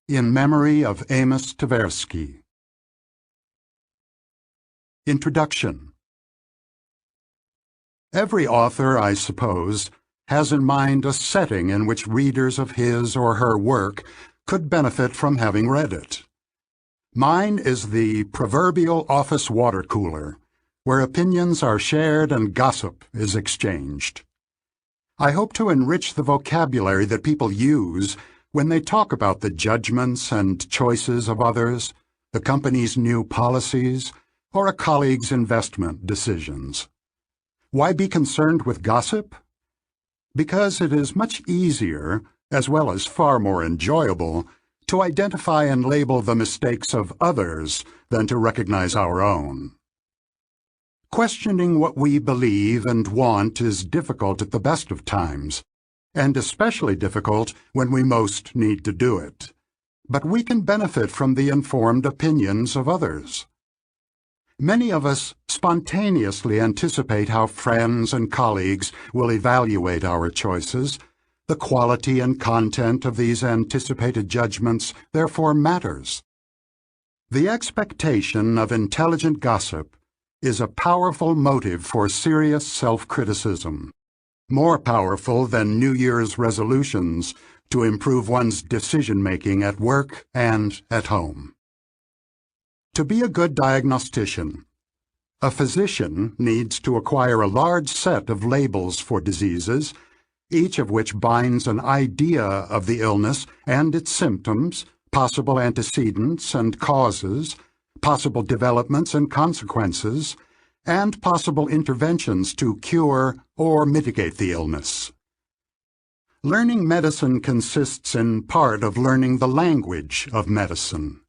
In memory of Amos Tversky. Introduction. Every author, I suppose, has in mind a setting in which readers of his or her work could benefit from having read it. Mine is the proverbial office water cooler, where opinions are shared and gossip is exchanged. I hope to enrich the vocabulary that people use when they talk about the judgments and choices of others, the company's new policies, or a colleague's investment decisions. Why be concerned with gossip? Because it is much easier, as well as far more enjoyable, to identify and label the mistakes of others than to recognize our own. Questioning what we believe and want is difficult at the best of times, and especially difficult when we most need to do it. But we can benefit from the informed opinions of others. Many of us spontaneously anticipate how friends and colleagues will evaluate our choices. The quality and content of these anticipated judgments therefore matters. The expectation of intelligent gossip is a powerful motive for serious self-criticism, more powerful than New Year's resolutions to improve one's decision-making at work and at home. To be a good diagnostician, a physician needs to acquire a large set of labels for diseases, each of which binds an idea of the illness and its symptoms, possible antecedents and causes, possible developments and consequences, and possible interventions to cure or mitigate the illness. Learning medicine consists in part of learning the language of medicine.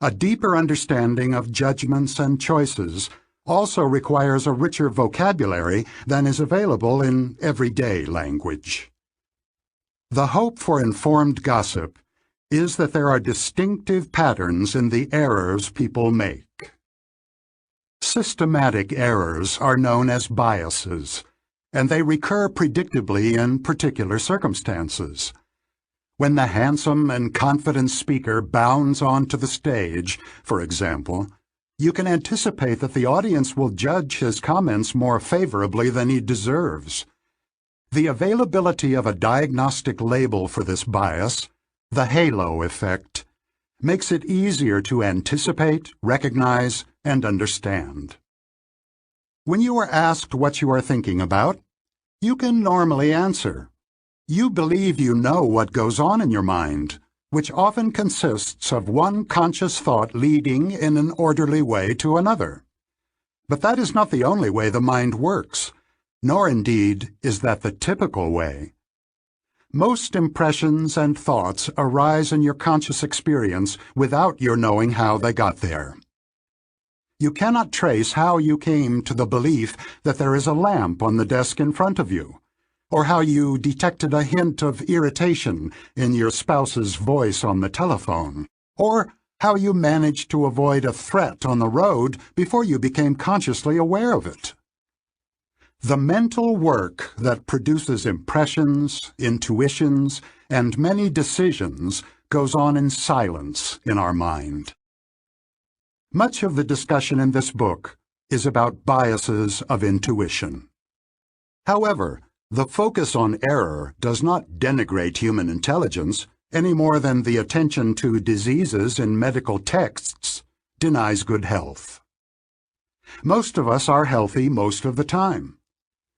A deeper understanding of judgments and choices also requires a richer vocabulary than is available in everyday language. The hope for informed gossip is that there are distinctive patterns in the errors people make. Systematic errors are known as biases, and they recur predictably in particular circumstances. When the handsome and confident speaker bounds onto the stage, for example, you can anticipate that the audience will judge his comments more favorably than he deserves. The availability of a diagnostic label for this bias, the halo effect, makes it easier to anticipate, recognize, and understand. When you are asked what you are thinking about, you can normally answer. You believe you know what goes on in your mind, which often consists of one conscious thought leading in an orderly way to another. But that is not the only way the mind works, nor indeed is that the typical way. Most impressions and thoughts arise in your conscious experience without your knowing how they got there. You cannot trace how you came to the belief that there is a lamp on the desk in front of you, or how you detected a hint of irritation in your spouse's voice on the telephone, or how you managed to avoid a threat on the road before you became consciously aware of it. The mental work that produces impressions, intuitions, and many decisions goes on in silence in our mind. Much of the discussion in this book is about biases of intuition. However, the focus on error does not denigrate human intelligence any more than the attention to diseases in medical texts denies good health. Most of us are healthy most of the time,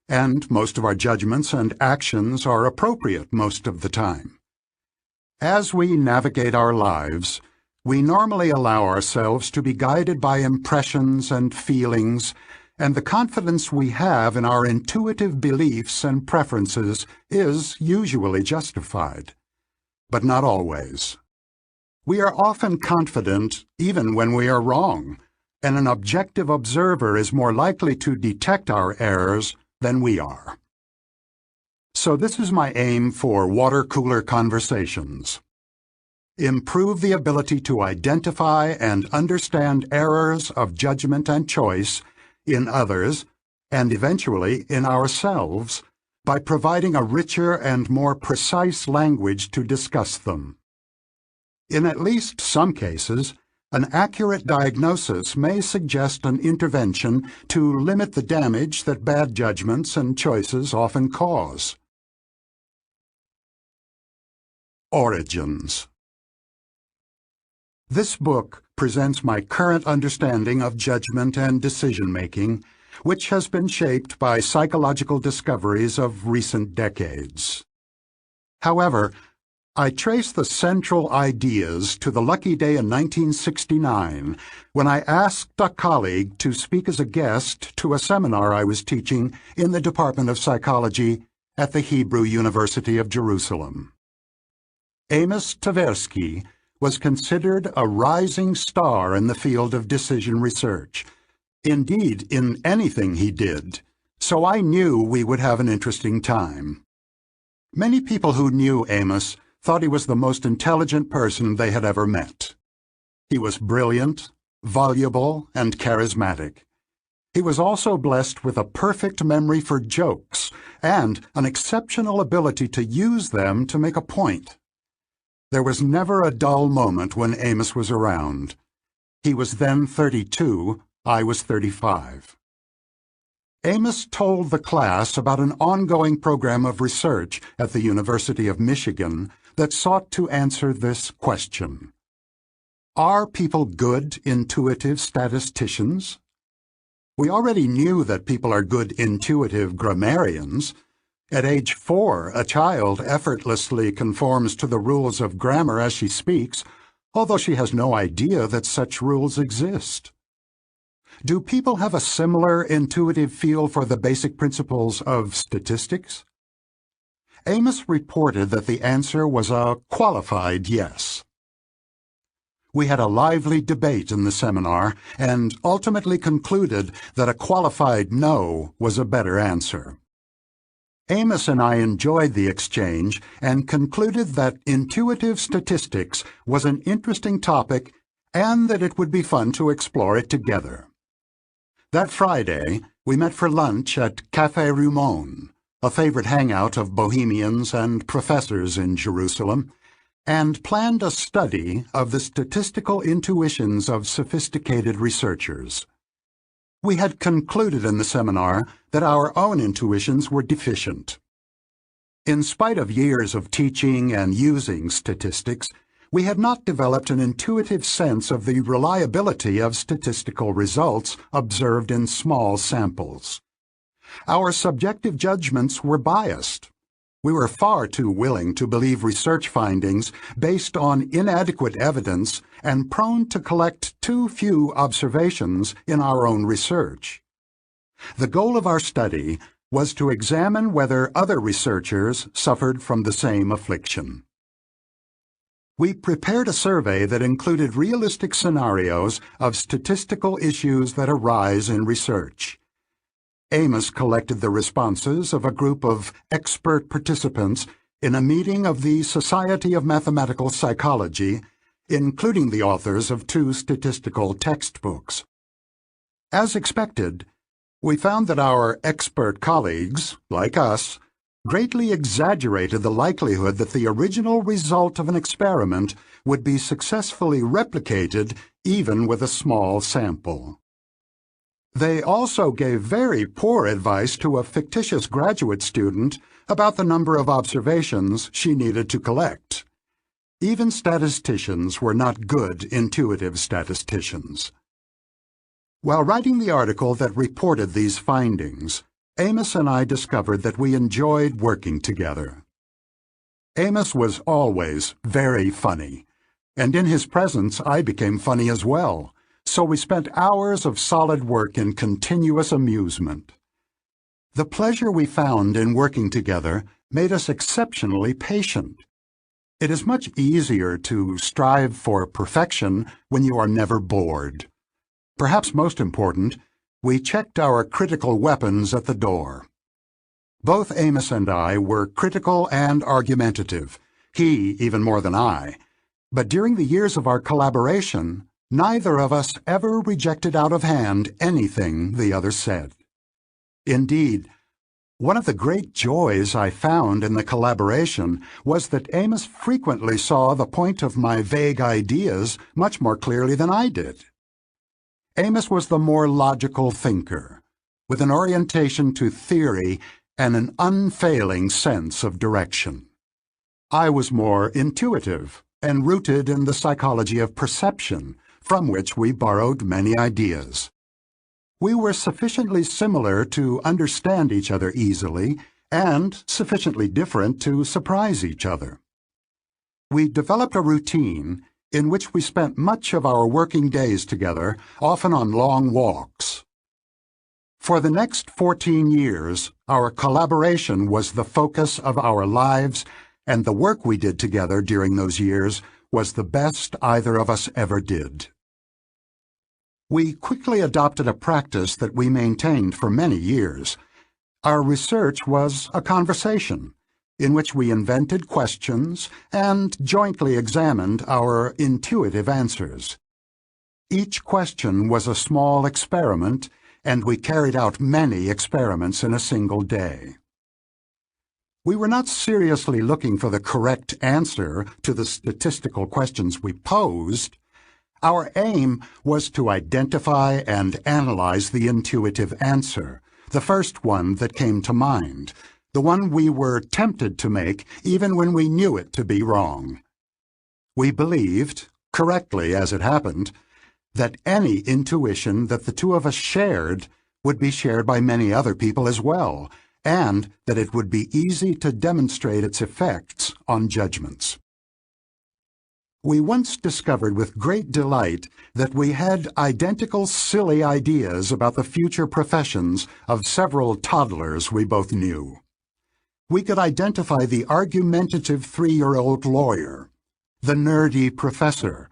and most of our judgments and actions are appropriate most of the time. As we navigate our lives, we normally allow ourselves to be guided by impressions and feelings, and the confidence we have in our intuitive beliefs and preferences is usually justified, but not always. We are often confident even when we are wrong, and an objective observer is more likely to detect our errors than we are. So this is my aim for water cooler conversations. Improve the ability to identify and understand errors of judgment and choice in others, and eventually in ourselves, by providing a richer and more precise language to discuss them. In at least some cases, an accurate diagnosis may suggest an intervention to limit the damage that bad judgments and choices often cause. Origins. This book presents my current understanding of judgment and decision-making, which has been shaped by psychological discoveries of recent decades. However, I trace the central ideas to the lucky day in 1969 when I asked a colleague to speak as a guest to a seminar I was teaching in the Department of Psychology at the Hebrew University of Jerusalem. Amos Tversky was considered a rising star in the field of decision research, indeed in anything he did, so I knew we would have an interesting time. Many people who knew Amos thought he was the most intelligent person they had ever met. He was brilliant, voluble, and charismatic. He was also blessed with a perfect memory for jokes and an exceptional ability to use them to make a point. There was never a dull moment when Amos was around. He was then 32, I was 35. Amos told the class about an ongoing program of research at the University of Michigan that sought to answer this question. Are people good, intuitive statisticians? We already knew that people are good, intuitive grammarians. At age 4, a child effortlessly conforms to the rules of grammar as she speaks, although she has no idea that such rules exist. Do people have a similar intuitive feel for the basic principles of statistics? Amos reported that the answer was a qualified yes. We had a lively debate in the seminar and ultimately concluded that a qualified no was a better answer. Amos and I enjoyed the exchange and concluded that intuitive statistics was an interesting topic and that it would be fun to explore it together. That Friday, we met for lunch at Café Rumon, a favorite hangout of bohemians and professors in Jerusalem, and planned a study of the statistical intuitions of sophisticated researchers. We had concluded in the seminar that our own intuitions were deficient. In spite of years of teaching and using statistics, we had not developed an intuitive sense of the reliability of statistical results observed in small samples. Our subjective judgments were biased. We were far too willing to believe research findings based on inadequate evidence and prone to collect too few observations in our own research. The goal of our study was to examine whether other researchers suffered from the same affliction. We prepared a survey that included realistic scenarios of statistical issues that arise in research. Amos collected the responses of a group of expert participants in a meeting of the Society of Mathematical Psychology, including the authors of 2 statistical textbooks. As expected, we found that our expert colleagues, like us, greatly exaggerated the likelihood that the original result of an experiment would be successfully replicated even with a small sample. They also gave very poor advice to a fictitious graduate student about the number of observations she needed to collect. Even statisticians were not good intuitive statisticians. While writing the article that reported these findings, Amos and I discovered that we enjoyed working together. Amos was always very funny, and in his presence I became funny as well, so we spent hours of solid work in continuous amusement. The pleasure we found in working together made us exceptionally patient. It is much easier to strive for perfection when you are never bored. Perhaps most important, we checked our critical weapons at the door. Both Amos and I were critical and argumentative, he even more than I, but during the years of our collaboration, neither of us ever rejected out of hand anything the other said. Indeed, One of the great joys I found in the collaboration was that Amos frequently saw the point of my vague ideas much more clearly than I did. Amos was the more logical thinker, with an orientation to theory and an unfailing sense of direction. I was more intuitive and rooted in the psychology of perception, from which we borrowed many ideas. We were sufficiently similar to understand each other easily and sufficiently different to surprise each other. We developed a routine in which we spent much of our working days together, often on long walks. For the next 14 years, our collaboration was the focus of our lives, and the work we did together during those years was the best either of us ever did. We quickly adopted a practice that we maintained for many years. Our research was a conversation, in which we invented questions and jointly examined our intuitive answers. Each question was a small experiment, and we carried out many experiments in a single day. We were not seriously looking for the correct answer to the statistical questions we posed. Our aim was to identify and analyze the intuitive answer, the first one that came to mind, the one we were tempted to make even when we knew it to be wrong. We believed, correctly as it happened, that any intuition that the two of us shared would be shared by many other people as well, and that it would be easy to demonstrate its effects on judgments. We once discovered with great delight that we had identical silly ideas about the future professions of several toddlers we both knew. We could identify the argumentative 3-year-old lawyer, the nerdy professor,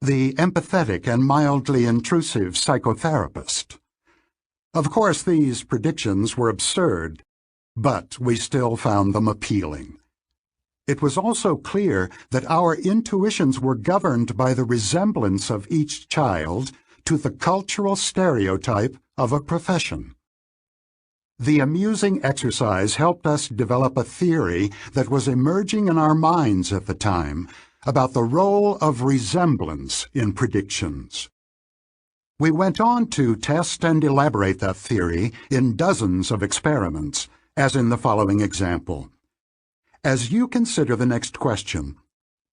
the empathetic and mildly intrusive psychotherapist. Of course, these predictions were absurd, but we still found them appealing. It was also clear that our intuitions were governed by the resemblance of each child to the cultural stereotype of a profession. The amusing exercise helped us develop a theory that was emerging in our minds at the time about the role of resemblance in predictions. We went on to test and elaborate that theory in dozens of experiments, as in the following example. As you consider the next question,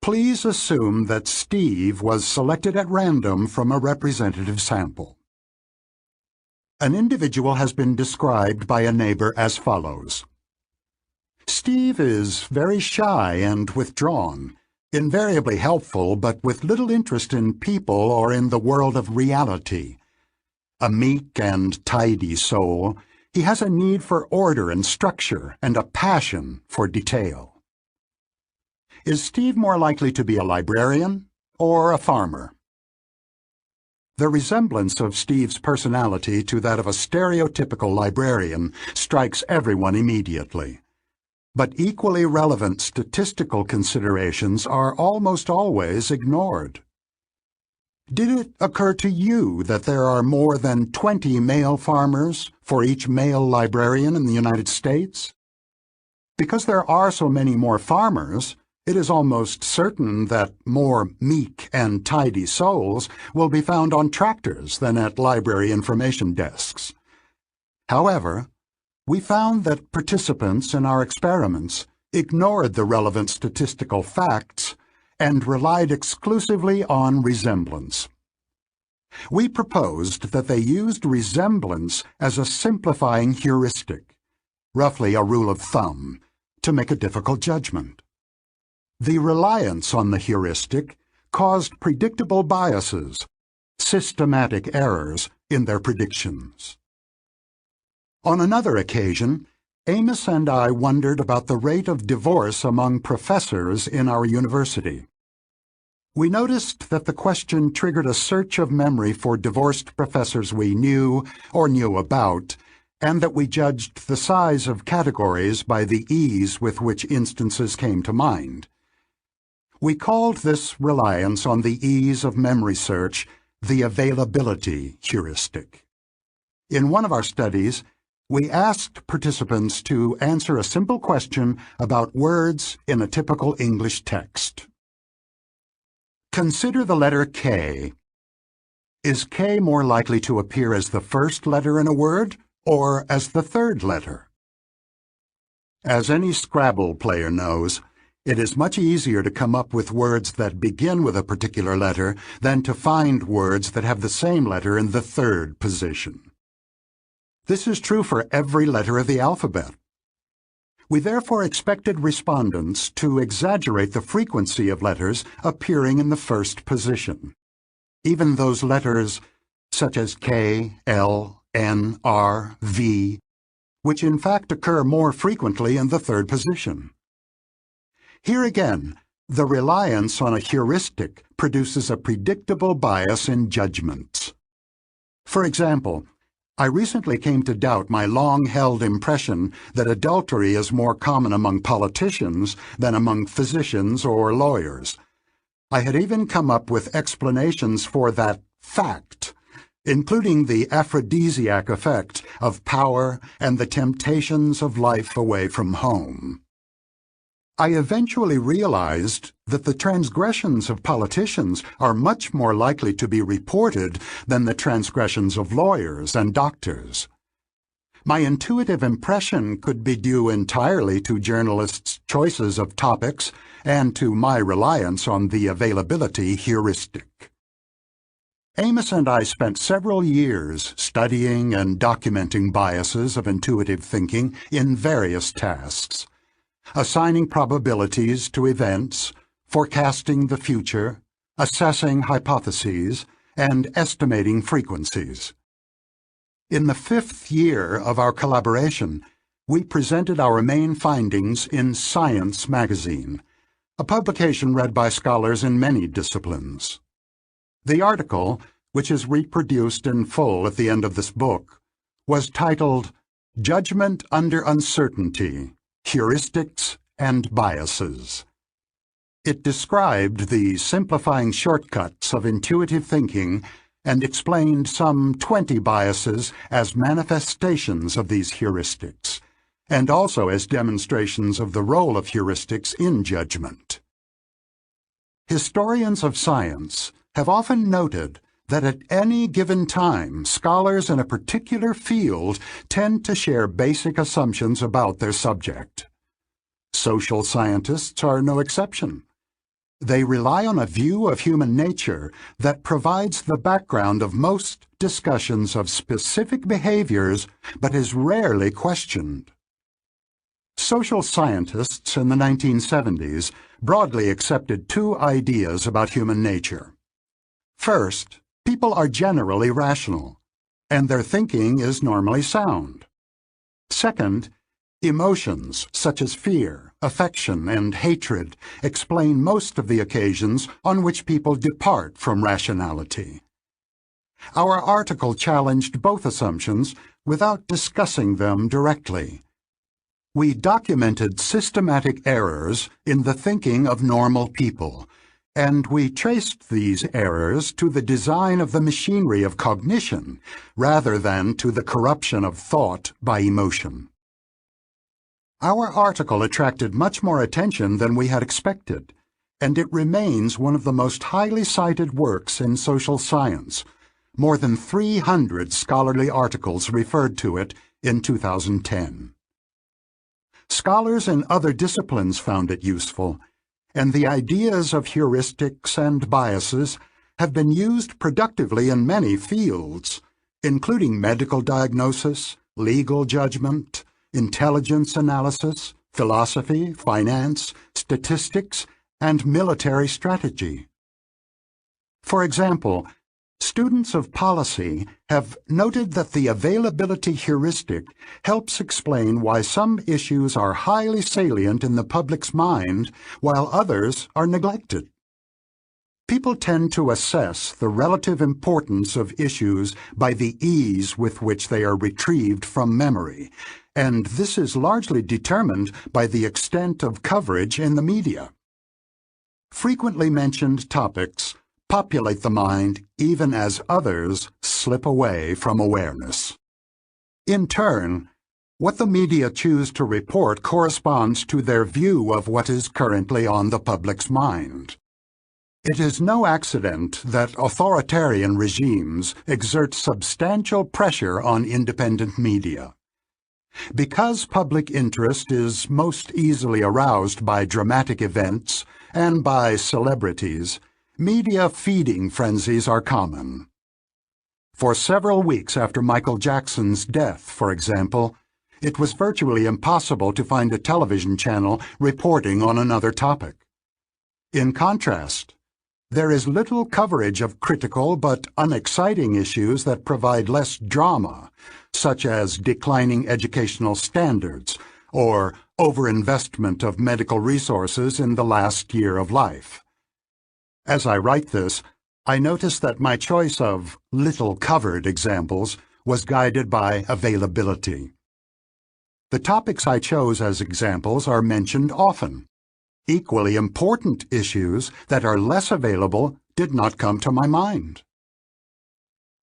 please assume that Steve was selected at random from a representative sample. An individual has been described by a neighbor as follows. Steve is very shy and withdrawn, invariably helpful but with little interest in people or in the world of reality. A meek and tidy soul, he has a need for order and structure and a passion for detail. Is Steve more likely to be a librarian or a farmer? The resemblance of Steve's personality to that of a stereotypical librarian strikes everyone immediately. But equally relevant statistical considerations are almost always ignored. Did it occur to you that there are more than 20 male farmers for each male librarian in the United States? Because there are so many more farmers, it is almost certain that more meek and tidy souls will be found on tractors than at library information desks. However, we found that participants in our experiments ignored the relevant statistical facts and relied exclusively on resemblance. We proposed that they used resemblance as a simplifying heuristic, roughly a rule of thumb, to make a difficult judgment. The reliance on the heuristic caused predictable biases, systematic errors in their predictions. On another occasion, Amos and I wondered about the rate of divorce among professors in our university. We noticed that the question triggered a search of memory for divorced professors we knew or knew about, and that we judged the size of categories by the ease with which instances came to mind. We called this reliance on the ease of memory search the availability heuristic. In one of our studies, We asked participants to answer a simple question about words in a typical English text. Consider the letter K. Is K more likely to appear as the first letter in a word or as the third letter? As any Scrabble player knows, it is much easier to come up with words that begin with a particular letter than to find words that have the same letter in the third position. This is true for every letter of the alphabet. We therefore expected respondents to exaggerate the frequency of letters appearing in the first position. Even those letters, such as K, L, N, R, V, which in fact occur more frequently in the third position. Here again, the reliance on a heuristic produces a predictable bias in judgments. For example, I recently came to doubt my long-held impression that adultery is more common among politicians than among physicians or lawyers. I had even come up with explanations for that fact, including the aphrodisiac effect of power and the temptations of life away from home. I eventually realized that the transgressions of politicians are much more likely to be reported than the transgressions of lawyers and doctors. My intuitive impression could be due entirely to journalists' choices of topics and to my reliance on the availability heuristic. Amos and I spent several years studying and documenting biases of intuitive thinking in various tasks, assigning probabilities to events, forecasting the future, assessing hypotheses, and estimating frequencies. In the 5th year of our collaboration, we presented our main findings in Science magazine, a publication read by scholars in many disciplines. The article, which is reproduced in full at the end of this book, was titled Judgment Under Uncertainty: Heuristics and Biases. It described the simplifying shortcuts of intuitive thinking and explained some 20 biases as manifestations of these heuristics, and also as demonstrations of the role of heuristics in judgment. Historians of science have often noted that at any given time, scholars in a particular field tend to share basic assumptions about their subject. Social scientists are no exception. They rely on a view of human nature that provides the background of most discussions of specific behaviors, but is rarely questioned. Social scientists in the 1970s broadly accepted two ideas about human nature. First, people are generally rational, and their thinking is normally sound. Second, emotions such as fear, affection, and hatred explain most of the occasions on which people depart from rationality. Our article challenged both assumptions without discussing them directly. We documented systematic errors in the thinking of normal people, and we traced these errors to the design of the machinery of cognition rather than to the corruption of thought by emotion. Our article attracted much more attention than we had expected, and it remains one of the most highly cited works in social science. More than 300 scholarly articles referred to it in 2010. Scholars in other disciplines found it useful, and the ideas of heuristics and biases have been used productively in many fields, including medical diagnosis, legal judgment, intelligence analysis, philosophy, finance, statistics, and military strategy. For example, students of policy have noted that the availability heuristic helps explain why some issues are highly salient in the public's mind while others are neglected. People tend to assess the relative importance of issues by the ease with which they are retrieved from memory, and this is largely determined by the extent of coverage in the media. Frequently mentioned topics populate the mind even as others slip away from awareness. In turn, What the media choose to report corresponds to their view of what is currently on the public's mind. It is no accident that authoritarian regimes exert substantial pressure on independent media. Because public interest is most easily aroused by dramatic events and by celebrities, media feeding frenzies are common. For several weeks after Michael Jackson's death, for example, it was virtually impossible to find a television channel reporting on another topic. In contrast, there is little coverage of critical but unexciting issues that provide less drama, such as declining educational standards or overinvestment of medical resources in the last year of life. As I write this, I notice that my choice of little-covered examples was guided by availability. The topics I chose as examples are mentioned often. Equally important issues that are less available did not come to my mind.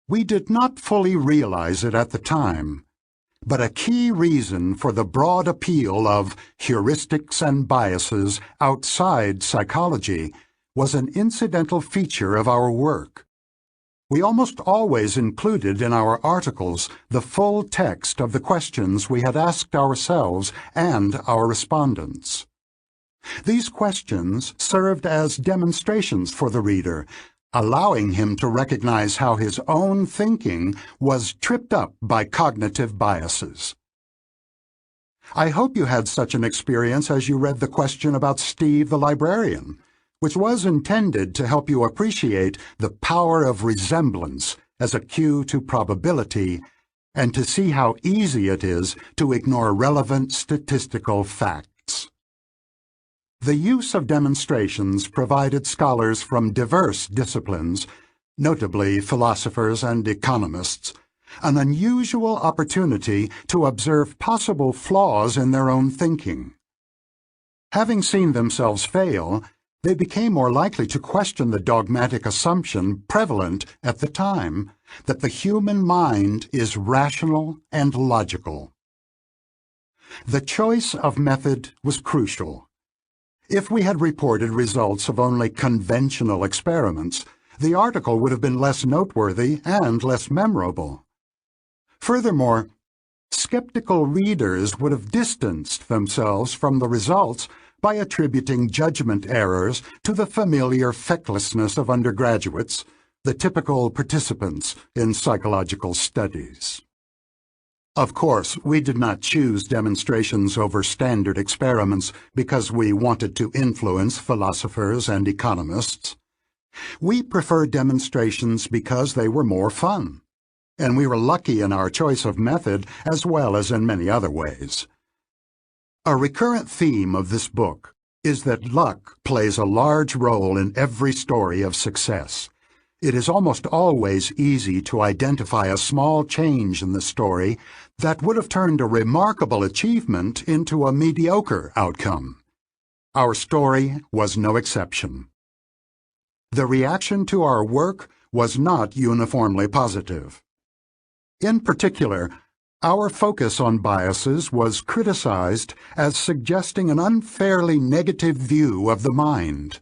We did not fully realize it at the time, but a key reason for the broad appeal of heuristics and biases outside psychology was an incidental feature of our work. We almost always included in our articles the full text of the questions we had asked ourselves and our respondents. These questions served as demonstrations for the reader, allowing him to recognize how his own thinking was tripped up by cognitive biases. I hope you had such an experience as you read the question about Steve the librarian, which was intended to help you appreciate the power of resemblance as a cue to probability and to see how easy it is to ignore relevant statistical facts. The use of demonstrations provided scholars from diverse disciplines, notably philosophers and economists, an unusual opportunity to observe possible flaws in their own thinking. Having seen themselves fail, they became more likely to question the dogmatic assumption prevalent at the time that the human mind is rational and logical. The choice of method was crucial. If we had reported results of only conventional experiments, the article would have been less noteworthy and less memorable. Furthermore, skeptical readers would have distanced themselves from the results by attributing judgment errors to the familiar fecklessness of undergraduates, the typical participants in psychological studies. Of course, we did not choose demonstrations over standard experiments because we wanted to influence philosophers and economists. We preferred demonstrations because they were more fun, and we were lucky in our choice of method as well as in many other ways. A recurrent theme of this book is that luck plays a large role in every story of success. It is almost always easy to identify a small change in the story that would have turned a remarkable achievement into a mediocre outcome. Our story was no exception. The reaction to our work was not uniformly positive. In particular, our focus on biases was criticized as suggesting an unfairly negative view of the mind.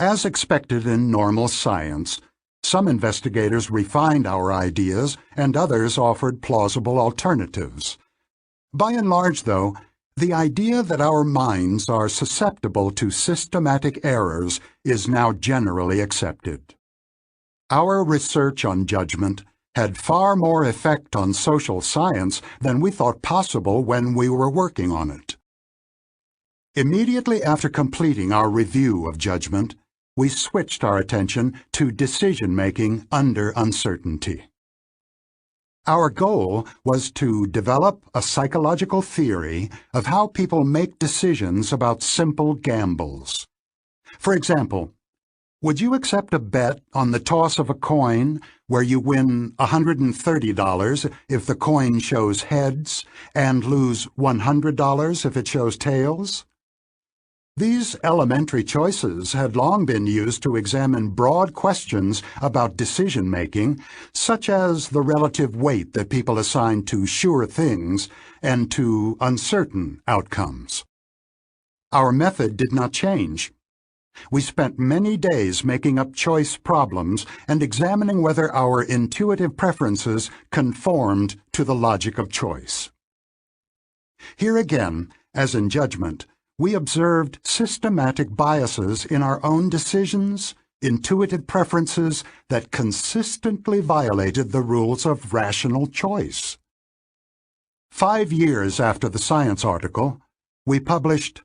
As expected in normal science, some investigators refined our ideas and others offered plausible alternatives. By and large, though, the idea that our minds are susceptible to systematic errors is now generally accepted. Our research on judgment had far more effect on social science than we thought possible when we were working on it. Immediately after completing our review of judgment, we switched our attention to decision-making under uncertainty. Our goal was to develop a psychological theory of how people make decisions about simple gambles. For example, would you accept a bet on the toss of a coin where you win $130 if the coin shows heads and lose $100 if it shows tails? These elementary choices had long been used to examine broad questions about decision-making, such as the relative weight that people assign to sure things and to uncertain outcomes. Our method did not change. We spent many days making up choice problems and examining whether our intuitive preferences conformed to the logic of choice. Here again, as in judgment, we observed systematic biases in our own decisions, intuitive preferences that consistently violated the rules of rational choice. 5 years after the Science article, we published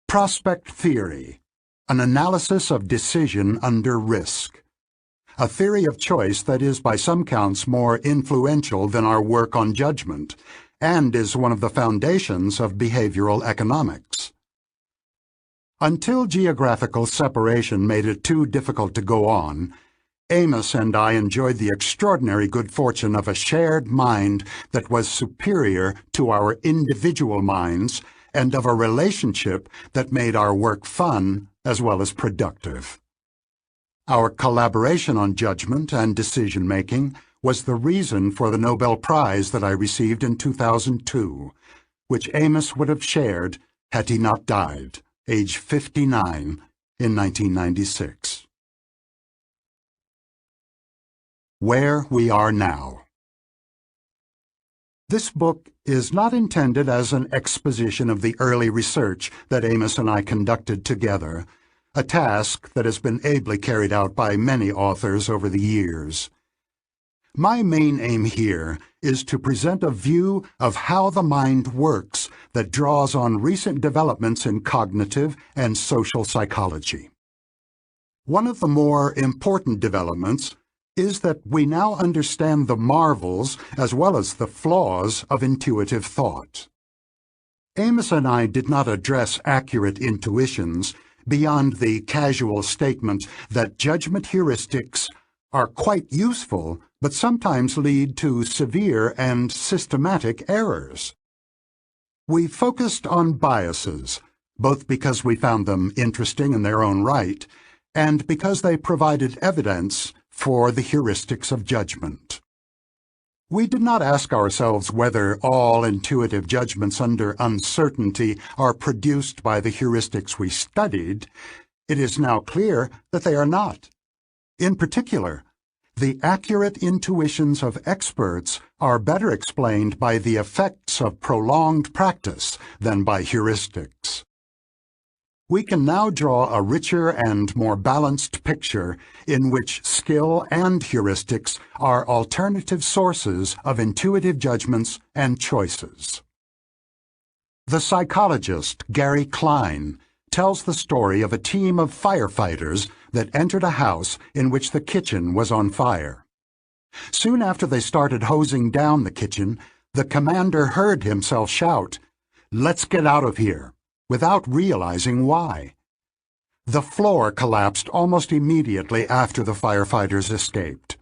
Prospect Theory, an analysis of decision under risk, a theory of choice that is by some counts more influential than our work on judgment, and is one of the foundations of behavioral economics. Until geographical separation made it too difficult to go on, Amos and I enjoyed the extraordinary good fortune of a shared mind that was superior to our individual minds and of a relationship that made our work fun as well as productive. Our collaboration on judgment and decision-making was the reason for the Nobel Prize that I received in 2002, which Amos would have shared had he not died, age 59, in 1996. Where we are now. This book is not intended as an exposition of the early research that Amos and I conducted together, a task that has been ably carried out by many authors over the years. My main aim here is to present a view of how the mind works that draws on recent developments in cognitive and social psychology. One of the more important developments is that we now understand the marvels as well as the flaws of intuitive thought. Amos and I did not address accurate intuitions beyond the casual statement that judgment heuristics are quite useful but sometimes lead to severe and systematic errors. We focused on biases, both because we found them interesting in their own right, and because they provided evidence for the heuristics of judgment. We did not ask ourselves whether all intuitive judgments under uncertainty are produced by the heuristics we studied. It is now clear that they are not. In particular, the accurate intuitions of experts are better explained by the effects of prolonged practice than by heuristics. We can now draw a richer and more balanced picture in which skill and heuristics are alternative sources of intuitive judgments and choices. The psychologist Gary Klein tells the story of a team of firefighters that entered a house in which the kitchen was on fire. Soon after they started hosing down the kitchen, the commander heard himself shout, "Let's get out of here," without realizing why. The floor collapsed almost immediately after the firefighters escaped.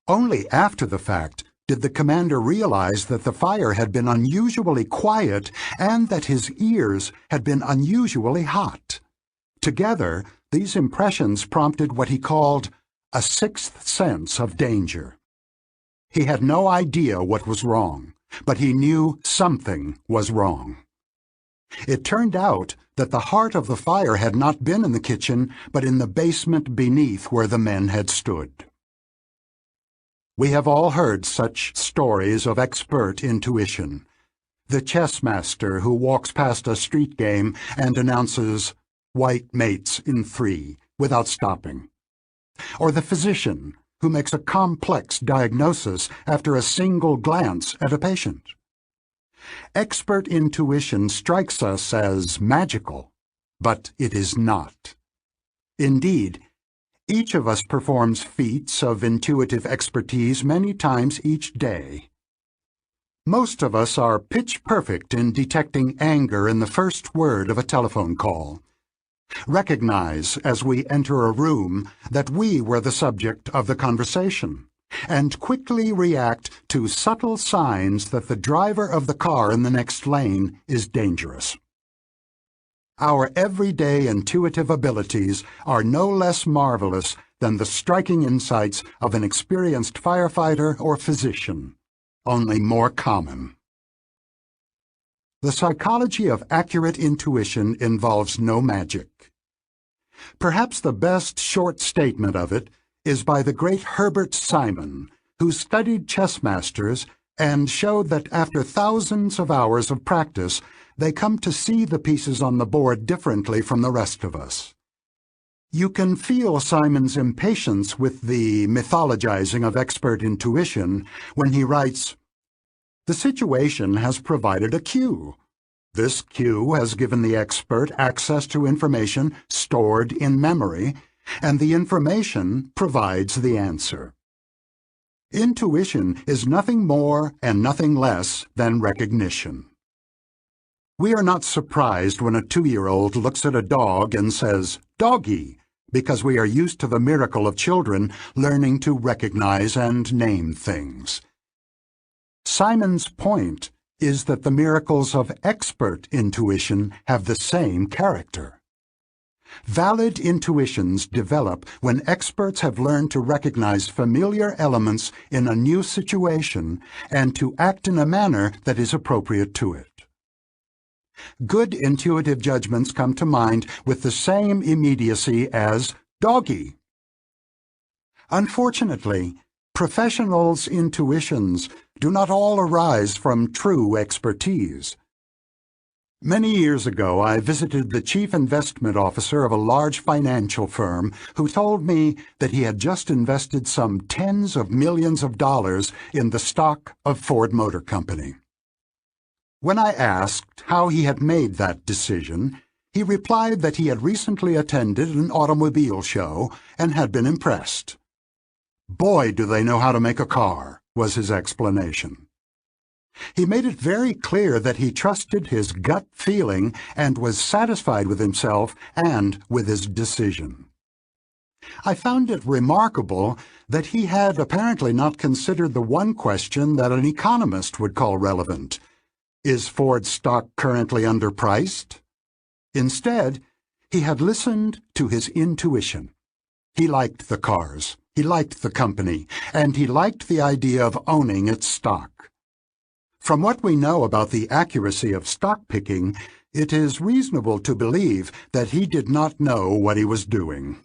Only after the fact did the commander realize that the fire had been unusually quiet and that his ears had been unusually hot. Together, these impressions prompted what he called a sixth sense of danger. He had no idea what was wrong, but he knew something was wrong. It turned out that the heart of the fire had not been in the kitchen, but in the basement beneath where the men had stood. We have all heard such stories of expert intuition. The chess master who walks past a street game and announces "white mates in 3" without stopping. Or the physician who makes a complex diagnosis after a single glance at a patient. Expert intuition strikes us as magical, but it is not. Indeed, each of us performs feats of intuitive expertise many times each day. Most of us are pitch perfect in detecting anger in the first word of a telephone call. Recognize as we enter a room that we were the subject of the conversation, and quickly react to subtle signs that the driver of the car in the next lane is dangerous. our everyday intuitive abilities are no less marvelous than the striking insights of an experienced firefighter or physician, only more common. The psychology of accurate intuition involves no magic. Perhaps the best short statement of it is by the great Herbert Simon, who studied chess masters and showed that after thousands of hours of practice, they come to see the pieces on the board differently from the rest of us. You can feel Simon's impatience with the mythologizing of expert intuition when he writes, "The situation has provided a cue. This cue has given the expert access to information stored in memory, and the information provides the answer." Intuition is nothing more and nothing less than recognition. We are not surprised when a 2-year-old looks at a dog and says, "Doggy," because we are used to the miracle of children learning to recognize and name things. Simon's point is that the miracles of expert intuition have the same character. Valid intuitions develop when experts have learned to recognize familiar elements in a new situation and to act in a manner that is appropriate to it. Good intuitive judgments come to mind with the same immediacy as "doggy." Unfortunately, professionals' intuitions do not all arise from true expertise. Many years ago, I visited the chief investment officer of a large financial firm who told me that he had just invested some tens of millions of dollars in the stock of Ford Motor Company. When I asked how he had made that decision, he replied that he had recently attended an automobile show and had been impressed. "Boy, do they know how to make a car," was his explanation. He made it very clear that he trusted his gut feeling and was satisfied with himself and with his decision. I found it remarkable that he had apparently not considered the one question that an economist would call relevant: is Ford stock currently underpriced? Instead, he had listened to his intuition. He liked the cars, he liked the company, and he liked the idea of owning its stock. From what we know about the accuracy of stock picking, it is reasonable to believe that he did not know what he was doing.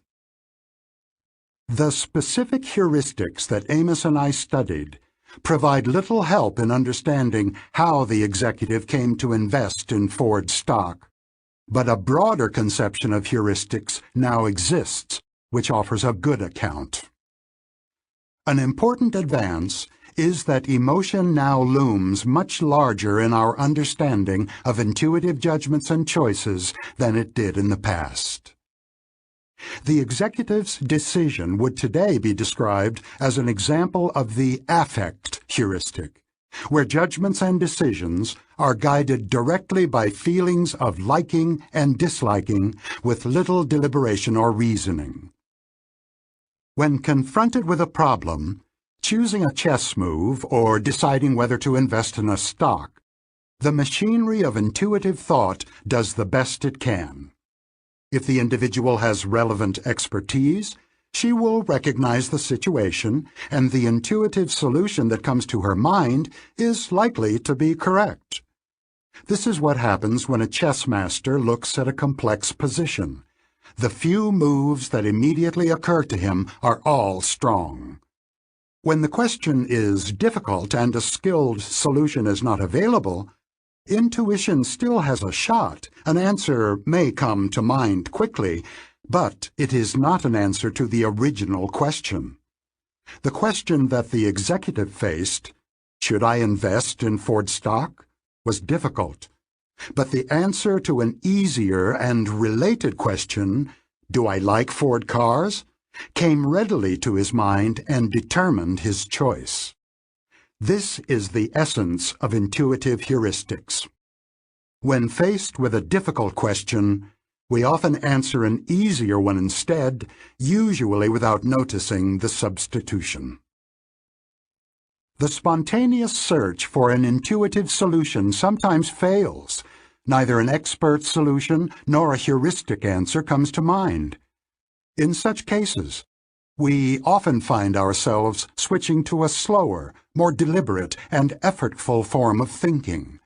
The specific heuristics that Amos and I studied provide little help in understanding how the executive came to invest in Ford stock, but a broader conception of heuristics now exists, which offers a good account. An important advance is that emotion now looms much larger in our understanding of intuitive judgments and choices than it did in the past. The executive's decision would today be described as an example of the affect heuristic, where judgments and decisions are guided directly by feelings of liking and disliking with little deliberation or reasoning. When confronted with a problem, choosing a chess move or deciding whether to invest in a stock, the machinery of intuitive thought does the best it can. If the individual has relevant expertise, she will recognize the situation, and the intuitive solution that comes to her mind is likely to be correct. This is what happens when a chess master looks at a complex position. The few moves that immediately occur to him are all strong. When the question is difficult and a skilled solution is not available, intuition still has a shot. An answer may come to mind quickly, but it is not an answer to the original question. The question that the executive faced, "Should I invest in Ford stock?" was difficult, but the answer to an easier and related question, "Do I like Ford cars?" came readily to his mind and determined his choice. This is the essence of intuitive heuristics. When faced with a difficult question, we often answer an easier one instead, usually without noticing the substitution. The spontaneous search for an intuitive solution sometimes fails, Neither an expert solution nor a heuristic answer comes to mind. In such cases, we often find ourselves switching to a slower, more deliberate, and effortful form of thinking.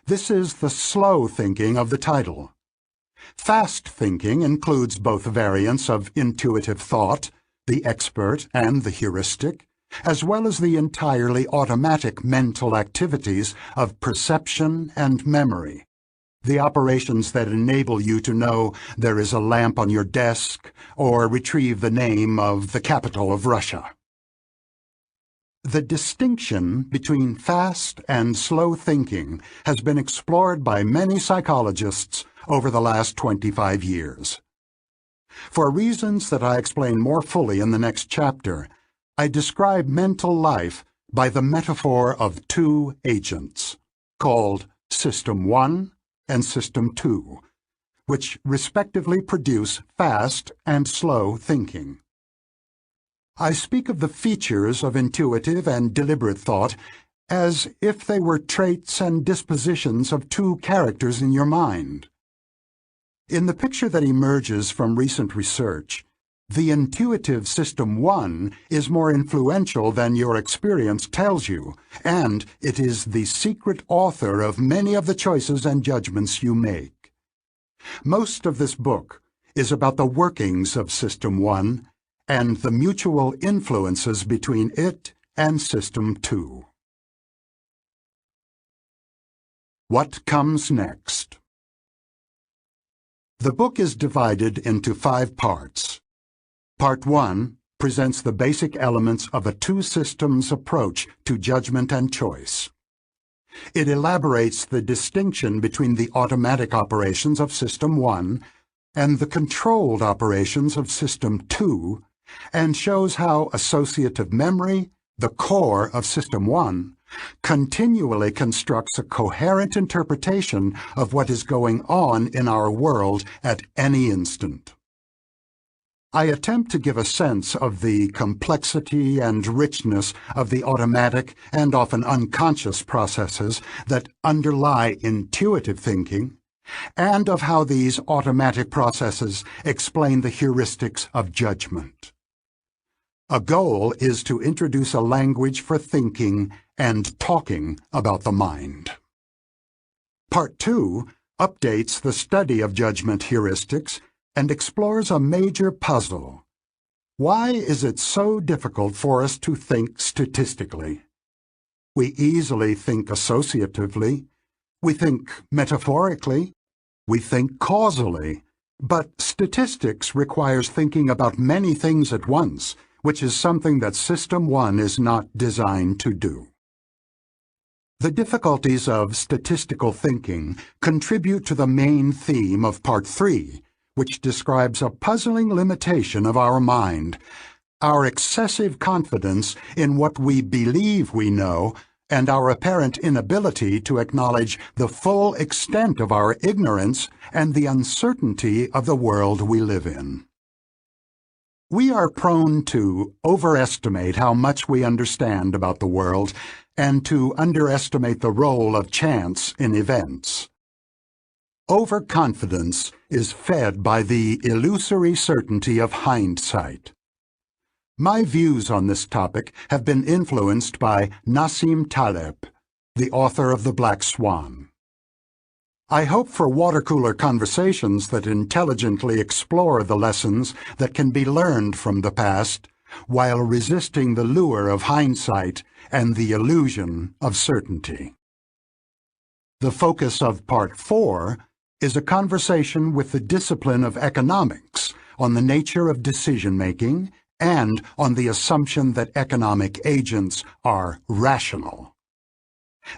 This is the slow thinking of the title. Fast thinking includes both variants of intuitive thought, the expert and the heuristic, as well as the entirely automatic mental activities of perception and memory, the operations that enable you to know there is a lamp on your desk or retrieve the name of the capital of Russia. The distinction between fast and slow thinking has been explored by many psychologists over the last 25 years. For reasons that I explain more fully in the next chapter, I describe mental life by the metaphor of two agents, called System 1 and System 2, which respectively produce fast and slow thinking. I speak of the features of intuitive and deliberate thought as if they were traits and dispositions of two characters in your mind. In the picture that emerges from recent research, the intuitive System 1 is more influential than your experience tells you, and it is the secret author of many of the choices and judgments you make. Most of this book is about the workings of System 1 and the mutual influences between it and System 2. What comes next? The book is divided into 5 parts. Part 1 presents the basic elements of a two-systems approach to judgment and choice. It elaborates the distinction between the automatic operations of System 1 and the controlled operations of System 2, and shows how associative memory, the core of System 1, continually constructs a coherent interpretation of what is going on in our world at any instant. I attempt to give a sense of the complexity and richness of the automatic and often unconscious processes that underlie intuitive thinking, and of how these automatic processes explain the heuristics of judgment. A goal is to introduce a language for thinking and talking about the mind. Part 2 updates the study of judgment heuristics and explores a major puzzle. Why is it so difficult for us to think statistically? We easily think associatively, we think metaphorically, we think causally, but statistics requires thinking about many things at once, which is something that System 1 is not designed to do. The difficulties of statistical thinking contribute to the main theme of Part 3, which describes a puzzling limitation of our mind, our excessive confidence in what we believe we know, and our apparent inability to acknowledge the full extent of our ignorance and the uncertainty of the world we live in. We are prone to overestimate how much we understand about the world and to underestimate the role of chance in events. Overconfidence is fed by the illusory certainty of hindsight. My views on this topic have been influenced by Nassim Taleb, the author of The Black Swan. I hope for water-cooler conversations that intelligently explore the lessons that can be learned from the past while resisting the lure of hindsight and the illusion of certainty. The focus of Part 4 is a conversation with the discipline of economics on the nature of decision-making and on the assumption that economic agents are rational.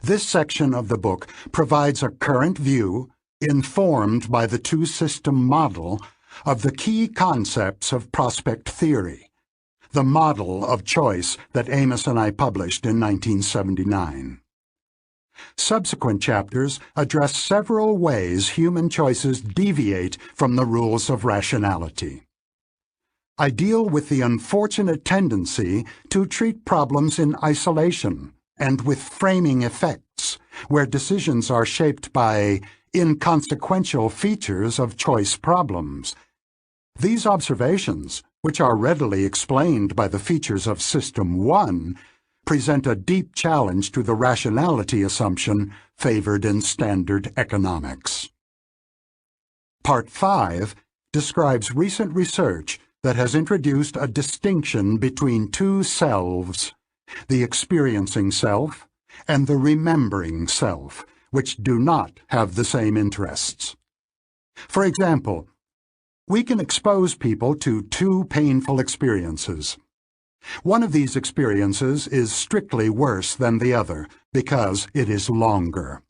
This section of the book provides a current view, informed by the two-system model, of the key concepts of prospect theory, the model of choice that Amos and I published in 1979. Subsequent chapters address several ways human choices deviate from the rules of rationality. I deal with the unfortunate tendency to treat problems in isolation and with framing effects, where decisions are shaped by inconsequential features of choice problems. These observations, which are readily explained by the features of System 1, present a deep challenge to the rationality assumption favored in standard economics. Part 5 describes recent research that has introduced a distinction between two selves, the experiencing self and the remembering self, which do not have the same interests. For example, we can expose people to two painful experiences. One of these experiences is strictly worse than the other because it is longer.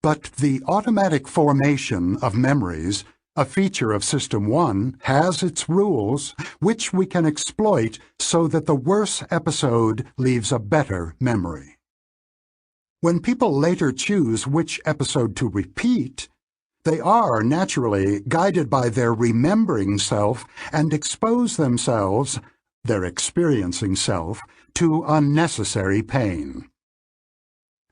But the automatic formation of memories, a feature of System 1, has its rules, which we can exploit so that the worse episode leaves a better memory. When people later choose which episode to repeat, they are naturally guided by their remembering self and expose themselves, their experiencing self, to unnecessary pain.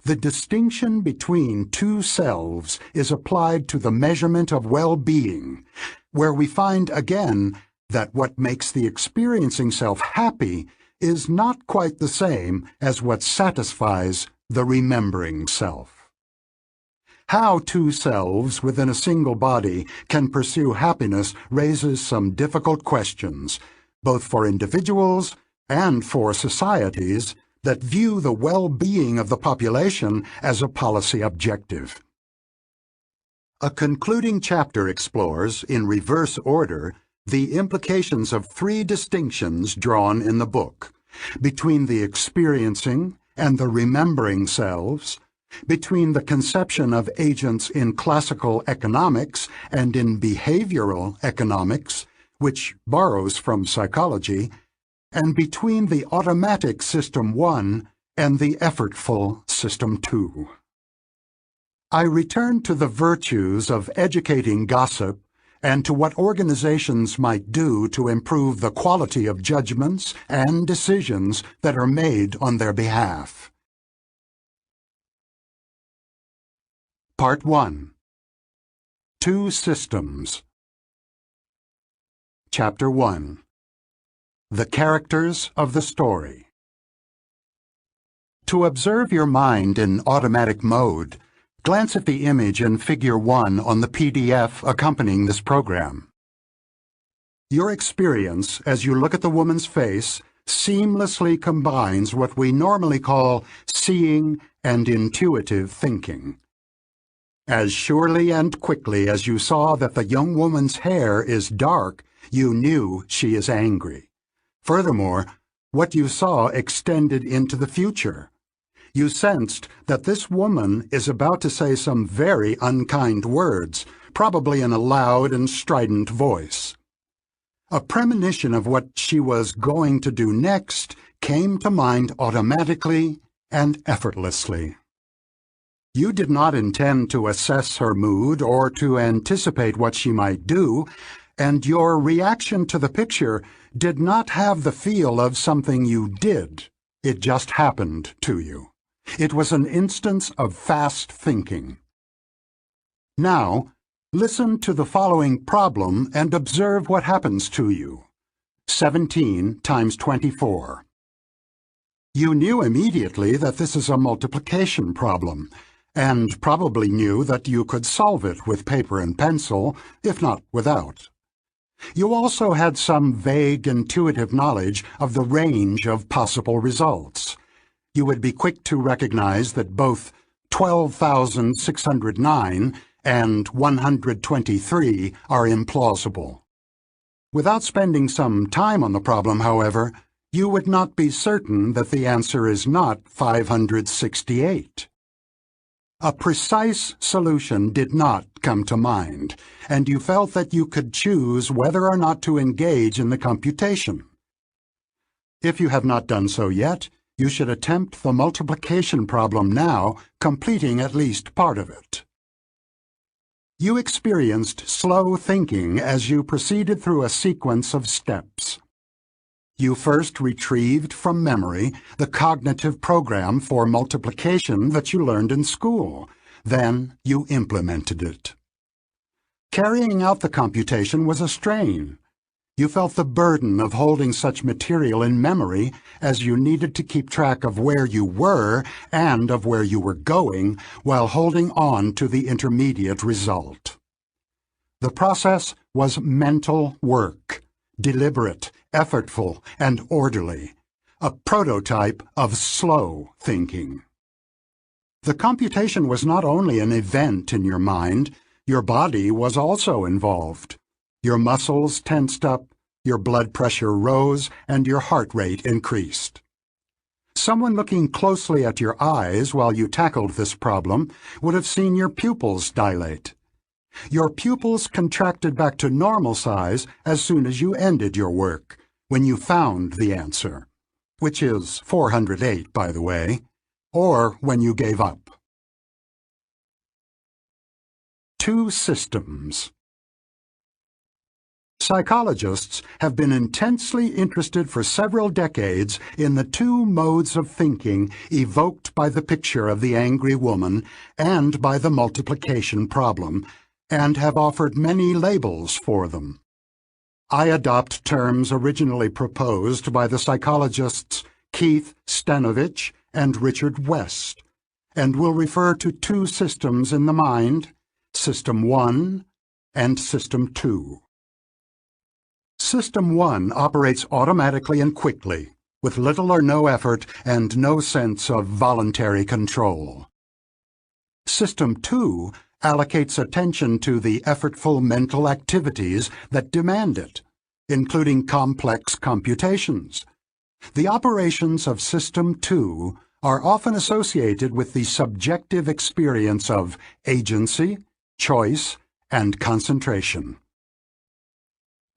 The distinction between two selves is applied to the measurement of well-being, where we find again that what makes the experiencing self happy is not quite the same as what satisfies the remembering self. How two selves within a single body can pursue happiness raises some difficult questions, both for individuals and for societies that view the well-being of the population as a policy objective. A concluding chapter explores, in reverse order, the implications of three distinctions drawn in the book, between the experiencing and the remembering selves, between the conception of agents in classical economics and in behavioral economics, which borrows from psychology, and between the automatic System 1 and the effortful System 2. I return to the virtues of educating gossip and to what organizations might do to improve the quality of judgments and decisions that are made on their behalf. Part 1. Two Systems. Chapter 1. The Characters of the Story. To observe your mind in automatic mode, glance at the image in Figure 1 on the PDF accompanying this program. Your experience as you look at the woman's face seamlessly combines what we normally call seeing and intuitive thinking. As surely and quickly as you saw that the young woman's hair is dark, you knew she is angry. Furthermore, what you saw extended into the future. You sensed that this woman is about to say some very unkind words, probably in a loud and strident voice. A premonition of what she was going to do next came to mind automatically and effortlessly. You did not intend to assess her mood or to anticipate what she might do, and your reaction to the picture did not have the feel of something you did. It just happened to you. It was an instance of fast thinking. Now, listen to the following problem and observe what happens to you. 17 times 24. You knew immediately that this is a multiplication problem, and probably knew that you could solve it with paper and pencil, if not without. You also had some vague intuitive knowledge of the range of possible results. You would be quick to recognize that both 12,609 and 123 are implausible. Without spending some time on the problem, however, you would not be certain that the answer is not 568. A precise solution did not come to mind, and you felt that you could choose whether or not to engage in the computation. If you have not done so yet, you should attempt the multiplication problem now, completing at least part of it. You experienced slow thinking as you proceeded through a sequence of steps. You first retrieved from memory the cognitive program for multiplication that you learned in school. Then you implemented it. Carrying out the computation was a strain. You felt the burden of holding such material in memory as you needed to keep track of where you were and of where you were going while holding on to the intermediate result. The process was mental work, deliberate, effortful, and orderly, a prototype of slow thinking. The computation was not only an event in your mind, your body was also involved. Your muscles tensed up, your blood pressure rose, and your heart rate increased. Someone looking closely at your eyes while you tackled this problem would have seen your pupils dilate. Your pupils contracted back to normal size as soon as you ended your work, when you found the answer, which is 408, by the way, or when you gave up. Two systems. Psychologists have been intensely interested for several decades in the two modes of thinking evoked by the picture of the angry woman and by the multiplication problem, and have offered many labels for them. I adopt terms originally proposed by the psychologists Keith Stanovich and Richard West, and will refer to two systems in the mind, System 1 and System 2. System 1 operates automatically and quickly, with little or no effort and no sense of voluntary control. System 2 allocates attention to the effortful mental activities that demand it, including complex computations. The operations of System 2 are often associated with the subjective experience of agency, choice, and concentration.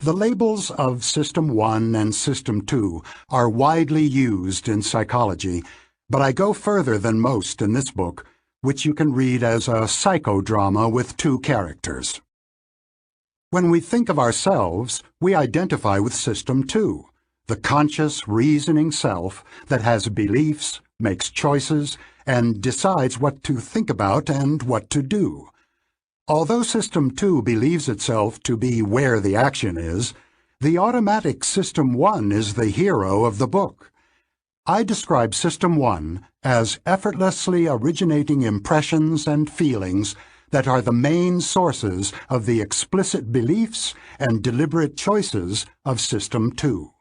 The labels of System 1 and System 2 are widely used in psychology, but I go further than most in this book, which you can read as a psychodrama with two characters. When we think of ourselves, we identify with System 2, the conscious, reasoning self that has beliefs, makes choices, and decides what to think about and what to do. Although System 2 believes itself to be where the action is, the automatic System 1 is the hero of the book. I describe System 1 as effortlessly originating impressions and feelings that are the main sources of the explicit beliefs and deliberate choices of System 2.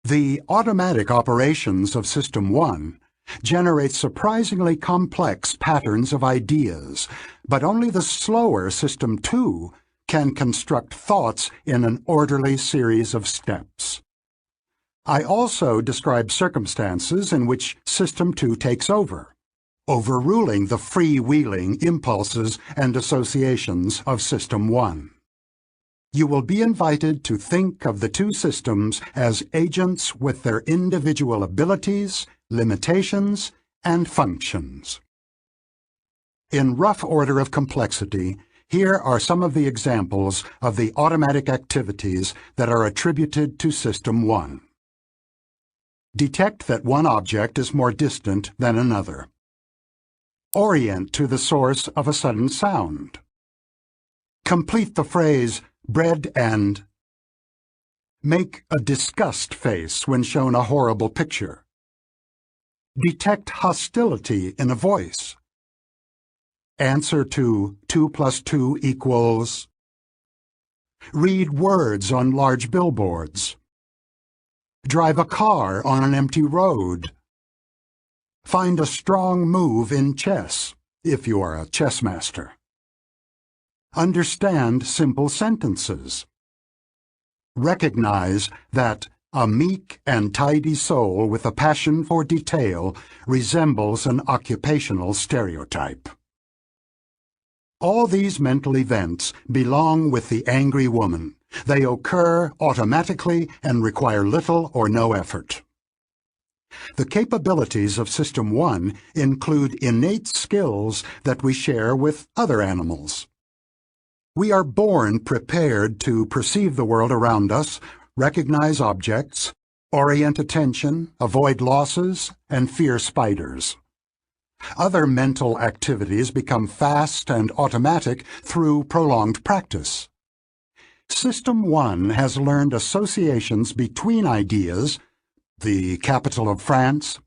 The automatic operations of System 1 generate surprisingly complex patterns of ideas, but only the slower System 2 can construct thoughts in an orderly series of steps. I also describe circumstances in which System 2 takes over, overruling the freewheeling impulses and associations of System 1. You will be invited to think of the two systems as agents with their individual abilities, limitations, and functions. In rough order of complexity, here are some of the examples of the automatic activities that are attributed to System 1. Detect that one object is more distant than another. Orient to the source of a sudden sound. Complete the phrase, bread and. Make a disgust face when shown a horrible picture. Detect hostility in a voice. Answer to 2 + 2 =. Read words on large billboards. Drive a car on an empty road. Find a strong move in chess, if you are a chess master. Understand simple sentences. Recognize that a meek and tidy soul with a passion for detail resembles an occupational stereotype. All these mental events belong with the angry woman. They occur automatically and require little or no effort. The capabilities of System 1 include innate skills that we share with other animals. We are born prepared to perceive the world around us, recognize objects, orient attention, avoid losses, and fear spiders. Other mental activities become fast and automatic through prolonged practice. System 1 has learned associations between ideas, the capital of France.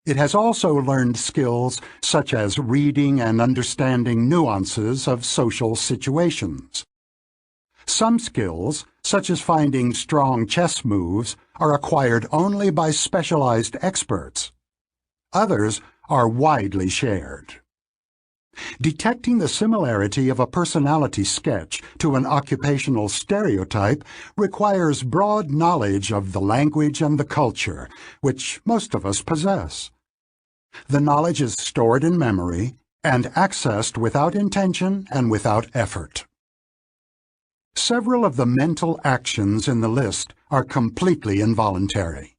It has also learned skills such as reading and understanding nuances of social situations. Some skills, such as finding strong chess moves, are acquired only by specialized experts. Others are widely shared. Detecting the similarity of a personality sketch to an occupational stereotype requires broad knowledge of the language and the culture, which most of us possess. The knowledge is stored in memory and accessed without intention and without effort. Several of the mental actions in the list are completely involuntary.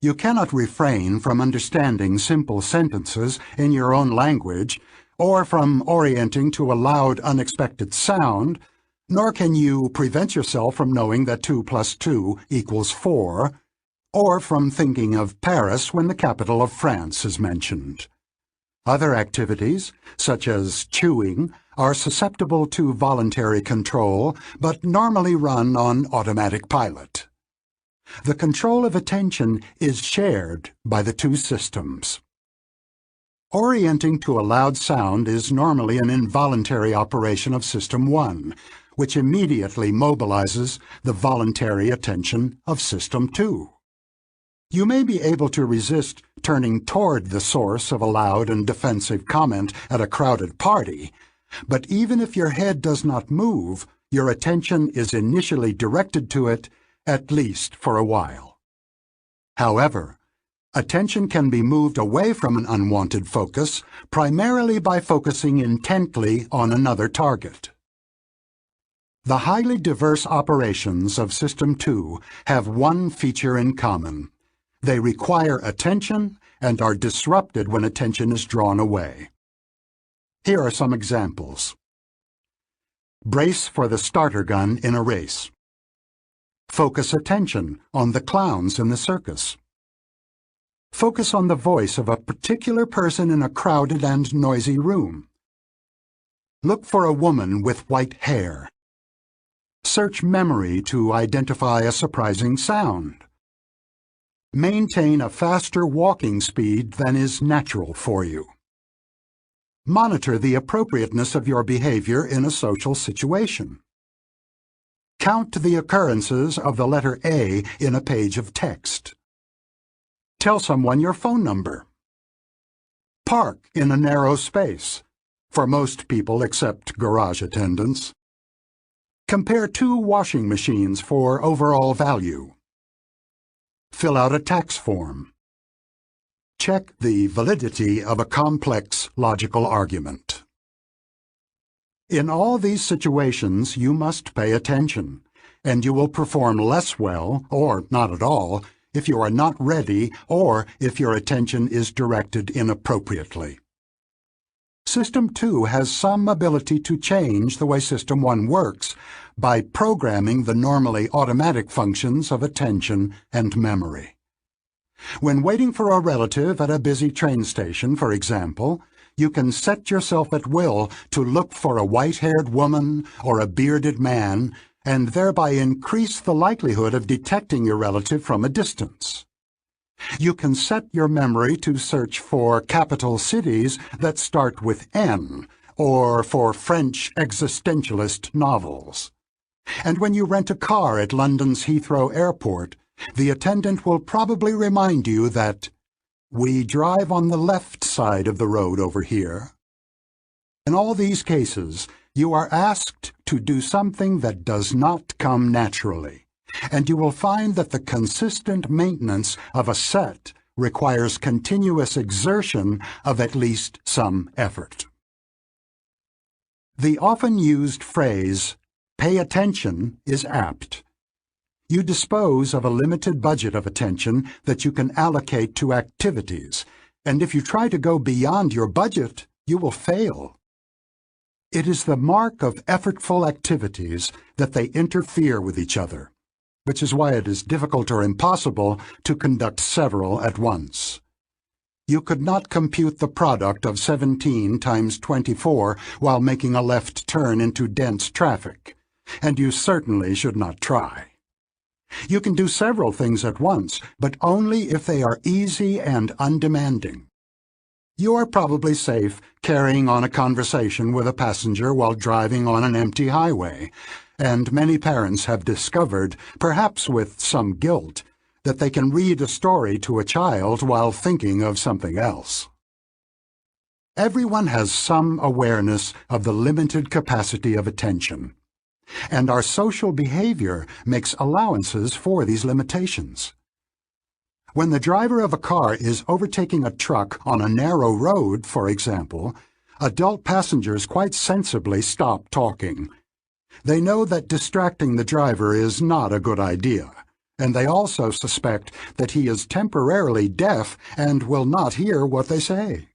You cannot refrain from understanding simple sentences in your own language, or from orienting to a loud, unexpected sound, nor can you prevent yourself from knowing that 2 plus 2 equals 4, or from thinking of Paris when the capital of France is mentioned. Other activities, such as chewing, are susceptible to voluntary control, but normally run on automatic pilot. The control of attention is shared by the two systems. Orienting to a loud sound is normally an involuntary operation of System 1, which immediately mobilizes the voluntary attention of System 2. You may be able to resist turning toward the source of a loud and defensive comment at a crowded party, but even if your head does not move, your attention is initially directed to it, at least for a while. However, attention can be moved away from an unwanted focus, primarily by focusing intently on another target. The highly diverse operations of System 2 have one feature in common. They require attention and are disrupted when attention is drawn away. Here are some examples. Brace for the starter gun in a race. Focus attention on the clowns in the circus. Focus on the voice of a particular person in a crowded and noisy room. Look for a woman with white hair. Search memory to identify a surprising sound. Maintain a faster walking speed than is natural for you. Monitor the appropriateness of your behavior in a social situation. Count the occurrences of the letter A in a page of text. Tell someone your phone number. Park in a narrow space, for most people except garage attendants. Compare 2 washing machines for overall value. Fill out a tax form. Check the validity of a complex logical argument. In all these situations, you must pay attention, and you will perform less well, or not at all, if you are not ready or if your attention is directed inappropriately. System 2 has some ability to change the way System 1 works by programming the normally automatic functions of attention and memory. When waiting for a relative at a busy train station, for example, you can set yourself at will to look for a white-haired woman or a bearded man and thereby increase the likelihood of detecting your relative from a distance. You can set your memory to search for capital cities that start with N, or for French existentialist novels. And when you rent a car at London's Heathrow Airport, the attendant will probably remind you that we drive on the left side of the road over here. In all these cases, you are asked to do something that does not come naturally, and you will find that the consistent maintenance of a set requires continuous exertion of at least some effort. The often used phrase, "pay attention," is apt. You dispose of a limited budget of attention that you can allocate to activities, and if you try to go beyond your budget, you will fail. It is the mark of effortful activities that they interfere with each other, which is why it is difficult or impossible to conduct several at once. You could not compute the product of 17 times 24 while making a left turn into dense traffic, and you certainly should not try. You can do several things at once, but only if they are easy and undemanding. You are probably safe carrying on a conversation with a passenger while driving on an empty highway, and many parents have discovered, perhaps with some guilt, that they can read a story to a child while thinking of something else. Everyone has some awareness of the limited capacity of attention, and our social behavior makes allowances for these limitations. When the driver of a car is overtaking a truck on a narrow road, for example, adult passengers quite sensibly stop talking. They know that distracting the driver is not a good idea, and they also suspect that he is temporarily deaf and will not hear what they say.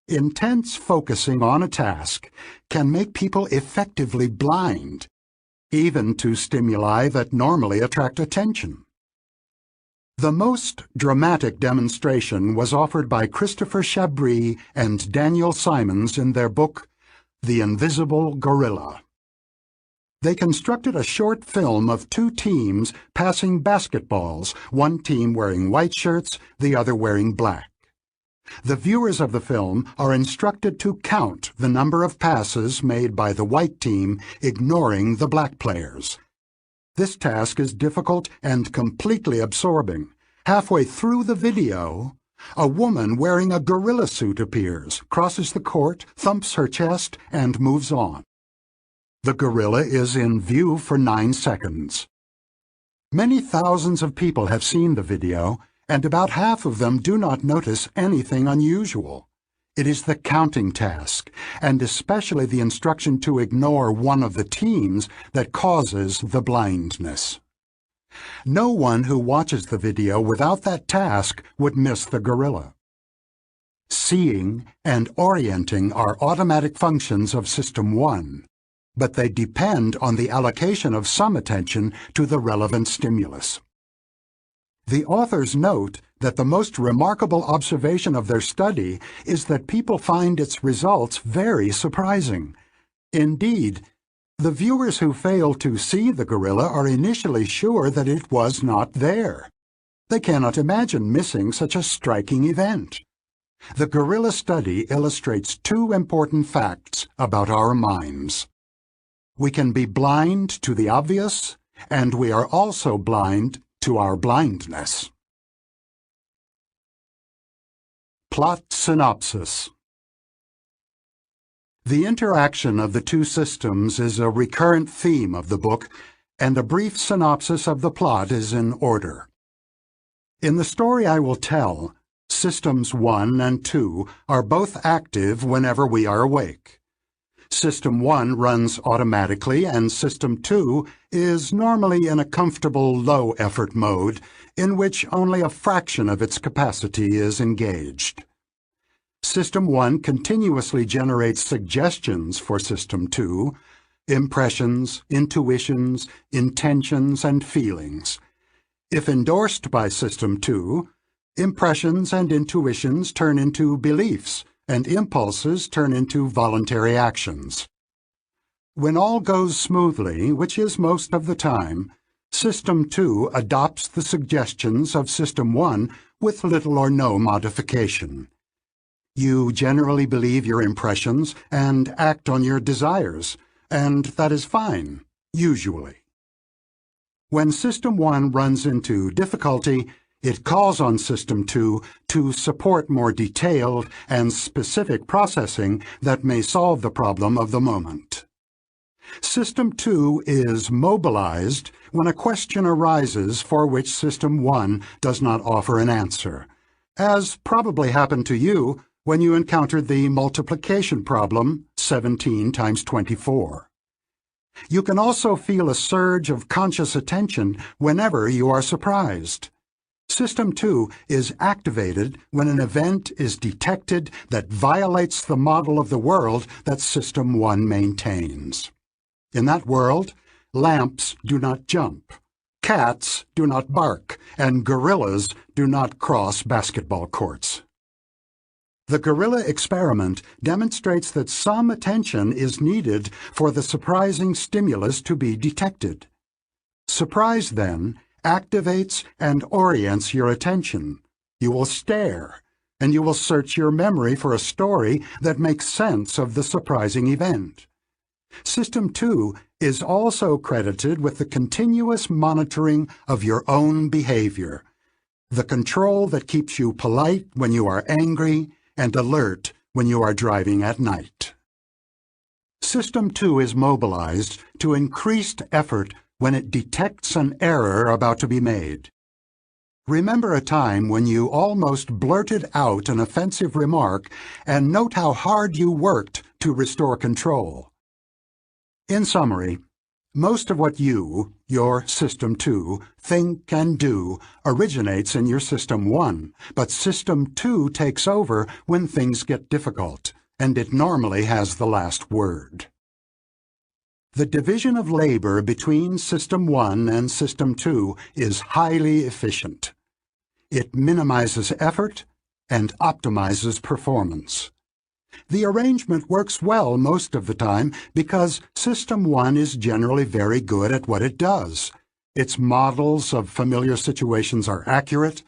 Intense focusing on a task can make people effectively blind, even to stimuli that normally attract attention. The most dramatic demonstration was offered by Christopher Chabris and Daniel Simons in their book, The Invisible Gorilla. They constructed a short film of two teams passing basketballs, one team wearing white shirts, the other wearing black. The viewers of the film are instructed to count the number of passes made by the white team, ignoring the black players. This task is difficult and completely absorbing. Halfway through the video, a woman wearing a gorilla suit appears, crosses the court, thumps her chest, and moves on. The gorilla is in view for 9 seconds. Many thousands of people have seen the video, and about half of them do not notice anything unusual. It is the counting task, and especially the instruction to ignore one of the teams, that causes the blindness. No one who watches the video without that task would miss the gorilla. Seeing and orienting are automatic functions of System 1, but they depend on the allocation of some attention to the relevant stimulus. The authors note that the most remarkable observation of their study is that people find its results very surprising. Indeed, the viewers who fail to see the gorilla are initially sure that it was not there. They cannot imagine missing such a striking event. The gorilla study illustrates two important facts about our minds. We can be blind to the obvious, and we are also blind to our blindness. Plot synopsis. The interaction of the two systems is a recurrent theme of the book, and a brief synopsis of the plot is in order. In the story I will tell, Systems 1 and 2 are both active whenever we are awake. System 1 runs automatically, and System 2 is normally in a comfortable low-effort mode, in which only a fraction of its capacity is engaged. System 1 continuously generates suggestions for System 2, impressions, intuitions, intentions, and feelings. If endorsed by System 2, impressions and intuitions turn into beliefs, and impulses turn into voluntary actions. When all goes smoothly, which is most of the time, System 2 adopts the suggestions of System 1 with little or no modification. You generally believe your impressions and act on your desires, and that is fine, usually. When System 1 runs into difficulty, it calls on System 2 to support more detailed and specific processing that may solve the problem of the moment. System 2 is mobilized when a question arises for which System 1 does not offer an answer, as probably happened to you when you encountered the multiplication problem, 17 times 24. You can also feel a surge of conscious attention whenever you are surprised. System 2 is activated when an event is detected that violates the model of the world that System 1 maintains. In that world, lamps do not jump, Cats do not bark, and gorillas do not cross basketball courts. The gorilla experiment demonstrates that some attention is needed for the surprising stimulus to be detected. Surprise, then, activates and orients your attention. You will stare, and you will search your memory for a story that makes sense of the surprising event. System 2 is also credited with the continuous monitoring of your own behavior, the control that keeps you polite when you are angry and alert when you are driving at night. System 2 is mobilized to increased effort when it detects an error about to be made. Remember a time when you almost blurted out an offensive remark, and note how hard you worked to restore control. In summary, most of what you, your System 2, think and do originates in your System 1, but System 2 takes over when things get difficult, and it normally has the last word. The division of labor between System 1 and System 2 is highly efficient. It minimizes effort and optimizes performance. The arrangement works well most of the time because System 1 is generally very good at what it does. Its models of familiar situations are accurate.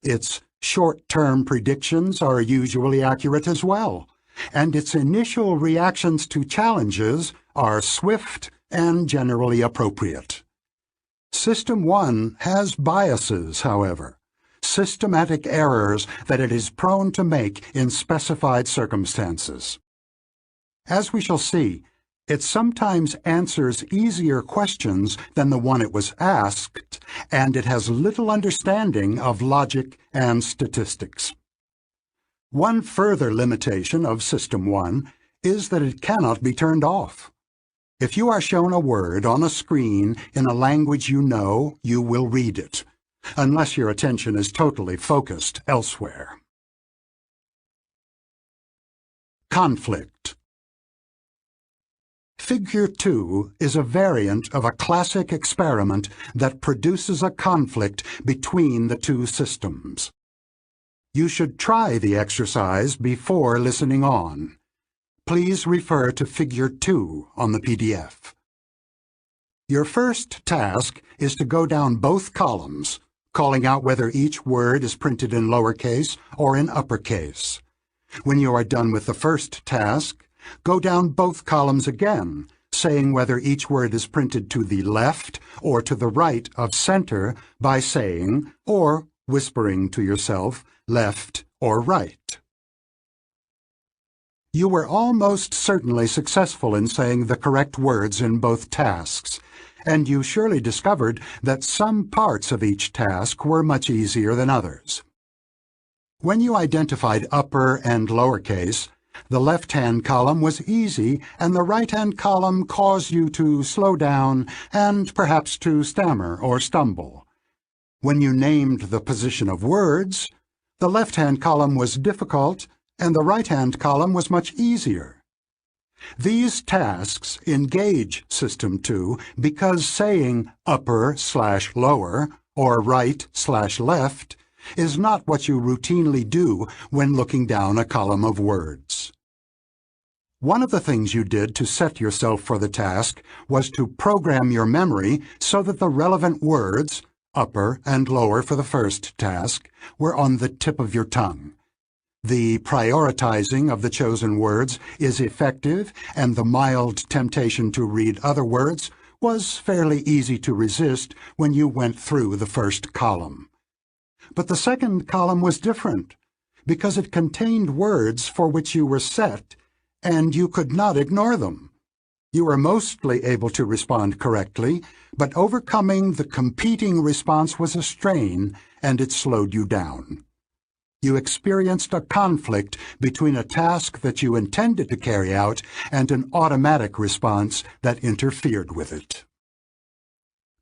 Its short-term predictions are usually accurate as well. And its initial reactions to challenges are swift and generally appropriate. System 1 has biases, however. Systematic errors that it is prone to make in specified circumstances. As we shall see, it sometimes answers easier questions than the one it was asked, and it has little understanding of logic and statistics. One further limitation of System 1 is that it cannot be turned off. If you are shown a word on a screen in a language you know, you will read it, unless your attention is totally focused elsewhere. Conflict. Figure 2 is a variant of a classic experiment that produces a conflict between the two systems. You should try the exercise before listening on. Please refer to Figure 2 on the PDF. Your first task is to go down both columns, calling out whether each word is printed in lowercase or in uppercase. When you are done with the first task, go down both columns again, saying whether each word is printed to the left or to the right of center by saying, or whispering to yourself, left or right. You were almost certainly successful in saying the correct words in both tasks, and you surely discovered that some parts of each task were much easier than others. When you identified upper and lowercase, the left-hand column was easy, and the right-hand column caused you to slow down and perhaps to stammer or stumble. When you named the position of words, the left-hand column was difficult, and the right-hand column was much easier. These tasks engage System 2 because saying upper/lower or right/left is not what you routinely do when looking down a column of words. One of the things you did to set yourself for the task was to program your memory so that the relevant words, upper and lower for the first task, were on the tip of your tongue. The prioritizing of the chosen words is effective, and the mild temptation to read other words was fairly easy to resist when you went through the first column. But the second column was different, because it contained words for which you were set, and you could not ignore them. You were mostly able to respond correctly, but overcoming the competing response was a strain, and it slowed you down. You experienced a conflict between a task that you intended to carry out and an automatic response that interfered with it.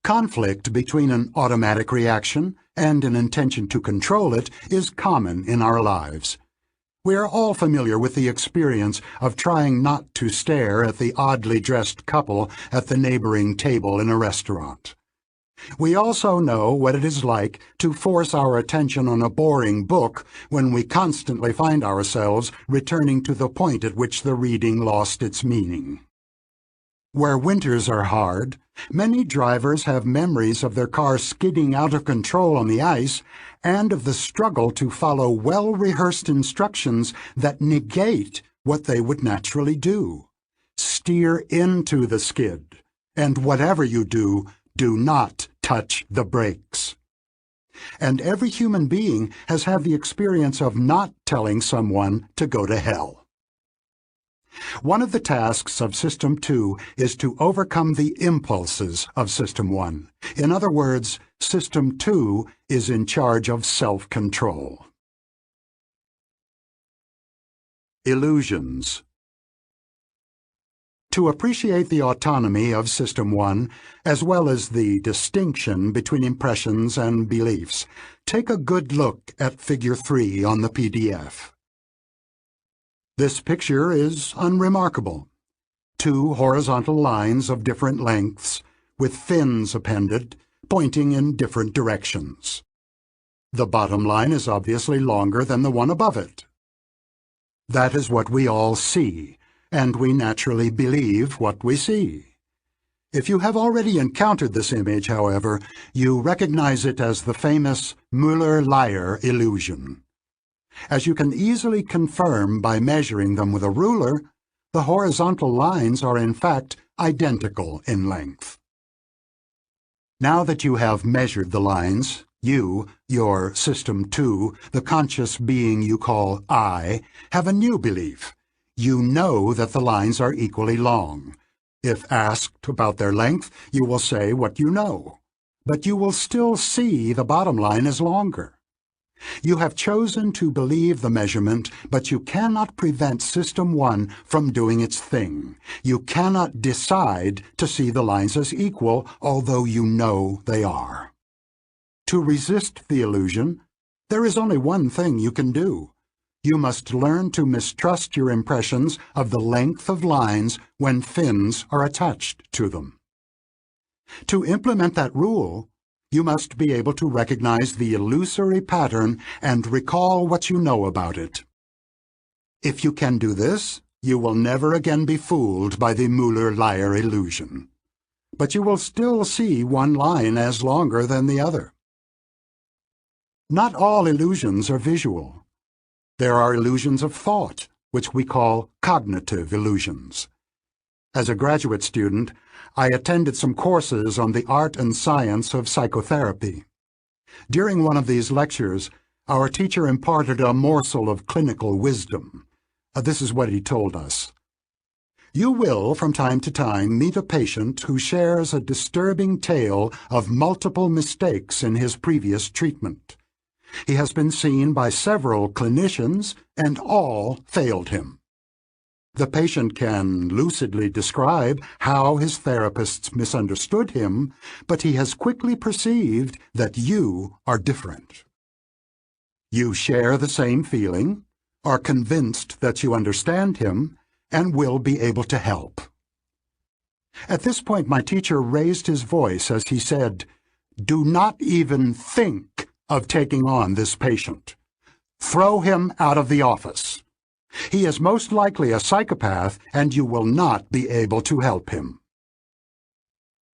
Conflict between an automatic reaction and an intention to control it is common in our lives. We are all familiar with the experience of trying not to stare at the oddly dressed couple at the neighboring table in a restaurant. We also know what it is like to force our attention on a boring book when we constantly find ourselves returning to the point at which the reading lost its meaning. Where winters are hard, many drivers have memories of their car skidding out of control on the ice and of the struggle to follow well-rehearsed instructions that negate what they would naturally do. Steer into the skid, and whatever you do, do not touch the brakes. And every human being has had the experience of not telling someone to go to hell. One of the tasks of System 2 is to overcome the impulses of System 1. In other words, System 2 is in charge of self-control. Illusions. To appreciate the autonomy of System 1, as well as the distinction between impressions and beliefs, take a good look at Figure 3 on the PDF. This picture is unremarkable. Two horizontal lines of different lengths, with fins appended, pointing in different directions. The bottom line is obviously longer than the one above it. That is what we all see, and we naturally believe what we see. If you have already encountered this image, however, you recognize it as the famous Müller-Lyer illusion. As you can easily confirm by measuring them with a ruler, the horizontal lines are in fact identical in length. Now that you have measured the lines, you, your System 2, the conscious being you call I, have a new belief. You know that the lines are equally long. If asked about their length, you will say what you know. But you will still see the bottom line is longer. You have chosen to believe the measurement, but you cannot prevent System 1 from doing its thing. You cannot decide to see the lines as equal, although you know they are. To resist the illusion, there is only one thing you can do. You must learn to mistrust your impressions of the length of lines when fins are attached to them. To implement that rule, you must be able to recognize the illusory pattern and recall what you know about it. If you can do this, you will never again be fooled by the Müller-Lyer illusion. But you will still see one line as longer than the other. Not all illusions are visual. There are illusions of thought, which we call cognitive illusions. As a graduate student, I attended some courses on the art and science of psychotherapy. During one of these lectures, our teacher imparted a morsel of clinical wisdom. This is what he told us. You will, from time to time, meet a patient who shares a disturbing tale of multiple mistakes in his previous treatment. He has been seen by several clinicians, and all failed him. The patient can lucidly describe how his therapists misunderstood him, but he has quickly perceived that you are different. You share the same feeling, are convinced that you understand him, and will be able to help. At this point, my teacher raised his voice as he said, "Do not even think of taking on this patient. Throw him out of the office. He is most likely a psychopath, and you will not be able to help him."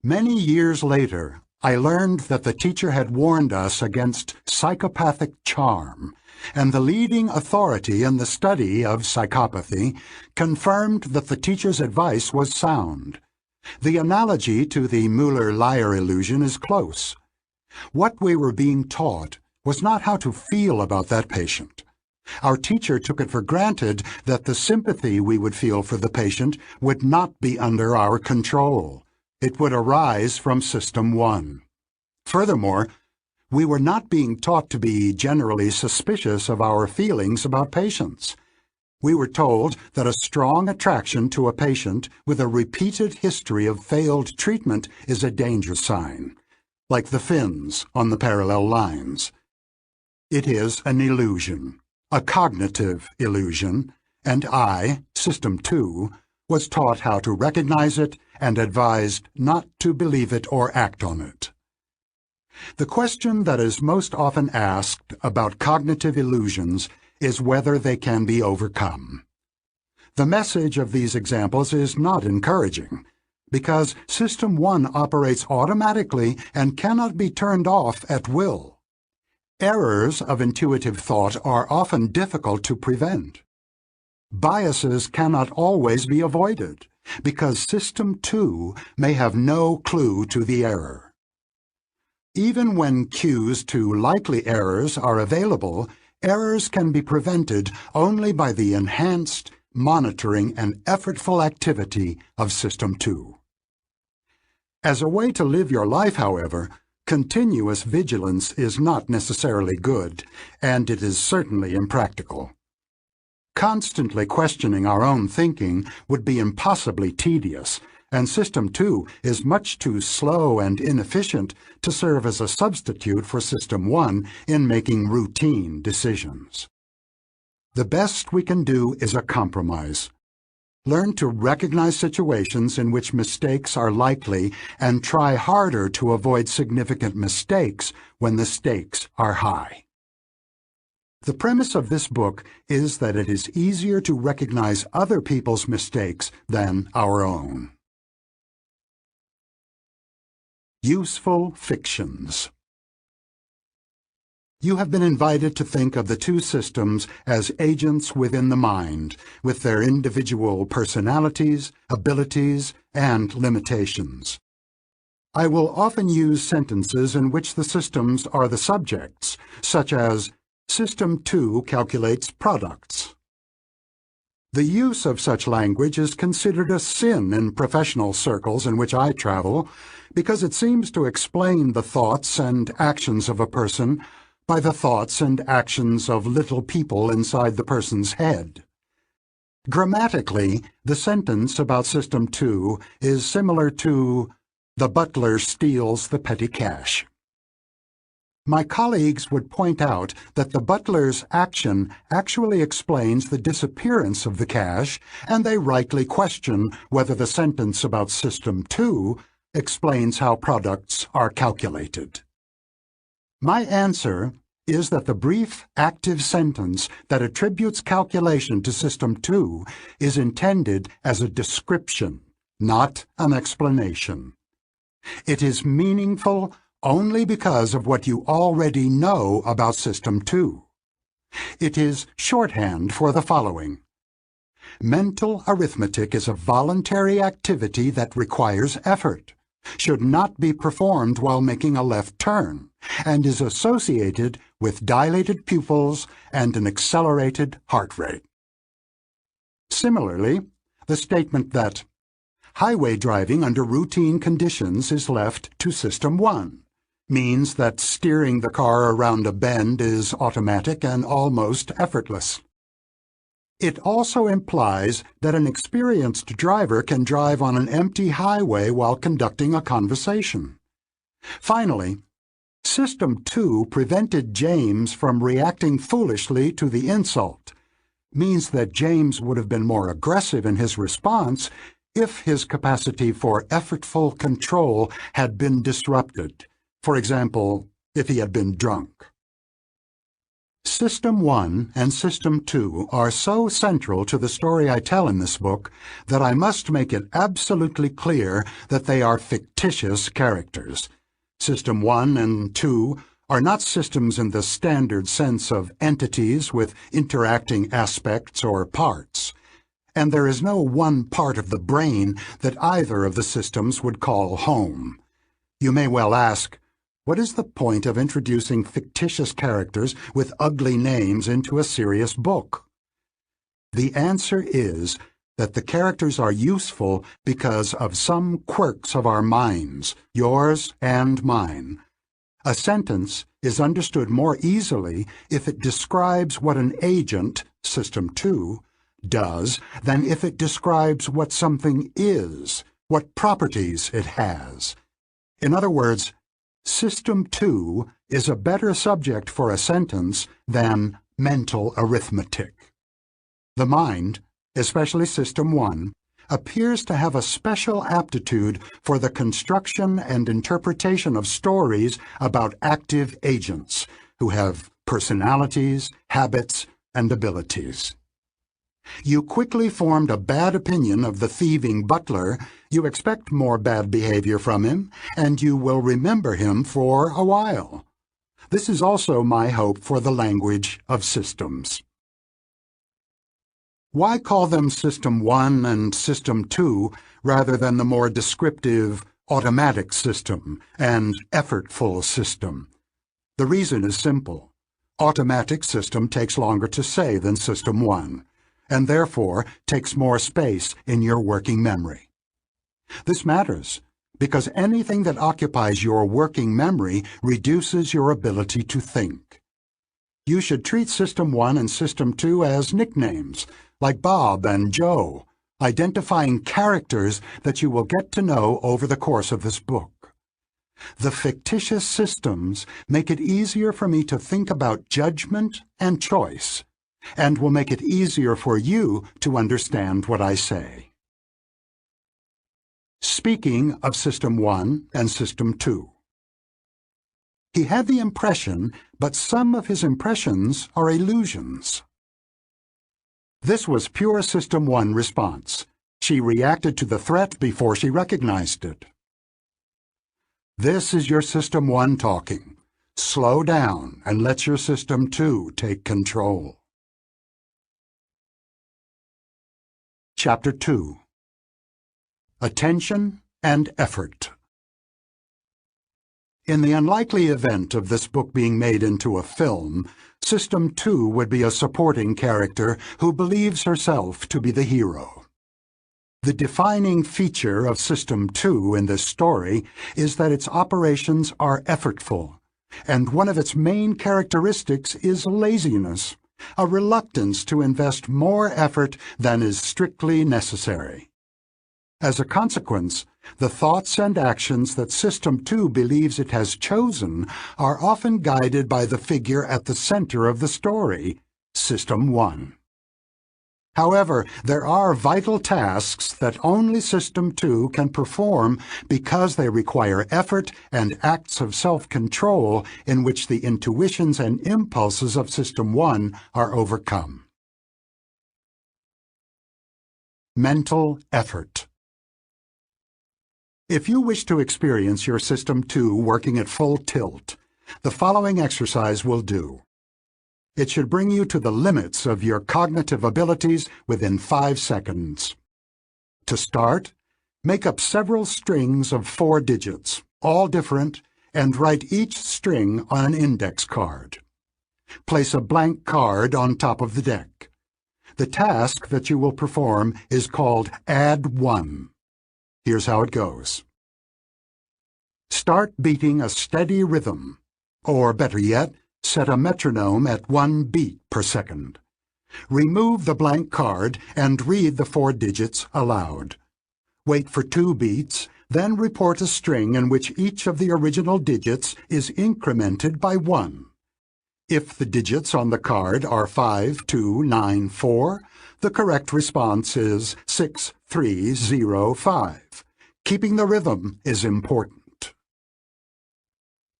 Many years later, I learned that the teacher had warned us against psychopathic charm, and the leading authority in the study of psychopathy confirmed that the teacher's advice was sound. The analogy to the Müller-Lyer illusion is close. What we were being taught was not how to feel about that patient. Our teacher took it for granted that the sympathy we would feel for the patient would not be under our control. It would arise from System 1. Furthermore, we were not being taught to be generally suspicious of our feelings about patients. We were told that a strong attraction to a patient with a repeated history of failed treatment is a danger sign, like the fins on the parallel lines. It is an illusion, a cognitive illusion, and I, System 2, was taught how to recognize it and advised not to believe it or act on it. The question that is most often asked about cognitive illusions is whether they can be overcome. The message of these examples is not encouraging, because System 1 operates automatically and cannot be turned off at will. Errors of intuitive thought are often difficult to prevent. Biases cannot always be avoided, because System 2 may have no clue to the error. Even when cues to likely errors are available, errors can be prevented only by the enhanced monitoring and effortful activity of System 2. As a way to live your life, however, continuous vigilance is not necessarily good, and it is certainly impractical. Constantly questioning our own thinking would be impossibly tedious, and System 2 is much too slow and inefficient to serve as a substitute for System 1 in making routine decisions. The best we can do is a compromise. Learn to recognize situations in which mistakes are likely and try harder to avoid significant mistakes when the stakes are high. The premise of this book is that it is easier to recognize other people's mistakes than our own. Useful fictions. You have been invited to think of the two systems as agents within the mind, with their individual personalities, abilities, and limitations. I will often use sentences in which the systems are the subjects, such as, System 2 calculates products. The use of such language is considered a sin in professional circles in which I travel, because it seems to explain the thoughts and actions of a person by the thoughts and actions of little people inside the person's head. Grammatically, the sentence about System 2 is similar to, the butler steals the petty cash. My colleagues would point out that the butler's action actually explains the disappearance of the cash, and they rightly question whether the sentence about System 2 explains how products are calculated. My answer is that the brief, active sentence that attributes calculation to System 2 is intended as a description, not an explanation. It is meaningful only because of what you already know about System 2. It is shorthand for the following. Mental arithmetic is a voluntary activity that requires effort, should not be performed while making a left turn, and is associated with dilated pupils and an accelerated heart rate. Similarly, the statement that highway driving under routine conditions is left to System 1 means that steering the car around a bend is automatic and almost effortless. It also implies that an experienced driver can drive on an empty highway while conducting a conversation. Finally, System 2 prevented James from reacting foolishly to the insult, means that James would have been more aggressive in his response if his capacity for effortful control had been disrupted. For example, if he had been drunk. System 1 and System 2 are so central to the story I tell in this book that I must make it absolutely clear that they are fictitious characters. System 1 and 2 are not systems in the standard sense of entities with interacting aspects or parts, and there is no one part of the brain that either of the systems would call home. You may well ask, what is the point of introducing fictitious characters with ugly names into a serious book? The answer is that the characters are useful because of some quirks of our minds, yours and mine. A sentence is understood more easily if it describes what an agent, System 2, does than if it describes what something is, what properties it has. In other words, System 2 is a better subject for a sentence than mental arithmetic. The mind, especially System 1, appears to have a special aptitude for the construction and interpretation of stories about active agents who have personalities, habits, and abilities. You quickly formed a bad opinion of the thieving butler, you expect more bad behavior from him, and you will remember him for a while. This is also my hope for the language of systems. Why call them System 1 and System 2 rather than the more descriptive automatic system and effortful system? The reason is simple. Automatic system takes longer to say than System 1, and therefore takes more space in your working memory. This matters because anything that occupies your working memory reduces your ability to think. You should treat System 1 and System 2 as nicknames, like Bob and Joe, identifying characters that you will get to know over the course of this book. The fictitious systems make it easier for me to think about judgment and choice, and will make it easier for you to understand what I say. Speaking of System 1 and System 2. He had the impression, but some of his impressions are illusions. This was pure System 1 response. She reacted to the threat before she recognized it. This is your System 1 talking. Slow down and let your System 2 take control. Chapter 2. Attention and Effort. In the unlikely event of this book being made into a film, System 2 would be a supporting character who believes herself to be the hero. The defining feature of System 2 in this story is that its operations are effortful, and one of its main characteristics is laziness, a reluctance to invest more effort than is strictly necessary. As a consequence, the thoughts and actions that System 2 believes it has chosen are often guided by the figure at the center of the story, System 1. However, there are vital tasks that only System 2 can perform because they require effort and acts of self-control in which the intuitions and impulses of System 1 are overcome. Mental effort. If you wish to experience your System 2 working at full tilt, the following exercise will do. It should bring you to the limits of your cognitive abilities within 5 seconds. To start, make up several strings of 4 digits, all different, and write each string on an index card. Place a blank card on top of the deck. The task that you will perform is called Add 1. Here's how it goes. Start beating a steady rhythm, or better yet, set a metronome at 1 beat per second. Remove the blank card and read the 4 digits aloud. Wait for 2 beats, then report a string in which each of the original digits is incremented by 1. If the digits on the card are 5, 2, 9, 4, the correct response is 6, 3, 0, 5. Keeping the rhythm is important.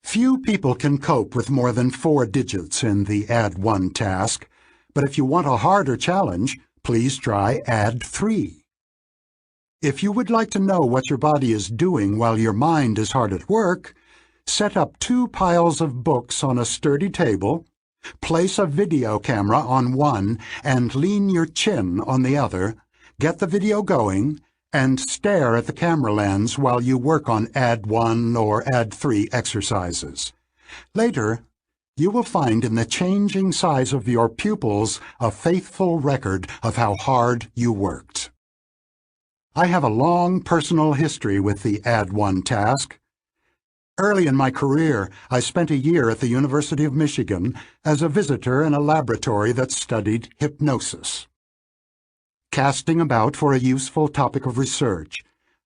Few people can cope with more than 4 digits in the Add 1 task, but if you want a harder challenge, please try Add 3. If you would like to know what your body is doing while your mind is hard at work, set up 2 piles of books on a sturdy table, place a video camera on one and lean your chin on the other, get the video going, and stare at the camera lens while you work on Add 1 or Add 3 exercises. Later, you will find in the changing size of your pupils a faithful record of how hard you worked. I have a long personal history with the Add 1 task. Early in my career, I spent a year at the University of Michigan as a visitor in a laboratory that studied hypnosis. Casting about for a useful topic of research,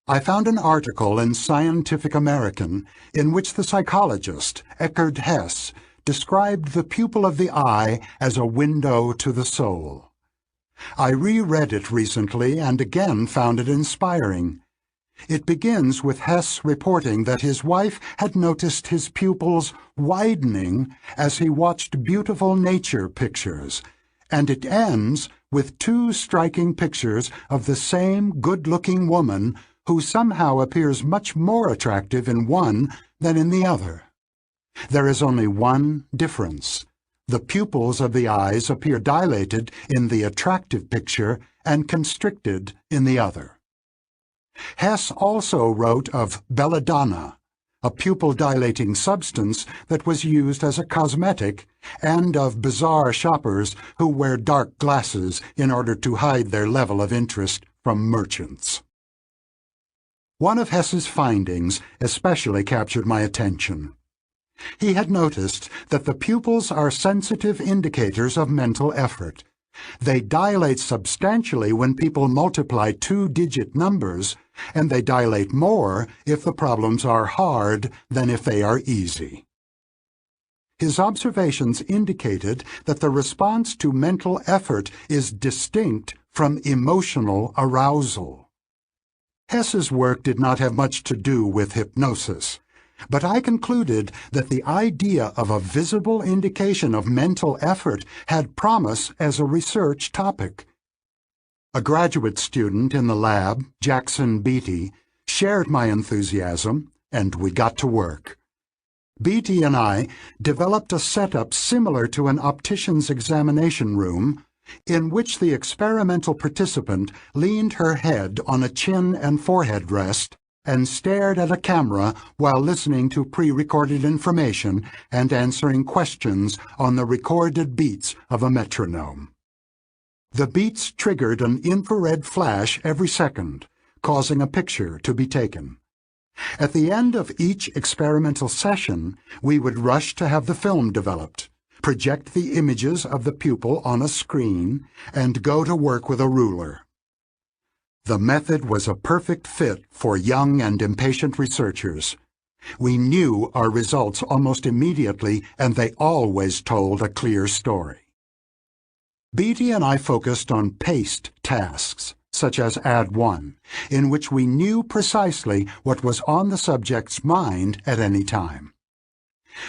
I found an article in Scientific American in which the psychologist Eckhard Hess described the pupil of the eye as a window to the soul. I reread it recently and again found it inspiring. It begins with Hess reporting that his wife had noticed his pupils widening as he watched beautiful nature pictures, and it ends with two striking pictures of the same good-looking woman who somehow appears much more attractive in one than in the other. There is only one difference. The pupils of the eyes appear dilated in the attractive picture and constricted in the other. Hess also wrote of belladonna, a pupil-dilating substance that was used as a cosmetic, and of bizarre shoppers who wear dark glasses in order to hide their level of interest from merchants. One of Hess's findings especially captured my attention. He had noticed that the pupils are sensitive indicators of mental effort. They dilate substantially when people multiply two-digit numbers, and they dilate more if the problems are hard than if they are easy. His observations indicated that the response to mental effort is distinct from emotional arousal. Hess's work did not have much to do with hypnosis, but I concluded that the idea of a visible indication of mental effort had promise as a research topic. A graduate student in the lab, Jackson Beatty, shared my enthusiasm, and we got to work. Beatty and I developed a setup similar to an optician's examination room, in which the experimental participant leaned her head on a chin and forehead rest and stared at a camera while listening to pre-recorded information and answering questions on the recorded beats of a metronome. The beats triggered an infrared flash every second, causing a picture to be taken. At the end of each experimental session, we would rush to have the film developed, project the images of the pupil on a screen, and go to work with a ruler. The method was a perfect fit for young and impatient researchers. We knew our results almost immediately, and they always told a clear story. Beatty and I focused on paced tasks, such as Add 1, in which we knew precisely what was on the subject's mind at any time.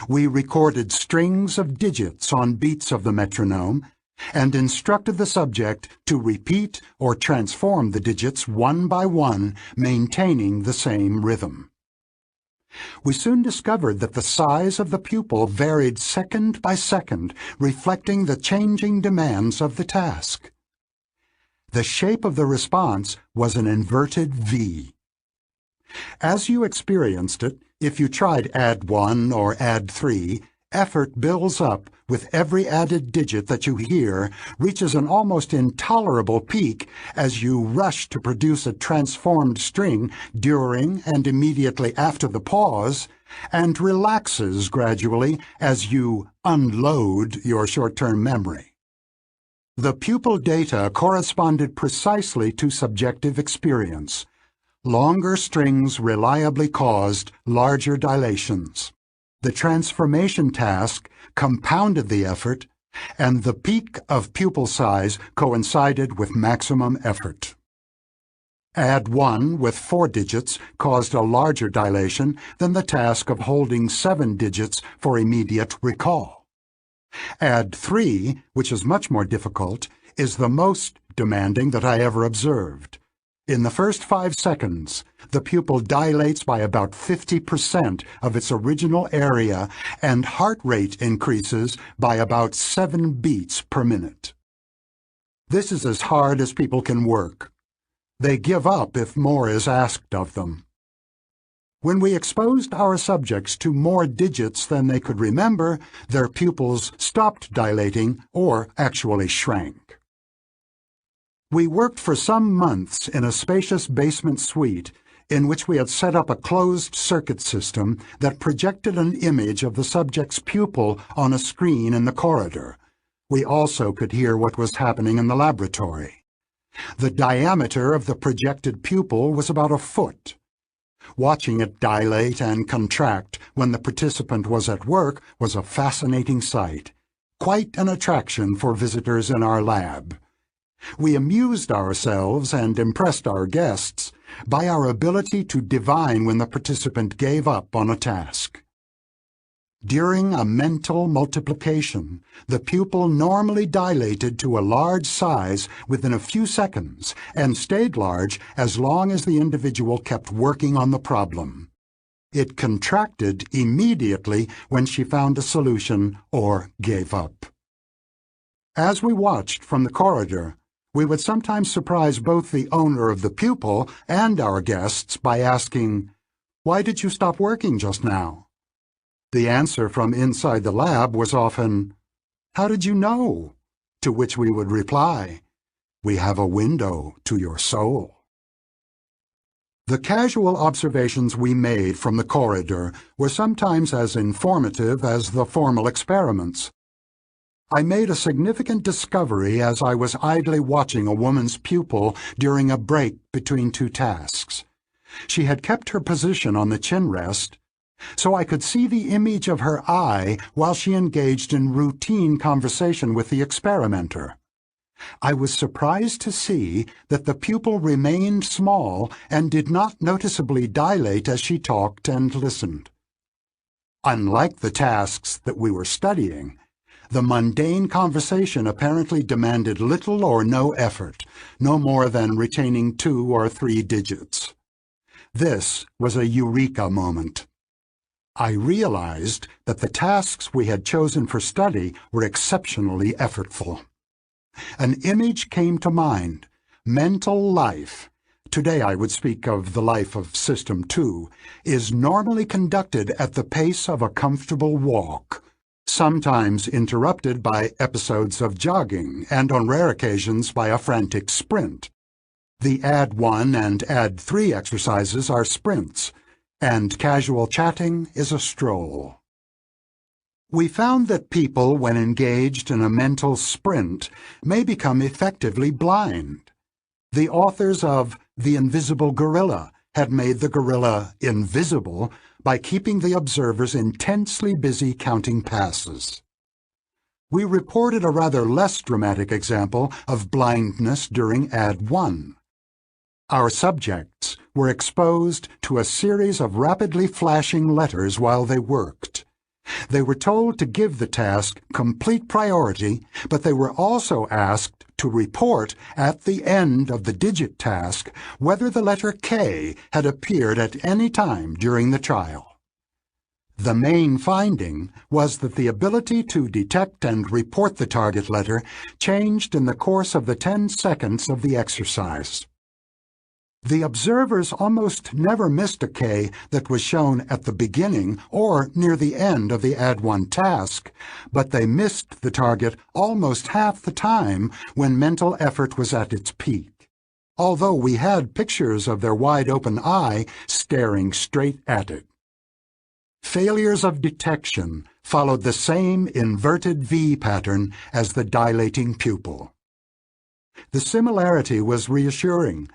We recorded strings of digits on beats of the metronome and instructed the subject to repeat or transform the digits one by one, maintaining the same rhythm. We soon discovered that the size of the pupil varied second by second, reflecting the changing demands of the task. The shape of the response was an inverted V. As you experienced it, if you tried Add 1 or Add 3, effort builds up with every added digit that you hear, reaches an almost intolerable peak as you rush to produce a transformed string during and immediately after the pause, and relaxes gradually as you unload your short-term memory. The pupil data corresponded precisely to subjective experience. Longer strings reliably caused larger dilations. The transformation task compounded the effort, and the peak of pupil size coincided with maximum effort. Add 1 with 4 digits caused a larger dilation than the task of holding 7 digits for immediate recall. Add 3, which is much more difficult, is the most demanding that I ever observed. In the first 5 seconds, the pupil dilates by about 50% of its original area, and heart rate increases by about 7 beats per minute. This is as hard as people can work. They give up if more is asked of them. When we exposed our subjects to more digits than they could remember, their pupils stopped dilating or actually shrank. We worked for some months in a spacious basement suite in which we had set up a closed-circuit system that projected an image of the subject's pupil on a screen in the corridor. We also could hear what was happening in the laboratory. The diameter of the projected pupil was about a foot. Watching it dilate and contract when the participant was at work was a fascinating sight, quite an attraction for visitors in our lab. We amused ourselves and impressed our guests by our ability to divine when the participant gave up on a task. During a mental multiplication, the pupil normally dilated to a large size within a few seconds and stayed large as long as the individual kept working on the problem. It contracted immediately when she found a solution or gave up. As we watched from the corridor, we would sometimes surprise both the owner of the pupil and our guests by asking, "Why did you stop working just now?" The answer from inside the lab was often, "How did you know?" To which we would reply, "We have a window to your soul." The casual observations we made from the corridor were sometimes as informative as the formal experiments. I made a significant discovery as I was idly watching a woman's pupil during a break between two tasks. She had kept her position on the chin rest, so I could see the image of her eye while she engaged in routine conversation with the experimenter. I was surprised to see that the pupil remained small and did not noticeably dilate as she talked and listened. Unlike the tasks that we were studying, the mundane conversation apparently demanded little or no effort, no more than retaining 2 or 3 digits. This was a eureka moment. I realized that the tasks we had chosen for study were exceptionally effortful. An image came to mind. Mental life, today I would speak of the life of System 2, is normally conducted at the pace of a comfortable walk, sometimes interrupted by episodes of jogging and on rare occasions by a frantic sprint. The Add 1 and Add 3 exercises are sprints, and casual chatting is a stroll. We found that people, when engaged in a mental sprint, may become effectively blind. The authors of The Invisible Gorilla had made the gorilla invisible by keeping the observers intensely busy counting passes. We reported a rather less dramatic example of blindness during Add 1. Our subjects were exposed to a series of rapidly flashing letters while they worked. They were told to give the task complete priority, but they were also asked to report at the end of the digit task whether the letter K had appeared at any time during the trial. The main finding was that the ability to detect and report the target letter changed in the course of the 10 seconds of the exercise. The observers almost never missed a K that was shown at the beginning or near the end of the Add 1 task, but they missed the target almost half the time when mental effort was at its peak, although we had pictures of their wide-open eye staring straight at it. Failures of detection followed the same inverted V pattern as the dilating pupil. The similarity was reassuring.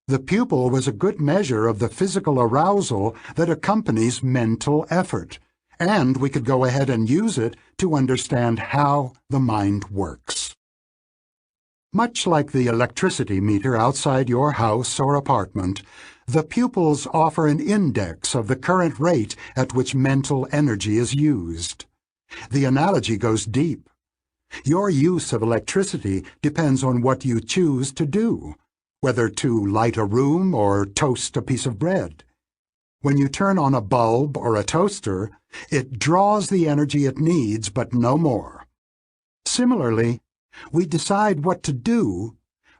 The pupil was a good measure of the physical arousal that accompanies mental effort, and we could go ahead and use it to understand how the mind works. Much like the electricity meter outside your house or apartment, the pupils offer an index of the current rate at which mental energy is used. The analogy goes deep. Your use of electricity depends on what you choose to do, whether to light a room or toast a piece of bread. When you turn on a bulb or a toaster, it draws the energy it needs, but no more. Similarly, we decide what to do,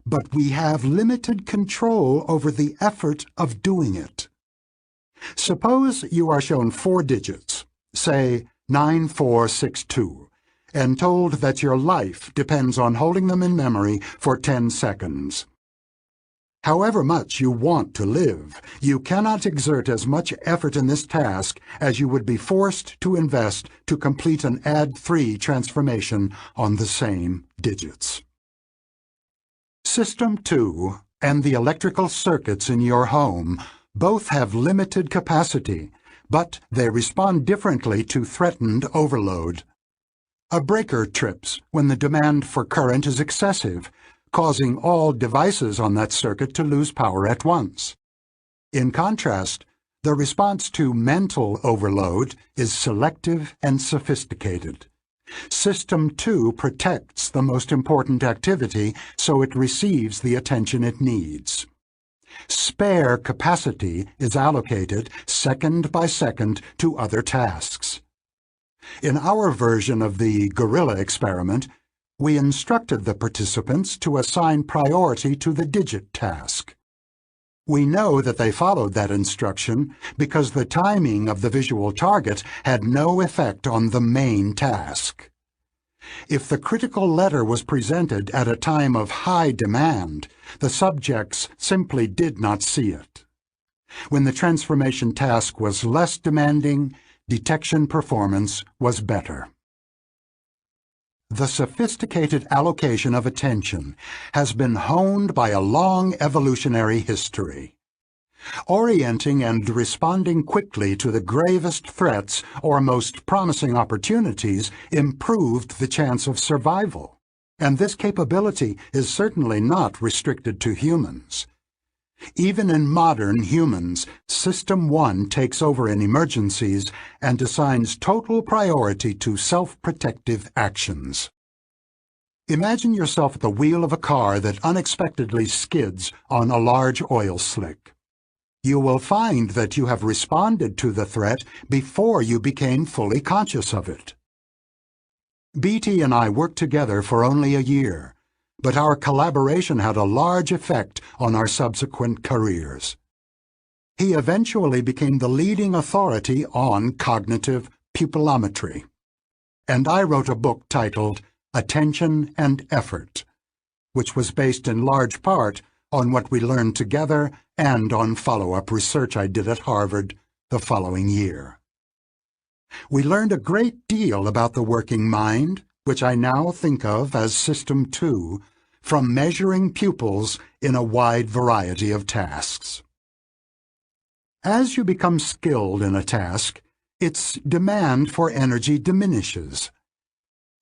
but we have limited control over the effort of doing it. Suppose you are shown 4 digits, say 9462, and told that your life depends on holding them in memory for 10 seconds. However much you want to live, you cannot exert as much effort in this task as you would be forced to invest to complete an Add 3 transformation on the same digits. System 2 and the electrical circuits in your home both have limited capacity, but they respond differently to threatened overload. A breaker trips when the demand for current is excessive, causing all devices on that circuit to lose power at once. In contrast, the response to mental overload is selective and sophisticated. System 2 protects the most important activity so it receives the attention it needs. Spare capacity is allocated second by second to other tasks. In our version of the gorilla experiment, we instructed the participants to assign priority to the digit task. We know that they followed that instruction because the timing of the visual target had no effect on the main task. If the critical letter was presented at a time of high demand, the subjects simply did not see it. When the transformation task was less demanding, detection performance was better. The sophisticated allocation of attention has been honed by a long evolutionary history. Orienting and responding quickly to the gravest threats or most promising opportunities improved the chance of survival, and this capability is certainly not restricted to humans. Even in modern humans, System 1 takes over in emergencies and assigns total priority to self-protective actions. Imagine yourself at the wheel of a car that unexpectedly skids on a large oil slick. You will find that you have responded to the threat before you became fully conscious of it. BT and I worked together for only a year, but our collaboration had a large effect on our subsequent careers. He eventually became the leading authority on cognitive pupillometry, and I wrote a book titled Attention and Effort, which was based in large part on what we learned together and on follow-up research I did at Harvard the following year. We learned a great deal about the working mind, which I now think of as System 2, from measuring pupils in a wide variety of tasks. As you become skilled in a task, its demand for energy diminishes.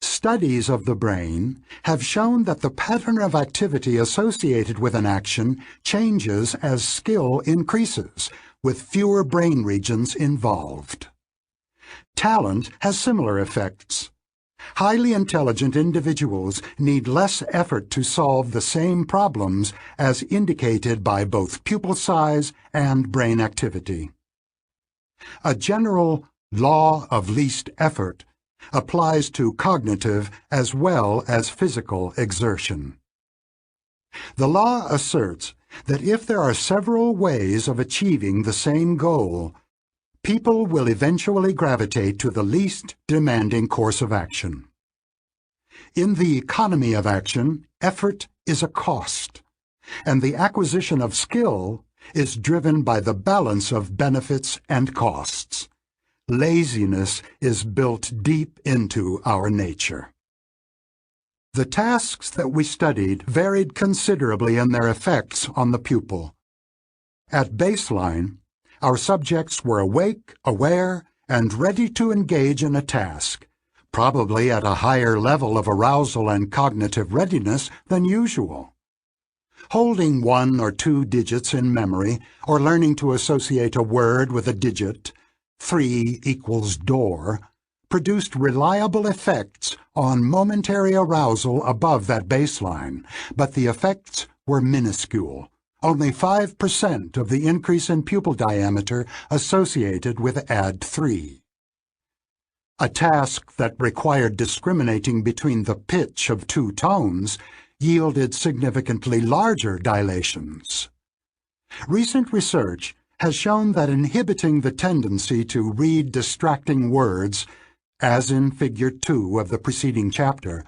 Studies of the brain have shown that the pattern of activity associated with an action changes as skill increases, with fewer brain regions involved. Talent has similar effects. Highly intelligent individuals need less effort to solve the same problems as indicated by both pupil size and brain activity. A general law of least effort applies to cognitive as well as physical exertion. The law asserts that if there are several ways of achieving the same goal, people will eventually gravitate to the least demanding course of action. In the economy of action, effort is a cost, and the acquisition of skill is driven by the balance of benefits and costs. Laziness is built deep into our nature. The tasks that we studied varied considerably in their effects on the pupil. At baseline, our subjects were awake, aware, and ready to engage in a task, probably at a higher level of arousal and cognitive readiness than usual. Holding 1 or 2 digits in memory, or learning to associate a word with a digit, 3 equals door, produced reliable effects on momentary arousal above that baseline, but the effects were minuscule. Only 5% of the increase in pupil diameter associated with add 3. A task that required discriminating between the pitch of 2 tones yielded significantly larger dilations. Recent research has shown that inhibiting the tendency to read distracting words, as in Figure 2 of the preceding chapter,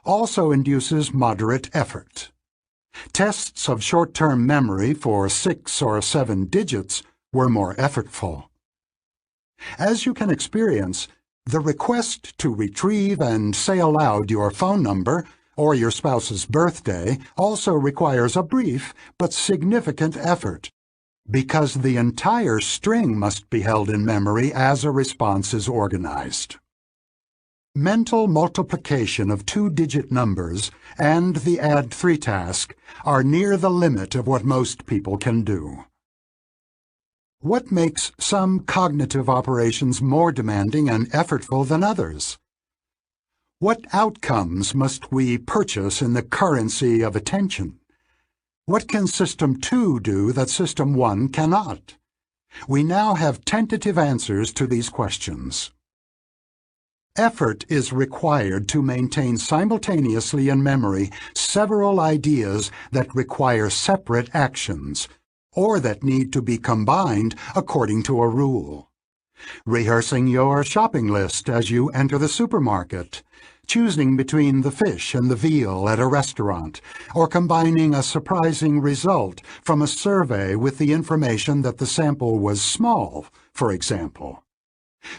also induces moderate effort. Tests of short-term memory for 6 or 7 digits were more effortful. As you can experience, the request to retrieve and say aloud your phone number or your spouse's birthday also requires a brief but significant effort, because the entire string must be held in memory as a response is organized. Mental multiplication of two-digit numbers and the add 3 task are near the limit of what most people can do. What makes some cognitive operations more demanding and effortful than others? What outcomes must we purchase in the currency of attention? What can System 2 do that System 1 cannot? We now have tentative answers to these questions. Effort is required to maintain simultaneously in memory several ideas that require separate actions, or that need to be combined according to a rule. Rehearsing your shopping list as you enter the supermarket, choosing between the fish and the veal at a restaurant, or combining a surprising result from a survey with the information that the sample was small, for example.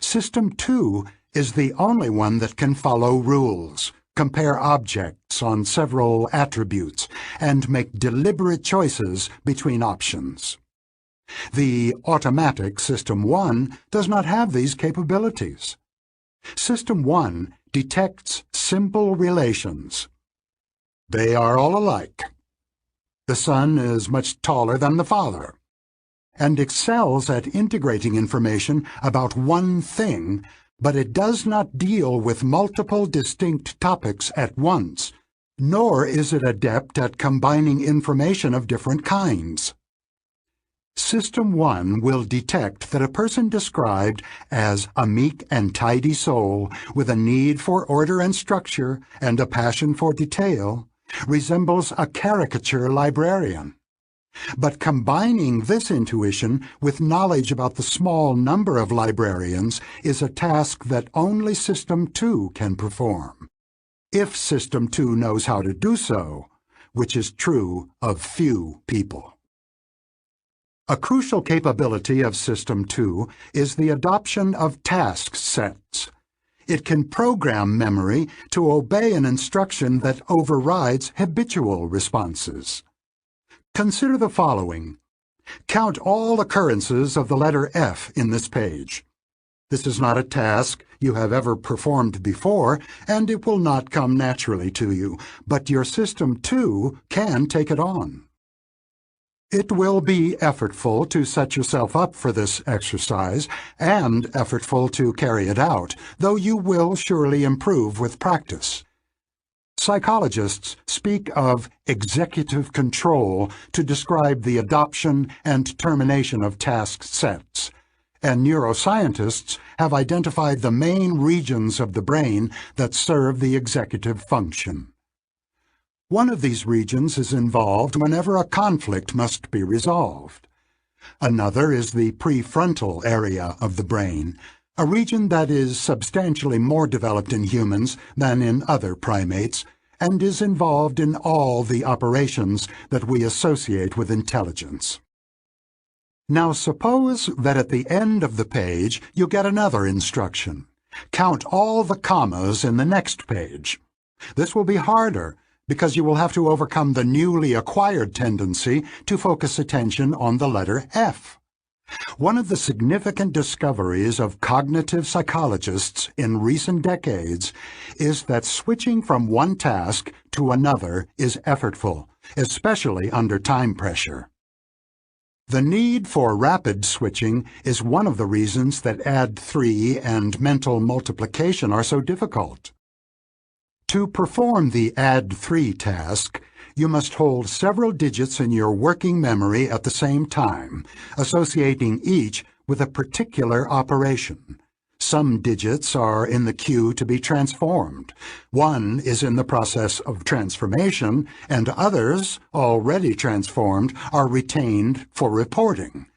System 2 is the only one that can follow rules, compare objects on several attributes, and make deliberate choices between options. The automatic System 1 does not have these capabilities. System 1 detects simple relations. They are all alike. The son is much taller than the father, and excels at integrating information about one thing, but it does not deal with multiple distinct topics at once, nor is it adept at combining information of different kinds. System 1 will detect that a person described as a meek and tidy soul with a need for order and structure and a passion for detail resembles a caricature librarian. But combining this intuition with knowledge about the small number of librarians is a task that only System 2 can perform, if System 2 knows how to do so, which is true of few people. A crucial capability of System 2 is the adoption of task sets. It can program memory to obey an instruction that overrides habitual responses. Consider the following. Count all occurrences of the letter F in this page. This is not a task you have ever performed before, and it will not come naturally to you, but your System 2 can take it on. It will be effortful to set yourself up for this exercise, and effortful to carry it out, though you will surely improve with practice. Psychologists speak of executive control to describe the adoption and termination of task sets, and neuroscientists have identified the main regions of the brain that serve the executive function. One of these regions is involved whenever a conflict must be resolved. Another is the prefrontal area of the brain, a region that is substantially more developed in humans than in other primates, and is involved in all the operations that we associate with intelligence. Now suppose that at the end of the page you get another instruction. Count all the commas in the next page. This will be harder, because you will have to overcome the newly acquired tendency to focus attention on the letter F. One of the significant discoveries of cognitive psychologists in recent decades is that switching from one task to another is effortful, especially under time pressure. The need for rapid switching is one of the reasons that add 3 and mental multiplication are so difficult. To perform the add 3 task, you must hold several digits in your working memory at the same time, associating each with a particular operation. Some digits are in the queue to be transformed. One is in the process of transformation, and others, already transformed, are retained for reporting.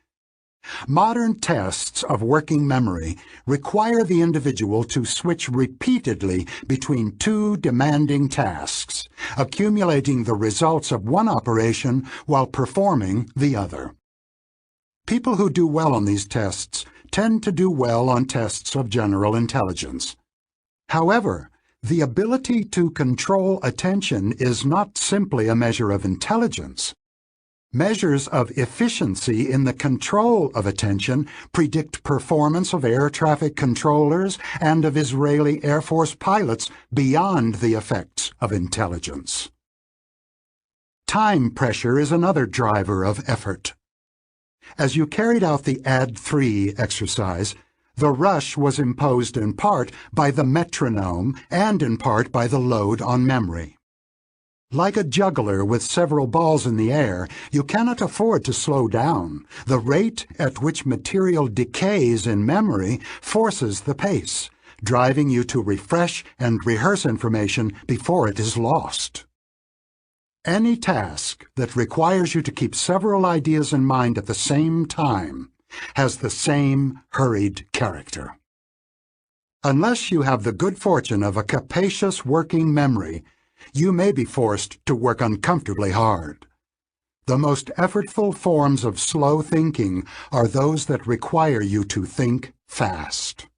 Modern tests of working memory require the individual to switch repeatedly between two demanding tasks, accumulating the results of one operation while performing the other. People who do well on these tests tend to do well on tests of general intelligence. However, the ability to control attention is not simply a measure of intelligence. Measures of efficiency in the control of attention predict performance of air traffic controllers and of Israeli Air Force pilots beyond the effects of intelligence. Time pressure is another driver of effort. As you carried out the AD3 exercise, the rush was imposed in part by the metronome and in part by the load on memory. Like a juggler with several balls in the air, you cannot afford to slow down. The rate at which material decays in memory forces the pace, driving you to refresh and rehearse information before it is lost. Any task that requires you to keep several ideas in mind at the same time has the same hurried character. Unless you have the good fortune of a capacious working memory, you may be forced to work uncomfortably hard. The most effortful forms of slow thinking are those that require you to think fast.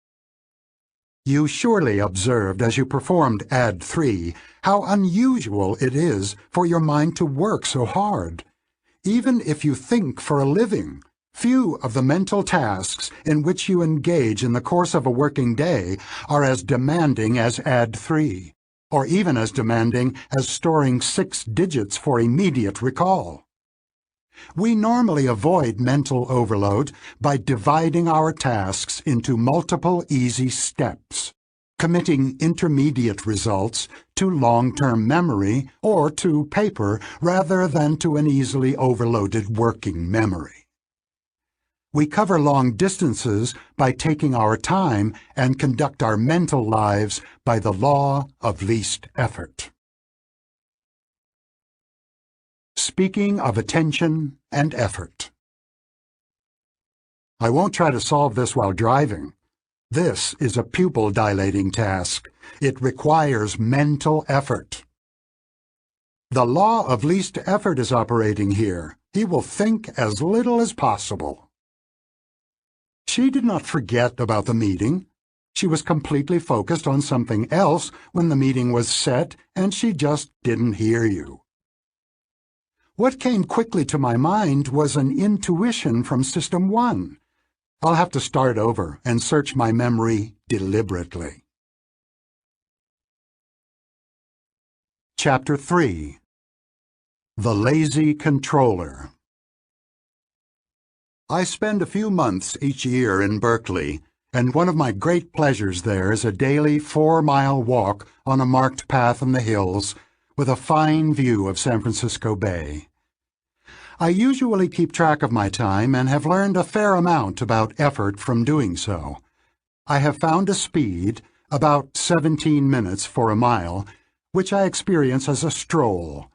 You surely observed as you performed AD3 how unusual it is for your mind to work so hard. Even if you think for a living, few of the mental tasks in which you engage in the course of a working day are as demanding as AD3. Or even as demanding as storing 6 digits for immediate recall. We normally avoid mental overload by dividing our tasks into multiple easy steps, committing intermediate results to long-term memory or to paper rather than to an easily overloaded working memory. We cover long distances by taking our time and conduct our mental lives by the law of least effort. Speaking of attention and effort. I won't try to solve this while driving. This is a pupil-dilating task. It requires mental effort. The law of least effort is operating here. He will think as little as possible. She did not forget about the meeting. She was completely focused on something else when the meeting was set, and she just didn't hear you. What came quickly to my mind was an intuition from System 1. I'll have to start over and search my memory deliberately. Chapter 3. The Lazy Controller. I spend a few months each year in Berkeley, and one of my great pleasures there is a daily 4-mile walk on a marked path in the hills with a fine view of San Francisco Bay. I usually keep track of my time and have learned a fair amount about effort from doing so. I have found a speed, about 17 minutes for a mile, which I experience as a stroll.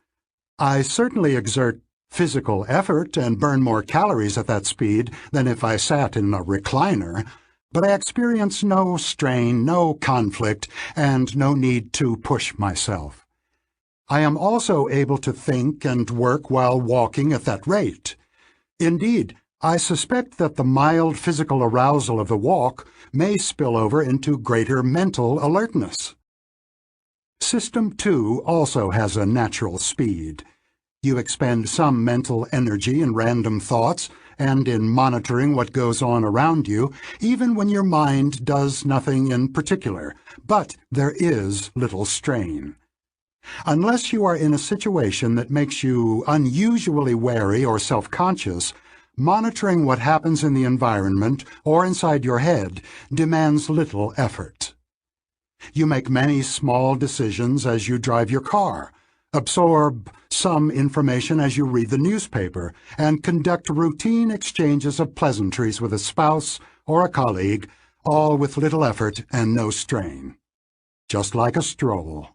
I certainly exert physical effort and burn more calories at that speed than if I sat in a recliner, but I experience no strain, no conflict, and no need to push myself. I am also able to think and work while walking at that rate. Indeed, I suspect that the mild physical arousal of the walk may spill over into greater mental alertness. System 2 also has a natural speed. You expend some mental energy in random thoughts and in monitoring what goes on around you, even when your mind does nothing in particular, but there is little strain. Unless you are in a situation that makes you unusually wary or self-conscious, monitoring what happens in the environment or inside your head demands little effort. You make many small decisions as you drive your car, absorb some information as you read the newspaper, and conduct routine exchanges of pleasantries with a spouse or a colleague, all with little effort and no strain. Just like a stroll.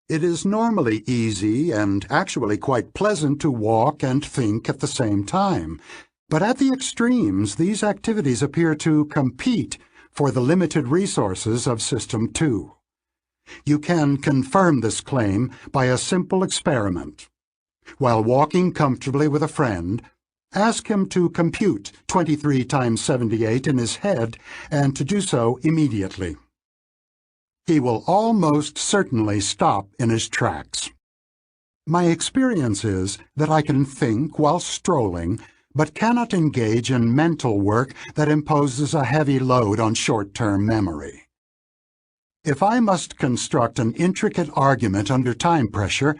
It is normally easy and actually quite pleasant to walk and think at the same time, but at the extremes these activities appear to compete for the limited resources of System 2. You can confirm this claim by a simple experiment. While walking comfortably with a friend, ask him to compute 23 times 78 in his head and to do so immediately. He will almost certainly stop in his tracks. My experience is that I can think while strolling, but cannot engage in mental work that imposes a heavy load on short-term memory. If I must construct an intricate argument under time pressure,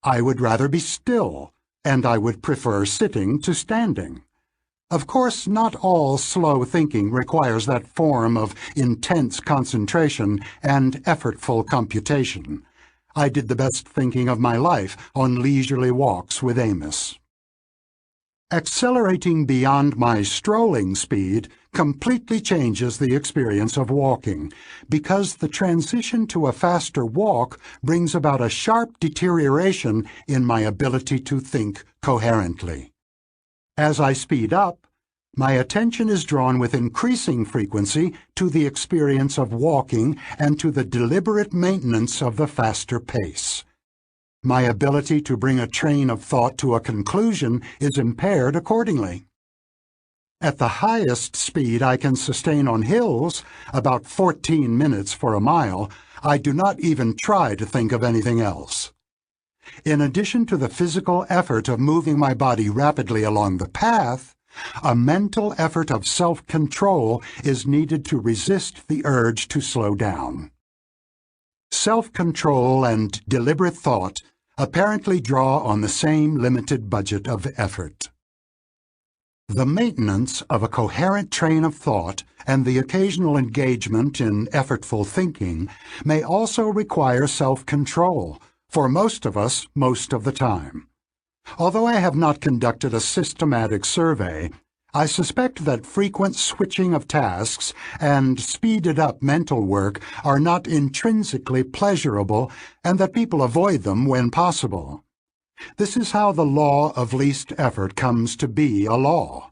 I would rather be still, and I would prefer sitting to standing. Of course, not all slow thinking requires that form of intense concentration and effortful computation. I did the best thinking of my life on leisurely walks with Amos. Accelerating beyond my strolling speed completely changes the experience of walking, because the transition to a faster walk brings about a sharp deterioration in my ability to think coherently. As I speed up, my attention is drawn with increasing frequency to the experience of walking and to the deliberate maintenance of the faster pace. My ability to bring a train of thought to a conclusion is impaired accordingly. At the highest speed I can sustain on hills, about 14 minutes for a mile, I do not even try to think of anything else. In addition to the physical effort of moving my body rapidly along the path, a mental effort of self-control is needed to resist the urge to slow down. Self-control and deliberate thought apparently draw on the same limited budget of effort. The maintenance of a coherent train of thought and the occasional engagement in effortful thinking may also require self-control, for most of us, most of the time. Although I have not conducted a systematic survey, I suspect that frequent switching of tasks and speeded-up mental work are not intrinsically pleasurable and that people avoid them when possible. This is how the law of least effort comes to be a law.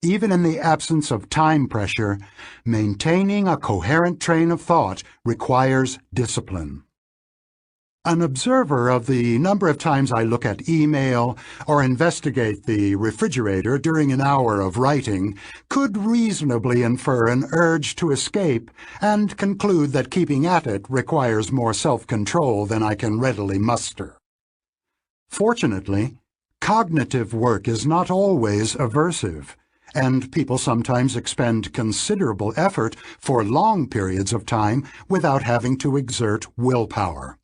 Even in the absence of time pressure, maintaining a coherent train of thought requires discipline. An observer of the number of times I look at email or investigate the refrigerator during an hour of writing could reasonably infer an urge to escape and conclude that keeping at it requires more self-control than I can readily muster. Fortunately, cognitive work is not always aversive, and people sometimes expend considerable effort for long periods of time without having to exert willpower.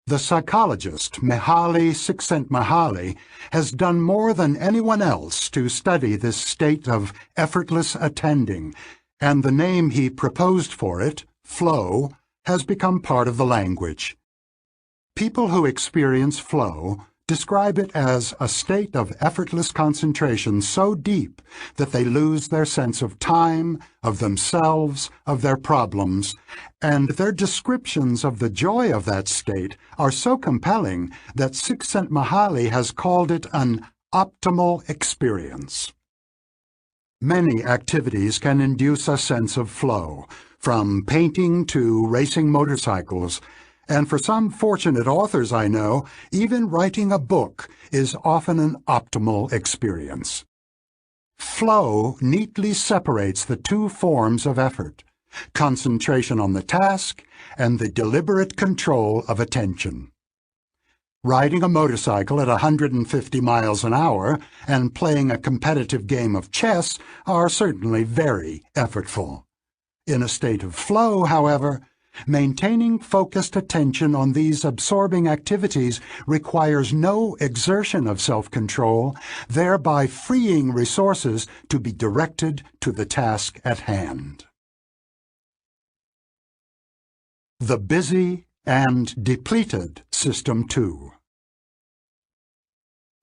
The psychologist Mihaly Csikszentmihalyi has done more than anyone else to study this state of effortless attending, and the name he proposed for it, flow, has become part of the language. People who experience flow describe it as a state of effortless concentration so deep that they lose their sense of time, of themselves, of their problems, and their descriptions of the joy of that state are so compelling that Csikszentmihalyi has called it an optimal experience. Many activities can induce a sense of flow, from painting to racing motorcycles, and for some fortunate authors I know, even writing a book is often an optimal experience. Flow neatly separates the two forms of effort, concentration on the task and the deliberate control of attention. Riding a motorcycle at 150 miles an hour and playing a competitive game of chess are certainly very effortful. In a state of flow, however, maintaining focused attention on these absorbing activities requires no exertion of self-control, thereby freeing resources to be directed to the task at hand. The busy and depleted System 2.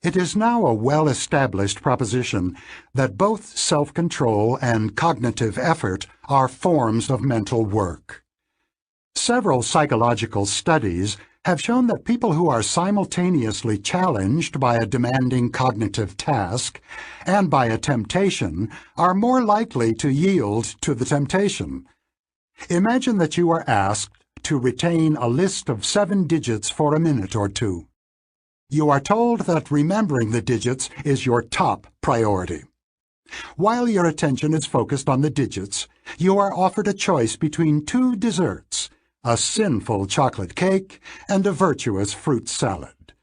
It is now a well-established proposition that both self-control and cognitive effort are forms of mental work. Several psychological studies have shown that people who are simultaneously challenged by a demanding cognitive task and by a temptation are more likely to yield to the temptation. Imagine that you are asked to retain a list of 7 digits for a minute or two. You are told that remembering the digits is your top priority. While your attention is focused on the digits, you are offered a choice between 2 desserts, a sinful chocolate cake and a virtuous fruit salad.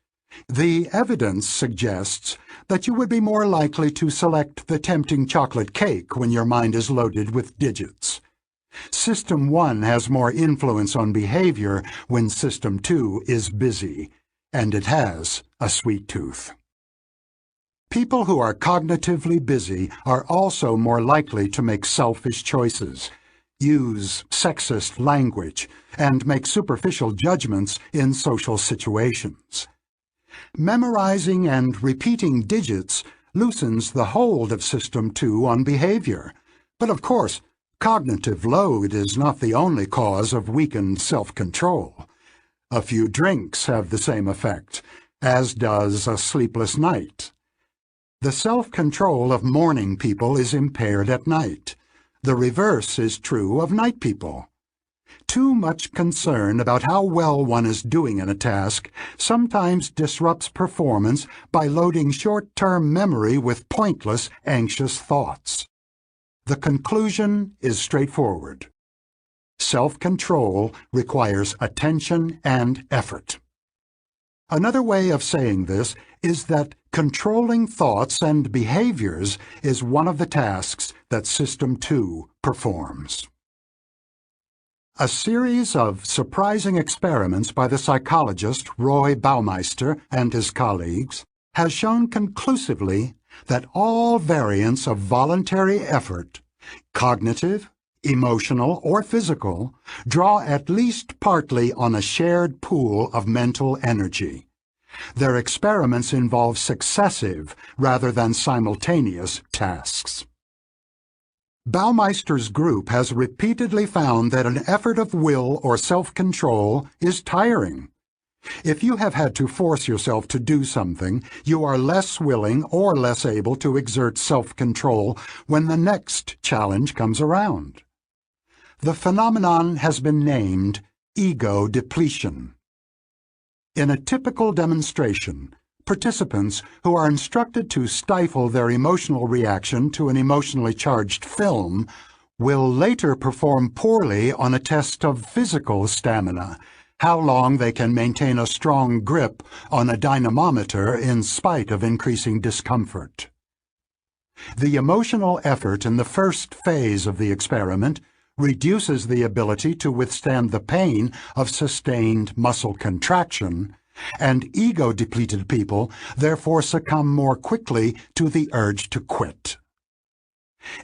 The evidence suggests that you would be more likely to select the tempting chocolate cake when your mind is loaded with digits. System 1 has more influence on behavior when System 2 is busy, and it has a sweet tooth. People who are cognitively busy are also more likely to make selfish choices, use sexist language, and make superficial judgments in social situations. Memorizing and repeating digits loosens the hold of System 2 on behavior, but of course, cognitive load is not the only cause of weakened self-control. A few drinks have the same effect, as does a sleepless night. The self-control of morning people is impaired at night. The reverse is true of night people. Too much concern about how well one is doing in a task sometimes disrupts performance by loading short-term memory with pointless, anxious thoughts. The conclusion is straightforward. Self-control requires attention and effort. Another way of saying this is that controlling thoughts and behaviors is one of the tasks that System 2 performs. A series of surprising experiments by the psychologist Roy Baumeister and his colleagues has shown conclusively that all variants of voluntary effort, cognitive, emotional, or physical, draw at least partly on a shared pool of mental energy. Their experiments involve successive rather than simultaneous tasks. Baumeister's group has repeatedly found that an effort of will or self-control is tiring. If you have had to force yourself to do something, you are less willing or less able to exert self-control when the next challenge comes around. The phenomenon has been named ego depletion. In a typical demonstration, participants who are instructed to stifle their emotional reaction to an emotionally charged film will later perform poorly on a test of physical stamina, how long they can maintain a strong grip on a dynamometer in spite of increasing discomfort. The emotional effort in the first phase of the experiment reduces the ability to withstand the pain of sustained muscle contraction, and ego-depleted people therefore succumb more quickly to the urge to quit.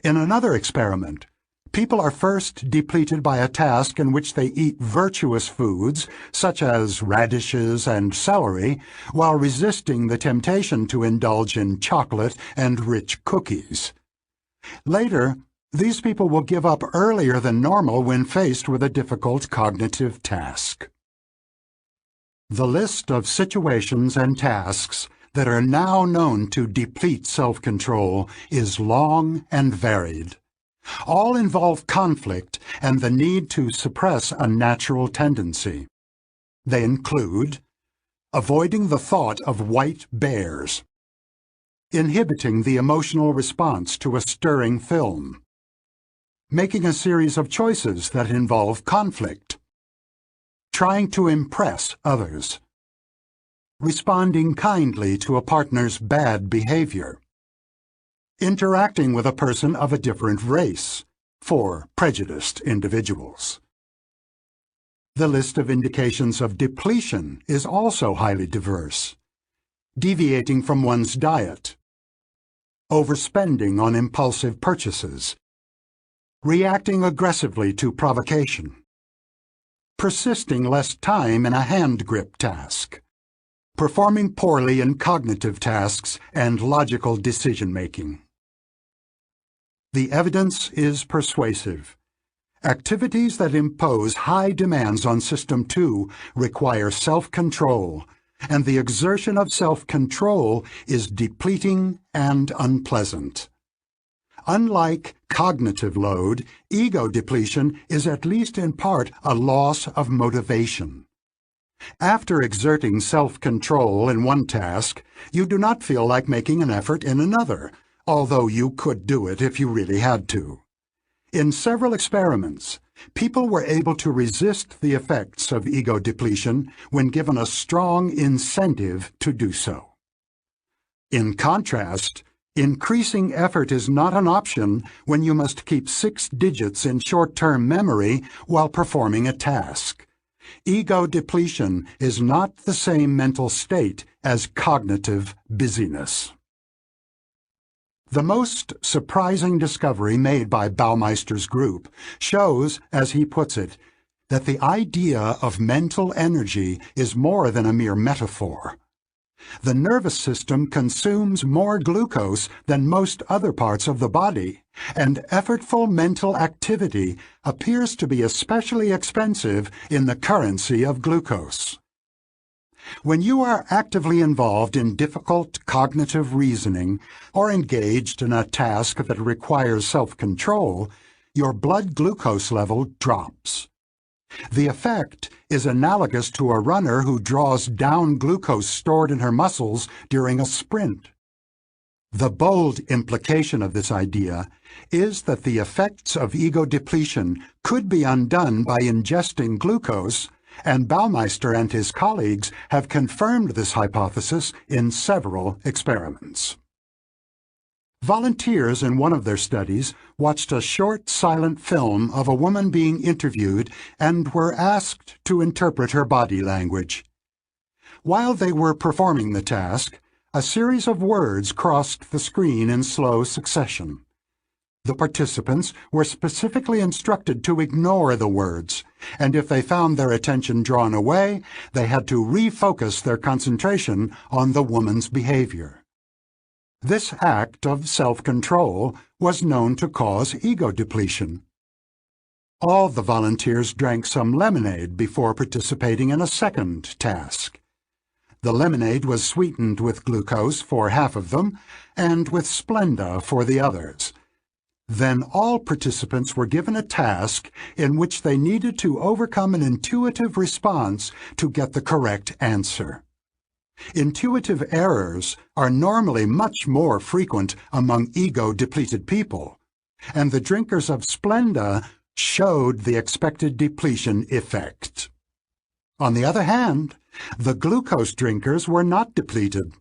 In another experiment, people are first depleted by a task in which they eat virtuous foods, such as radishes and celery, while resisting the temptation to indulge in chocolate and rich cookies. Later, these people will give up earlier than normal when faced with a difficult cognitive task. The list of situations and tasks that are now known to deplete self-control is long and varied. All involve conflict and the need to suppress a natural tendency. They include avoiding the thought of white bears, inhibiting the emotional response to a stirring film, making a series of choices that involve conflict, trying to impress others, responding kindly to a partner's bad behavior, interacting with a person of a different race, for prejudiced individuals. The list of indications of depletion is also highly diverse. Deviating from one's diet, overspending on impulsive purchases, reacting aggressively to provocation, persisting less time in a hand grip task, performing poorly in cognitive tasks and logical decision-making. The evidence is persuasive. Activities that impose high demands on System 2 require self-control, and the exertion of self-control is depleting and unpleasant. Unlike cognitive load, ego depletion is at least in part a loss of motivation. After exerting self-control in one task, you do not feel like making an effort in another, although you could do it if you really had to. In several experiments, People were able to resist the effects of ego depletion when given a strong incentive to do so. In contrast, increasing effort is not an option when you must keep 6 digits in short-term memory while performing a task. Ego depletion is not the same mental state as cognitive busyness. The most surprising discovery made by Baumeister's group shows, as he puts it, that the idea of mental energy is more than a mere metaphor. The nervous system consumes more glucose than most other parts of the body, and effortful mental activity appears to be especially expensive in the currency of glucose. When you are actively involved in difficult cognitive reasoning or engaged in a task that requires self-control, your blood glucose level drops. The effect is analogous to a runner who draws down glucose stored in her muscles during a sprint. The bold implication of this idea is that the effects of ego depletion could be undone by ingesting glucose, and Baumeister and his colleagues have confirmed this hypothesis in several experiments. Volunteers in one of their studies watched a short silent film of a woman being interviewed and were asked to interpret her body language. While they were performing the task, a series of words crossed the screen in slow succession. The participants were specifically instructed to ignore the words, and if they found their attention drawn away, they had to refocus their concentration on the woman's behavior. This act of self-control was known to cause ego depletion. All the volunteers drank some lemonade before participating in a second task. The lemonade was sweetened with glucose for half of them, and with Splenda for the others. Then all participants were given a task in which they needed to overcome an intuitive response to get the correct answer. Intuitive errors are normally much more frequent among ego-depleted people, and the drinkers of Splenda showed the expected depletion effect. On the other hand, the glucose drinkers were not depleted.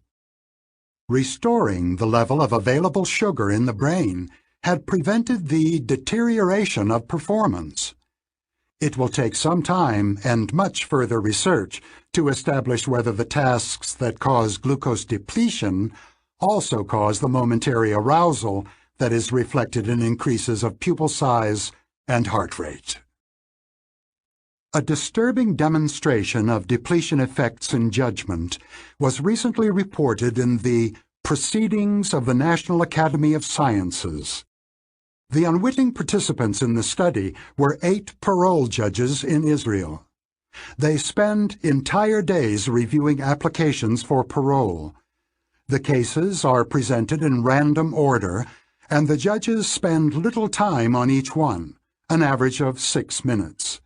Restoring the level of available sugar in the brain had prevented the deterioration of performance. It will take some time and much further research to establish whether the tasks that cause glucose depletion also cause the momentary arousal that is reflected in increases of pupil size and heart rate. A disturbing demonstration of depletion effects in judgment was recently reported in the Proceedings of the National Academy of Sciences. The unwitting participants in the study were 8 parole judges in Israel. They spend entire days reviewing applications for parole. The cases are presented in random order, and the judges spend little time on each one, an average of 6 minutes.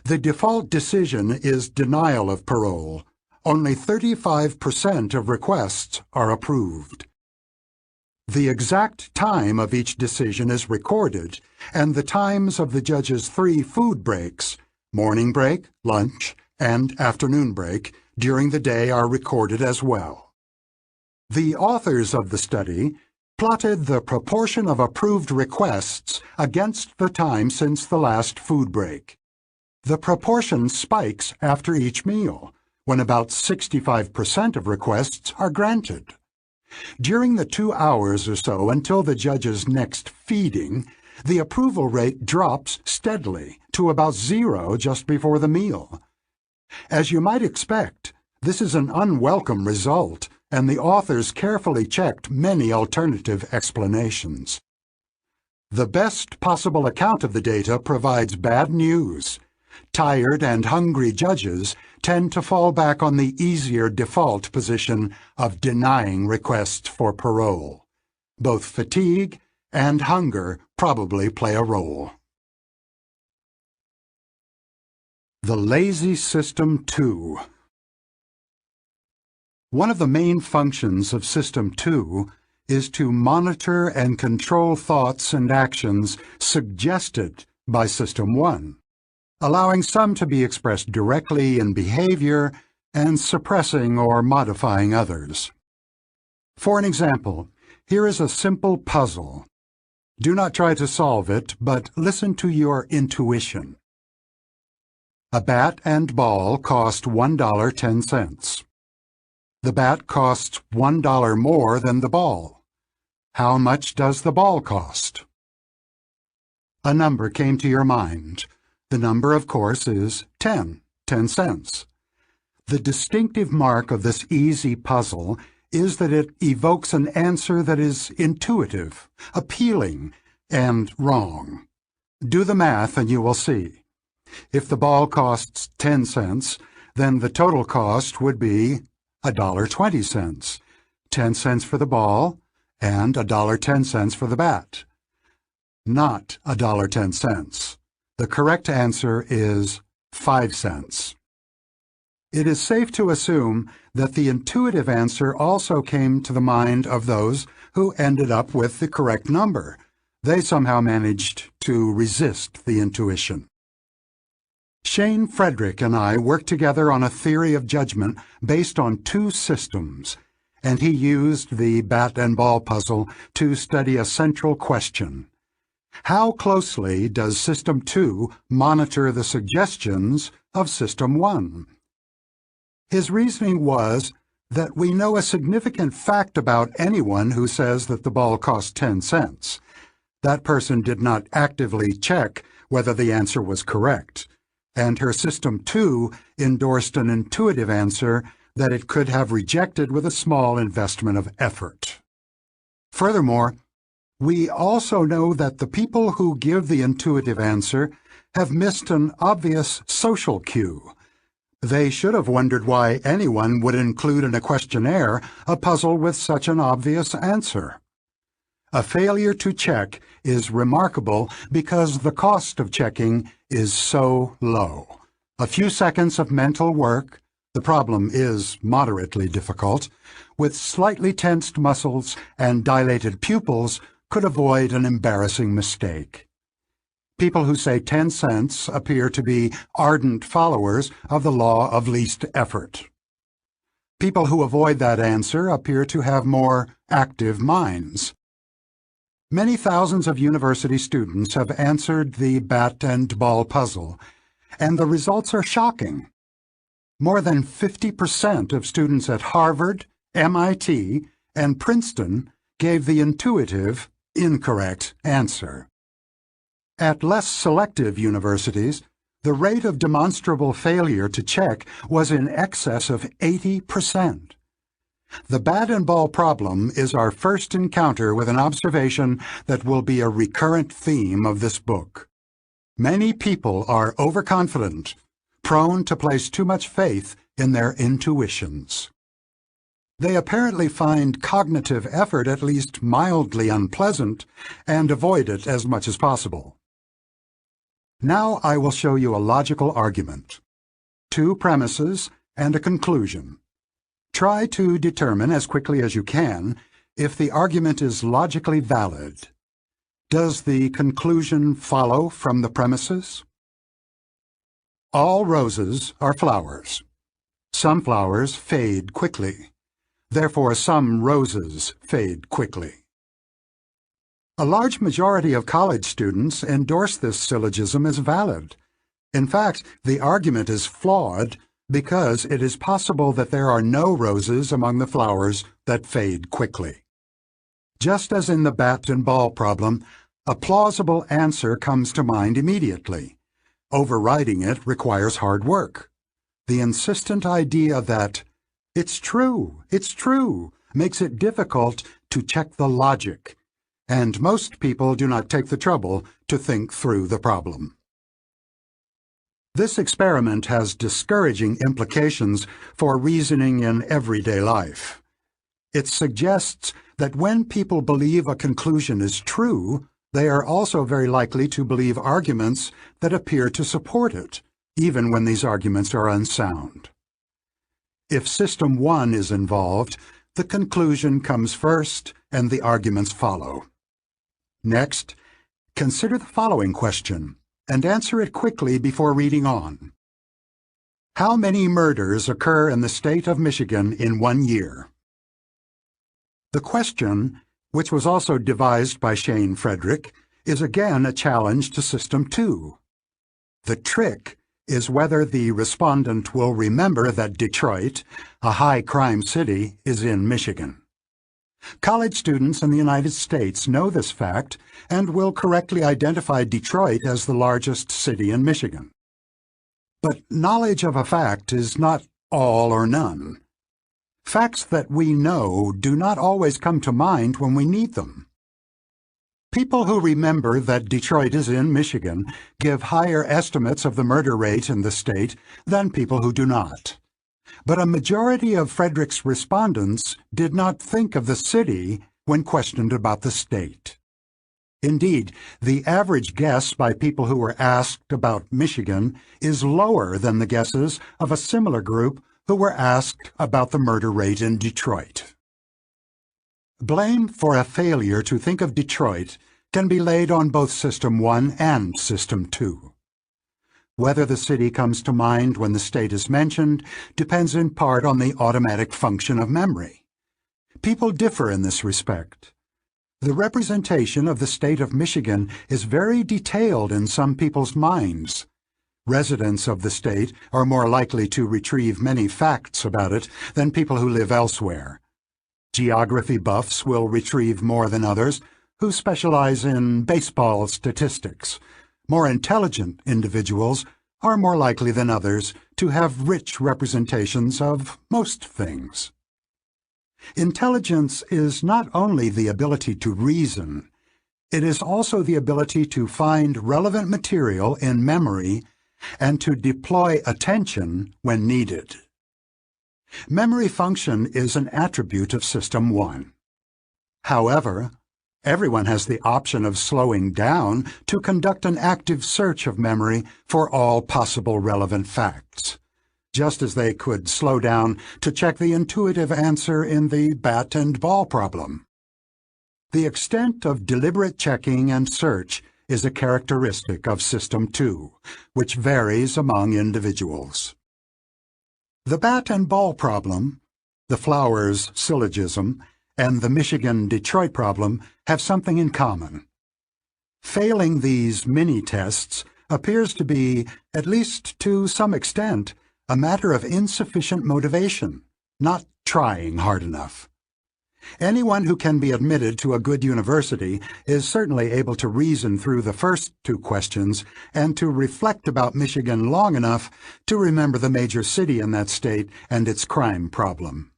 The default decision is denial of parole. Only 35% of requests are approved. The exact time of each decision is recorded, and the times of the judge's 3 food breaks, morning break, lunch, and afternoon break, during the day are recorded as well. The authors of the study plotted the proportion of approved requests against the time since the last food break. The proportion spikes after each meal, when about 65% of requests are granted. During the 2 hours or so until the judge's next feeding, the approval rate drops steadily to about 0 just before the meal. As you might expect, this is an unwelcome result, and the authors carefully checked many alternative explanations. The best possible account of the data provides bad news. Tired and hungry judges tend to fall back on the easier default position of denying requests for parole. Both fatigue and hunger probably play a role. The Lazy System 2. One of the main functions of System 2 is to monitor and control thoughts and actions suggested by System 1, allowing some to be expressed directly in behavior and suppressing or modifying others. For an example, here is a simple puzzle. Do not try to solve it, but listen to your intuition. A bat and ball cost $1.10. The bat costs $1 more than the ball. How much does the ball cost? A number came to your mind. The number, of course, is 10 cents. The distinctive mark of this easy puzzle is that it evokes an answer that is intuitive, appealing, and wrong. Do the math and you will see. If the ball costs 10 cents, then the total cost would be $1.20, 10 cents for the ball and $1.10 for the bat. Not $1.10. The correct answer is 5 cents. It is safe to assume that the intuitive answer also came to the mind of those who ended up with the correct number. They somehow managed to resist the intuition. Shane Frederick and I worked together on a theory of judgment based on two systems, and he used the bat and ball puzzle to study a central question. How closely does System 2 monitor the suggestions of System 1? His reasoning was that we know a significant fact about anyone who says that the ball cost 10 cents. That person did not actively check whether the answer was correct, and her System 2 endorsed an intuitive answer that it could have rejected with a small investment of effort. Furthermore, we also know that the people who give the intuitive answer have missed an obvious social cue. They should have wondered why anyone would include in a questionnaire a puzzle with such an obvious answer. A failure to check is remarkable because the cost of checking is so low. A few seconds of mental work, the problem is moderately difficult, with slightly tensed muscles and dilated pupils could avoid an embarrassing mistake. People who say 10 cents appear to be ardent followers of the law of least effort. People who avoid that answer appear to have more active minds. Many thousands of university students have answered the bat and ball puzzle, and the results are shocking. More than 50% of students at Harvard, MIT, and Princeton gave the intuitive, incorrect answer. At less selective universities, the rate of demonstrable failure to check was in excess of 80%. The bat and ball problem is our first encounter with an observation that will be a recurrent theme of this book. Many people are overconfident, prone to place too much faith in their intuitions. They apparently find cognitive effort at least mildly unpleasant and avoid it as much as possible. Now I will show you a logical argument, two premises, and a conclusion. Try to determine as quickly as you can if the argument is logically valid. Does the conclusion follow from the premises? All roses are flowers. Some flowers fade quickly. Therefore, some roses fade quickly. A large majority of college students endorse this syllogism as valid. In fact, the argument is flawed because it is possible that there are no roses among the flowers that fade quickly. Just as in the bat and ball problem, a plausible answer comes to mind immediately. Overriding it requires hard work. The insistent idea that it's true, makes it difficult to check the logic, and most people do not take the trouble to think through the problem. This experiment has discouraging implications for reasoning in everyday life. It suggests that when people believe a conclusion is true, they are also very likely to believe arguments that appear to support it, even when these arguments are unsound. If System 1 is involved, the conclusion comes first and the arguments follow. Next, consider the following question. and answer it quickly before reading on. How many murders occur in the state of Michigan in 1 year? The question, which was also devised by Shane Frederick, is again a challenge to System 2. The trick is whether the respondent will remember that Detroit, a high-crime city, is in Michigan. College students in the United States know this fact and will correctly identify Detroit as the largest city in Michigan. But knowledge of a fact is not all or none. Facts that we know do not always come to mind when we need them. People who remember that Detroit is in Michigan give higher estimates of the murder rate in the state than people who do not. But a majority of Frederick's respondents did not think of the city when questioned about the state. Indeed, the average guess by people who were asked about Michigan is lower than the guesses of a similar group who were asked about the murder rate in Detroit. Blame for a failure to think of Detroit can be laid on both System 1 and System 2. Whether the city comes to mind when the state is mentioned depends in part on the automatic function of memory. People differ in this respect. The representation of the state of Michigan is very detailed in some people's minds. Residents of the state are more likely to retrieve many facts about it than people who live elsewhere. Geography buffs will retrieve more than others who specialize in baseball statistics. More intelligent individuals are more likely than others to have rich representations of most things. Intelligence is not only the ability to reason, it is also the ability to find relevant material in memory and to deploy attention when needed. Memory function is an attribute of System 1. However, everyone has the option of slowing down to conduct an active search of memory for all possible relevant facts, just as they could slow down to check the intuitive answer in the bat and ball problem. The extent of deliberate checking and search is a characteristic of System 2, which varies among individuals. The bat and ball problem, the Flowers syllogism, and the Michigan-Detroit problem have something in common. Failing these mini-tests appears to be, at least to some extent, a matter of insufficient motivation, not trying hard enough. Anyone who can be admitted to a good university is certainly able to reason through the first two questions and to reflect about Michigan long enough to remember the major city in that state and its crime problem.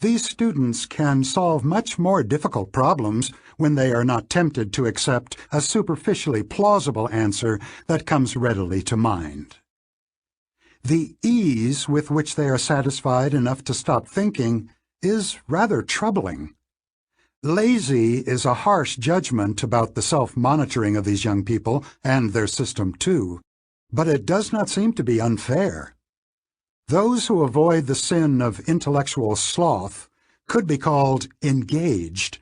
These students can solve much more difficult problems when they are not tempted to accept a superficially plausible answer that comes readily to mind. The ease with which they are satisfied enough to stop thinking is rather troubling. Lazy is a harsh judgment about the self-monitoring of these young people and their System 2, but it does not seem to be unfair. Those who avoid the sin of intellectual sloth could be called engaged.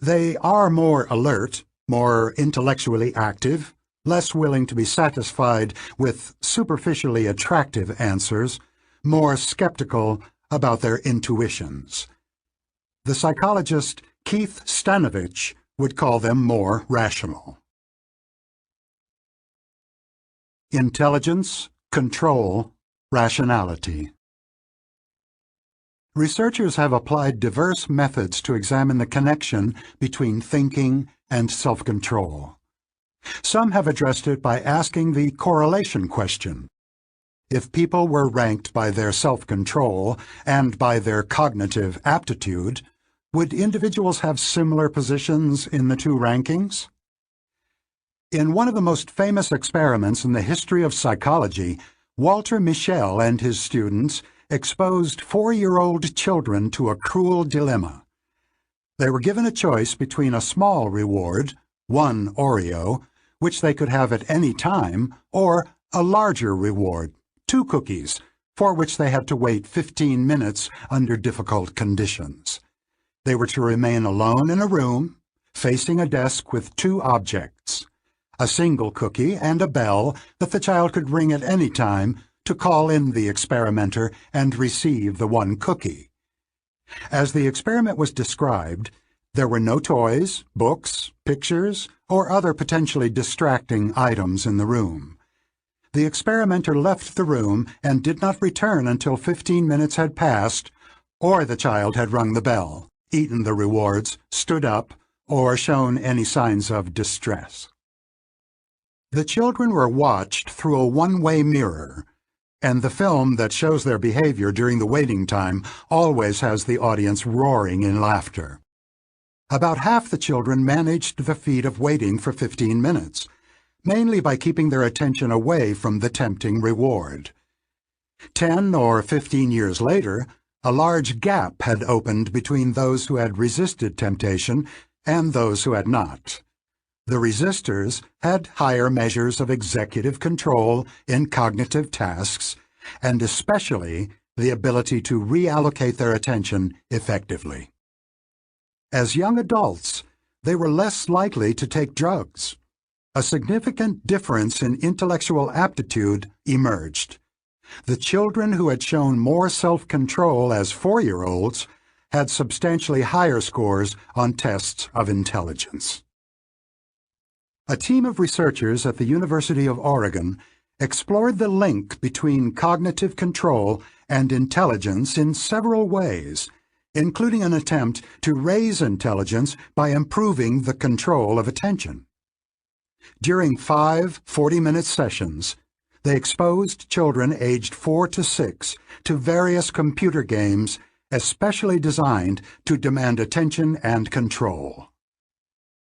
They are more alert, more intellectually active, less willing to be satisfied with superficially attractive answers, more skeptical about their intuitions. The psychologist Keith Stanovich would call them more rational. Intelligence, control, rationality. Researchers have applied diverse methods to examine the connection between thinking and self-control. Some have addressed it by asking the correlation question. If people were ranked by their self-control and by their cognitive aptitude, would individuals have similar positions in the two rankings? In one of the most famous experiments in the history of psychology, Walter Mischel and his students exposed 4-year-old children to a cruel dilemma. They were given a choice between a small reward, 1 Oreo, which they could have at any time, or a larger reward, 2 cookies, for which they had to wait 15 minutes under difficult conditions. They were to remain alone in a room, facing a desk with 2 objects, a single cookie, and a bell that the child could ring at any time to call in the experimenter and receive the one cookie. As the experiment was described, there were no toys, books, pictures, or other potentially distracting items in the room. The experimenter left the room and did not return until 15 minutes had passed, or the child had rung the bell, eaten the rewards, stood up, or shown any signs of distress. The children were watched through a one-way mirror, and the film that shows their behavior during the waiting time always has the audience roaring in laughter. About half the children managed the feat of waiting for 15 minutes, mainly by keeping their attention away from the tempting reward. 10 or 15 years later, a large gap had opened between those who had resisted temptation and those who had not. The resistors had higher measures of executive control in cognitive tasks, and especially the ability to reallocate their attention effectively. As young adults, they were less likely to take drugs. A significant difference in intellectual aptitude emerged. The children who had shown more self-control as 4-year-olds had substantially higher scores on tests of intelligence. A team of researchers at the University of Oregon explored the link between cognitive control and intelligence in several ways, including an attempt to raise intelligence by improving the control of attention. During 5 40-minute sessions, they exposed children aged 4 to 6 to various computer games especially designed to demand attention and control.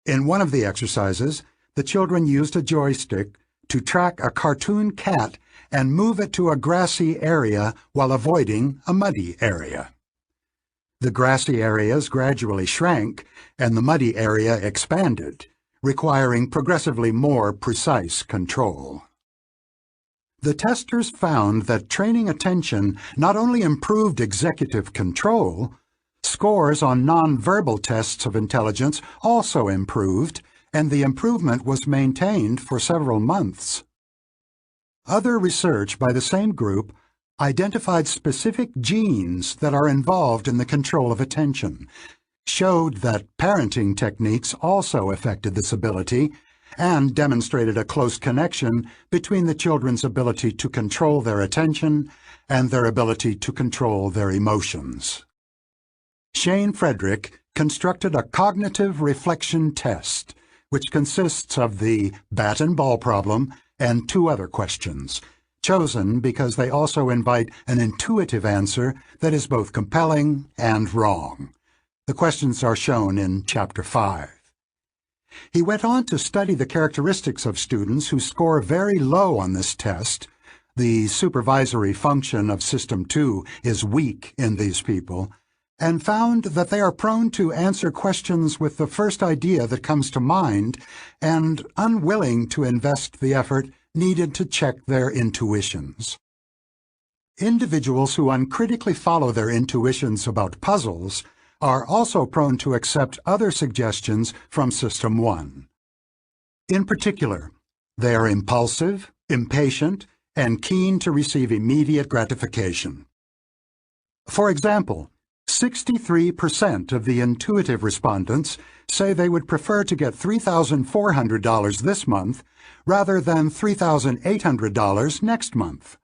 In one of the exercises, the children used a joystick to track a cartoon cat and move it to a grassy area while avoiding a muddy area. The grassy areas gradually shrank and the muddy area expanded, requiring progressively more precise control. The testers found that training attention not only improved executive control, scores on nonverbal tests of intelligence also improved, and the improvement was maintained for several months. Other research by the same group identified specific genes that are involved in the control of attention, showed that parenting techniques also affected this ability, and demonstrated a close connection between the children's ability to control their attention and their ability to control their emotions. Shane Frederick constructed a cognitive reflection test, which consists of the bat and ball problem and 2 other questions, chosen because they also invite an intuitive answer that is both compelling and wrong. The questions are shown in Chapter 5. He went on to study the characteristics of students who score very low on this test. The supervisory function of System 2 is weak in these people, and found that they are prone to answer questions with the first idea that comes to mind and unwilling to invest the effort needed to check their intuitions. Individuals who uncritically follow their intuitions about puzzles are also prone to accept other suggestions from System 1. In particular, they are impulsive, impatient, and keen to receive immediate gratification. For example, 63% of the intuitive respondents say they would prefer to get $3,400 this month rather than $3,800 next month.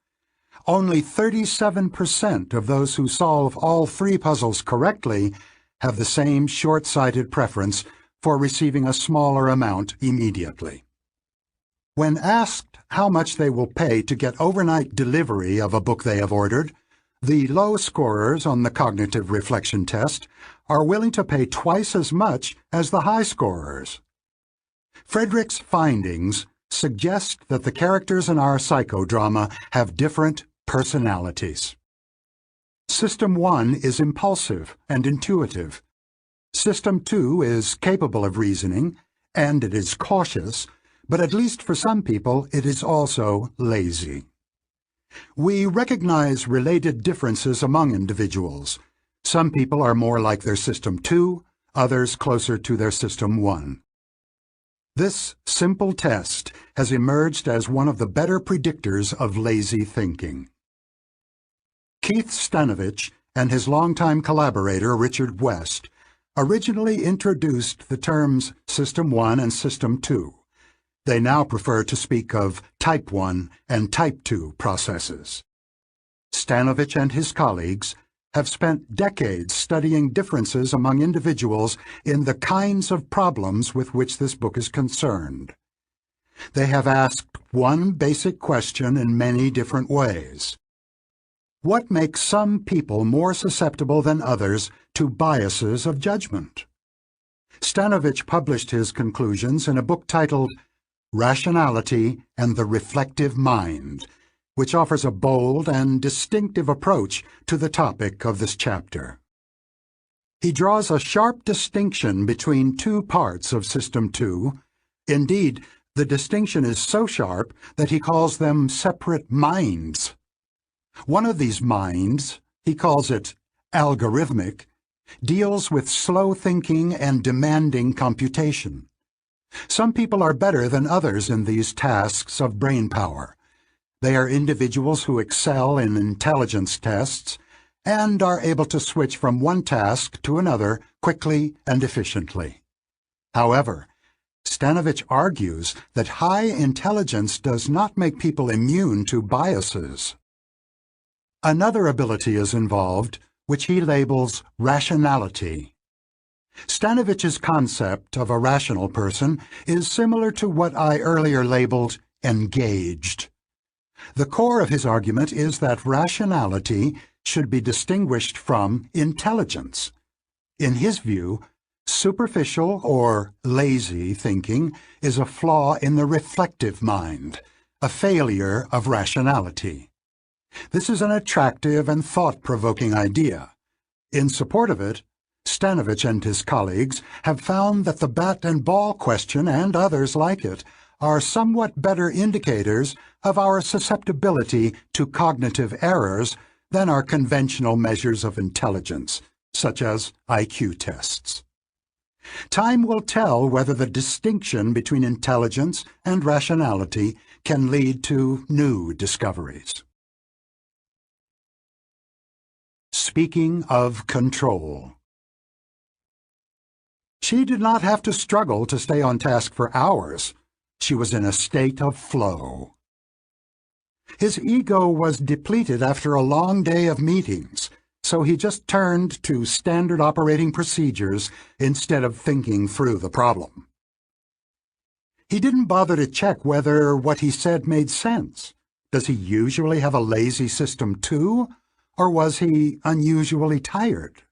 Only 37% of those who solve all 3 puzzles correctly have the same short-sighted preference for receiving a smaller amount immediately. When asked how much they will pay to get overnight delivery of a book they have ordered, the low scorers on the cognitive reflection test are willing to pay twice as much as the high scorers. Frederick's findings suggest that the characters in our psychodrama have different personalities. System 1 is impulsive and intuitive. System 2 is capable of reasoning, and it is cautious, but at least for some people it is also lazy. We recognize related differences among individuals. Some people are more like their System 2, others closer to their System 1. This simple test has emerged as one of the better predictors of lazy thinking. Keith Stanovich and his longtime collaborator Richard West originally introduced the terms System 1 and System 2. They now prefer to speak of Type 1 and Type 2 processes. Stanovich and his colleagues have spent decades studying differences among individuals in the kinds of problems with which this book is concerned. They have asked one basic question in many different ways. What makes some people more susceptible than others to biases of judgment? Stanovich published his conclusions in a book titled Rationality and the Reflective Mind, which offers a bold and distinctive approach to the topic of this chapter. He draws a sharp distinction between two parts of System 2. Indeed, the distinction is so sharp that he calls them separate minds. One of these minds, he calls it algorithmic, deals with slow thinking and demanding computation. Some people are better than others in these tasks of brain power. They are individuals who excel in intelligence tests and are able to switch from one task to another quickly and efficiently. However, Stanovich argues that high intelligence does not make people immune to biases. Another ability is involved, which he labels rationality. Stanovich's concept of a rational person is similar to what I earlier labeled engaged. The core of his argument is that rationality should be distinguished from intelligence. In his view, superficial or lazy thinking is a flaw in the reflective mind, a failure of rationality. This is an attractive and thought-provoking idea. In support of it, Stanovich and his colleagues have found that the bat and ball question and others like it are somewhat better indicators of our susceptibility to cognitive errors than our conventional measures of intelligence, such as IQ tests. Time will tell whether the distinction between intelligence and rationality can lead to new discoveries. Speaking of control. She did not have to struggle to stay on task for hours. She was in a state of flow. His ego was depleted after a long day of meetings, so he just turned to standard operating procedures instead of thinking through the problem. He didn't bother to check whether what he said made sense. Does he usually have a lazy system too? Or was he unusually tired?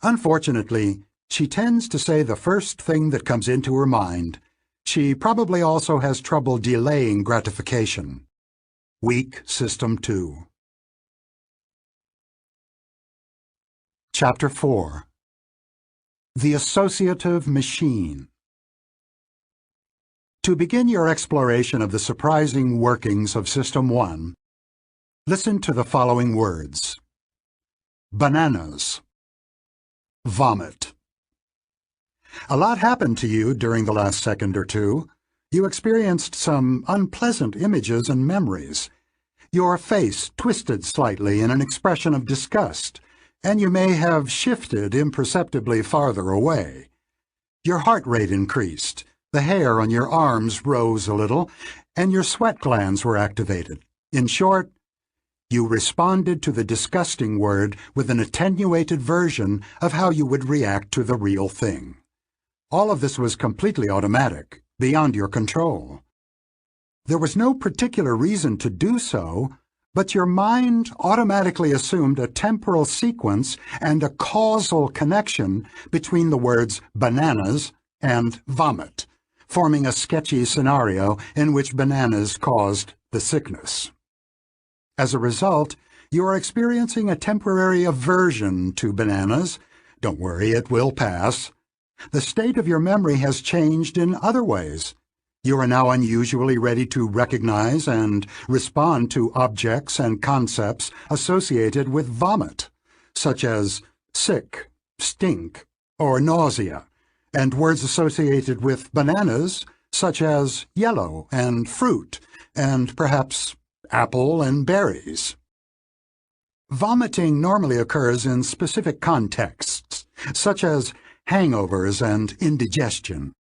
Unfortunately, she tends to say the first thing that comes into her mind. She probably also has trouble delaying gratification. Weak System 2. Chapter 4. The Associative Machine. To begin your exploration of the surprising workings of System 1, listen to the following words. Bananas. Vomit. A lot happened to you during the last second or two. You experienced some unpleasant images and memories. Your face twisted slightly in an expression of disgust, and you may have shifted imperceptibly farther away. Your heart rate increased, the hair on your arms rose a little, and your sweat glands were activated. In short, you responded to the disgusting word with an attenuated version of how you would react to the real thing. All of this was completely automatic, beyond your control. There was no particular reason to do so, but your mind automatically assumed a temporal sequence and a causal connection between the words bananas and vomit, forming a sketchy scenario in which bananas caused the sickness. As a result, you are experiencing a temporary aversion to bananas. Don't worry, it will pass. The state of your memory has changed in other ways. You are now unusually ready to recognize and respond to objects and concepts associated with vomit, such as sick, stink, or nausea, and words associated with bananas, such as yellow and fruit, and perhaps apple and berries. Vomiting normally occurs in specific contexts, such as hangovers and indigestion.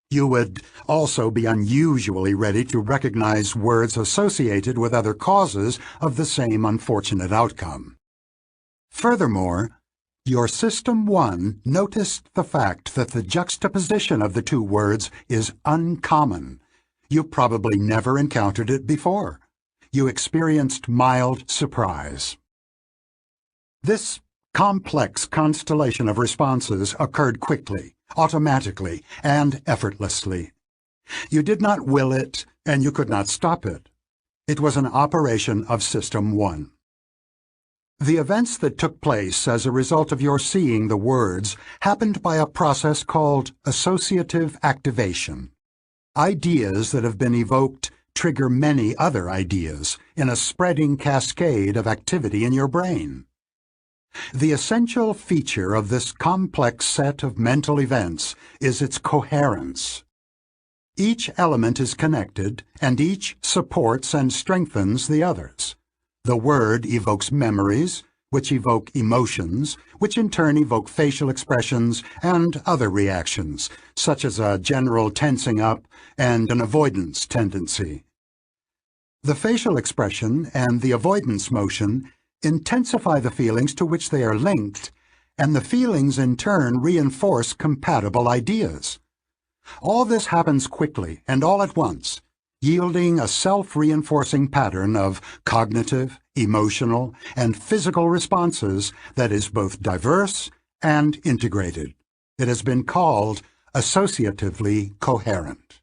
You would also be unusually ready to recognize words associated with other causes of the same unfortunate outcome. Furthermore, your System 1 noticed the fact that the juxtaposition of the two words is uncommon. You probably never encountered it before. You experienced mild surprise. This complex constellation of responses occurred quickly, automatically, and effortlessly. You did not will it, and you could not stop it. It was an operation of System 1. The events that took place as a result of your seeing the words happened by a process called associative activation. Ideas that have been evoked trigger many other ideas in a spreading cascade of activity in your brain. The essential feature of this complex set of mental events is its coherence. Each element is connected, and each supports and strengthens the others. The word evokes memories, which evoke emotions, which in turn evoke facial expressions and other reactions, such as a general tensing up and an avoidance tendency. The facial expression and the avoidance motion intensify the feelings to which they are linked, and the feelings in turn reinforce compatible ideas. All this happens quickly and all at once, yielding a self-reinforcing pattern of cognitive, emotional, and physical responses that is both diverse and integrated. It has been called associatively coherent.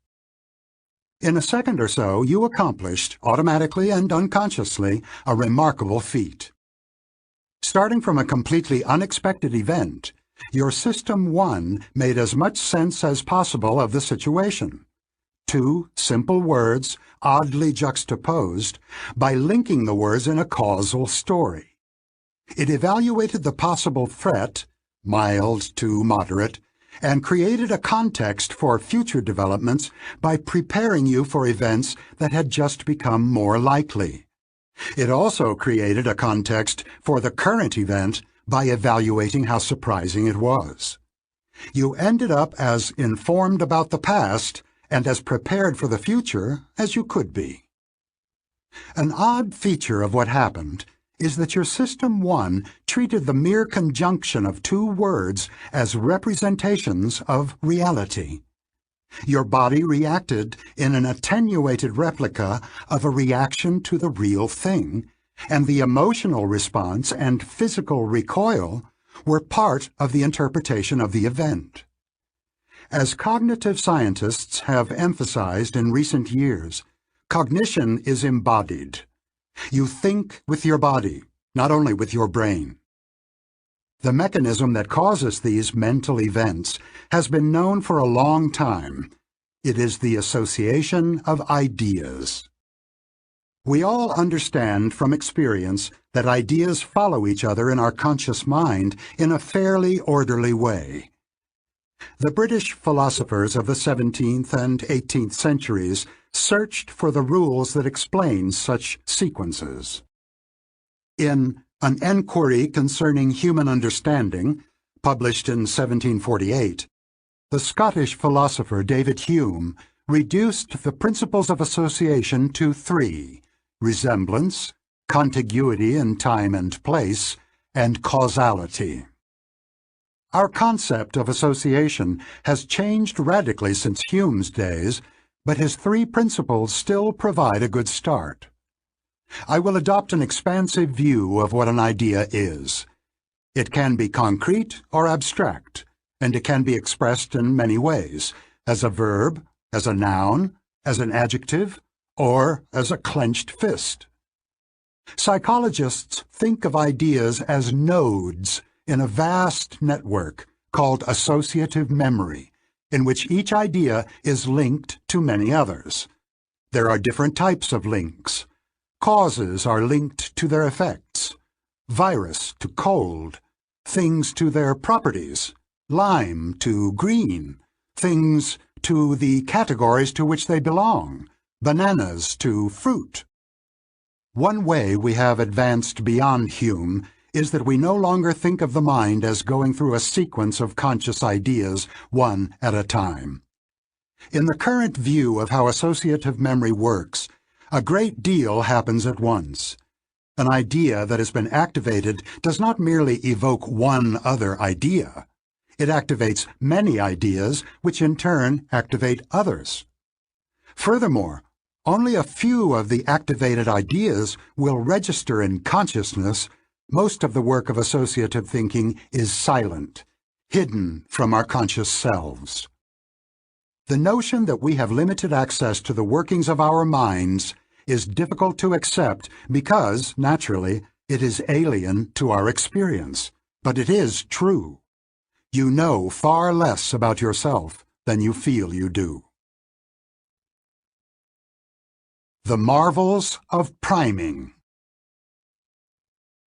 In a second or so, you accomplished, automatically and unconsciously, a remarkable feat. Starting from a completely unexpected event, your System 1 made as much sense as possible of the situation. Two simple words, oddly juxtaposed, by linking the words in a causal story. It evaluated the possible threat, mild to moderate, and created a context for future developments by preparing you for events that had just become more likely. It also created a context for the current event by evaluating how surprising it was. You ended up as informed about the past and as prepared for the future as you could be. An odd feature of what happened is that your System 1 treated the mere conjunction of two words as representations of reality. Your body reacted in an attenuated replica of a reaction to the real thing, and the emotional response and physical recoil were part of the interpretation of the event. As cognitive scientists have emphasized in recent years, cognition is embodied. You think with your body, not only with your brain. The mechanism that causes these mental events has been known for a long time. It is the association of ideas. We all understand from experience that ideas follow each other in our conscious mind in a fairly orderly way. The British philosophers of the 17th and 18th centuries searched for the rules that explain such sequences. In An Enquiry Concerning Human Understanding, published in 1748, the Scottish philosopher David Hume reduced the principles of association to three: resemblance, contiguity in time and place, and causality. Our concept of association has changed radically since Hume's days, but his three principles still provide a good start. I will adopt an expansive view of what an idea is. It can be concrete or abstract, and it can be expressed in many ways, as a verb, as a noun, as an adjective, or as a clenched fist. Psychologists think of ideas as nodes in a vast network called associative memory, in which each idea is linked to many others. There are different types of links. Causes are linked to their effects, virus to cold, things to their properties, lime to green, things to the categories to which they belong, bananas to fruit. One way we have advanced beyond Hume is that we no longer think of the mind as going through a sequence of conscious ideas, one at a time. In the current view of how associative memory works, a great deal happens at once. An idea that has been activated does not merely evoke one other idea. It activates many ideas, which in turn activate others. Furthermore, only a few of the activated ideas will register in consciousness. Most of the work of associative thinking is silent, hidden from our conscious selves. The notion that we have limited access to the workings of our minds is difficult to accept because, naturally, it is alien to our experience. But it is true. You know far less about yourself than you feel you do. The marvels of priming.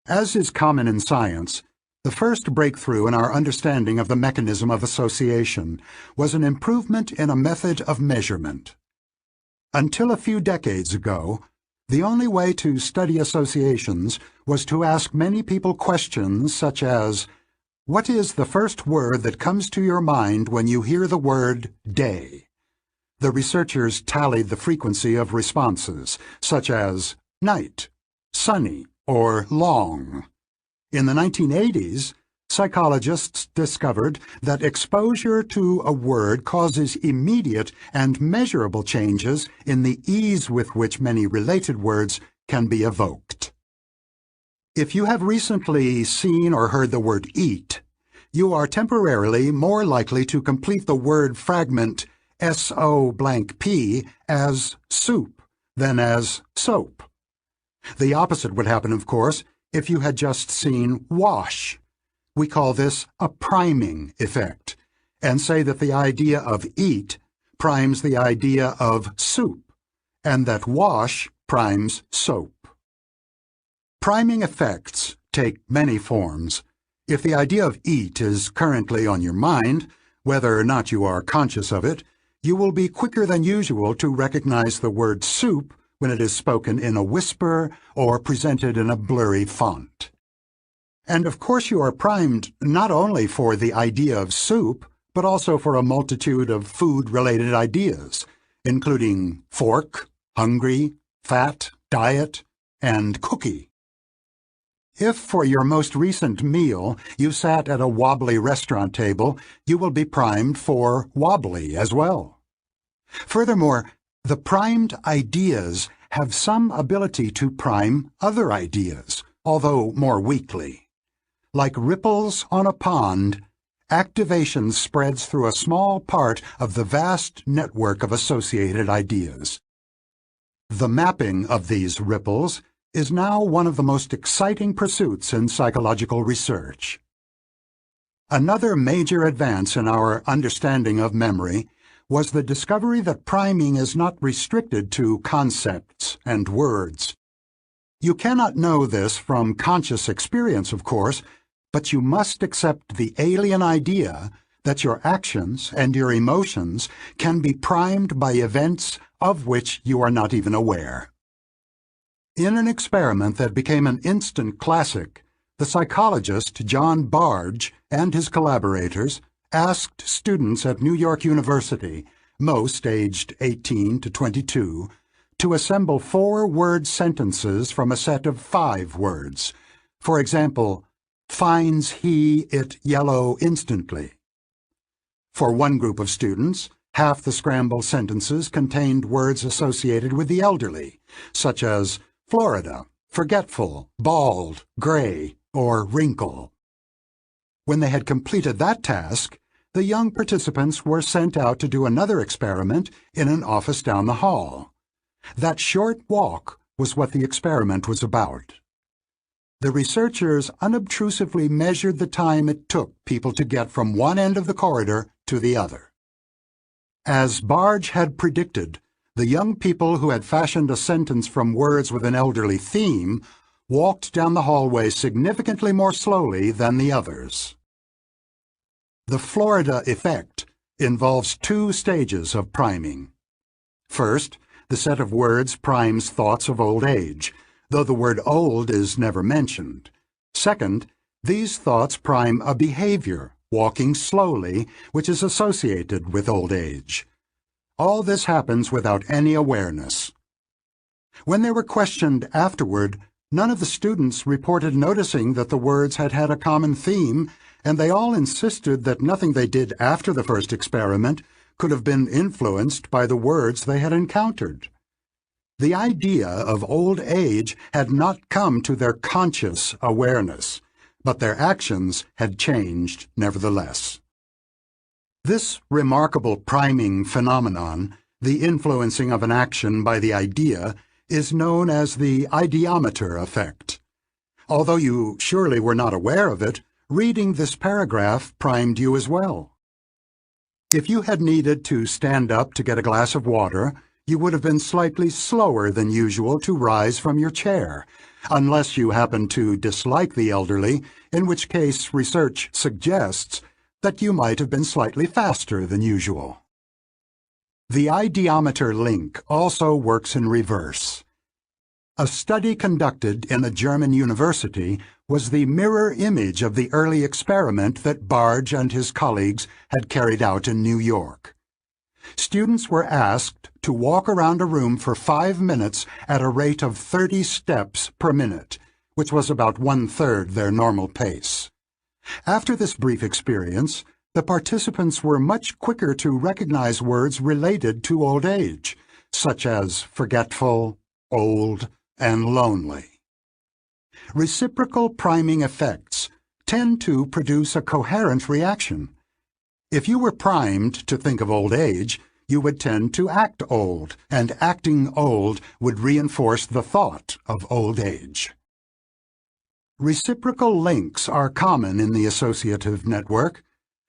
As is common in science, the first breakthrough in our understanding of the mechanism of association was an improvement in a method of measurement. Until a few decades ago, the only way to study associations was to ask many people questions such as, "What is the first word that comes to your mind when you hear the word day?" The researchers tallied the frequency of responses, such as night, sunny, or long. In the 1980s, psychologists discovered that exposure to a word causes immediate and measurable changes in the ease with which many related words can be evoked. If you have recently seen or heard the word eat, you are temporarily more likely to complete the word fragment S-O-blank-P as soup than as soap. The opposite would happen, of course, if you had just seen wash. We call this a priming effect, and say that the idea of eat primes the idea of soup, and that wash primes soap. Priming effects take many forms. If the idea of eat is currently on your mind, whether or not you are conscious of it, you will be quicker than usual to recognize the word soup when it is spoken in a whisper or presented in a blurry font. And of course you are primed not only for the idea of soup, but also for a multitude of food-related ideas, including fork, hungry, fat, diet, and cookie. If for your most recent meal you sat at a wobbly restaurant table, you will be primed for wobbly as well. Furthermore, the primed ideas have some ability to prime other ideas, although more weakly. Like ripples on a pond, activation spreads through a small part of the vast network of associated ideas. The mapping of these ripples is now one of the most exciting pursuits in psychological research. Another major advance in our understanding of memory was the discovery that priming is not restricted to concepts and words. You cannot know this from conscious experience, of course, but you must accept the alien idea that your actions and your emotions can be primed by events of which you are not even aware. In an experiment that became an instant classic, the psychologist John Bargh and his collaborators asked students at New York University, most aged 18 to 22, to assemble 4-word sentences from a set of 5 words. For example, finds he it yellow instantly. For one group of students, half the scrambled sentences contained words associated with the elderly, such as Florida, forgetful, bald, gray, or wrinkle. When they had completed that task, the young participants were sent out to do another experiment in an office down the hall. That short walk was what the experiment was about. The researchers unobtrusively measured the time it took people to get from one end of the corridor to the other. As Bargh had predicted, the young people who had fashioned a sentence from words with an elderly theme walked down the hallway significantly more slowly than the others. The Florida effect involves two stages of priming. First, the set of words primes thoughts of old age, though the word old is never mentioned. Second, these thoughts prime a behavior, walking slowly, which is associated with old age. All this happens without any awareness. When they were questioned afterward, none of the students reported noticing that the words had had a common theme, and they all insisted that nothing they did after the first experiment could have been influenced by the words they had encountered. The idea of old age had not come to their conscious awareness, but their actions had changed nevertheless. This remarkable priming phenomenon, the influencing of an action by the idea, is known as the ideometer effect. Although you surely were not aware of it, reading this paragraph primed you as well. If you had needed to stand up to get a glass of water, you would have been slightly slower than usual to rise from your chair, unless you happen to dislike the elderly, in which case research suggests that you might have been slightly faster than usual. The ideometer link also works in reverse. A study conducted in a German university was the mirror image of the early experiment that Barge and his colleagues had carried out in New York. Students were asked to walk around a room for 5 minutes at a rate of 30 steps per minute, which was about 1/3 their normal pace. After this brief experience, the participants were much quicker to recognize words related to old age, such as forgetful, old, and lonely. Reciprocal priming effects tend to produce a coherent reaction. If you were primed to think of old age, you would tend to act old, and acting old would reinforce the thought of old age. Reciprocal links are common in the associative network.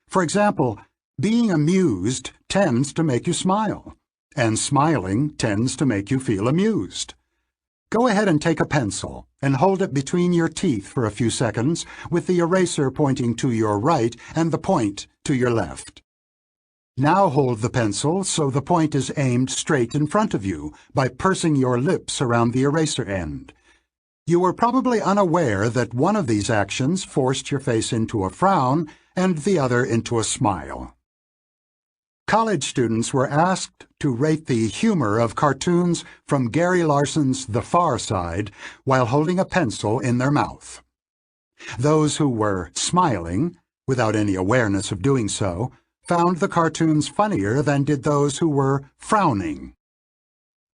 For example, being amused tends to make you smile, and smiling tends to make you feel amused. Go ahead and take a pencil and hold it between your teeth for a few seconds with the eraser pointing to your right and the point to your left. Now hold the pencil so the point is aimed straight in front of you by pursing your lips around the eraser end. You were probably unaware that one of these actions forced your face into a frown and the other into a smile. College students were asked to rate the humor of cartoons from Gary Larson's The Far Side while holding a pencil in their mouth. Those who were smiling, without any awareness of doing so, found the cartoons funnier than did those who were frowning.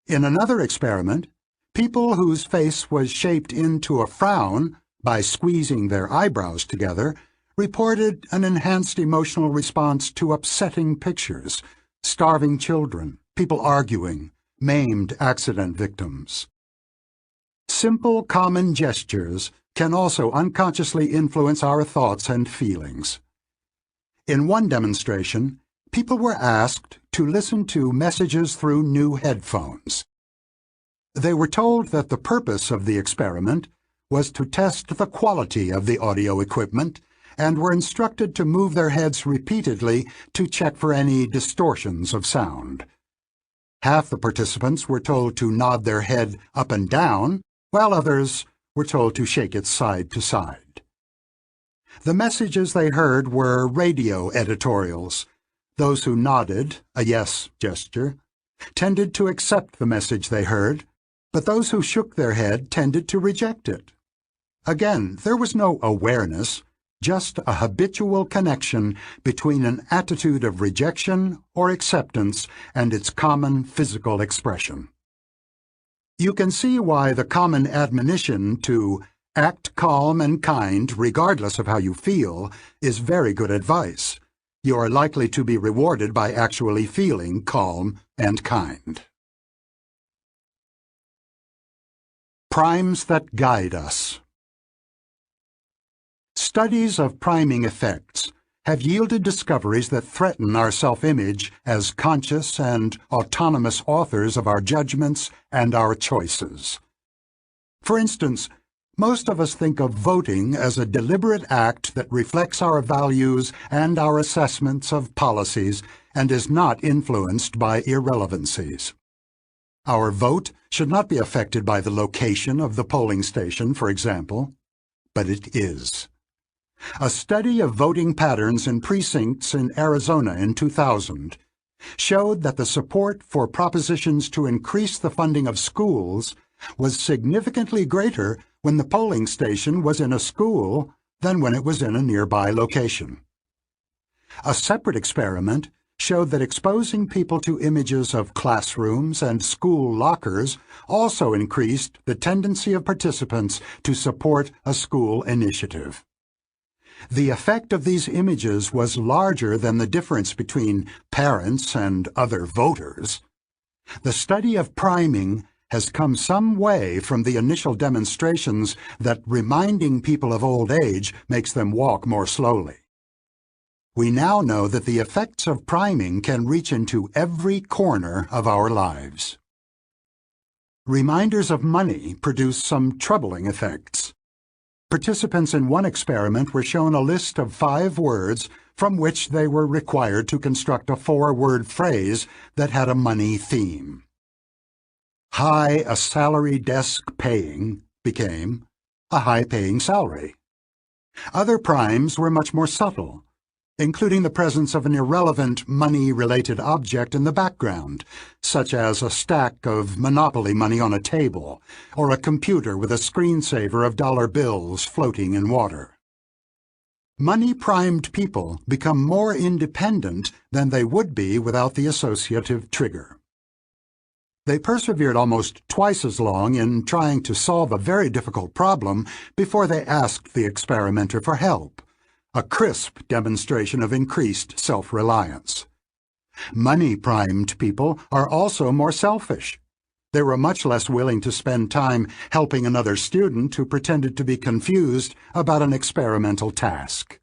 In another experiment, people whose face was shaped into a frown by squeezing their eyebrows together reported an enhanced emotional response to upsetting pictures, starving children, people arguing, maimed accident victims. Simple common gestures can also unconsciously influence our thoughts and feelings. In one demonstration, people were asked to listen to messages through new headphones. They were told that the purpose of the experiment was to test the quality of the audio equipment and were instructed to move their heads repeatedly to check for any distortions of sound. Half the participants were told to nod their head up and down, while others were told to shake it side to side. The messages they heard were radio editorials. Those who nodded, a yes gesture, tended to accept the message they heard, but those who shook their head tended to reject it. Again, there was no awareness, just a habitual connection between an attitude of rejection or acceptance and its common physical expression. You can see why the common admonition to act calm and kind regardless of how you feel is very good advice. You are likely to be rewarded by actually feeling calm and kind. Primes that guide us. Studies of priming effects have yielded discoveries that threaten our self-image as conscious and autonomous authors of our judgments and our choices. For instance, Most of us think of voting as a deliberate act that reflects our values and our assessments of policies and is not influenced by irrelevancies. Our vote should not be affected by the location of the polling station, for example, but it is. A study of voting patterns in precincts in Arizona in 2000 showed that the support for propositions to increase the funding of schools was significantly greater when the polling station was in a school than when it was in a nearby location. A separate experiment showed that exposing people to images of classrooms and school lockers also increased the tendency of participants to support a school initiative. The effect of these images was larger than the difference between parents and other voters. The study of priming has come some way from the initial demonstrations that reminding people of old age makes them walk more slowly. We now know that the effects of priming can reach into every corner of our lives. Reminders of money produce some troubling effects. Participants in one experiment were shown a list of 5 words from which they were required to construct a 4-word phrase that had a money theme. High a salary desk paying became a high-paying salary. Other primes were much more subtle, including the presence of an irrelevant money-related object in the background, such as a stack of Monopoly money on a table, or a computer with a screensaver of dollar bills floating in water. Money-primed people become more independent than they would be without the associative trigger. They persevered almost twice as long in trying to solve a very difficult problem before they asked the experimenter for help, a crisp demonstration of increased self-reliance. Money-primed people are also more selfish. They were much less willing to spend time helping another student who pretended to be confused about an experimental task.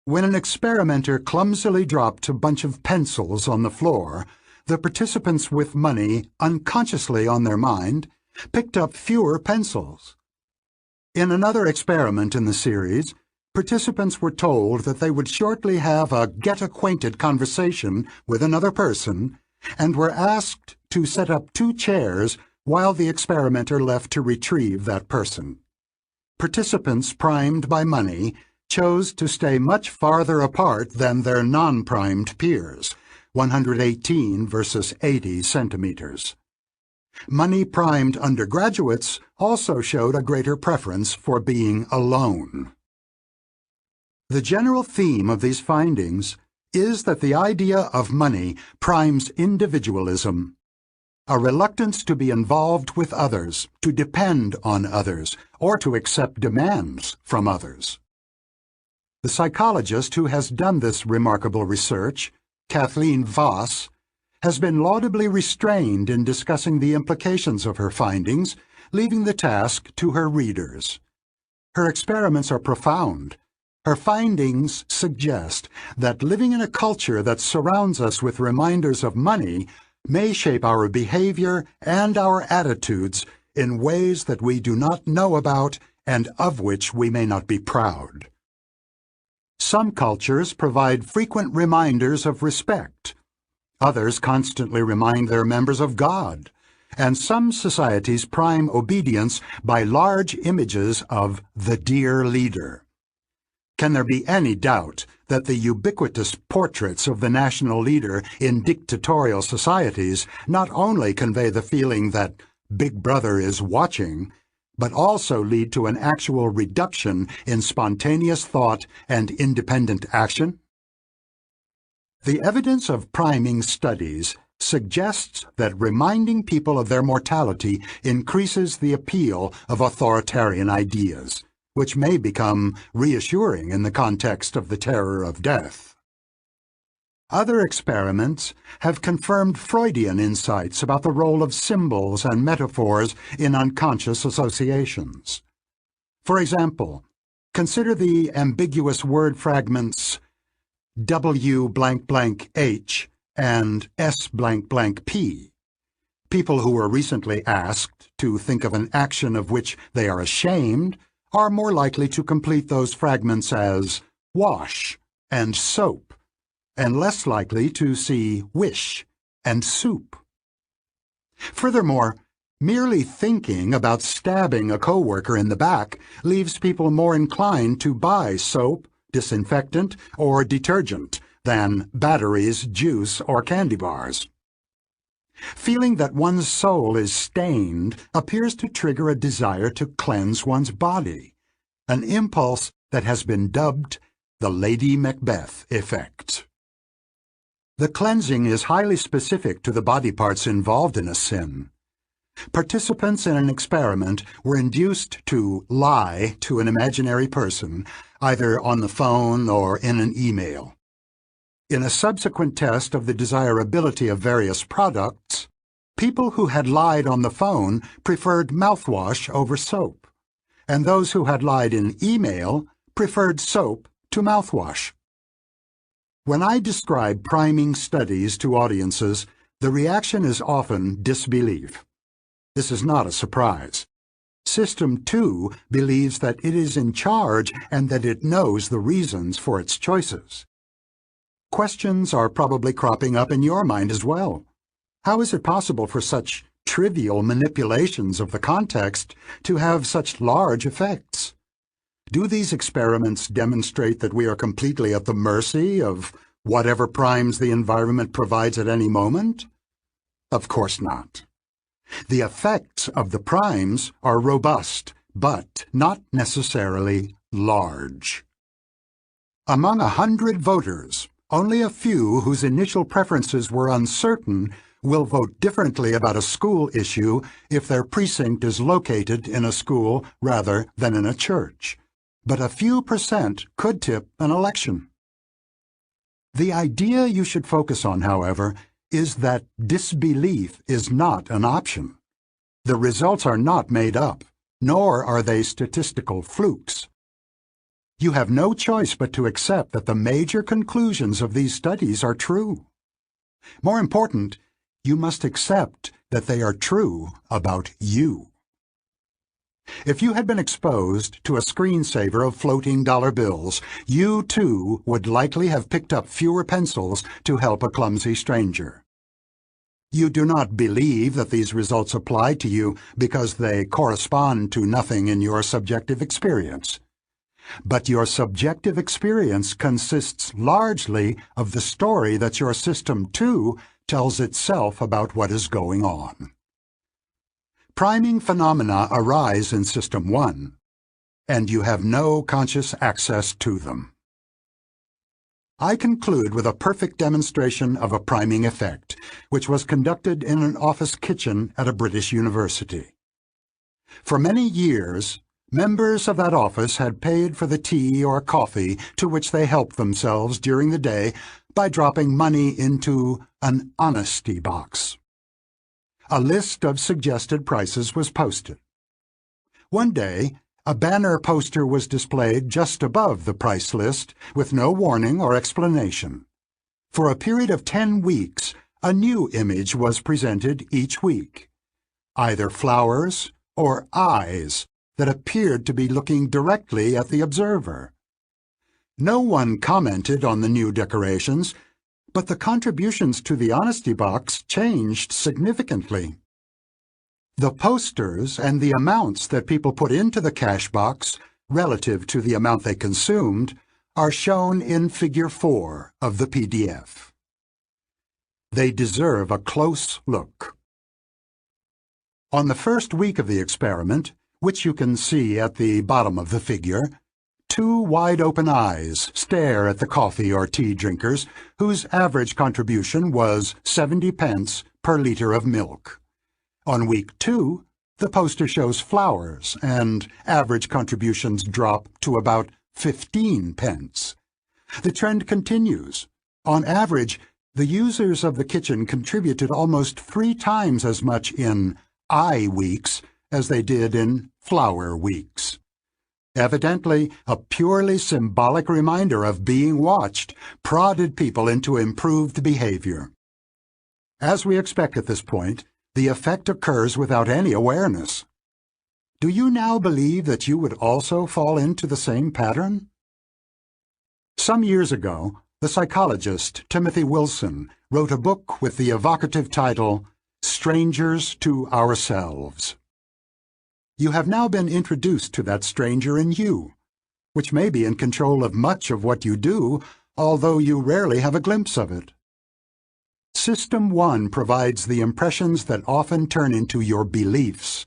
When an experimenter clumsily dropped a bunch of pencils on the floor, the participants with money unconsciously on their mind picked up fewer pencils. In another experiment in the series, participants were told that they would shortly have a get-acquainted conversation with another person and were asked to set up 2 chairs while the experimenter left to retrieve that person. Participants primed by money chose to stay much farther apart than their non-primed peers, 118 versus 80 centimeters. Money-primed undergraduates also showed a greater preference for being alone. The general theme of these findings is that the idea of money primes individualism, a reluctance to be involved with others, to depend on others, or to accept demands from others. The psychologist who has done this remarkable research, Kathleen Voss, has been laudably restrained in discussing the implications of her findings, leaving the task to her readers. Her experiments are profound. Her findings suggest that living in a culture that surrounds us with reminders of money may shape our behavior and our attitudes in ways that we do not know about and of which we may not be proud. Some cultures provide frequent reminders of respect. Others constantly remind their members of God. And some societies prime obedience by large images of the dear leader. Can there be any doubt that the ubiquitous portraits of the national leader in dictatorial societies not only convey the feeling that Big Brother is watching, but also lead to an actual reduction in spontaneous thought and independent action? The evidence of priming studies suggests that reminding people of their mortality increases the appeal of authoritarian ideas, which may become reassuring in the context of the terror of death. Other experiments have confirmed Freudian insights about the role of symbols and metaphors in unconscious associations. For example, consider the ambiguous word fragments W blank blank H and S blank blank P. People who were recently asked to think of an action of which they are ashamed are more likely to complete those fragments as wash and soap, and less likely to see wish and soup. Furthermore, merely thinking about stabbing a coworker in the back leaves people more inclined to buy soap, disinfectant, or detergent than batteries, juice, or candy bars. Feeling that one's soul is stained appears to trigger a desire to cleanse one's body, an impulse that has been dubbed the Lady Macbeth effect. The cleansing is highly specific to the body parts involved in a sin. Participants in an experiment were induced to lie to an imaginary person, either on the phone or in an email. In a subsequent test of the desirability of various products, people who had lied on the phone preferred mouthwash over soap, and those who had lied in email preferred soap to mouthwash. When I describe priming studies to audiences, the reaction is often disbelief. This is not a surprise. System 2 believes that it is in charge and that it knows the reasons for its choices. Questions are probably cropping up in your mind as well. How is it possible for such trivial manipulations of the context to have such large effects? Do these experiments demonstrate that we are completely at the mercy of whatever primes the environment provides at any moment? Of course not. The effects of the primes are robust, but not necessarily large. Among 100 voters, only a few whose initial preferences were uncertain will vote differently about a school issue if their precinct is located in a school rather than in a church. But a few percent could tip an election. The idea you should focus on, however, is that disbelief is not an option. The results are not made up, nor are they statistical flukes. You have no choice but to accept that the major conclusions of these studies are true. More important, you must accept that they are true about you. If you had been exposed to a screensaver of floating dollar bills, you too would likely have picked up fewer pencils to help a clumsy stranger. You do not believe that these results apply to you because they correspond to nothing in your subjective experience. But your subjective experience consists largely of the story that your System 2 tells itself about what is going on. Priming phenomena arise in System 1, and you have no conscious access to them. I conclude with a perfect demonstration of a priming effect, which was conducted in an office kitchen at a British university. For many years, members of that office had paid for the tea or coffee to which they helped themselves during the day by dropping money into an honesty box. A list of suggested prices was posted. One day, a banner poster was displayed just above the price list with no warning or explanation. For a period of 10 weeks, a new image was presented each week, either flowers or eyes that appeared to be looking directly at the observer. No one commented on the new decorations, but the contributions to the honesty box changed significantly. The posters and the amounts that people put into the cash box, relative to the amount they consumed, are shown in Figure 4 of the PDF. They deserve a close look. On the first week of the experiment, which you can see at the bottom of the figure, 2 wide-open eyes stare at the coffee or tea drinkers, whose average contribution was 70 pence per liter of milk. On week 2, the poster shows flowers, and average contributions drop to about 15 pence. The trend continues. On average, the users of the kitchen contributed almost 3 times as much in eye weeks as they did in flower weeks. Evidently, a purely symbolic reminder of being watched prodded people into improved behavior. As we expect at this point, the effect occurs without any awareness. Do you now believe that you would also fall into the same pattern? Some years ago, the psychologist Timothy Wilson wrote a book with the evocative title, Strangers to Ourselves. You have now been introduced to that stranger in you, which may be in control of much of what you do, although you rarely have a glimpse of it. System 1 provides the impressions that often turn into your beliefs,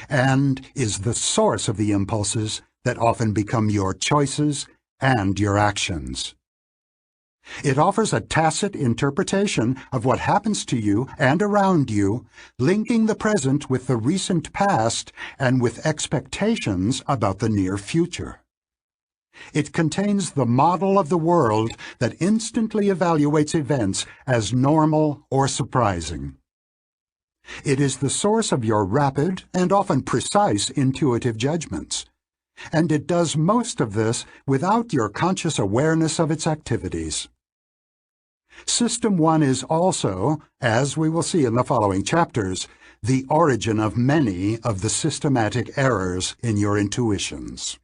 and is the source of the impulses that often become your choices and your actions. It offers a tacit interpretation of what happens to you and around you, linking the present with the recent past and with expectations about the near future. It contains the model of the world that instantly evaluates events as normal or surprising. It is the source of your rapid and often precise intuitive judgments, and it does most of this without your conscious awareness of its activities. System 1 is also, as we will see in the following chapters, the origin of many of the systematic errors in your intuitions.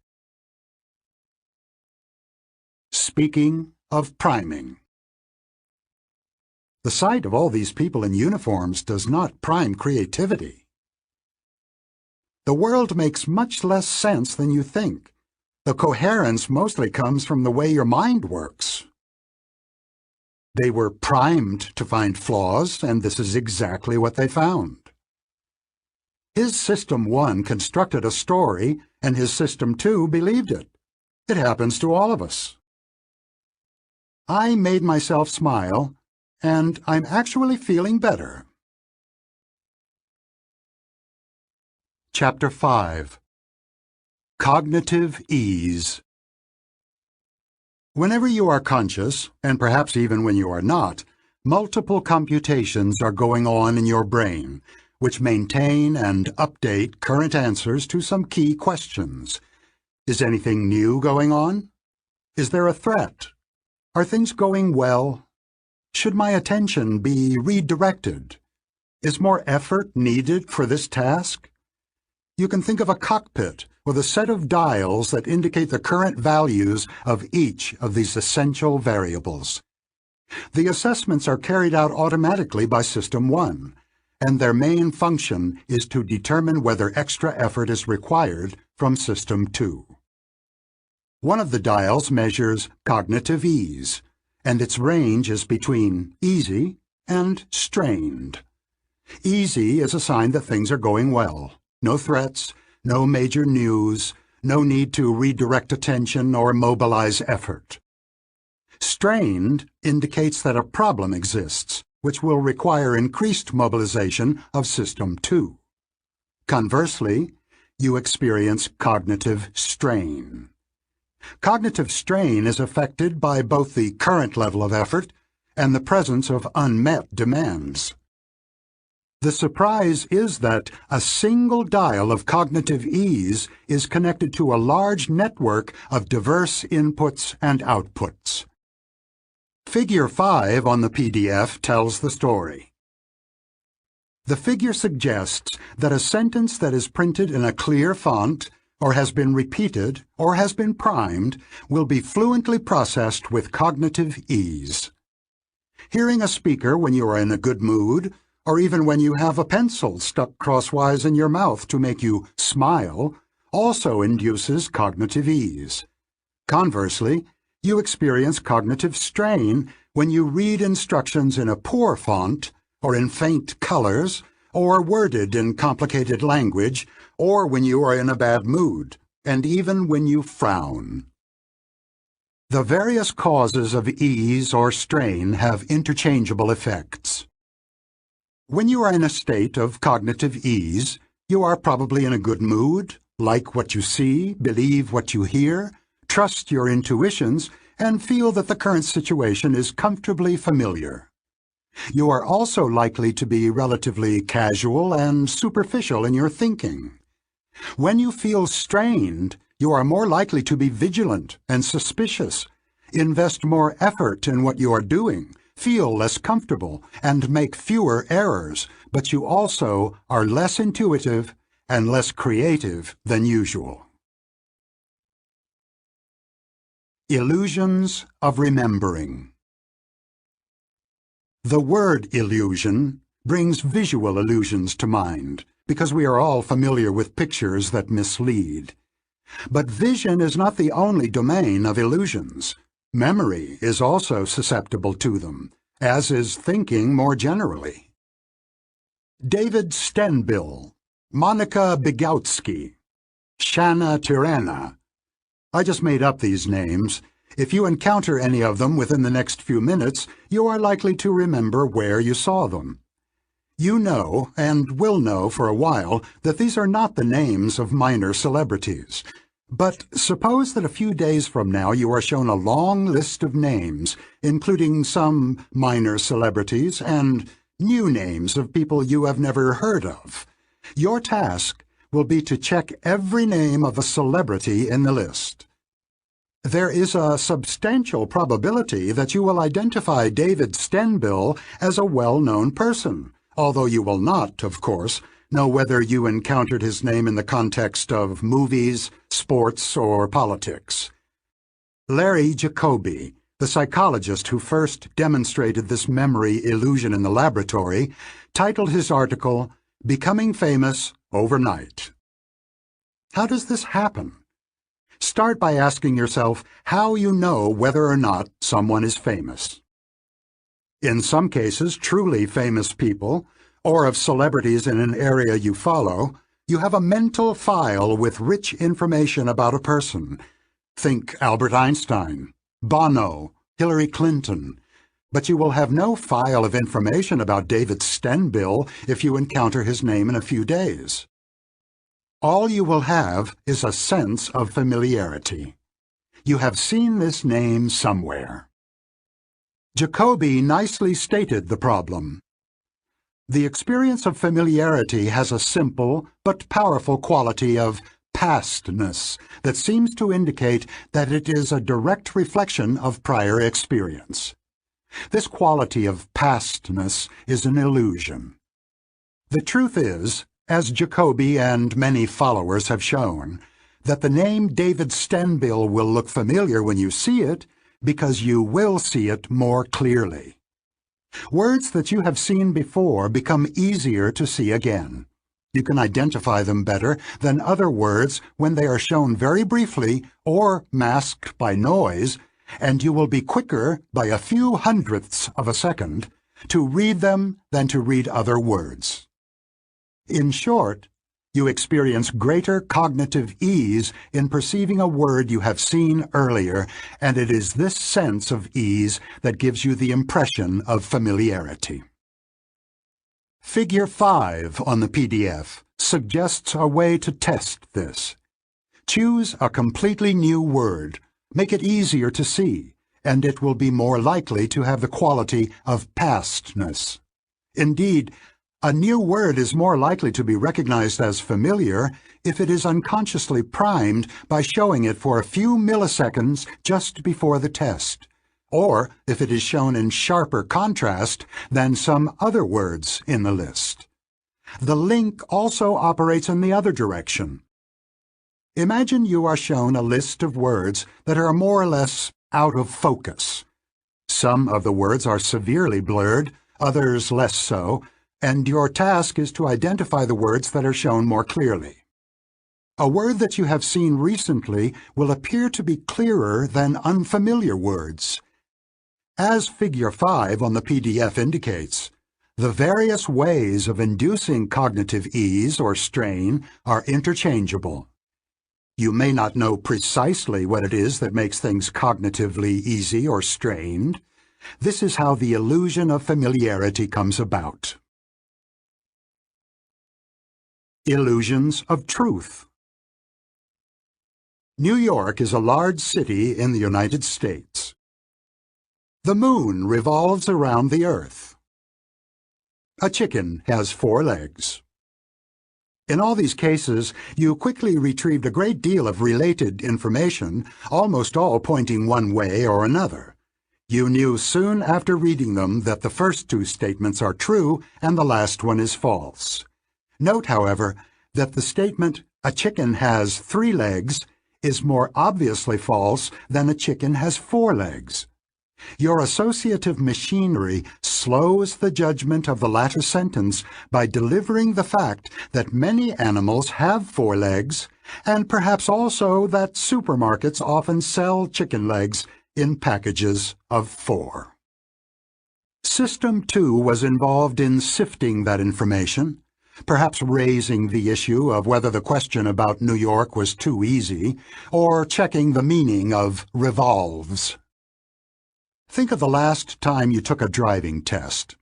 Speaking of priming. The sight of all these people in uniforms does not prime creativity. The world makes much less sense than you think. The coherence mostly comes from the way your mind works. They were primed to find flaws, and this is exactly what they found. His System 1 constructed a story, and his System 2 believed it. It happens to all of us. I made myself smile, and I'm actually feeling better. Chapter 5. Cognitive Ease. Whenever you are conscious, and perhaps even when you are not, multiple computations are going on in your brain, which maintain and update current answers to some key questions. Is anything new going on? Is there a threat? Are things going well? Should my attention be redirected? Is more effort needed for this task? You can think of a cockpit with a set of dials that indicate the current values of each of these essential variables. The assessments are carried out automatically by System 1, and their main function is to determine whether extra effort is required from System 2. One of the dials measures cognitive ease, and its range is between easy and strained. Easy is a sign that things are going well. No threats, no major news, no need to redirect attention or mobilize effort. Strained indicates that a problem exists, which will require increased mobilization of System 2. Conversely, you experience cognitive strain. Cognitive strain is affected by both the current level of effort and the presence of unmet demands. The surprise is that a single dial of cognitive ease is connected to a large network of diverse inputs and outputs. Figure 5 on the PDF tells the story. The figure suggests that a sentence that is printed in a clear font, or has been repeated, or has been primed, will be fluently processed with cognitive ease. Hearing a speaker when you are in a good mood, or even when you have a pencil stuck crosswise in your mouth to make you smile, also induces cognitive ease. Conversely, you experience cognitive strain when you read instructions in a poor font, or in faint colors, or worded in complicated language, or when you are in a bad mood, and even when you frown. The various causes of ease or strain have interchangeable effects. When you are in a state of cognitive ease, you are probably in a good mood, like what you see, believe what you hear, trust your intuitions, and feel that the current situation is comfortably familiar. You are also likely to be relatively casual and superficial in your thinking. When you feel strained, you are more likely to be vigilant and suspicious, invest more effort in what you are doing, feel less comfortable, and make fewer errors, but you also are less intuitive and less creative than usual. Illusions of remembering. The word illusion brings visual illusions to mind, because we are all familiar with pictures that mislead. But vision is not the only domain of illusions. Memory is also susceptible to them, as is thinking more generally. David Stenbill, Monica Bigowski, Shanna Tirana. I just made up these names. If you encounter any of them within the next few minutes, you are likely to remember where you saw them. You know, and will know for a while, that these are not the names of minor celebrities. But suppose that a few days from now you are shown a long list of names, including some minor celebrities and new names of people you have never heard of. Your task will be to check every name of a celebrity in the list. There is a substantial probability that you will identify David Stenbill as a well-known person, although you will not, of course, know whether you encountered his name in the context of movies, sports, or politics. Larry Jacoby, the psychologist who first demonstrated this memory illusion in the laboratory, titled his article, "Becoming Famous Overnight." How does this happen? Start by asking yourself how you know whether or not someone is famous. In some cases, truly famous people, or of celebrities in an area you follow, you have a mental file with rich information about a person. Think Albert Einstein, Bono, Hillary Clinton. But you will have no file of information about David Stenbill if you encounter his name in a few days. All you will have is a sense of familiarity. You have seen this name somewhere. Jacoby nicely stated the problem. The experience of familiarity has a simple but powerful quality of pastness that seems to indicate that it is a direct reflection of prior experience. This quality of pastness is an illusion. The truth is, as Jacoby and many followers have shown, that the name David Stenbill will look familiar when you see it because you will see it more clearly. Words that you have seen before become easier to see again. You can identify them better than other words when they are shown very briefly or masked by noise, and you will be quicker by a few hundredths of a second to read them than to read other words. In short, you experience greater cognitive ease in perceiving a word you have seen earlier, and it is this sense of ease that gives you the impression of familiarity. Figure 5 on the PDF suggests a way to test this. Choose a completely new word, make it easier to see, and it will be more likely to have the quality of pastness. Indeed, a new word is more likely to be recognized as familiar if it is unconsciously primed by showing it for a few milliseconds just before the test, or if it is shown in sharper contrast than some other words in the list. The link also operates in the other direction. Imagine you are shown a list of words that are more or less out of focus. Some of the words are severely blurred, others less so, and your task is to identify the words that are shown more clearly. A word that you have seen recently will appear to be clearer than unfamiliar words. As Figure 5 on the PDF indicates, the various ways of inducing cognitive ease or strain are interchangeable. You may not know precisely what it is that makes things cognitively easy or strained. This is how the illusion of familiarity comes about. Illusions of truth. New York is a large city in the United States. The moon revolves around the earth. A chicken has 4 legs. In all these cases, you quickly retrieved a great deal of related information, almost all pointing one way or another. You knew soon after reading them that the first two statements are true and the last one is false. Note, however, that the statement, "A chicken has 3 legs," is more obviously false than "A chicken has 4 legs." Your associative machinery slows the judgment of the latter sentence by delivering the fact that many animals have 4 legs, and perhaps also that supermarkets often sell chicken legs in packages of 4. System 2 was involved in sifting that information, perhaps raising the issue of whether the question about New York was too easy, or checking the meaning of revolves. Think of the last time you took a driving test.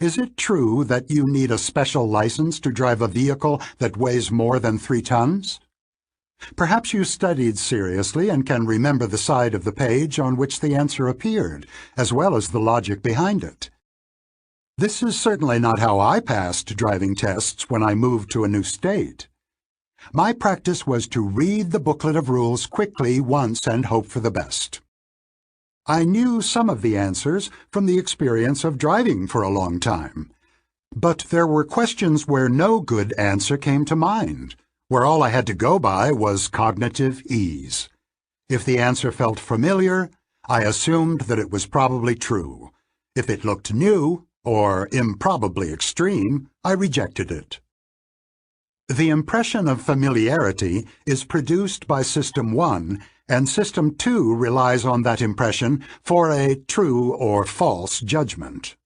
Is it true that you need a special license to drive a vehicle that weighs more than 3 tons? Perhaps you studied seriously and can remember the side of the page on which the answer appeared, as well as the logic behind it. This is certainly not how I passed driving tests when I moved to a new state. My practice was to read the booklet of rules quickly once and hope for the best. I knew some of the answers from the experience of driving for a long time, but there were questions where no good answer came to mind, where all I had to go by was cognitive ease. If the answer felt familiar, I assumed that it was probably true. If it looked new, or improbably extreme, I rejected it. The impression of familiarity is produced by System 1, and System 2 relies on that impression for a true or false judgment.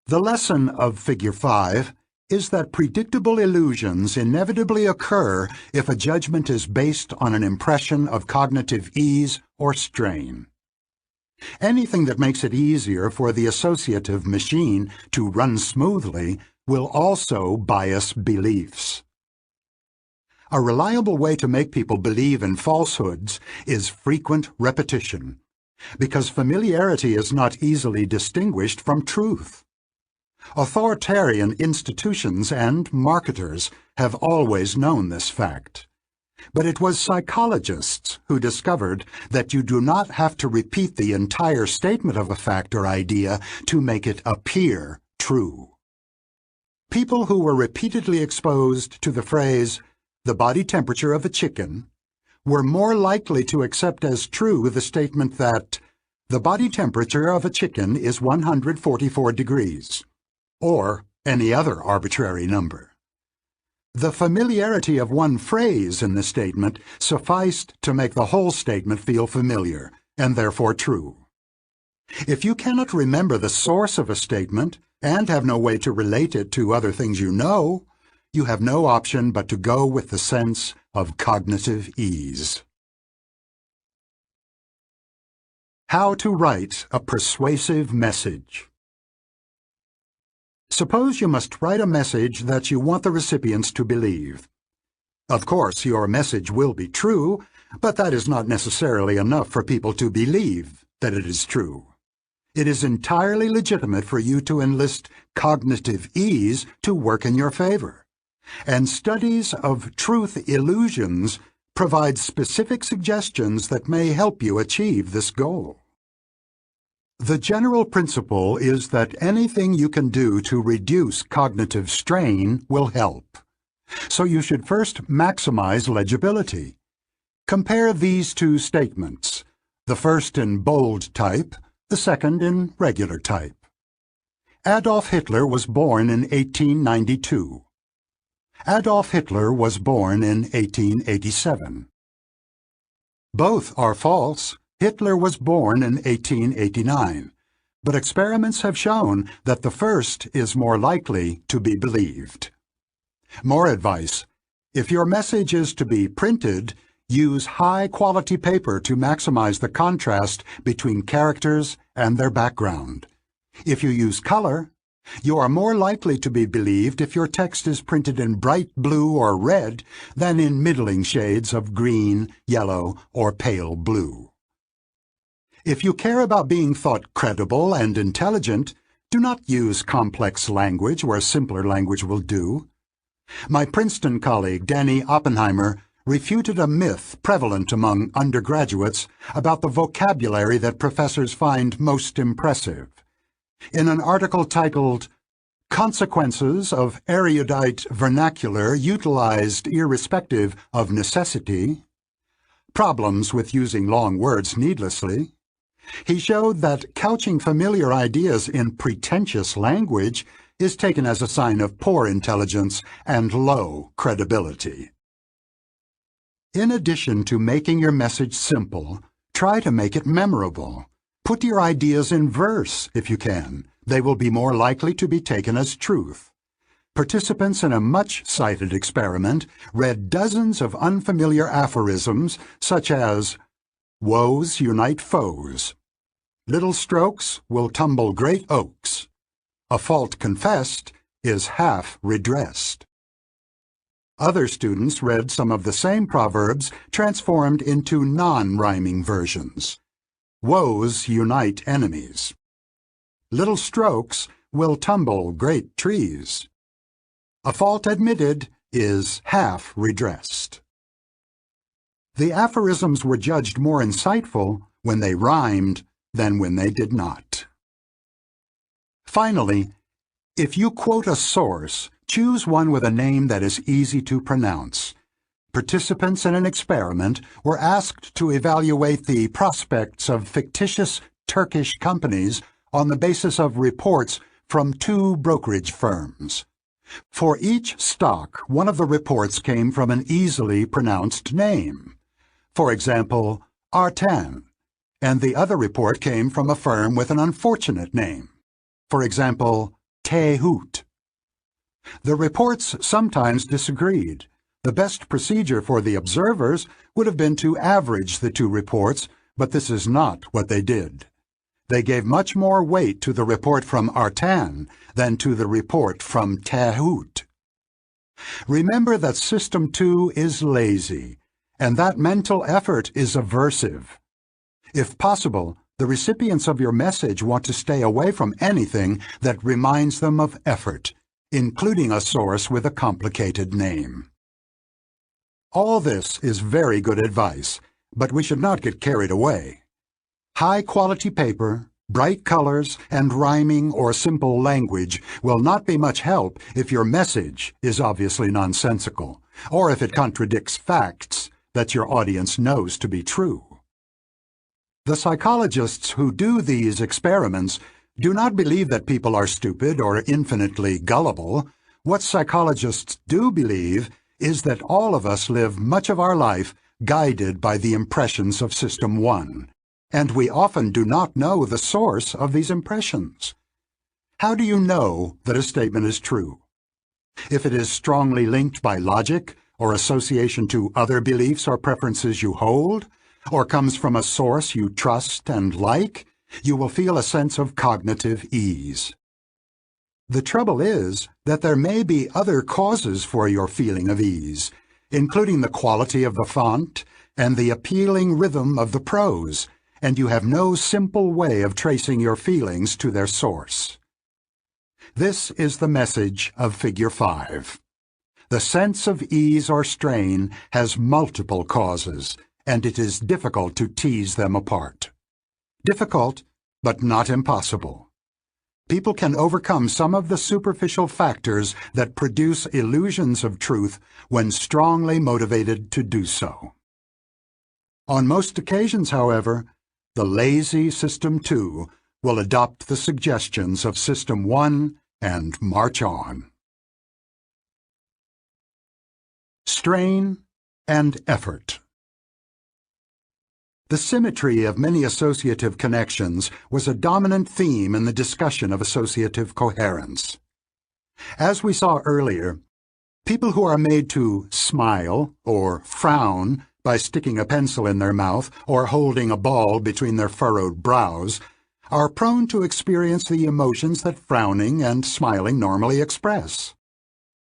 The lesson of Figure 5 is that predictable illusions inevitably occur if a judgment is based on an impression of cognitive ease or strain. Anything that makes it easier for the associative machine to run smoothly will also bias beliefs. A reliable way to make people believe in falsehoods is frequent repetition, because familiarity is not easily distinguished from truth. Authoritarian institutions and marketers have always known this fact. But it was psychologists who discovered that you do not have to repeat the entire statement of a fact or idea to make it appear true. People who were repeatedly exposed to the phrase, "the body temperature of a chicken," were more likely to accept as true the statement that the body temperature of a chicken is 144 degrees, or any other arbitrary number. The familiarity of one phrase in the statement sufficed to make the whole statement feel familiar, and therefore true. If you cannot remember the source of a statement and have no way to relate it to other things you know, you have no option but to go with the sense of cognitive ease. How to write a persuasive message. Suppose you must write a message that you want the recipients to believe. Of course, your message will be true, but that is not necessarily enough for people to believe that it is true. It is entirely legitimate for you to enlist cognitive ease to work in your favor, and studies of truth illusions provide specific suggestions that may help you achieve this goal. The general principle is that anything you can do to reduce cognitive strain will help. So you should first maximize legibility. Compare these two statements, the first in bold type, the second in regular type. Adolf Hitler was born in 1892. Adolf Hitler was born in 1887. Both are false. Hitler was born in 1889, but experiments have shown that the first is more likely to be believed. More advice: if your message is to be printed, use high-quality paper to maximize the contrast between characters and their background. If you use color, you are more likely to be believed if your text is printed in bright blue or red than in middling shades of green, yellow, or pale blue. If you care about being thought credible and intelligent, do not use complex language where simpler language will do. My Princeton colleague, Danny Oppenheimer, refuted a myth prevalent among undergraduates about the vocabulary that professors find most impressive. In an article titled "Consequences of Erudite Vernacular Utilized Irrespective of Necessity, Problems with Using Long Words Needlessly," he showed that couching familiar ideas in pretentious language is taken as a sign of poor intelligence and low credibility. In addition to making your message simple, try to make it memorable. Put your ideas in verse if you can. They will be more likely to be taken as truth. Participants in a much-cited experiment read dozens of unfamiliar aphorisms such as, "Woes unite foes," "Little strokes will tumble great oaks," "A fault confessed is half redressed." Other students read some of the same proverbs transformed into non-rhyming versions. "Woes unite enemies," "Little strokes will tumble great trees," "A fault admitted is half redressed." The aphorisms were judged more insightful when they rhymed than when they did not. Finally, if you quote a source, choose one with a name that is easy to pronounce. Participants in an experiment were asked to evaluate the prospects of fictitious Turkish companies on the basis of reports from 2 brokerage firms. For each stock, one of the reports came from an easily pronounced name. For example, Artan, and the other report came from a firm with an unfortunate name. For example, Tehut. The reports sometimes disagreed. The best procedure for the observers would have been to average the 2 reports, but this is not what they did. They gave much more weight to the report from Artan than to the report from Tehut. Remember that System 2 is lazy, and that mental effort is aversive. If possible, the recipients of your message want to stay away from anything that reminds them of effort, including a source with a complicated name. All this is very good advice, but we should not get carried away. High-quality paper, bright colors, and rhyming or simple language will not be much help if your message is obviously nonsensical, or if it contradicts facts that your audience knows to be true. The psychologists who do these experiments do not believe that people are stupid or infinitely gullible. What psychologists do believe is that all of us live much of our life guided by the impressions of System 1, and we often do not know the source of these impressions. How do you know that a statement is true? If it is strongly linked by logic or association to other beliefs or preferences you hold, or comes from a source you trust and like, you will feel a sense of cognitive ease. The trouble is that there may be other causes for your feeling of ease, including the quality of the font and the appealing rhythm of the prose, and you have no simple way of tracing your feelings to their source. This is the message of Figure 5. The sense of ease or strain has multiple causes, and it is difficult to tease them apart. Difficult, but not impossible. People can overcome some of the superficial factors that produce illusions of truth when strongly motivated to do so. On most occasions, however, the lazy System 2 will adopt the suggestions of System 1 and march on. Strain and effort. The symmetry of many associative connections was a dominant theme in the discussion of associative coherence. As we saw earlier, people who are made to smile or frown by sticking a pencil in their mouth or holding a ball between their furrowed brows are prone to experience the emotions that frowning and smiling normally express.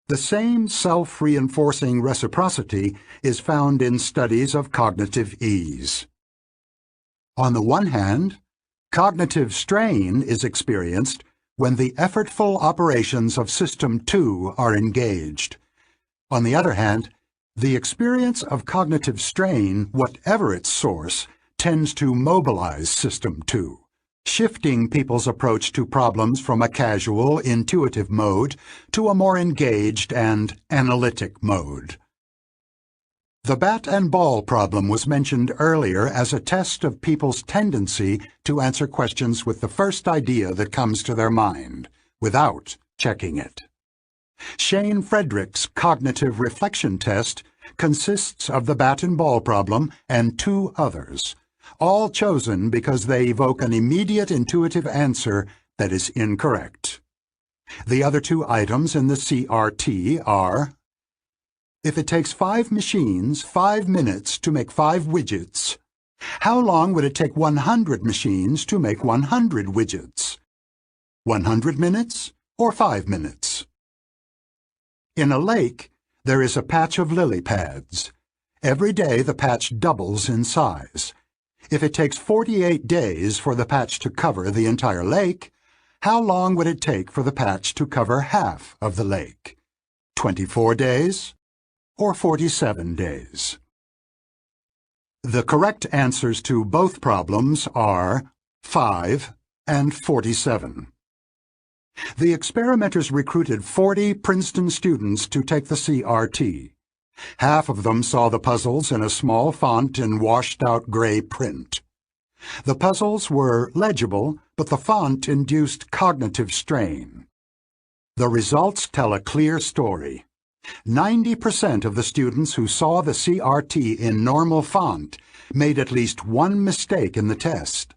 The same self-reinforcing reciprocity is found in studies of cognitive ease. On the one hand, cognitive strain is experienced when the effortful operations of System 2 are engaged. On the other hand, The experience of cognitive strain, whatever its source, tends to mobilize System 2, shifting people's approach to problems from a casual, intuitive mode to a more engaged and analytic mode. The bat and ball problem was mentioned earlier as a test of people's tendency to answer questions with the first idea that comes to their mind, without checking it. Shane Frederick's cognitive reflection test consists of the bat and ball problem and 2 others, all chosen because they evoke an immediate intuitive answer that is incorrect. The other 2 items in the CRT are: if it takes 5 machines 5 minutes to make 5 widgets, how long would it take 100 machines to make 100 widgets? 100 minutes or 5 minutes? In a lake, there is a patch of lily pads. Every day the patch doubles in size. If it takes 48 days for the patch to cover the entire lake, how long would it take for the patch to cover half of the lake? 24 days or 47 days? The correct answers to both problems are 5 and 47. The experimenters recruited 40 Princeton students to take the CRT. Half of them saw the puzzles in a small font in washed-out gray print. The puzzles were legible, but the font induced cognitive strain. The results tell a clear story. 90% of the students who saw the CRT in normal font made at least one mistake in the test,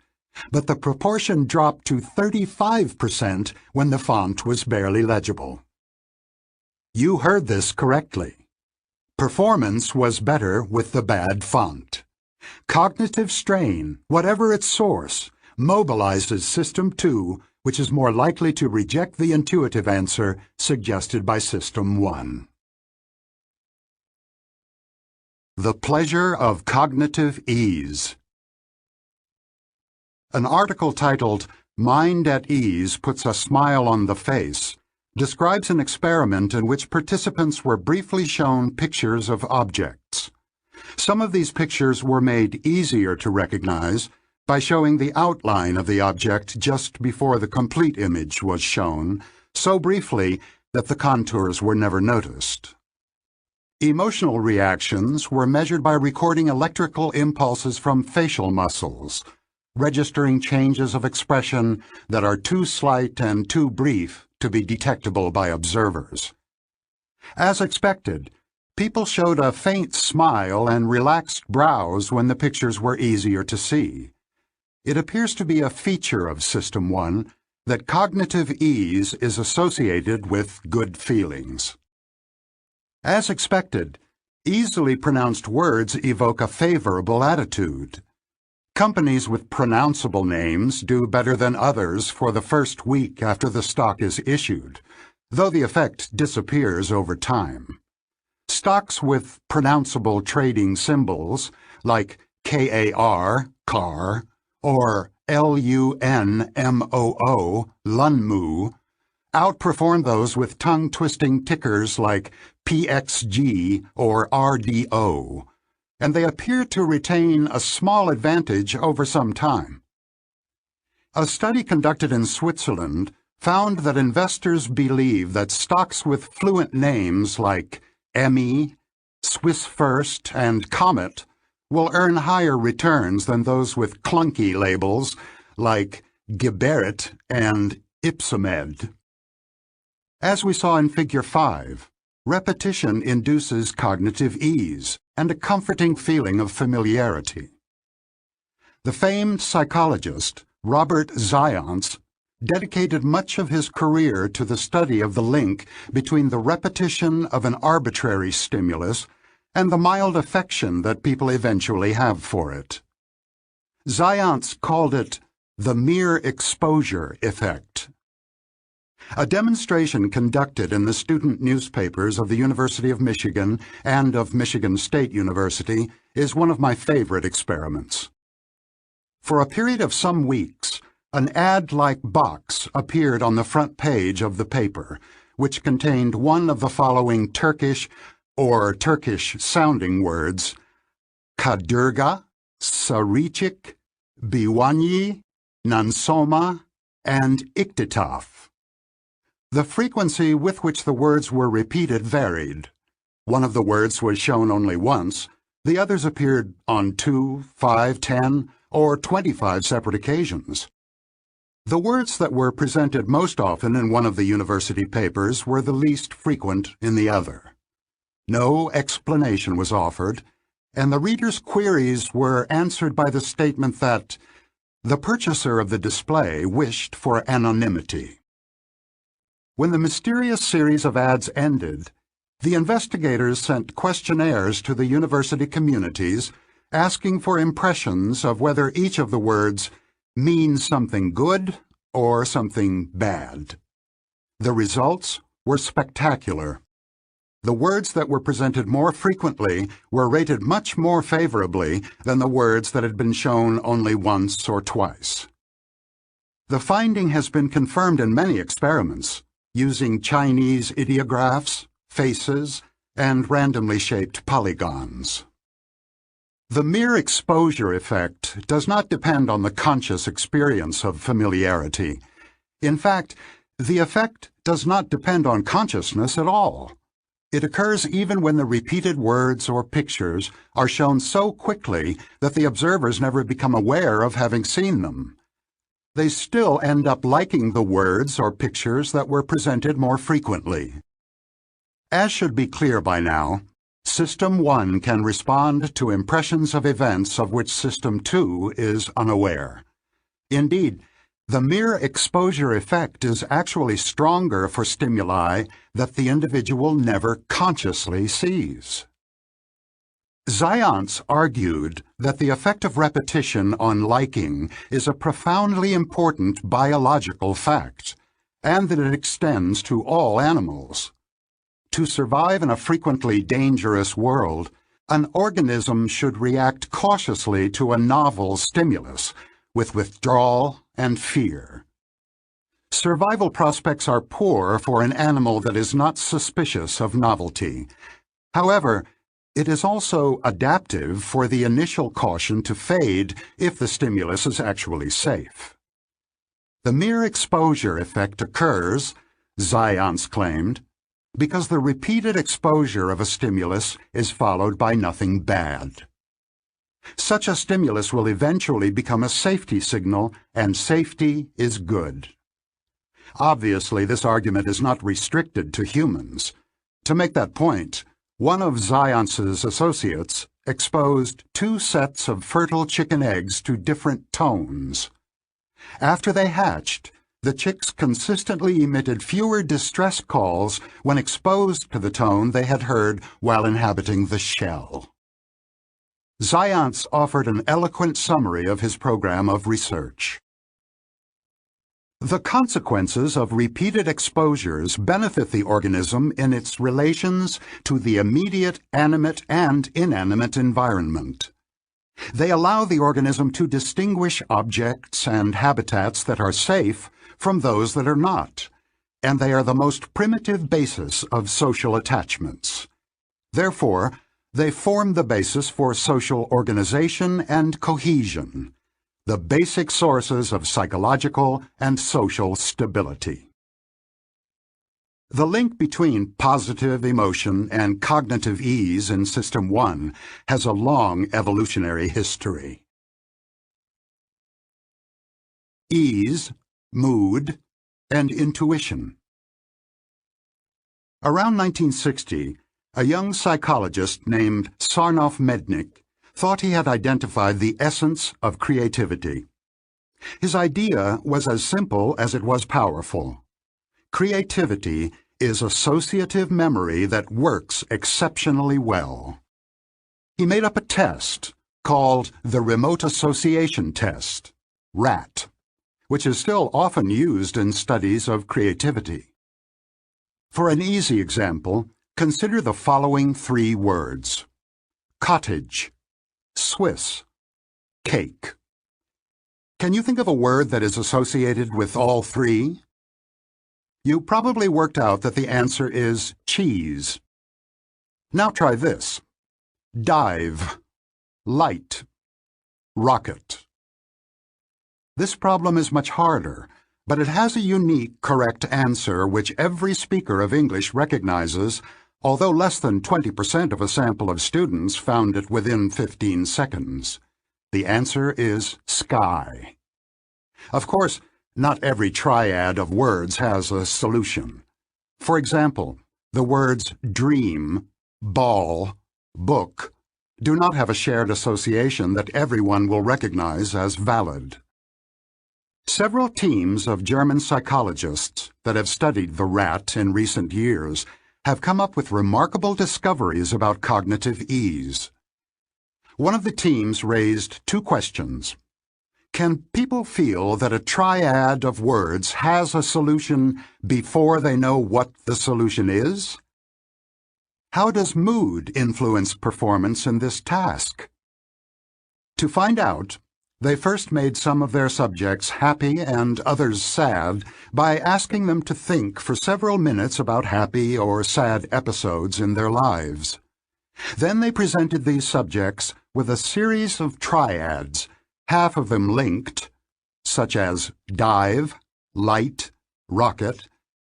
but the proportion dropped to 35% when the font was barely legible. You heard this correctly. Performance was better with the bad font. Cognitive strain, whatever its source, mobilizes System 2, which is more likely to reject the intuitive answer suggested by System 1. The pleasure of cognitive ease. An article titled "Mind at Ease Puts a Smile on the Face" describes an experiment in which participants were briefly shown pictures of objects. Some of these pictures were made easier to recognize by showing the outline of the object just before the complete image was shown, so briefly that the contours were never noticed. Emotional reactions were measured by recording electrical impulses from facial muscles, registering changes of expression that are too slight and too brief to be detectable by observers. As expected, people showed a faint smile and relaxed brows when the pictures were easier to see. It appears to be a feature of System 1 that cognitive ease is associated with good feelings. As expected, easily pronounced words evoke a favorable attitude. Companies with pronounceable names do better than others for the first week after the stock is issued, though the effect disappears over time. Stocks with pronounceable trading symbols, like KAR, car, or LUNMOO, Lunmoo, outperform those with tongue-twisting tickers like PXG or RDO, and they appear to retain a small advantage over some time. A study conducted in Switzerland found that investors believe that stocks with fluent names like Emmy, Swiss First, and Comet will earn higher returns than those with clunky labels like Geberit and Ipsomed. As we saw in Figure 5, repetition induces cognitive ease and a comforting feeling of familiarity. The famed psychologist Robert Zajonc dedicated much of his career to the study of the link between the repetition of an arbitrary stimulus and the mild affection that people eventually have for it. Zajonc called it the mere exposure effect. A demonstration conducted in the student newspapers of the University of Michigan and of Michigan State University is one of my favorite experiments. For a period of some weeks, an ad-like box appeared on the front page of the paper, which contained one of the following Turkish or Turkish-sounding words Kadırga, Sarıçık, Biwanyi, Nansoma, and Iktitaf. The frequency with which the words were repeated varied. One of the words was shown only once, the others appeared on 2, 5, 10, or 25 separate occasions. The words that were presented most often in one of the university papers were the least frequent in the other. No explanation was offered, and the reader's queries were answered by the statement that the purchaser of the display wished for anonymity. When the mysterious series of ads ended, the investigators sent questionnaires to the university communities asking for impressions of whether each of the words means something good or something bad. The results were spectacular. The words that were presented more frequently were rated much more favorably than the words that had been shown only once or twice. The finding has been confirmed in many experiments, using Chinese ideographs, faces, and randomly shaped polygons. The mere exposure effect does not depend on the conscious experience of familiarity. In fact, the effect does not depend on consciousness at all. It occurs even when the repeated words or pictures are shown so quickly that the observers never become aware of having seen them. They still end up liking the words or pictures that were presented more frequently. As should be clear by now, System 1 can respond to impressions of events of which System 2 is unaware. Indeed, the mere exposure effect is actually stronger for stimuli that the individual never consciously sees. Zajonc argued that the effect of repetition on liking is a profoundly important biological fact, and that it extends to all animals. To survive in a frequently dangerous world, an organism should react cautiously to a novel stimulus, with withdrawal and fear. Survival prospects are poor for an animal that is not suspicious of novelty. However, it is also adaptive for the initial caution to fade if the stimulus is actually safe. The mere exposure effect occurs, Zajonc claimed, because the repeated exposure of a stimulus is followed by nothing bad. Such a stimulus will eventually become a safety signal, and safety is good. Obviously, this argument is not restricted to humans. To make that point, one of Zajonc's associates exposed 2 sets of fertile chicken eggs to different tones. After they hatched, the chicks consistently emitted fewer distress calls when exposed to the tone they had heard while inhabiting the shell. Zajonc offered an eloquent summary of his program of research. The consequences of repeated exposures benefit the organism in its relations to the immediate animate and inanimate environment. They allow the organism to distinguish objects and habitats that are safe from those that are not, and they are the most primitive basis of social attachments. Therefore, they form the basis for social organization and cohesion, the basic sources of psychological and social stability. The link between positive emotion and cognitive ease in System 1 has a long evolutionary history. Ease, mood, and intuition. Around 1960, a young psychologist named Sarnoff Mednick thought he had identified the essence of creativity. His idea was as simple as it was powerful. Creativity is associative memory that works exceptionally well. He made up a test called the Remote Association Test, RAT, which is still often used in studies of creativity. For an easy example, consider the following 3 words: cottage, Swiss, cake. Can you think of a word that is associated with all 3? You probably worked out that the answer is cheese. Now try this. Dive, light, rocket. This problem is much harder, but it has a unique, correct answer which every speaker of English recognizes, although less than 20% of a sample of students found it within 15 seconds. The answer is sky. Of course, not every triad of words has a solution. For example, the words dream, ball, book do not have a shared association that everyone will recognize as valid. Several teams of German psychologists that have studied the rat in recent years have come up with remarkable discoveries about cognitive ease. One of the teams raised two questions. Can people feel that a triad of words has a solution before they know what the solution is? How does mood influence performance in this task? To find out, they first made some of their subjects happy and others sad by asking them to think for several minutes about happy or sad episodes in their lives. Then they presented these subjects with a series of triads, half of them linked, such as dive, light, rocket,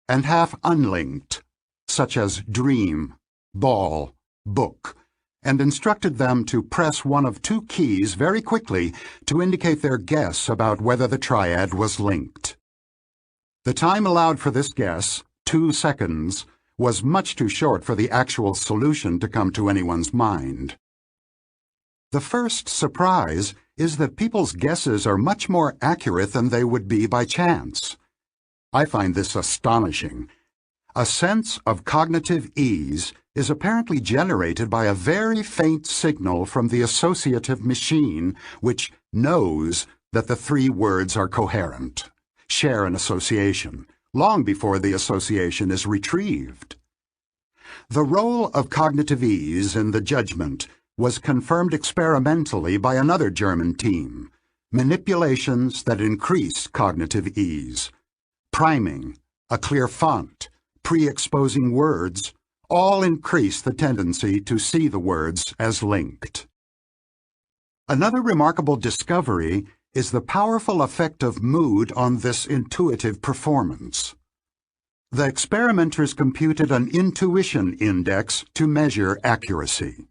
and half unlinked, such as dream, ball, book, and instructed them to press one of two keys very quickly to indicate their guess about whether the triad was linked. The time allowed for this guess, 2 seconds, was much too short for the actual solution to come to anyone's mind. The first surprise is that people's guesses are much more accurate than they would be by chance. I find this astonishing. A sense of cognitive ease is apparently generated by a very faint signal from the associative machine which knows that the three words are coherent, share an association, long before the association is retrieved. The role of cognitive ease in the judgment was confirmed experimentally by another German team, manipulations that increase cognitive ease, priming, a clear font, pre-exposing words, all increase the tendency to see the words as linked. Another remarkable discovery is the powerful effect of mood on this intuitive performance. The experimenters computed an intuition index to measure accuracy.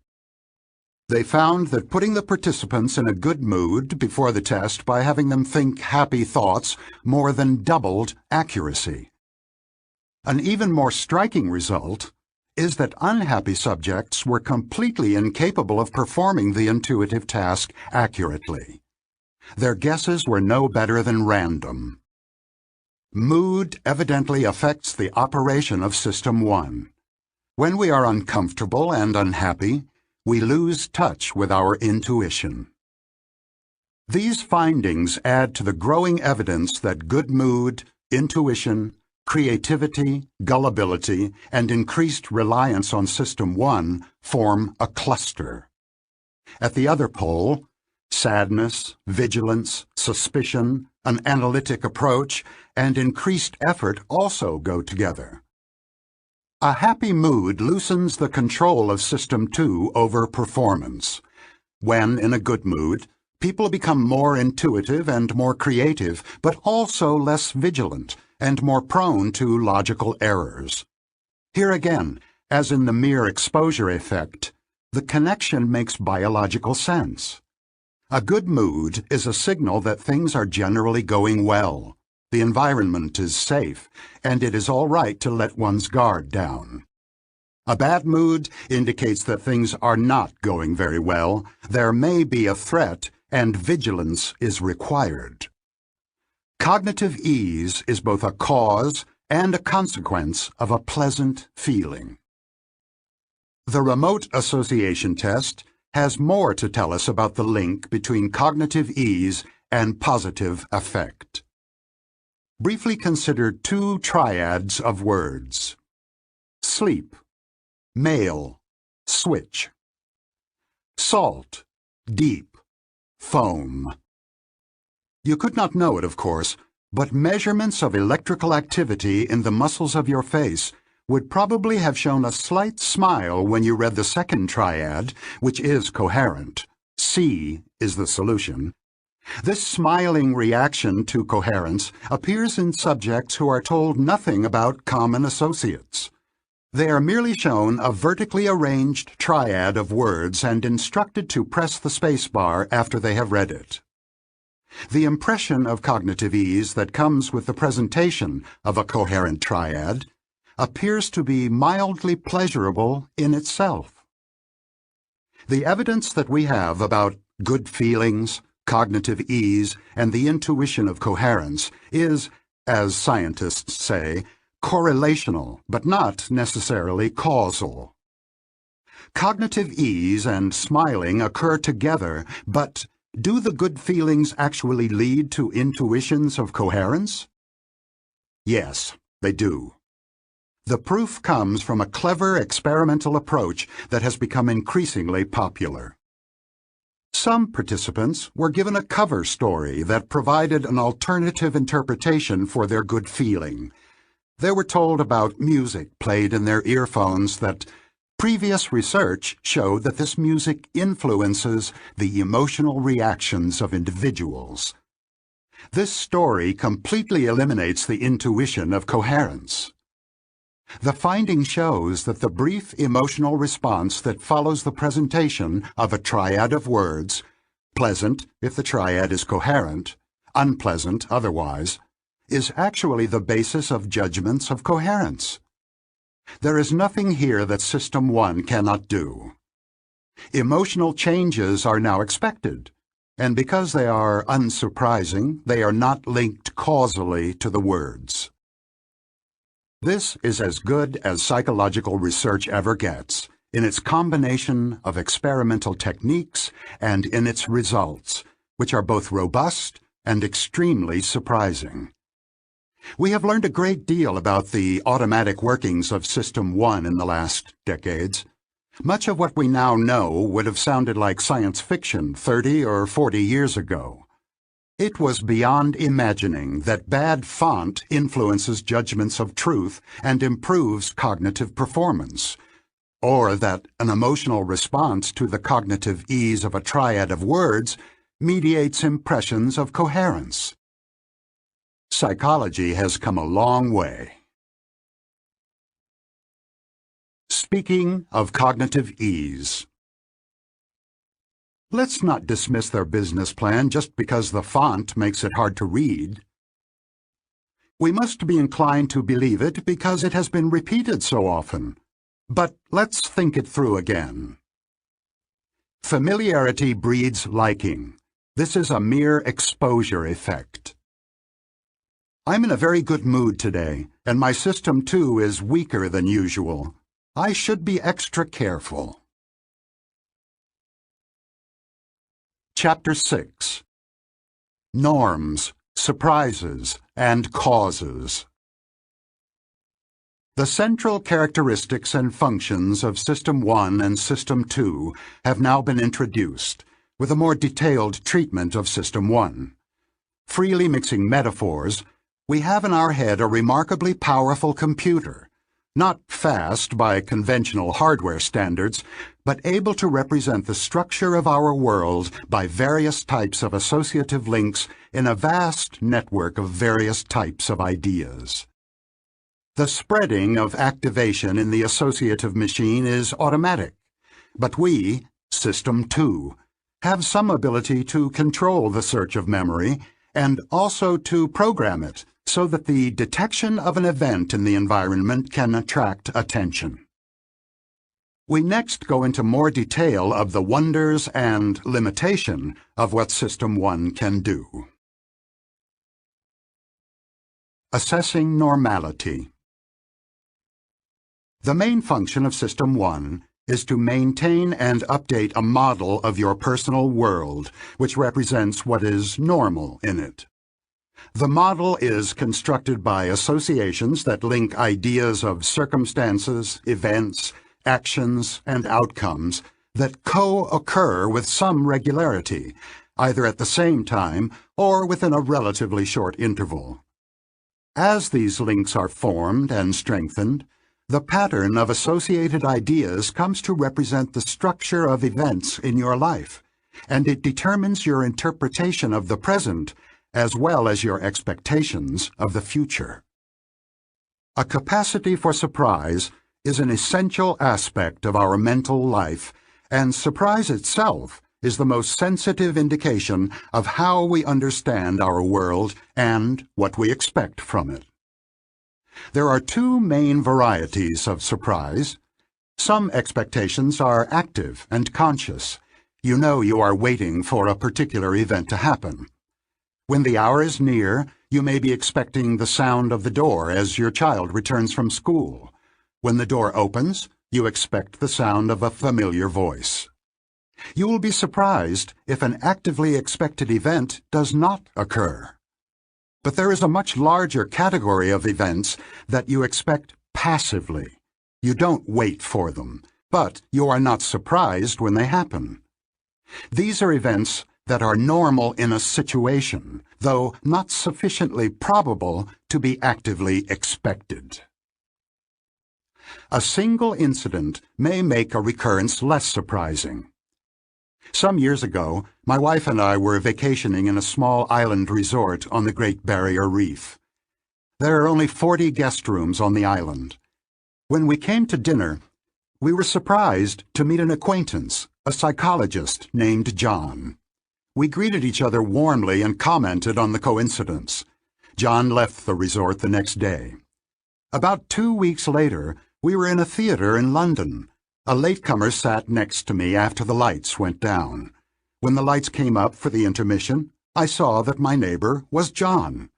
They found that putting the participants in a good mood before the test by having them think happy thoughts more than doubled accuracy. An even more striking result is that unhappy subjects were completely incapable of performing the intuitive task accurately. Their guesses were no better than random. Mood evidently affects the operation of System 1. When we are uncomfortable and unhappy, we lose touch with our intuition. These findings add to the growing evidence that good mood, intuition, creativity, gullibility, and increased reliance on System 1 form a cluster. At the other pole, sadness, vigilance, suspicion, an analytic approach, and increased effort also go together. A happy mood loosens the control of System 2 over performance. When in a good mood, people become more intuitive and more creative, but also less vigilant and more prone to logical errors. Here again, as in the mere exposure effect, the connection makes biological sense. A good mood is a signal that things are generally going well, the environment is safe, and it is all right to let one's guard down. A bad mood indicates that things are not going very well, there may be a threat, and vigilance is required. Cognitive ease is both a cause and a consequence of a pleasant feeling. The remote association test has more to tell us about the link between cognitive ease and positive affect. Briefly consider two triads of words. Sleep, male, switch. Salt, deep, foam. You could not know it, of course, but measurements of electrical activity in the muscles of your face would probably have shown a slight smile when you read the second triad, which is coherent. C is the solution. This smiling reaction to coherence appears in subjects who are told nothing about common associates. They are merely shown a vertically arranged triad of words and instructed to press the spacebar after they have read it. The impression of cognitive ease that comes with the presentation of a coherent triad appears to be mildly pleasurable in itself. The evidence that we have about good feelings, cognitive ease, and the intuition of coherence is, as scientists say, correlational, but not necessarily causal. Cognitive ease and smiling occur together, but do the good feelings actually lead to intuitions of coherence? Yes, they do. The proof comes from a clever experimental approach that has become increasingly popular. Some participants were given a cover story that provided an alternative interpretation for their good feeling. They were told about music played in their earphones that previous research showed that this music influences the emotional reactions of individuals. This story completely eliminates the intuition of coherence. The finding shows that the brief emotional response that follows the presentation of a triad of words, pleasant if the triad is coherent, unpleasant otherwise, is actually the basis of judgments of coherence. There is nothing here that System 1 cannot do. Emotional changes are now expected, and because they are unsurprising, they are not linked causally to the words. This is as good as psychological research ever gets, in its combination of experimental techniques and in its results, which are both robust and extremely surprising. We have learned a great deal about the automatic workings of System 1 in the last decades. Much of what we now know would have sounded like science fiction 30 or 40 years ago. It was beyond imagining that bad font influences judgments of truth and improves cognitive performance, or that an emotional response to the cognitive ease of a triad of words mediates impressions of coherence. Psychology has come a long way. Speaking of cognitive ease. Let's not dismiss their business plan just because the font makes it hard to read. We must be inclined to believe it because it has been repeated so often. But let's think it through again. Familiarity breeds liking. This is a mere exposure effect. I'm in a very good mood today, and my System 2 is weaker than usual. I should be extra careful. Chapter 6. Norms, Surprises, and Causes. The central characteristics and functions of System 1 and System 2 have now been introduced, with a more detailed treatment of System 1. Freely mixing metaphors, we have in our head a remarkably powerful computer, not fast by conventional hardware standards, but able to represent the structure of our world by various types of associative links in a vast network of various types of ideas. The spreading of activation in the associative machine is automatic, but we, System 2, have some ability to control the search of memory and also to program it so that the detection of an event in the environment can attract attention. We next go into more detail of the wonders and limitation of what System 1 can do. Assessing normality. The main function of System 1 is to maintain and update a model of your personal world, which represents what is normal in it. The model is constructed by associations that link ideas of circumstances, events, actions, and outcomes that co-occur with some regularity, either at the same time or within a relatively short interval. As these links are formed and strengthened, The pattern of associated ideas comes to represent the structure of events in your life, and it determines your interpretation of the present as well as your expectations of the future. A capacity for surprise is an essential aspect of our mental life, and surprise itself is the most sensitive indication of how we understand our world and what we expect from it. There are two main varieties of surprise. Some expectations are active and conscious. You know you are waiting for a particular event to happen. When the hour is near, you may be expecting the sound of the door as your child returns from school. When the door opens, you expect the sound of a familiar voice. You will be surprised if an actively expected event does not occur. But there is a much larger category of events that you expect passively. You don't wait for them, but you are not surprised when they happen. These are events that are normal in a situation, though not sufficiently probable to be actively expected. A single incident may make a recurrence less surprising. Some years ago, my wife and I were vacationing in a small island resort on the Great Barrier Reef. There are only 40 guest rooms on the island. When we came to dinner, we were surprised to meet an acquaintance, a psychologist named John. We greeted each other warmly and commented on the coincidence. John left the resort the next day. About 2 weeks later, we were in a theater in London. A latecomer sat next to me after the lights went down. When the lights came up for the intermission, I saw that my neighbor was John.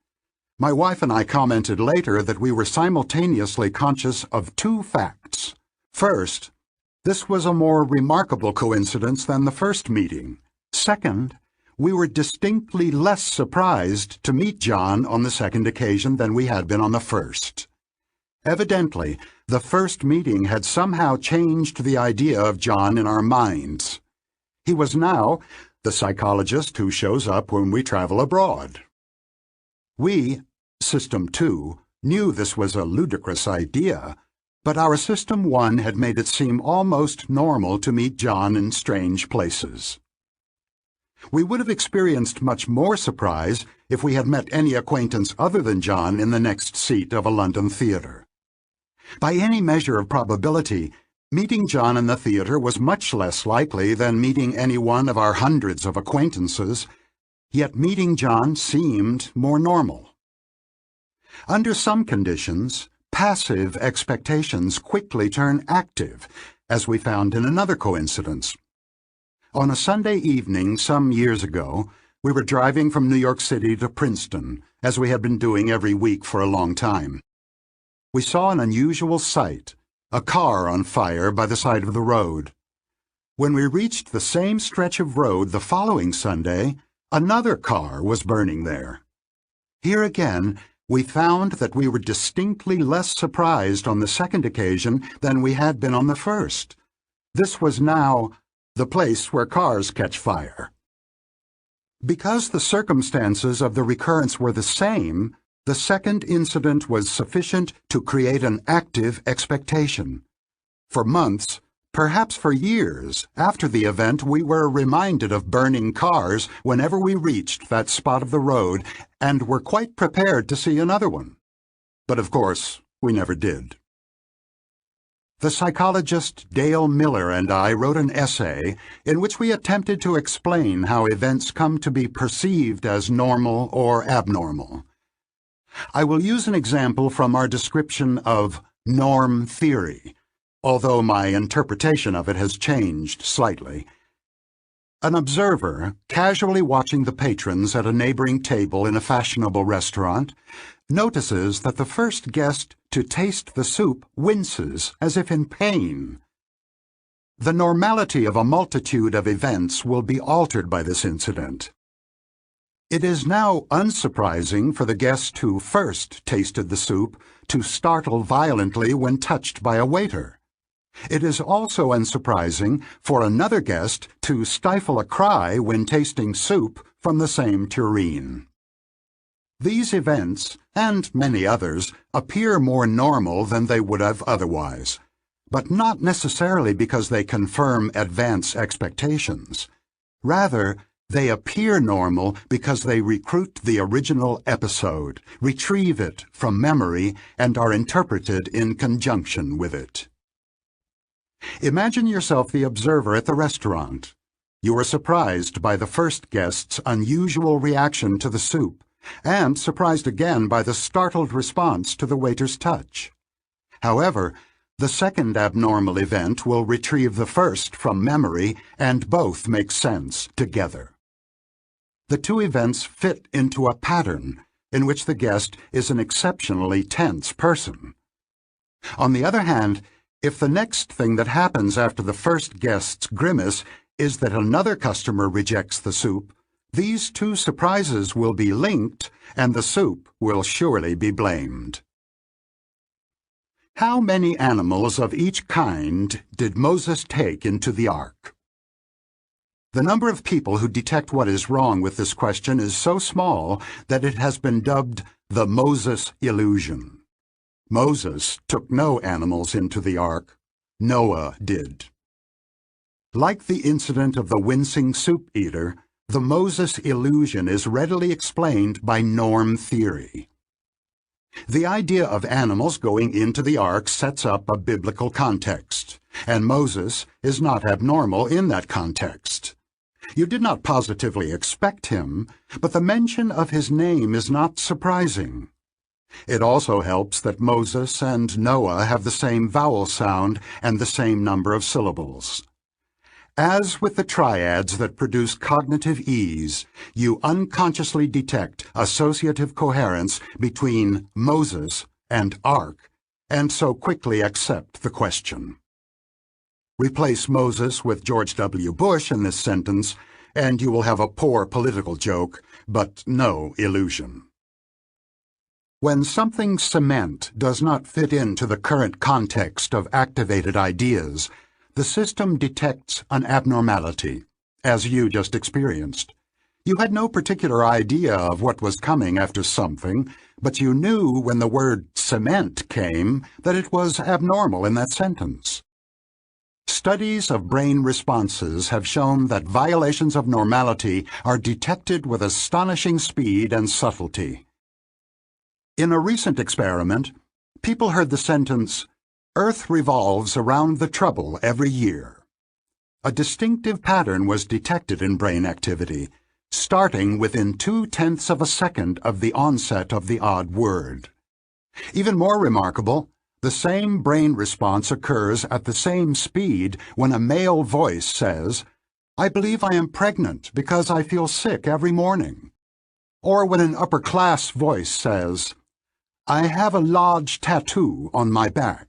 My wife and I commented later that we were simultaneously conscious of two facts. First, this was a more remarkable coincidence than the first meeting. Second, we were distinctly less surprised to meet John on the second occasion than we had been on the first. Evidently, the first meeting had somehow changed the idea of John in our minds. He was now the psychologist who shows up when we travel abroad. We, System 2, knew this was a ludicrous idea, but our System 1 had made it seem almost normal to meet John in strange places. We would have experienced much more surprise if we had met any acquaintance other than John in the next seat of a London theater. By any measure of probability, meeting John in the theater was much less likely than meeting any one of our hundreds of acquaintances, yet meeting John seemed more normal. Under some conditions, passive expectations quickly turn active, as we found in another coincidence. On a Sunday evening some years ago, we were driving from New York City to Princeton, as we had been doing every week for a long time. We saw an unusual sight, a car on fire by the side of the road. When we reached the same stretch of road the following Sunday, another car was burning there. Here again, we found that we were distinctly less surprised on the second occasion than we had been on the first. This was now the place where cars catch fire. Because the circumstances of the recurrence were the same, the second incident was sufficient to create an active expectation. For months, perhaps for years, after the event, we were reminded of burning cars whenever we reached that spot of the road and were quite prepared to see another one. But of course, we never did. The psychologist Dale Miller and I wrote an essay in which we attempted to explain how events come to be perceived as normal or abnormal. I will use an example from our description of norm theory, although my interpretation of it has changed slightly. An observer, casually watching the patrons at a neighboring table in a fashionable restaurant, notices that the first guest to taste the soup winces as if in pain. The normality of a multitude of events will be altered by this incident. It is now unsurprising for the guest who first tasted the soup to startle violently when touched by a waiter. It is also unsurprising for another guest to stifle a cry when tasting soup from the same tureen. These events, and many others, appear more normal than they would have otherwise, but not necessarily because they confirm advance expectations. Rather, they appear normal because they recruit the original episode, retrieve it from memory, and are interpreted in conjunction with it. Imagine yourself the observer at the restaurant. You are surprised by the first guest's unusual reaction to the soup, and surprised again by the startled response to the waiter's touch. However, the second abnormal event will retrieve the first from memory, and both make sense together. The two events fit into a pattern in which the guest is an exceptionally tense person. On the other hand, if the next thing that happens after the first guest's grimace is that another customer rejects the soup, these two surprises will be linked, and the soup will surely be blamed. How many animals of each kind did Moses take into the ark? The number of people who detect what is wrong with this question is so small that it has been dubbed the Moses illusion. Moses took no animals into the ark. Noah did. Like the incident of the wincing soup eater, the Moses illusion is readily explained by norm theory. The idea of animals going into the ark sets up a biblical context, and Moses is not abnormal in that context. You did not positively expect him, but the mention of his name is not surprising. It also helps that Moses and Noah have the same vowel sound and the same number of syllables. As with the triads that produce cognitive ease, you unconsciously detect associative coherence between Moses and ark, and so quickly accept the question. Replace Moses with George W. Bush in this sentence, and you will have a poor political joke, but no illusion. When something cement does not fit into the current context of activated ideas, the system detects an abnormality, as you just experienced. You had no particular idea of what was coming after something, but you knew when the word cement came that it was abnormal in that sentence. Studies of brain responses have shown that violations of normality are detected with astonishing speed and subtlety. In a recent experiment, people heard the sentence, "Earth revolves around the trouble every year." A distinctive pattern was detected in brain activity, starting within 0.2 of a second of the onset of the odd word. Even more remarkable, the same brain response occurs at the same speed when a male voice says, "I believe I am pregnant because I feel sick every morning," or when an upper-class voice says, "I have a large tattoo on my back."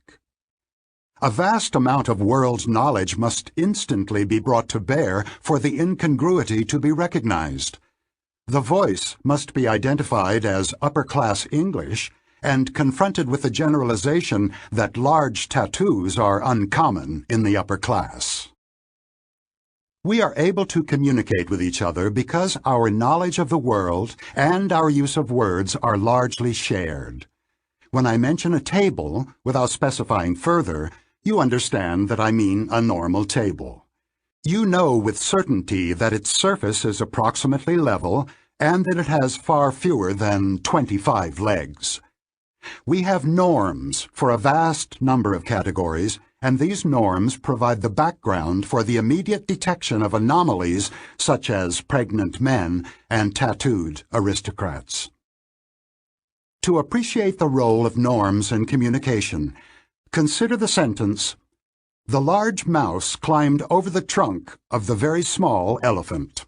A vast amount of world knowledge must instantly be brought to bear for the incongruity to be recognized. The voice must be identified as upper-class English and confronted with the generalization that large tattoos are uncommon in the upper class. We are able to communicate with each other because our knowledge of the world and our use of words are largely shared. When I mention a table, without specifying further, you understand that I mean a normal table. You know with certainty that its surface is approximately level and that it has far fewer than 25 legs. We have norms for a vast number of categories, and these norms provide the background for the immediate detection of anomalies such as pregnant men and tattooed aristocrats. To appreciate the role of norms in communication, consider the sentence, "The large mouse climbed over the trunk of the very small elephant."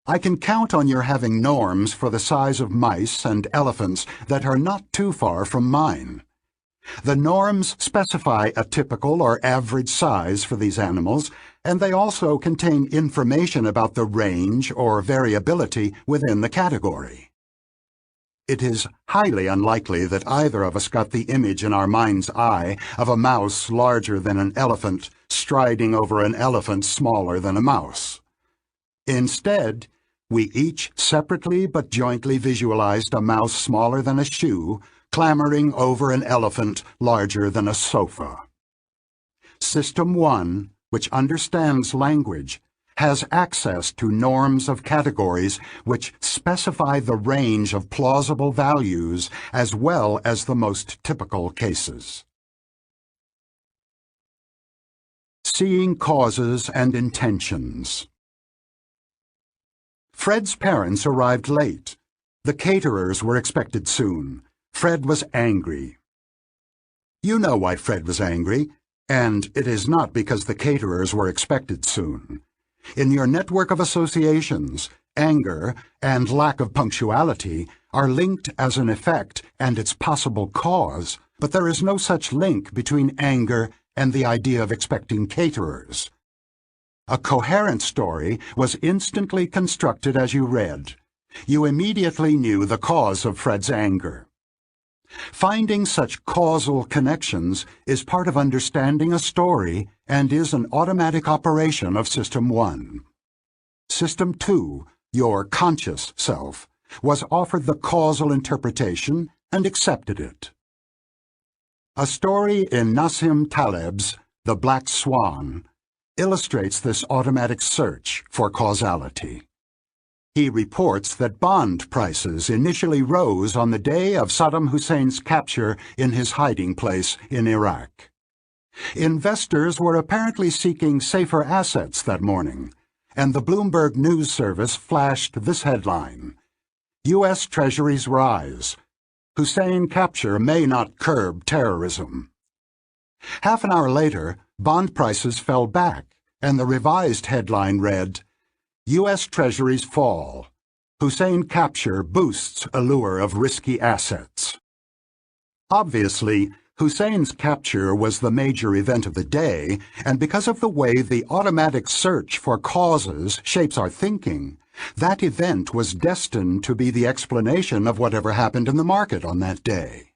I can count on your having norms for the size of mice and elephants that are not too far from mine. The norms specify a typical or average size for these animals, and they also contain information about the range or variability within the category. It is highly unlikely that either of us got the image in our mind's eye of a mouse larger than an elephant striding over an elephant smaller than a mouse. Instead, We each separately but jointly visualized a mouse smaller than a shoe, clambering over an elephant larger than a sofa. System 1, which understands language, has access to norms of categories which specify the range of plausible values as well as the most typical cases. Seeing causes and intentions. Fred's parents arrived late. The caterers were expected soon. Fred was angry. You know why Fred was angry, and it is not because the caterers were expected soon. In your network of associations, anger and lack of punctuality are linked as an effect and its possible cause, but there is no such link between anger and the idea of expecting caterers. A coherent story was instantly constructed as you read. You immediately knew the cause of Fred's anger. Finding such causal connections is part of understanding a story and is an automatic operation of System 1. System 2, your conscious self, was offered the causal interpretation and accepted it. A story in Nassim Taleb's The Black Swan illustrates this automatic search for causality. He reports that bond prices initially rose on the day of Saddam Hussein's capture in his hiding place in Iraq. Investors were apparently seeking safer assets that morning, and the Bloomberg News Service flashed this headline: U.S. Treasuries rise. Hussein capture may not curb terrorism. Half an hour later, bond prices fell back, and the revised headline read, U.S. Treasuries fall. Hussein capture boosts allure of risky assets. Obviously, Hussein's capture was the major event of the day, and because of the way the automatic search for causes shapes our thinking, that event was destined to be the explanation of whatever happened in the market on that day.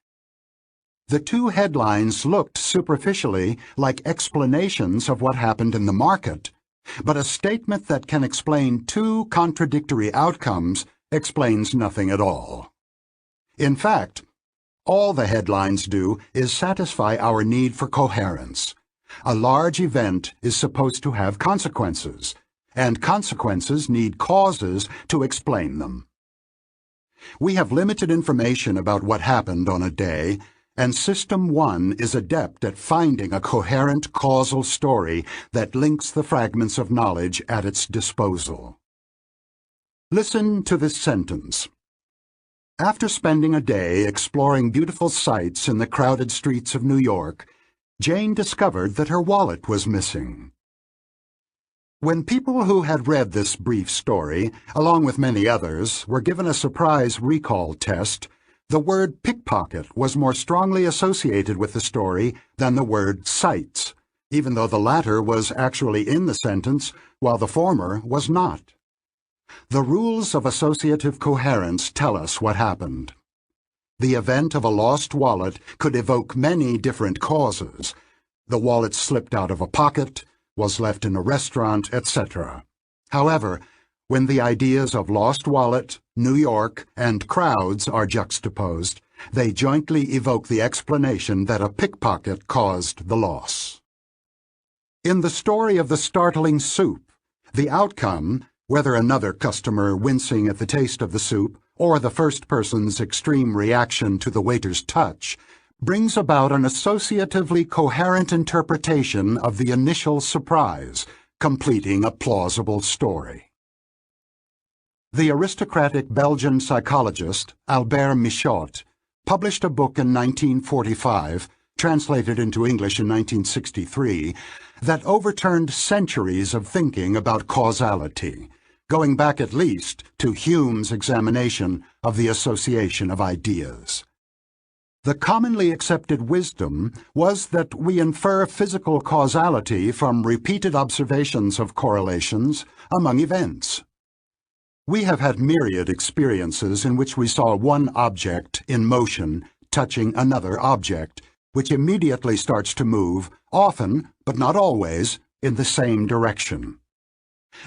The two headlines looked superficially like explanations of what happened in the market, but a statement that can explain two contradictory outcomes explains nothing at all. In fact, all the headlines do is satisfy our need for coherence. A large event is supposed to have consequences, and consequences need causes to explain them. We have limited information about what happened on a day, and System 1 is adept at finding a coherent causal story that links the fragments of knowledge at its disposal. Listen to this sentence. After spending a day exploring beautiful sights in the crowded streets of New York, Jane discovered that her wallet was missing. When people who had read this brief story, along with many others, were given a surprise recall test, the word pickpocket was more strongly associated with the story than the word sights, even though the latter was actually in the sentence, while the former was not. The rules of associative coherence tell us what happened. The event of a lost wallet could evoke many different causes. The wallet slipped out of a pocket, was left in a restaurant, etc. However, when the ideas of lost wallet, New York, and crowds are juxtaposed, they jointly evoke the explanation that a pickpocket caused the loss. In the story of the startling soup, the outcome, whether another customer wincing at the taste of the soup or the first person's extreme reaction to the waiter's touch, brings about an associatively coherent interpretation of the initial surprise, completing a plausible story. The aristocratic Belgian psychologist Albert Michot published a book in 1945, translated into English in 1963, that overturned centuries of thinking about causality, going back at least to Hume's examination of the association of ideas. The commonly accepted wisdom was that we infer physical causality from repeated observations of correlations among events. We have had myriad experiences in which we saw one object in motion touching another object, which immediately starts to move, often, but not always, in the same direction.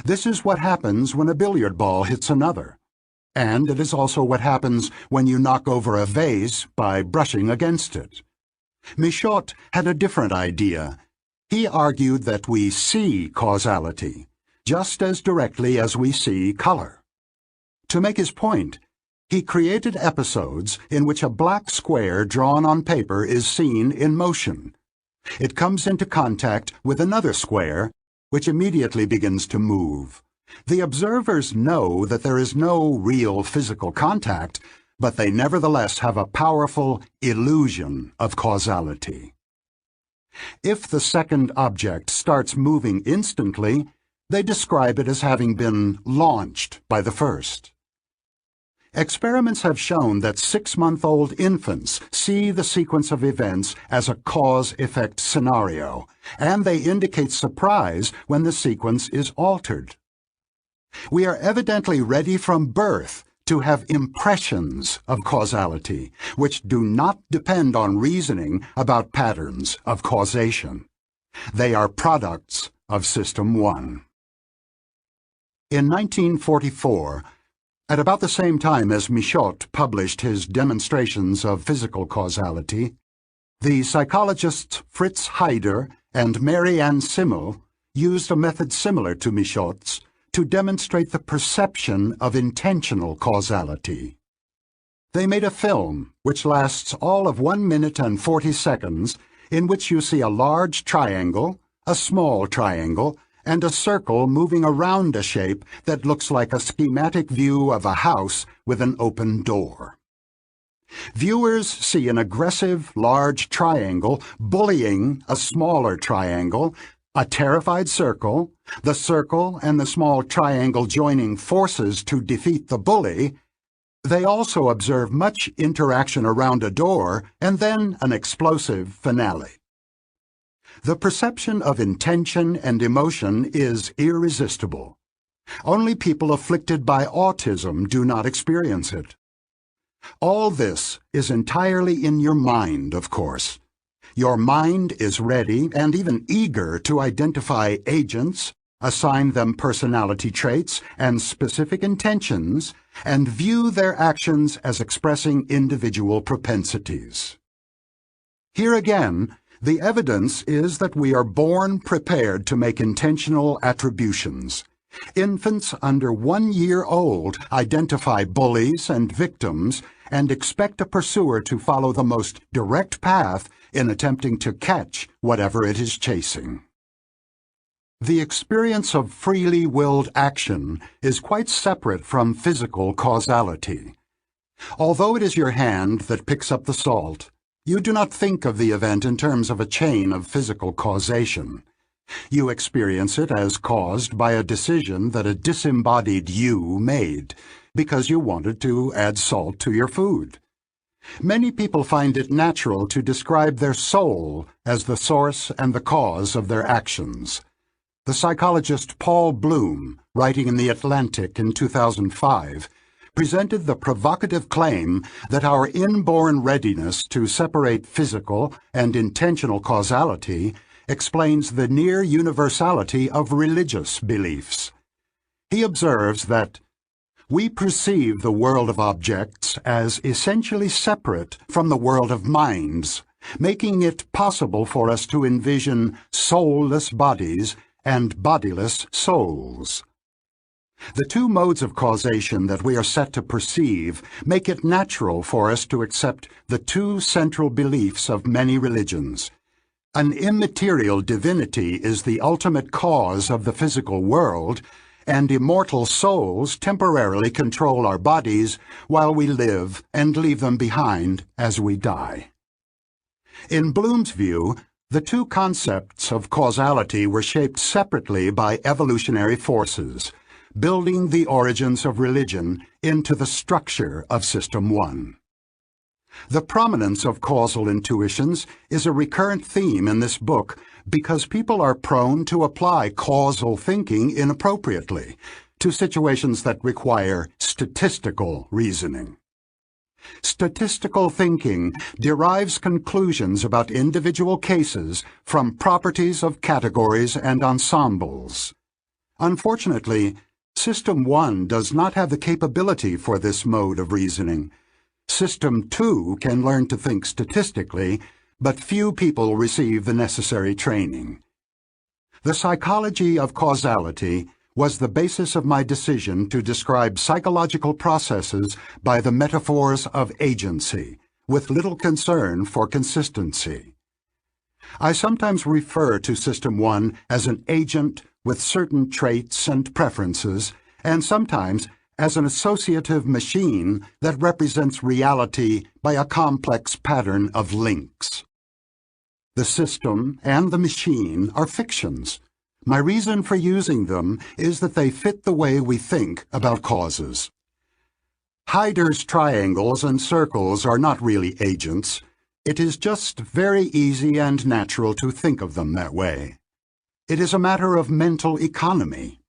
This is what happens when a billiard ball hits another. And it is also what happens when you knock over a vase by brushing against it. Michotte had a different idea. He argued that we see causality, just as directly as we see color. To make his point, he created episodes in which a black square drawn on paper is seen in motion. It comes into contact with another square, which immediately begins to move. The observers know that there is no real physical contact, but they nevertheless have a powerful illusion of causality. If the second object starts moving instantly, they describe it as having been launched by the first. Experiments have shown that 6-month-old infants see the sequence of events as a cause-effect scenario, and they indicate surprise when the sequence is altered. We are evidently ready from birth to have impressions of causality, which do not depend on reasoning about patterns of causation. They are products of System 1. In 1944, at about the same time as Michotte published his demonstrations of physical causality, the psychologists Fritz Heider and Mary Ann Simmel used a method similar to Michotte's to demonstrate the perception of intentional causality. They made a film which lasts all of 1 minute and 40 seconds, in which you see a large triangle, a small triangle, and a circle moving around a shape that looks like a schematic view of a house with an open door. Viewers see an aggressive, large triangle bullying a smaller triangle, a terrified circle, the circle and the small triangle joining forces to defeat the bully. They also observe much interaction around a door and then an explosive finale. The perception of intention and emotion is irresistible. Only people afflicted by autism do not experience it. All this is entirely in your mind, of course. Your mind is ready and even eager to identify agents, assign them personality traits and specific intentions, and view their actions as expressing individual propensities. Here again, the evidence is that we are born prepared to make intentional attributions. Infants under 1 year old identify bullies and victims and expect a pursuer to follow the most direct path in attempting to catch whatever it is chasing. The experience of freely willed action is quite separate from physical causality. Although it is your hand that picks up the salt, you do not think of the event in terms of a chain of physical causation. You experience it as caused by a decision that a disembodied you made, because you wanted to add salt to your food. Many people find it natural to describe their soul as the source and the cause of their actions. The psychologist Paul Bloom, writing in The Atlantic in 2005, presented the provocative claim that our inborn readiness to separate physical and intentional causality explains the near universality of religious beliefs. He observes that we perceive the world of objects as essentially separate from the world of minds, making it possible for us to envision soulless bodies and bodiless souls. The two modes of causation that we are set to perceive make it natural for us to accept the two central beliefs of many religions. An immaterial divinity is the ultimate cause of the physical world, and immortal souls temporarily control our bodies while we live and leave them behind as we die. In Bloom's view, the two concepts of causality were shaped separately by evolutionary forces, building the origins of religion into the structure of System 1. The prominence of causal intuitions is a recurrent theme in this book because people are prone to apply causal thinking inappropriately to situations that require statistical reasoning. Statistical thinking derives conclusions about individual cases from properties of categories and ensembles. Unfortunately, System 1 does not have the capability for this mode of reasoning. System 2 can learn to think statistically, but few people receive the necessary training. The psychology of causality was the basis of my decision to describe psychological processes by the metaphors of agency, with little concern for consistency. I sometimes refer to System 1 as an agent with certain traits and preferences, and sometimes as an associative machine that represents reality by a complex pattern of links. The system and the machine are fictions. My reason for using them is that they fit the way we think about causes. Hyder's triangles and circles are not really agents. It is just very easy and natural to think of them that way. It is a matter of mental economy.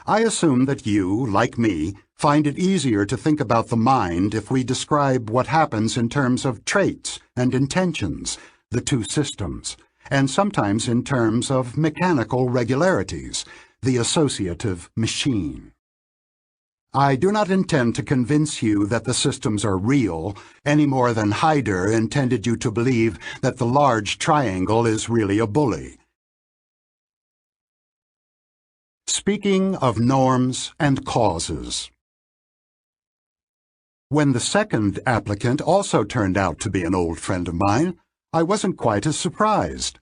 I assume that you, like me, find it easier to think about the mind if we describe what happens in terms of traits and intentions, the two systems, and sometimes in terms of mechanical regularities, the associative machine. I do not intend to convince you that the systems are real, any more than Hyder intended you to believe that the large triangle is really a bully. Speaking of norms and causes. When the second applicant also turned out to be an old friend of mine, I wasn't quite as surprised.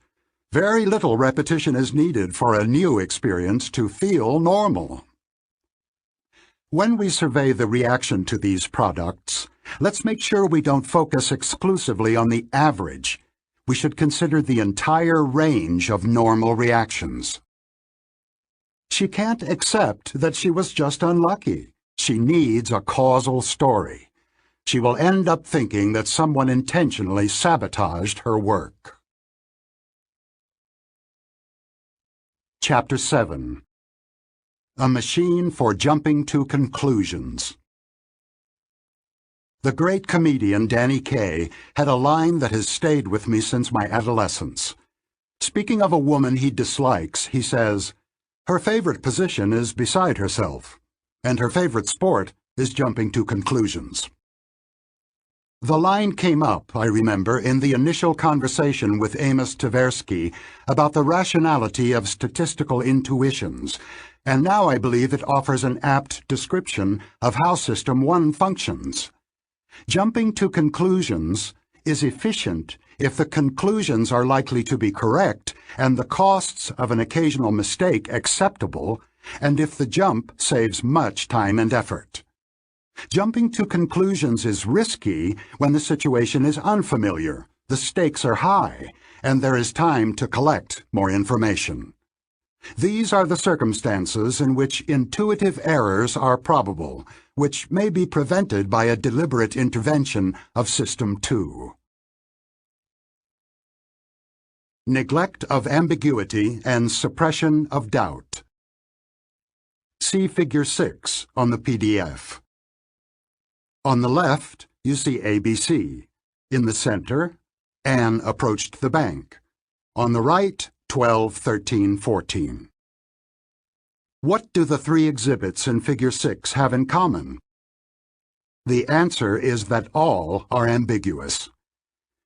Very little repetition is needed for a new experience to feel normal. When we survey the reaction to these products, let's make sure we don't focus exclusively on the average. We should consider the entire range of normal reactions. She can't accept that she was just unlucky. She needs a causal story. She will end up thinking that someone intentionally sabotaged her work. Chapter 7. A Machine for Jumping to Conclusions. The great comedian Danny Kaye had a line that has stayed with me since my adolescence. Speaking of a woman he dislikes, he says, "Her favorite position is beside herself, and her favorite sport is jumping to conclusions." The line came up, I remember, in the initial conversation with Amos Tversky about the rationality of statistical intuitions, and now I believe it offers an apt description of how System 1 functions. Jumping to conclusions is efficient if the conclusions are likely to be correct and the costs of an occasional mistake acceptable, and if the jump saves much time and effort. Jumping to conclusions is risky when the situation is unfamiliar, the stakes are high, and there is time to collect more information. These are the circumstances in which intuitive errors are probable, which may be prevented by a deliberate intervention of System 2. Neglect of ambiguity and suppression of doubt. See Figure 6 on the PDF. On the left, you see ABC. In the center, Anne approached the bank. On the right, 12, 13, 14. What do the three exhibits in Figure 6 have in common? The answer is that all are ambiguous.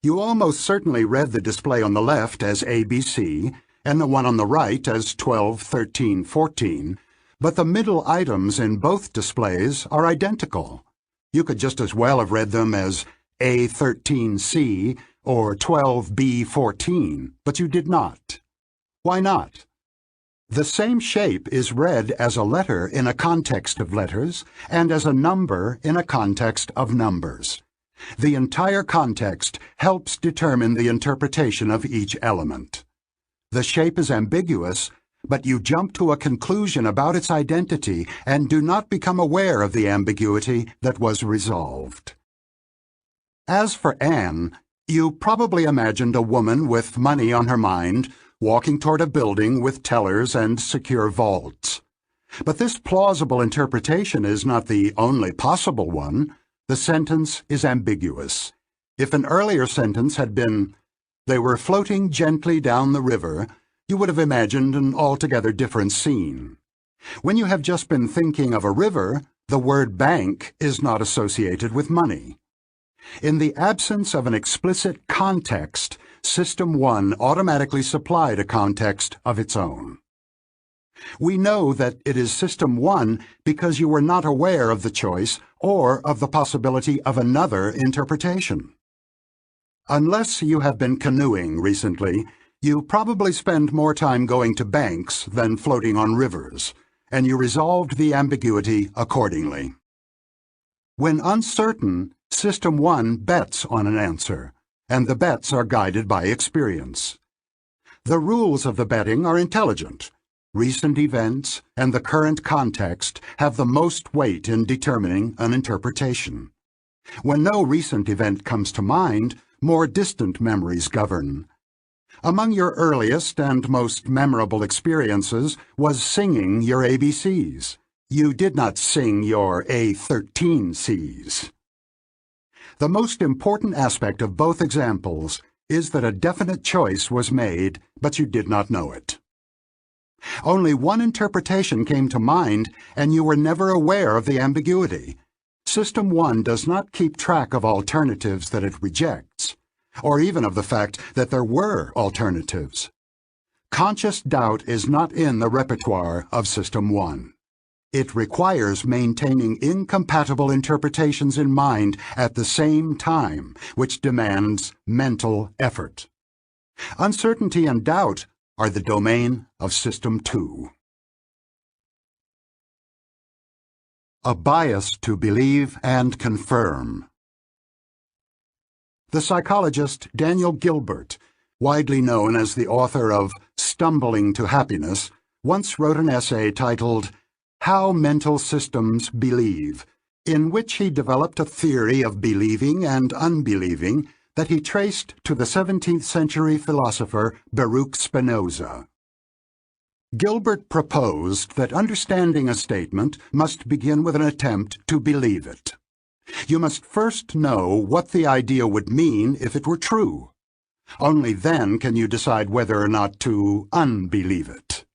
You almost certainly read the display on the left as ABC and the one on the right as 12, 13, 14, but the middle items in both displays are identical. You could just as well have read them as A13C or 12B14, but you did not. Why not? The same shape is read as a letter in a context of letters and as a number in a context of numbers. The entire context helps determine the interpretation of each element. The shape is ambiguous, but you jump to a conclusion about its identity and do not become aware of the ambiguity that was resolved. As for Anne, you probably imagined a woman with money on her mind, walking toward a building with tellers and secure vaults. But this plausible interpretation is not the only possible one. The sentence is ambiguous. If an earlier sentence had been, "They were floating gently down the river," you would have imagined an altogether different scene. When you have just been thinking of a river, the word bank is not associated with money. In the absence of an explicit context, System 1 automatically supplied a context of its own. We know that it is System 1 because you were not aware of the choice or of the possibility of another interpretation. Unless you have been canoeing recently, you probably spend more time going to banks than floating on rivers, and you resolved the ambiguity accordingly. When uncertain, System 1 bets on an answer, and the bets are guided by experience. The rules of the betting are intelligent. Recent events and the current context have the most weight in determining an interpretation. When no recent event comes to mind, more distant memories govern. Among your earliest and most memorable experiences was singing your ABCs. You did not sing your A13Cs. The most important aspect of both examples is that a definite choice was made, but you did not know it. Only one interpretation came to mind, and you were never aware of the ambiguity. System 1 does not keep track of alternatives that it rejects, or even of the fact that there were alternatives. Conscious doubt is not in the repertoire of System 1. It requires maintaining incompatible interpretations in mind at the same time, which demands mental effort. Uncertainty and doubt are the domain of System 2. A bias to believe and confirm. The psychologist Daniel Gilbert, widely known as the author of Stumbling to Happiness, once wrote an essay titled How Mental Systems Believe, in which he developed a theory of believing and unbelieving that he traced to the 17th century philosopher Baruch Spinoza. Gilbert proposed that understanding a statement must begin with an attempt to believe it. You must first know what the idea would mean if it were true. Only then can you decide whether or not to unbelieve it.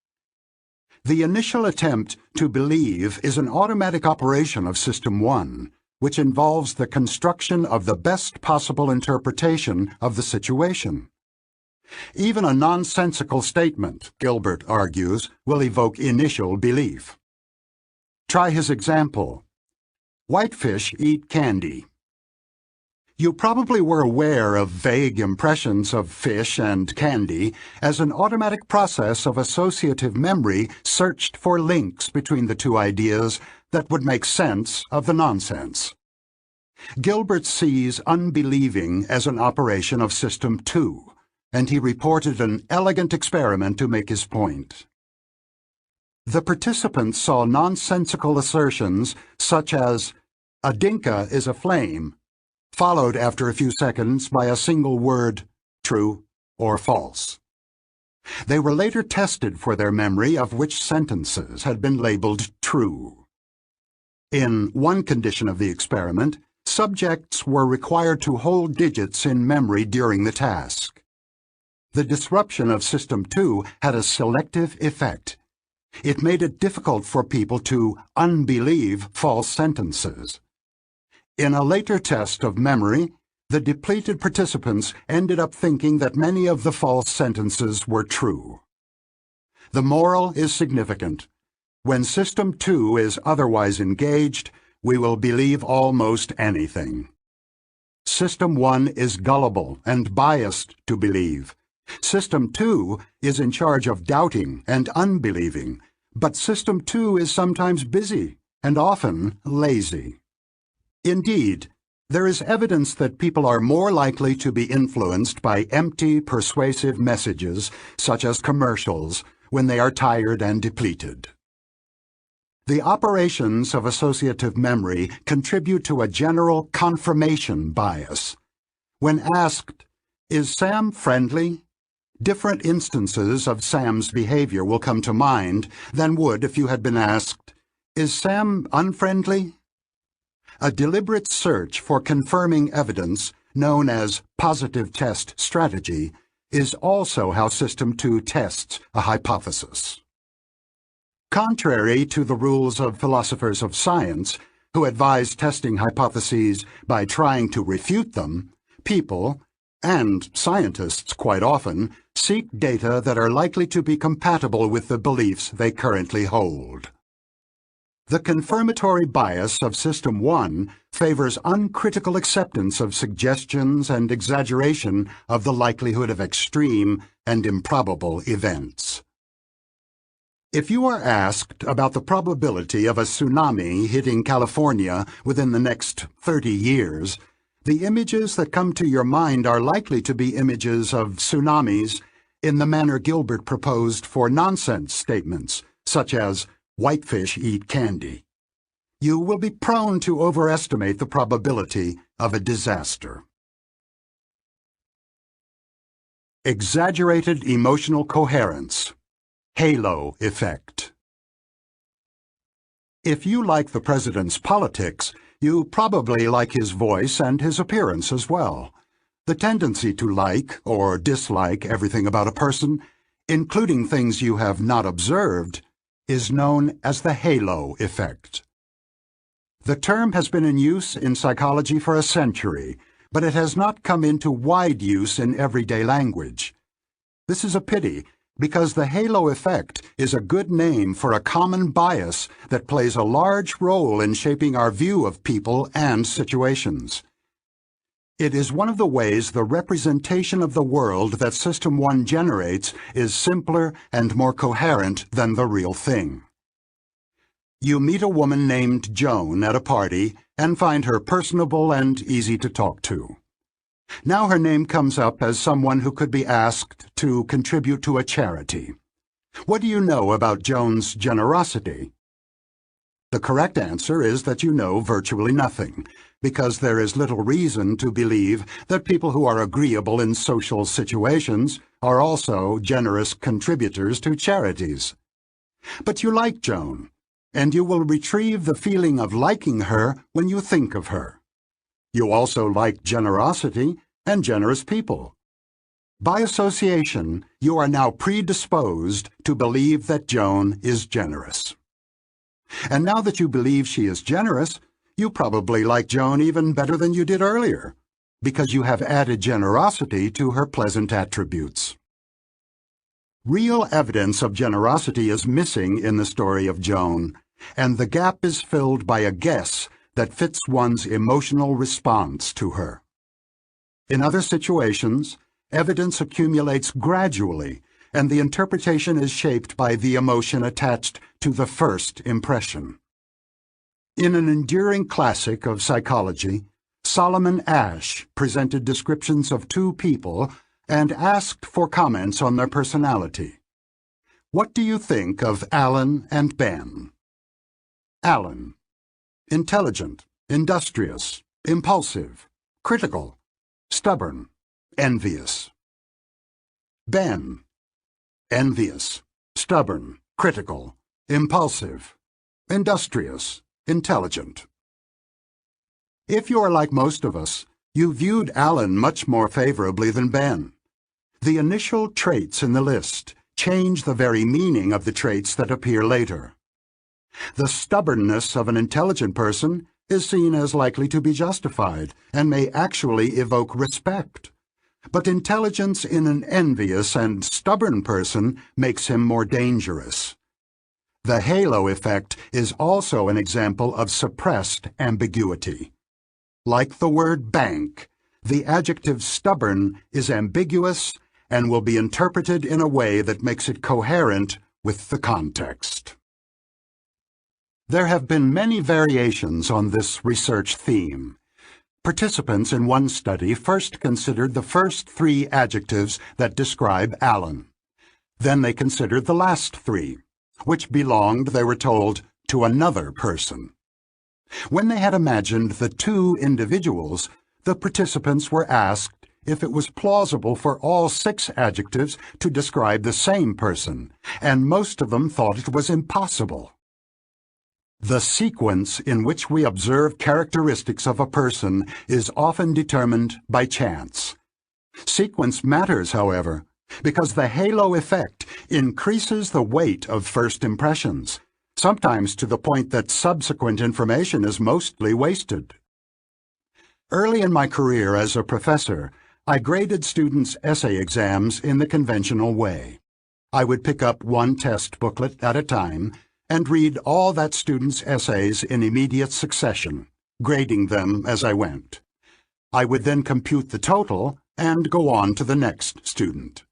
The initial attempt to believe is an automatic operation of System 1, which involves the construction of the best possible interpretation of the situation. Even a nonsensical statement, Gilbert argues, will evoke initial belief. Try his example. Whitefish eat candy. You probably were aware of vague impressions of fish and candy as an automatic process of associative memory searched for links between the two ideas that would make sense of the nonsense. Gilbert sees unbelieving as an operation of System 2, and he reported an elegant experiment to make his point. The participants saw nonsensical assertions such as, "A dinka is a flame," followed after a few seconds by a single word, true or false. They were later tested for their memory of which sentences had been labeled true. In one condition of the experiment, subjects were required to hold digits in memory during the task. The disruption of System 2 had a selective effect. It made it difficult for people to unbelieve false sentences. In a later test of memory, the depleted participants ended up thinking that many of the false sentences were true. The moral is significant. When System 2 is otherwise engaged, we will believe almost anything. System 1 is gullible and biased to believe. System 2 is in charge of doubting and unbelieving, but System 2 is sometimes busy and often lazy. Indeed, there is evidence that people are more likely to be influenced by empty, persuasive messages, such as commercials, when they are tired and depleted. The operations of associative memory contribute to a general confirmation bias. When asked, "Is Sam friendly?" different instances of Sam's behavior will come to mind than would if you had been asked, "Is Sam unfriendly?" A deliberate search for confirming evidence, known as positive test strategy, is also how System 2 tests a hypothesis. Contrary to the rules of philosophers of science, who advise testing hypotheses by trying to refute them, people, and scientists quite often, seek data that are likely to be compatible with the beliefs they currently hold. The confirmatory bias of System 1 favors uncritical acceptance of suggestions and exaggeration of the likelihood of extreme and improbable events. If you are asked about the probability of a tsunami hitting California within the next 30 years, the images that come to your mind are likely to be images of tsunamis in the manner Gilbert proposed for nonsense statements, such as, "Whitefish eat candy." You will be prone to overestimate the probability of a disaster. Exaggerated emotional coherence. Halo effect. If you like the president's politics, you probably like his voice and his appearance as well. The tendency to like or dislike everything about a person, including things you have not observed, is known as the halo effect. The term has been in use in psychology for a century, but it has not come into wide use in everyday language. This is a pity, because the halo effect is a good name for a common bias that plays a large role in shaping our view of people and situations. It is one of the ways the representation of the world that System 1 generates is simpler and more coherent than the real thing. You meet a woman named Joan at a party and find her personable and easy to talk to. Now her name comes up as someone who could be asked to contribute to a charity. What do you know about Joan's generosity? The correct answer is that you know virtually nothing, because there is little reason to believe that people who are agreeable in social situations are also generous contributors to charities. But you like Joan, and you will retrieve the feeling of liking her when you think of her. You also like generosity and generous people. By association, you are now predisposed to believe that Joan is generous. And now that you believe she is generous, you probably like Joan even better than you did earlier, because you have added generosity to her pleasant attributes. Real evidence of generosity is missing in the story of Joan, and the gap is filled by a guess that fits one's emotional response to her. In other situations, evidence accumulates gradually, and the interpretation is shaped by the emotion attached to the first impression. In an enduring classic of psychology, Solomon Asch presented descriptions of two people and asked for comments on their personality. What do you think of Alan and Ben? Alan: intelligent, industrious, impulsive, critical, stubborn, envious. Ben: envious, stubborn, critical, impulsive, industrious, intelligent. If you are like most of us, you viewed Alan much more favorably than Ben. The initial traits in the list change the very meaning of the traits that appear later. The stubbornness of an intelligent person is seen as likely to be justified and may actually evoke respect. But intelligence in an envious and stubborn person makes him more dangerous. The halo effect is also an example of suppressed ambiguity. Like the word bank, the adjective stubborn is ambiguous and will be interpreted in a way that makes it coherent with the context. There have been many variations on this research theme. Participants in one study first considered the first three adjectives that describe Alan. Then they considered the last three, which belonged, they were told, to another person. When they had imagined the two individuals, the participants were asked if it was plausible for all 6 adjectives to describe the same person, and most of them thought it was impossible. The sequence in which we observe characteristics of a person is often determined by chance. Sequence matters, however, because the halo effect increases the weight of first impressions, sometimes to the point that subsequent information is mostly wasted. Early in my career as a professor, I graded students' essay exams in the conventional way. I would pick up one test booklet at a time and read all that student's essays in immediate succession, grading them as I went. I would then compute the total and go on to the next student.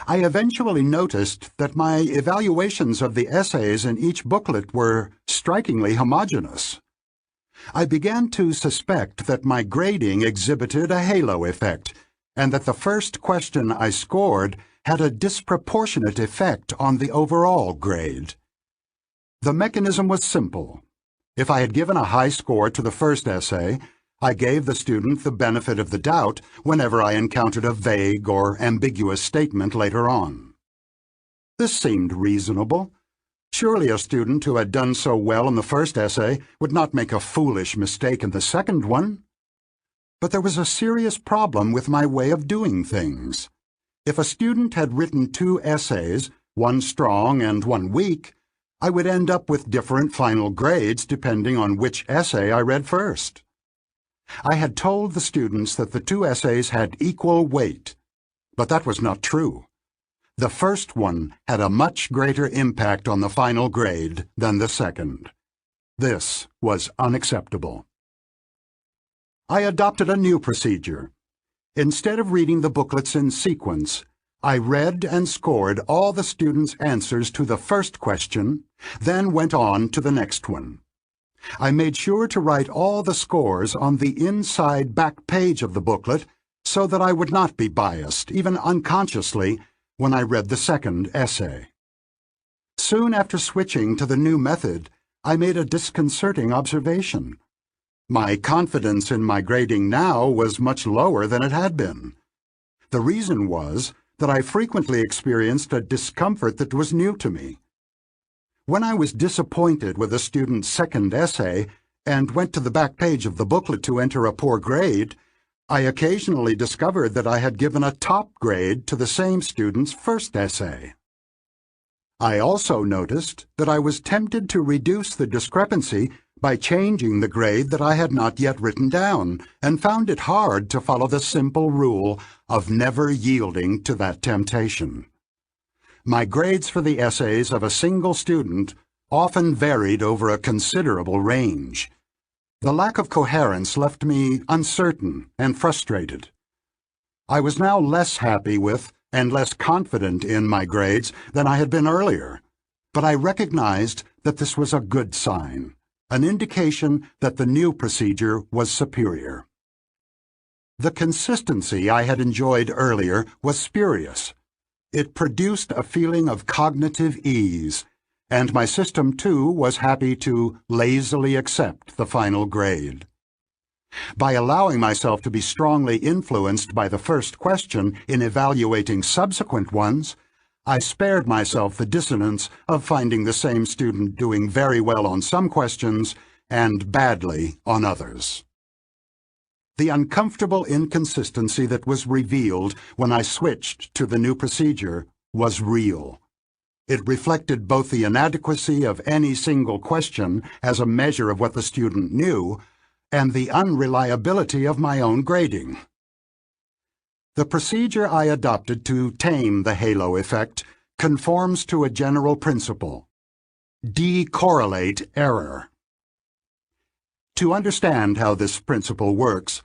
I eventually noticed that my evaluations of the essays in each booklet were strikingly homogeneous. I began to suspect that my grading exhibited a halo effect, and that the first question I scored had a disproportionate effect on the overall grade. The mechanism was simple. If I had given a high score to the first essay, I gave the student the benefit of the doubt whenever I encountered a vague or ambiguous statement later on. This seemed reasonable. Surely a student who had done so well in the first essay would not make a foolish mistake in the second one. But there was a serious problem with my way of doing things. If a student had written 2 essays, one strong and one weak, I would end up with different final grades depending on which essay I read first. I had told the students that the 2 essays had equal weight, but that was not true. The first one had a much greater impact on the final grade than the second. This was unacceptable. I adopted a new procedure. Instead of reading the booklets in sequence, I read and scored all the students' answers to the first question, then went on to the next one. I made sure to write all the scores on the inside back page of the booklet so that I would not be biased, even unconsciously, when I read the second essay. Soon after switching to the new method, I made a disconcerting observation. My confidence in my grading now was much lower than it had been. The reason was that I frequently experienced a discomfort that was new to me. When I was disappointed with a student's second essay and went to the back page of the booklet to enter a poor grade, I occasionally discovered that I had given a top grade to the same student's first essay. I also noticed that I was tempted to reduce the discrepancy by changing the grade that I had not yet written down, and found it hard to follow the simple rule of never yielding to that temptation. My grades for the essays of a single student often varied over a considerable range. The lack of coherence left me uncertain and frustrated. I was now less happy with and less confident in my grades than I had been earlier, but I recognized that this was a good sign, an indication that the new procedure was superior. The consistency I had enjoyed earlier was spurious. It produced a feeling of cognitive ease, and my system, too, was happy to lazily accept the final grade. By allowing myself to be strongly influenced by the first question in evaluating subsequent ones, I spared myself the dissonance of finding the same student doing very well on some questions and badly on others. The uncomfortable inconsistency that was revealed when I switched to the new procedure was real. It reflected both the inadequacy of any single question as a measure of what the student knew, and the unreliability of my own grading. The procedure I adopted to tame the halo effect conforms to a general principle: decorrelate error. To understand how this principle works,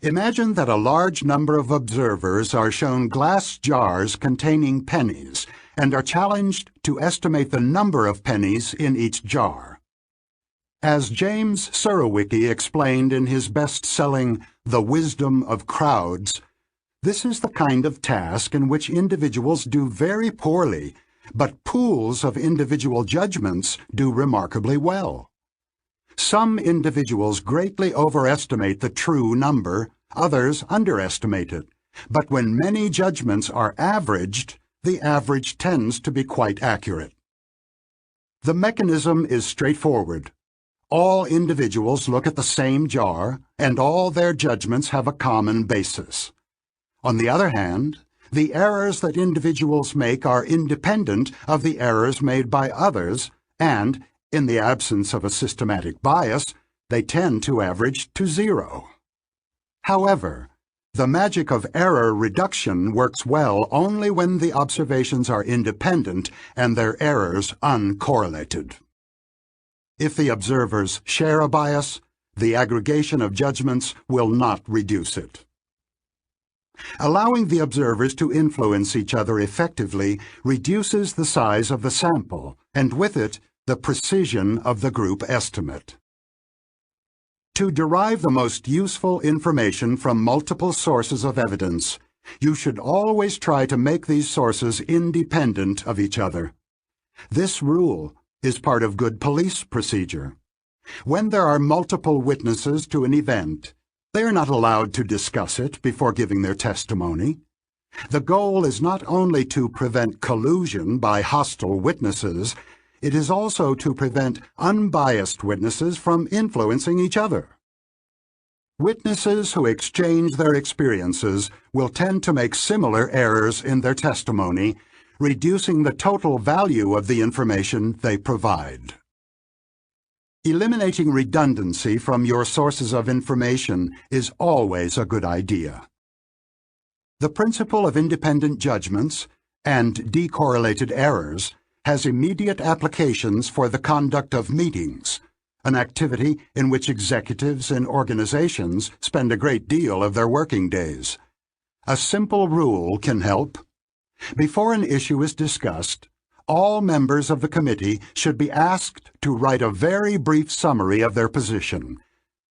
imagine that a large number of observers are shown glass jars containing pennies and are challenged to estimate the number of pennies in each jar. As James Surowiecki explained in his best-selling The Wisdom of Crowds, this is the kind of task in which individuals do very poorly, but pools of individual judgments do remarkably well. Some individuals greatly overestimate the true number, others underestimate it, but when many judgments are averaged, the average tends to be quite accurate. The mechanism is straightforward. All individuals look at the same jar, and all their judgments have a common basis. On the other hand, The errors that individuals make are independent of the errors made by others, and, in the absence of a systematic bias, they tend to average to zero. However, the magic of error reduction works well only when the observations are independent and their errors uncorrelated. If the observers share a bias, the aggregation of judgments will not reduce it. Allowing the observers to influence each other effectively reduces the size of the sample, and with it, the precision of the group estimate. To derive the most useful information from multiple sources of evidence, you should always try to make these sources independent of each other. This rule is part of good police procedure. When there are multiple witnesses to an event, they are not allowed to discuss it before giving their testimony. The goal is not only to prevent collusion by hostile witnesses, it is also to prevent unbiased witnesses from influencing each other. Witnesses who exchange their experiences will tend to make similar errors in their testimony, reducing the total value of the information they provide. Eliminating redundancy from your sources of information is always a good idea. The principle of independent judgments and decorrelated errors has immediate applications for the conduct of meetings, an activity in which executives in organizations spend a great deal of their working days. A simple rule can help. Before an issue is discussed, all members of the committee should be asked to write a very brief summary of their position.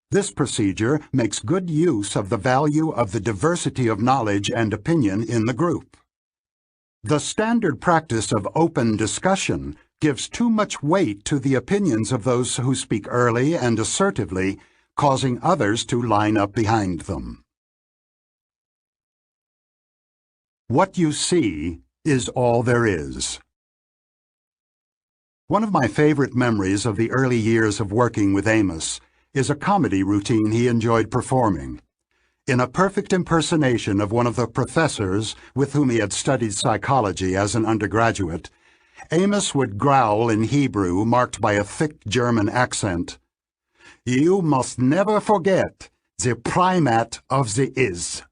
This procedure makes good use of the value of the diversity of knowledge and opinion in the group. The standard practice of open discussion gives too much weight to the opinions of those who speak early and assertively, causing others to line up behind them. What you see is all there is. One of my favorite memories of the early years of working with Amos is a comedy routine he enjoyed performing. In a perfect impersonation of one of the professors with whom he had studied psychology as an undergraduate, Amos would growl in Hebrew marked by a thick German accent, "You must never forget the primate of the is."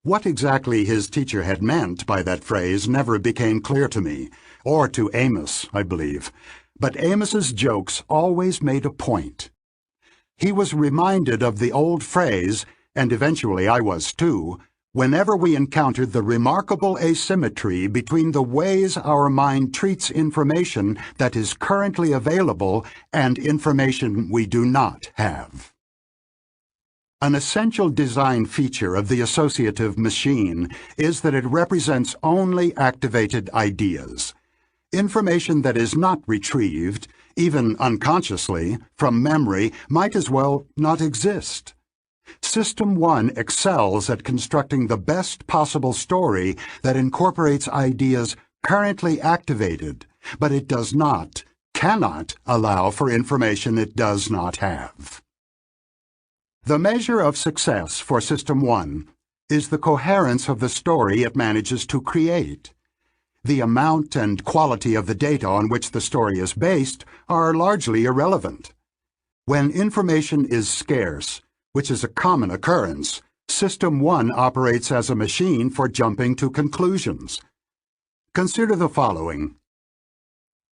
What exactly his teacher had meant by that phrase never became clear to me, or to Amos, I believe, but Amos's jokes always made a point. He was reminded of the old phrase, and eventually I was too, whenever we encountered the remarkable asymmetry between the ways our mind treats information that is currently available and information we do not have. An essential design feature of the associative machine is that it represents only activated ideas. Information that is not retrieved, even unconsciously, from memory might as well not exist. System 1 excels at constructing the best possible story that incorporates ideas currently activated, but it does not, cannot allow for information it does not have. The measure of success for System 1 is the coherence of the story it manages to create. The amount and quality of the data on which the story is based are largely irrelevant. When information is scarce, which is a common occurrence, System 1 operates as a machine for jumping to conclusions. Consider the following.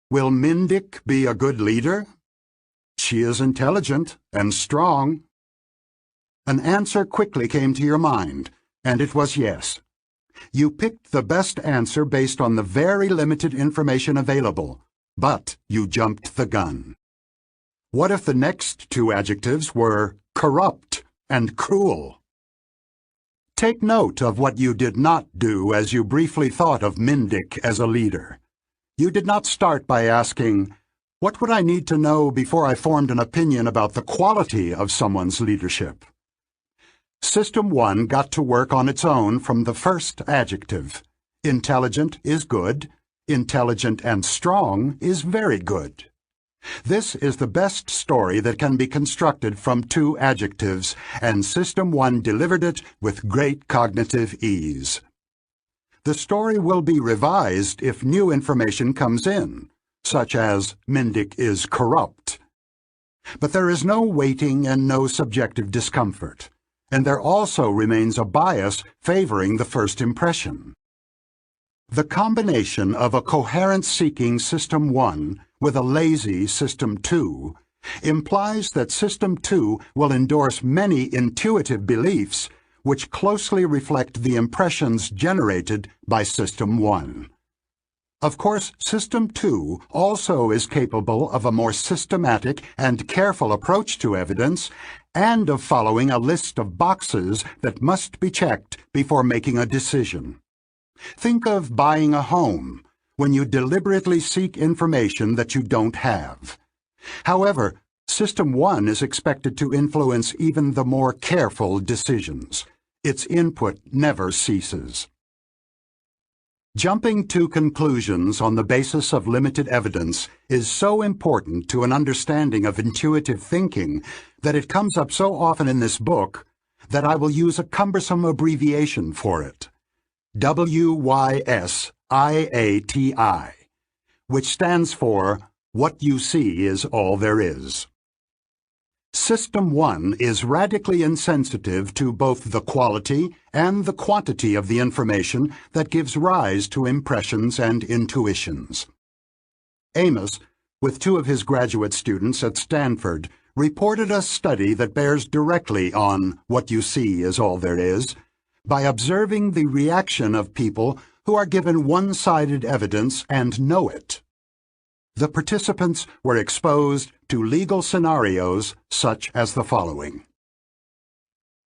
Will Mindik be a good leader? She is intelligent and strong. An answer quickly came to your mind, and it was yes. You picked the best answer based on the very limited information available, but you jumped the gun. What if the next two adjectives were corrupt and cruel? Take note of what you did not do as you briefly thought of Mindik as a leader. You did not start by asking, what would I need to know before I formed an opinion about the quality of someone's leadership? System 1 got to work on its own from the first adjective. Intelligent is good. Intelligent and strong is very good. This is the best story that can be constructed from two adjectives, and System 1 delivered it with great cognitive ease. the story will be revised if new information comes in, such as Mindick is corrupt. But there is no waiting and no subjective discomfort, and there also remains a bias favoring the first impression. The combination of a coherence-seeking System 1 with a lazy System 2 implies that System 2 will endorse many intuitive beliefs which closely reflect the impressions generated by System 1. Of course, System 2 also is capable of a more systematic and careful approach to evidence and of following a list of boxes that must be checked before making a decision. Think of buying a home when you deliberately seek information that you don't have. However, System 1 is expected to influence even the more careful decisions. Its input never ceases. Jumping to conclusions on the basis of limited evidence is so important to an understanding of intuitive thinking that it comes up so often in this book that I will use a cumbersome abbreviation for it, WYSIATI, which stands for What You See Is All There Is. System 1 is radically insensitive to both the quality and the quantity of the information that gives rise to impressions and intuitions. Amos, with 2 of his graduate students at Stanford, reported a study that bears directly on What You See Is All There Is by observing the reaction of people who are given one-sided evidence and know it. The participants were exposed to legal scenarios such as the following.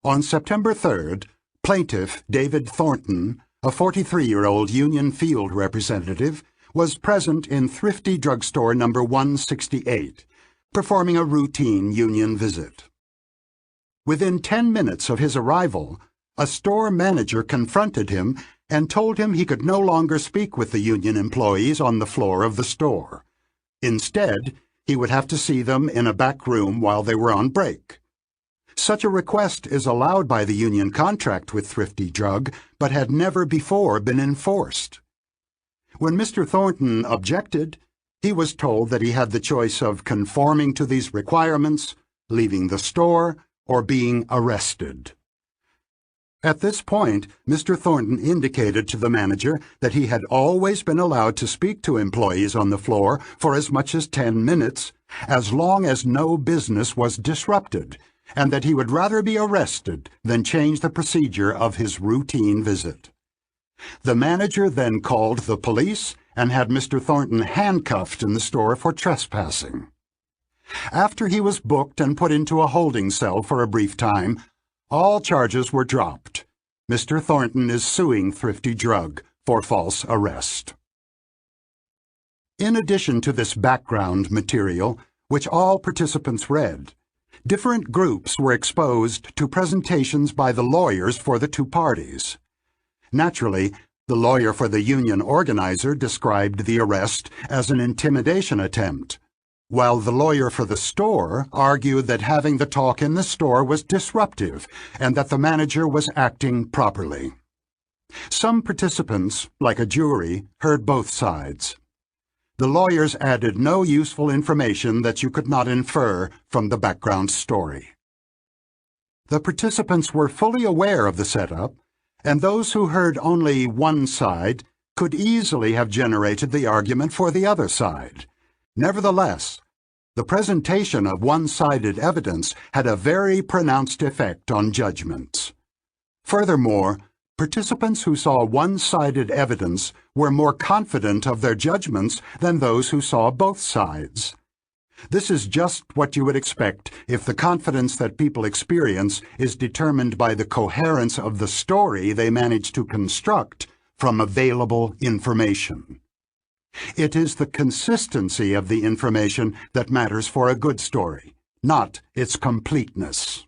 On September 3rd, plaintiff David Thornton, a 43-year-old Union Field representative, was present in Thrifty Drugstore number 168, performing a routine union visit. Within 10 minutes of his arrival, a store manager confronted him and told him he could no longer speak with the union employees on the floor of the store. Instead, he would have to see them in a back room while they were on break. Such a request is allowed by the union contract with Thrifty Drug, but had never before been enforced. When Mr. Thornton objected, he was told that he had the choice of conforming to these requirements, leaving the store, or being arrested. At this point, Mr. Thornton indicated to the manager that he had always been allowed to speak to employees on the floor for as much as 10 minutes, as long as no business was disrupted, and that he would rather be arrested than change the procedure of his routine visit. The manager then called the police and had Mr. Thornton handcuffed in the store for trespassing. After he was booked and put into a holding cell for a brief time, all charges were dropped. Mr. Thornton is suing Thrifty Drug for false arrest. In addition to this background material, which all participants read, different groups were exposed to presentations by the lawyers for the 2 parties. Naturally, the lawyer for the union organizer described the arrest as an intimidation attempt, while the lawyer for the store argued that having the talk in the store was disruptive and that the manager was acting properly. Some participants, like a jury, heard both sides. The lawyers added no useful information that you could not infer from the background story. The participants were fully aware of the setup, and those who heard only one side could easily have generated the argument for the other side. Nevertheless, the presentation of one-sided evidence had a very pronounced effect on judgments. Furthermore, participants who saw one-sided evidence were more confident of their judgments than those who saw both sides. This is just what you would expect if the confidence that people experience is determined by the coherence of the story they manage to construct from available information. It is the consistency of the information that matters for a good story, not its completeness.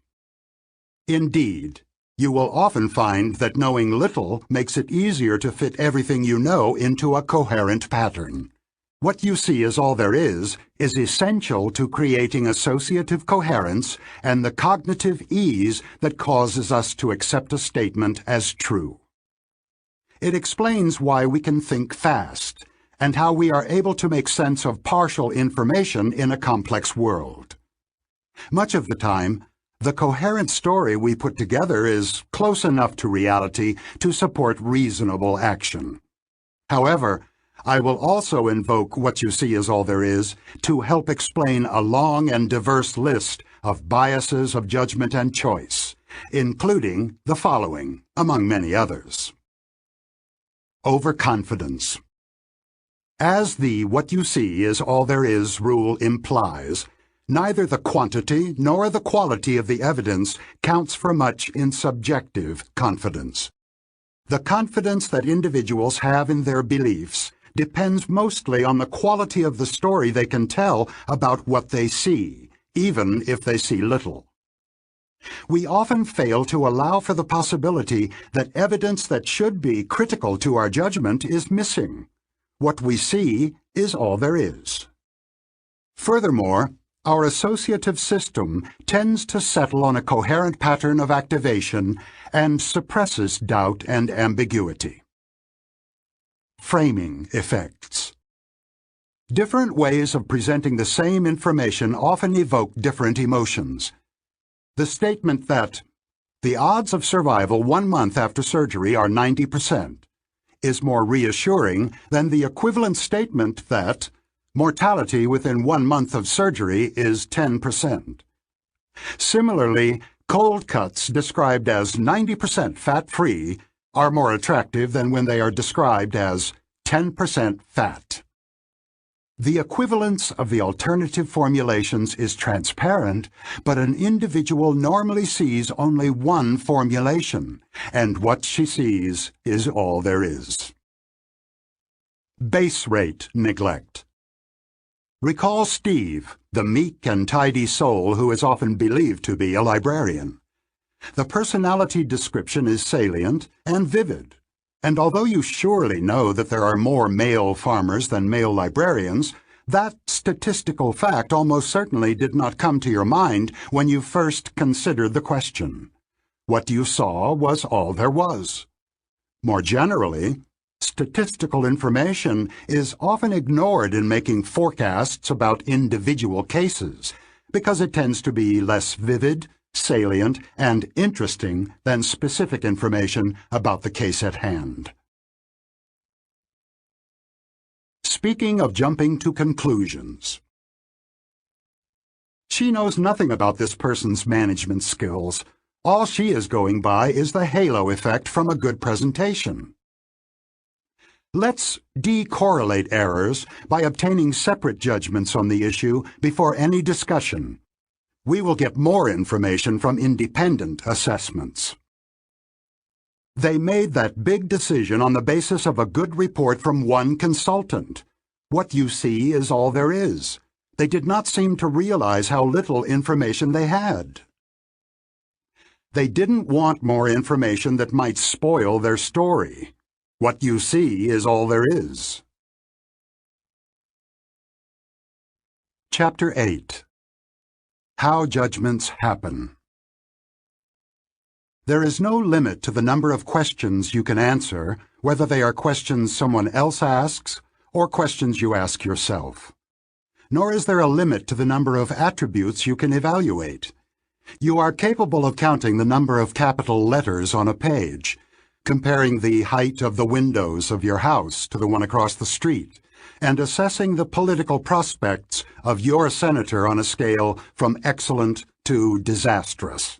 Indeed, you will often find that knowing little makes it easier to fit everything you know into a coherent pattern. What you see is all there is essential to creating associative coherence and the cognitive ease that causes us to accept a statement as true. It explains why we can think fast and how we are able to make sense of partial information in a complex world. Much of the time, the coherent story we put together is close enough to reality to support reasonable action. However, I will also invoke what you see is all there is to help explain a long and diverse list of biases of judgment and choice, including the following, among many others. Overconfidence. As the "what you see is all there is" rule implies, neither the quantity nor the quality of the evidence counts for much in subjective confidence. The confidence that individuals have in their beliefs depends mostly on the quality of the story they can tell about what they see, even if they see little. We often fail to allow for the possibility that evidence that should be critical to our judgment is missing. What we see is all there is. Furthermore, our associative system tends to settle on a coherent pattern of activation and suppresses doubt and ambiguity. Framing effects. Different ways of presenting the same information often evoke different emotions. The statement that the odds of survival 1 month after surgery are 90% is more reassuring than the equivalent statement that mortality within 1 month of surgery is 10%. Similarly, cold cuts described as 90% fat-free are more attractive than when they are described as 10% fat. The equivalence of the alternative formulations is transparent, but an individual normally sees only one formulation, and what she sees is all there is. Base rate neglect. Recall Steve, the meek and tidy soul who is often believed to be a librarian. The personality description is salient and vivid, and although you surely know that there are more male farmers than male librarians, that statistical fact almost certainly did not come to your mind when you first considered the question. What you saw was all there was. More generally, statistical information is often ignored in making forecasts about individual cases because it tends to be less vivid, salient, and interesting than specific information about the case at hand. Speaking of jumping to conclusions. She knows nothing about this person's management skills. All she is going by is the halo effect from a good presentation. Let's decorrelate errors by obtaining separate judgments on the issue before any discussion. We will get more information from independent assessments. They made that big decision on the basis of a good report from one consultant. What you see is all there is. They did not seem to realize how little information they had. They didn't want more information that might spoil their story. What you see is all there is. Chapter 8. How Judgments Happen. There is no limit to the number of questions you can answer, whether they are questions someone else asks or questions you ask yourself. Nor is there a limit to the number of attributes you can evaluate. You are capable of counting the number of capital letters on a page, comparing the height of the windows of your house to the one across the street, and assessing the political prospects of your senator on a scale from excellent to disastrous.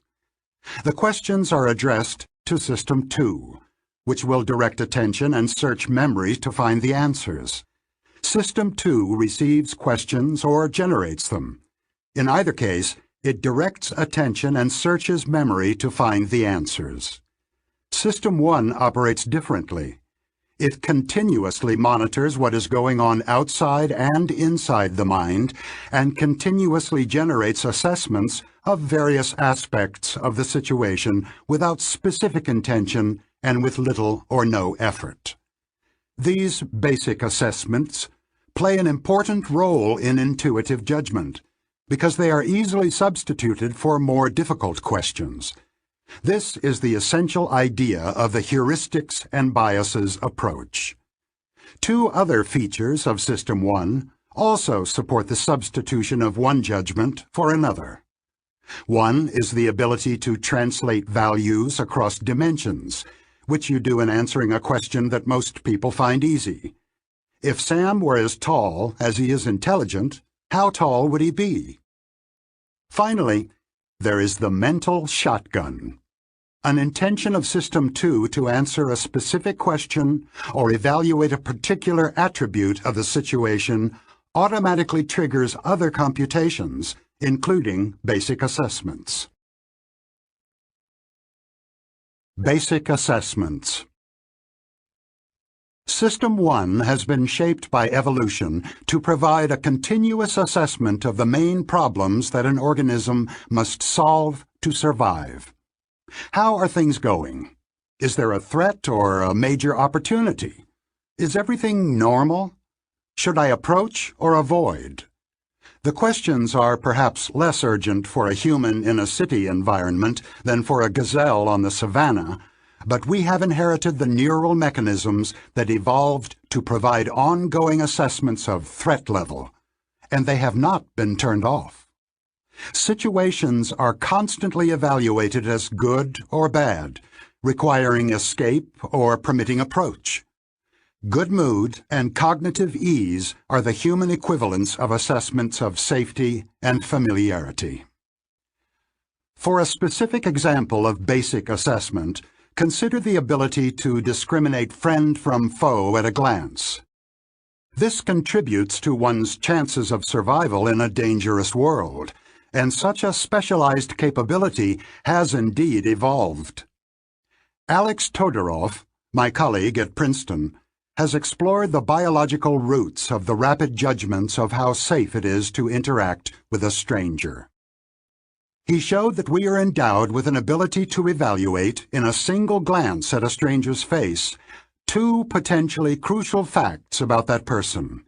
The questions are addressed to System 2, which will direct attention and search memory to find the answers. System 2 receives questions or generates them. In either case, it directs attention and searches memory to find the answers. System 1 operates differently. It continuously monitors what is going on outside and inside the mind and continuously generates assessments of various aspects of the situation without specific intention and with little or no effort. These basic assessments play an important role in intuitive judgment because they are easily substituted for more difficult questions. This is the essential idea of the heuristics and biases approach. Two other features of System 1 also support the substitution of one judgment for another. One is the ability to translate values across dimensions, which you do in answering a question that most people find easy. If Sam were as tall as he is intelligent, how tall would he be? Finally, there is the mental shotgun, an intention of System 2 to answer a specific question or evaluate a particular attribute of the situation automatically triggers other computations, including basic assessments. Basic assessments. System 1 has been shaped by evolution to provide a continuous assessment of the main problems that an organism must solve to survive. How are things going? Is there a threat or a major opportunity? Is everything normal? Should I approach or avoid? The questions are perhaps less urgent for a human in a city environment than for a gazelle on the savannah, but we have inherited the neural mechanisms that evolved to provide ongoing assessments of threat level, and they have not been turned off. Situations are constantly evaluated as good or bad, requiring escape or permitting approach. Good mood and cognitive ease are the human equivalents of assessments of safety and familiarity. For a specific example of basic assessment, consider the ability to discriminate friend from foe at a glance. This contributes to one's chances of survival in a dangerous world, and such a specialized capability has indeed evolved. Alex Todorov, my colleague at Princeton, has explored the biological roots of the rapid judgments of how safe it is to interact with a stranger. He showed that we are endowed with an ability to evaluate, in a single glance at a stranger's face, two potentially crucial facts about that person: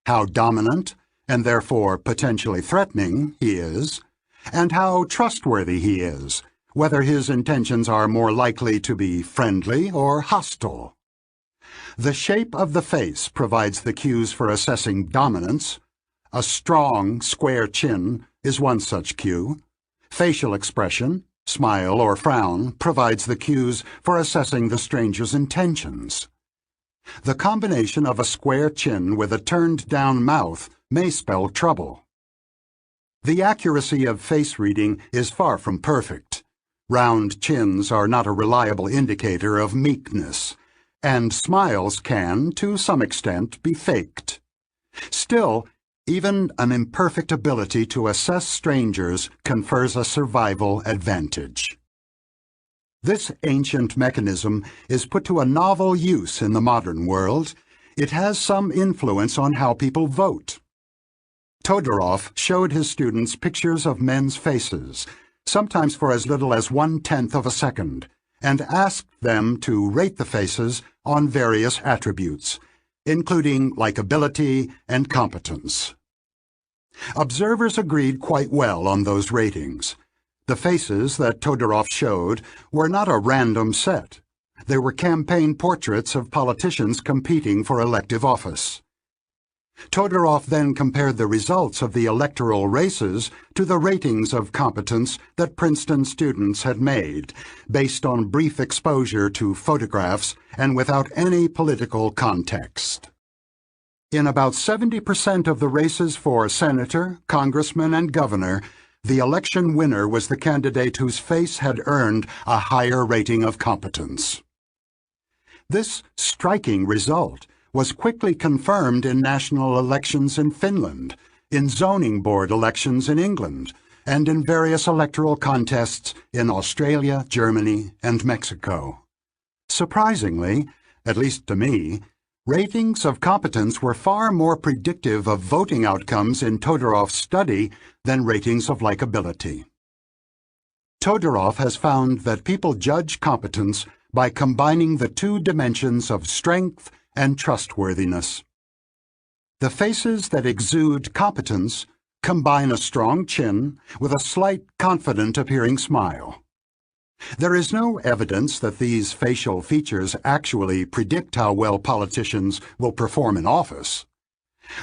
how dominant, and therefore potentially threatening, he is, and how trustworthy he is, whether his intentions are more likely to be friendly or hostile. The shape of the face provides the cues for assessing dominance. A strong, square chin is one such cue. Facial expression, smile or frown, provides the cues for assessing the stranger's intentions. The combination of a square chin with a turned-down mouth may spell trouble. The accuracy of face reading is far from perfect. Round chins are not a reliable indicator of meekness, and smiles can, to some extent, be faked. Still, even an imperfect ability to assess strangers confers a survival advantage. This ancient mechanism is put to a novel use in the modern world. It has some influence on how people vote. Todorov showed his students pictures of men's faces, sometimes for as little as 1/10 of a second, and asked them to rate the faces on various attributes, including likability and competence. Observers agreed quite well on those ratings. The faces that Todorov showed were not a random set. They were campaign portraits of politicians competing for elective office. Todorov then compared the results of the electoral races to the ratings of competence that Princeton students had made, based on brief exposure to photographs and without any political context. In about 70% of the races for senator, congressman, and governor, the election winner was the candidate whose face had earned a higher rating of competence. This striking result was quickly confirmed in national elections in Finland, in zoning board elections in England, and in various electoral contests in Australia, Germany, and Mexico. Surprisingly, at least to me, ratings of competence were far more predictive of voting outcomes in Todorov's study than ratings of likability. Todorov has found that people judge competence by combining the two dimensions of strength and trustworthiness. The faces that exude competence combine a strong chin with a slight, confident-appearing smile. There is no evidence that these facial features actually predict how well politicians will perform in office.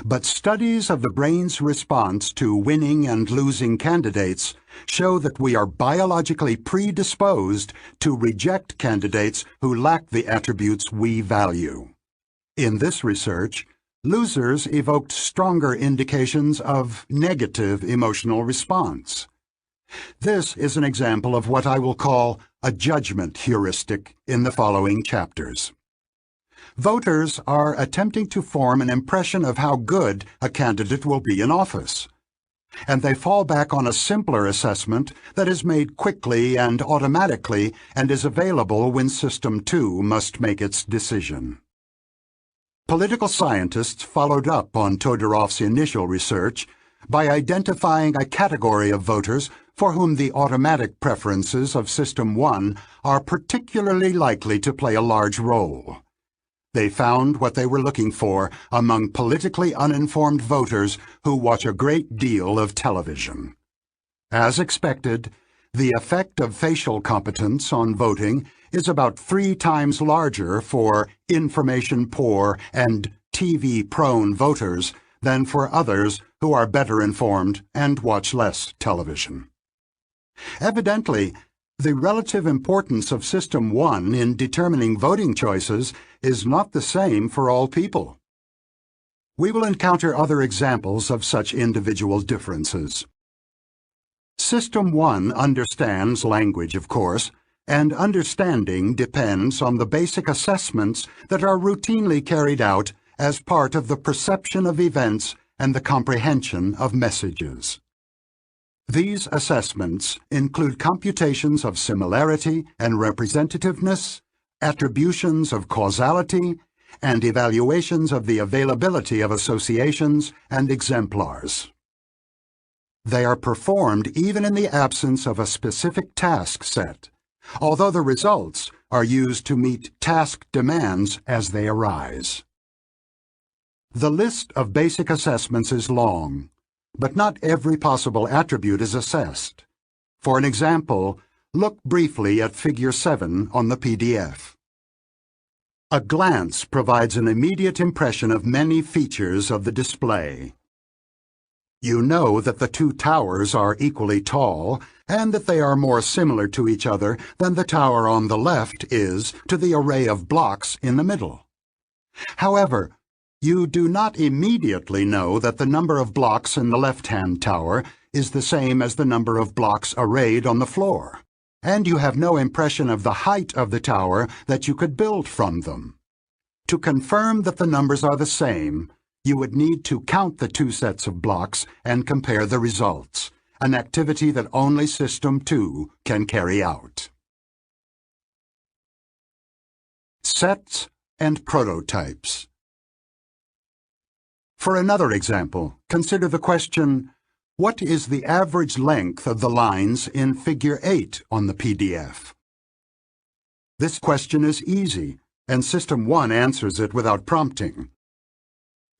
But studies of the brain's response to winning and losing candidates show that we are biologically predisposed to reject candidates who lack the attributes we value. In this research, losers evoked stronger indications of negative emotional response. This is an example of what I will call a judgment heuristic in the following chapters. Voters are attempting to form an impression of how good a candidate will be in office, and they fall back on a simpler assessment that is made quickly and automatically and is available when System 2 must make its decision. Political scientists followed up on Todorov's initial research by identifying a category of voters for whom the automatic preferences of System 1 are particularly likely to play a large role. They found what they were looking for among politically uninformed voters who watch a great deal of television. As expected, the effect of facial competence on voting is about 3 times larger for information-poor and TV-prone voters than for others who are better informed and watch less television. Evidently, the relative importance of System 1 in determining voting choices is not the same for all people. We will encounter other examples of such individual differences. System 1 understands language, of course, and understanding depends on the basic assessments that are routinely carried out as part of the perception of events and the comprehension of messages. These assessments include computations of similarity and representativeness, attributions of causality, and evaluations of the availability of associations and exemplars. They are performed even in the absence of a specific task set, although the results are used to meet task demands as they arise. The list of basic assessments is long, but not every possible attribute is assessed. For an example, look briefly at Figure 7 on the PDF. A glance provides an immediate impression of many features of the display. You know that the 2 towers are equally tall and that they are more similar to each other than the tower on the left is to the array of blocks in the middle. However, you do not immediately know that the number of blocks in the left-hand tower is the same as the number of blocks arrayed on the floor, and you have no impression of the height of the tower that you could build from them. To confirm that the numbers are the same, you would need to count the 2 sets of blocks and compare the results, an activity that only System 2 can carry out. Sets and prototypes. For another example, consider the question, what is the average length of the lines in Figure 8 on the PDF? This question is easy, and System 1 answers it without prompting.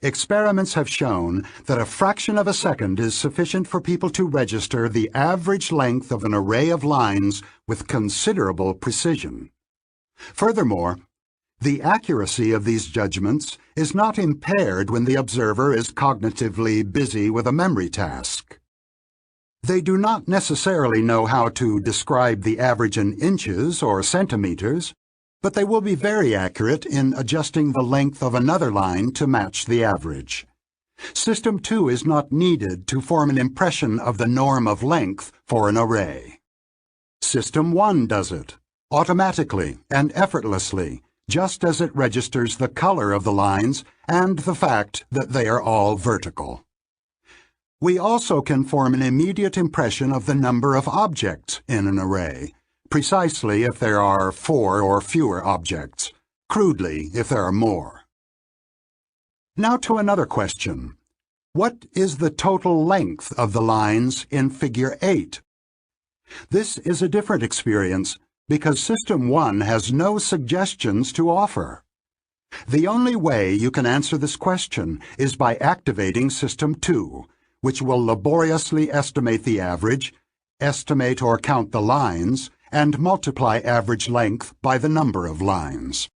Experiments have shown that a fraction of a second is sufficient for people to register the average length of an array of lines with considerable precision. Furthermore, the accuracy of these judgments is not impaired when the observer is cognitively busy with a memory task. They do not necessarily know how to describe the average in inches or centimeters, but they will be very accurate in adjusting the length of another line to match the average. System 2 is not needed to form an impression of the norm of length for an array. System 1 does it, automatically and effortlessly, just as it registers the color of the lines and the fact that they are all vertical. We also can form an immediate impression of the number of objects in an array, precisely if there are 4 or fewer objects, crudely if there are more. Now to another question. What is the total length of the lines in Figure 8? This is a different experience because System 1 has no suggestions to offer. The only way you can answer this question is by activating System 2, which will laboriously estimate the average, estimate or count the lines, and multiply average length by the number of lines.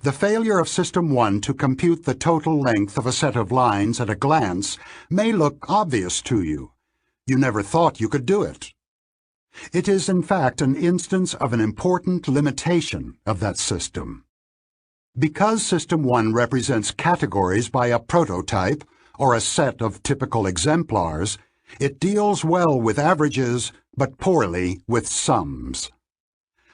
The failure of System 1 to compute the total length of a set of lines at a glance may look obvious to you. You never thought you could do it. It is in fact an instance of an important limitation of that system. Because System 1 represents categories by a prototype, or a set of typical exemplars, it deals well with averages, but poorly with sums.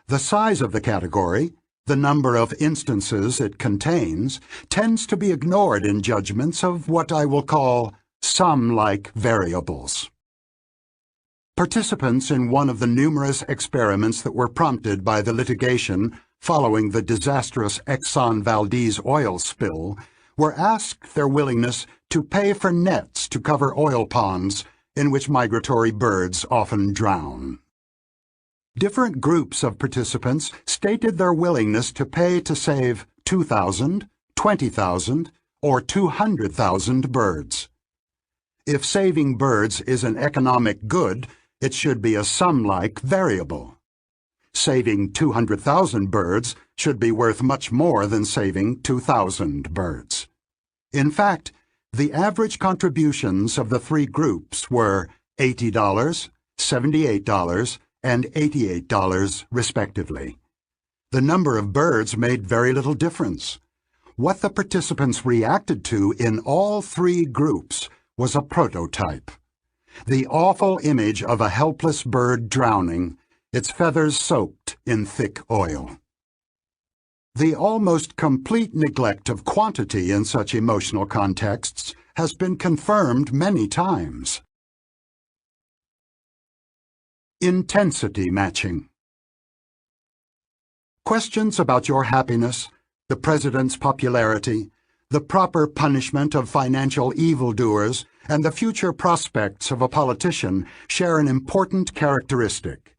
The size of the category, the number of instances it contains, tends to be ignored in judgments of what I will call sum-like variables. Participants in one of the numerous experiments that were prompted by the litigation following the disastrous Exxon Valdez oil spill were asked their willingness to pay for nets to cover oil ponds in which migratory birds often drown. Different groups of participants stated their willingness to pay to save 2,000, 20,000, or 200,000 birds. If saving birds is an economic good, it should be a sum-like variable. Saving 200,000 birds should be worth much more than saving 2,000 birds. In fact, the average contributions of the three groups were $80, $78, and $88, respectively. The number of birds made very little difference. What the participants reacted to in all three groups was a prototype. The awful image of a helpless bird drowning, its feathers soaked in thick oil. The almost complete neglect of quantity in such emotional contexts has been confirmed many times. Intensity matching. Questions about your happiness, the president's popularity, the proper punishment of financial evildoers, and the future prospects of a politician share an important characteristic.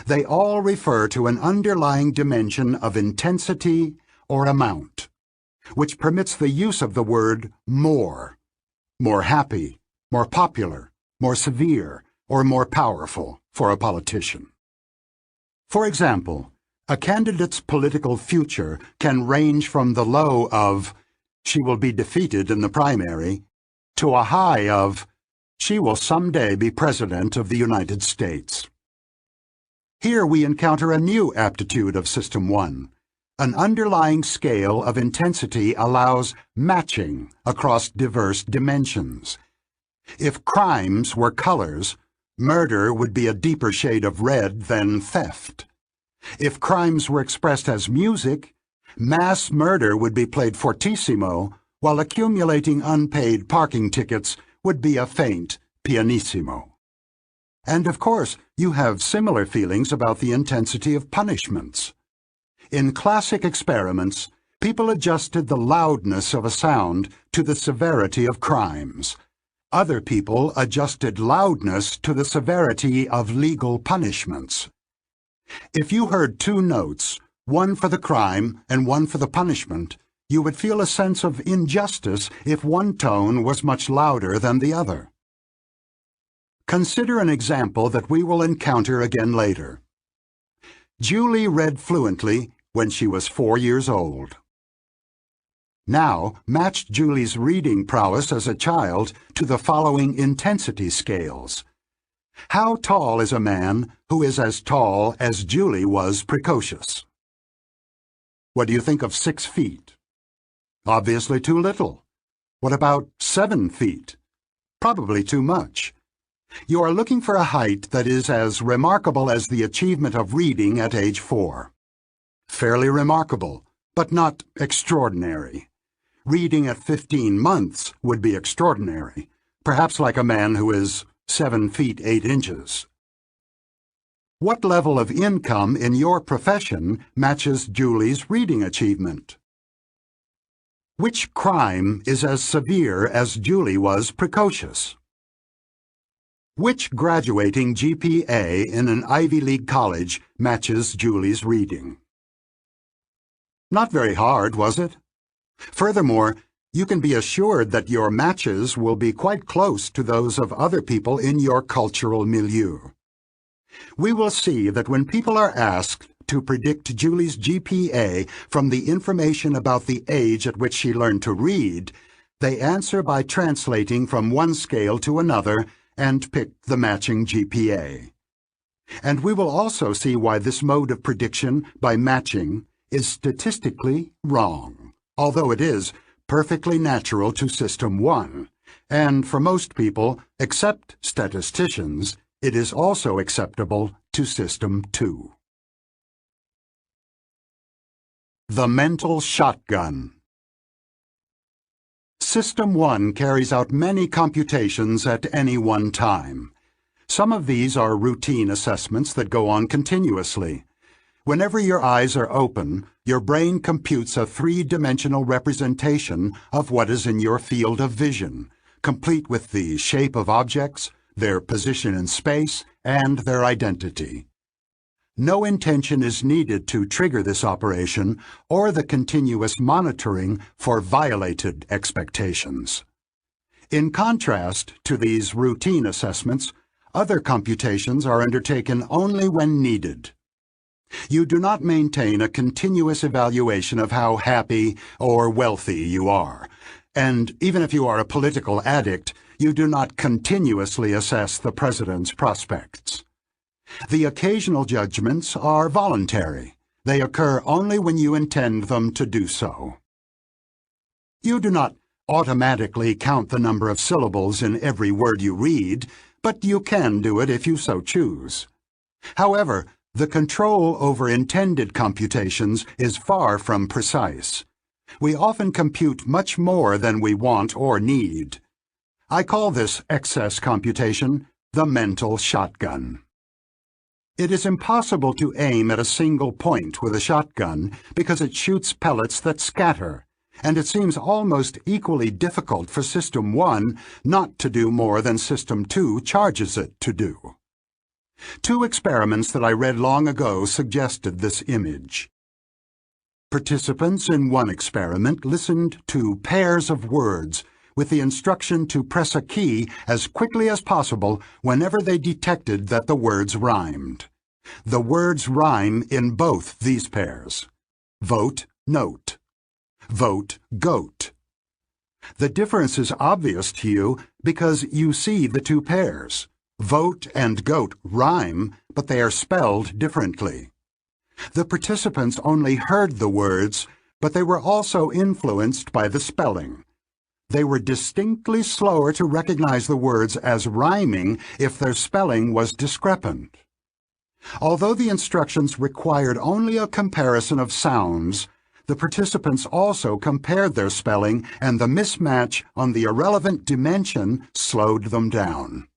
They all refer to an underlying dimension of intensity or amount, which permits the use of the word more happy, more popular, more severe, or more powerful for a politician. For example, a candidate's political future can range from the low of "she will be defeated in the primary" to a high of "she will someday be President of the United States." Here we encounter a new aptitude of System 1. An underlying scale of intensity allows matching across diverse dimensions. If crimes were colors, murder would be a deeper shade of red than theft. If crimes were expressed as music, mass murder would be played fortissimo, while accumulating unpaid parking tickets would be a faint pianissimo. And of course, you have similar feelings about the intensity of punishments. In classic experiments, people adjusted the loudness of a sound to the severity of crimes. Other people adjusted loudness to the severity of legal punishments. If you heard two notes, one for the crime and one for the punishment, you would feel a sense of injustice if one tone was much louder than the other. Consider an example that we will encounter again later. Julie read fluently when she was 4 years old. Now, match Julie's reading prowess as a child to the following intensity scales. How tall is a man who is as tall as Julie was precocious? What do you think of 6 feet? Obviously too little. What about 7 feet? Probably too much. You are looking for a height that is as remarkable as the achievement of reading at age 4. Fairly remarkable, but not extraordinary. Reading at 15 months would be extraordinary, perhaps like a man who is 7 feet 8 inches. What level of income in your profession matches Julie's reading achievement? Which crime is as severe as Julie was precocious? Which graduating GPA in an Ivy League college matches Julie's reading? Not very hard, was it? Furthermore, you can be assured that your matches will be quite close to those of other people in your cultural milieu. We will see that when people are asked to predict Julie's GPA from the information about the age at which she learned to read, they answer by translating from one scale to another and pick the matching GPA. And we will also see why this mode of prediction by matching is statistically wrong, although it is perfectly natural to System 1, and for most people, except statisticians, it is also acceptable to System 2. The mental shotgun. System 1 carries out many computations at any one time. Some of these are routine assessments that go on continuously. Whenever your eyes are open, your brain computes a three-dimensional representation of what is in your field of vision, complete with the shape of objects, their position in space, and their identity. No intention is needed to trigger this operation or the continuous monitoring for violated expectations. In contrast to these routine assessments, other computations are undertaken only when needed. You do not maintain a continuous evaluation of how happy or wealthy you are, and even if you are a political addict, you do not continuously assess the president's prospects. The occasional judgments are voluntary. They occur only when you intend them to do so. You do not automatically count the number of syllables in every word you read, but you can do it if you so choose. However, the control over intended computations is far from precise. We often compute much more than we want or need. I call this excess computation the mental shotgun. It is impossible to aim at a single point with a shotgun because it shoots pellets that scatter, and it seems almost equally difficult for System 1 not to do more than System 2 charges it to do. Two experiments that I read long ago suggested this image. Participants in one experiment listened to pairs of words with the instruction to press a key as quickly as possible whenever they detected that the words rhymed. The words rhyme in both these pairs. Vote, note. Vote, goat. The difference is obvious to you because you see the two pairs. Vote and goat rhyme, but they are spelled differently. The participants only heard the words, but they were also influenced by the spelling. They were distinctly slower to recognize the words as rhyming if their spelling was discrepant. Although the instructions required only a comparison of sounds, the participants also compared their spelling, and the mismatch on the irrelevant dimension slowed them down.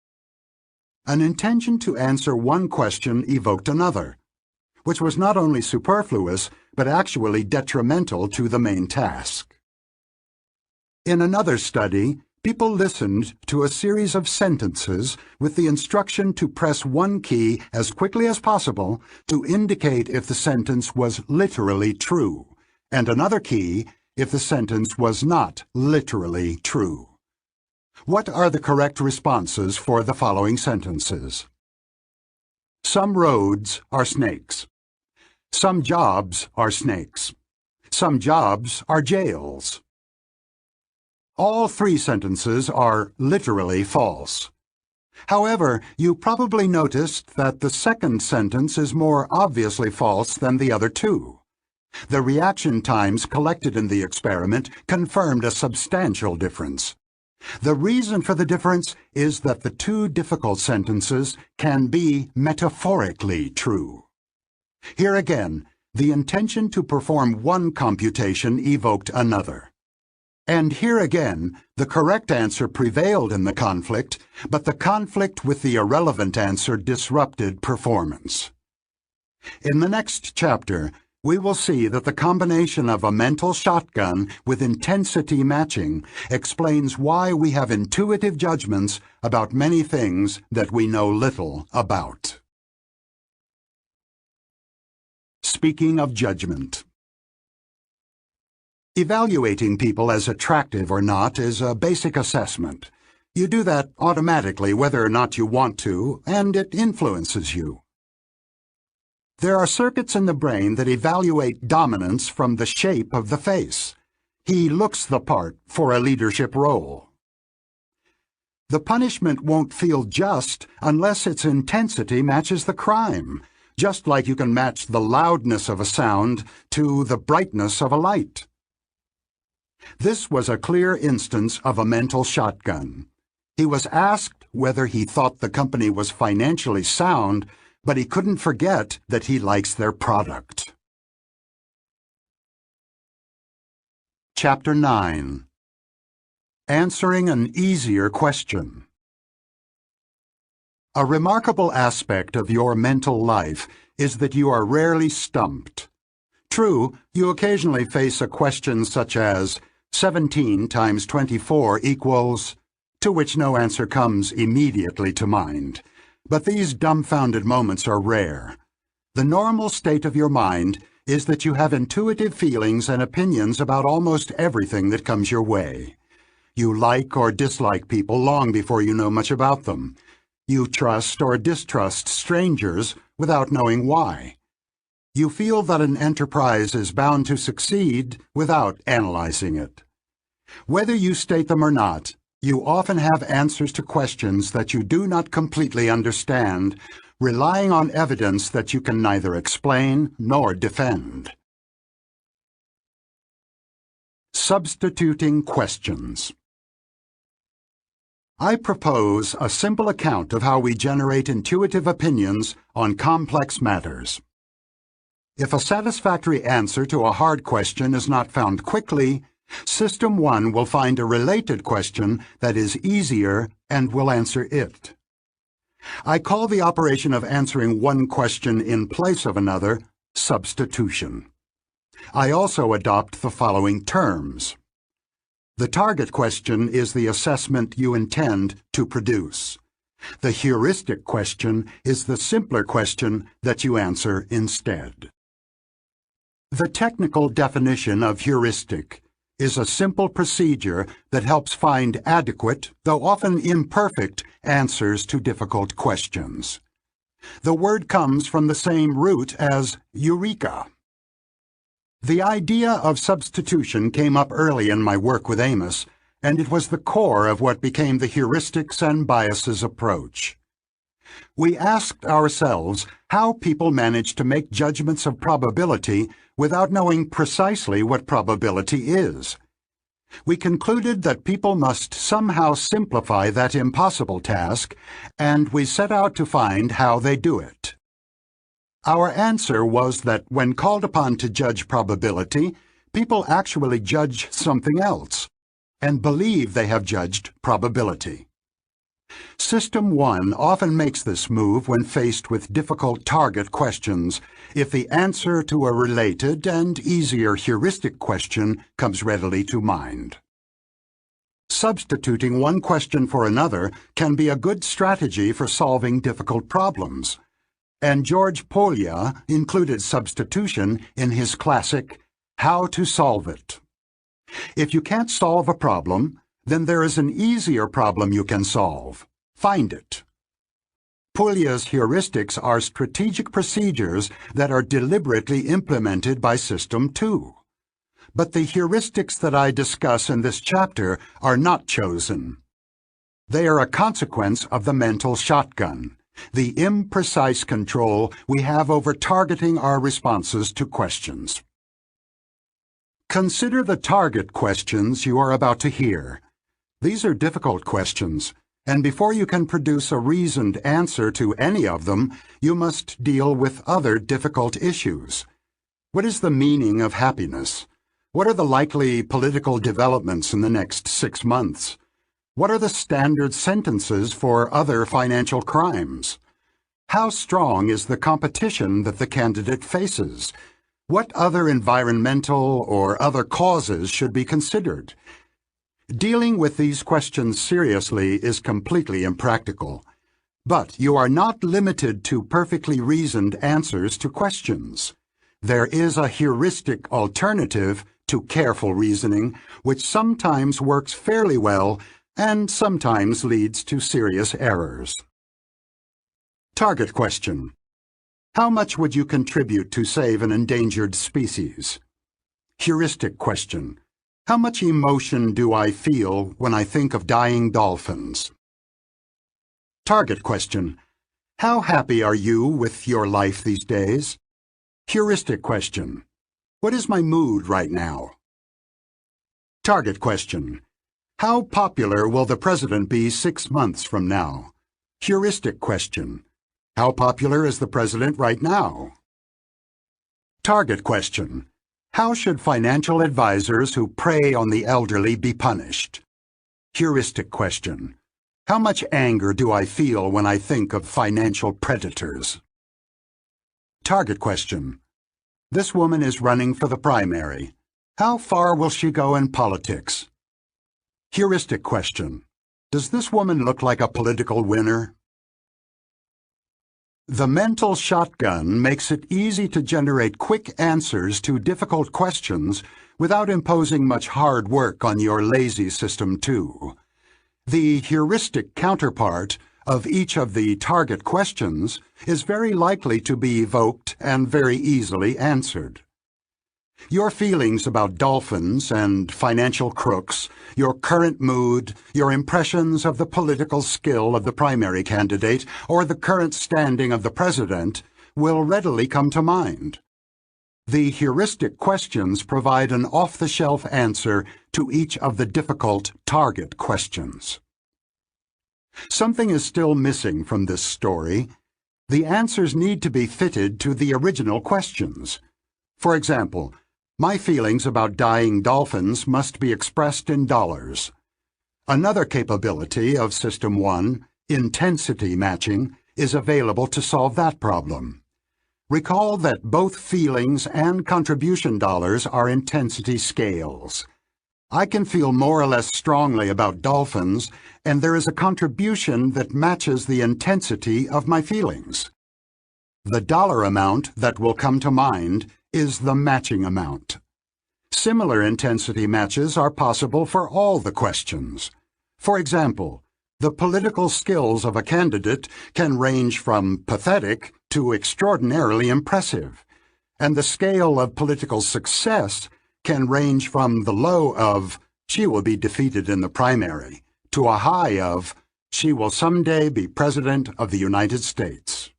An intention to answer one question evoked another, which was not only superfluous, but actually detrimental to the main task. In another study, people listened to a series of sentences with the instruction to press one key as quickly as possible to indicate if the sentence was literally true, and another key if the sentence was not literally true. What are the correct responses for the following sentences? Some roads are snakes. Some jobs are snakes. Some jobs are jails. All three sentences are literally false. However, you probably noticed that the second sentence is more obviously false than the other two. The reaction times collected in the experiment confirmed a substantial difference. The reason for the difference is that the two difficult sentences can be metaphorically true. Here again, the intention to perform one computation evoked another. And here again, the correct answer prevailed in the conflict, but the conflict with the irrelevant answer disrupted performance. In the next chapter, we will see that the combination of a mental shotgun with intensity matching explains why we have intuitive judgments about many things that we know little about. Speaking of judgment. Evaluating people as attractive or not is a basic assessment. You do that automatically whether or not you want to, and it influences you. There are circuits in the brain that evaluate dominance from the shape of the face. He looks the part for a leadership role. The punishment won't feel just unless its intensity matches the crime, just like you can match the loudness of a sound to the brightness of a light. This was a clear instance of a mental shotgun. He was asked whether he thought the company was financially sound, but he couldn't forget that he likes their product. Chapter 9. Answering an easier question. A remarkable aspect of your mental life is that you are rarely stumped. True, you occasionally face a question such as 17 times 24 equals, to which no answer comes immediately to mind. But these dumbfounded moments are rare. The normal state of your mind is that you have intuitive feelings and opinions about almost everything that comes your way. You like or dislike people long before you know much about them. You trust or distrust strangers without knowing why. You feel that an enterprise is bound to succeed without analyzing it. Whether you state them or not, you often have answers to questions that you do not completely understand, relying on evidence that you can neither explain nor defend. Substituting questions. I propose a simple account of how we generate intuitive opinions on complex matters. If a satisfactory answer to a hard question is not found quickly, System 1 will find a related question that is easier and will answer it. I call the operation of answering one question in place of another substitution. I also adopt the following terms. The target question is the assessment you intend to produce. The heuristic question is the simpler question that you answer instead. The technical definition of heuristic is a simple procedure that helps find adequate, though often imperfect, answers to difficult questions. The word comes from the same root as eureka. The idea of substitution came up early in my work with Amos, and it was the core of what became the heuristics and biases approach. We asked ourselves how people manage to make judgments of probability without knowing precisely what probability is. We concluded that people must somehow simplify that impossible task, and we set out to find how they do it. Our answer was that when called upon to judge probability, people actually judge something else, and believe they have judged probability. System 1 often makes this move when faced with difficult target questions, if the answer to a related and easier heuristic question comes readily to mind. Substituting one question for another can be a good strategy for solving difficult problems, and George Polya included substitution in his classic How to Solve It. If you can't solve a problem, then there is an easier problem you can solve. Find it. Polya's heuristics are strategic procedures that are deliberately implemented by System 2. But the heuristics that I discuss in this chapter are not chosen. They are a consequence of the mental shotgun, the imprecise control we have over targeting our responses to questions. Consider the target questions you are about to hear. These are difficult questions, and before you can produce a reasoned answer to any of them, you must deal with other difficult issues. What is the meaning of happiness? What are the likely political developments in the next 6 months? What are the standard sentences for other financial crimes? How strong is the competition that the candidate faces? What other environmental or other causes should be considered? Dealing with these questions seriously is completely impractical. But you are not limited to perfectly reasoned answers to questions. There is a heuristic alternative to careful reasoning, which sometimes works fairly well and sometimes leads to serious errors. Target question. How much would you contribute to save an endangered species? Heuristic question. How much emotion do I feel when I think of dying dolphins? Target question. How happy are you with your life these days? Heuristic question. What is my mood right now? Target question. How popular will the president be 6 months from now? Heuristic question. How popular is the president right now? Target question. How should financial advisors who prey on the elderly be punished? Heuristic question. How much anger do I feel when I think of financial predators? Target question. This woman is running for the primary. How far will she go in politics? Heuristic question. Does this woman look like a political winner? The mental shotgun makes it easy to generate quick answers to difficult questions without imposing much hard work on your lazy system too. The heuristic counterpart of each of the target questions is very likely to be evoked and very easily answered. Your feelings about dolphins and financial crooks, your current mood, your impressions of the political skill of the primary candidate, or the current standing of the president will readily come to mind. The heuristic questions provide an off-the-shelf answer to each of the difficult target questions. Something is still missing from this story. The answers need to be fitted to the original questions. For example, my feelings about dying dolphins must be expressed in dollars. Another capability of System 1, intensity matching, is available to solve that problem. Recall that both feelings and contribution dollars are intensity scales. I can feel more or less strongly about dolphins, and there is a contribution that matches the intensity of my feelings. The dollar amount that will come to mind is the matching amount. Similar intensity matches are possible for all the questions. For example, the political skills of a candidate can range from pathetic to extraordinarily impressive, and the scale of political success can range from the low of, she will be defeated in the primary, to a high of, she will someday be President of the United States.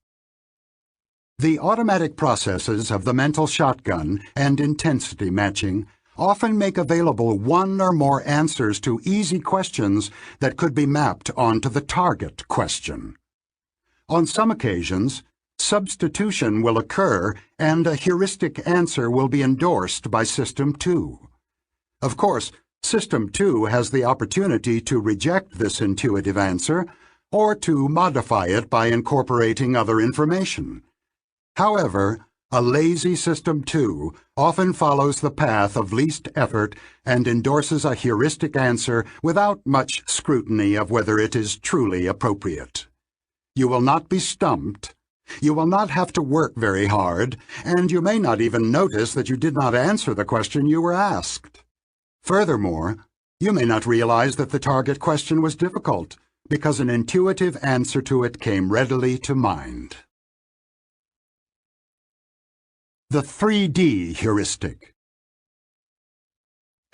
The automatic processes of the mental shotgun and intensity matching often make available one or more answers to easy questions that could be mapped onto the target question. On some occasions, substitution will occur and a heuristic answer will be endorsed by System 2. Of course, System 2 has the opportunity to reject this intuitive answer or to modify it by incorporating other information. However, a lazy System 2 often follows the path of least effort and endorses a heuristic answer without much scrutiny of whether it is truly appropriate. You will not be stumped, you will not have to work very hard, and you may not even notice that you did not answer the question you were asked. Furthermore, you may not realize that the target question was difficult, because an intuitive answer to it came readily to mind. The 3D heuristic.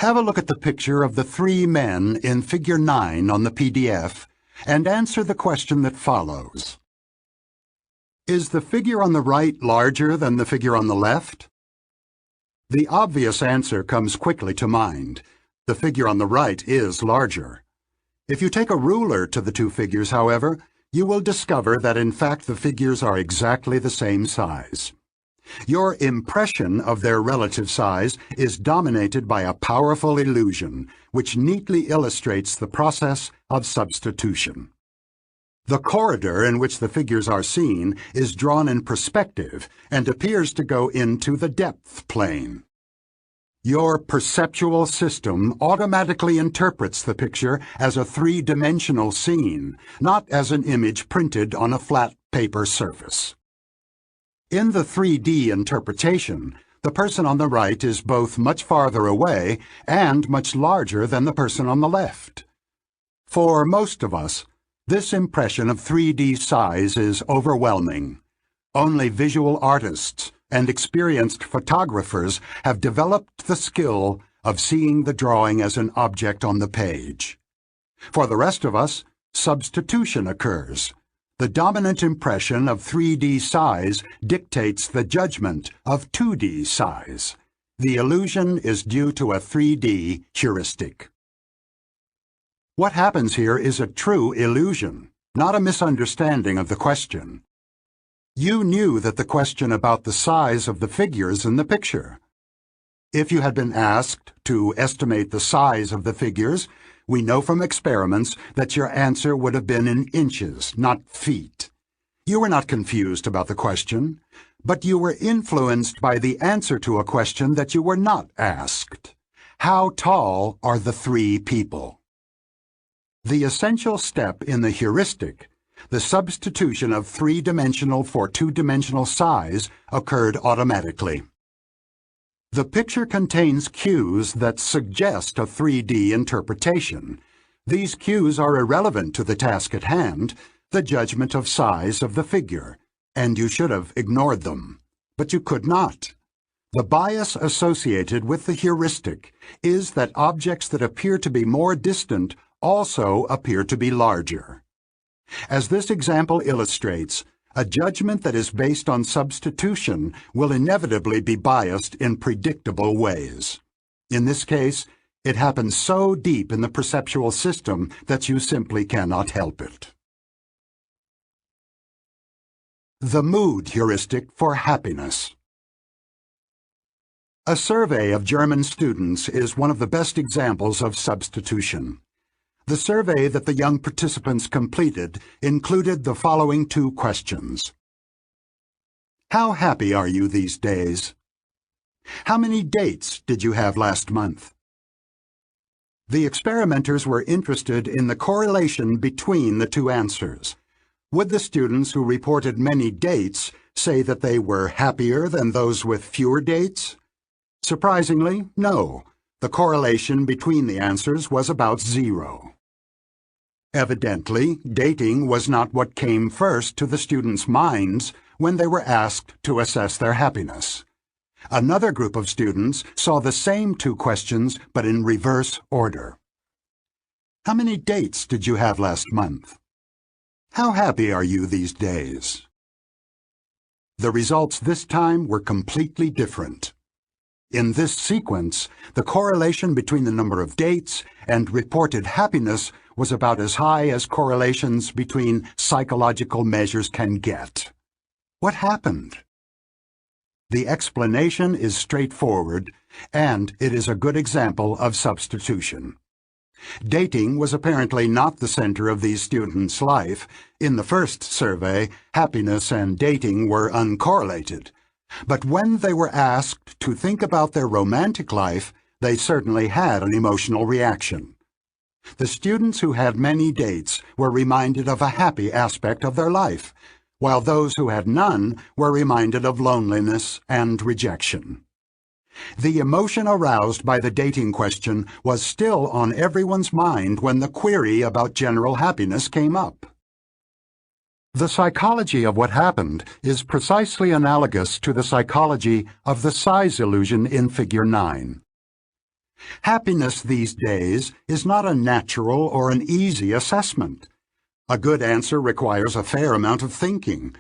Have a look at the picture of the 3 men in Figure 9 on the PDF and answer the question that follows. Is the figure on the right larger than the figure on the left? The obvious answer comes quickly to mind. The figure on the right is larger. If you take a ruler to the 2 figures, however, you will discover that in fact the figures are exactly the same size. Your impression of their relative size is dominated by a powerful illusion, which neatly illustrates the process of substitution. The corridor in which the figures are seen is drawn in perspective and appears to go into the depth plane. Your perceptual system automatically interprets the picture as a 3-dimensional scene, not as an image printed on a flat paper surface. In the 3D interpretation, the person on the right is both much farther away and much larger than the person on the left. For most of us, this impression of 3D size is overwhelming. Only visual artists and experienced photographers have developed the skill of seeing the drawing as an object on the page. For the rest of us, substitution occurs. The dominant impression of 3D size dictates the judgment of 2D size. The illusion is due to a 3D heuristic. What happens here is a true illusion, not a misunderstanding of the question. You knew that the question about the size of the figures in the picture. If you had been asked to estimate the size of the figures, we know from experiments that your answer would have been in inches, not feet. You were not confused about the question, but you were influenced by the answer to a question that you were not asked. How tall are the three people? The essential step in the heuristic, the substitution of three-dimensional for two-dimensional size, occurred automatically. The picture contains cues that suggest a 3D interpretation. These cues are irrelevant to the task at hand, the judgment of size of the figure, and you should have ignored them. But you could not. The bias associated with the heuristic is that objects that appear to be more distant also appear to be larger. As this example illustrates, a judgment that is based on substitution will inevitably be biased in predictable ways. In this case, it happens so deep in the perceptual system that you simply cannot help it. The mood heuristic for happiness. A survey of German students is one of the best examples of substitution. The survey that the young participants completed included the following two questions. How happy are you these days? How many dates did you have last month? The experimenters were interested in the correlation between the two answers. Would the students who reported many dates say that they were happier than those with fewer dates? Surprisingly, no. The correlation between the answers was about 0. Evidently, dating was not what came first to the students' minds when they were asked to assess their happiness. Another group of students saw the same two questions, but in reverse order. How many dates did you have last month? How happy are you these days? The results this time were completely different. In this sequence, the correlation between the number of dates and reported happiness was about as high as correlations between psychological measures can get. What happened? The explanation is straightforward, and it is a good example of substitution. Dating was apparently not the center of these students' life. In the first survey, happiness and dating were uncorrelated. But when they were asked to think about their romantic life, they certainly had an emotional reaction. The students who had many dates were reminded of a happy aspect of their life, while those who had none were reminded of loneliness and rejection. The emotion aroused by the dating question was still on everyone's mind when the query about general happiness came up. The psychology of what happened is precisely analogous to the psychology of the size illusion in Figure 9. Happiness these days is not a natural or an easy assessment. A good answer requires a fair amount of thinking.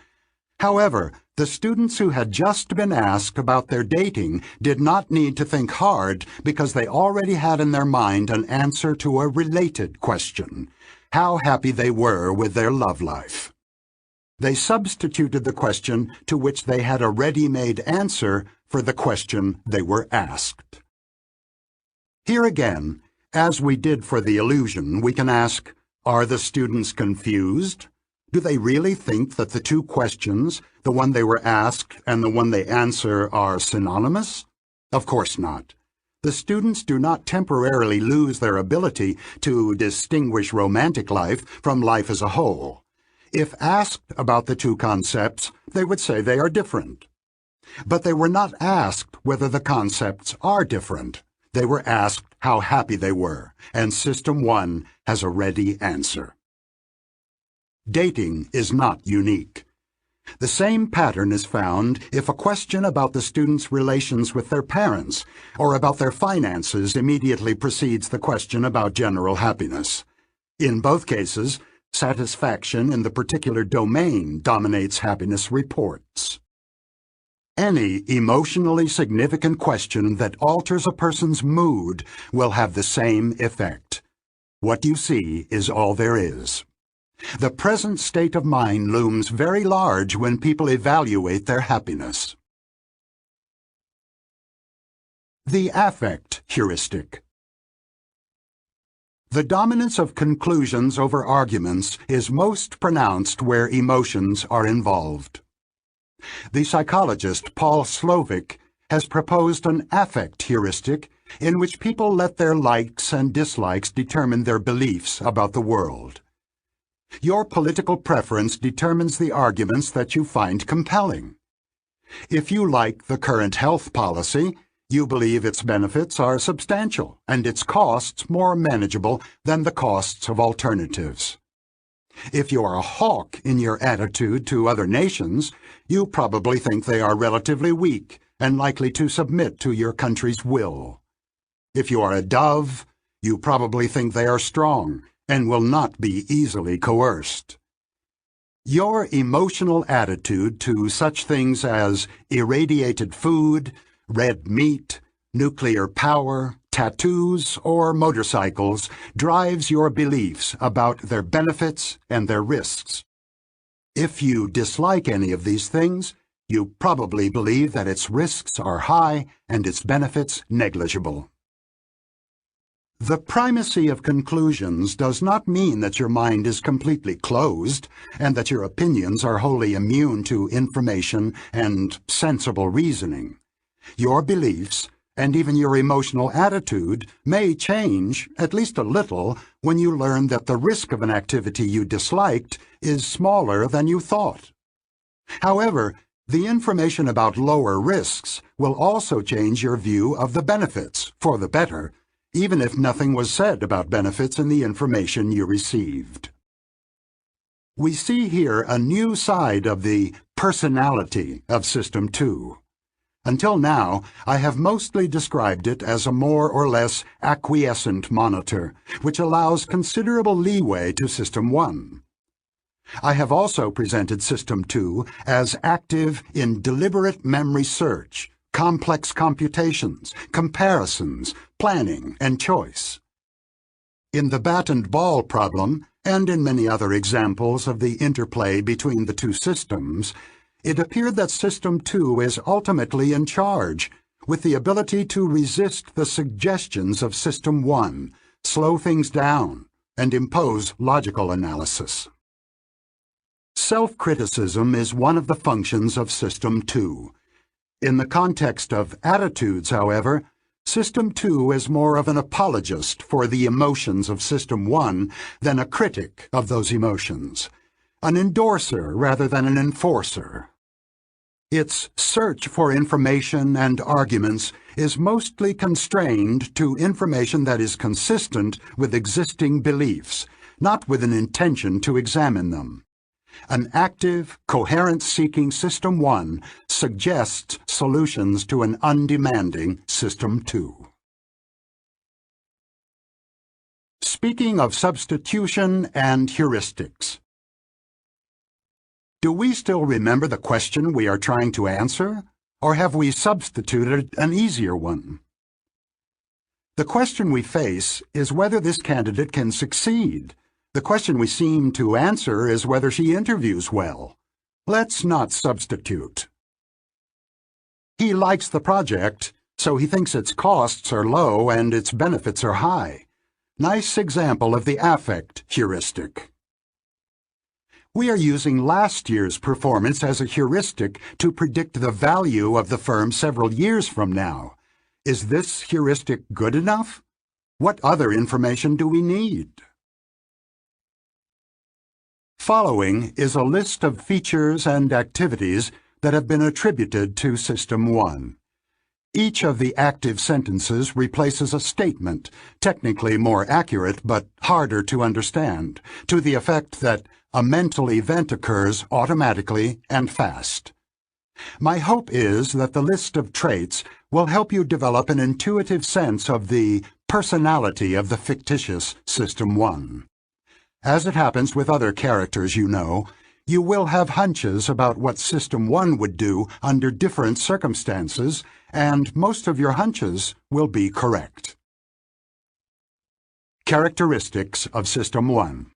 However, the students who had just been asked about their dating did not need to think hard because they already had in their mind an answer to a related question: how happy they were with their love life. They substituted the question to which they had a ready-made answer for the question they were asked. Here again, as we did for the illusion, we can ask, are the students confused? Do they really think that the two questions, the one they were asked and the one they answer, are synonymous? Of course not. The students do not temporarily lose their ability to distinguish romantic life from life as a whole. If asked about the two concepts, they would say they are different. But they were not asked whether the concepts are different. They were asked how happy they were, and System 1 has a ready answer. Dating is not unique. The same pattern is found if a question about the student's relations with their parents or about their finances immediately precedes the question about general happiness. In both cases, satisfaction in the particular domain dominates happiness reports. Any emotionally significant question that alters a person's mood will have the same effect. What you see is all there is. The present state of mind looms very large when people evaluate their happiness. The affect heuristic. The dominance of conclusions over arguments is most pronounced where emotions are involved. The psychologist Paul Slovic has proposed an affect heuristic in which people let their likes and dislikes determine their beliefs about the world. Your political preference determines the arguments that you find compelling. If you like the current health policy, you believe its benefits are substantial and its costs more manageable than the costs of alternatives. If you are a hawk in your attitude to other nations, you probably think they are relatively weak and likely to submit to your country's will. If you are a dove, you probably think they are strong and will not be easily coerced. Your emotional attitude to such things as irradiated food, red meat, nuclear power, tattoos, or motorcycles drives your beliefs about their benefits and their risks. If you dislike any of these things, you probably believe that its risks are high and its benefits negligible. The primacy of conclusions does not mean that your mind is completely closed and that your opinions are wholly immune to information and sensible reasoning. Your beliefs, and even your emotional attitude, may change, at least a little, when you learn that the risk of an activity you disliked is smaller than you thought. However, the information about lower risks will also change your view of the benefits, for the better, even if nothing was said about benefits in the information you received. We see here a new side of the personality of System 2. Until now, I have mostly described it as a more or less acquiescent monitor, which allows considerable leeway to System 1. I have also presented System 2 as active in deliberate memory search, complex computations, comparisons, planning, and choice. In the bat and ball problem, and in many other examples of the interplay between the two systems, it appeared that System 2 is ultimately in charge, with the ability to resist the suggestions of System 1, slow things down, and impose logical analysis. Self-criticism is one of the functions of System 2. In the context of attitudes, however, System 2 is more of an apologist for the emotions of System 1 than a critic of those emotions, an endorser rather than an enforcer. Its search for information and arguments is mostly constrained to information that is consistent with existing beliefs, not with an intention to examine them. An active, coherence-seeking System 1 suggests solutions to an undemanding System 2. Speaking of substitution and heuristics. Do we still remember the question we are trying to answer, or have we substituted an easier one? The question we face is whether this candidate can succeed. The question we seem to answer is whether she interviews well. Let's not substitute. He likes the project, so he thinks its costs are low and its benefits are high. Nice example of the affect heuristic. We are using last year's performance as a heuristic to predict the value of the firm several years from now. Is this heuristic good enough? What other information do we need? Following is a list of features and activities that have been attributed to System 1. Each of the active sentences replaces a statement, technically more accurate but harder to understand, to the effect that a mental event occurs automatically and fast. My hope is that the list of traits will help you develop an intuitive sense of the personality of the fictitious System 1. As it happens with other characters you know, you will have hunches about what System 1 would do under different circumstances, and most of your hunches will be correct. Characteristics of System 1.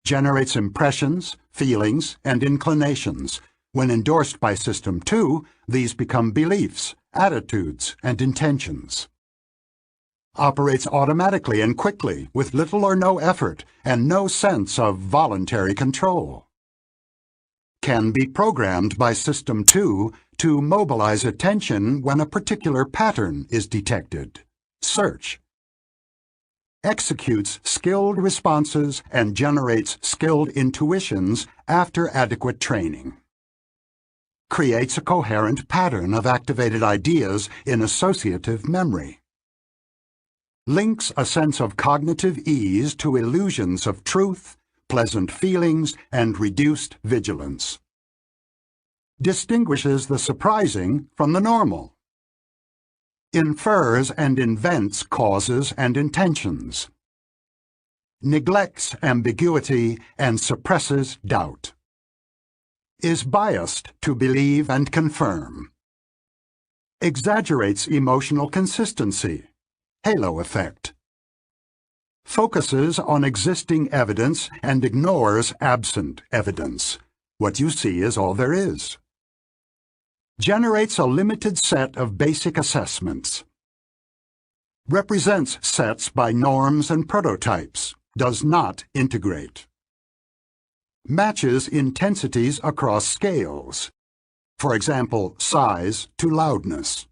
Generates impressions, feelings, and inclinations. When endorsed by System 2, these become beliefs, attitudes, and intentions. Operates automatically and quickly, with little or no effort, and no sense of voluntary control. Can be programmed by System 2 to mobilize attention when a particular pattern is detected. Search. Executes skilled responses and generates skilled intuitions after adequate training. Creates a coherent pattern of activated ideas in associative memory. Links a sense of cognitive ease to illusions of truth, pleasant feelings, and reduced vigilance. Distinguishes the surprising from the normal. Infers and invents causes and intentions. Neglects ambiguity and suppresses doubt. Is biased to believe and confirm. Exaggerates emotional consistency, halo effect. Focuses on existing evidence and ignores absent evidence. What you see is all there is. Generates a limited set of basic assessments. Represents sets by norms and prototypes. Does not integrate. Matches intensities across scales. For example, size to loudness.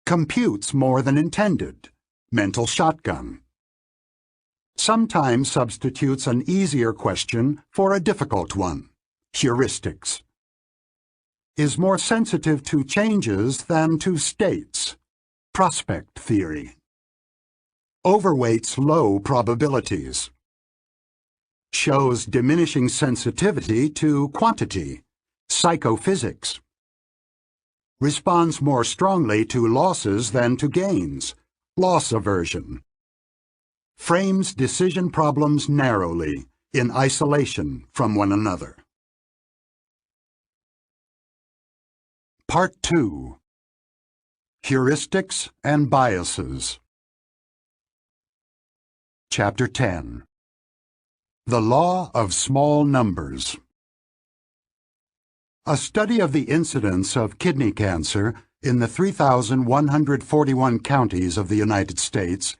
Computes more than intended. Mental shotgun. Sometimes substitutes an easier question for a difficult one. Heuristics. Is more sensitive to changes than to states. Prospect theory. Overweights low probabilities. Shows diminishing sensitivity to quantity. Psychophysics. Responds more strongly to losses than to gains. Loss aversion. Frames decision problems narrowly, in isolation from one another. Part 2. Heuristics and Biases. Chapter 10. The Law of Small Numbers. A study of the incidence of kidney cancer in the 3,141 counties of the United States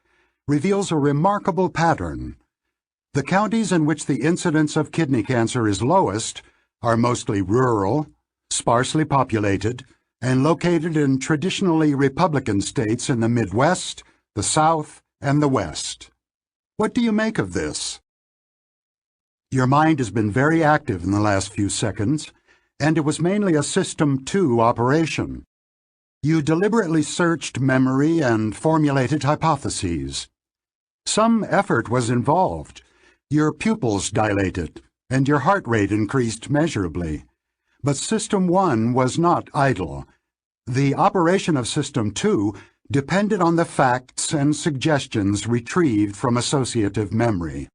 reveals a remarkable pattern. The counties in which the incidence of kidney cancer is lowest are mostly rural, sparsely populated, and located in traditionally Republican states in the Midwest, the South, and the West. What do you make of this? Your mind has been very active in the last few seconds, and it was mainly a System 2 operation. You deliberately searched memory and formulated hypotheses. Some effort was involved. Your pupils dilated, and your heart rate increased measurably. But System 1 was not idle. The operation of System 2 depended on the facts and suggestions retrieved from associative memory.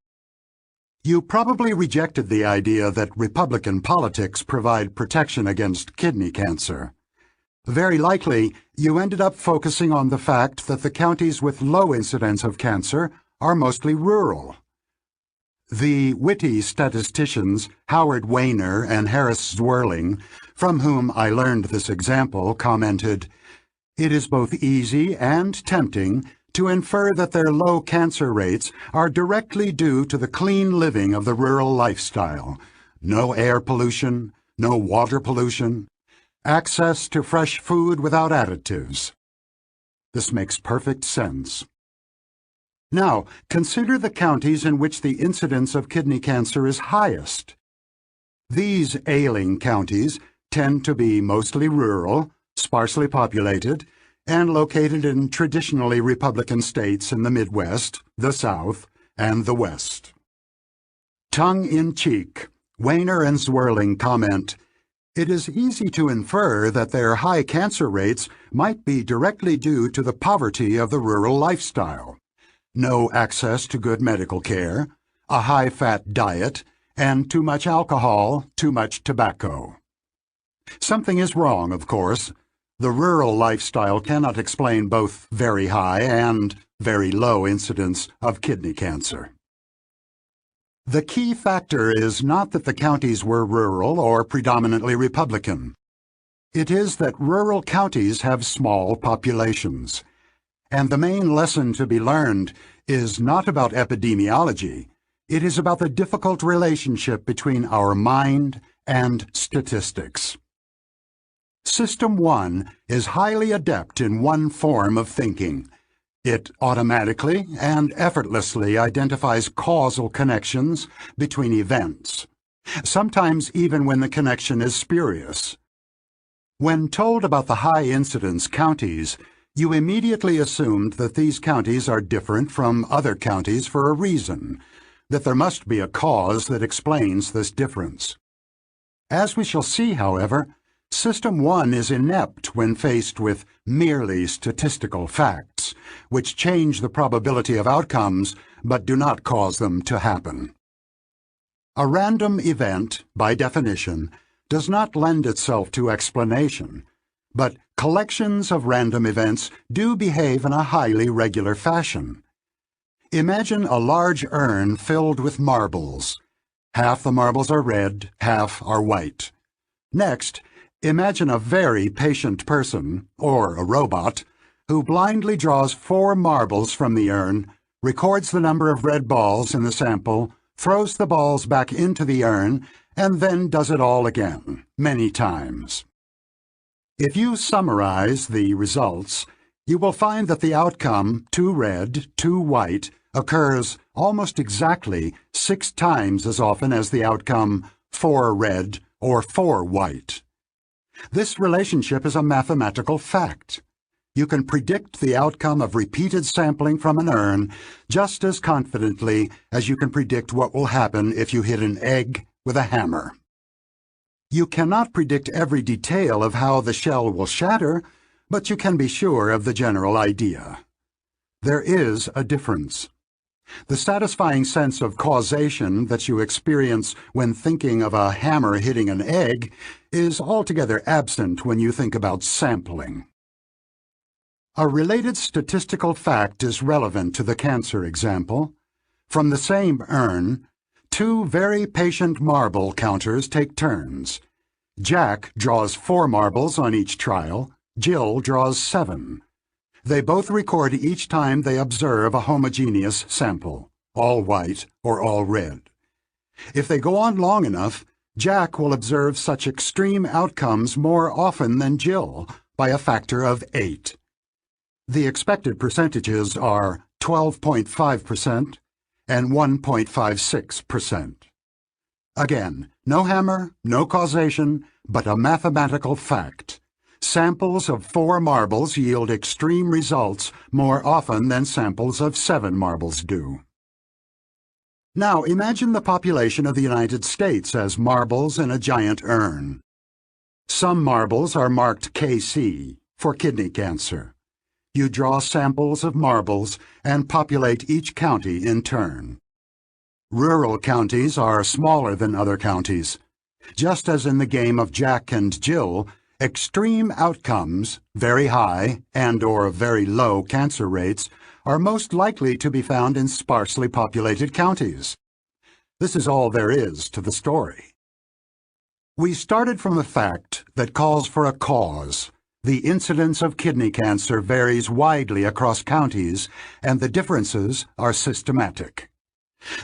You probably rejected the idea that Republican politics provide protection against kidney cancer. Very likely, you ended up focusing on the fact that the counties with low incidence of cancer are mostly rural. The witty statisticians Howard Weiner and Harris Zwirling, from whom I learned this example, commented, "It is both easy and tempting to infer that their low cancer rates are directly due to the clean living of the rural lifestyle. No air pollution, no water pollution, access to fresh food without additives." This makes perfect sense. Now, consider the counties in which the incidence of kidney cancer is highest. These ailing counties tend to be mostly rural, sparsely populated, and located in traditionally Republican states in the Midwest, the South, and the West. Tongue-in-cheek, Weiner and Zwirling comment, "It is easy to infer that their high cancer rates might be directly due to the poverty of the rural lifestyle. No access to good medical care, a high-fat diet, and too much alcohol, too much tobacco." Something is wrong, of course. The rural lifestyle cannot explain both very high and very low incidence of kidney cancer. The key factor is not that the counties were rural or predominantly Republican. It is that rural counties have small populations. And the main lesson to be learned is not about epidemiology. It is about the difficult relationship between our mind and statistics. System 1 is highly adept in one form of thinking. It automatically and effortlessly identifies causal connections between events, sometimes even when the connection is spurious. When told about the high-incidence counties, you immediately assumed that these counties are different from other counties for a reason, that there must be a cause that explains this difference. As we shall see, however, System 1 is inept when faced with merely statistical facts, which change the probability of outcomes but do not cause them to happen. A random event, by definition, does not lend itself to explanation, but collections of random events do behave in a highly regular fashion. Imagine a large urn filled with marbles. Half the marbles are red, half are white. Next, imagine a very patient person, or a robot, who blindly draws 4 marbles from the urn, records the number of red balls in the sample, throws the balls back into the urn, and then does it all again, many times. If you summarize the results, you will find that the outcome 2 red, 2 white occurs almost exactly 6 times as often as the outcome 4 red or 4 white. This relationship is a mathematical fact. You can predict the outcome of repeated sampling from an urn just as confidently as you can predict what will happen if you hit an egg with a hammer. You cannot predict every detail of how the shell will shatter, but you can be sure of the general idea. There is a difference. The satisfying sense of causation that you experience when thinking of a hammer hitting an egg is altogether absent when you think about sampling. A related statistical fact is relevant to the cancer example. From the same urn, 2 very patient marble counters take turns. Jack draws 4 marbles on each trial, Jill draws 7. They both record each time they observe a homogeneous sample, all white or all red. If they go on long enough, Jack will observe such extreme outcomes more often than Jill, by a factor of 8. The expected percentages are 12.5% and 1.56%. Again, no hammer, no causation, but a mathematical fact. Samples of 4 marbles yield extreme results more often than samples of 7 marbles do. Now imagine the population of the United States as marbles in a giant urn. Some marbles are marked KC, for kidney cancer. You draw samples of marbles and populate each county in turn. Rural counties are smaller than other counties. Just as in the game of Jack and Jill, extreme outcomes, very high and/or very low cancer rates, are most likely to be found in sparsely populated counties. This is all there is to the story. We started from the fact that calls for a cause. The incidence of kidney cancer varies widely across counties, and the differences are systematic.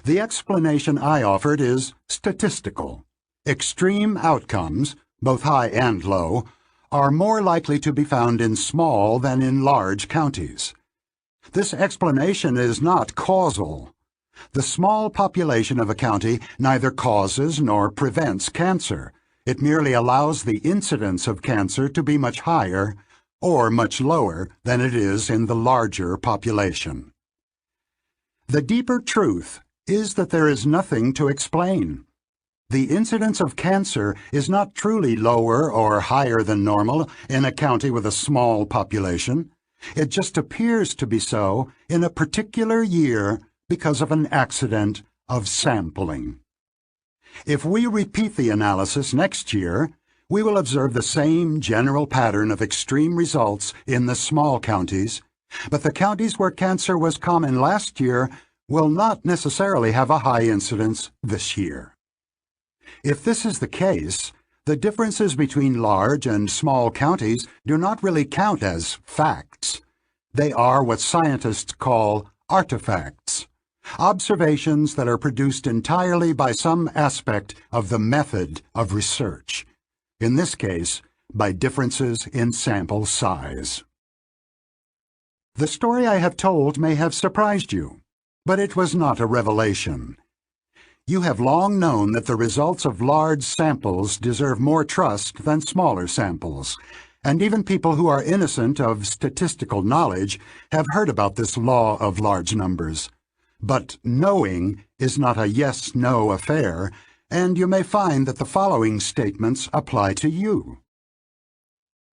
The explanation I offered is statistical. Extreme outcomes, both high and low, are more likely to be found in small than in large counties. This explanation is not causal. The small population of a county neither causes nor prevents cancer. It merely allows the incidence of cancer to be much higher or much lower than it is in the larger population. The deeper truth is that there is nothing to explain. The incidence of cancer is not truly lower or higher than normal in a county with a small population. It just appears to be so in a particular year because of an accident of sampling. If we repeat the analysis next year, we will observe the same general pattern of extreme results in the small counties, but the counties where cancer was common last year will not necessarily have a high incidence this year. If this is the case, the differences between large and small counties do not really count as facts. They are what scientists call artifacts, observations that are produced entirely by some aspect of the method of research, in this case, by differences in sample size. The story I have told may have surprised you, but it was not a revelation. You have long known that the results of large samples deserve more trust than smaller samples, and even people who are innocent of statistical knowledge have heard about this law of large numbers. But knowing is not a yes-no affair, and you may find that the following statements apply to you.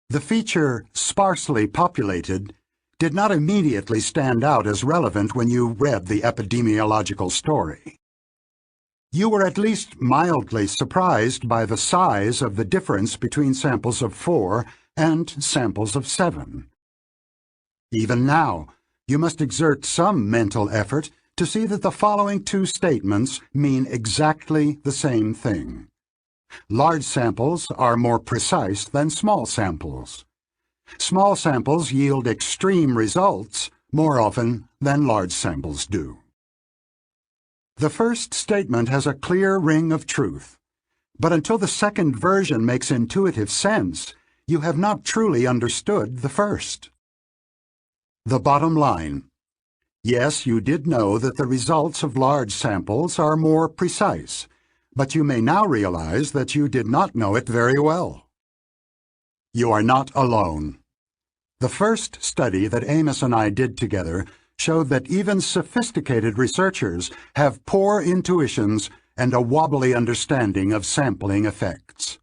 The feature sparsely populated did not immediately stand out as relevant when you read the epidemiological story. You were at least mildly surprised by the size of the difference between samples of 4 and samples of 7. Even now, you must exert some mental effort to see that the following two statements mean exactly the same thing. Large samples are more precise than small samples. Small samples yield extreme results more often than large samples do. The first statement has a clear ring of truth, but until the second version makes intuitive sense, you have not truly understood the first. The bottom line. Yes, you did know that the results of large samples are more precise, but you may now realize that you did not know it very well. You are not alone. The first study that Amos and I did together showed that even sophisticated researchers have poor intuitions and a wobbly understanding of sampling effects.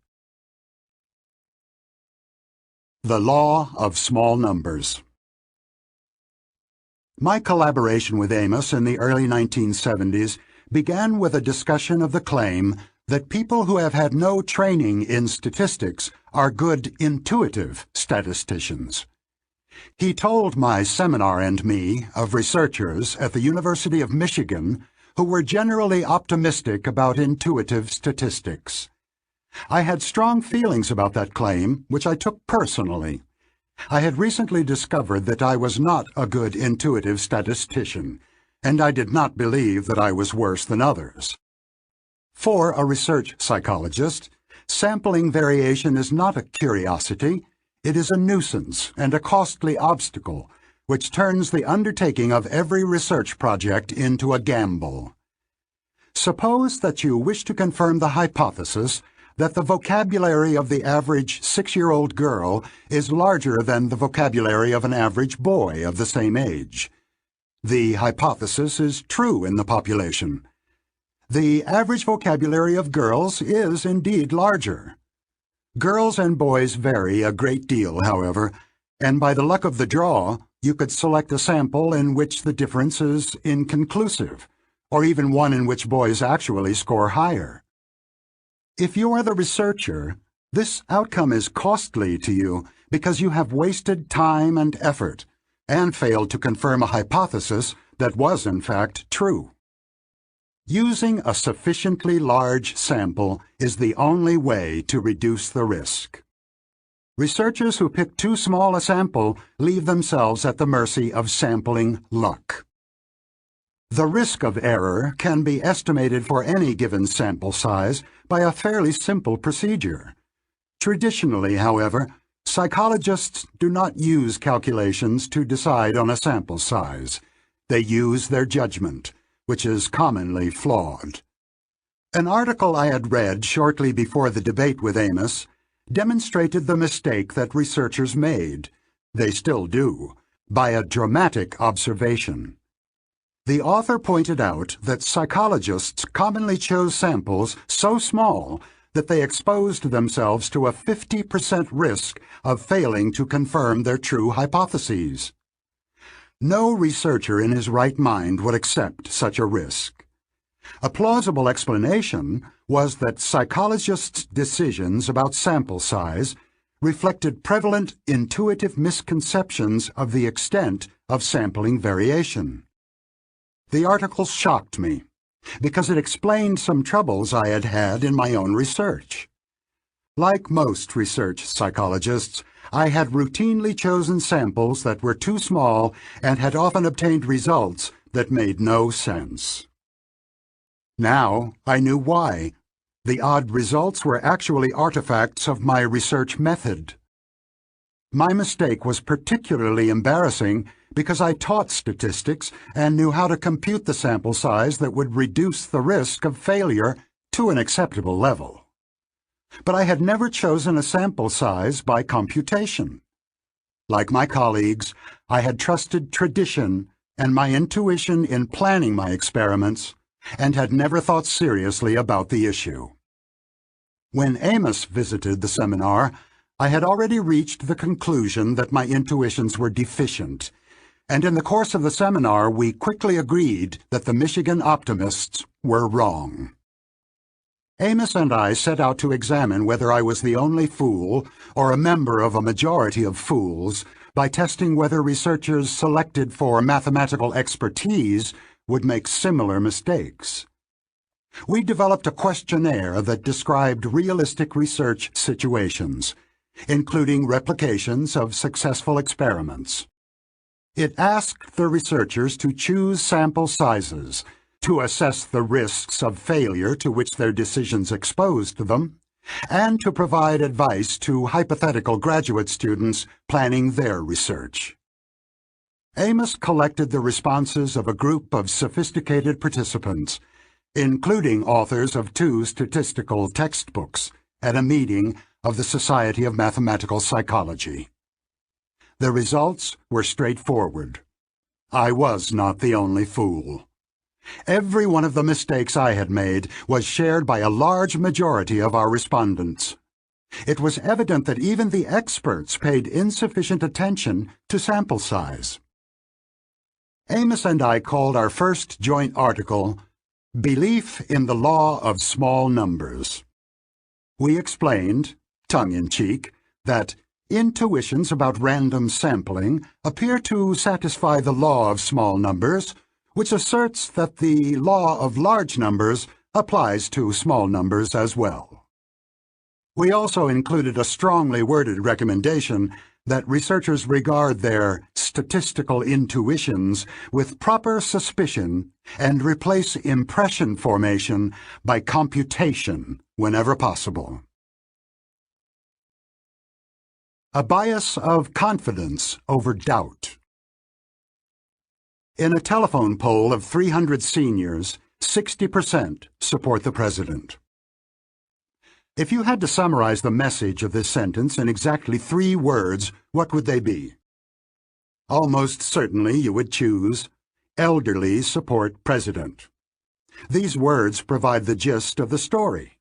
The Law of Small Numbers. My collaboration with Amos in the early 1970s began with a discussion of the claim that people who have had no training in statistics are good intuitive statisticians. He told my seminar and me of researchers at the University of Michigan who were generally optimistic about intuitive statistics. I had strong feelings about that claim, which I took personally. I had recently discovered that I was not a good intuitive statistician, and I did not believe that I was worse than others. For a research psychologist, sampling variation is not a curiosity. It is a nuisance and a costly obstacle, which turns the undertaking of every research project into a gamble. Suppose that you wish to confirm the hypothesis that the vocabulary of the average 6-year-old girl is larger than the vocabulary of an average boy of the same age. The hypothesis is true in the population. The average vocabulary of girls is indeed larger. Girls and boys vary a great deal, however, and by the luck of the draw, you could select a sample in which the difference is inconclusive, or even one in which boys actually score higher. If you are the researcher, this outcome is costly to you because you have wasted time and effort and failed to confirm a hypothesis that was in fact true. Using a sufficiently large sample is the only way to reduce the risk. Researchers who pick too small a sample leave themselves at the mercy of sampling luck. The risk of error can be estimated for any given sample size by a fairly simple procedure. Traditionally, however, psychologists do not use calculations to decide on a sample size. They use their judgment, which is commonly flawed. An article I had read shortly before the debate with Amos demonstrated the mistake that researchers made, they still do, by a dramatic observation. The author pointed out that psychologists commonly chose samples so small that they exposed themselves to a 50% risk of failing to confirm their true hypotheses. No researcher in his right mind would accept such a risk. A plausible explanation was that psychologists' decisions about sample size reflected prevalent intuitive misconceptions of the extent of sampling variation. The article shocked me, because it explained some troubles I had had in my own research. Like most research psychologists, I had routinely chosen samples that were too small and had often obtained results that made no sense. Now I knew why. The odd results were actually artifacts of my research method. My mistake was particularly embarrassing because I taught statistics and knew how to compute the sample size that would reduce the risk of failure to an acceptable level. But I had never chosen a sample size by computation. Like my colleagues, I had trusted tradition and my intuition in planning my experiments, and had never thought seriously about the issue. When Amos visited the seminar, I had already reached the conclusion that my intuitions were deficient, and in the course of the seminar we quickly agreed that the Michigan optimists were wrong. Amos and I set out to examine whether I was the only fool or a member of a majority of fools by testing whether researchers selected for mathematical expertise would make similar mistakes. We developed a questionnaire that described realistic research situations, including replications of successful experiments. It asked the researchers to choose sample sizes, to assess the risks of failure to which their decisions exposed them, and to provide advice to hypothetical graduate students planning their research. Amos collected the responses of a group of sophisticated participants, including authors of 2 statistical textbooks, at a meeting of the Society of Mathematical Psychology. The results were straightforward. I was not the only fool. Every one of the mistakes I had made was shared by a large majority of our respondents. It was evident that even the experts paid insufficient attention to sample size. Amos and I called our first joint article, "Belief in the Law of Small Numbers." We explained, tongue-in-cheek, that intuitions about random sampling appear to satisfy the law of small numbers, which asserts that the law of large numbers applies to small numbers as well. We also included a strongly worded recommendation that researchers regard their statistical intuitions with proper suspicion and replace impression formation by computation whenever possible. A bias of confidence over doubt. In a telephone poll of 300 seniors, 60% support the president. If you had to summarize the message of this sentence in exactly 3 words, what would they be? Almost certainly you would choose, elderly support president. These words provide the gist of the story.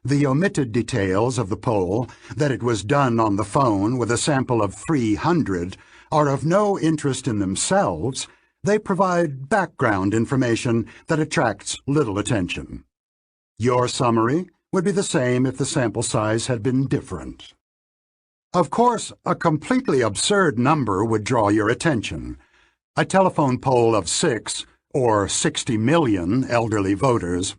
The omitted details of the poll, that it was done on the phone with a sample of 300, are of no interest in themselves. They provide background information that attracts little attention. Your summary would be the same if the sample size had been different. Of course, a completely absurd number would draw your attention. A telephone poll of 6 or 60 million elderly voters.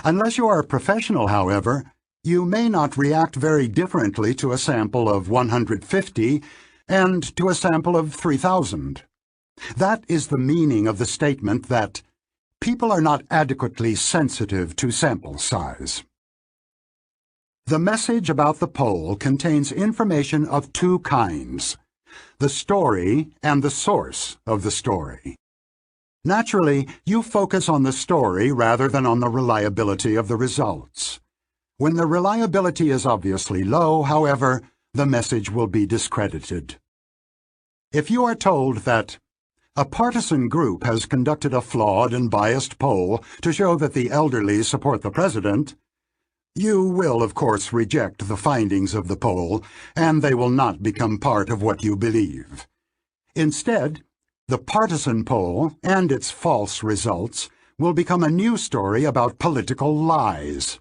Unless you are a professional, however, you may not react very differently to a sample of 150 and to a sample of 3,000. That is the meaning of the statement that people are not adequately sensitive to sample size. The message about the poll contains information of 2 kinds: the story and the source of the story. Naturally, you focus on the story rather than on the reliability of the results. When the reliability is obviously low, however, the message will be discredited. If you are told that A partisan group has conducted a flawed and biased poll to show that the elderly support the president. You will, of course, reject the findings of the poll, and they will not become part of what you believe. Instead, the partisan poll and its false results will become a new story about political lies.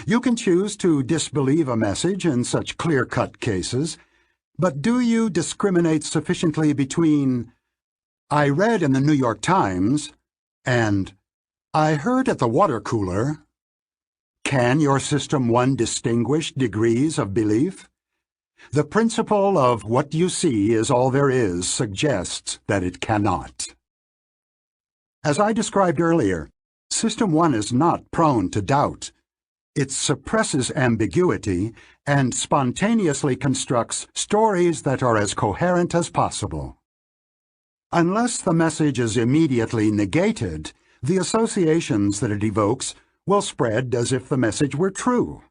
You can choose to disbelieve a message in such clear-cut cases, but do you discriminate sufficiently between "I read in the New York Times" and "I heard at the water cooler"? Can your System 1 distinguish degrees of belief? The principle of what you see is all there is suggests that it cannot. As I described earlier, System 1 is not prone to doubt. It suppresses ambiguity and spontaneously constructs stories that are as coherent as possible. Unless the message is immediately negated, the associations that it evokes will spread as if the message were true.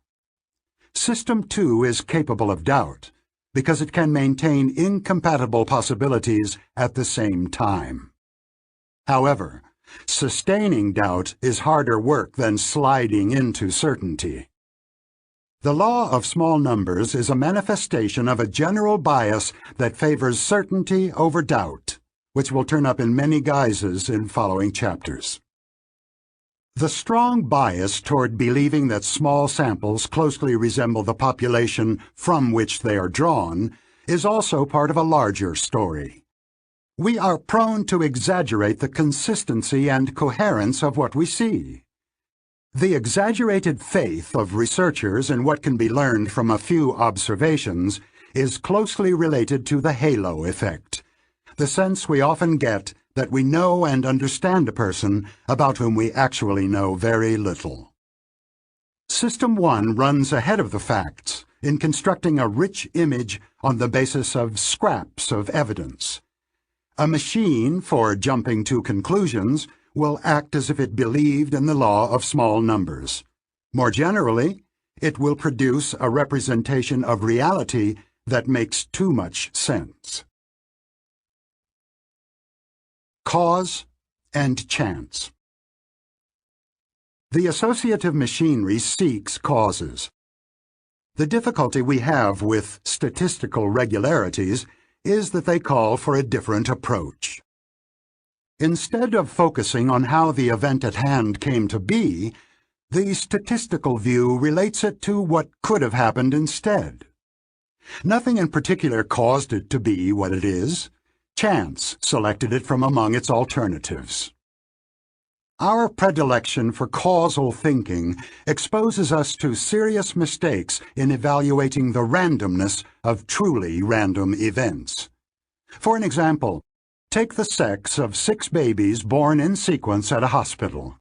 System 2 is capable of doubt because it can maintain incompatible possibilities at the same time. However, sustaining doubt is harder work than sliding into certainty. The law of small numbers is a manifestation of a general bias that favors certainty over doubt, which will turn up in many guises in following chapters. The strong bias toward believing that small samples closely resemble the population from which they are drawn is also part of a larger story. We are prone to exaggerate the consistency and coherence of what we see. The exaggerated faith of researchers in what can be learned from a few observations is closely related to the halo effect, the sense we often get that we know and understand a person about whom we actually know very little. System 1 runs ahead of the facts in constructing a rich image on the basis of scraps of evidence. A machine for jumping to conclusions will act as if it believed in the law of small numbers. More generally, it will produce a representation of reality that makes too much sense. Cause and chance. The associative machinery seeks causes. The difficulty we have with statistical regularities is that they call for a different approach. Instead of focusing on how the event at hand came to be, the statistical view relates it to what could have happened instead. Nothing in particular caused it to be what it is. Chance selected it from among its alternatives. Our predilection for causal thinking exposes us to serious mistakes in evaluating the randomness of truly random events. For an example, take the sex of 6 babies born in sequence at a hospital.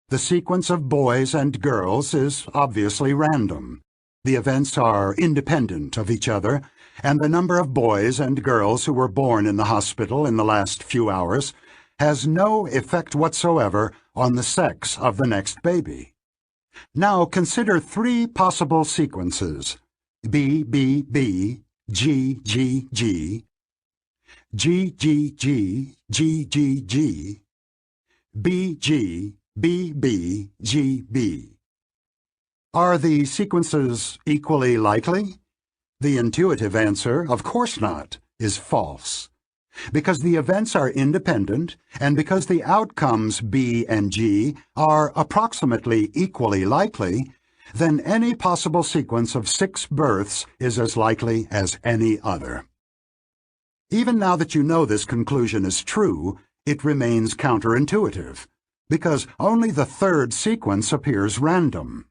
The sequence of boys and girls is obviously random. The events are independent of each other, and the number of boys and girls who were born in the hospital in the last few hours has no effect whatsoever on the sex of the next baby. Now consider 3 possible sequences: B, B, B, G, G, G, G, G, G, G, G, G, B, G, B, B, G, B. Are the sequences equally likely? The intuitive answer, of course not, is false. Because the events are independent, and because the outcomes B and G are approximately equally likely, then any possible sequence of 6 births is as likely as any other. Even now that you know this conclusion is true, it remains counterintuitive, because only the 3rd sequence appears random.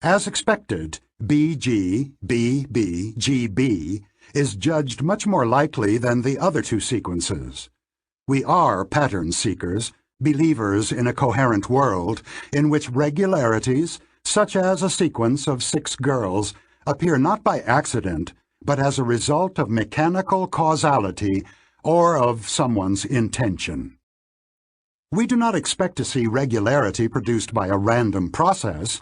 As expected, BG, BB, GB is judged much more likely than the other 2 sequences. We are pattern seekers, believers in a coherent world in which regularities, such as a sequence of 6 girls, appear not by accident, but as a result of mechanical causality or of someone's intention. We do not expect to see regularity produced by a random process,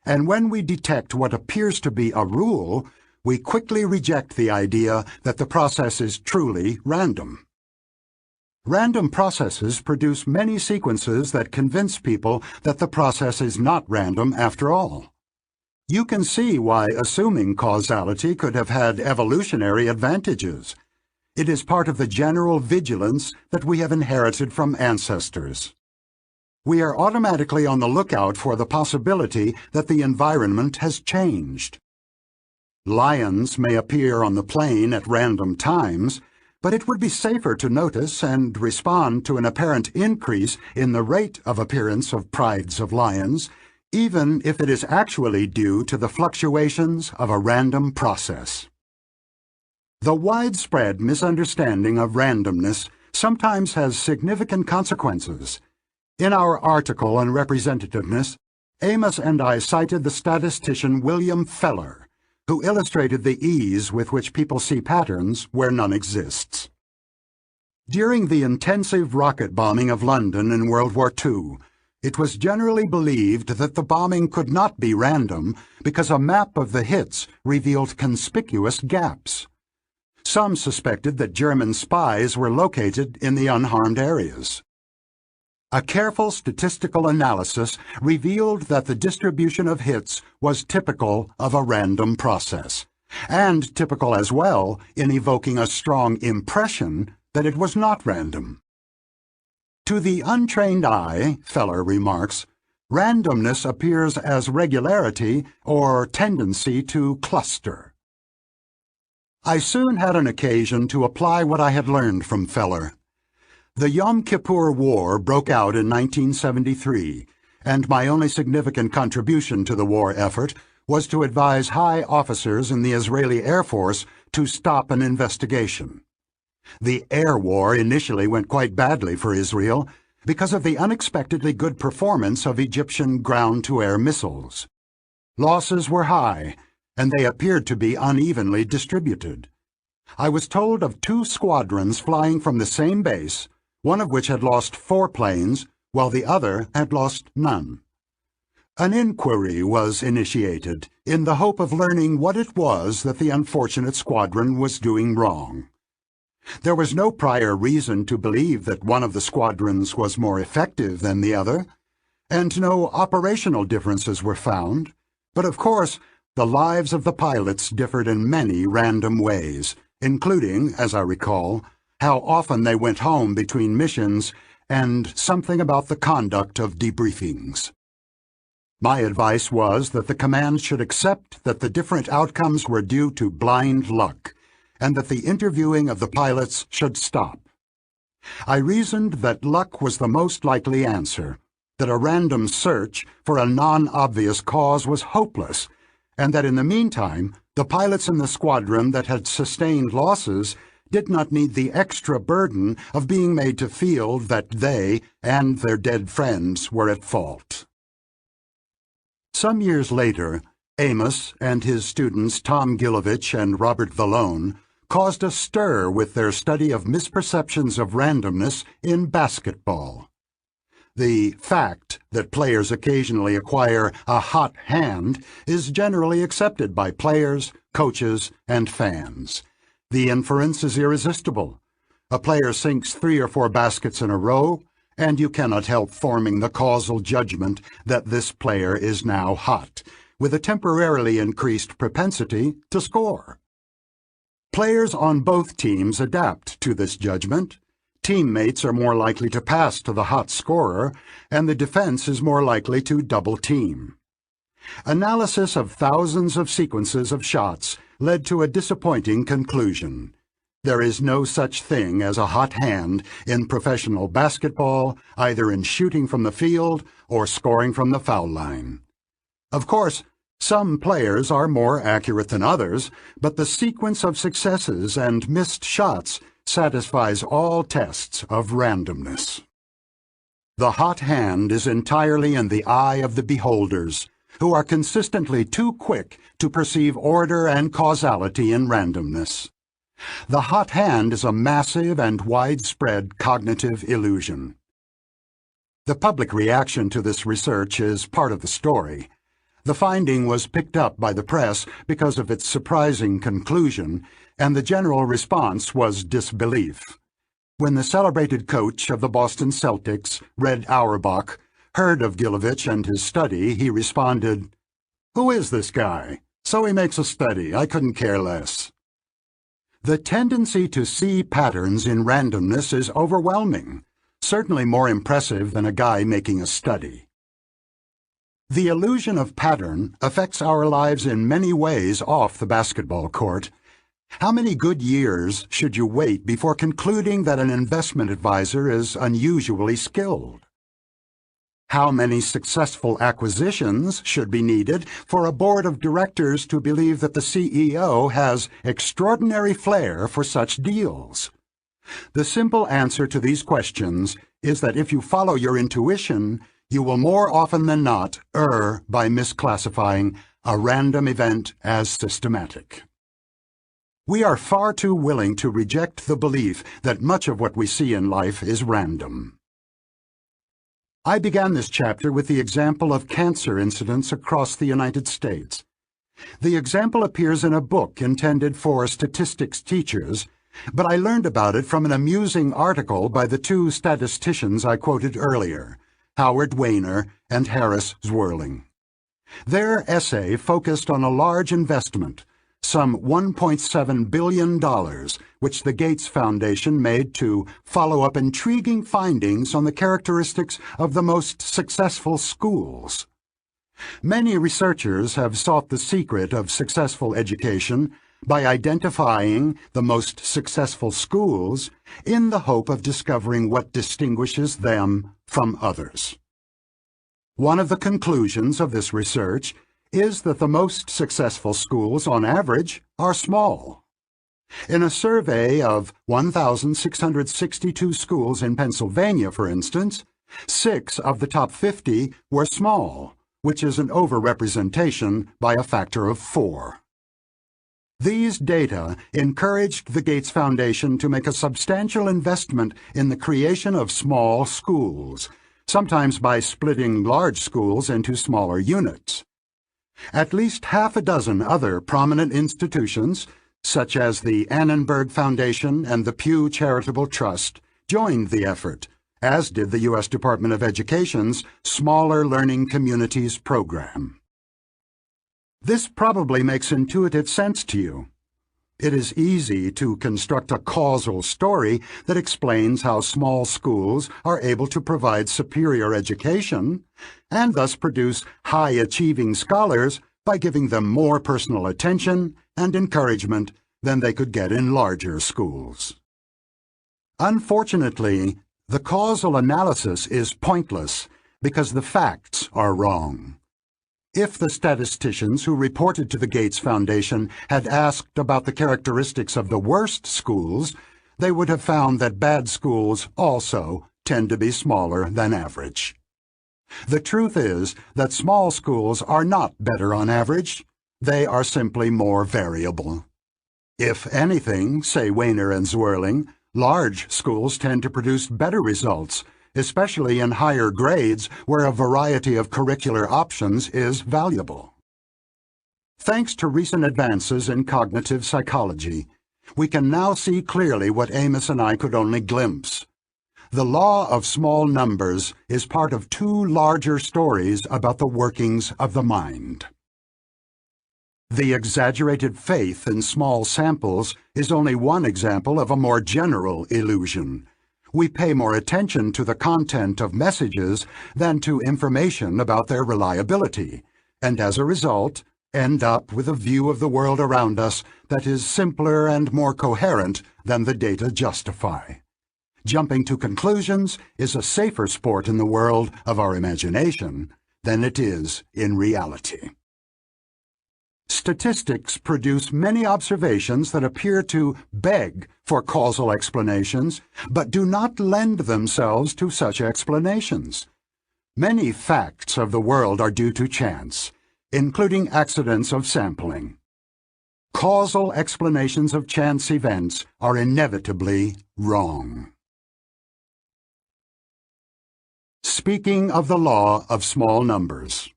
and when we detect what appears to be a rule, we quickly reject the idea that the process is truly random. Random processes produce many sequences that convince people that the process is not random after all. You can see why assuming causality could have had evolutionary advantages. It is part of the general vigilance that we have inherited from ancestors. We are automatically on the lookout for the possibility that the environment has changed. Lions may appear on the plain at random times, but it would be safer to notice and respond to an apparent increase in the rate of appearance of prides of lions, even if it is actually due to the fluctuations of a random process. The widespread misunderstanding of randomness sometimes has significant consequences. In our article on representativeness, Amos and I cited the statistician William Feller, who illustrated the ease with which people see patterns where none exists. During the intensive rocket bombing of London in World War II, it was generally believed that the bombing could not be random because a map of the hits revealed conspicuous gaps. Some suspected that German spies were located in the unharmed areas. A careful statistical analysis revealed that the distribution of hits was typical of a random process, and typical as well in evoking a strong impression that it was not random. To the untrained eye, Feller remarks, randomness appears as regularity or tendency to cluster. I soon had an occasion to apply what I had learned from Feller. The Yom Kippur War broke out in 1973, and my only significant contribution to the war effort was to advise high officers in the Israeli Air Force to stop an investigation. The air war initially went quite badly for Israel because of the unexpectedly good performance of Egyptian ground-to-air missiles. Losses were high, and they appeared to be unevenly distributed. I was told of 2 squadrons flying from the same base, one of which had lost 4 planes, while the other had lost none. An inquiry was initiated in the hope of learning what it was that the unfortunate squadron was doing wrong. There was no prior reason to believe that one of the squadrons was more effective than the other, and no operational differences were found, but of course the lives of the pilots differed in many random ways, including, as I recall, how often they went home between missions and something about the conduct of debriefings. My advice was that the command should accept that the different outcomes were due to blind luck, and that the interviewing of the pilots should stop. I reasoned that luck was the most likely answer, that a random search for a non-obvious cause was hopeless, and that in the meantime, the pilots in the squadron that had sustained losses did not need the extra burden of being made to feel that they and their dead friends were at fault. Some years later, Amos and his students Tom Gilovich and Robert Vallone caused a stir with their study of misperceptions of randomness in basketball. The fact that players occasionally acquire a hot hand is generally accepted by players, coaches, and fans. The inference is irresistible. A player sinks 3 or 4 baskets in a row, and you cannot help forming the causal judgment that this player is now hot, with a temporarily increased propensity to score. Players on both teams adapt to this judgment. Teammates are more likely to pass to the hot scorer, and the defense is more likely to double-team. Analysis of thousands of sequences of shots led to a disappointing conclusion. There is no such thing as a hot hand in professional basketball, either in shooting from the field or scoring from the foul line. Of course, some players are more accurate than others, but the sequence of successes and missed shots satisfies all tests of randomness. The hot hand is entirely in the eye of the beholders, who are consistently too quick to perceive order and causality in randomness. The hot hand is a massive and widespread cognitive illusion. The public reaction to this research is part of the story. The finding was picked up by the press because of its surprising conclusion, and the general response was disbelief. When the celebrated coach of the Boston Celtics, Red Auerbach, heard of Gilovich and his study, he responded, "Who is this guy? So he makes a study. I couldn't care less." The tendency to see patterns in randomness is overwhelming, certainly more impressive than a guy making a study. The illusion of pattern affects our lives in many ways off the basketball court. How many good years should you wait before concluding that an investment advisor is unusually skilled? How many successful acquisitions should be needed for a board of directors to believe that the CEO has extraordinary flair for such deals? The simple answer to these questions is that if you follow your intuition, you will more often than not err by misclassifying a random event as systematic. We are far too willing to reject the belief that much of what we see in life is random. I began this chapter with the example of cancer incidents across the United States. The example appears in a book intended for statistics teachers, but I learned about it from an amusing article by the two statisticians I quoted earlier, Howard Weiner and Harris Zwirling. Their essay focused on a large investment, some $1.7 billion, which the Gates Foundation made to follow up intriguing findings on the characteristics of the most successful schools. Many researchers have sought the secret of successful education by identifying the most successful schools in the hope of discovering what distinguishes them from others. One of the conclusions of this research is that the most successful schools, on average, are small. In a survey of 1,662 schools in Pennsylvania, for instance, 6 of the top 50 were small, which is an overrepresentation by a factor of 4. These data encouraged the Gates Foundation to make a substantial investment in the creation of small schools, sometimes by splitting large schools into smaller units. At least half a dozen other prominent institutions, such as the Annenberg Foundation and the Pew Charitable Trust, joined the effort, as did the U.S. Department of Education's Smaller Learning Communities program. This probably makes intuitive sense to you. It is easy to construct a causal story that explains how small schools are able to provide superior education and thus produce high-achieving scholars by giving them more personal attention and encouragement than they could get in larger schools. Unfortunately, the causal analysis is pointless because the facts are wrong. If the statisticians who reported to the Gates Foundation had asked about the characteristics of the worst schools, they would have found that bad schools also tend to be smaller than average. The truth is that small schools are not better on average. They are simply more variable. If anything, say Weiner and Zwirling, large schools tend to produce better results, especially in higher grades where a variety of curricular options is valuable. Thanks to recent advances in cognitive psychology, we can now see clearly what Amos and I could only glimpse. The law of small numbers is part of two larger stories about the workings of the mind. The exaggerated faith in small samples is only one example of a more general illusion. We pay more attention to the content of messages than to information about their reliability, and as a result, end up with a view of the world around us that is simpler and more coherent than the data justify. Jumping to conclusions is a safer sport in the world of our imagination than it is in reality. Statistics produce many observations that appear to beg for causal explanations, but do not lend themselves to such explanations. Many facts of the world are due to chance, including accidents of sampling. Causal explanations of chance events are inevitably wrong. Speaking of the law of small numbers.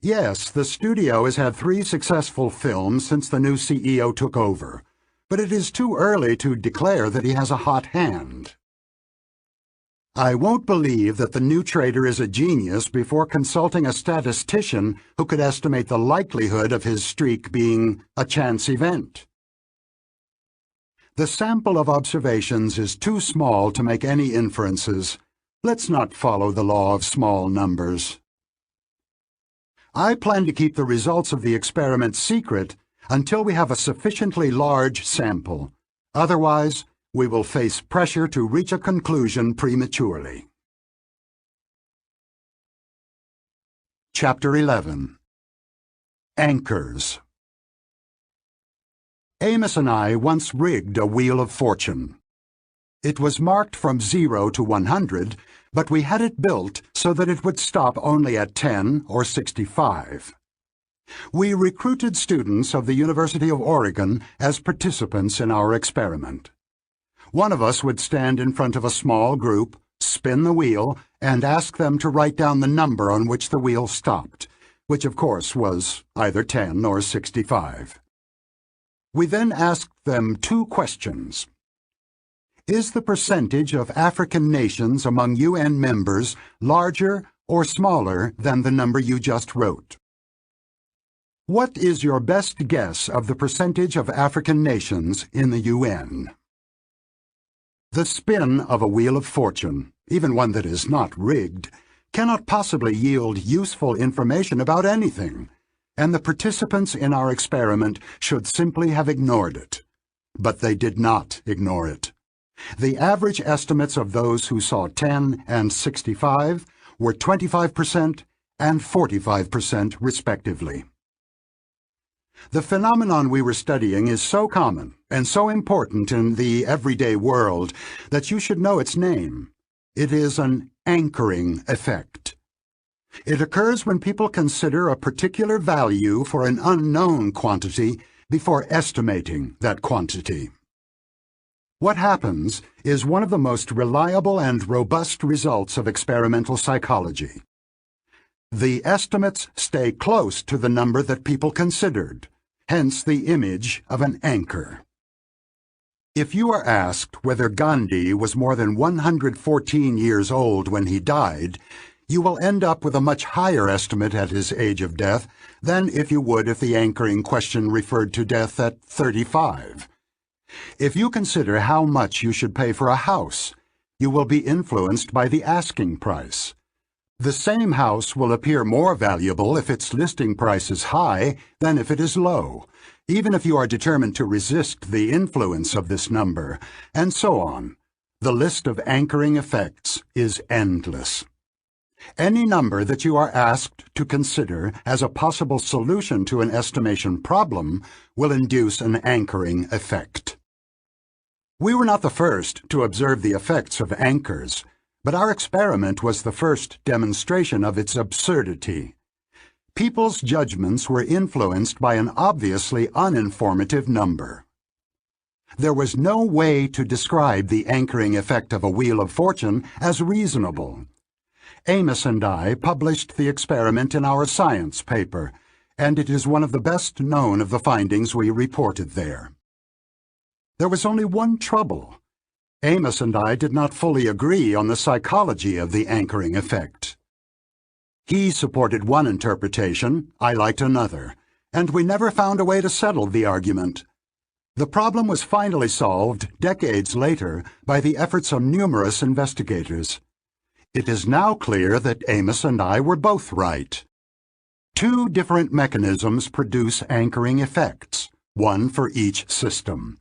Yes, the studio has had 3 successful films since the new CEO took over. but it is too early to declare that he has a hot hand. I won't believe that the new trader is a genius before consulting a statistician who could estimate the likelihood of his streak being a chance event. The sample of observations is too small to make any inferences. Let's not follow the law of small numbers. I plan to keep the results of the experiment secret until we have a sufficiently large sample. Otherwise, we will face pressure to reach a conclusion prematurely. Chapter 11. Anchors. Amos and I once rigged a wheel of fortune. It was marked from 0 to 100, but we had it built so that it would stop only at 10 or 65. We recruited students of the University of Oregon as participants in our experiment. One of us would stand in front of a small group, spin the wheel, and ask them to write down the number on which the wheel stopped, which of course was either 10 or 65. We then asked them 2 questions. Is the percentage of African nations among UN members larger or smaller than the number you just wrote? What is your best guess of the percentage of African nations in the UN? The spin of a wheel of fortune, even one that is not rigged, cannot possibly yield useful information about anything, and the participants in our experiment should simply have ignored it. But they did not ignore it. The average estimates of those who saw 10 and 65 were 25% and 45% respectively. The phenomenon we were studying is so common and so important in the everyday world that you should know its name. It is an anchoring effect. It occurs when people consider a particular value for an unknown quantity before estimating that quantity. What happens is one of the most reliable and robust results of experimental psychology. The estimates stay close to the number that people considered, hence the image of an anchor. If you are asked whether Gandhi was more than 114 years old when he died, you will end up with a much higher estimate at his age of death than if you would if the anchoring question referred to death at 35. If you consider how much you should pay for a house, you will be influenced by the asking price. The same house will appear more valuable if its listing price is high than if it is low, even if you are determined to resist the influence of this number, and so on. The list of anchoring effects is endless. Any number that you are asked to consider as a possible solution to an estimation problem will induce an anchoring effect. We were not the first to observe the effects of anchors, but our experiment was the first demonstration of its absurdity. People's judgments were influenced by an obviously uninformative number. There was no way to describe the anchoring effect of a wheel of fortune as reasonable. Amos and I published the experiment in our science paper, and it is one of the best known of the findings we reported there. There was only one trouble. Amos and I did not fully agree on the psychology of the anchoring effect. He supported one interpretation, I liked another, and we never found a way to settle the argument. The problem was finally solved decades later by the efforts of numerous investigators. It is now clear that Amos and I were both right. 2 different mechanisms produce anchoring effects, one for each system.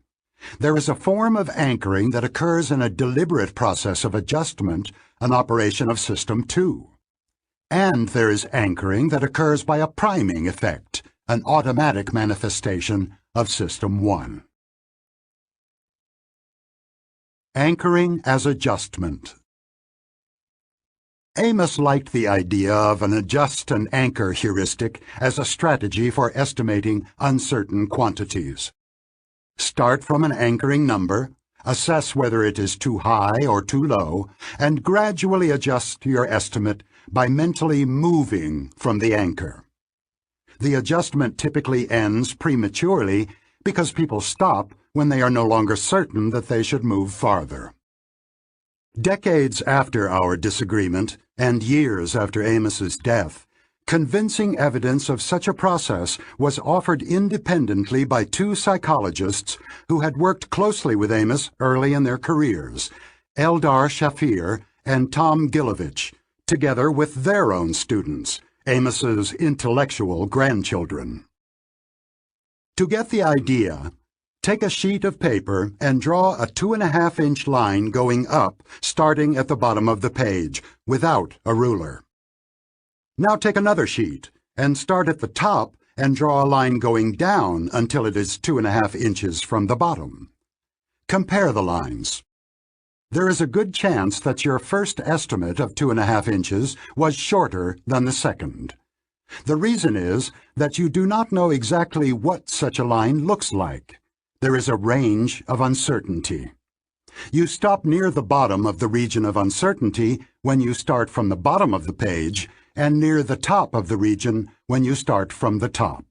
There is a form of anchoring that occurs in a deliberate process of adjustment, an operation of System 2. And there is anchoring that occurs by a priming effect, an automatic manifestation of System 1. Anchoring as adjustment. Amos liked the idea of an adjust and anchor heuristic as a strategy for estimating uncertain quantities. Start from an anchoring number, assess whether it is too high or too low, and gradually adjust your estimate by mentally moving from the anchor. The adjustment typically ends prematurely because people stop when they are no longer certain that they should move farther. Decades after our disagreement, and years after Amos's death, convincing evidence of such a process was offered independently by two psychologists who had worked closely with Amos early in their careers, Eldar Shafir and Tom Gilovich, together with their own students, Amos's intellectual grandchildren. To get the idea, take a sheet of paper and draw a 2.5-inch line going up, starting at the bottom of the page, without a ruler. Now take another sheet and start at the top and draw a line going down until it is 2.5 inches from the bottom. Compare the lines. There is a good chance that your first estimate of 2.5 inches was shorter than the second. The reason is that you do not know exactly what such a line looks like. There is a range of uncertainty. You stop near the bottom of the region of uncertainty when you start from the bottom of the page, and near the top of the region when you start from the top.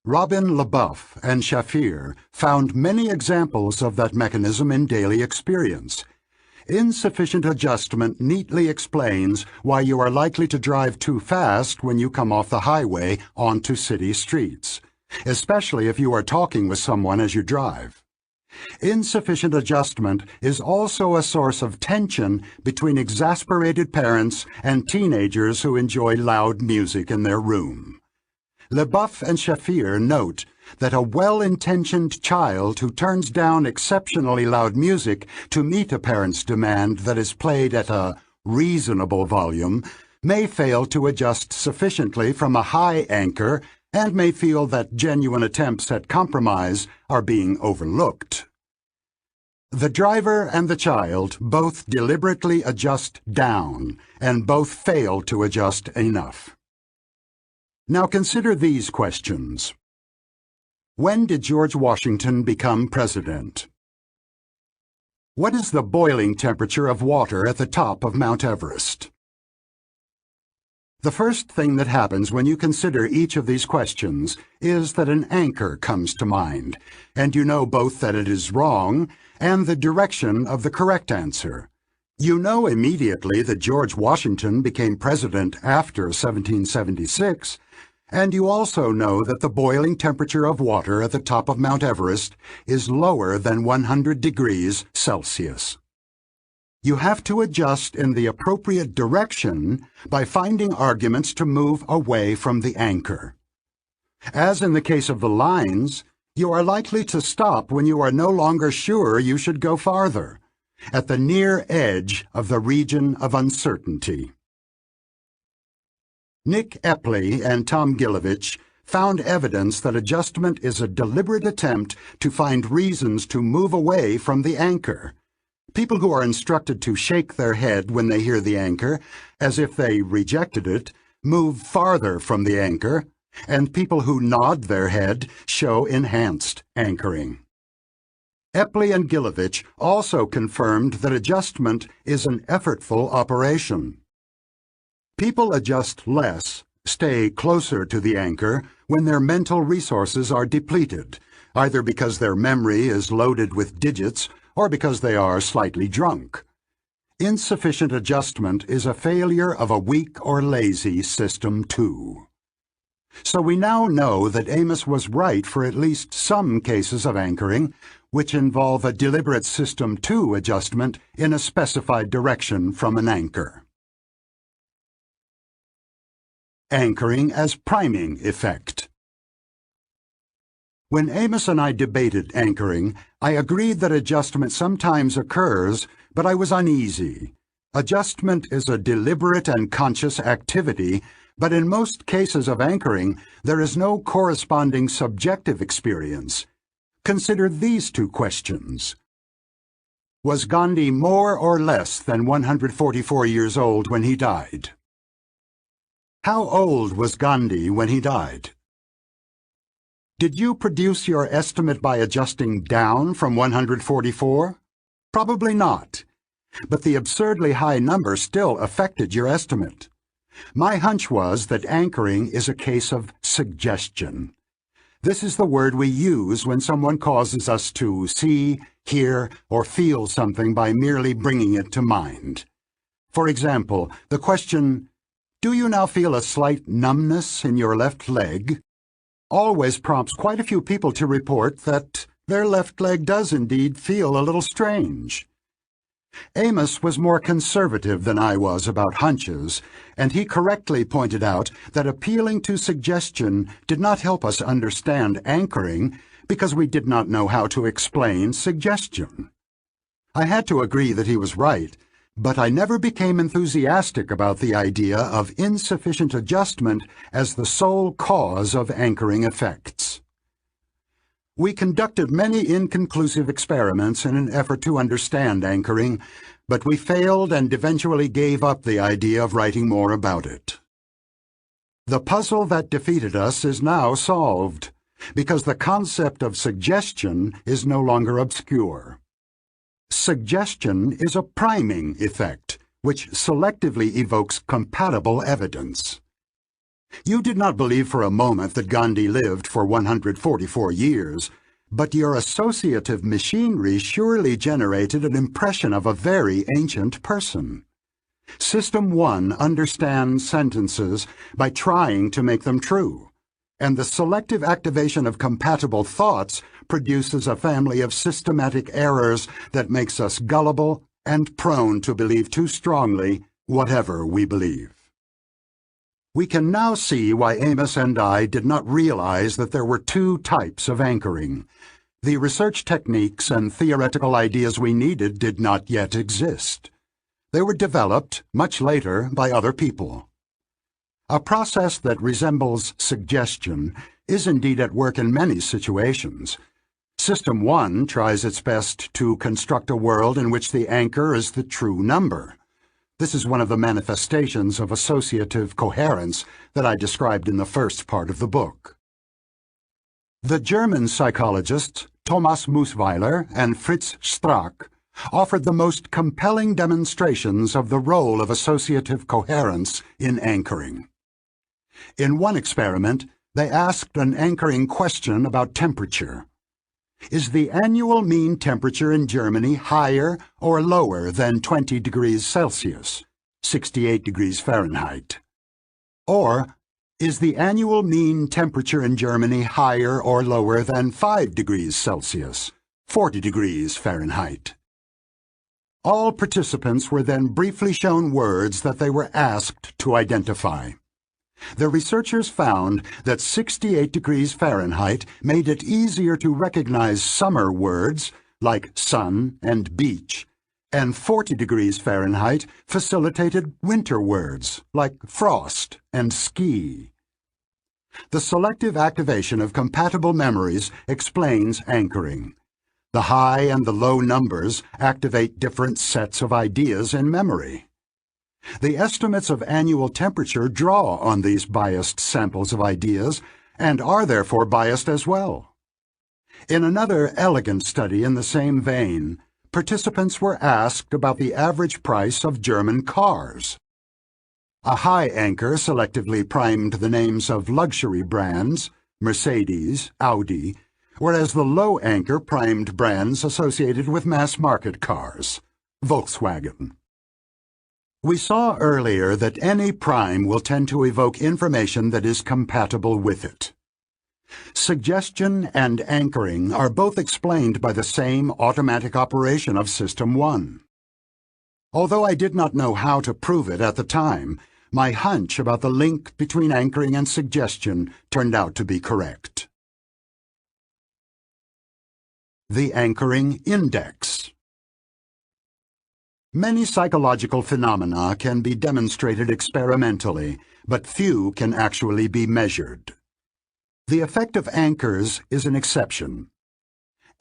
Robin LeBoeuf and Shafir found many examples of that mechanism in daily experience. Insufficient adjustment neatly explains why you are likely to drive too fast when you come off the highway onto city streets, especially if you are talking with someone as you drive. Insufficient adjustment is also a source of tension between exasperated parents and teenagers who enjoy loud music in their room. LeBoeuf and Shafir note that a well-intentioned child who turns down exceptionally loud music to meet a parent's demand that is played at a reasonable volume may fail to adjust sufficiently from a high anchor and may feel that genuine attempts at compromise are being overlooked. The driver and the child both deliberately adjust down, and both fail to adjust enough. Now consider these questions. When did George Washington become president? What is the boiling temperature of water at the top of Mount Everest? The first thing that happens when you consider each of these questions is that an anchor comes to mind, and you know both that it is wrong and the direction of the correct answer. You know immediately that George Washington became president after 1776, and you also know that the boiling temperature of water at the top of Mount Everest is lower than 100 degrees Celsius. You have to adjust in the appropriate direction by finding arguments to move away from the anchor. As in the case of the lines, you are likely to stop when you are no longer sure you should go farther, at the near edge of the region of uncertainty. Nick Epley and Tom Gilovich found evidence that adjustment is a deliberate attempt to find reasons to move away from the anchor. People who are instructed to shake their head when they hear the anchor, as if they rejected it, move farther from the anchor, and people who nod their head show enhanced anchoring. Epley and Gilovich also confirmed that adjustment is an effortful operation. People adjust less, stay closer to the anchor, when their mental resources are depleted, either because their memory is loaded with digits or because they are slightly drunk. Insufficient adjustment is a failure of a weak or lazy system too. So we now know that Amos was right for at least some cases of anchoring, which involve a deliberate system 2 adjustment in a specified direction from an anchor. Anchoring as priming effect. When Amos and I debated anchoring, I agreed that adjustment sometimes occurs, but I was uneasy. Adjustment is a deliberate and conscious activity, but in most cases of anchoring, there is no corresponding subjective experience. Consider these two questions. Was Gandhi more or less than 144 years old when he died? How old was Gandhi when he died? Did you produce your estimate by adjusting down from 144? Probably not, but the absurdly high number still affected your estimate. My hunch was that anchoring is a case of suggestion. This is the word we use when someone causes us to see, hear, or feel something by merely bringing it to mind. For example, the question, "Do you now feel a slight numbness in your left leg?" always prompts quite a few people to report that their left leg does indeed feel a little strange. Amos was more conservative than I was about hunches, and he correctly pointed out that appealing to suggestion did not help us understand anchoring because we did not know how to explain suggestion. I had to agree that he was right, but I never became enthusiastic about the idea of insufficient adjustment as the sole cause of anchoring effects. We conducted many inconclusive experiments in an effort to understand anchoring, but we failed and eventually gave up the idea of writing more about it. The puzzle that defeated us is now solved, because the concept of suggestion is no longer obscure. Suggestion is a priming effect, which selectively evokes compatible evidence. You did not believe for a moment that Gandhi lived for 144 years, but your associative machinery surely generated an impression of a very ancient person. System 1 understands sentences by trying to make them true, and the selective activation of compatible thoughts produces a family of systematic errors that makes us gullible and prone to believe too strongly whatever we believe. We can now see why Amos and I did not realize that there were two types of anchoring. The research techniques and theoretical ideas we needed did not yet exist. They were developed much later by other people. A process that resembles suggestion is indeed at work in many situations. System 1 tries its best to construct a world in which the anchor is the true number. This is one of the manifestations of associative coherence that I described in the first part of the book. The German psychologists Thomas Musweiler and Fritz Strack offered the most compelling demonstrations of the role of associative coherence in anchoring. In one experiment, they asked an anchoring question about temperature. Is the annual mean temperature in Germany higher or lower than 20 degrees Celsius, 68 degrees Fahrenheit? Or, is the annual mean temperature in Germany higher or lower than 5 degrees Celsius, 40 degrees Fahrenheit? All participants were then briefly shown words that they were asked to identify. The researchers found that 68 degrees Fahrenheit made it easier to recognize summer words like sun and beach, and 40 degrees Fahrenheit facilitated winter words like frost and ski. The selective activation of compatible memories explains anchoring. The high and the low numbers activate different sets of ideas in memory. The estimates of annual temperature draw on these biased samples of ideas and are therefore biased as well. In another elegant study in the same vein, participants were asked about the average price of German cars. A high anchor selectively primed the names of luxury brands, Mercedes, Audi, whereas the low anchor primed brands associated with mass-market cars, Volkswagen. We saw earlier that any prime will tend to evoke information that is compatible with it. Suggestion and anchoring are both explained by the same automatic operation of System 1. Although I did not know how to prove it at the time, my hunch about the link between anchoring and suggestion turned out to be correct. The Anchoring Index. Many psychological phenomena can be demonstrated experimentally, but few can actually be measured. The effect of anchors is an exception.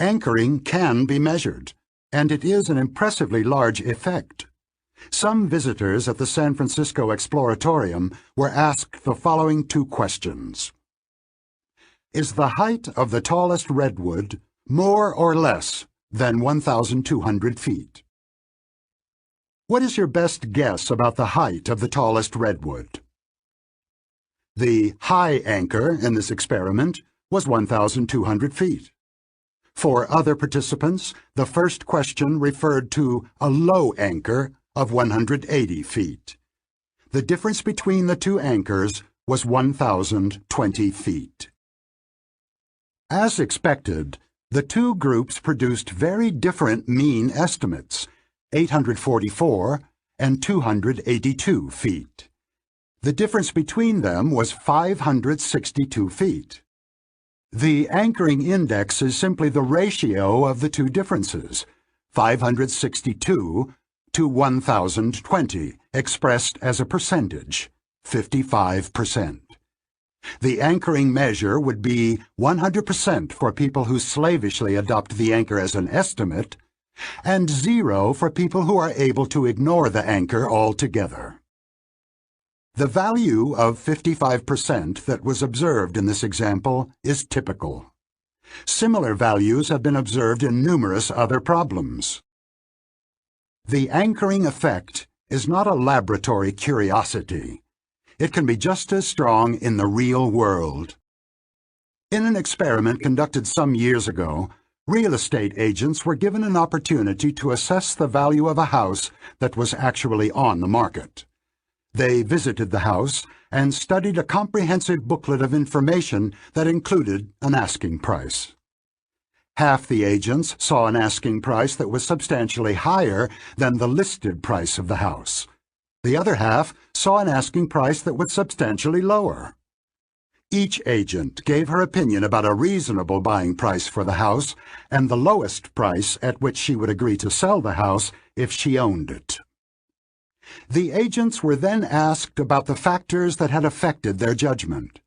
Anchoring can be measured, and it is an impressively large effect. Some visitors at the San Francisco Exploratorium were asked the following two questions. Is the height of the tallest redwood more or less than 1,200 feet? What is your best guess about the height of the tallest redwood? The high anchor in this experiment was 1,200 feet. For other participants, the first question referred to a low anchor of 180 feet. The difference between the two anchors was 1,020 feet. As expected, the two groups produced very different mean estimates, 844 and 282 feet. The difference between them was 562 feet. The anchoring index is simply the ratio of the two differences, 562 to 1,020, expressed as a percentage, 55%. The anchoring measure would be 100% for people who slavishly adopt the anchor as an estimate, and 0 for people who are able to ignore the anchor altogether. The value of 55% that was observed in this example is typical. Similar values have been observed in numerous other problems. The anchoring effect is not a laboratory curiosity. It can be just as strong in the real world. In an experiment conducted some years ago, real estate agents were given an opportunity to assess the value of a house that was actually on the market. They visited the house and studied a comprehensive booklet of information that included an asking price. Half the agents saw an asking price that was substantially higher than the listed price of the house. The other half saw an asking price that was substantially lower. Each agent gave her opinion about a reasonable buying price for the house and the lowest price at which she would agree to sell the house if she owned it. The agents were then asked about the factors that had affected their judgment.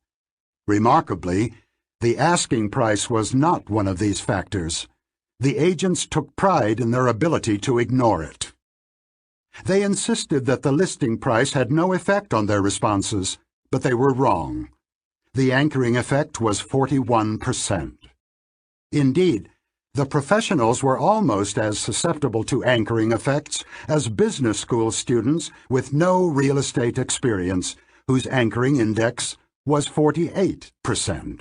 Remarkably, the asking price was not one of these factors. The agents took pride in their ability to ignore it. They insisted that the listing price had no effect on their responses, but they were wrong. The anchoring effect was 41%. Indeed, the professionals were almost as susceptible to anchoring effects as business school students with no real estate experience, whose anchoring index was 48%.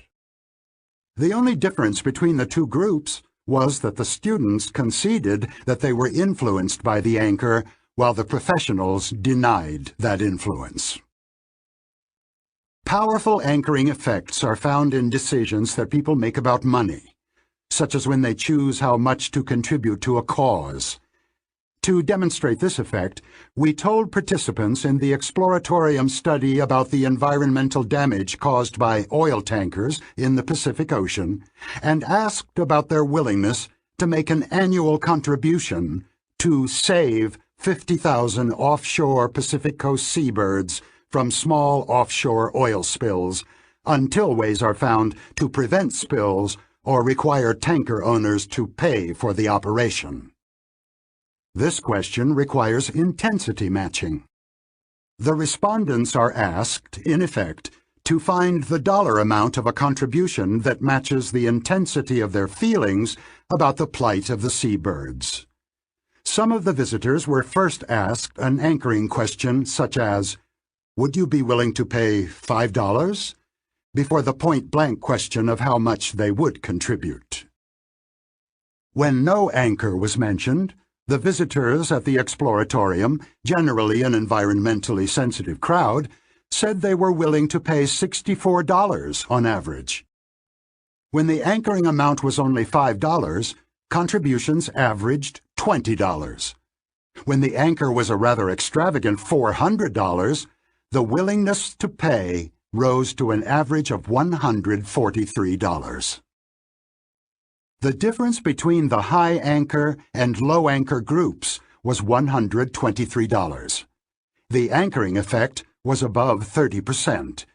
The only difference between the two groups was that the students conceded that they were influenced by the anchor, while the professionals denied that influence. Powerful anchoring effects are found in decisions that people make about money, such as when they choose how much to contribute to a cause. To demonstrate this effect, we told participants in the Exploratorium study about the environmental damage caused by oil tankers in the Pacific Ocean and asked about their willingness to make an annual contribution to save 50,000 offshore Pacific Coast seabirds from small offshore oil spills until ways are found to prevent spills or require tanker owners to pay for the operation. This question requires intensity matching. The respondents are asked, in effect, to find the dollar amount of a contribution that matches the intensity of their feelings about the plight of the seabirds. Some of the visitors were first asked an anchoring question such as, "Would you be willing to pay $5?" before the point-blank question of how much they would contribute. When no anchor was mentioned, the visitors at the Exploratorium, generally an environmentally sensitive crowd, said they were willing to pay $64 on average. When the anchoring amount was only $5, contributions averaged $20. When the anchor was a rather extravagant $400, the willingness to pay rose to an average of $143. The difference between the high anchor and low anchor groups was $123. The anchoring effect was above 30%,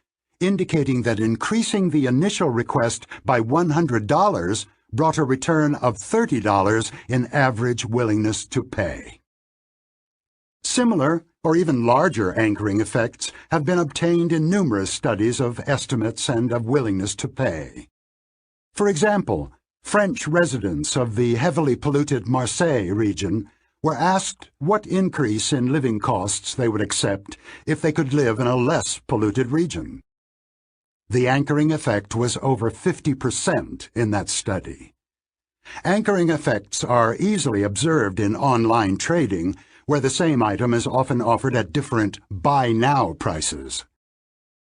indicating that increasing the initial request by $100 brought a return of $30 in average willingness to pay. Similar, or even larger anchoring effects have been obtained in numerous studies of estimates and of willingness to pay. For example, French residents of the heavily polluted Marseille region were asked what increase in living costs they would accept if they could live in a less polluted region. The anchoring effect was over 50% in that study. Anchoring effects are easily observed in online trading, where the same item is often offered at different buy now prices.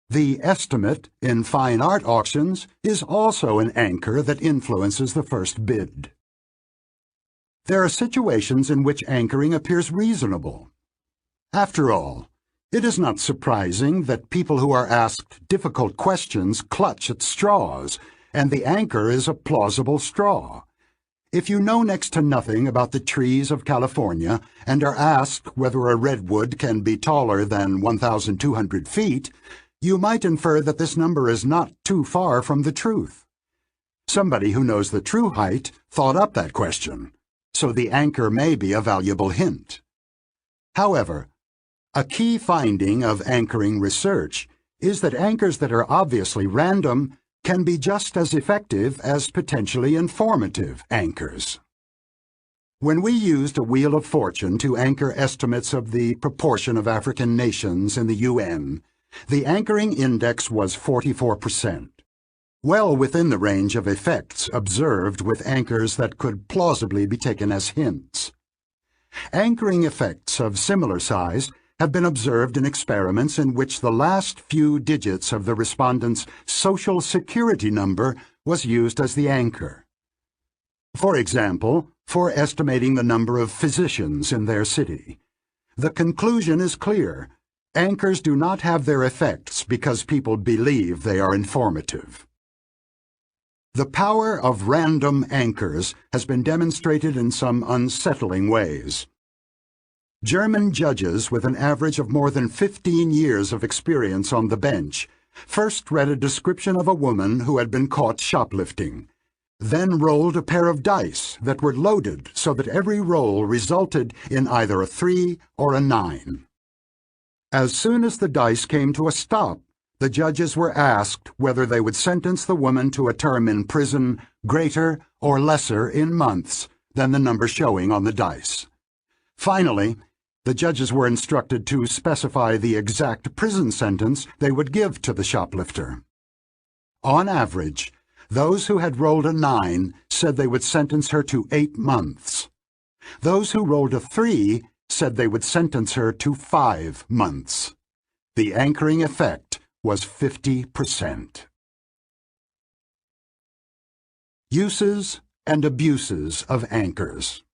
The estimate in fine art auctions is also an anchor that influences the first bid. There are situations in which anchoring appears reasonable. After all, it is not surprising that people who are asked difficult questions clutch at straws, and the anchor is a plausible straw. If you know next to nothing about the trees of California and are asked whether a redwood can be taller than 1,200 feet, you might infer that this number is not too far from the truth. Somebody who knows the true height thought up that question, so the anchor may be a valuable hint. However, a key finding of anchoring research is that anchors that are obviously random can be just as effective as potentially informative anchors. When we used a Wheel of Fortune to anchor estimates of the proportion of African nations in the UN, the anchoring index was 44%, well within the range of effects observed with anchors that could plausibly be taken as hints. Anchoring effects of similar size have been observed in experiments in which the last few digits of the respondent's Social Security number was used as the anchor. For example, for estimating the number of physicians in their city. The conclusion is clear. Anchors do not have their effects because people believe they are informative. The power of random anchors has been demonstrated in some unsettling ways. German judges with an average of more than 15 years of experience on the bench first read a description of a woman who had been caught shoplifting, then rolled a pair of dice that were loaded so that every roll resulted in either a 3 or a 9. As soon as the dice came to a stop, the judges were asked whether they would sentence the woman to a term in prison greater or lesser in months than the number showing on the dice. Finally, the judges were instructed to specify the exact prison sentence they would give to the shoplifter. On average, those who had rolled a 9 said they would sentence her to 8 months. Those who rolled a 3 said they would sentence her to 5 months. The anchoring effect was 50%. Uses and abuses of anchors.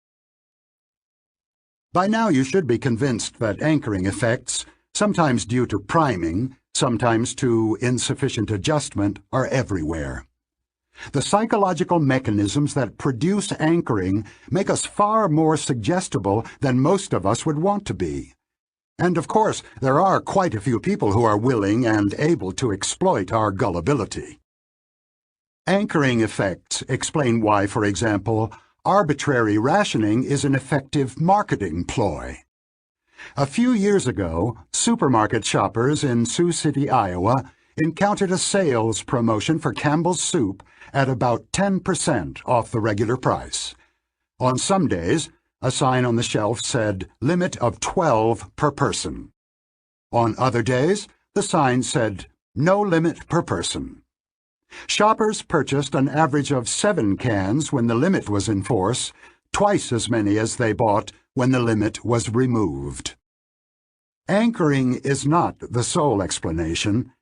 By now you should be convinced that anchoring effects, sometimes due to priming, sometimes to insufficient adjustment, are everywhere. The psychological mechanisms that produce anchoring make us far more suggestible than most of us would want to be. And of course, there are quite a few people who are willing and able to exploit our gullibility. Anchoring effects explain why, for example, arbitrary rationing is an effective marketing ploy. A few years ago, supermarket shoppers in Sioux City, Iowa, encountered a sales promotion for Campbell's soup at about 10% off the regular price. On some days, a sign on the shelf said, "Limit of 12 per person." On other days, the sign said, "No limit per person." Shoppers purchased an average of 7 cans when the limit was in force, twice as many as they bought when the limit was removed. Anchoring is not the sole explanation.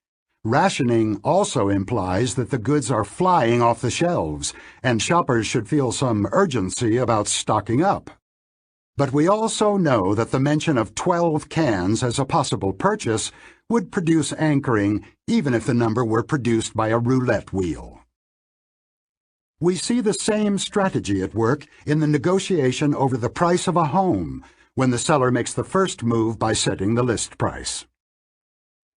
Rationing also implies that the goods are flying off the shelves, and shoppers should feel some urgency about stocking up. But we also know that the mention of 12 cans as a possible purchase would produce anchoring even if the number were produced by a roulette wheel. We see the same strategy at work in the negotiation over the price of a home when the seller makes the first move by setting the list price.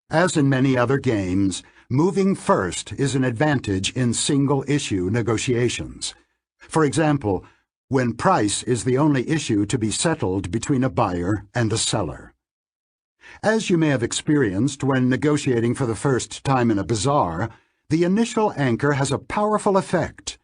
As in many other games, moving first is an advantage in single-issue negotiations. For example, when price is the only issue to be settled between a buyer and a seller. As you may have experienced when negotiating for the first time in a bazaar, the initial anchor has a powerful effect.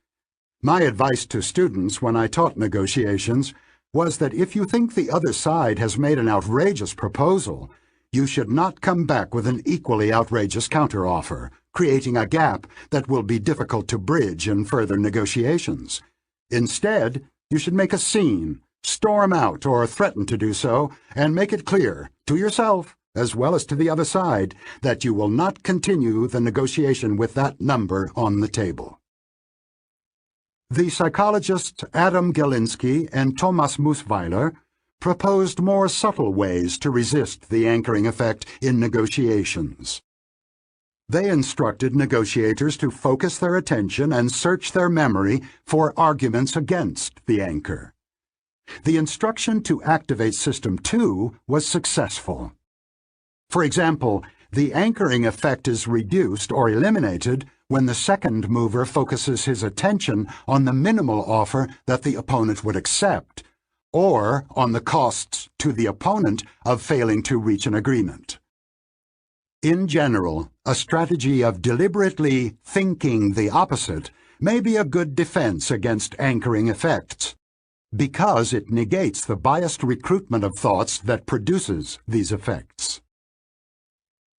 My advice to students when I taught negotiations was that if you think the other side has made an outrageous proposal, you should not come back with an equally outrageous counteroffer, creating a gap that will be difficult to bridge in further negotiations. Instead, you should make a scene, storm out or threaten to do so, and make it clear, to yourself as well as to the other side, that you will not continue the negotiation with that number on the table. The psychologists Adam Galinsky and Thomas Musweiler proposed more subtle ways to resist the anchoring effect in negotiations. They instructed negotiators to focus their attention and search their memory for arguments against the anchor. The instruction to activate System 2 was successful. For example, the anchoring effect is reduced or eliminated when the second mover focuses his attention on the minimal offer that the opponent would accept, or on the costs to the opponent of failing to reach an agreement. In general, a strategy of deliberately thinking the opposite may be a good defense against anchoring effects, because it negates the biased recruitment of thoughts that produces these effects.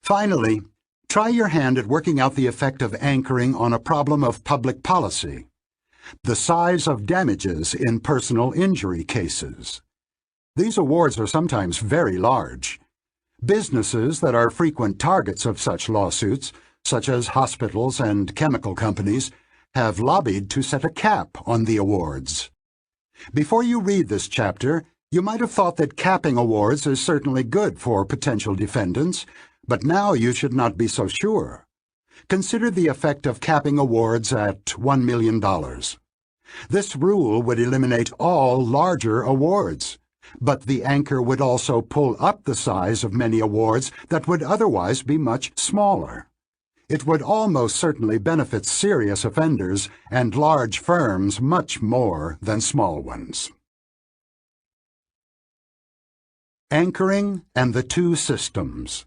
Finally, try your hand at working out the effect of anchoring on a problem of public policy, the size of damages in personal injury cases. These awards are sometimes very large. Businesses that are frequent targets of such lawsuits, such as hospitals and chemical companies, have lobbied to set a cap on the awards. Before you read this chapter, you might have thought that capping awards is certainly good for potential defendants, but now you should not be so sure. Consider the effect of capping awards at $1 million. This rule would eliminate all larger awards, but the anchor would also pull up the size of many awards that would otherwise be much smaller. It would almost certainly benefit serious offenders and large firms much more than small ones. Anchoring and the two systems.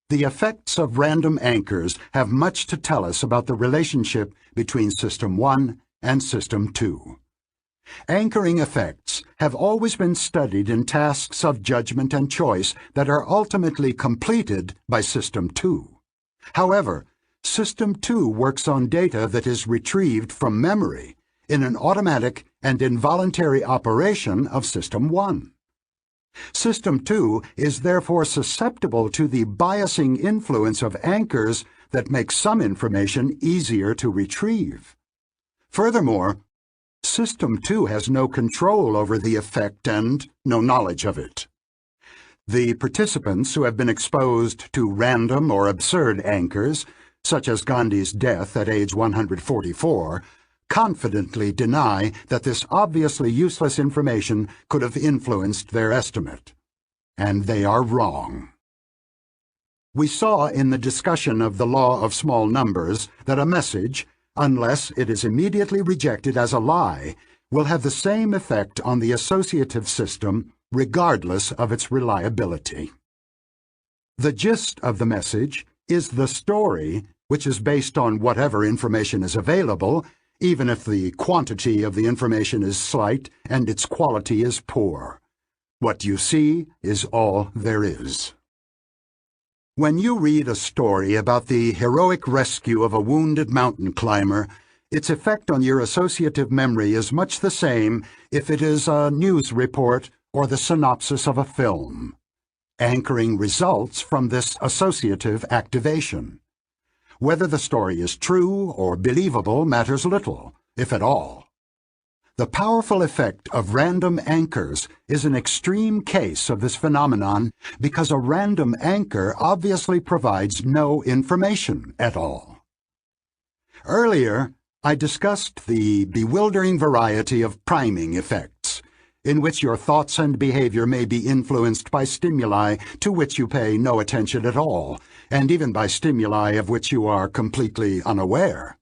The effects of random anchors have much to tell us about the relationship between System 1 and System 2. Anchoring effects have always been studied in tasks of judgment and choice that are ultimately completed by System 2. However, System 2 works on data that is retrieved from memory in an automatic and involuntary operation of System 1. System 2 is therefore susceptible to the biasing influence of anchors that make some information easier to retrieve. Furthermore, System 2 has no control over the effect and no knowledge of it. The participants who have been exposed to random or absurd anchors, such as Gandhi's death at age 144, confidently deny that this obviously useless information could have influenced their estimate. And they are wrong. We saw in the discussion of the law of small numbers that a message, unless it is immediately rejected as a lie, will have the same effect on the associative system regardless of its reliability. The gist of the message is the story, which is based on whatever information is available, even if the quantity of the information is slight and its quality is poor. What you see is all there is. When you read a story about the heroic rescue of a wounded mountain climber, its effect on your associative memory is much the same if it is a news report or the synopsis of a film. Anchoring results from this associative activation. Whether the story is true or believable matters little, if at all. The powerful effect of random anchors is an extreme case of this phenomenon because a random anchor obviously provides no information at all. Earlier, I discussed the bewildering variety of priming effects, in which your thoughts and behavior may be influenced by stimuli to which you pay no attention at all, and even by stimuli of which you are completely unaware.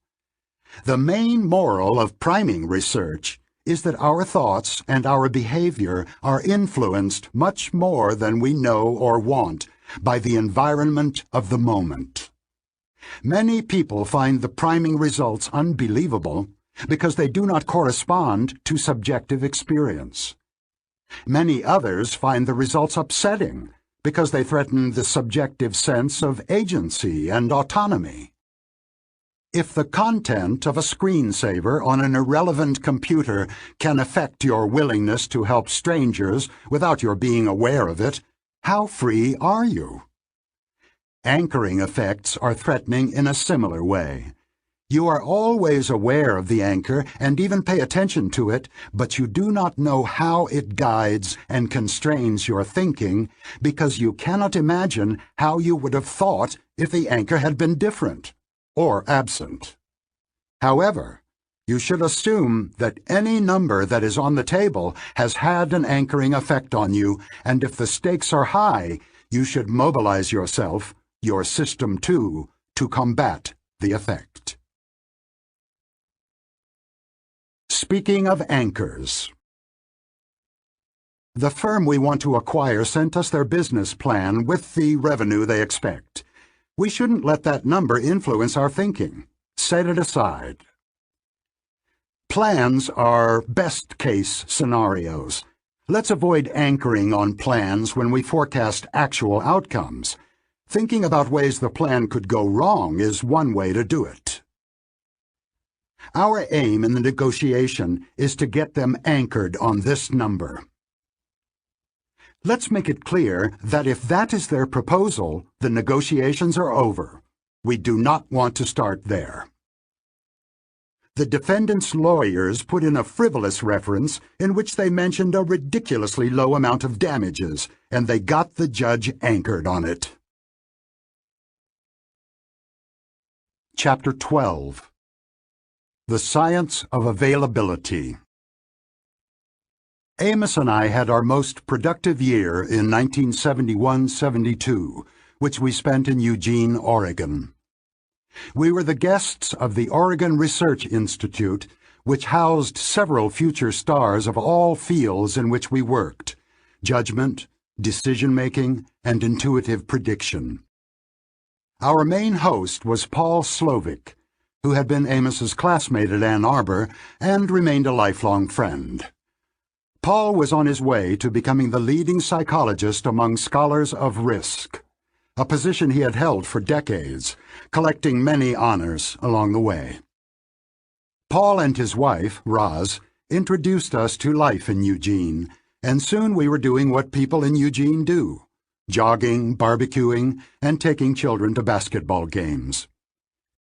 The main moral of priming research is that our thoughts and our behavior are influenced much more than we know or want by the environment of the moment. Many people find the priming results unbelievable because they do not correspond to subjective experience. Many others find the results upsetting because they threaten the subjective sense of agency and autonomy. If the content of a screensaver on an irrelevant computer can affect your willingness to help strangers without your being aware of it, how free are you? Anchoring effects are threatening in a similar way. You are always aware of the anchor and even pay attention to it, but you do not know how it guides and constrains your thinking because you cannot imagine how you would have thought if the anchor had been different or absent. However, you should assume that any number that is on the table has had an anchoring effect on you, and if the stakes are high, you should mobilize yourself, your system too, to combat the effect. Speaking of anchors, the firm we want to acquire sent us their business plan with the revenue they expect. We shouldn't let that number influence our thinking. Set it aside. Plans are best-case scenarios. Let's avoid anchoring on plans when we forecast actual outcomes. Thinking about ways the plan could go wrong is one way to do it. Our aim in the negotiation is to get them anchored on this number. Let's make it clear that if that is their proposal, the negotiations are over. We do not want to start there. The defendant's lawyers put in a frivolous reference in which they mentioned a ridiculously low amount of damages, and they got the judge anchored on it. Chapter 12. The Science of Availability. Amos and I had our most productive year in 1971-72, which we spent in Eugene, Oregon. We were the guests of the Oregon Research Institute, which housed several future stars of all fields in which we worked: judgment, decision-making, and intuitive prediction. Our main host was Paul Slovic, who had been Amos's classmate at Ann Arbor and remained a lifelong friend. Paul was on his way to becoming the leading psychologist among scholars of risk, a position he had held for decades, collecting many honors along the way. Paul and his wife, Roz, introduced us to life in Eugene, and soon we were doing what people in Eugene do: jogging, barbecuing, and taking children to basketball games.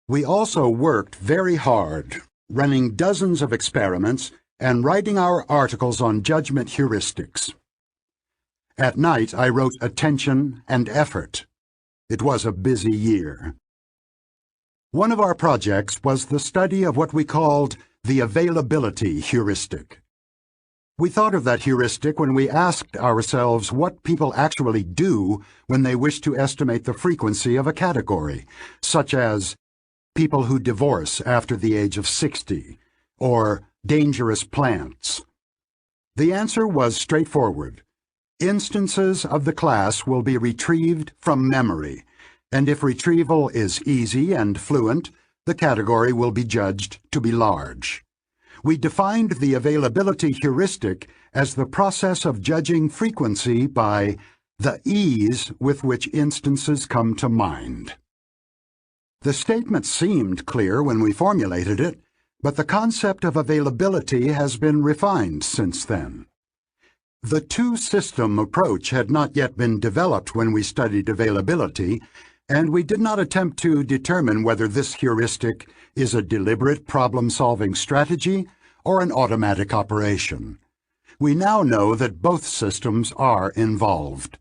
We also worked very hard, running dozens of experiments and writing our articles on judgment heuristics. At night, I wrote Attention and Effort. It was a busy year. One of our projects was the study of what we called the availability heuristic. We thought of that heuristic when we asked ourselves what people actually do when they wish to estimate the frequency of a category, such as people who divorce after the age of 60, or dangerous plants. The answer was straightforward. Instances of the class will be retrieved from memory, and if retrieval is easy and fluent, the category will be judged to be large. We defined the availability heuristic as the process of judging frequency by the ease with which instances come to mind. The statement seemed clear when we formulated it, but the concept of availability has been refined since then. The two-system approach had not yet been developed when we studied availability, and we did not attempt to determine whether this heuristic is a deliberate problem-solving strategy or an automatic operation. We now know that both systems are involved.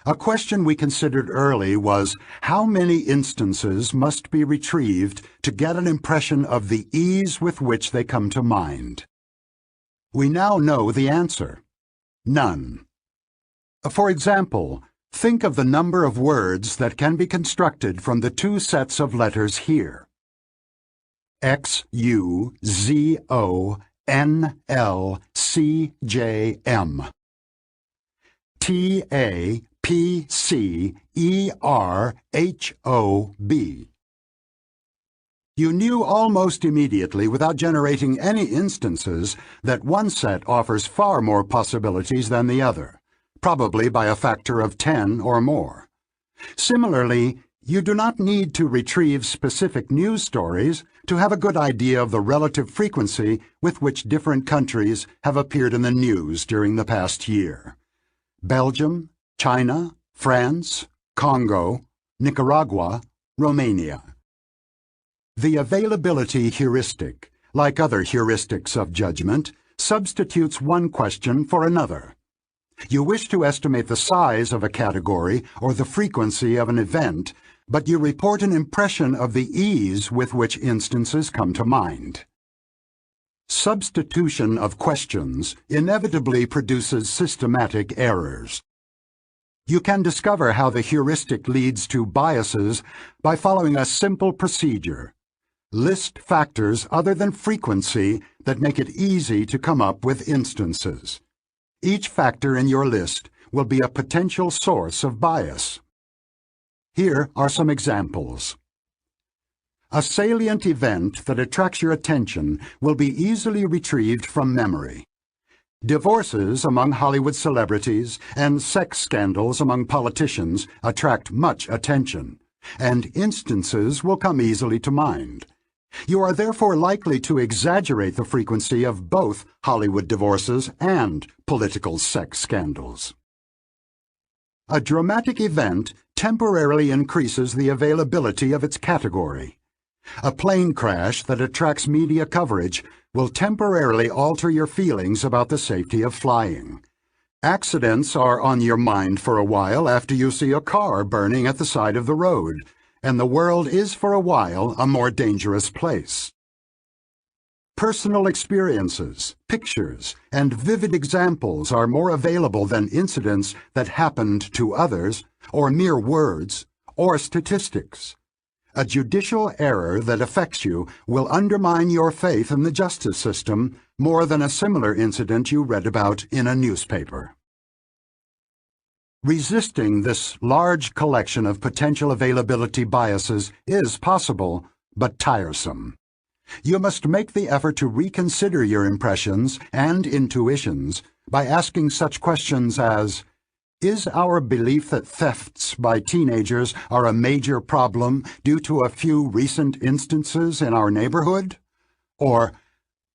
A question we considered early was how many instances must be retrieved to get an impression of the ease with which they come to mind. We now know the answer: none. For example, think of the number of words that can be constructed from the two sets of letters here: XUZONLCJM, TAPCERHOB. You knew almost immediately, without generating any instances, that one set offers far more possibilities than the other. probably by a factor of 10 or more. Similarly, you do not need to retrieve specific news stories to have a good idea of the relative frequency with which different countries have appeared in the news during the past year. Belgium, China, France, Congo, Nicaragua, Romania. The availability heuristic, like other heuristics of judgment, substitutes one question for another. You wish to estimate the size of a category or the frequency of an event, but you report an impression of the ease with which instances come to mind. Substitution of questions inevitably produces systematic errors. You can discover how the heuristic leads to biases by following a simple procedure. List factors other than frequency that make it easy to come up with instances. Each factor in your list will be a potential source of bias. Here are some examples. A salient event that attracts your attention will be easily retrieved from memory. Divorces among Hollywood celebrities and sex scandals among politicians attract much attention, and instances will come easily to mind. You are therefore likely to exaggerate the frequency of both Hollywood divorces and political sex scandals. A dramatic event temporarily increases the availability of its category. A plane crash that attracts media coverage will temporarily alter your feelings about the safety of flying. Accidents are on your mind for a while after you see a car burning at the side of the road, and the world is for a while a more dangerous place. Personal experiences, pictures, and vivid examples are more available than incidents that happened to others, or mere words, or statistics. A judicial error that affects you will undermine your faith in the justice system more than a similar incident you read about in a newspaper. Resisting this large collection of potential availability biases is possible, but tiresome. You must make the effort to reconsider your impressions and intuitions by asking such questions as, is our belief that thefts by teenagers are a major problem due to a few recent instances in our neighborhood? Or,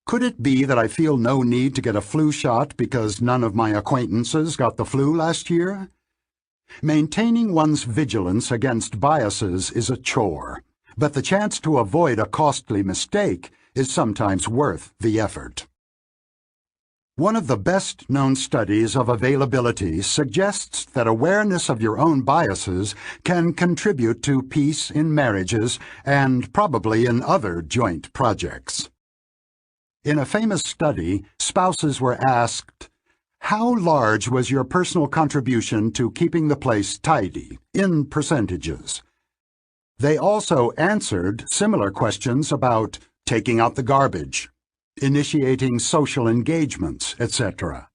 could it be that I feel no need to get a flu shot because none of my acquaintances got the flu last year? Maintaining one's vigilance against biases is a chore, but the chance to avoid a costly mistake is sometimes worth the effort. One of the best-known studies of availability suggests that awareness of your own biases can contribute to peace in marriages and probably in other joint projects. In a famous study, spouses were asked, how large was your personal contribution to keeping the place tidy, in percentages? They also answered similar questions about taking out the garbage, initiating social engagements, etc.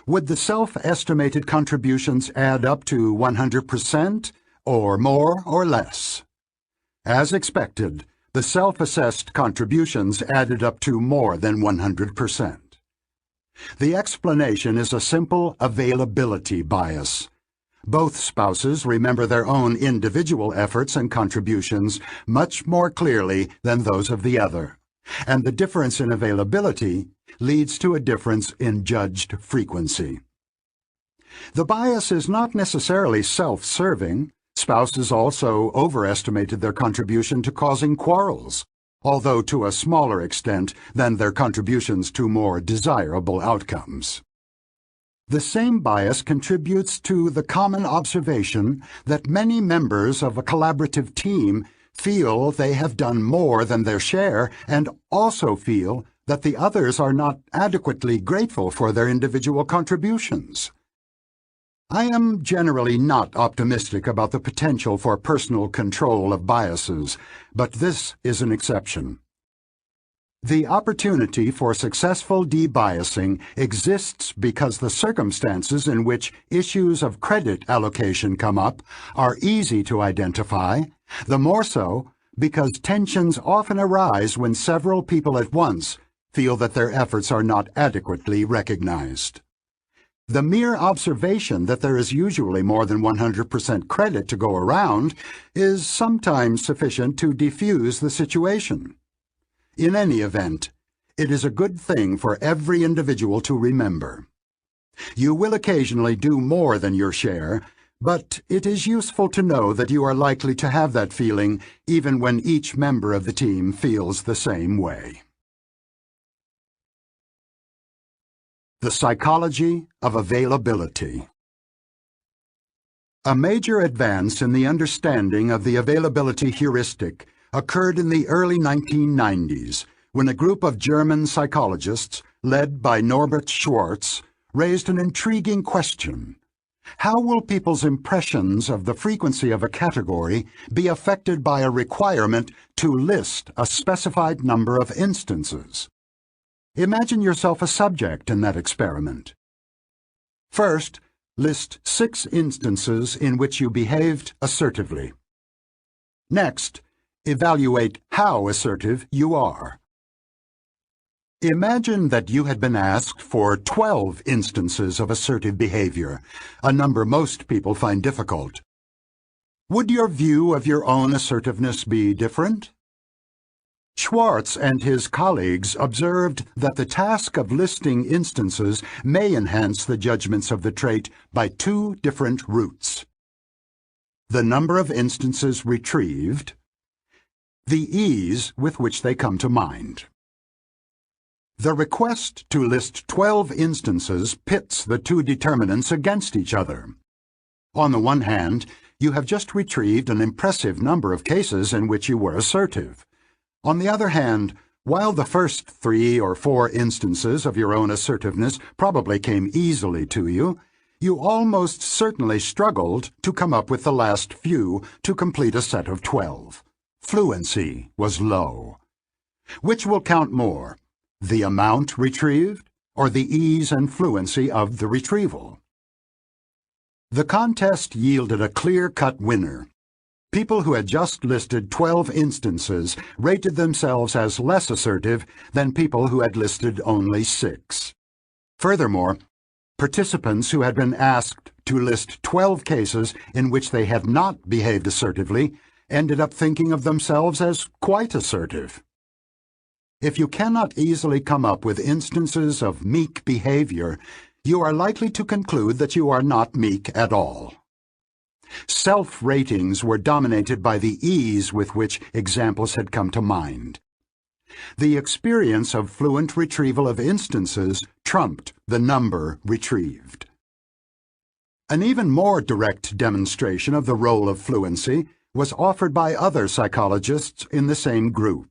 Would the self-estimated contributions add up to 100%, or more or less? As expected, the self-assessed contributions added up to more than 100%. The explanation is a simple availability bias. Both spouses remember their own individual efforts and contributions much more clearly than those of the other, and the difference in availability leads to a difference in judged frequency. The bias is not necessarily self-serving. Spouses also overestimated their contribution to causing quarrels, although to a smaller extent than their contributions to more desirable outcomes. The same bias contributes to the common observation that many members of a collaborative team feel they have done more than their share and also feel that the others are not adequately grateful for their individual contributions. I am generally not optimistic about the potential for personal control of biases, but this is an exception. The opportunity for successful debiasing exists because the circumstances in which issues of credit allocation come up are easy to identify, the more so because tensions often arise when several people at once feel that their efforts are not adequately recognized. The mere observation that there is usually more than 100% credit to go around is sometimes sufficient to defuse the situation. In any event, it is a good thing for every individual to remember. You will occasionally do more than your share, but it is useful to know that you are likely to have that feeling even when each member of the team feels the same way. The psychology of availability. A major advance in the understanding of the availability heuristic occurred in the early 1990s when a group of German psychologists, led by Norbert Schwarz, raised an intriguing question. How will people's impressions of the frequency of a category be affected by a requirement to list a specified number of instances? Imagine yourself a subject in that experiment. First, list 6 instances in which you behaved assertively. Next, evaluate how assertive you are. Imagine that you had been asked for 12 instances of assertive behavior, a number most people find difficult. Would your view of your own assertiveness be different? Schwarz and his colleagues observed that the task of listing instances may enhance the judgments of the trait by 2 different routes: the number of instances retrieved, the ease with which they come to mind. The request to list 12 instances pits the 2 determinants against each other. On the one hand, you have just retrieved an impressive number of cases in which you were assertive. On the other hand, while the first 3 or 4 instances of your own assertiveness probably came easily to you, you almost certainly struggled to come up with the last few to complete a set of 12. Fluency was low. Which will count more, the amount retrieved or the ease and fluency of the retrieval? The contest yielded a clear-cut winner. People who had just listed 12 instances rated themselves as less assertive than people who had listed only 6. Furthermore, participants who had been asked to list 12 cases in which they had not behaved assertively ended up thinking of themselves as quite assertive. If you cannot easily come up with instances of meek behavior, you are likely to conclude that you are not meek at all. Self-ratings were dominated by the ease with which examples had come to mind. The experience of fluent retrieval of instances trumped the number retrieved. An even more direct demonstration of the role of fluency was offered by other psychologists in the same group.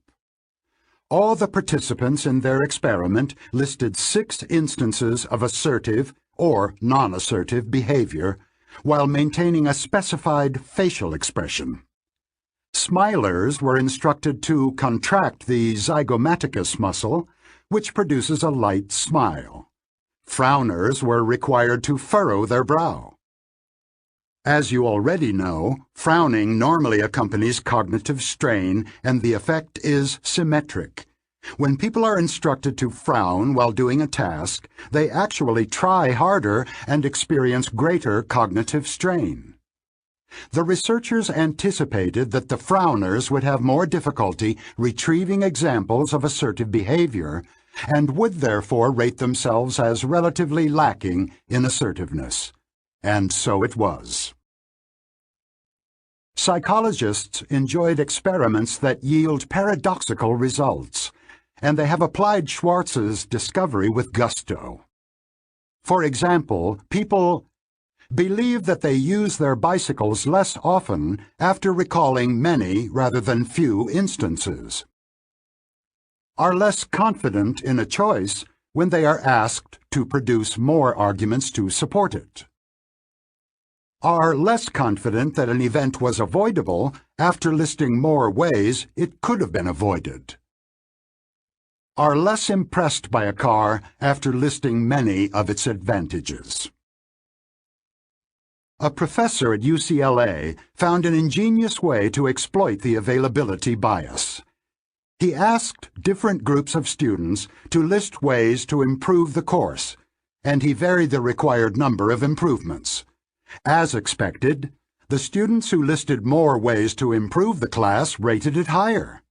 All the participants in their experiment listed 6 instances of assertive or non-assertive behavior, while maintaining a specified facial expression. Smilers were instructed to contract the zygomaticus muscle, which produces a light smile. Frowners were required to furrow their brow. As you already know, frowning normally accompanies cognitive strain, and the effect is symmetric. When people are instructed to frown while doing a task, they actually try harder and experience greater cognitive strain. The researchers anticipated that the frowners would have more difficulty retrieving examples of assertive behavior and would therefore rate themselves as relatively lacking in assertiveness. And so it was. Psychologists enjoyed experiments that yield paradoxical results, and they have applied Schwarz's discovery with gusto. For example, people believe that they use their bicycles less often after recalling many rather than few instances, are less confident in a choice when they are asked to produce more arguments to support it, are less confident that an event was avoidable after listing more ways it could have been avoided, are less impressed by a car after listing many of its advantages. A professor at UCLA found an ingenious way to exploit the availability bias. He asked different groups of students to list ways to improve the course, and he varied the required number of improvements. As expected, the students who listed more ways to improve the class rated it higher.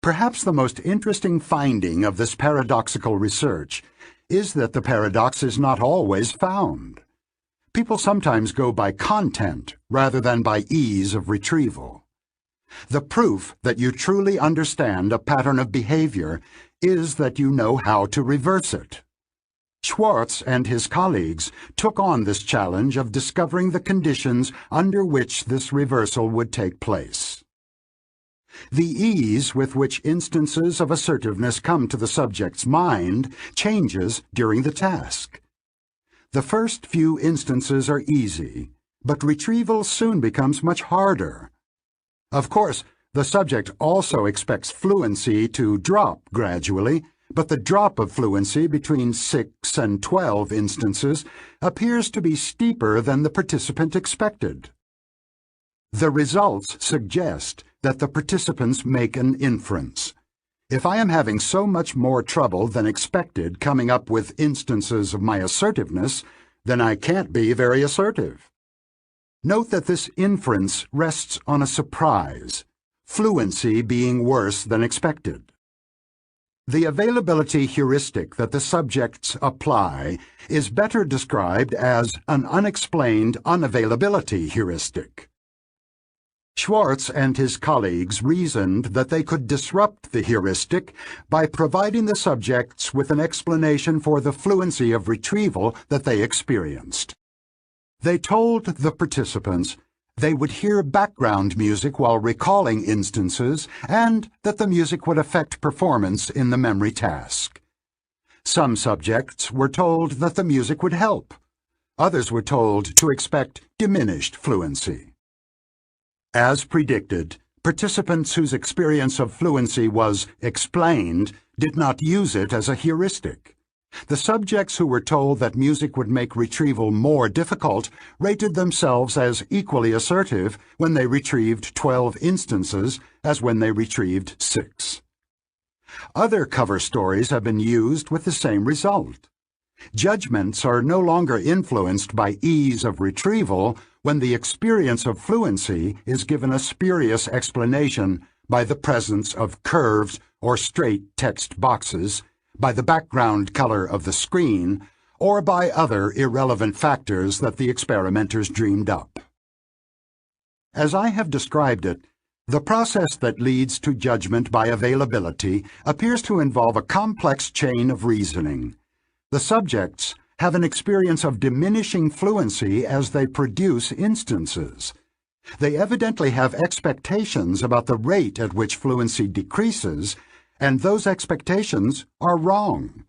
Perhaps the most interesting finding of this paradoxical research is that the paradox is not always found. People sometimes go by content rather than by ease of retrieval. The proof that you truly understand a pattern of behavior is that you know how to reverse it. Schwartz and his colleagues took on this challenge of discovering the conditions under which this reversal would take place. The ease with which instances of assertiveness come to the subject's mind changes during the task. The first few instances are easy, but retrieval soon becomes much harder. Of course, the subject also expects fluency to drop gradually, but the drop of fluency between 6 and 12 instances appears to be steeper than the participant expected. The results suggest that the participants make an inference. If I am having so much more trouble than expected coming up with instances of my assertiveness, then I can't be very assertive. Note that this inference rests on a surprise, fluency being worse than expected. The availability heuristic that the subjects apply is better described as an unexplained unavailability heuristic. Schwartz and his colleagues reasoned that they could disrupt the heuristic by providing the subjects with an explanation for the fluency of retrieval that they experienced. They told the participants they would hear background music while recalling instances and that the music would affect performance in the memory task. Some subjects were told that the music would help. Others were told to expect diminished fluency. As predicted, participants whose experience of fluency was explained did not use it as a heuristic. The subjects who were told that music would make retrieval more difficult rated themselves as equally assertive when they retrieved 12 instances as when they retrieved 6. Other cover stories have been used with the same result. Judgments are no longer influenced by ease of retrieval when the experience of fluency is given a spurious explanation by the presence of curves or straight text boxes, by the background color of the screen, or by other irrelevant factors that the experimenters dreamed up. As I have described it, the process that leads to judgment by availability appears to involve a complex chain of reasoning. The subjects have an experience of diminishing fluency as they produce instances. They evidently have expectations about the rate at which fluency decreases, and those expectations are wrong.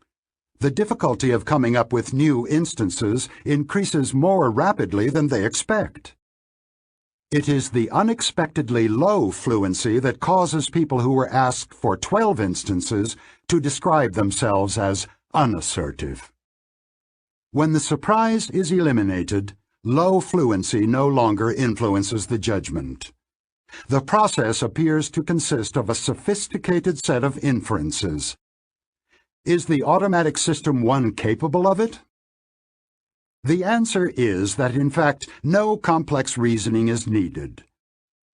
The difficulty of coming up with new instances increases more rapidly than they expect. It is the unexpectedly low fluency that causes people who were asked for 12 instances to describe themselves as unassertive. When the surprise is eliminated, low fluency no longer influences the judgment. The process appears to consist of a sophisticated set of inferences. Is the automatic System 1 capable of it? The answer is that, in fact, no complex reasoning is needed.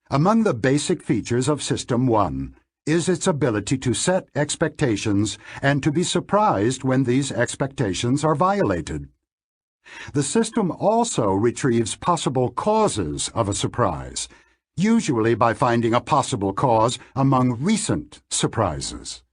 Among the basic features of System 1 is its ability to set expectations and to be surprised when these expectations are violated. The system also retrieves possible causes of a surprise, usually by finding a possible cause among recent surprises.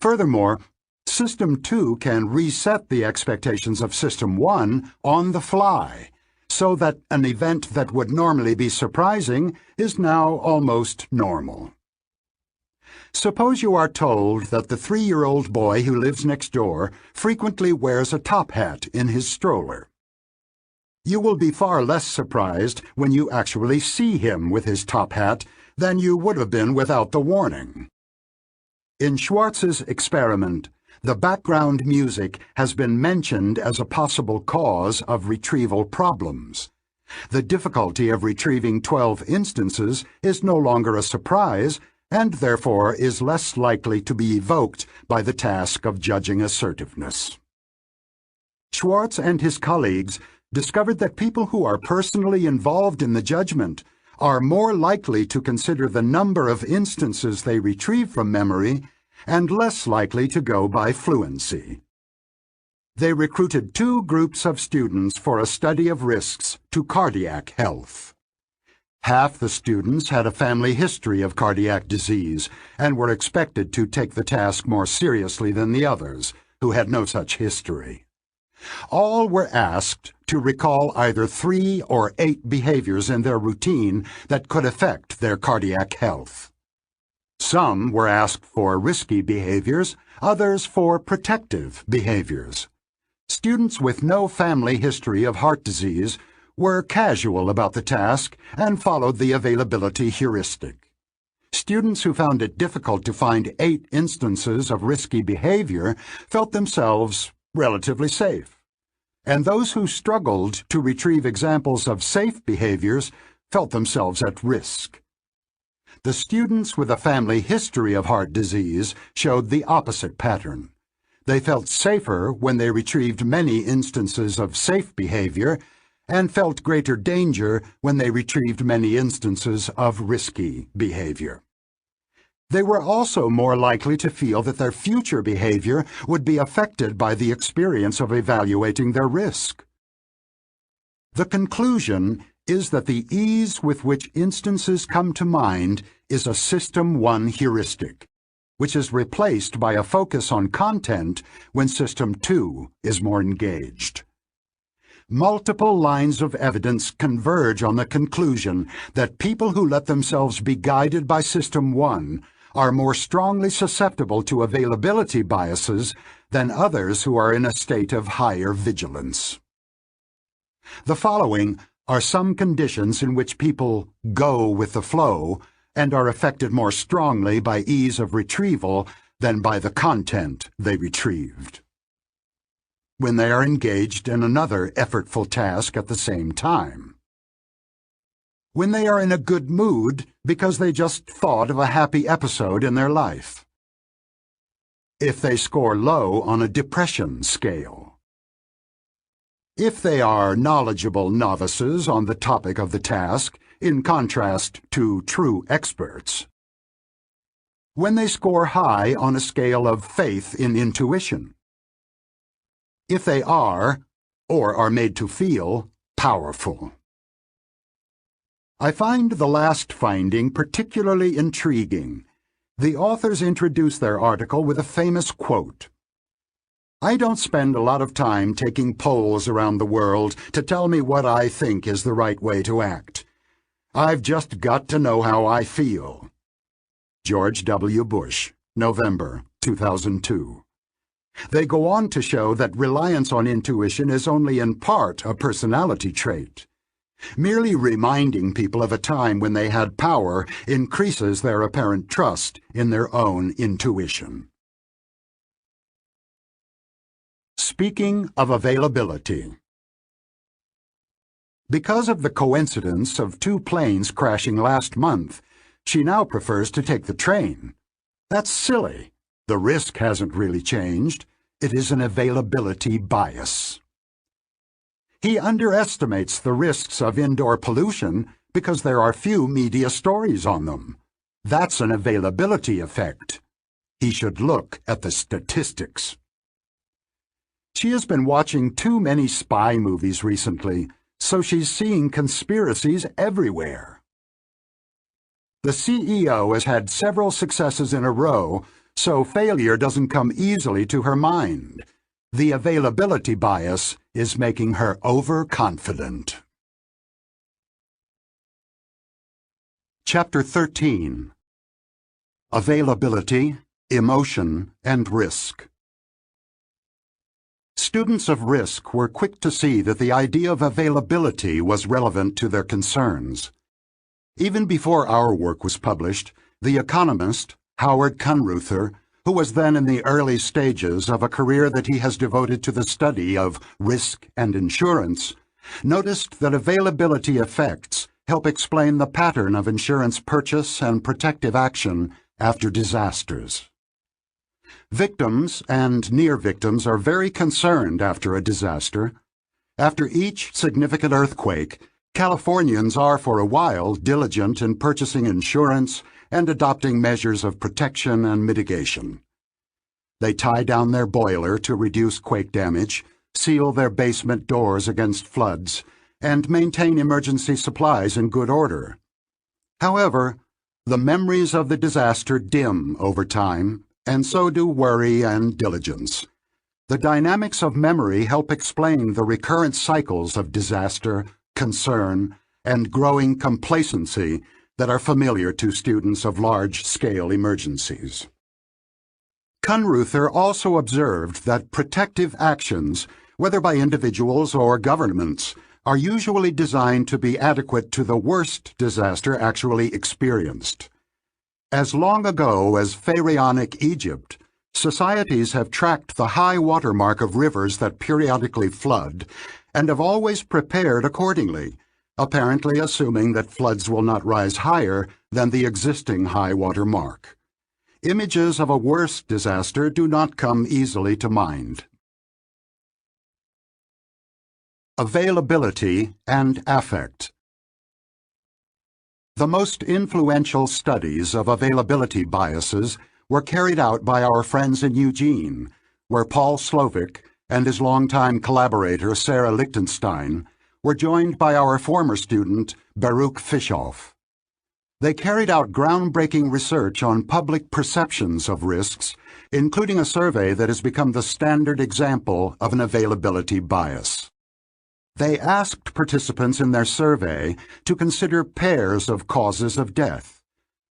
Furthermore, System 2 can reset the expectations of System 1 on the fly, so that an event that would normally be surprising is now almost normal. Suppose you are told that the 3-year-old boy who lives next door frequently wears a top hat in his stroller. You will be far less surprised when you actually see him with his top hat than you would have been without the warning. In Schwartz's experiment, the background music has been mentioned as a possible cause of retrieval problems. The difficulty of retrieving 12 instances is no longer a surprise, and therefore is less likely to be evoked by the task of judging assertiveness. Schwartz and his colleagues discovered that people who are personally involved in the judgment are more likely to consider the number of instances they retrieve from memory and less likely to go by fluency. They recruited 2 groups of students for a study of risks to cardiac health. Half the students had a family history of cardiac disease and were expected to take the task more seriously than the others, who had no such history. All were asked to recall either 3 or 8 behaviors in their routine that could affect their cardiac health. Some were asked for risky behaviors, others for protective behaviors. Students with no family history of heart disease were casual about the task and followed the availability heuristic. Students who found it difficult to find 8 instances of risky behavior felt themselves relatively safe, and those who struggled to retrieve examples of safe behaviors felt themselves at risk. The students with a family history of heart disease showed the opposite pattern. They felt safer when they retrieved many instances of safe behavior and felt greater danger when they retrieved many instances of risky behavior. They were also more likely to feel that their future behavior would be affected by the experience of evaluating their risk. The conclusion is that the ease with which instances come to mind is a System 1 heuristic, which is replaced by a focus on content when System 2 is more engaged. Multiple lines of evidence converge on the conclusion that people who let themselves be guided by System 1 are more strongly susceptible to availability biases than others who are in a state of higher vigilance. The following are some conditions in which people go with the flow and are affected more strongly by ease of retrieval than by the content they retrieved. When they are engaged in another effortful task at the same time. When they are in a good mood because they just thought of a happy episode in their life. If they score low on a depression scale. If they are knowledgeable novices on the topic of the task, in contrast to true experts. When they score high on a scale of faith in intuition. If they are, or are made to feel, powerful. I find the last finding particularly intriguing. The authors introduce their article with a famous quote. "I don't spend a lot of time taking polls around the world to tell me what I think is the right way to act. I've just got to know how I feel." George W. Bush, November 2002. They go on to show that reliance on intuition is only in part a personality trait. Merely reminding people of a time when they had power increases their apparent trust in their own intuition. Speaking of availability. Because of the coincidence of 2 planes crashing last month, she now prefers to take the train. That's silly. The risk hasn't really changed. It is an availability bias. He underestimates the risks of indoor pollution because there are few media stories on them. That's an availability effect. He should look at the statistics. She has been watching too many spy movies recently, so she's seeing conspiracies everywhere. The CEO has had several successes in a row, so failure doesn't come easily to her mind. The availability bias is making her overconfident. Chapter 13. Availability, Emotion, and Risk. Students of risk were quick to see that the idea of availability was relevant to their concerns. Even before our work was published, the economist, Howard Kunruther, who was then in the early stages of a career that he has devoted to the study of risk and insurance, noticed that availability effects help explain the pattern of insurance purchase and protective action after disasters. Victims and near victims are very concerned after a disaster. After each significant earthquake, Californians are for a while diligent in purchasing insurance and adopting measures of protection and mitigation. They tie down their boiler to reduce quake damage, seal their basement doors against floods, and maintain emergency supplies in good order. However, the memories of the disaster dim over time, and so do worry and diligence. The dynamics of memory help explain the recurrent cycles of disaster, concern, and growing complacency that are familiar to students of large-scale emergencies. Kunruther also observed that protective actions, whether by individuals or governments, are usually designed to be adequate to the worst disaster actually experienced. As long ago as Pharaonic Egypt, societies have tracked the high water mark of rivers that periodically flood and have always prepared accordingly, apparently assuming that floods will not rise higher than the existing high water mark. Images of a worse disaster do not come easily to mind. Availability and affect. The most influential studies of availability biases were carried out by our friends in Eugene, where Paul Slovic and his longtime collaborator Sarah Lichtenstein were joined by our former student Baruch Fischoff. They carried out groundbreaking research on public perceptions of risks, including a survey that has become the standard example of an availability bias. They asked participants in their survey to consider pairs of causes of death: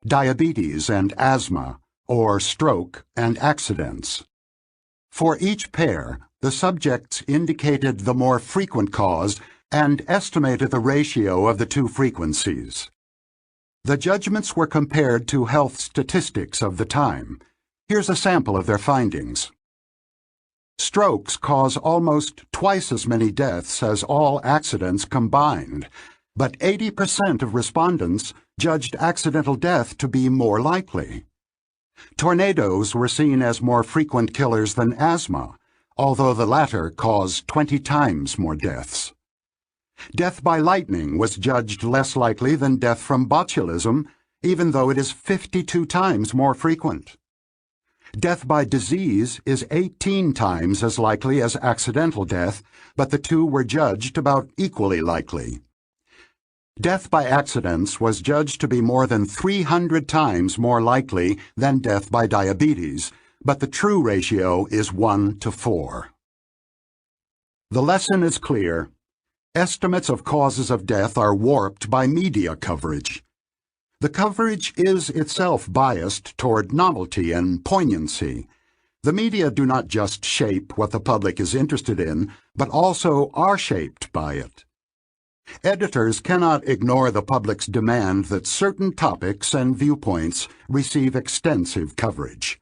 diabetes and asthma, or stroke and accidents. For each pair, the subjects indicated the more frequent cause and estimated the ratio of the two frequencies. The judgments were compared to health statistics of the time. Here's a sample of their findings. Strokes cause almost twice as many deaths as all accidents combined, but 80% of respondents judged accidental death to be more likely. Tornadoes were seen as more frequent killers than asthma, although the latter caused 20 times more deaths. Death by lightning was judged less likely than death from botulism, even though it is 52 times more frequent. Death by disease is 18 times as likely as accidental death, but the two were judged about equally likely. Death by accidents was judged to be more than 300 times more likely than death by diabetes, but the true ratio is 1 to 4. The lesson is clear. Estimates of causes of death are warped by media coverage. The coverage is itself biased toward novelty and poignancy. The media do not just shape what the public is interested in, but also are shaped by it. Editors cannot ignore the public's demand that certain topics and viewpoints receive extensive coverage.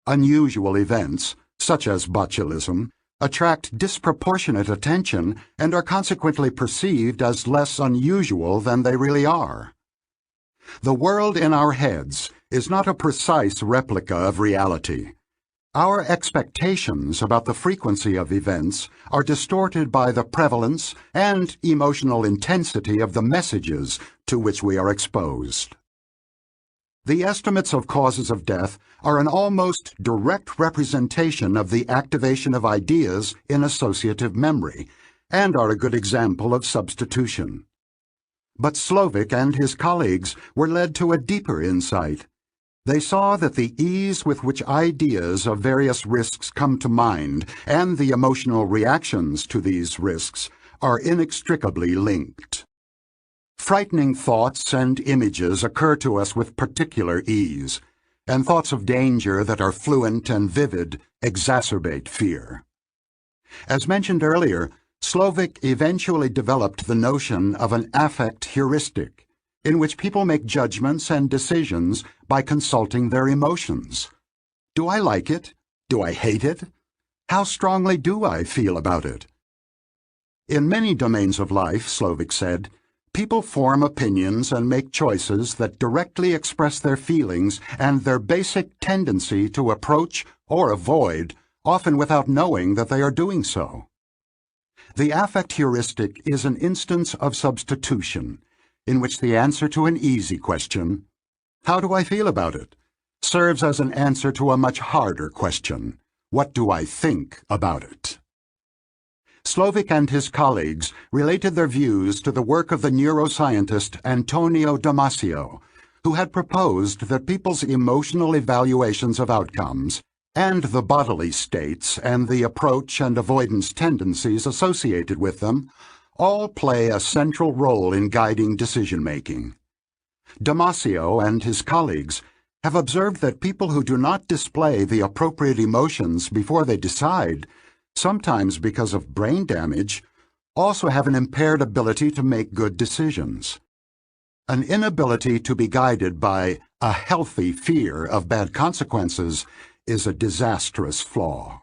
Unusual events, such as botulism, attract disproportionate attention and are consequently perceived as less unusual than they really are. The world in our heads is not a precise replica of reality. Our expectations about the frequency of events are distorted by the prevalence and emotional intensity of the messages to which we are exposed. The estimates of causes of death are an almost direct representation of the activation of ideas in associative memory, and are a good example of substitution. But Slovic and his colleagues were led to a deeper insight. They saw that the ease with which ideas of various risks come to mind and the emotional reactions to these risks are inextricably linked. Frightening thoughts and images occur to us with particular ease, and thoughts of danger that are fluent and vivid exacerbate fear. As mentioned earlier, Slovic eventually developed the notion of an affect heuristic, in which people make judgments and decisions by consulting their emotions. Do I like it? Do I hate it? How strongly do I feel about it? In many domains of life, Slovic said, people form opinions and make choices that directly express their feelings and their basic tendency to approach or avoid, often without knowing that they are doing so. The affect heuristic is an instance of substitution, in which the answer to an easy question, "How do I feel about it?" serves as an answer to a much harder question, "What do I think about it?" Slovic and his colleagues related their views to the work of the neuroscientist Antonio Damasio, who had proposed that people's emotional evaluations of outcomes and the bodily states and the approach and avoidance tendencies associated with them all play a central role in guiding decision-making. Damasio and his colleagues have observed that people who do not display the appropriate emotions before they decide, sometimes because of brain damage, also have an impaired ability to make good decisions. An inability to be guided by a healthy fear of bad consequences is a disastrous flaw.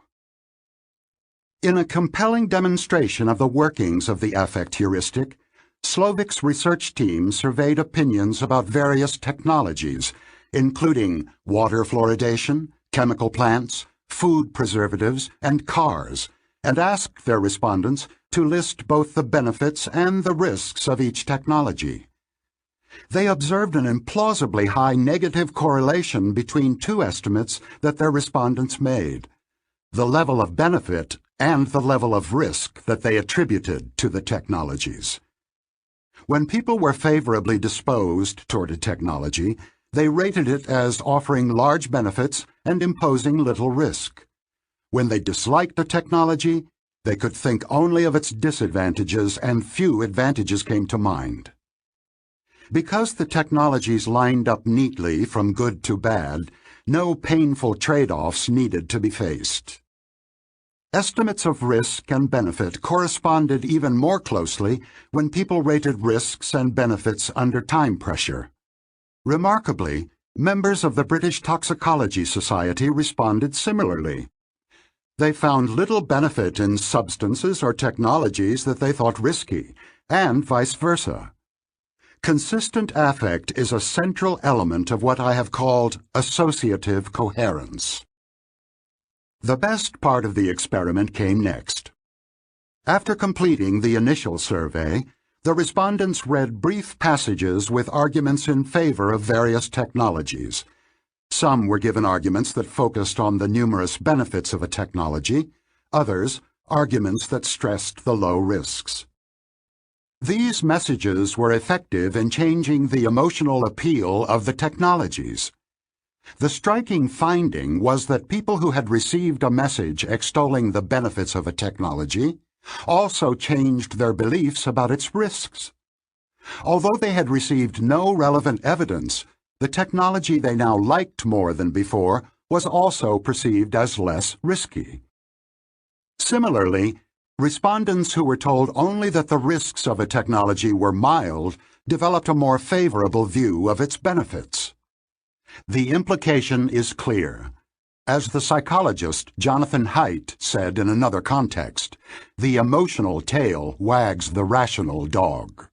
In a compelling demonstration of the workings of the affect heuristic, Slovic's research team surveyed opinions about various technologies, including water fluoridation, chemical plants, food preservatives, and cars, and asked their respondents to list both the benefits and the risks of each technology. They observed an implausibly high negative correlation between two estimates that their respondents made: the level of benefit and the level of risk that they attributed to the technologies. When people were favorably disposed toward a technology, they rated it as offering large benefits and imposing little risk. When they disliked a technology, they could think only of its disadvantages, and few advantages came to mind. Because the technologies lined up neatly from good to bad, no painful trade-offs needed to be faced. Estimates of risk and benefit corresponded even more closely when people rated risks and benefits under time pressure. Remarkably, members of the British Toxicology Society responded similarly. They found little benefit in substances or technologies that they thought risky, and vice versa. Consistent affect is a central element of what I have called associative coherence. The best part of the experiment came next. After completing the initial survey, the respondents read brief passages with arguments in favor of various technologies. Some were given arguments that focused on the numerous benefits of a technology, others arguments that stressed the low risks. These messages were effective in changing the emotional appeal of the technologies. The striking finding was that people who had received a message extolling the benefits of a technology also changed their beliefs about its risks. Although they had received no relevant evidence, the technology they now liked more than before was also perceived as less risky. Similarly, respondents who were told only that the risks of a technology were mild developed a more favorable view of its benefits. The implication is clear. As the psychologist Jonathan Haidt said in another context, the emotional tail wags the rational dog.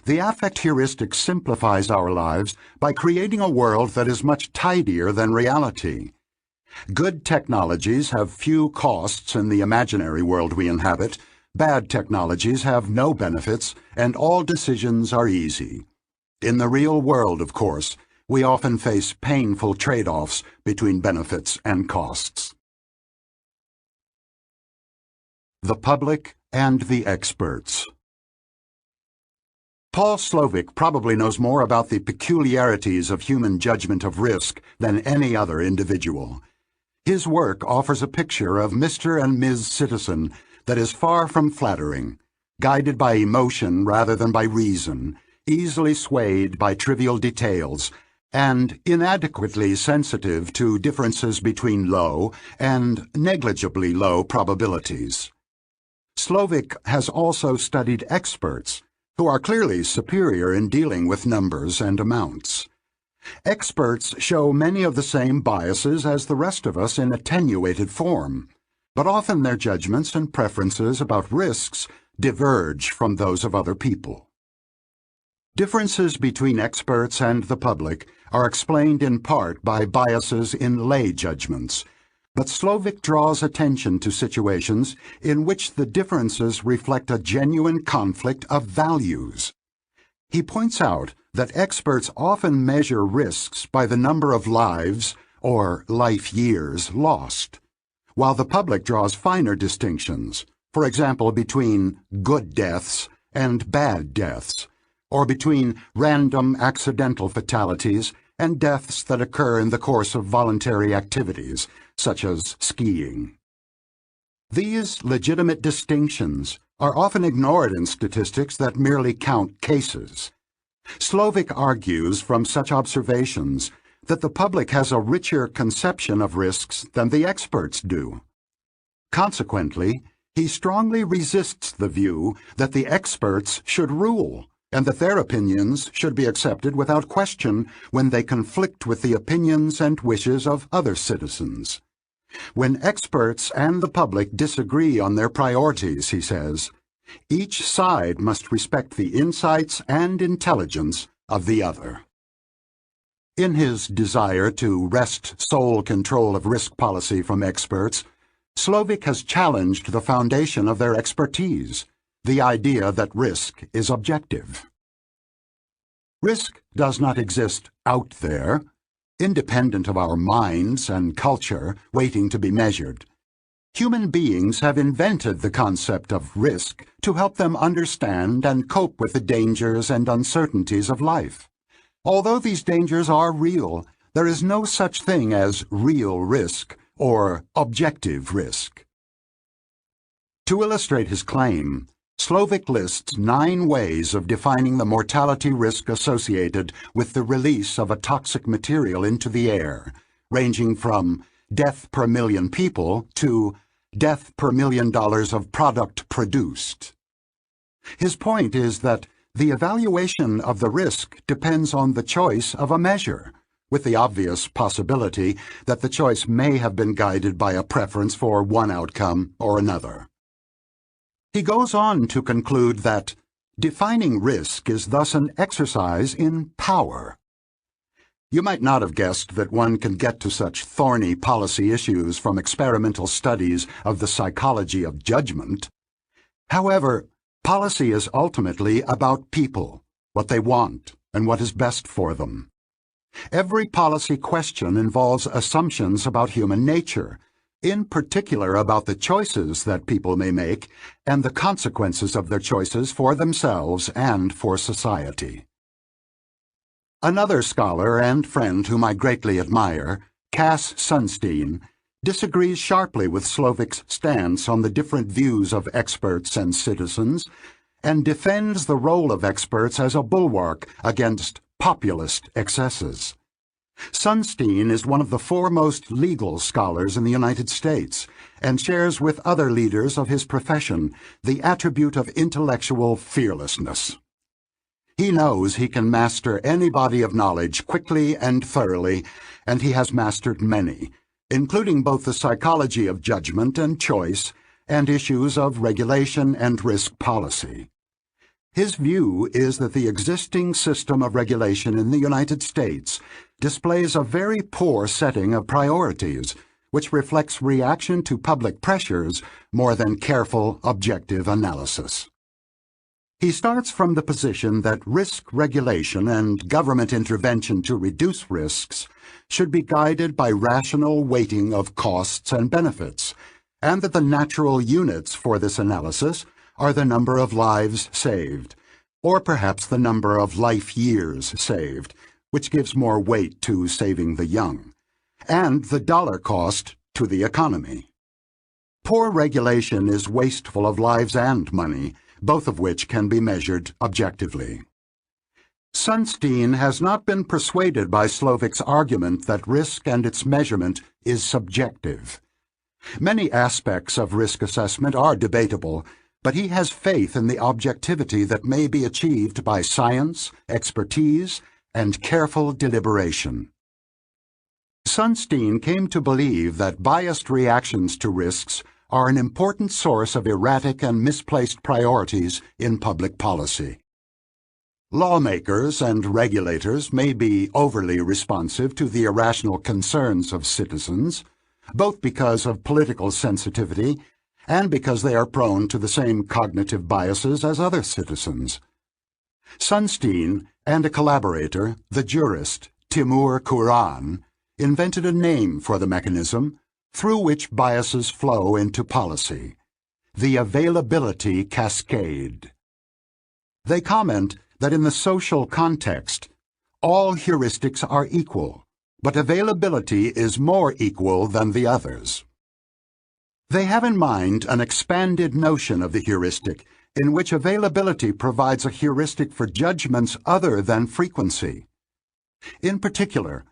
The affect heuristic simplifies our lives by creating a world that is much tidier than reality. Good technologies have few costs in the imaginary world we inhabit, bad technologies have no benefits, and all decisions are easy. In the real world, of course, we often face painful trade-offs between benefits and costs. The public and the experts. Paul Slovic probably knows more about the peculiarities of human judgment of risk than any other individual. His work offers a picture of Mr. and Ms. Citizen that is far from flattering, guided by emotion rather than by reason, easily swayed by trivial details, and inadequately sensitive to differences between low and negligibly low probabilities. Slovic has also studied experts, who are clearly superior in dealing with numbers and amounts. Experts show many of the same biases as the rest of us in attenuated form, but often their judgments and preferences about risks diverge from those of other people. Differences between experts and the public are explained in part by biases in lay judgments, but Slovic draws attention to situations in which the differences reflect a genuine conflict of values. He points out that experts often measure risks by the number of lives, or life years, lost, while the public draws finer distinctions, for example between good deaths and bad deaths, or between random accidental fatalities and deaths that occur in the course of voluntary activities, such as skiing. These legitimate distinctions are often ignored in statistics that merely count cases. Slovic argues from such observations that the public has a richer conception of risks than the experts do. Consequently, he strongly resists the view that the experts should rule, and that their opinions should be accepted without question when they conflict with the opinions and wishes of other citizens. When experts and the public disagree on their priorities, he says, each side must respect the insights and intelligence of the other. In his desire to wrest sole control of risk policy from experts, Slovic has challenged the foundation of their expertise, the idea that risk is objective. Risk does not exist out there, independent of our minds and culture, waiting to be measured. Human beings have invented the concept of risk to help them understand and cope with the dangers and uncertainties of life. Although these dangers are real, there is no such thing as real risk or objective risk. To illustrate his claim, Slovic lists 9 ways of defining the mortality risk associated with the release of a toxic material into the air, ranging from death per million people to death per $1 million of product produced. His point is that the evaluation of the risk depends on the choice of a measure, with the obvious possibility that the choice may have been guided by a preference for one outcome or another. He goes on to conclude that defining risk is thus an exercise in power. You might not have guessed that one can get to such thorny policy issues from experimental studies of the psychology of judgment. However, policy is ultimately about people, what they want, and what is best for them. Every policy question involves assumptions about human nature, in particular about the choices that people may make and the consequences of their choices for themselves and for society. Another scholar and friend whom I greatly admire, Cass Sunstein, disagrees sharply with Slovic's stance on the different views of experts and citizens, and defends the role of experts as a bulwark against populist excesses. Sunstein is one of the foremost legal scholars in the United States and shares with other leaders of his profession the attribute of intellectual fearlessness. He knows he can master any body of knowledge quickly and thoroughly, and he has mastered many, including both the psychology of judgment and choice and issues of regulation and risk policy. His view is that the existing system of regulation in the United States displays a very poor setting of priorities, which reflects reaction to public pressures more than careful, objective analysis. He starts from the position that risk regulation and government intervention to reduce risks should be guided by rational weighting of costs and benefits, and that the natural units for this analysis are the number of lives saved, or perhaps the number of life years saved, which gives more weight to saving the young, and the dollar cost to the economy. Poor regulation is wasteful of lives and money, both of which can be measured objectively. Sunstein has not been persuaded by Slovic's argument that risk and its measurement is subjective. Many aspects of risk assessment are debatable, but he has faith in the objectivity that may be achieved by science, expertise, and careful deliberation. Sunstein came to believe that biased reactions to risks are an important source of erratic and misplaced priorities in public policy. Lawmakers and regulators may be overly responsive to the irrational concerns of citizens, both because of political sensitivity and because they are prone to the same cognitive biases as other citizens. Sunstein and a collaborator, the jurist Timur Kuran, invented a name for the mechanism through which biases flow into policy: the availability cascade. They comment that in the social context, all heuristics are equal, but availability is more equal than the others. They have in mind an expanded notion of the heuristic in which availability provides a heuristic for judgments other than frequency. In particular,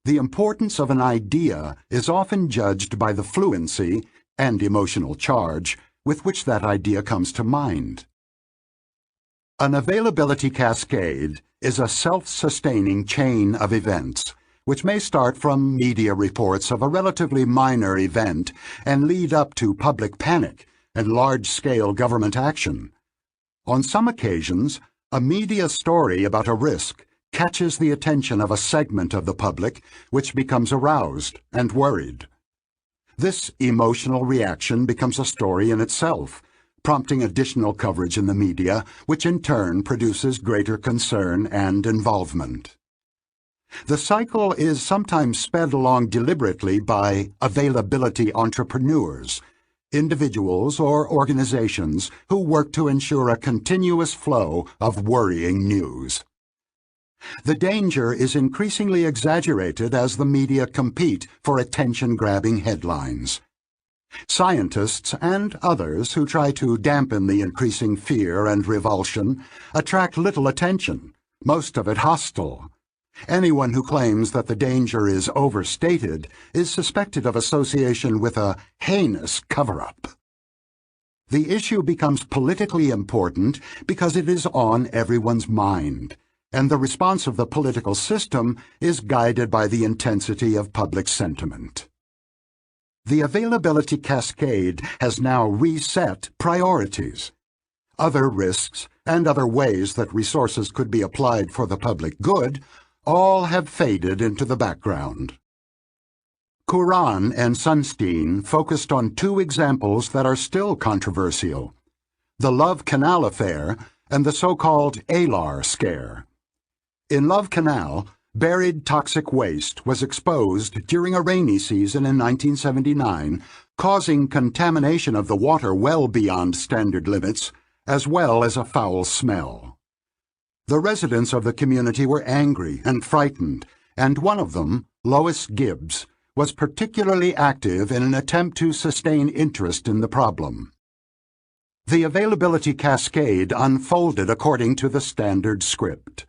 the importance of an idea is often judged by the fluency and emotional charge with which that idea comes to mind. An availability cascade is a self-sustaining chain of events, which may start from media reports of a relatively minor event and lead up to public panic and large-scale government action. On some occasions, a media story about a risk catches the attention of a segment of the public which becomes aroused and worried. This emotional reaction becomes a story in itself, prompting additional coverage in the media, which in turn produces greater concern and involvement. The cycle is sometimes sped along deliberately by availability entrepreneurs, individuals or organizations who work to ensure a continuous flow of worrying news. The danger is increasingly exaggerated as the media compete for attention-grabbing headlines. Scientists and others who try to dampen the increasing fear and revulsion attract little attention, most of it hostile. Anyone who claims that the danger is overstated is suspected of association with a heinous cover-up. The issue becomes politically important because it is on everyone's mind, and the response of the political system is guided by the intensity of public sentiment. The availability cascade has now reset priorities. Other risks and other ways that resources could be applied for the public good all have faded into the background. Kuran and Sunstein focused on two examples that are still controversial: the Love Canal affair and the so-called Alar scare. In Love Canal, buried toxic waste was exposed during a rainy season in 1979, causing contamination of the water well beyond standard limits, as well as a foul smell. The residents of the community were angry and frightened, and one of them, Lois Gibbs, was particularly active in an attempt to sustain interest in the problem. The availability cascade unfolded according to the standard script.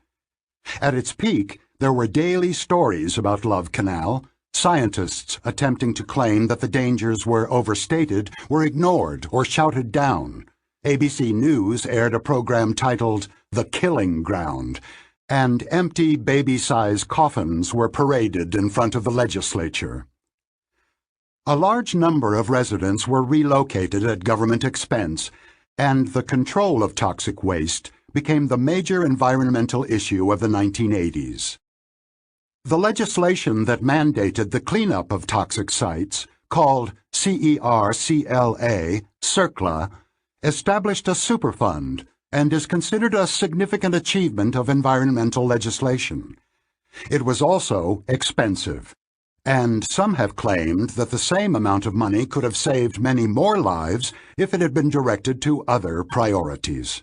At its peak, there were daily stories about Love Canal. Scientists attempting to claim that the dangers were overstated were ignored or shouted down. ABC News aired a program titled The Killing Ground, and empty baby-sized coffins were paraded in front of the legislature. A large number of residents were relocated at government expense, and the control of toxic waste became the major environmental issue of the 1980s. The legislation that mandated the cleanup of toxic sites, called CERCLA, CERCLA, established a superfund and is considered a significant achievement of environmental legislation. It was also expensive, and some have claimed that the same amount of money could have saved many more lives if it had been directed to other priorities.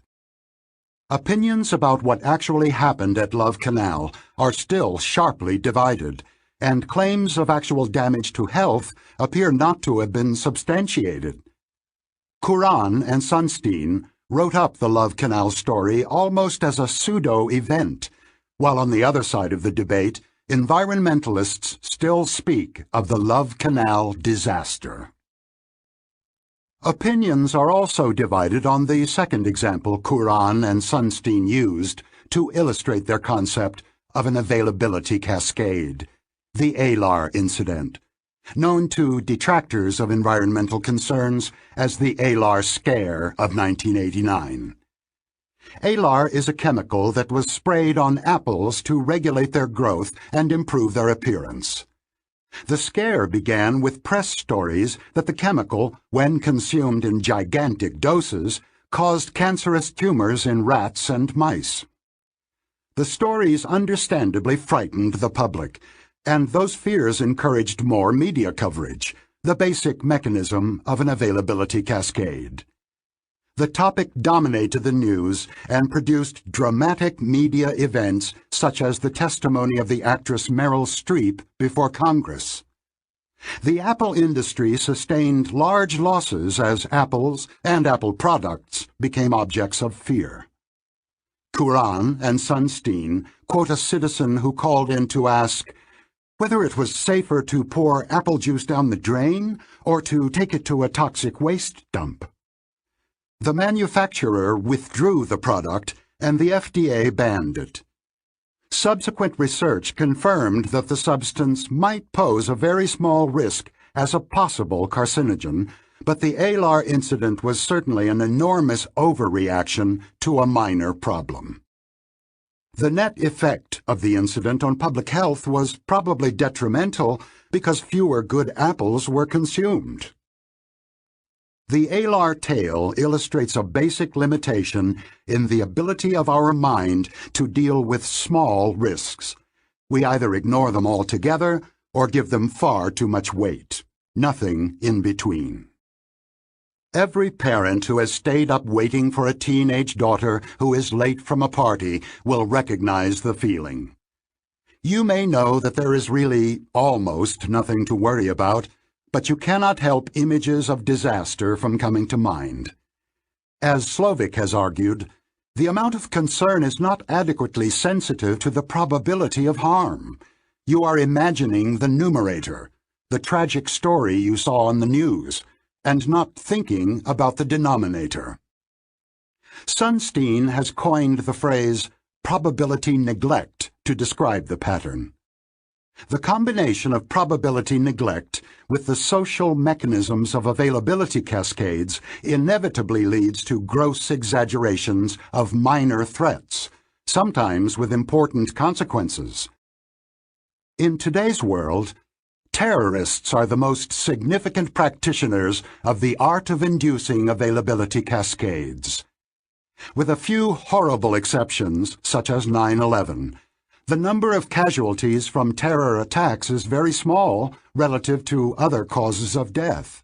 Opinions about what actually happened at Love Canal are still sharply divided, and claims of actual damage to health appear not to have been substantiated. Kuran and Sunstein wrote up the Love Canal story almost as a pseudo-event, while on the other side of the debate, environmentalists still speak of the Love Canal disaster. Opinions are also divided on the second example Kuran and Sunstein used to illustrate their concept of an availability cascade, the Alar incident, known to detractors of environmental concerns as the Alar scare of 1989. Alar is a chemical that was sprayed on apples to regulate their growth and improve their appearance. The scare began with press stories that the chemical, when consumed in gigantic doses, caused cancerous tumors in rats and mice. The stories understandably frightened the public, and those fears encouraged more media coverage, the basic mechanism of an availability cascade. The topic dominated the news and produced dramatic media events such as the testimony of the actress Meryl Streep before Congress. The Apple industry sustained large losses as apples and Apple products became objects of fear. Curran and Sunstein quote a citizen who called in to ask whether it was safer to pour apple juice down the drain or to take it to a toxic waste dump. The manufacturer withdrew the product and the FDA banned it. Subsequent research confirmed that the substance might pose a very small risk as a possible carcinogen, but the Alar incident was certainly an enormous overreaction to a minor problem. The net effect of the incident on public health was probably detrimental because fewer good apples were consumed. The Alar tale illustrates a basic limitation in the ability of our mind to deal with small risks. We either ignore them altogether or give them far too much weight. Nothing in between. Every parent who has stayed up waiting for a teenage daughter who is late from a party will recognize the feeling. You may know that there is really almost nothing to worry about, but you cannot help images of disaster from coming to mind. As Slovic has argued, the amount of concern is not adequately sensitive to the probability of harm. You are imagining the numerator, the tragic story you saw on the news, and not thinking about the denominator. Sunstein has coined the phrase probability neglect to describe the pattern. The combination of probability neglect with the social mechanisms of availability cascades inevitably leads to gross exaggerations of minor threats, sometimes with important consequences. In today's world, terrorists are the most significant practitioners of the art of inducing availability cascades. With a few horrible exceptions, such as 9/11, the number of casualties from terror attacks is very small relative to other causes of death.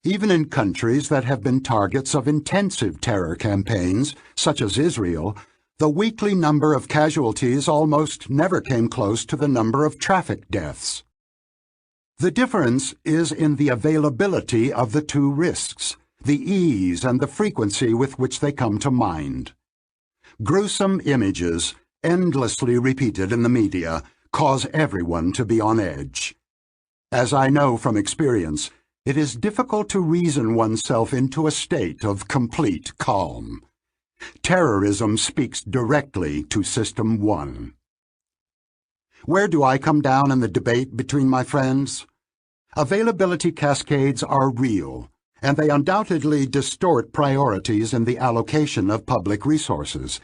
Even in countries that have been targets of intensive terror campaigns, such as Israel, the weekly number of casualties almost never came close to the number of traffic deaths. The difference is in the availability of the two risks, the ease and the frequency with which they come to mind. Gruesome images, endlessly repeated in the media, cause everyone to be on edge. As I know from experience, it is difficult to reason oneself into a state of complete calm. Terrorism speaks directly to System 1. Where do I come down in the debate between my friends? Availability cascades are real, and they undoubtedly distort priorities in the allocation of public resources.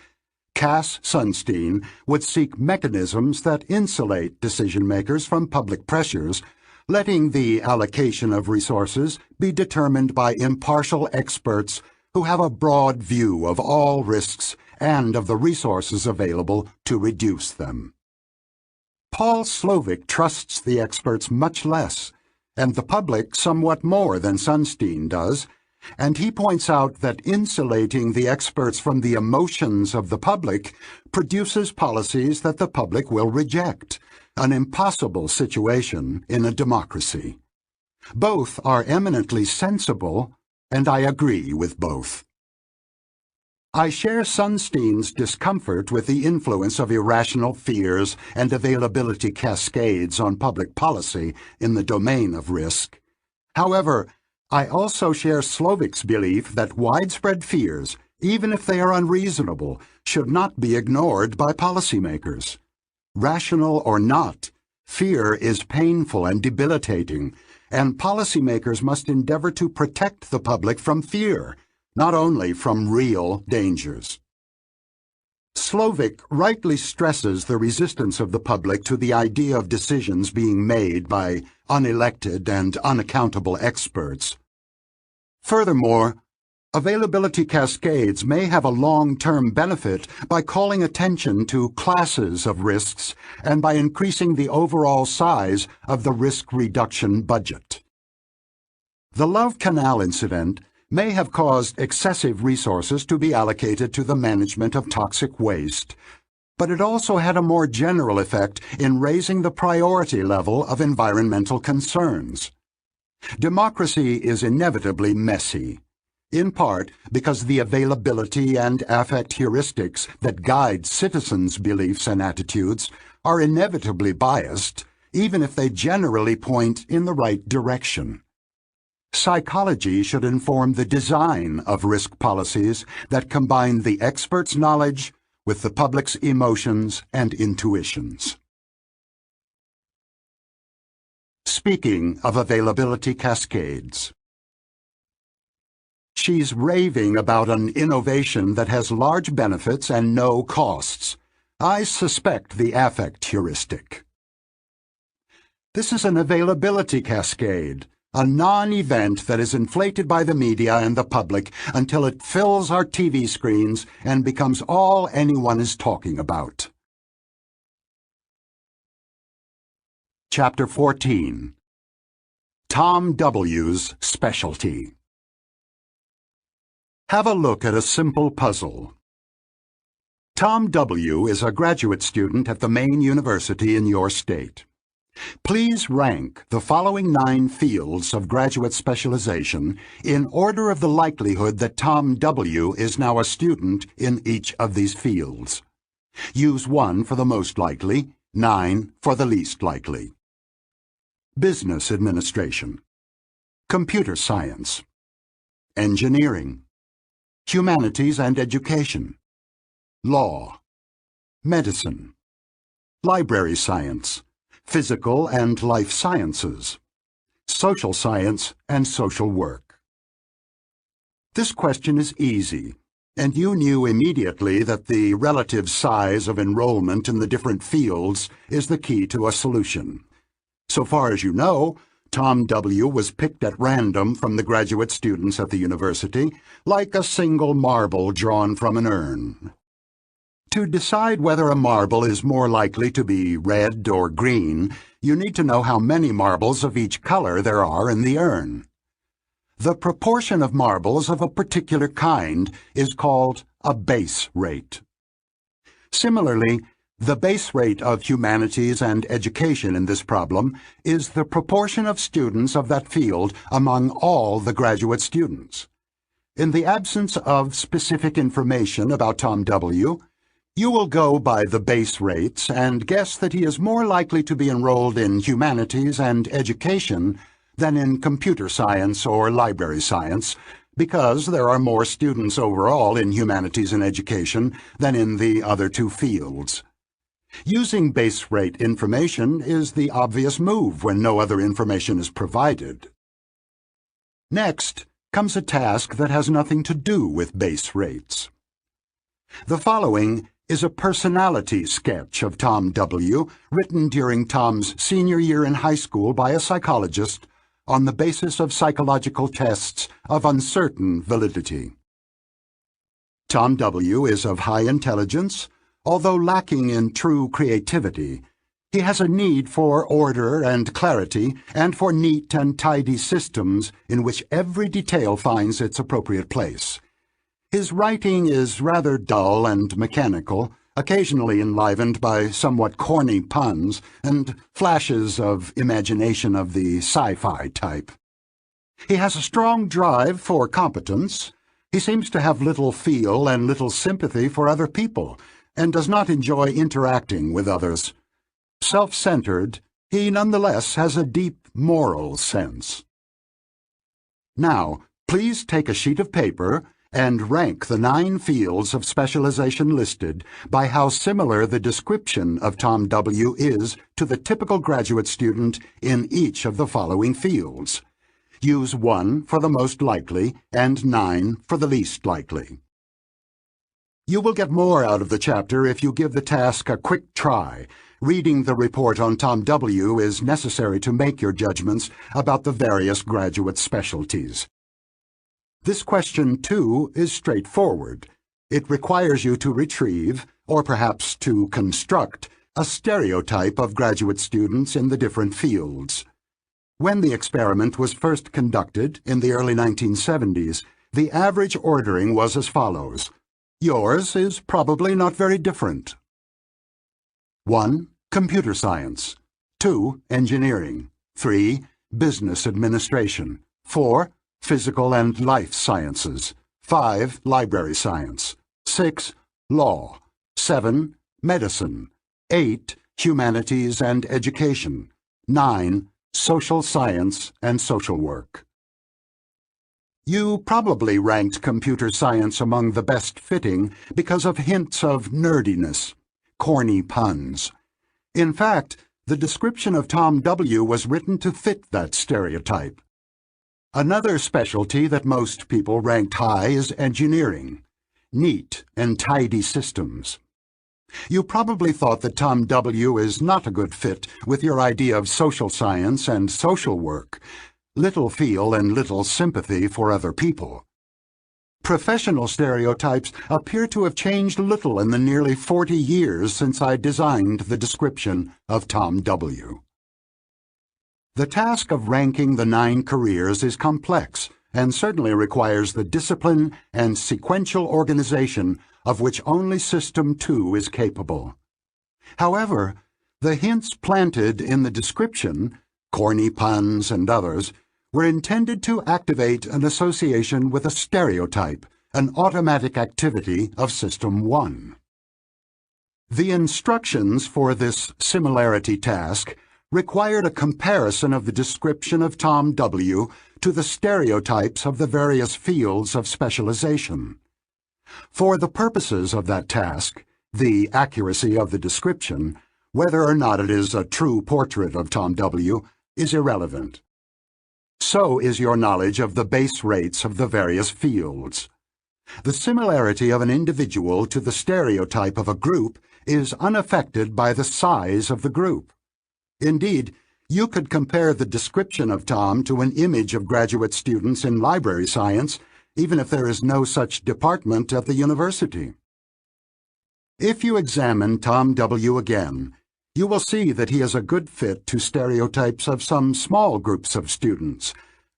Cass Sunstein would seek mechanisms that insulate decision-makers from public pressures, letting the allocation of resources be determined by impartial experts who have a broad view of all risks and of the resources available to reduce them. Paul Slovic trusts the experts much less, and the public somewhat more than Sunstein does, and he points out that insulating the experts from the emotions of the public produces policies that the public will reject, an impossible situation in a democracy. Both are eminently sensible, and I agree with both. I share Sunstein's discomfort with the influence of irrational fears and availability cascades on public policy in the domain of risk. However, I also share Slovic's belief that widespread fears, even if they are unreasonable, should not be ignored by policymakers. Rational or not, fear is painful and debilitating, and policymakers must endeavor to protect the public from fear, not only from real dangers. Slovic rightly stresses the resistance of the public to the idea of decisions being made by unelected and unaccountable experts. Furthermore, availability cascades may have a long-term benefit by calling attention to classes of risks and by increasing the overall size of the risk reduction budget. The Love Canal incident may have caused excessive resources to be allocated to the management of toxic waste, but it also had a more general effect in raising the priority level of environmental concerns. Democracy is inevitably messy, in part because the availability and affect heuristics that guide citizens' beliefs and attitudes are inevitably biased, even if they generally point in the right direction. Psychology should inform the design of risk policies that combine the experts' knowledge with the public's emotions and intuitions. Speaking of availability cascades. She's raving about an innovation that has large benefits and no costs. I suspect the affect heuristic. This is an availability cascade, a non-event that is inflated by the media and the public until it fills our TV screens and becomes all anyone is talking about. Chapter 14. Tom W.'s Specialty. Have a look at a simple puzzle. Tom W. is a graduate student at the main university in your state. Please rank the following 9 fields of graduate specialization in order of the likelihood that Tom W. is now a student in each of these fields. Use 1 for the most likely, 9 for the least likely. Business administration, computer science, engineering, humanities and education, law, medicine, library science, physical and life sciences, social science and social work. This question is easy, and you knew immediately that the relative size of enrollment in the different fields is the key to a solution. So far as you know, Tom W. was picked at random from the graduate students at the university, like a single marble drawn from an urn. To decide whether a marble is more likely to be red or green, you need to know how many marbles of each color there are in the urn. The proportion of marbles of a particular kind is called a base rate. Similarly, the base rate of humanities and education in this problem is the proportion of students of that field among all the graduate students. In the absence of specific information about Tom W., you will go by the base rates and guess that he is more likely to be enrolled in humanities and education than in computer science or library science, because there are more students overall in humanities and education than in the other 2 fields. Using base rate information is the obvious move when no other information is provided. Next comes a task that has nothing to do with base rates. The following is a personality sketch of Tom W., written during Tom's senior year in high school by a psychologist on the basis of psychological tests of uncertain validity. Tom W. is of high intelligence, although lacking in true creativity. He has a need for order and clarity and for neat and tidy systems in which every detail finds its appropriate place. His writing is rather dull and mechanical, occasionally enlivened by somewhat corny puns and flashes of imagination of the sci-fi type. He has a strong drive for competence. He seems to have little feel and little sympathy for other people, and does not enjoy interacting with others. Self-centered, he nonetheless has a deep moral sense. Now, please take a sheet of paper and rank the 9 fields of specialization listed by how similar the description of Tom W. is to the typical graduate student in each of the following fields. Use 1 for the most likely and 9 for the least likely. You will get more out of the chapter if you give the task a quick try. Reading the report on Tom W. is necessary to make your judgments about the various graduate specialties. This question, too, is straightforward. It requires you to retrieve, or perhaps to construct, a stereotype of graduate students in the different fields. When the experiment was first conducted in the early 1970s, the average ordering was as follows. Yours is probably not very different. 1. Computer science. 2. Engineering. 3. Business administration. 4. Physical and life sciences. 5. Library science. 6. Law. 7. Medicine. 8. Humanities and education. 9. Social science and social work. You probably ranked computer science among the best fitting because of hints of nerdiness, corny puns. In fact, the description of Tom W. was written to fit that stereotype. Another specialty that most people ranked high is engineering. Neat and tidy systems. You probably thought that Tom W. is not a good fit with your idea of social science and social work. Little feel and little sympathy for other people. Professional stereotypes appear to have changed little in the nearly 40 years since I designed the description of Tom W. The task of ranking the 9 careers is complex and certainly requires the discipline and sequential organization of which only System 2 is capable. However, the hints planted in the description, corny puns and others, were intended to activate an association with a stereotype, an automatic activity of System 1. The instructions for this similarity task required a comparison of the description of Tom W. to the stereotypes of the various fields of specialization. For the purposes of that task, the accuracy of the description, whether or not it is a true portrait of Tom W., is irrelevant. So is your knowledge of the base rates of the various fields. The similarity of an individual to the stereotype of a group is unaffected by the size of the group. Indeed, you could compare the description of Tom to an image of graduate students in library science, even if there is no such department at the university. If you examine Tom W. again, you will see that he is a good fit to stereotypes of some small groups of students,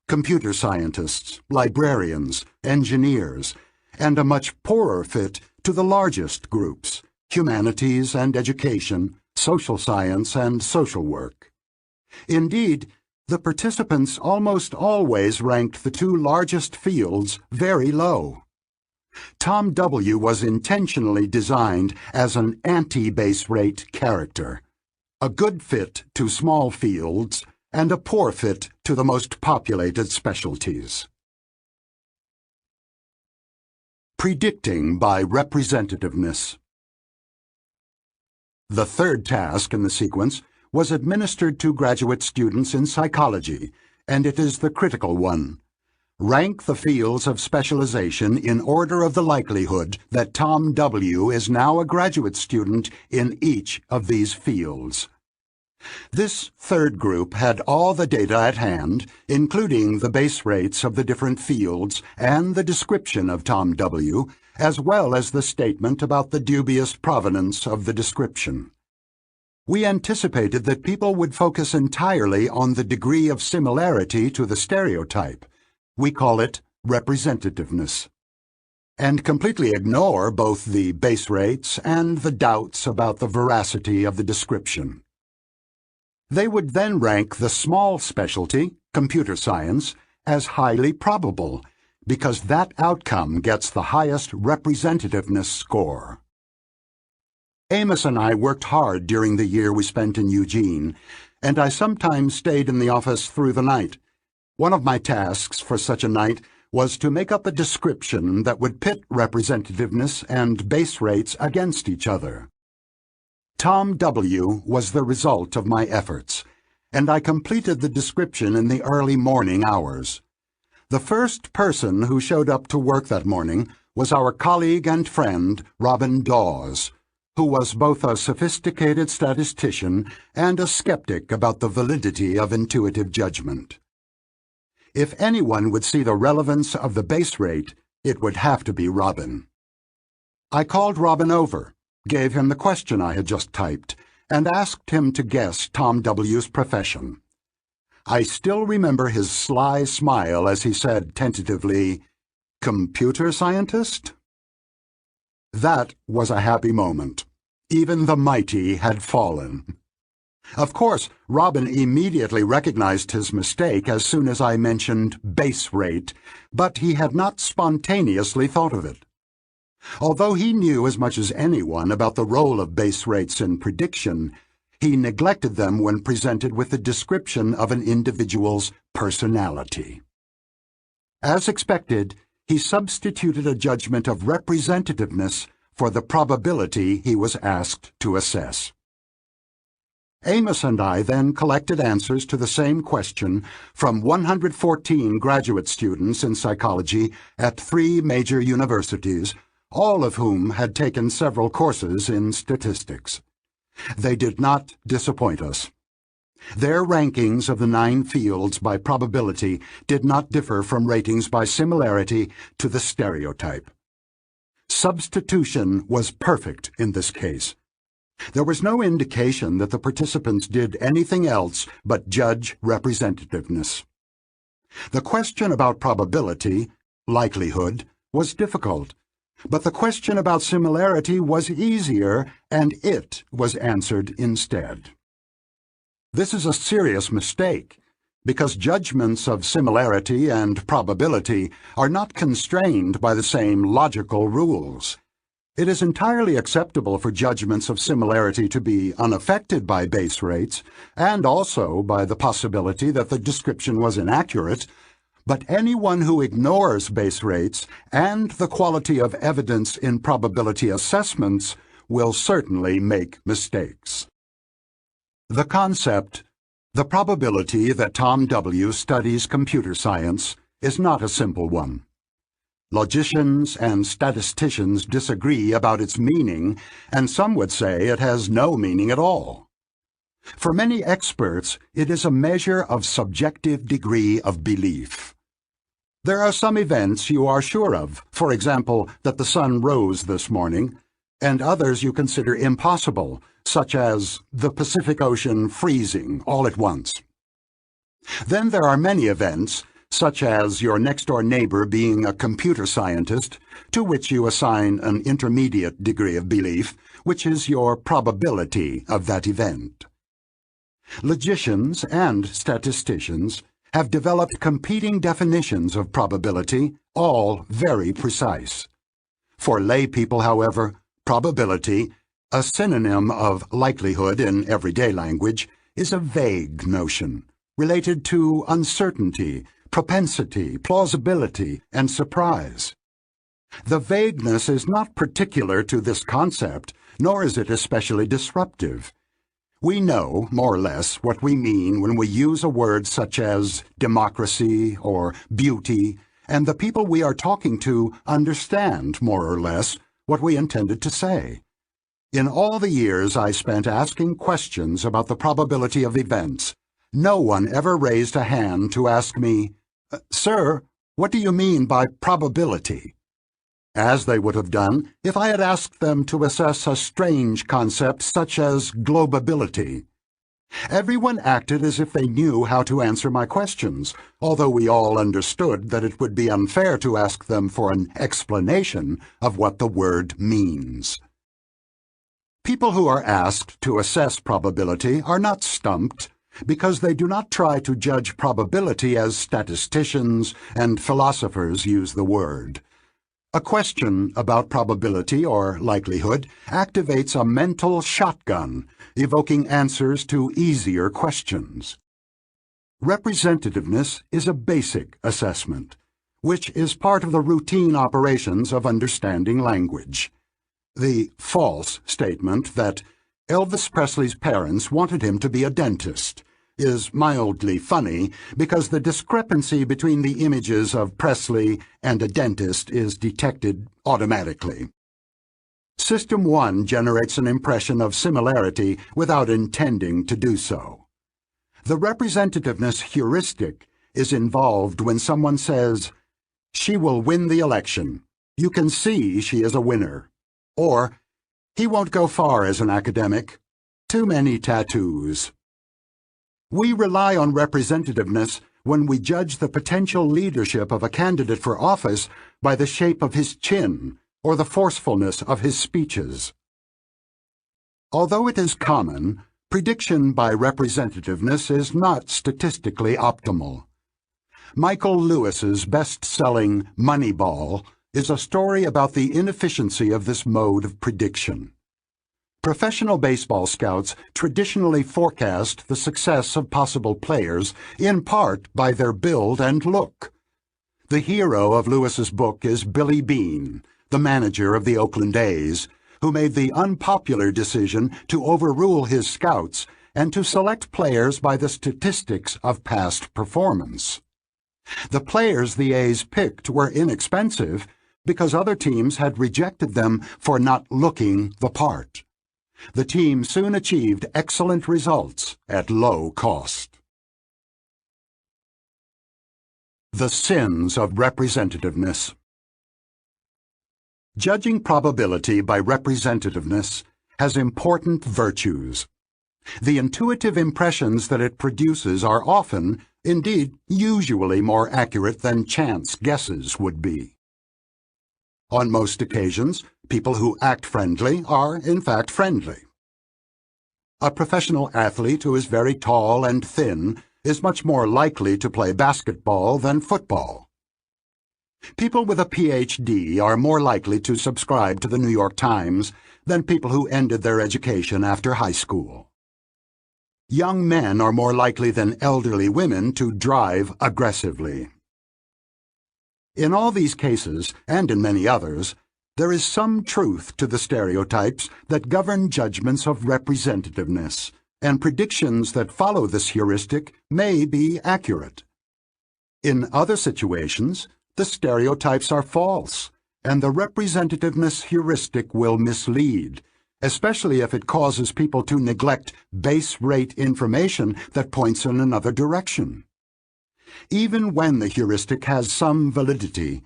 computer scientists, librarians, engineers, and a much poorer fit to the largest groups, humanities and education, social science and social work. Indeed, the participants almost always ranked the 2 largest fields very low. Tom W. was intentionally designed as an anti-base rate character, a good fit to small fields and a poor fit to the most populated specialties. Predicting by representativeness. The third task in the sequence was administered to graduate students in psychology, and it is the critical one. Rank the fields of specialization in order of the likelihood that Tom W. is now a graduate student in each of these fields. This third group had all the data at hand, including the base rates of the different fields and the description of Tom W., as well as the statement about the dubious provenance of the description. We anticipated that people would focus entirely on the degree of similarity to the stereotype. We call it representativeness, and completely ignore both the base rates and the doubts about the veracity of the description. They would then rank the small specialty, computer science, as highly probable, because that outcome gets the highest representativeness score. Amos and I worked hard during the year we spent in Eugene, and I sometimes stayed in the office through the night. One of my tasks for such a night was to make up a description that would pit representativeness and base rates against each other. Tom W. was the result of my efforts, and I completed the description in the early morning hours. The first person who showed up to work that morning was our colleague and friend, Robin Dawes, who was both a sophisticated statistician and a skeptic about the validity of intuitive judgment. If anyone would see the relevance of the base rate, it would have to be Robin. I called Robin over, gave him the question I had just typed, and asked him to guess Tom W.'s profession. I still remember his sly smile as he said tentatively, "Computer scientist?" That was a happy moment. Even the mighty had fallen. Of course, Robin immediately recognized his mistake as soon as I mentioned base rate, but he had not spontaneously thought of it. Although he knew as much as anyone about the role of base rates in prediction, he neglected them when presented with the description of an individual's personality. As expected, he substituted a judgment of representativeness for the probability he was asked to assess. Amos and I then collected answers to the same question from 114 graduate students in psychology at 3 major universities, all of whom had taken several courses in statistics. They did not disappoint us. Their rankings of the 9 fields by probability did not differ from ratings by similarity to the stereotype. Substitution was perfect in this case. There was no indication that the participants did anything else but judge representativeness. The question about probability, likelihood, was difficult, but the question about similarity was easier, and it was answered instead. This is a serious mistake, because judgments of similarity and probability are not constrained by the same logical rules. It is entirely acceptable for judgments of similarity to be unaffected by base rates, and also by the possibility that the description was inaccurate, but anyone who ignores base rates and the quality of evidence in probability assessments will certainly make mistakes. The concept, the probability that Tom W. studies computer science, is not a simple one. Logicians and statisticians disagree about its meaning, and some would say it has no meaning at all. For many experts, it is a measure of subjective degree of belief. There are some events you are sure of, for example, that the sun rose this morning, and others you consider impossible, such as the Pacific Ocean freezing all at once. Then there are many events, such as your next-door neighbor being a computer scientist, to which you assign an intermediate degree of belief, which is your probability of that event. Logicians and statisticians have developed competing definitions of probability, all very precise. For lay people, however, probability, a synonym of likelihood in everyday language, is a vague notion, related to uncertainty, propensity, plausibility, and surprise. The vagueness is not particular to this concept, nor is it especially disruptive. We know, more or less, what we mean when we use a word such as democracy or beauty, and the people we are talking to understand, more or less, what we intended to say. In all the years I spent asking questions about the probability of events, no one ever raised a hand to ask me, "Sir, what do you mean by probability?" as they would have done if I had asked them to assess a strange concept such as globability. Everyone acted as if they knew how to answer my questions, although we all understood that it would be unfair to ask them for an explanation of what the word means. People who are asked to assess probability are not stumped, because they do not try to judge probability as statisticians and philosophers use the word. A question about probability or likelihood activates a mental shotgun, evoking answers to easier questions. Representativeness is a basic assessment, which is part of the routine operations of understanding language. The false statement that Elvis Presley's parents wanted him to be a dentist is mildly funny because the discrepancy between the images of Presley and a dentist is detected automatically. System 1 generates an impression of similarity without intending to do so. The representativeness heuristic is involved when someone says, "She will win the election. You can see she is a winner." Or, "He won't go far as an academic. Too many tattoos." We rely on representativeness when we judge the potential leadership of a candidate for office by the shape of his chin or the forcefulness of his speeches. Although it is common, prediction by representativeness is not statistically optimal. Michael Lewis's best-selling Moneyball is a story about the inefficiency of this mode of prediction. Professional baseball scouts traditionally forecast the success of possible players in part by their build and look. The hero of Lewis's book is Billy Beane, the manager of the Oakland A's, who made the unpopular decision to overrule his scouts and to select players by the statistics of past performance. The players the A's picked were inexpensive because other teams had rejected them for not looking the part. The team soon achieved excellent results at low cost. The sins of representativeness. Judging probability by representativeness has important virtues. The intuitive impressions that it produces are often, indeed usually, more accurate than chance guesses would be. On most occasions, people who act friendly are, in fact, friendly. A professional athlete who is very tall and thin is much more likely to play basketball than football. People with a PhD are more likely to subscribe to the New York Times than people who ended their education after high school. Young men are more likely than elderly women to drive aggressively. In all these cases, and in many others, there is some truth to the stereotypes that govern judgments of representativeness, and predictions that follow this heuristic may be accurate. In other situations, the stereotypes are false, and the representativeness heuristic will mislead, especially if it causes people to neglect base-rate information that points in another direction. Even when the heuristic has some validity,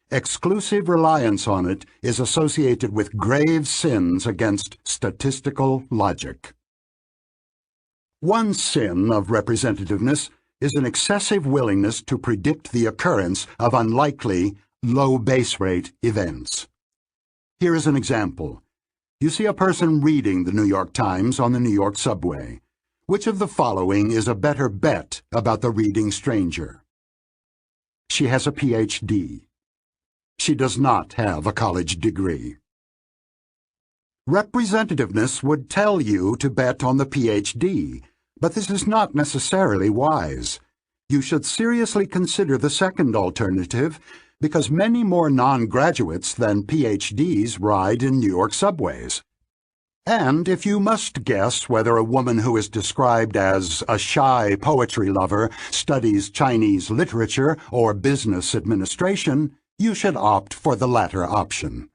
exclusive reliance on it is associated with grave sins against statistical logic. One sin of representativeness is an excessive willingness to predict the occurrence of unlikely, low base rate events. Here is an example. You see a person reading the New York Times on the New York subway. Which of the following is a better bet about the reading stranger? She has a PhD. She does not have a college degree. Representativeness would tell you to bet on the PhD, but this is not necessarily wise. You should seriously consider the second alternative because many more non-graduates than PhDs ride in New York subways. And if you must guess whether a woman who is described as a shy poetry lover studies Chinese literature or business administration, you should opt for the latter option.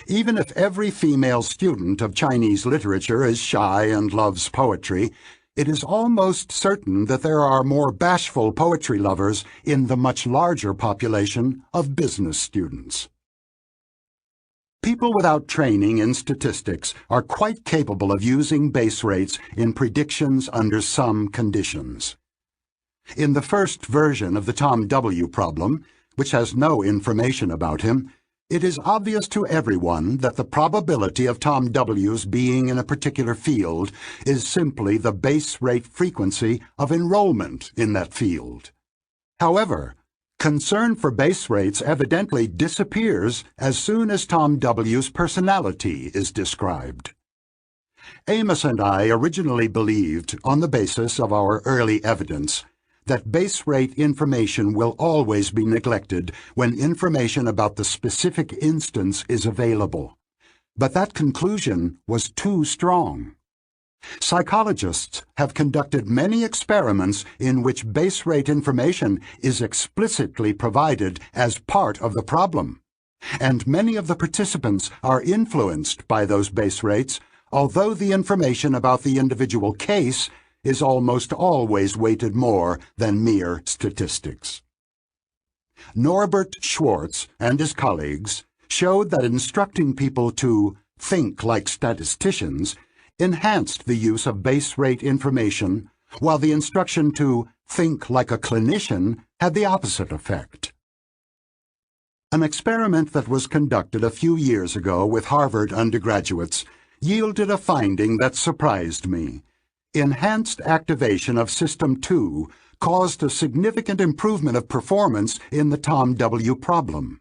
Even if every female student of Chinese literature is shy and loves poetry, it is almost certain that there are more bashful poetry lovers in the much larger population of business students. People without training in statistics are quite capable of using base rates in predictions under some conditions. In the first version of the Tom W. problem, which has no information about him, it is obvious to everyone that the probability of Tom W.'s being in a particular field is simply the base rate frequency of enrollment in that field. However, concern for base rates evidently disappears as soon as Tom W.'s personality is described. Amos and I originally believed, on the basis of our early evidence, that base rate information will always be neglected when information about the specific instance is available. But that conclusion was too strong. Psychologists have conducted many experiments in which base rate information is explicitly provided as part of the problem, and many of the participants are influenced by those base rates, although the information about the individual case is almost always weighted more than mere statistics. Norbert Schwartz and his colleagues showed that instructing people to think like statisticians enhanced the use of base rate information, while the instruction to think like a clinician had the opposite effect. An experiment that was conducted a few years ago with Harvard undergraduates yielded a finding that surprised me. Enhanced activation of System 2 caused a significant improvement of performance in the Tom W. problem.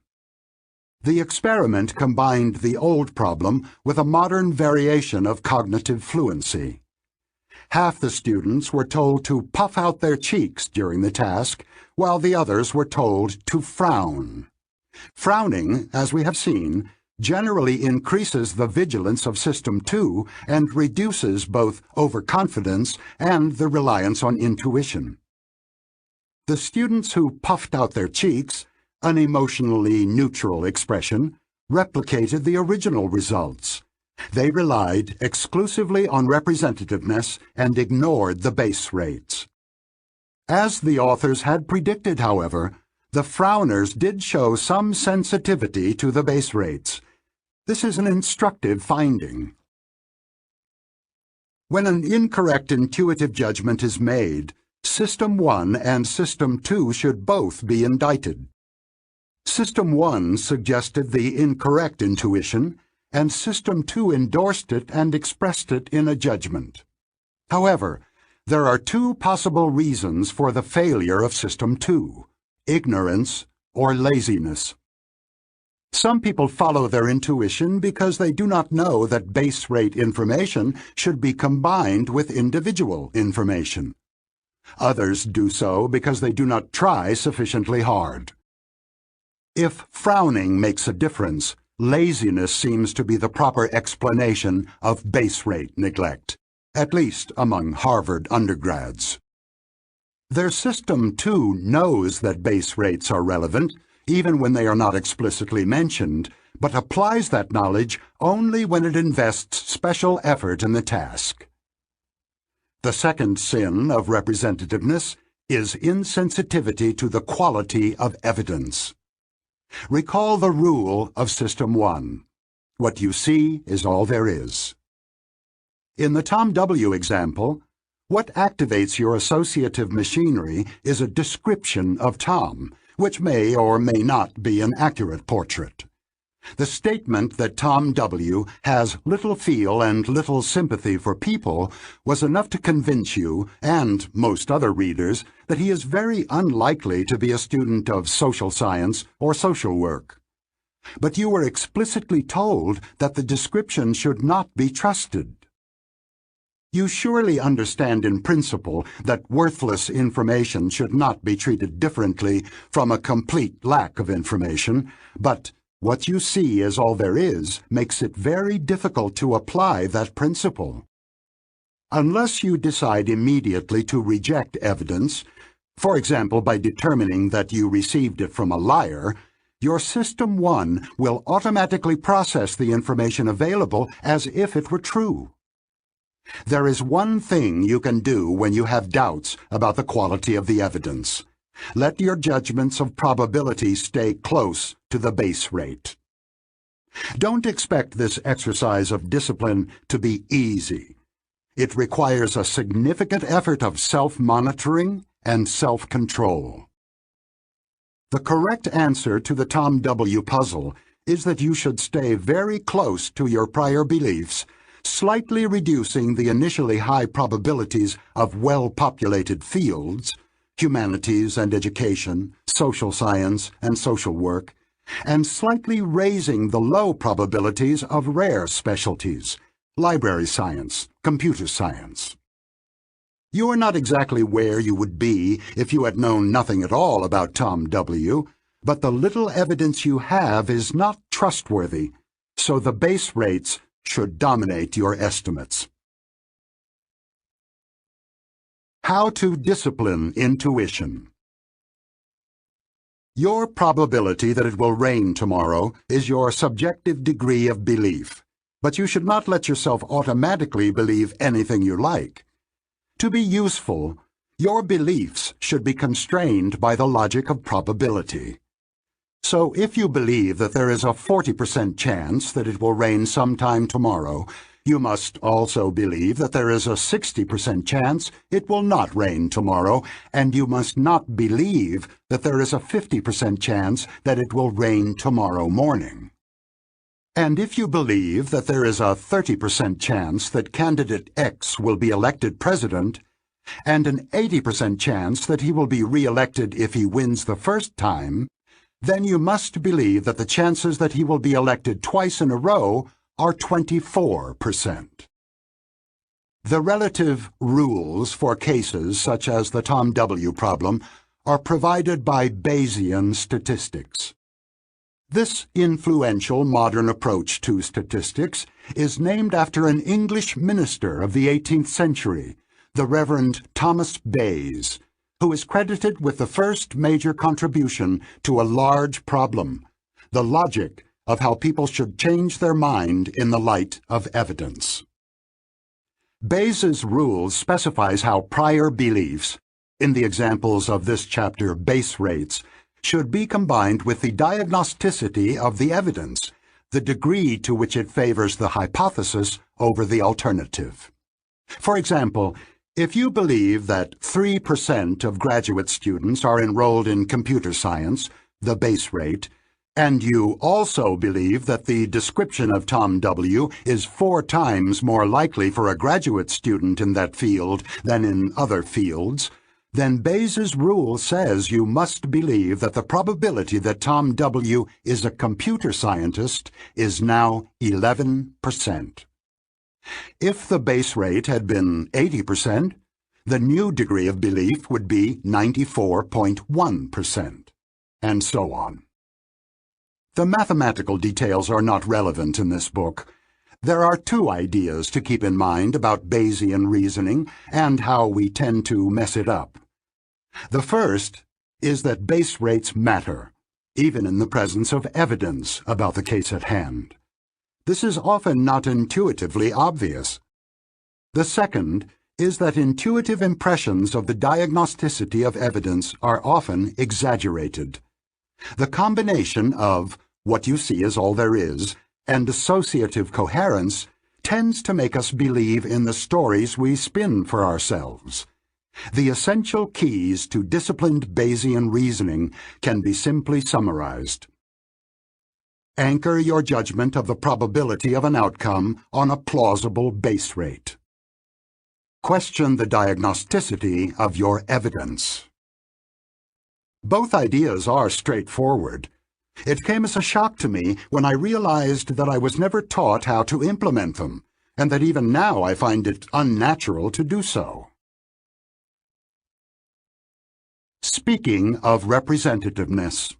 The experiment combined the old problem with a modern variation of cognitive fluency. Half the students were told to puff out their cheeks during the task, while the others were told to frown. Frowning, as we have seen, generally increases the vigilance of System 2 and reduces both overconfidence and the reliance on intuition. The students who puffed out their cheeks, an emotionally neutral expression, replicated the original results. They relied exclusively on representativeness and ignored the base rates. As the authors had predicted, however, the frowners did show some sensitivity to the base rates. This is an instructive finding. When an incorrect intuitive judgment is made, System 1 and System 2 should both be indicted. System 1 suggested the incorrect intuition, and System 2 endorsed it and expressed it in a judgment. However, there are two possible reasons for the failure of System 2: ignorance or laziness. Some people follow their intuition because they do not know that base rate information should be combined with individual information. Others do so because they do not try sufficiently hard. If frowning makes a difference, laziness seems to be the proper explanation of base rate neglect, at least among Harvard undergrads. Their System 2 knows that base rates are relevant, even when they are not explicitly mentioned, but applies that knowledge only when it invests special effort in the task. The second sin of representativeness is insensitivity to the quality of evidence. Recall the rule of System 1. What you see is all there is. In the Tom W. example, what activates your associative machinery is a description of Tom, which may or may not be an accurate portrait. The statement that Tom W. has little feel and little sympathy for people was enough to convince you, and most other readers, that he is very unlikely to be a student of social science or social work. But you were explicitly told that the description should not be trusted. You surely understand in principle that worthless information should not be treated differently from a complete lack of information, but what you see as all there is makes it very difficult to apply that principle. Unless you decide immediately to reject evidence, for example by determining that you received it from a liar, your System 1 will automatically process the information available as if it were true. There is one thing you can do when you have doubts about the quality of the evidence. Let your judgments of probability stay close to the base rate. Don't expect this exercise of discipline to be easy. It requires a significant effort of self-monitoring and self-control. The correct answer to the Tom W. puzzle is that you should stay very close to your prior beliefs, slightly reducing the initially high probabilities of well-populated fields, humanities and education, social science and social work, and slightly raising the low probabilities of rare specialties, library science, computer science. You are not exactly where you would be if you had known nothing at all about Tom W., but the little evidence you have is not trustworthy, so the base rates should dominate your estimates. How to discipline intuition. Your probability that it will rain tomorrow is your subjective degree of belief, but you should not let yourself automatically believe anything you like. To be useful, your beliefs should be constrained by the logic of probability. So if you believe that there is a 40% chance that it will rain sometime tomorrow, you must also believe that there is a 60% chance it will not rain tomorrow, and you must not believe that there is a 50% chance that it will rain tomorrow morning. And if you believe that there is a 30% chance that candidate X will be elected president, and an 80% chance that he will be re-elected if he wins the first time, then you must believe that the chances that he will be elected twice in a row are 24%. The relative rules for cases such as the Tom W. problem are provided by Bayesian statistics. This influential modern approach to statistics is named after an English minister of the 18th century, the Reverend Thomas Bayes, who is credited with the first major contribution to a large problem, the logic of how people should change their mind in the light of evidence. Bayes's rule specifies how prior beliefs, in the examples of this chapter base rates, should be combined with the diagnosticity of the evidence, the degree to which it favors the hypothesis over the alternative. For example, if you believe that 3% of graduate students are enrolled in computer science, the base rate, and you also believe that the description of Tom W. is 4 times more likely for a graduate student in that field than in other fields, then Bayes's rule says you must believe that the probability that Tom W. is a computer scientist is now 11%. If the base rate had been 80%, the new degree of belief would be 94.1%, and so on. The mathematical details are not relevant in this book. There are 2 ideas to keep in mind about Bayesian reasoning and how we tend to mess it up. The first is that base rates matter, even in the presence of evidence about the case at hand. This is often not intuitively obvious. The second is that intuitive impressions of the diagnosticity of evidence are often exaggerated. The combination of what you see is all there is and associative coherence tends to make us believe in the stories we spin for ourselves. The essential keys to disciplined Bayesian reasoning can be simply summarized. Anchor your judgment of the probability of an outcome on a plausible base rate. Question the diagnosticity of your evidence. Both ideas are straightforward. It came as a shock to me when I realized that I was never taught how to implement them, and that even now I find it unnatural to do so. Speaking of representativeness.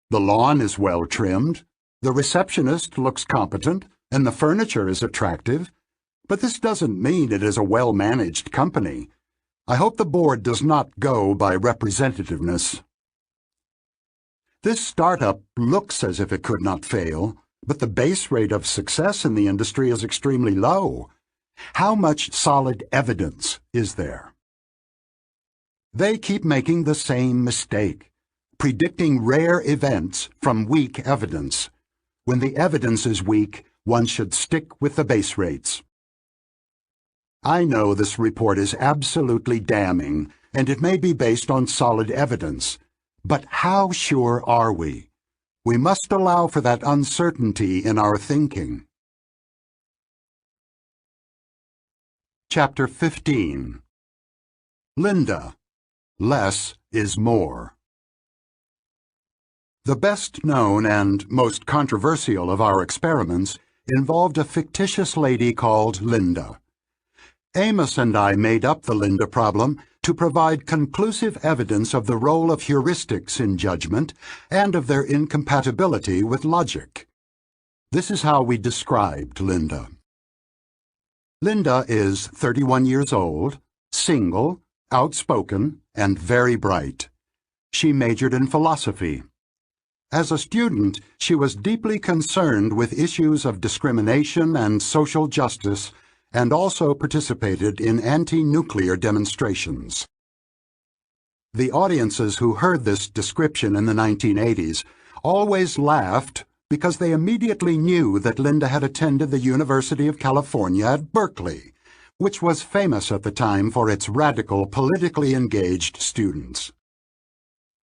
The lawn is well trimmed, the receptionist looks competent, and the furniture is attractive, but this doesn't mean it is a well-managed company. I hope the board does not go by representativeness. This startup looks as if it could not fail, but the base rate of success in the industry is extremely low. How much solid evidence is there? They keep making the same mistake, predicting rare events from weak evidence. When the evidence is weak, one should stick with the base rates. I know this report is absolutely damning, and it may be based on solid evidence. But how sure are we? We must allow for that uncertainty in our thinking. Chapter 15. Linda. Less is more. The best known and most controversial of our experiments involved a fictitious lady called Linda. Amos and I made up the Linda problem to provide conclusive evidence of the role of heuristics in judgment and of their incompatibility with logic. This is how we described Linda. Linda is 31 years old, single, outspoken, and very bright. She majored in philosophy. As a student, she was deeply concerned with issues of discrimination and social justice, and also participated in anti-nuclear demonstrations. The audiences who heard this description in the 1980s always laughed because they immediately knew that Linda had attended the University of California at Berkeley, which was famous at the time for its radical, politically engaged students.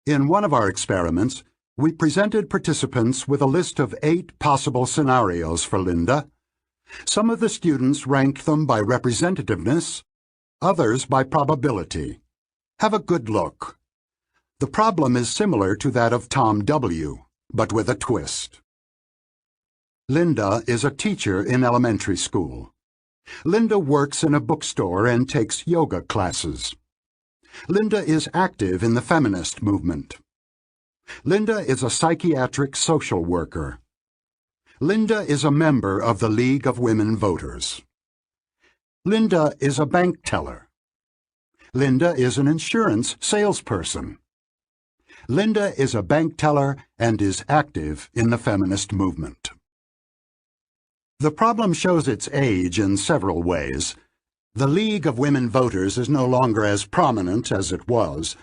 In one of our experiments, we presented participants with a list of 8 possible scenarios for Linda. Some of the students ranked them by representativeness, others by probability. Have a good look. The problem is similar to that of Tom W., but with a twist. Linda is a teacher in elementary school. Linda works in a bookstore and takes yoga classes. Linda is active in the feminist movement. Linda is a psychiatric social worker. Linda is a member of the League of Women Voters. Linda is a bank teller. Linda is an insurance salesperson. Linda is a bank teller and is active in the feminist movement. The problem shows its age in several ways. The League of Women Voters is no longer as prominent as it was,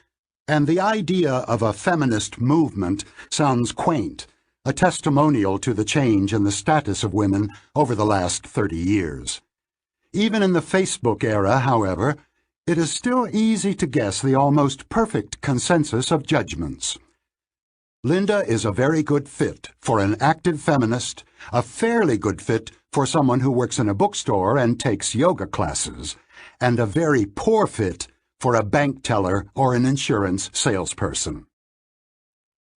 and the idea of a feminist movement sounds quaint, a testimonial to the change in the status of women over the last 30 years. Even in the Facebook era, however, it is still easy to guess the almost perfect consensus of judgments. Linda is a very good fit for an active feminist, a fairly good fit for someone who works in a bookstore and takes yoga classes, and a very poor fit for a bank teller or an insurance salesperson.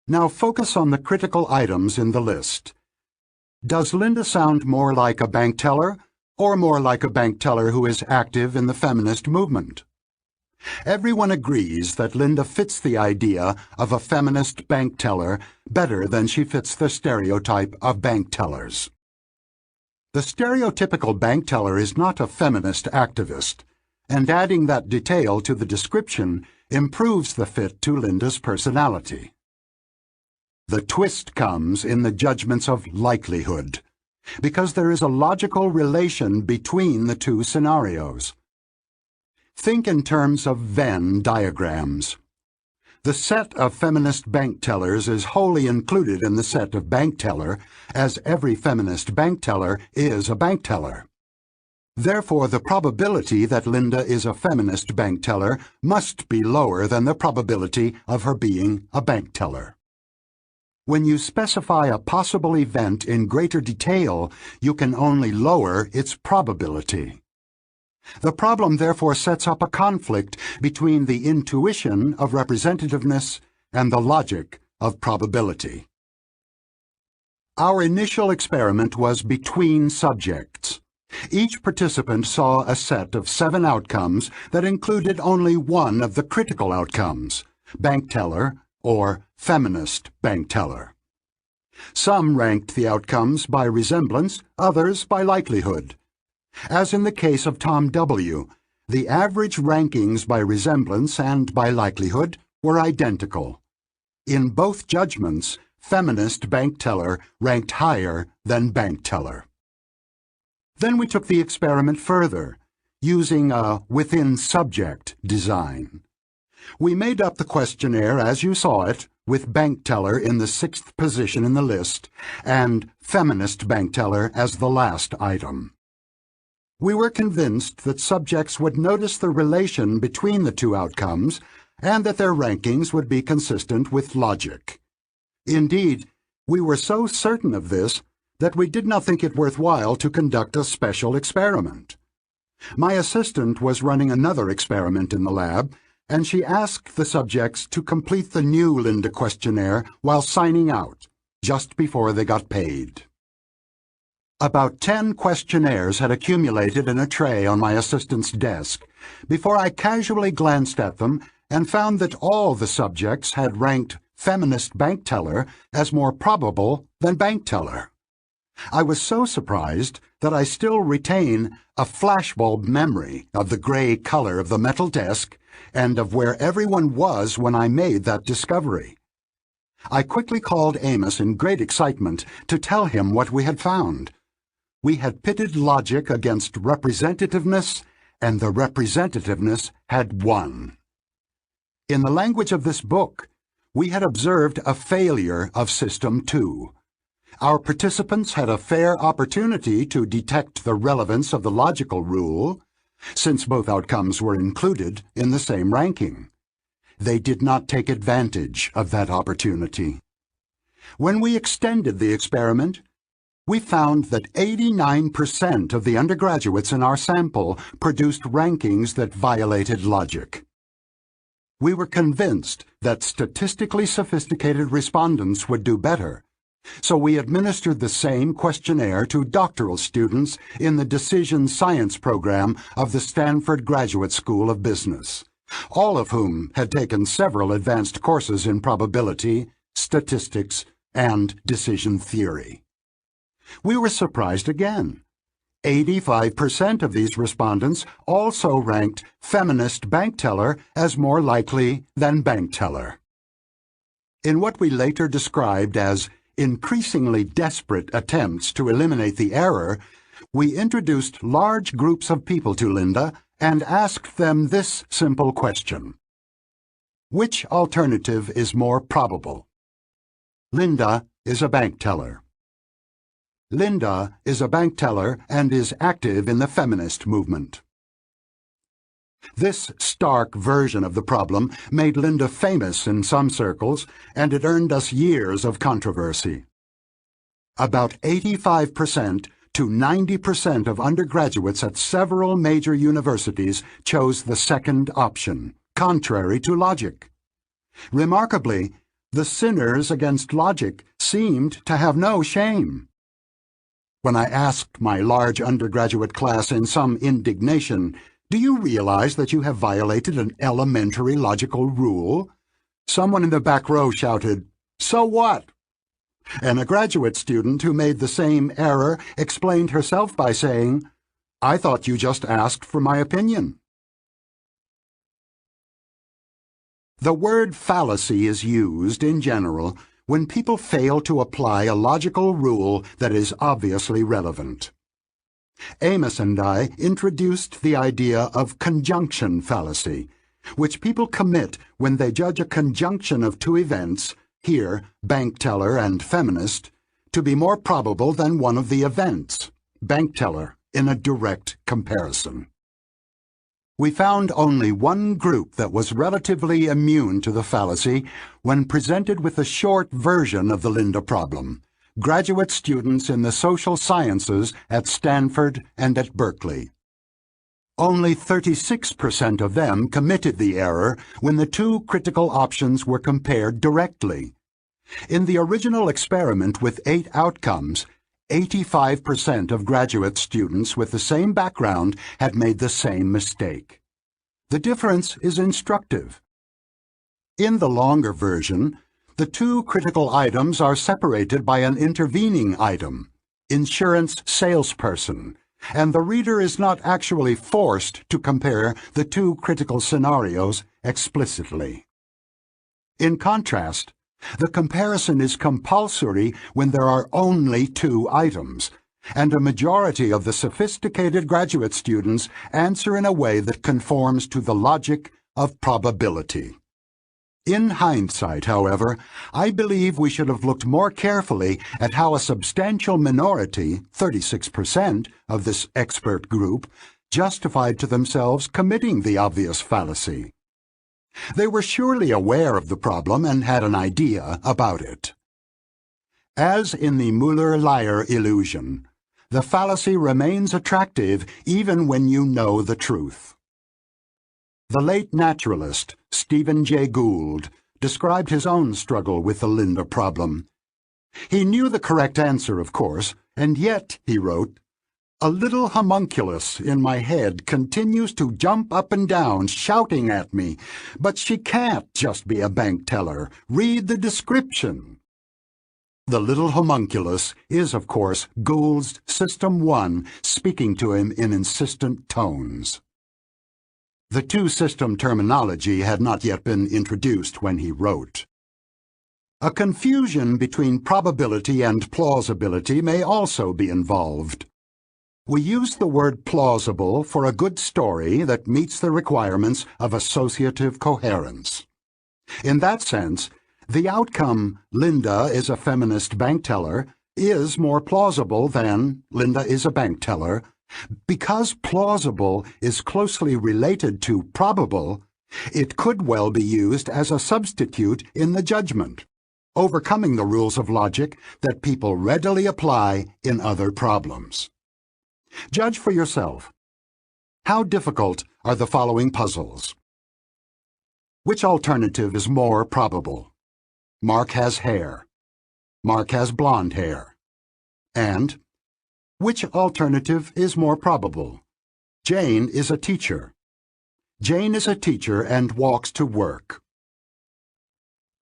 Now focus on the critical items in the list. Does Linda sound more like a bank teller or more like a bank teller who is active in the feminist movement? Everyone agrees that Linda fits the idea of a feminist bank teller better than she fits the stereotype of bank tellers. The stereotypical bank teller is not a feminist activist, and adding that detail to the description improves the fit to Linda's personality. The twist comes in the judgments of likelihood, because there is a logical relation between the two scenarios. Think in terms of Venn diagrams. The set of feminist bank tellers is wholly included in the set of bank teller, as every feminist bank teller is a bank teller. Therefore, the probability that Linda is a feminist bank teller must be lower than the probability of her being a bank teller. When you specify a possible event in greater detail, you can only lower its probability. The problem therefore sets up a conflict between the intuition of representativeness and the logic of probability. Our initial experiment was between subjects. Each participant saw a set of 7 outcomes that included only one of the critical outcomes, bank teller or feminist bank teller. Some ranked the outcomes by resemblance, others by likelihood. As in the case of Tom W., the average rankings by resemblance and by likelihood were identical. In both judgments, feminist bank teller ranked higher than bank teller. Then we took the experiment further, using a within-subject design. We made up the questionnaire as you saw it, with bank teller in the 6th position in the list, and feminist bank teller as the last item. We were convinced that subjects would notice the relation between the two outcomes and that their rankings would be consistent with logic. Indeed, we were so certain of this that we did not think it worthwhile to conduct a special experiment. My assistant was running another experiment in the lab, and she asked the subjects to complete the new Linda questionnaire while signing out, just before they got paid. About 10 questionnaires had accumulated in a tray on my assistant's desk before I casually glanced at them and found that all the subjects had ranked feminist bank teller as more probable than bank teller. I was so surprised that I still retain a flashbulb memory of the gray color of the metal desk and of where everyone was when I made that discovery. I quickly called Amos in great excitement to tell him what we had found. We had pitted logic against representativeness, and the representativeness had won. In the language of this book, we had observed a failure of System 2. Our participants had a fair opportunity to detect the relevance of the logical rule, since both outcomes were included in the same ranking. They did not take advantage of that opportunity. When we extended the experiment, we found that 89% of the undergraduates in our sample produced rankings that violated logic. We were convinced that statistically sophisticated respondents would do better, so we administered the same questionnaire to doctoral students in the Decision Science program of the Stanford Graduate School of Business, all of whom had taken several advanced courses in probability, statistics, and decision theory. We were surprised again. 85% of these respondents also ranked feminist bank teller as more likely than bank teller. In what we later described as increasingly desperate attempts to eliminate the error, we introduced large groups of people to Linda and asked them this simple question: which alternative is more probable? Linda is a bank teller. Linda is a bank teller and is active in the feminist movement. This stark version of the problem made Linda famous in some circles, and it earned us years of controversy. About 85% to 90% of undergraduates at several major universities chose the second option, contrary to logic. Remarkably, the sinners against logic seemed to have no shame. When I asked my large undergraduate class in some indignation, "Do you realize that you have violated an elementary logical rule?" someone in the back row shouted, "So what?" And a graduate student who made the same error explained herself by saying, "I thought you just asked for my opinion." The word fallacy is used, in general, when people fail to apply a logical rule that is obviously relevant. Amos and I introduced the idea of conjunction fallacy, which people commit when they judge a conjunction of two events, here bank teller and feminist, to be more probable than one of the events, bank teller, in a direct comparison. We found only one group that was relatively immune to the fallacy when presented with a short version of the Linda problem: graduate students in the social sciences at Stanford and at Berkeley. Only 36% of them committed the error when the two critical options were compared directly. In the original experiment with 8 outcomes, 85% of graduate students with the same background had made the same mistake. The difference is instructive. In the longer version, the two critical items are separated by an intervening item, insurance salesperson, and the reader is not actually forced to compare the two critical scenarios explicitly. In contrast, the comparison is compulsory when there are only 2 items, and a majority of the sophisticated graduate students answer in a way that conforms to the logic of probability. In hindsight, however, I believe we should have looked more carefully at how a substantial minority, 36%, of this expert group justified to themselves committing the obvious fallacy. They were surely aware of the problem and had an idea about it. As in the Müller-Lyer illusion, the fallacy remains attractive even when you know the truth. The late naturalist, Stephen Jay Gould, described his own struggle with the Linda problem. He knew the correct answer, of course, and yet, he wrote, "A little homunculus in my head continues to jump up and down, shouting at me, 'But she can't just be a bank teller. Read the description.'" The little homunculus is, of course, Gould's System 1 speaking to him in insistent tones. The two-system terminology had not yet been introduced when he wrote. A confusion between probability and plausibility may also be involved. We use the word plausible for a good story that meets the requirements of associative coherence. In that sense, the outcome, Linda is a feminist bank teller, is more plausible than Linda is a bank teller. Because plausible is closely related to probable, it could well be used as a substitute in the judgment, overcoming the rules of logic that people readily apply in other problems. Judge for yourself. How difficult are the following puzzles? Which alternative is more probable? Mark has hair. Mark has blonde hair. And which alternative is more probable? Jane is a teacher. Jane is a teacher and walks to work.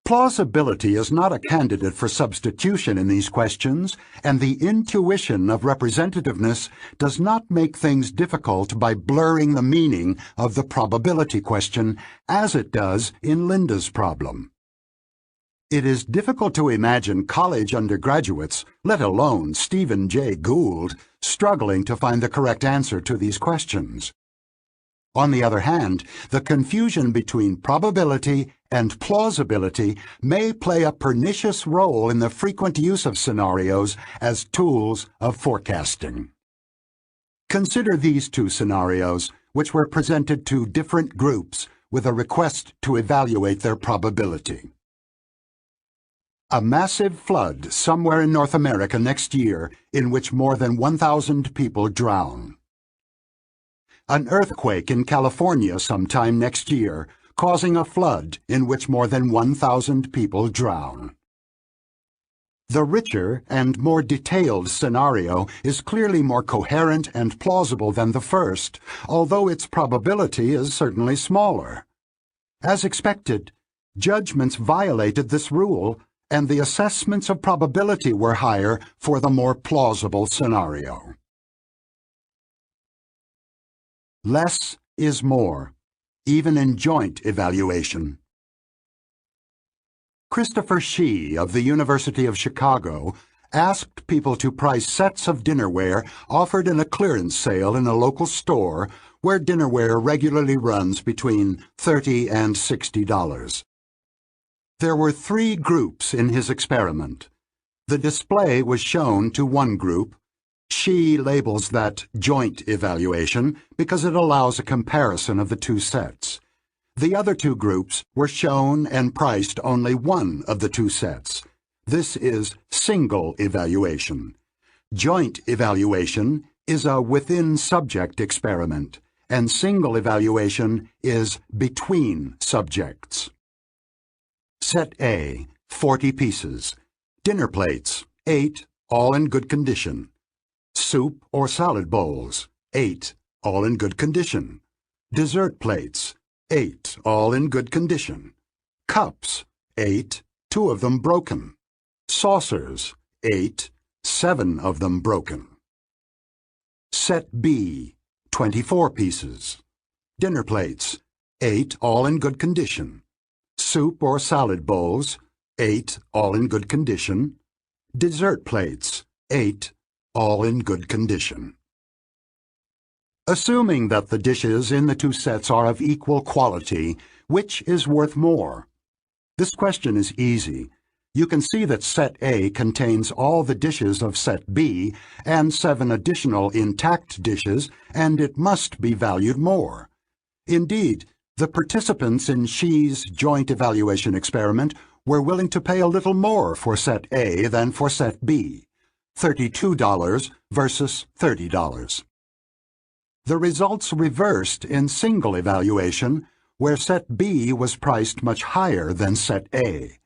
Plausibility is not a candidate for substitution in these questions, and the intuition of representativeness does not make things difficult by blurring the meaning of the probability question, as it does in Linda's problem. It is difficult to imagine college undergraduates, let alone Stephen Jay Gould, struggling to find the correct answer to these questions. On the other hand, the confusion between probability and plausibility may play a pernicious role in the frequent use of scenarios as tools of forecasting. Consider these two scenarios, which were presented to different groups with a request to evaluate their probability. A massive flood somewhere in North America next year in which more than 1,000 people drown. An earthquake in California sometime next year, causing a flood in which more than 1,000 people drown. The richer and more detailed scenario is clearly more coherent and plausible than the first, although its probability is certainly smaller. As expected, judgments violated this rule, and the assessments of probability were higher for the more plausible scenario. Less is more, even in joint evaluation. Christopher Shee of the University of Chicago asked people to price sets of dinnerware offered in a clearance sale in a local store where dinnerware regularly runs between $30 and $60. There were 3 groups in his experiment. The display was shown to one group. Shee labels that joint evaluation because it allows a comparison of the two sets. The other 2 groups were shown and priced only one of the 2 sets. This is single evaluation. Joint evaluation is a within-subject experiment, and single evaluation is between subjects. Set A, 40 pieces. Dinner plates, 8, all in good condition. Soup or salad bowls, 8, all in good condition. Dessert plates, 8, all in good condition. Cups, 8, 2 of them broken. Saucers, 8, 7 of them broken. Set B, 24 pieces. Dinner plates, 8, all in good condition. Soup or salad bowls, 8, all in good condition. Dessert plates, 8, all in good condition. Assuming that the dishes in the 2 sets are of equal quality, which is worth more? This question is easy. You can see that set A contains all the dishes of set B and 7 additional intact dishes, and it must be valued more. Indeed, the participants in Shee's joint evaluation experiment were willing to pay a little more for set A than for set B, $32 versus $30. The results reversed in single evaluation, where set B was priced much higher than set A,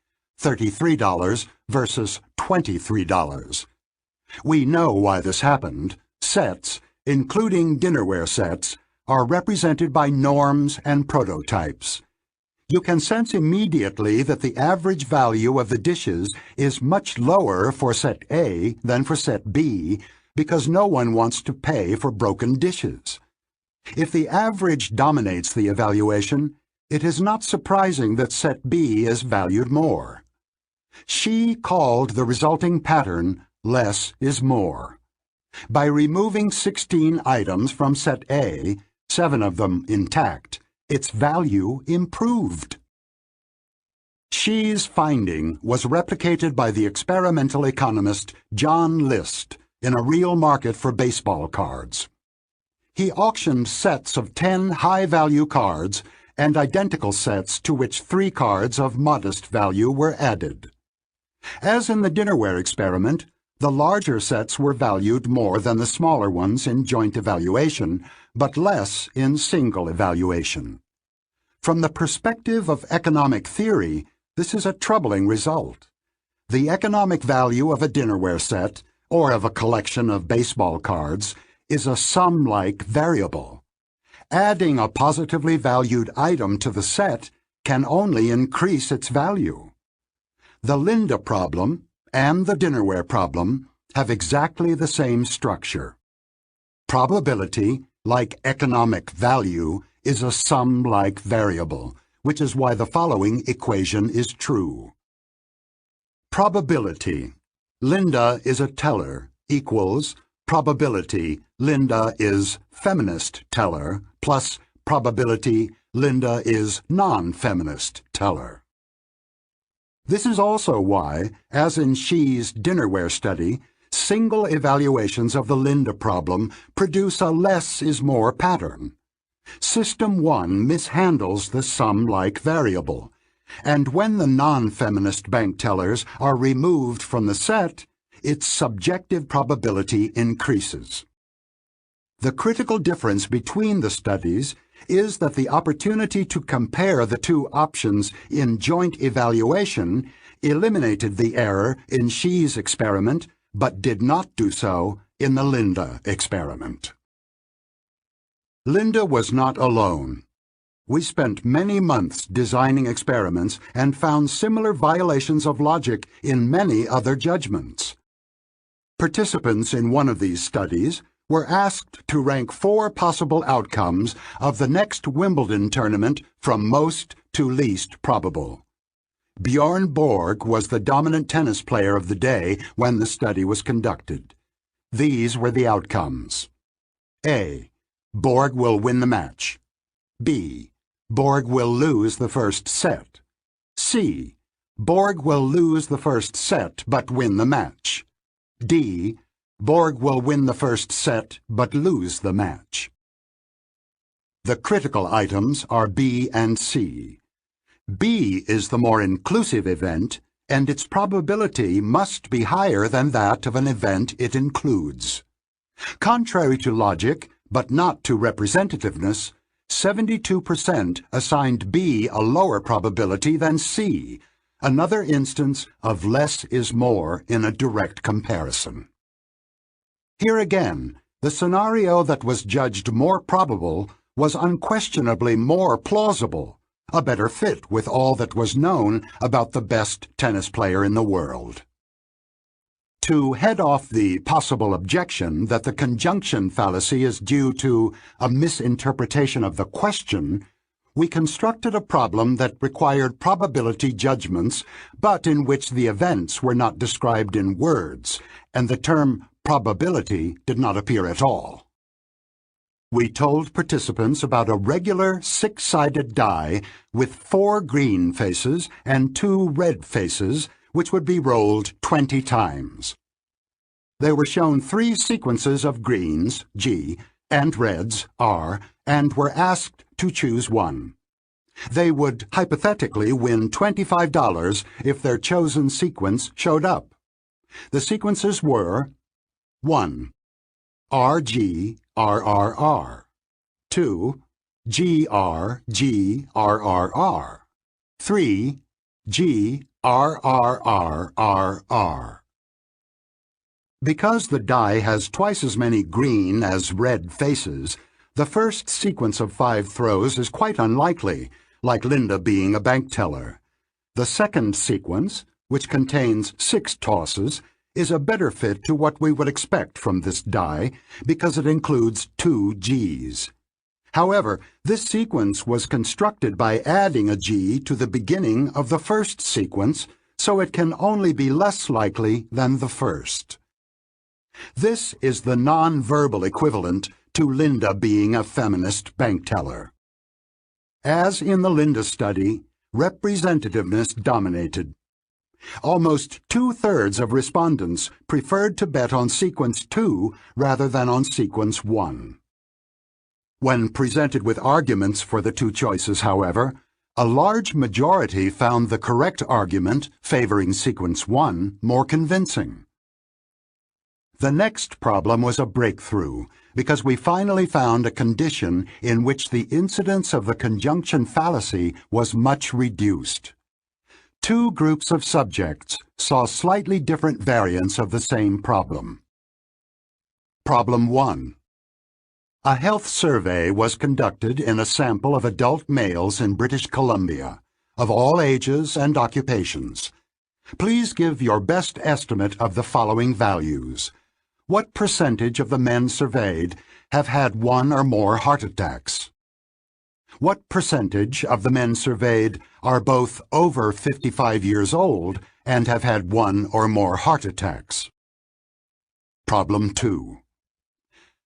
$33 versus $23. We know why this happened. Sets, including dinnerware sets, are represented by norms and prototypes. You can sense immediately that the average value of the dishes is much lower for set A than for set B because no one wants to pay for broken dishes. If the average dominates the evaluation, it is not surprising that set B is valued more. She called the resulting pattern less is more. By removing 16 items from set A, 7 of them intact, its value improved. She's finding was replicated by the experimental economist John List in a real market for baseball cards. He auctioned sets of 10 high-value cards and identical sets to which 3 cards of modest value were added. As in the dinnerware experiment, the larger sets were valued more than the smaller ones in joint evaluation, but less in single evaluation. From the perspective of economic theory, this is a troubling result. The economic value of a dinnerware set, or of a collection of baseball cards, is a sum-like variable. Adding a positively valued item to the set can only increase its value. The Linda problem and the dinnerware problem have exactly the same structure. Probability, like economic value, is a sum-like variable, which is why the following equation is true. Probability, Linda is a teller, equals probability, Linda is feminist teller, plus probability, Linda is non-feminist teller. This is also why, as in She's dinnerware study, single evaluations of the Linda problem produce a less is more pattern. System 1 mishandles the sum-like variable, and when the non-feminist bank tellers are removed from the set, its subjective probability increases. The critical difference between the studies is that the opportunity to compare the two options in joint evaluation eliminated the error in She's experiment, but did not do so in the Linda experiment. Linda was not alone. We spent many months designing experiments and found similar violations of logic in many other judgments. Participants in one of these studies were asked to rank 4 possible outcomes of the next Wimbledon tournament from most to least probable. Bjorn Borg was the dominant tennis player of the day when the study was conducted. These were the outcomes. A. Borg will win the match. B. Borg will lose the first set. C. Borg will lose the first set but win the match. D. Borg will win the first set but lose the match. The critical items are B and C. B is the more inclusive event, and its probability must be higher than that of an event it includes. Contrary to logic, but not to representativeness, 72% assigned B a lower probability than C, another instance of less is more in a direct comparison. Here again, the scenario that was judged more probable was unquestionably more plausible, a better fit with all that was known about the best tennis player in the world. To head off the possible objection that the conjunction fallacy is due to a misinterpretation of the question, we constructed a problem that required probability judgments, but in which the events were not described in words, and the term probability did not appear at all. We told participants about a regular 6-sided die with 4 green faces and 2 red faces, which would be rolled 20 times. They were shown 3 sequences of greens, G, and reds, R, and were asked to choose one. They would hypothetically win $25 if their chosen sequence showed up. The sequences were 1. RG, RRR. 2. GR, GRRR. 3. GRRRRR. Because the die has twice as many green as red faces, the first sequence of 5 throws is quite unlikely, like Linda being a bank teller. The second sequence, which contains 6 tosses, is a better fit to what we would expect from this die because it includes 2 Gs. However, this sequence was constructed by adding a G to the beginning of the first sequence, so it can only be less likely than the first. This is the non-verbal equivalent to Linda being a feminist bank teller. As in the Linda study, representativeness dominated. Almost 2/3 of respondents preferred to bet on sequence 2 rather than on sequence 1. When presented with arguments for the 2 choices, however, a large majority found the correct argument favoring sequence 1 more convincing. The next problem was a breakthrough, because we finally found a condition in which the incidence of the conjunction fallacy was much reduced. 2 groups of subjects saw slightly different variants of the same problem. Problem 1. A health survey was conducted in a sample of adult males in British Columbia, of all ages and occupations. Please give your best estimate of the following values. What percentage of the men surveyed have had 1 or more heart attacks? What percentage of the men surveyed are both over 55 years old and have had 1 or more heart attacks? Problem 2.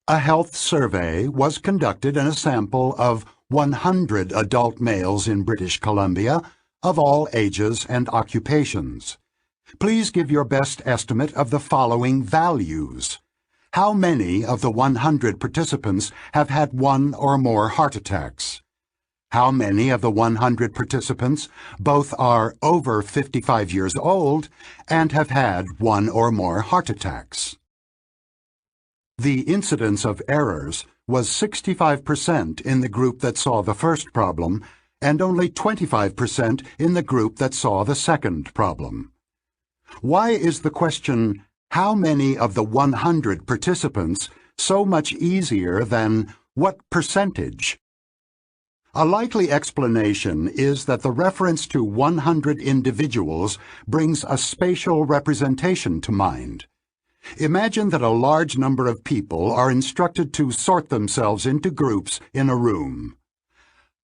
A health survey was conducted in a sample of 100 adult males in British Columbia of all ages and occupations. Please give your best estimate of the following values. How many of the 100 participants have had 1 or more heart attacks? How many of the 100 participants both are over 55 years old and have had 1 or more heart attacks? The incidence of errors was 65% in the group that saw the first problem and only 25% in the group that saw the second problem. Why is the question, how many of the 100 participants, so much easier than what percentage? A likely explanation is that the reference to 100 individuals brings a spatial representation to mind. Imagine that a large number of people are instructed to sort themselves into groups in a room.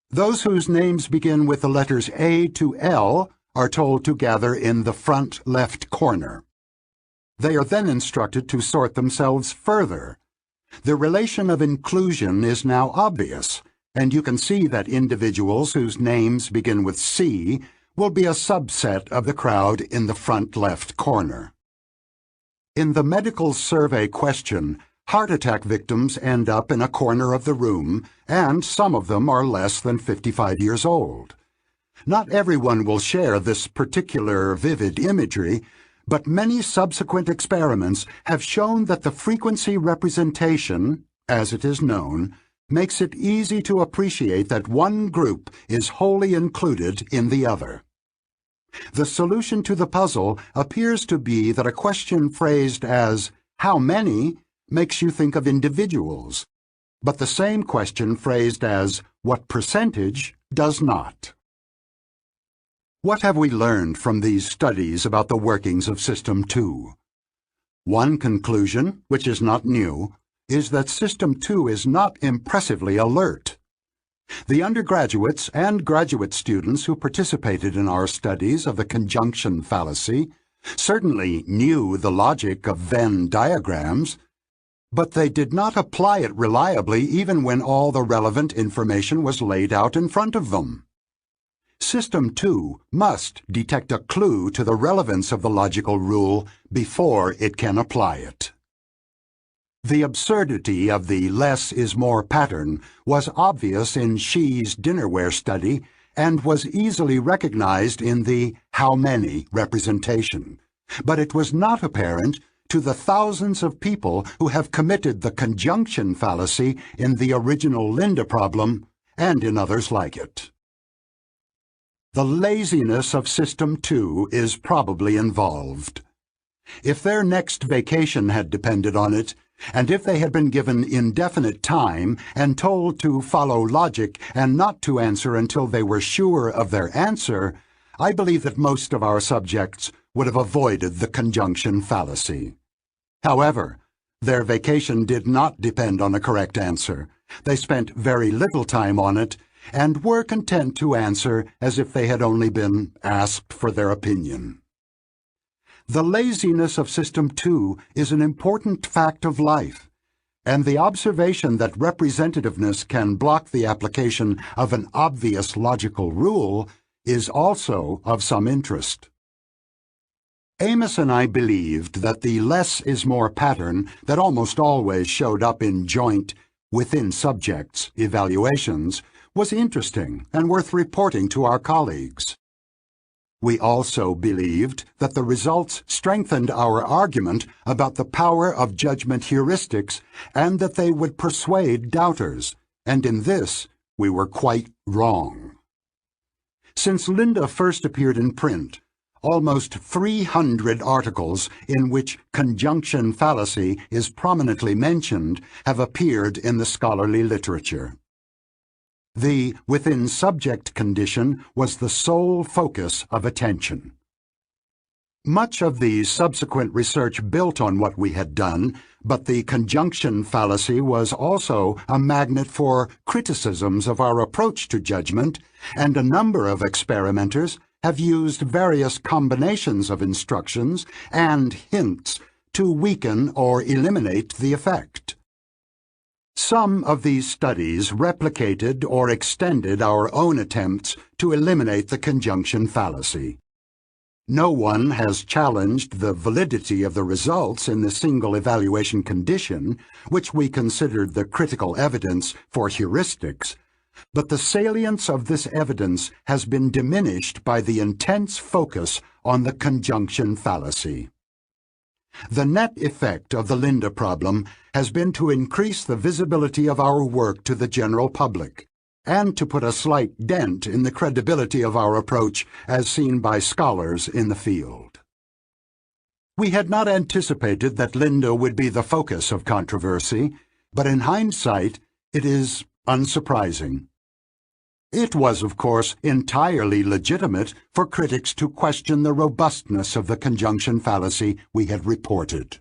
Those whose names begin with the letters A to L are told to gather in the front left corner. They are then instructed to sort themselves further. The relation of inclusion is now obvious, and you can see that individuals whose names begin with C will be a subset of the crowd in the front left corner. In the medical survey question, heart attack victims end up in a corner of the room, and some of them are less than 55 years old. Not everyone will share this particular vivid imagery, but many subsequent experiments have shown that the frequency representation, as it is known, makes it easy to appreciate that one group is wholly included in the other. The solution to the puzzle appears to be that a question phrased as, how many, makes you think of individuals, but the same question phrased as, what percentage, does not. What have we learned from these studies about the workings of System 2? One conclusion, which is not new, is that System 2 is not impressively alert. The undergraduates and graduate students who participated in our studies of the conjunction fallacy certainly knew the logic of Venn diagrams, but they did not apply it reliably even when all the relevant information was laid out in front of them. System 2 must detect a clue to the relevance of the logical rule before it can apply it. The absurdity of the less is more pattern was obvious in Xi's dinnerware study and was easily recognized in the how many representation, but it was not apparent to the thousands of people who have committed the conjunction fallacy in the original Linda problem and in others like it. The laziness of System 2 is probably involved. If their next vacation had depended on it, And if they had been given indefinite time and told to follow logic and not to answer until they were sure of their answer, I believe that most of our subjects would have avoided the conjunction fallacy. However, their vacation did not depend on a correct answer. They spent very little time on it and were content to answer as if they had only been asked for their opinion. The laziness of System 2 is an important fact of life, and the observation that representativeness can block the application of an obvious logical rule is also of some interest. Amos and I believed that the less is more pattern that almost always showed up in joint, within subjects, evaluations was interesting and worth reporting to our colleagues. We also believed that the results strengthened our argument about the power of judgment heuristics and that they would persuade doubters, and in this we were quite wrong. Since Linda first appeared in print, almost 300 articles in which conjunction fallacy is prominently mentioned have appeared in the scholarly literature. The within-subject condition was the sole focus of attention. Much of the subsequent research built on what we had done, but the conjunction fallacy was also a magnet for criticisms of our approach to judgment, and a number of experimenters have used various combinations of instructions and hints to weaken or eliminate the effect. Some of these studies replicated or extended our own attempts to eliminate the conjunction fallacy. No one has challenged the validity of the results in the single evaluation condition, which we considered the critical evidence for heuristics, but the salience of this evidence has been diminished by the intense focus on the conjunction fallacy. The net effect of the Linda problem has been to increase the visibility of our work to the general public, and to put a slight dent in the credibility of our approach as seen by scholars in the field. We had not anticipated that Linda would be the focus of controversy, but in hindsight, it is unsurprising. It was, of course, entirely legitimate for critics to question the robustness of the conjunction fallacy we had reported.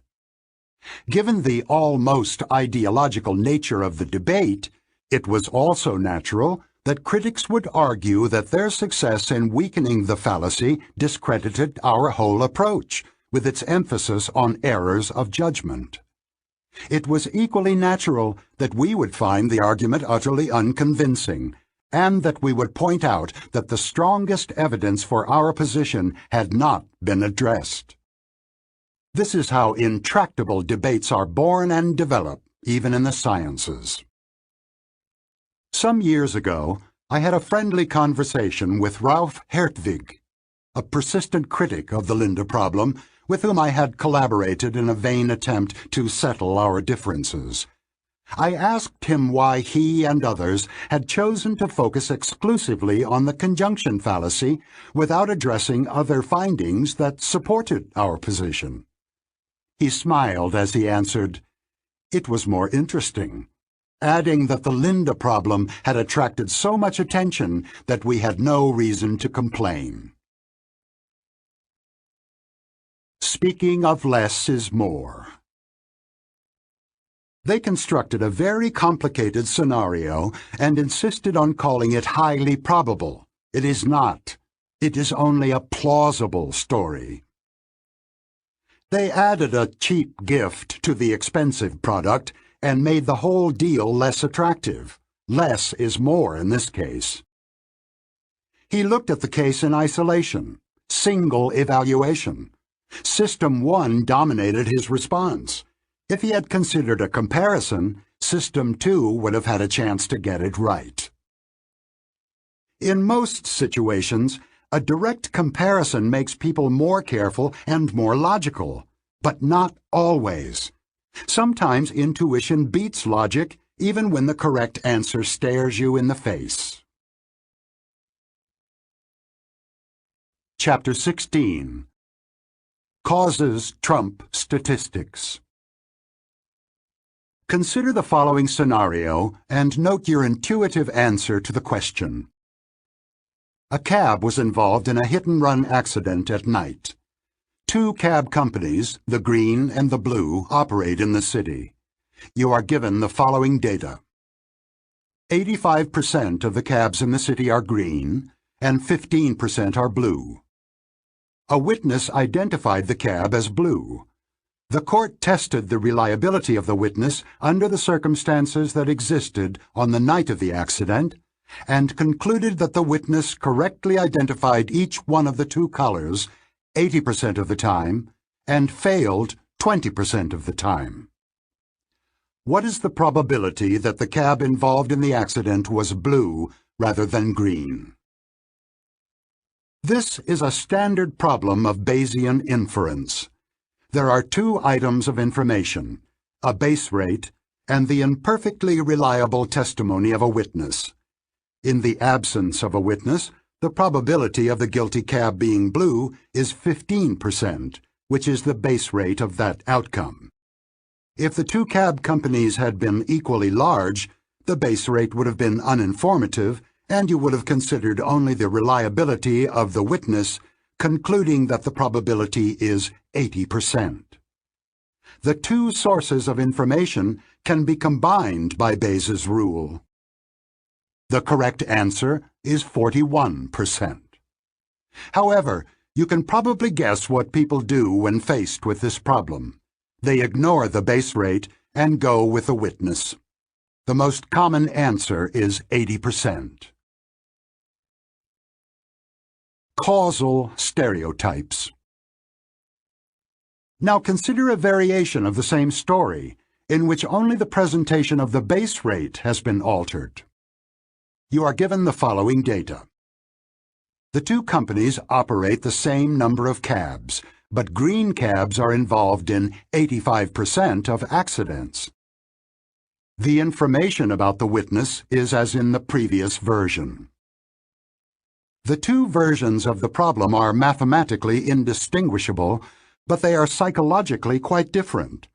Given the almost ideological nature of the debate, it was also natural that critics would argue that their success in weakening the fallacy discredited our whole approach, with its emphasis on errors of judgment. It was equally natural that we would find the argument utterly unconvincing, and that we would point out that the strongest evidence for our position had not been addressed. This is how intractable debates are born and develop, even in the sciences. Some years ago, I had a friendly conversation with Ralph Hertwig, a persistent critic of the Linda problem, with whom I had collaborated in a vain attempt to settle our differences. I asked him why he and others had chosen to focus exclusively on the conjunction fallacy without addressing other findings that supported our position. He smiled as he answered, "It was more interesting," adding that the Linda problem had attracted so much attention that we had no reason to complain. Speaking of less is more. They constructed a very complicated scenario and insisted on calling it highly probable. It is not. It is only a plausible story. They added a cheap gift to the expensive product and made the whole deal less attractive. Less is more in this case. He looked at the case in isolation, single evaluation. System 1 dominated his response. If he had considered a comparison, System 2 would have had a chance to get it right. In most situations, a direct comparison makes people more careful and more logical, but not always. Sometimes intuition beats logic, even when the correct answer stares you in the face. Chapter 16. Causes trump statistics. Consider the following scenario and note your intuitive answer to the question. A cab was involved in a hit-and-run accident at night. Two cab companies, the green and the blue, operate in the city. You are given the following data. 85% of the cabs in the city are green and 15% are blue. A witness identified the cab as blue. The court tested the reliability of the witness under the circumstances that existed on the night of the accident and concluded that the witness correctly identified each one of the two colors 80% of the time and failed 20% of the time. What is the probability that the cab involved in the accident was blue rather than green? This is a standard problem of Bayesian inference. There are two items of information, a base rate and the imperfectly reliable testimony of a witness. In the absence of a witness, the probability of the guilty cab being blue is 15%, which is the base rate of that outcome. If the two cab companies had been equally large, the base rate would have been uninformative, and you would have considered only the reliability of the witness, concluding that the probability is 80%. The two sources of information can be combined by Bayes' rule. The correct answer is 41%. However, you can probably guess what people do when faced with this problem. They ignore the base rate and go with the witness. The most common answer is 80%. Causal stereotypes. Now consider a variation of the same story, in which only the presentation of the base rate has been altered. You are given the following data. The two companies operate the same number of cabs, but green cabs are involved in 85% of accidents. The information about the witness is as in the previous version. The two versions of the problem are mathematically indistinguishable, but they are psychologically quite different.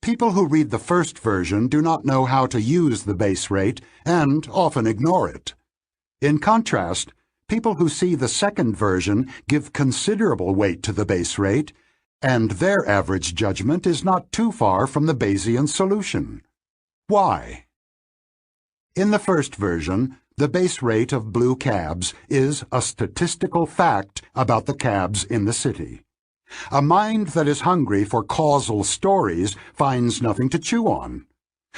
People who read the first version do not know how to use the base rate and often ignore it. In contrast, people who see the second version give considerable weight to the base rate, and their average judgment is not too far from the Bayesian solution. Why? In the first version, the base rate of blue cabs is a statistical fact about the cabs in the city. A mind that is hungry for causal stories finds nothing to chew on.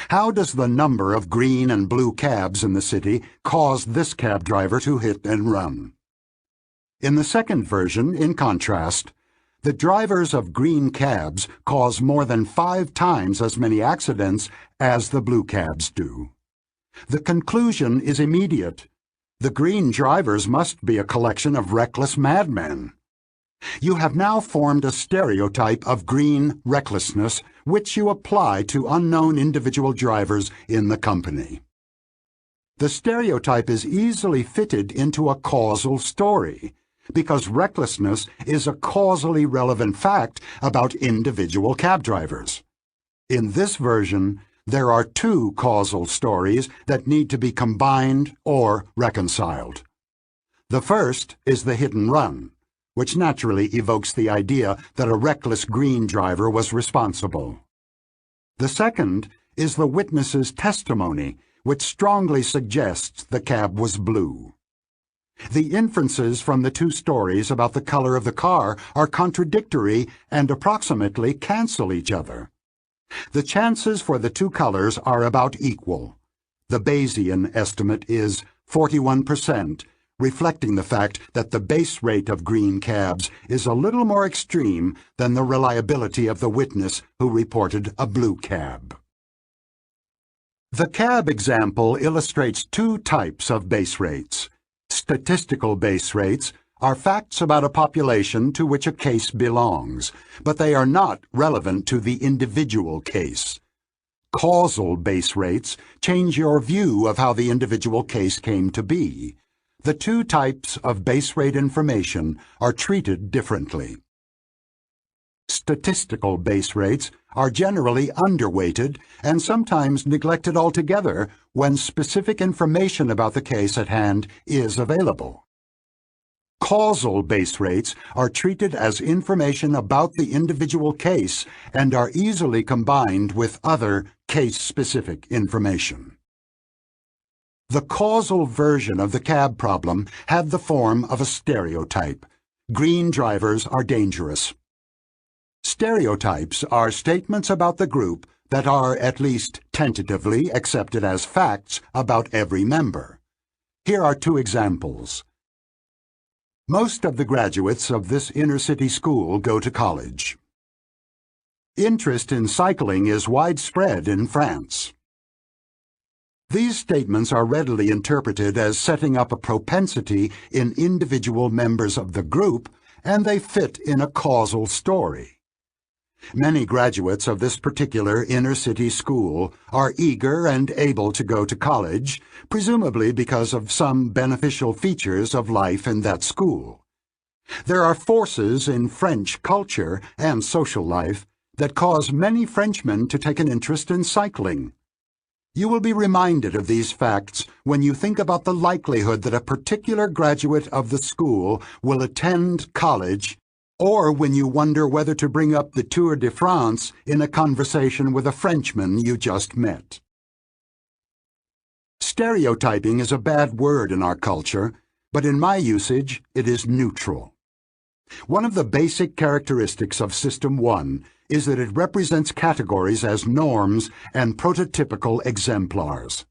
How does the number of green and blue cabs in the city cause this cab driver to hit and run? In the second version, in contrast, the drivers of green cabs cause more than 5 times as many accidents as the blue cabs do. The conclusion is immediate. The green drivers must be a collection of reckless madmen. You have now formed a stereotype of green recklessness, which you apply to unknown individual drivers in the company. The stereotype is easily fitted into a causal story, because recklessness is a causally relevant fact about individual cab drivers. In this version, there are two causal stories that need to be combined or reconciled. The first is the hit and run, which naturally evokes the idea that a reckless green driver was responsible. The second is the witness's testimony, which strongly suggests the cab was blue. The inferences from the two stories about the color of the car are contradictory and approximately cancel each other. The chances for the two colors are about equal. The Bayesian estimate is 41%, reflecting the fact that the base rate of green cabs is a little more extreme than the reliability of the witness who reported a blue cab. The cab example illustrates two types of base rates. Statistical base rates are facts about a population to which a case belongs, but they are not relevant to the individual case. Causal base rates change your view of how the individual case came to be. The two types of base rate information are treated differently. Statistical base rates are generally underweighted and sometimes neglected altogether when specific information about the case at hand is available. Causal base rates are treated as information about the individual case and are easily combined with other case-specific information. The causal version of the cab problem had the form of a stereotype. Green drivers are dangerous. Stereotypes are statements about the group that are at least tentatively accepted as facts about every member. Here are two examples. Most of the graduates of this inner-city school go to college. Interest in cycling is widespread in France. These statements are readily interpreted as setting up a propensity in individual members of the group, and they fit in a causal story. Many graduates of this particular inner-city school are eager and able to go to college, presumably because of some beneficial features of life in that school. There are forces in French culture and social life that cause many Frenchmen to take an interest in cycling. You will be reminded of these facts when you think about the likelihood that a particular graduate of the school will attend college, or when you wonder whether to bring up the Tour de France in a conversation with a Frenchman you just met. Stereotyping is a bad word in our culture, but in my usage it is neutral. One of the basic characteristics of System 1 is that it represents categories as norms and prototypical exemplars.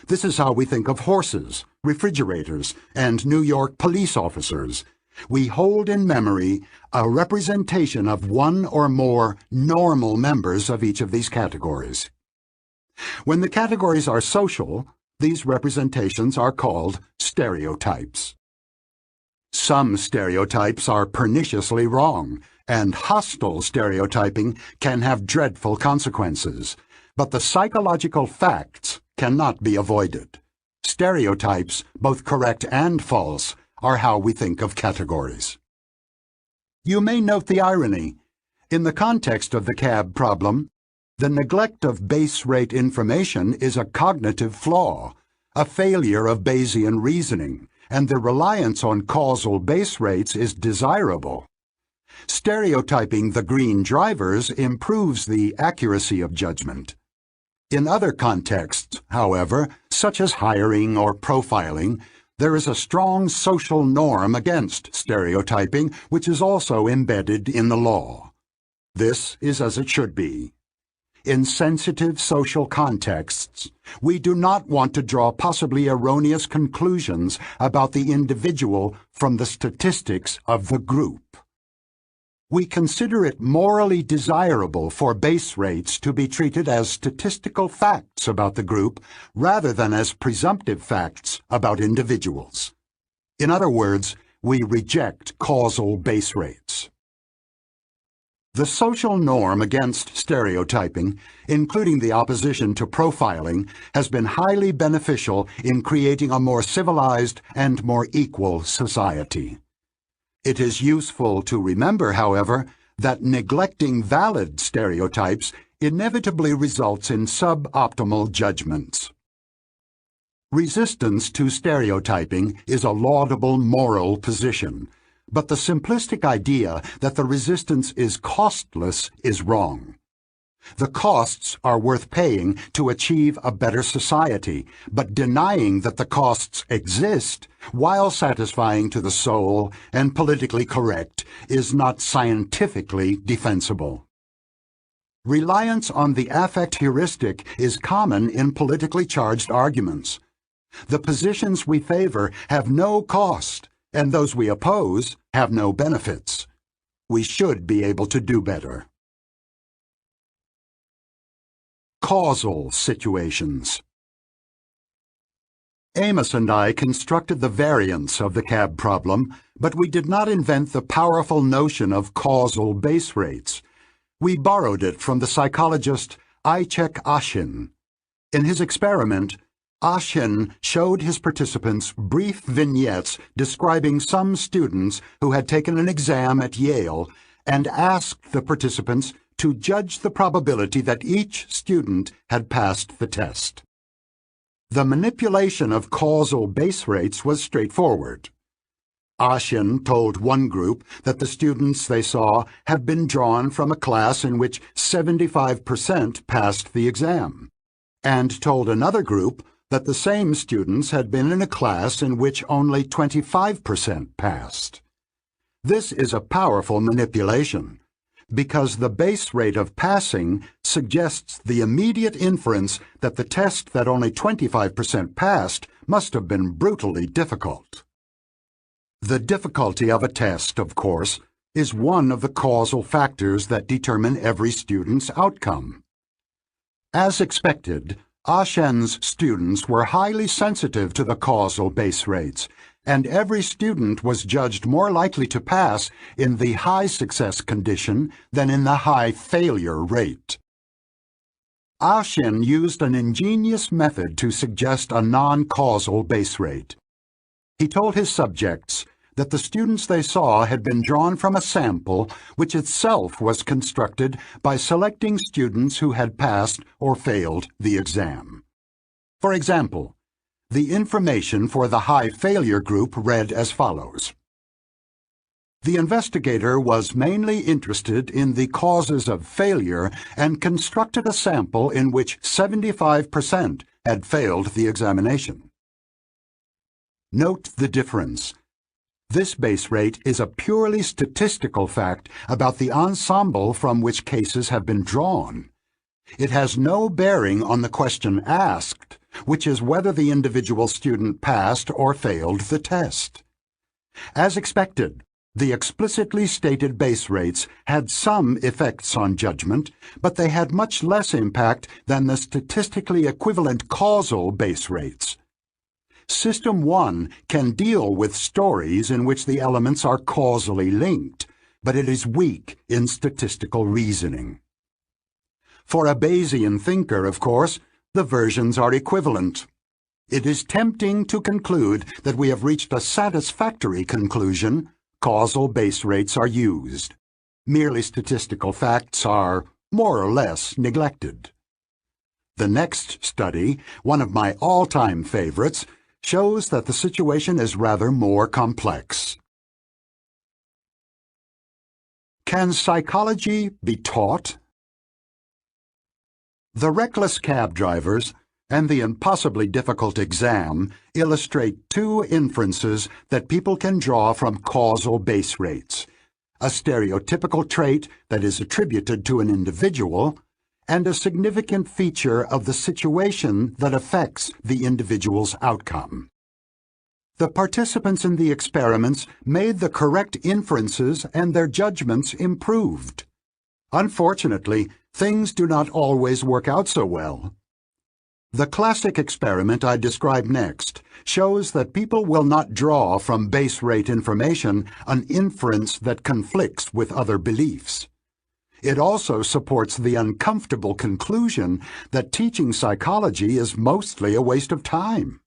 This is how we think of horses, refrigerators, and New York police officers. We hold in memory a representation of one or more normal members of each of these categories. When the categories are social, these representations are called stereotypes. Some stereotypes are perniciously wrong, and hostile stereotyping can have dreadful consequences, but the psychological facts cannot be avoided. Stereotypes, both correct and false, are how we think of categories. You may note the irony. In the context of the cab problem, the neglect of base rate information is a cognitive flaw, a failure of Bayesian reasoning, and the reliance on causal base rates is desirable. Stereotyping the green drivers improves the accuracy of judgment. In other contexts, however, such as hiring or profiling, there is a strong social norm against stereotyping, which is also embedded in the law. This is as it should be. In sensitive social contexts, we do not want to draw possibly erroneous conclusions about the individual from the statistics of the group. We consider it morally desirable for base rates to be treated as statistical facts about the group rather than as presumptive facts about individuals. In other words, we reject causal base rates. The social norm against stereotyping, including the opposition to profiling, has been highly beneficial in creating a more civilized and more equal society. It is useful to remember, however, that neglecting valid stereotypes inevitably results in suboptimal judgments. Resistance to stereotyping is a laudable moral position, but the simplistic idea that the resistance is costless is wrong. The costs are worth paying to achieve a better society, but denying that the costs exist, while satisfying to the soul and politically correct, is not scientifically defensible. Reliance on the affect heuristic is common in politically charged arguments. The positions we favor have no cost, and those we oppose have no benefits. We should be able to do better. Causal situations. Amos and I constructed the variants of the cab problem, but we did not invent the powerful notion of causal base rates. We borrowed it from the psychologist Ishek Ashin. In his experiment, Ashin showed his participants brief vignettes describing some students who had taken an exam at Yale and asked the participants to judge the probability that each student had passed the test. The manipulation of causal base rates was straightforward. Ashen told one group that the students they saw had been drawn from a class in which 75% passed the exam, and told another group that the same students had been in a class in which only 25% passed. This is a powerful manipulation, because the base rate of passing suggests the immediate inference that the test that only 25% passed must have been brutally difficult. The difficulty of a test, of course, is one of the causal factors that determine every student's outcome. As expected, Ashen's students were highly sensitive to the causal base rates, and every student was judged more likely to pass in the high success condition than in the high failure rate. Ashen used an ingenious method to suggest a non-causal base rate. He told his subjects that the students they saw had been drawn from a sample which itself was constructed by selecting students who had passed or failed the exam. For example, the information for the high failure group read as follows. The investigator was mainly interested in the causes of failure and constructed a sample in which 75% had failed the examination. Note the difference. This base rate is a purely statistical fact about the ensemble from which cases have been drawn. It has no bearing on the question asked, which is whether the individual student passed or failed the test. As expected, the explicitly stated base rates had some effects on judgment, but they had much less impact than the statistically equivalent causal base rates. System 1 can deal with stories in which the elements are causally linked, but it is weak in statistical reasoning. For a Bayesian thinker, of course, the versions are equivalent. It is tempting to conclude that we have reached a satisfactory conclusion. Causal base rates are used. Merely statistical facts are more or less neglected. The next study, one of my all-time favorites, shows that the situation is rather more complex. Can psychology be taught? The reckless cab drivers and the impossibly difficult exam illustrate two inferences that people can draw from causal base rates, a stereotypical trait that is attributed to an individual, and a significant feature of the situation that affects the individual's outcome. The participants in the experiments made the correct inferences and their judgments improved. Unfortunately, things do not always work out so well. The classic experiment I describe next shows that people will not draw from base rate information an inference that conflicts with other beliefs. It also supports the uncomfortable conclusion that teaching psychology is mostly a waste of time.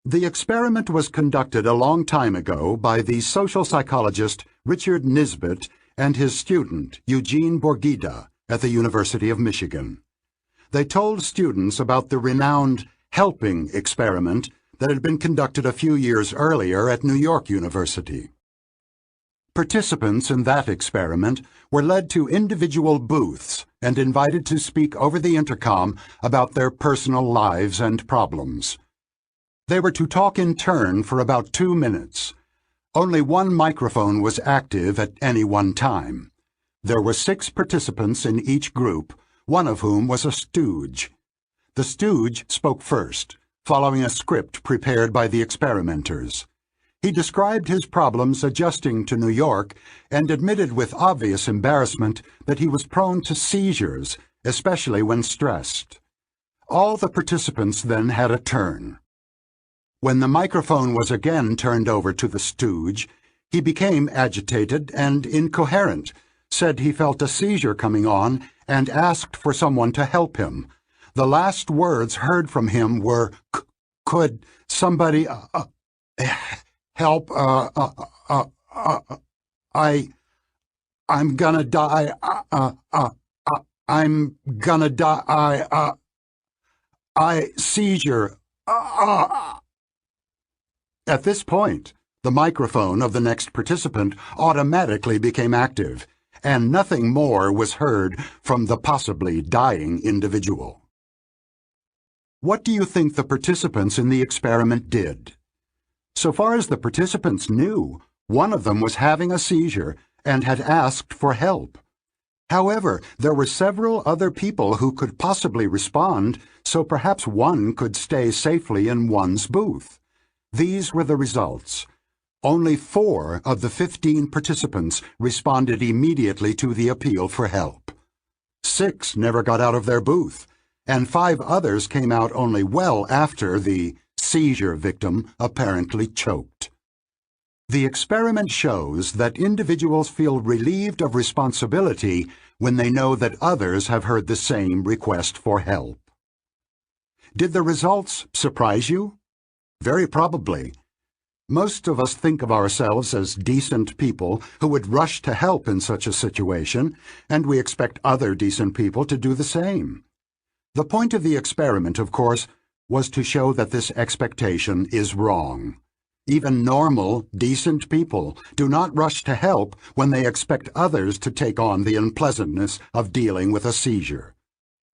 The experiment was conducted a long time ago by the social psychologist Richard Nisbett and his student Eugene Borghida at the University of Michigan. They told students about the renowned helping experiment that had been conducted a few years earlier at New York University. Participants in that experiment were led to individual booths and invited to speak over the intercom about their personal lives and problems. They were to talk in turn for about 2 minutes. Only one microphone was active at any one time. There were 6 participants in each group, one of whom was a stooge. The stooge spoke first, following a script prepared by the experimenters. He described his problems adjusting to New York and admitted with obvious embarrassment that he was prone to seizures, especially when stressed. All the participants then had a turn. When the microphone was again turned over to the stooge, he became agitated and incoherent, said he felt a seizure coming on, and asked for someone to help him. The last words heard from him were, "Could somebody help? I'm gonna die. I'm gonna die. Seizure. At this point, the microphone of the next participant automatically became active, and nothing more was heard from the possibly dying individual. What do you think the participants in the experiment did? So far as the participants knew, one of them was having a seizure and had asked for help. However, there were several other people who could possibly respond, so perhaps one could stay safely in one's booth. These were the results. Only 4 of the 15 participants responded immediately to the appeal for help. 6 never got out of their booth, and 5 others came out only well after the seizure victim apparently choked. The experiment shows that individuals feel relieved of responsibility when they know that others have heard the same request for help. Did the results surprise you? Very probably. Most of us think of ourselves as decent people who would rush to help in such a situation, and we expect other decent people to do the same. The point of the experiment, of course, was to show that this expectation is wrong. Even normal, decent people do not rush to help when they expect others to take on the unpleasantness of dealing with a seizure.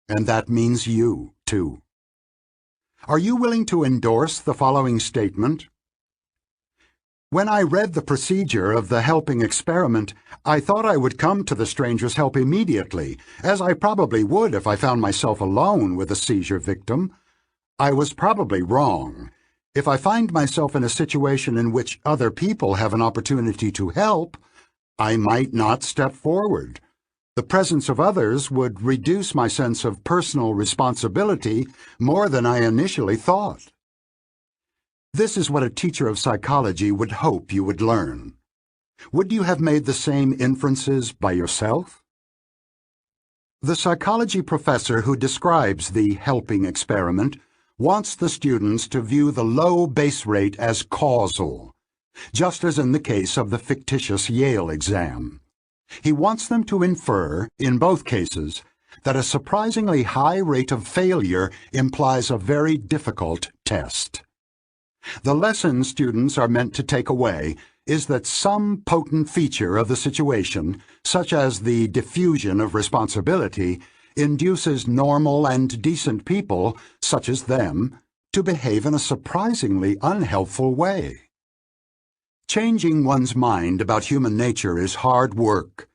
And that means you, too. Are you willing to endorse the following statement? When I read the procedure of the helping experiment, I thought I would come to the stranger's help immediately, as I probably would if I found myself alone with a seizure victim. I was probably wrong. If I find myself in a situation in which other people have an opportunity to help, I might not step forward. The presence of others would reduce my sense of personal responsibility more than I initially thought. This is what a teacher of psychology would hope you would learn. Would you have made the same inferences by yourself? The psychology professor who describes the helping experiment wants the students to view the low base rate as causal, just as in the case of the fictitious Yale exam. He wants them to infer, in both cases, that a surprisingly high rate of failure implies a very difficult test. The lesson students are meant to take away is that some potent feature of the situation, such as the diffusion of responsibility, induces normal and decent people, such as them, to behave in a surprisingly unhelpful way. Changing one's mind about human nature is hard work,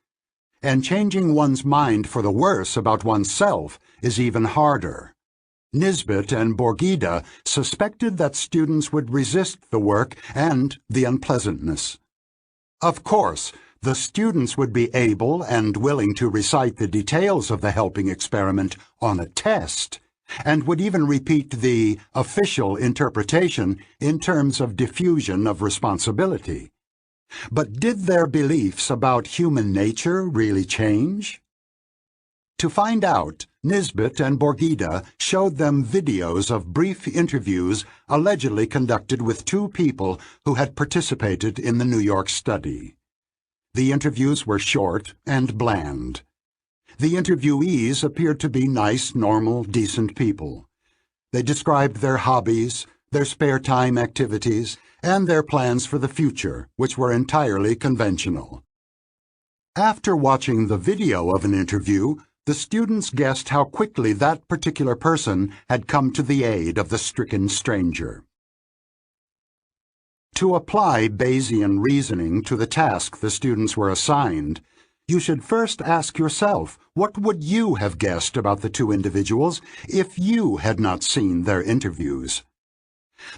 and changing one's mind for the worse about oneself is even harder. Nisbet and Borgida suspected that students would resist the work and the unpleasantness. Of course, the students would be able and willing to recite the details of the helping experiment on a test, and would even repeat the official interpretation in terms of diffusion of responsibility. But did their beliefs about human nature really change? To find out, Nisbet and Borgida showed them videos of brief interviews allegedly conducted with 2 people who had participated in the New York study. The interviews were short and bland. The interviewees appeared to be nice, normal, decent people. They described their hobbies, their spare time activities, and their plans for the future, which were entirely conventional. After watching the video of an interview, the students guessed how quickly that particular person had come to the aid of the stricken stranger. To apply Bayesian reasoning to the task the students were assigned, you should first ask yourself, what would you have guessed about the 2 individuals if you had not seen their interviews?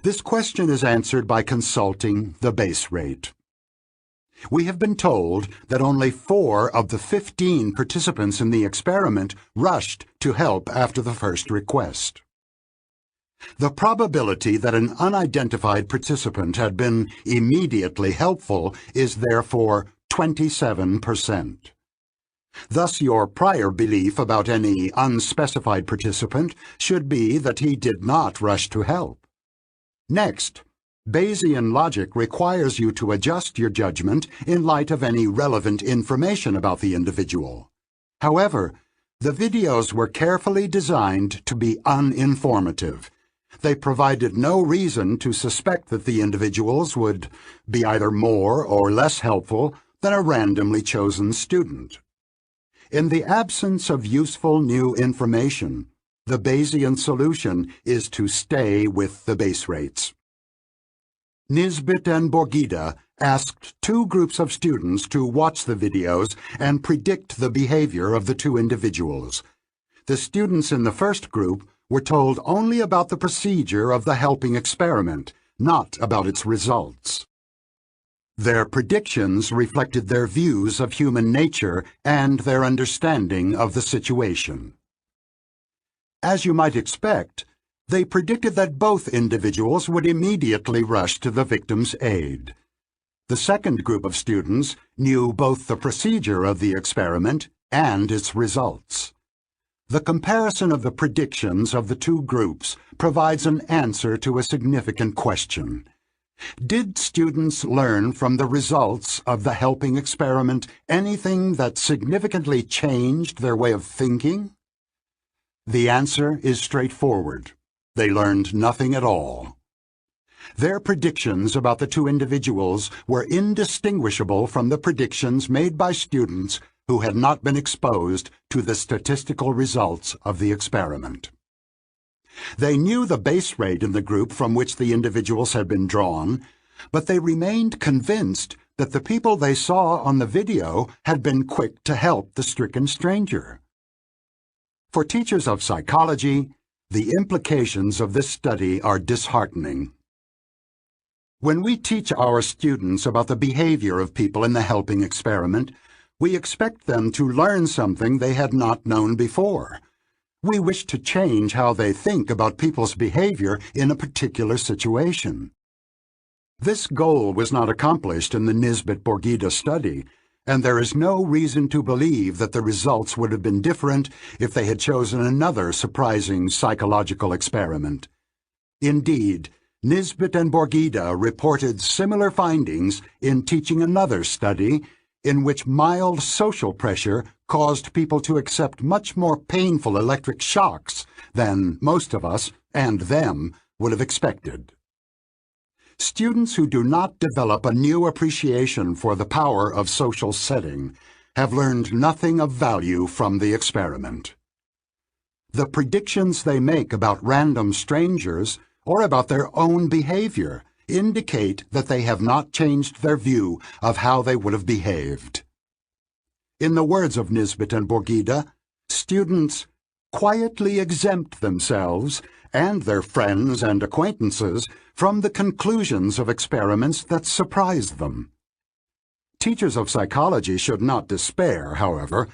This question is answered by consulting the base rate. We have been told that only 4 of the 15 participants in the experiment rushed to help after the first request. The probability that an unidentified participant had been immediately helpful is therefore 27%. Thus, your prior belief about any unspecified participant should be that he did not rush to help. Next, Bayesian logic requires you to adjust your judgment in light of any relevant information about the individual. However, the videos were carefully designed to be uninformative. They provided no reason to suspect that the individuals would be either more or less helpful than a randomly chosen student. In the absence of useful new information, the Bayesian solution is to stay with the base rates. Nisbet and Borgida asked two groups of students to watch the videos and predict the behavior of the two individuals. The students in the first group were told only about the procedure of the helping experiment, not about its results. Their predictions reflected their views of human nature and their understanding of the situation. As you might expect, they predicted that both individuals would immediately rush to the victim's aid. The second group of students knew both the procedure of the experiment and its results. The comparison of the predictions of the two groups provides an answer to a significant question. Did students learn from the results of the helping experiment anything that significantly changed their way of thinking? The answer is straightforward. They learned nothing at all. Their predictions about the two individuals were indistinguishable from the predictions made by students who had not been exposed to the statistical results of the experiment. They knew the base rate in the group from which the individuals had been drawn, but they remained convinced that the people they saw on the video had been quick to help the stricken stranger. For teachers of psychology, the implications of this study are disheartening. When we teach our students about the behavior of people in the helping experiment, we expect them to learn something they had not known before. We wish to change how they think about people's behavior in a particular situation. This goal was not accomplished in the Nisbet-Borgida study, and there is no reason to believe that the results would have been different if they had chosen another surprising psychological experiment. Indeed, Nisbet and Borgida reported similar findings in teaching another study in which mild social pressure caused people to accept much more painful electric shocks than most of us and them would have expected. Students who do not develop a new appreciation for the power of social setting have learned nothing of value from the experiment. The predictions they make about random strangers or about their own behavior indicate that they have not changed their view of how they would have behaved. In the words of Nisbet and Borgida, students quietly exempt themselves and their friends and acquaintances from the conclusions of experiments that surprise them. Teachers of psychology should not despair, however,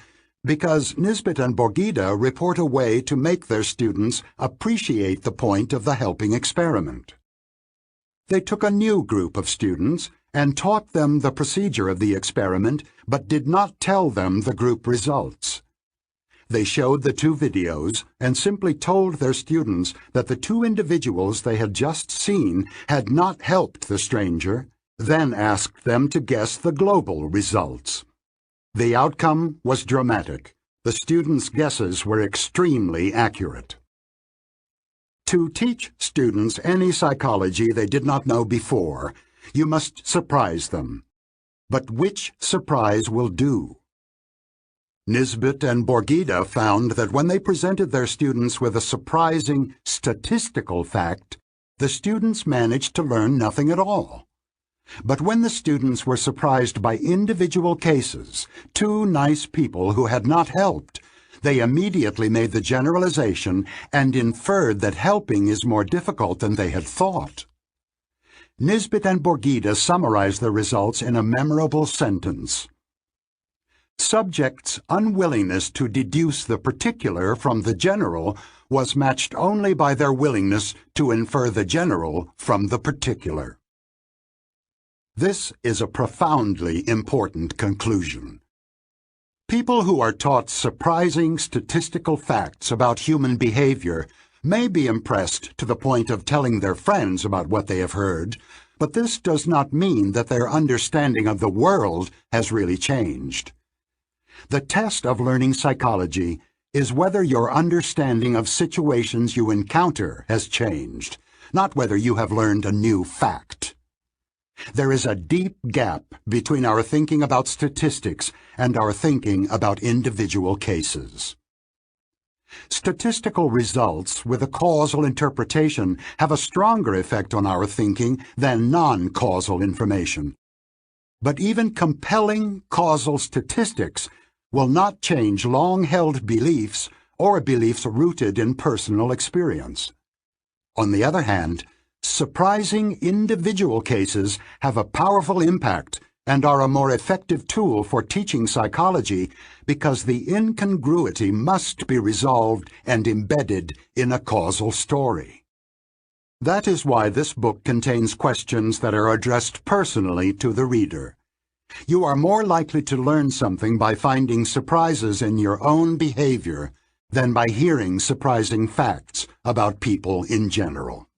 because Nisbet and Borgida report a way to make their students appreciate the point of the helping experiment. They took a new group of students and taught them the procedure of the experiment, but did not tell them the group results. They showed the two videos and simply told their students that the two individuals they had just seen had not helped the stranger, then asked them to guess the global results. The outcome was dramatic. The students' guesses were extremely accurate. To teach students any psychology they did not know before, you must surprise them. But which surprise will do? Nisbet and Borgida found that when they presented their students with a surprising statistical fact, the students managed to learn nothing at all. But when the students were surprised by individual cases, two nice people who had not helped, they immediately made the generalization and inferred that helping is more difficult than they had thought. Nisbet and Borgida summarized the results in a memorable sentence. Subjects' unwillingness to deduce the particular from the general was matched only by their willingness to infer the general from the particular. This is a profoundly important conclusion. People who are taught surprising statistical facts about human behavior may be impressed to the point of telling their friends about what they have heard, But this does not mean that their understanding of the world has really changed. The test of learning psychology is whether your understanding of situations you encounter has changed, not whether you have learned a new fact. There is a deep gap between our thinking about statistics and our thinking about individual cases. Statistical results with a causal interpretation have a stronger effect on our thinking than non-causal information. But even compelling causal statistics will not change long-held beliefs or beliefs rooted in personal experience. On the other hand, surprising individual cases have a powerful impact and are a more effective tool for teaching psychology because the incongruity must be resolved and embedded in a causal story. That is why this book contains questions that are addressed personally to the reader. You are more likely to learn something by finding surprises in your own behavior than by hearing surprising facts about people in general.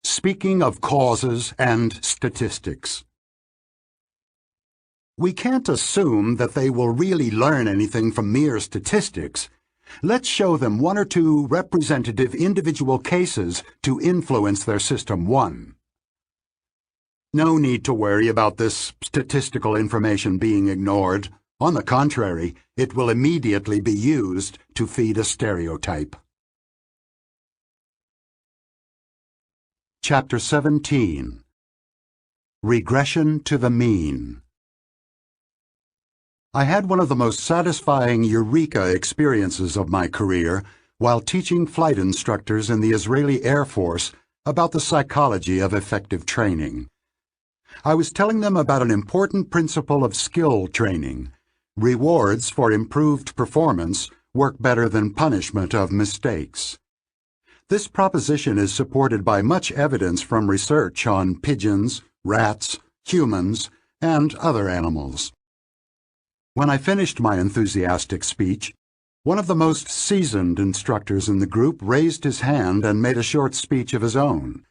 Speaking of causes and statistics. We can't assume that they will really learn anything from mere statistics. Let's show them one or two representative individual cases to influence their System 1. No need to worry about this statistical information being ignored. On the contrary, it will immediately be used to feed a stereotype. Chapter 17. Regression to the Mean. I had one of the most satisfying eureka experiences of my career while teaching flight instructors in the Israeli Air Force about the psychology of effective training. I was telling them about an important principle of skill training. Rewards for improved performance work better than punishment of mistakes. This proposition is supported by much evidence from research on pigeons, rats, humans, and other animals. When I finished my enthusiastic speech, one of the most seasoned instructors in the group raised his hand and made a short speech of his own.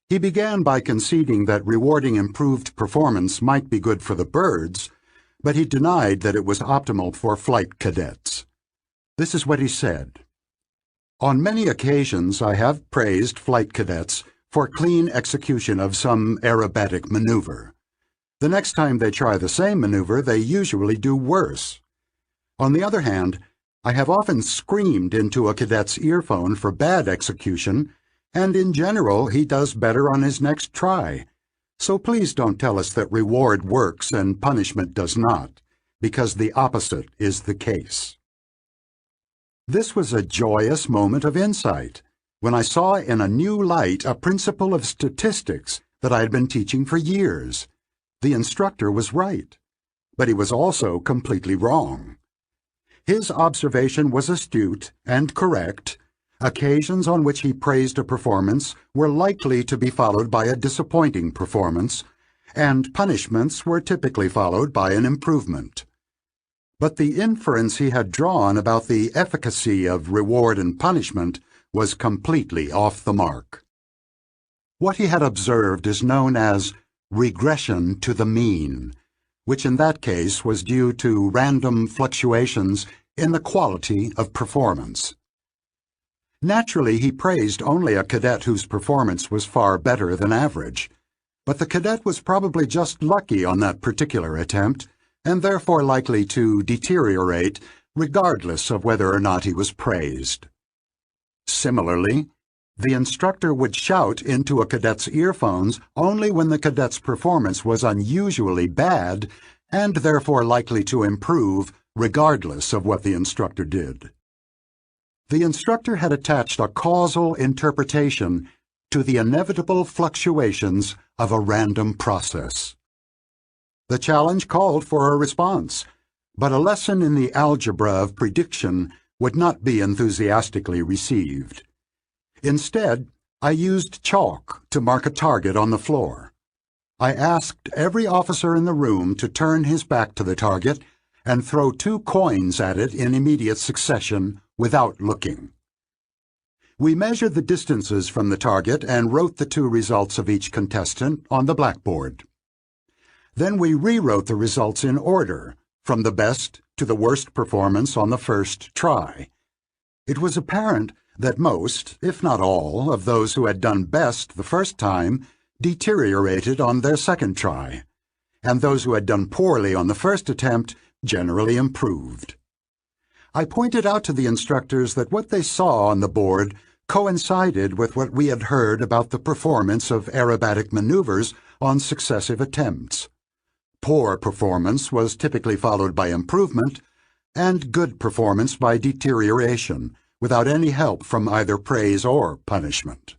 He began by conceding that rewarding improved performance might be good for the birds, but he denied that it was optimal for flight cadets. This is what he said. On many occasions I have praised flight cadets for clean execution of some aerobatic maneuver. The next time they try the same maneuver, they usually do worse. On the other hand, I have often screamed into a cadet's earphone for bad execution, and in general he does better on his next try. So please don't tell us that reward works and punishment does not, because the opposite is the case. This was a joyous moment of insight, when I saw in a new light a principle of statistics that I had been teaching for years. The instructor was right, but he was also completely wrong. His observation was astute and correct. Occasions on which he praised a performance were likely to be followed by a disappointing performance, and punishments were typically followed by an improvement. But the inference he had drawn about the efficacy of reward and punishment was completely off the mark. What he had observed is known as regression to the mean, which in that case was due to random fluctuations in the quality of performance. Naturally, he praised only a cadet whose performance was far better than average, but the cadet was probably just lucky on that particular attempt, and therefore likely to deteriorate regardless of whether or not he was praised. Similarly, the instructor would shout into a cadet's earphones only when the cadet's performance was unusually bad and therefore likely to improve regardless of what the instructor did. The instructor had attached a causal interpretation to the inevitable fluctuations of a random process. The challenge called for a response, but a lesson in the algebra of prediction would not be enthusiastically received. Instead, I used chalk to mark a target on the floor. I asked every officer in the room to turn his back to the target and throw 2 coins at it in immediate succession without looking. We measured the distances from the target and wrote the two results of each contestant on the blackboard. Then we rewrote the results in order, from the best to the worst performance on the first try. It was apparent that most, if not all, of those who had done best the first time deteriorated on their second try, and those who had done poorly on the first attempt generally improved. I pointed out to the instructors that what they saw on the board coincided with what we had heard about the performance of aerobatic maneuvers on successive attempts. Poor performance was typically followed by improvement, and good performance by deterioration, without any help from either praise or punishment.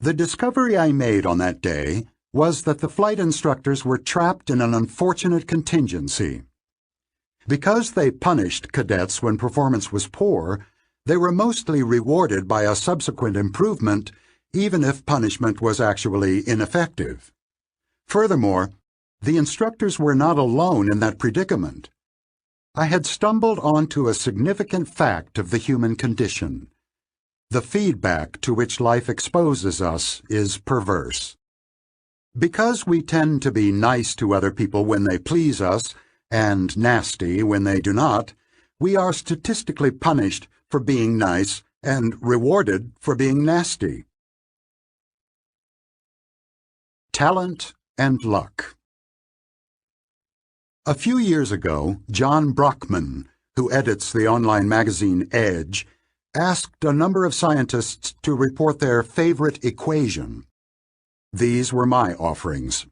The discovery I made on that day was that the flight instructors were trapped in an unfortunate contingency. Because they punished cadets when performance was poor, they were mostly rewarded by a subsequent improvement, even if punishment was actually ineffective. Furthermore, the instructors were not alone in that predicament. I had stumbled onto a significant fact of the human condition. The feedback to which life exposes us is perverse. Because we tend to be nice to other people when they please us, and nasty when they do not, we are statistically punished for being nice and rewarded for being nasty. Talent and luck. A few years ago, John Brockman, who edits the online magazine Edge, asked a number of scientists to report their favorite equation. These were my offerings.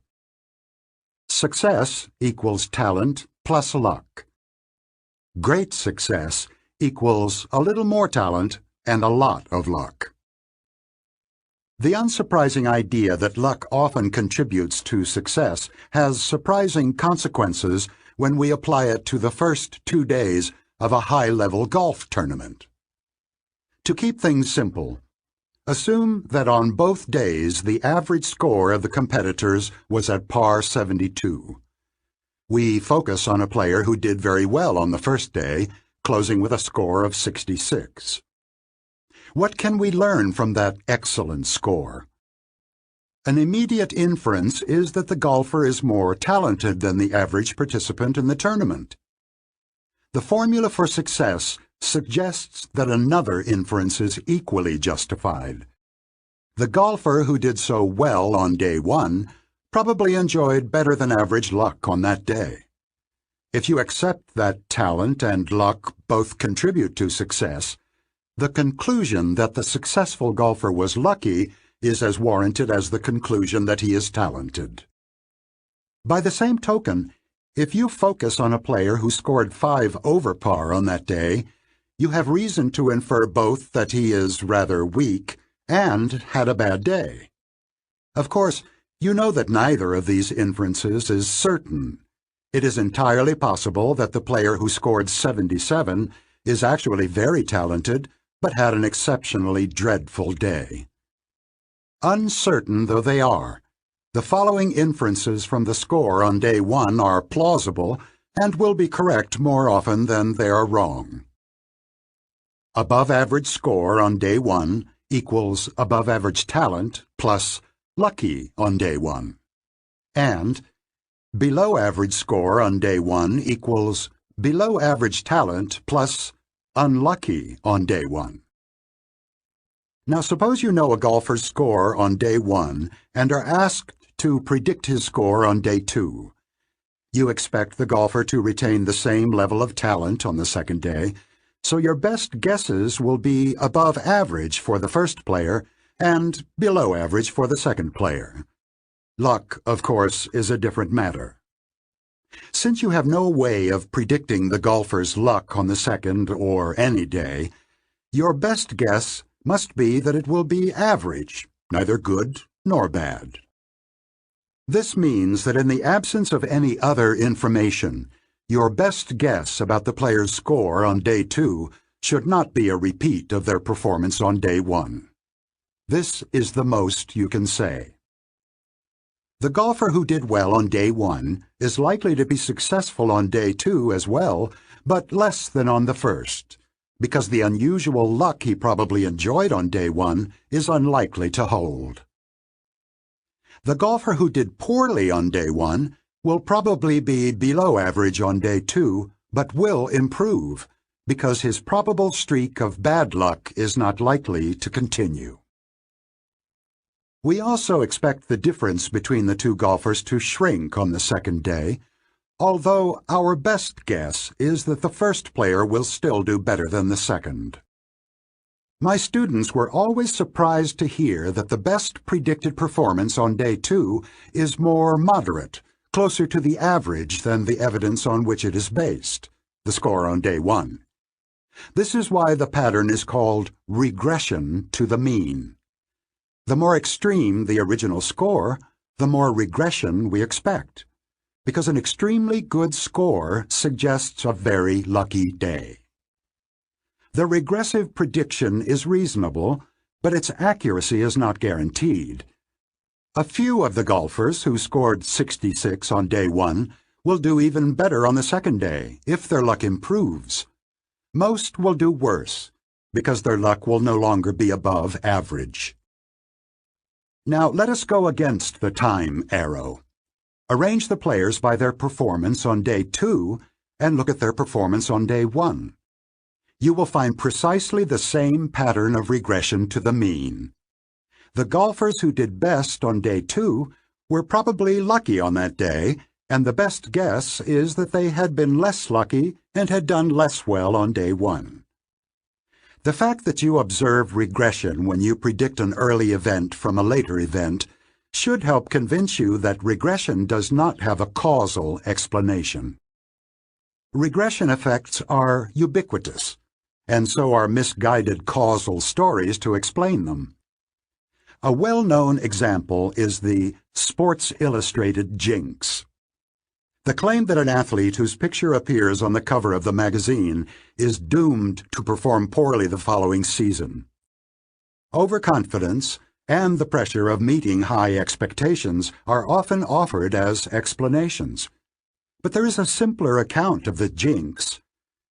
Success equals talent plus luck. Great success equals a little more talent and a lot of luck. The unsurprising idea that luck often contributes to success has surprising consequences when we apply it to the first 2 days of a high-level golf tournament. To keep things simple, assume that on both days the average score of the competitors was at par 72. We focus on a player who did very well on the first day, closing with a score of 66. What can we learn from that excellent score? An immediate inference is that the golfer is more talented than the average participant in the tournament. The formula for success suggests that another inference is equally justified. The golfer who did so well on day 1 probably enjoyed better than average luck on that day. If you accept that talent and luck both contribute to success, the conclusion that the successful golfer was lucky is as warranted as the conclusion that he is talented. By the same token, if you focus on a player who scored 5 over par on that day, you have reason to infer both that he is rather weak and had a bad day. Of course, you know that neither of these inferences is certain. It is entirely possible that the player who scored 77 is actually very talented, but had an exceptionally dreadful day. Uncertain though they are, the following inferences from the score on day 1 are plausible and will be correct more often than they are wrong. Above average score on day 1 equals above average talent plus lucky on day 1. And below average score on day 1 equals below average talent plus unlucky on day 1. Now suppose you know a golfer's score on day 1 and are asked to predict his score on day 2. You expect the golfer to retain the same level of talent on the second day, so your best guesses will be above average for the first player and below average for the second player. Luck, of course, is a different matter. Since you have no way of predicting the golfer's luck on the second or any day, your best guess must be that it will be average, neither good nor bad. This means that in the absence of any other information, your best guess about the player's score on day 2 should not be a repeat of their performance on day 1. This is the most you can say. The golfer who did well on day 1 is likely to be successful on day 2 as well, but less than on the first, because the unusual luck he probably enjoyed on day one is unlikely to hold. The golfer who did poorly on day one will probably be below average on day two, but will improve, because his probable streak of bad luck is not likely to continue. We also expect the difference between the two golfers to shrink on the second day, although our best guess is that the first player will still do better than the second. My students were always surprised to hear that the best predicted performance on day two is more moderate, closer to the average than the evidence on which it is based, the score on day one. This is why the pattern is called regression to the mean. The more extreme the original score, the more regression we expect, because an extremely good score suggests a very lucky day. The regressive prediction is reasonable, but its accuracy is not guaranteed. A few of the golfers who scored 66 on day one will do even better on the second day, if their luck improves. Most will do worse, because their luck will no longer be above average. Now let us go against the time arrow. Arrange the players by their performance on day two and look at their performance on day one. You will find precisely the same pattern of regression to the mean. The golfers who did best on day two were probably lucky on that day, and the best guess is that they had been less lucky and had done less well on day one. The fact that you observe regression when you predict an early event from a later event should help convince you that regression does not have a causal explanation. Regression effects are ubiquitous, and so are misguided causal stories to explain them. A well-known example is the Sports Illustrated jinx. The claim that an athlete whose picture appears on the cover of the magazine is doomed to perform poorly the following season. Overconfidence and the pressure of meeting high expectations are often offered as explanations. But there is a simpler account of the jinx.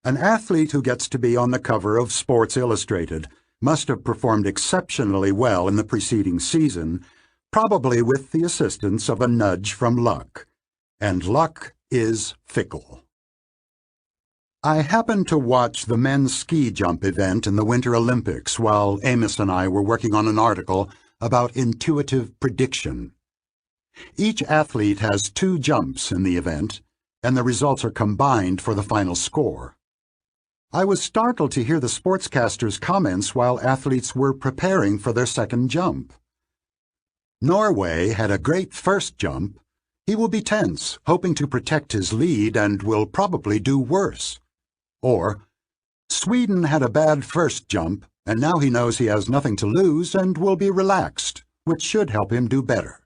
An athlete who gets to be on the cover of Sports Illustrated must have performed exceptionally well in the preceding season, probably with the assistance of a nudge from luck. And luck is fickle. I happened to watch the men's ski jump event in the Winter Olympics while Amos and I were working on an article about intuitive prediction. Each athlete has 2 jumps in the event, and the results are combined for the final score. I was startled to hear the sportscaster's comments while athletes were preparing for their second jump. Norway had a great first jump. He will be tense, hoping to protect his lead, and will probably do worse. Or, Sweden had a bad first jump, and now he knows he has nothing to lose and will be relaxed, which should help him do better.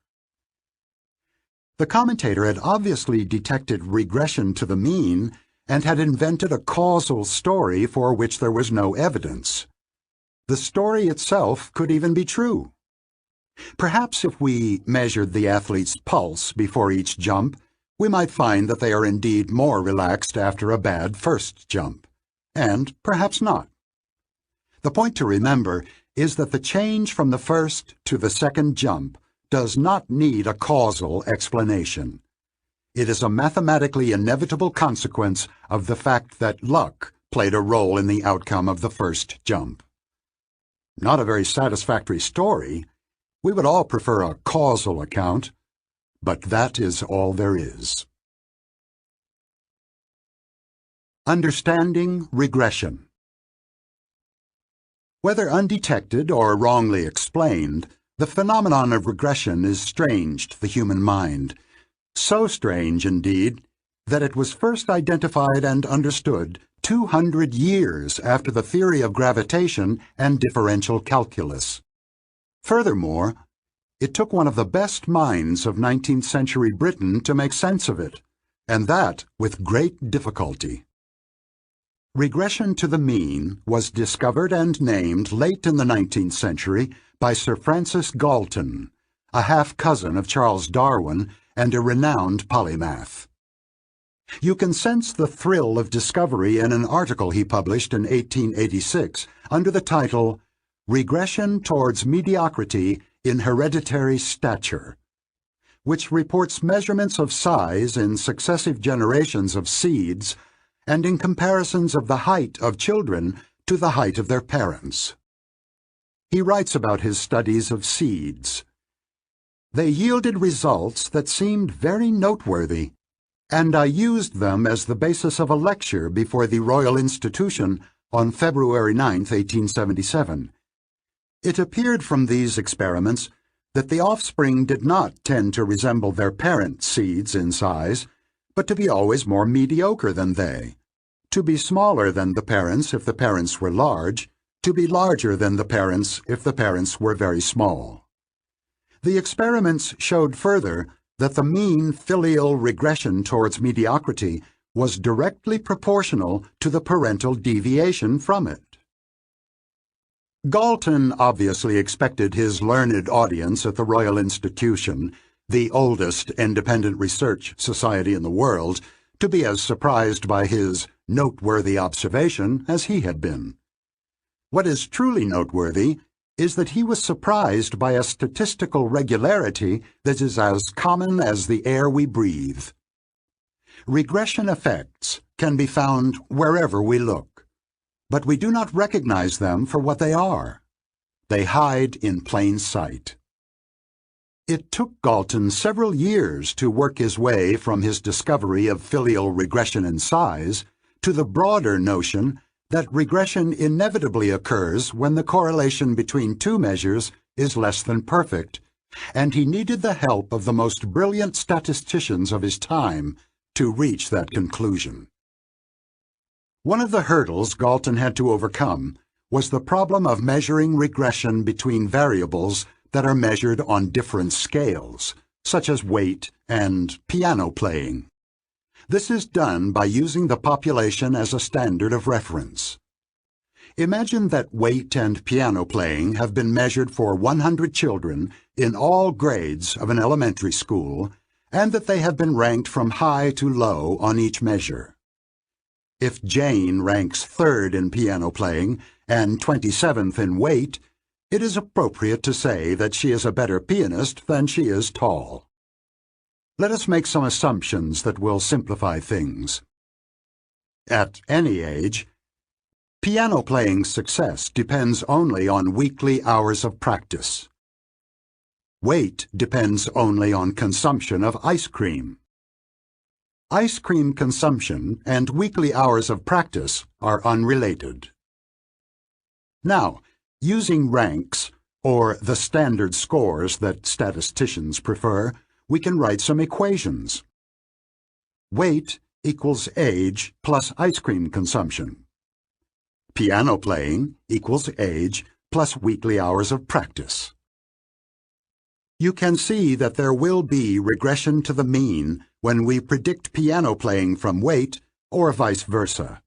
The commentator had obviously detected regression to the mean and had invented a causal story for which there was no evidence. The story itself could even be true. Perhaps if we measured the athlete's pulse before each jump, we might find that they are indeed more relaxed after a bad first jump, and perhaps not. The point to remember is that the change from the first to the second jump does not need a causal explanation. It is a mathematically inevitable consequence of the fact that luck played a role in the outcome of the first jump. Not a very satisfactory story. We would all prefer a causal account, but that is all there is. Understanding regression. Whether undetected or wrongly explained, the phenomenon of regression is strange to the human mind. So strange, indeed, that it was first identified and understood 200 years after the theory of gravitation and differential calculus. Furthermore, it took one of the best minds of 19th century Britain to make sense of it, and that with great difficulty. Regression to the mean was discovered and named late in the 19th century by Sir Francis Galton, a half-cousin of Charles Darwin and a renowned polymath. You can sense the thrill of discovery in an article he published in 1886 under the title, Regression Towards Mediocrity in Hereditary Stature, which reports measurements of size in successive generations of seeds and in comparisons of the height of children to the height of their parents. He writes about his studies of seeds. They yielded results that seemed very noteworthy, and I used them as the basis of a lecture before the Royal Institution on February 9, 1877. It appeared from these experiments that the offspring did not tend to resemble their parent seeds in size, but to be always more mediocre than they, to be smaller than the parents if the parents were large, to be larger than the parents if the parents were very small. The experiments showed further that the mean filial regression towards mediocrity was directly proportional to the parental deviation from it. Galton obviously expected his learned audience at the Royal Institution, the oldest independent research society in the world, to be as surprised by his noteworthy observation as he had been. What is truly noteworthy is that he was surprised by a statistical regularity that is as common as the air we breathe. Regression effects can be found wherever we look, but we do not recognize them for what they are. They hide in plain sight. It took Galton several years to work his way from his discovery of filial regression in size to the broader notion that regression inevitably occurs when the correlation between two measures is less than perfect, and he needed the help of the most brilliant statisticians of his time to reach that conclusion. One of the hurdles Galton had to overcome was the problem of measuring regression between variables that are measured on different scales, such as weight and piano playing. This is done by using the population as a standard of reference. Imagine that weight and piano playing have been measured for 100 children in all grades of an elementary school, and that they have been ranked from high to low on each measure. If Jane ranks 3rd in piano playing and 27th in weight, it is appropriate to say that she is a better pianist than she is tall. Let us make some assumptions that will simplify things. At any age, piano playing success depends only on weekly hours of practice. Weight depends only on consumption of ice cream. Ice cream consumption and weekly hours of practice are unrelated. Now, using ranks, or the standard scores that statisticians prefer, we can write some equations. Weight equals age plus ice cream consumption. Piano playing equals age plus weekly hours of practice. You can see that there will be regression to the mean when we predict piano playing from weight, or vice versa.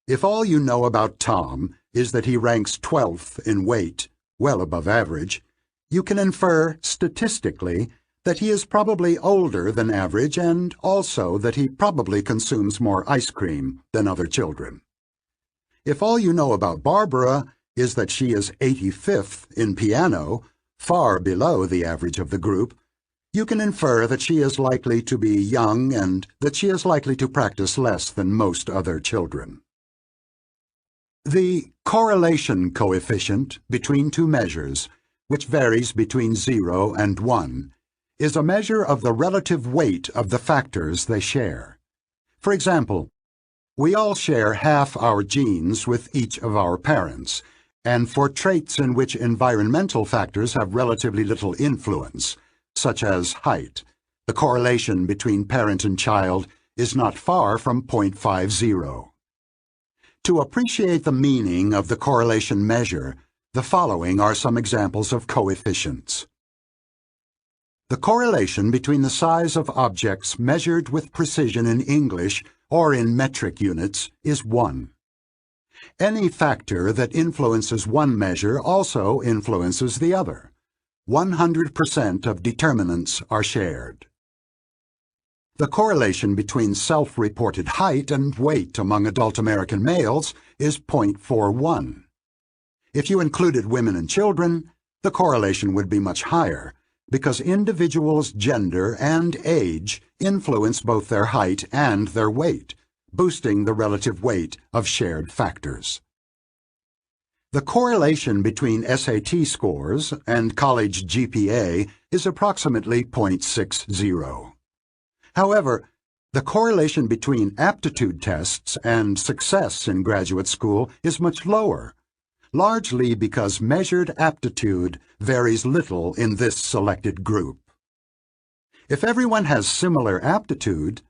If all you know about Tom is that he ranks 12th in weight, well above average, you can infer statistically that he is probably older than average and also that he probably consumes more ice cream than other children. If all you know about Barbara is that she is 85th in piano, far below the average of the group, you can infer that she is likely to be young and that she is likely to practice less than most other children. The correlation coefficient between two measures, which varies between 0 and 1, is a measure of the relative weight of the factors they share. For example, we all share half our genes with each of our parents, and for traits in which environmental factors have relatively little influence, such as height, the correlation between parent and child is not far from 0.50. To appreciate the meaning of the correlation measure, the following are some examples of coefficients. The correlation between the size of objects measured with precision in English or in metric units is 1. Any factor that influences one measure also influences the other. 100% of determinants are shared. The correlation between self-reported height and weight among adult American males is 0.41. If you included women and children, the correlation would be much higher, because individuals' gender and age influence both their height and their weight, boosting the relative weight of shared factors. The correlation between SAT scores and college GPA is approximately 0.60. However, the correlation between aptitude tests and success in graduate school is much lower, largely because measured aptitude varies little in this selected group. If everyone has similar aptitude,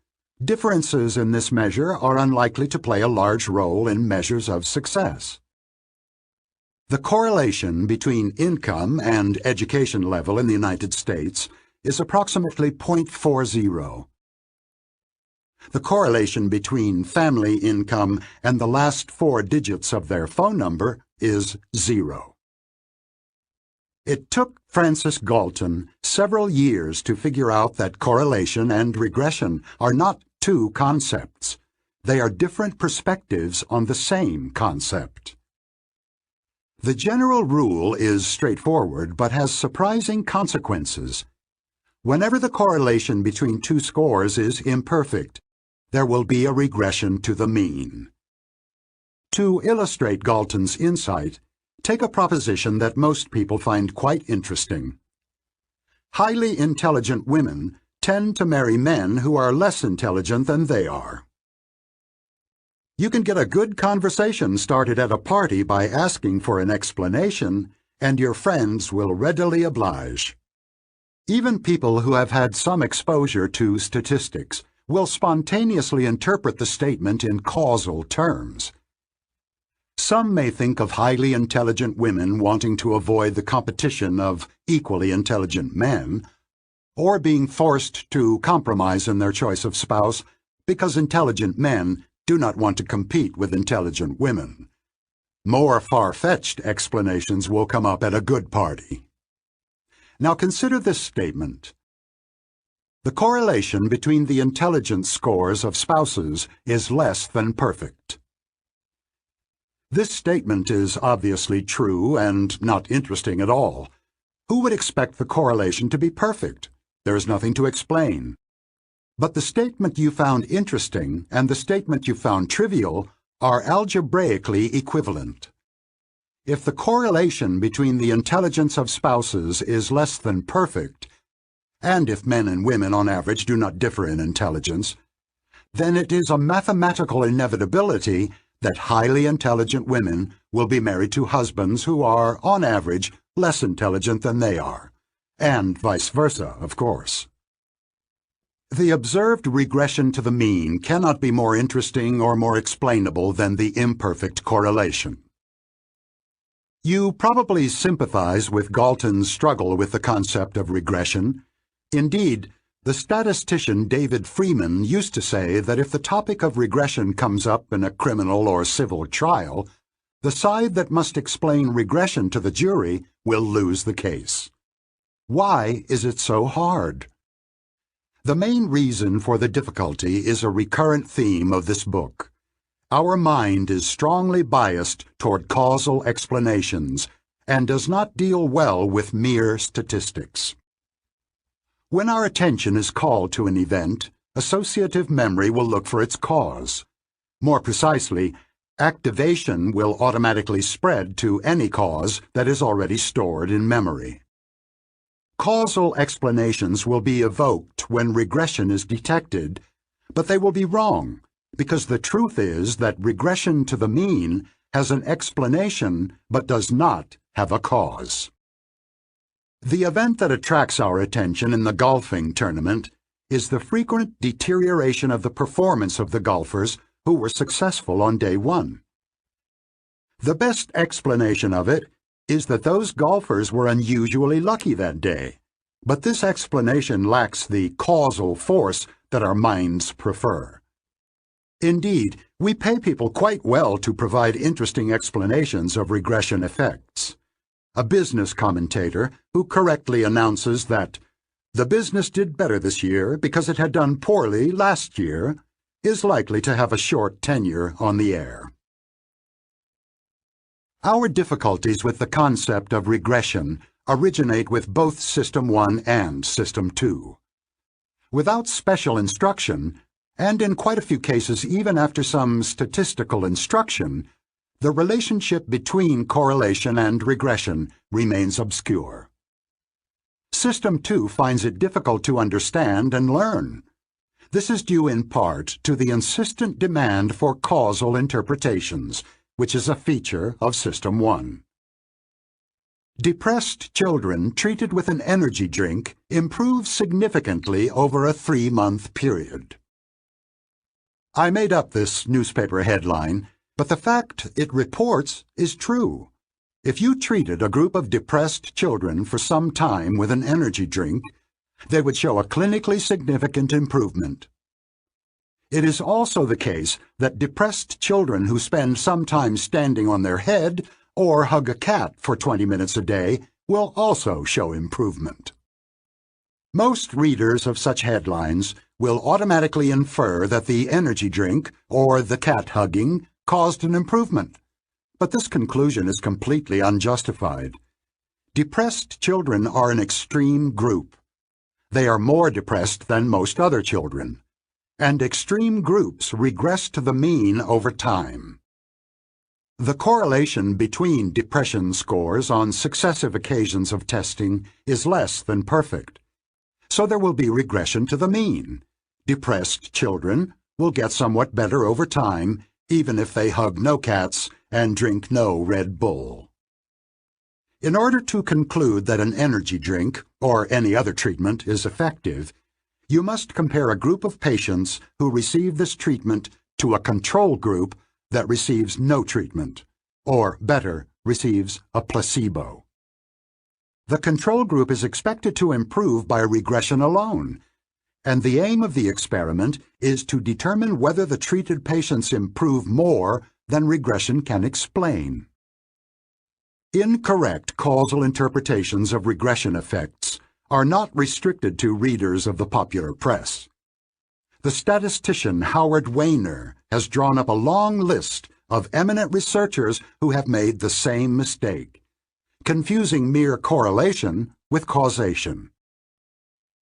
differences in this measure are unlikely to play a large role in measures of success. The correlation between income and education level in the United States is approximately 0.40. The correlation between family income and the last 4 digits of their phone number is 0. It took Francis Galton several years to figure out that correlation and regression are not two concepts. They are different perspectives on the same concept. The general rule is straightforward but has surprising consequences. Whenever the correlation between two scores is imperfect, there will be a regression to the mean. To illustrate Galton's insight, take a proposition that most people find quite interesting. Highly intelligent women tend to marry men who are less intelligent than they are. You can get a good conversation started at a party by asking for an explanation, and your friends will readily oblige. Even people who have had some exposure to statistics will spontaneously interpret the statement in causal terms. Some may think of highly intelligent women wanting to avoid the competition of equally intelligent men, or being forced to compromise in their choice of spouse because intelligent men do not want to compete with intelligent women. More far-fetched explanations will come up at a good party. Now consider this statement. The correlation between the intelligence scores of spouses is less than perfect. This statement is obviously true and not interesting at all. Who would expect the correlation to be perfect? There is nothing to explain. But the statement you found interesting and the statement you found trivial are algebraically equivalent. If the correlation between the intelligence of spouses is less than perfect, and if men and women on average do not differ in intelligence, then it is a mathematical inevitability that highly intelligent women will be married to husbands who are, on average, less intelligent than they are, and vice versa, of course. The observed regression to the mean cannot be more interesting or more explainable than the imperfect correlation. You probably sympathize with Galton's struggle with the concept of regression. Indeed, the statistician David Freeman used to say that if the topic of regression comes up in a criminal or civil trial, the side that must explain regression to the jury will lose the case. Why is it so hard? The main reason for the difficulty is a recurrent theme of this book. Our mind is strongly biased toward causal explanations and does not deal well with mere statistics. When our attention is called to an event, associative memory will look for its cause. More precisely, activation will automatically spread to any cause that is already stored in memory. Causal explanations will be evoked when regression is detected, but they will be wrong, because the truth is that regression to the mean has an explanation but does not have a cause. The event that attracts our attention in the golfing tournament is the frequent deterioration of the performance of the golfers who were successful on day one. The best explanation of it is that those golfers were unusually lucky that day, but this explanation lacks the causal force that our minds prefer. Indeed, we pay people quite well to provide interesting explanations of regression effects. A business commentator who correctly announces that the business did better this year because it had done poorly last year, is likely to have a short tenure on the air. Our difficulties with the concept of regression originate with both System 1 and System 2. Without special instruction, and in quite a few cases even after some statistical instruction, the relationship between correlation and regression remains obscure. System 2 finds it difficult to understand and learn. This is due in part to the insistent demand for causal interpretations, which is a feature of System 1. Depressed children treated with an energy drink improve significantly over a 3-month period. I made up this newspaper headline, but the fact it reports is true. If you treated a group of depressed children for some time with an energy drink, they would show a clinically significant improvement. It is also the case that depressed children who spend some time standing on their head or hug a cat for 20 minutes a day will also show improvement. Most readers of such headlines will automatically infer that the energy drink or the cat hugging caused an improvement, but this conclusion is completely unjustified. Depressed children are an extreme group. They are more depressed than most other children, and extreme groups regress to the mean over time. The correlation between depression scores on successive occasions of testing is less than perfect, so there will be regression to the mean. Depressed children will get somewhat better over time, even if they hug no cats and drink no Red Bull. In order to conclude that an energy drink or any other treatment is effective, you must compare a group of patients who receive this treatment to a control group that receives no treatment, or better, receives a placebo. The control group is expected to improve by regression alone, and the aim of the experiment is to determine whether the treated patients improve more than regression can explain. Incorrect causal interpretations of regression effects are not restricted to readers of the popular press. The statistician Howard Weiner has drawn up a long list of eminent researchers who have made the same mistake, confusing mere correlation with causation.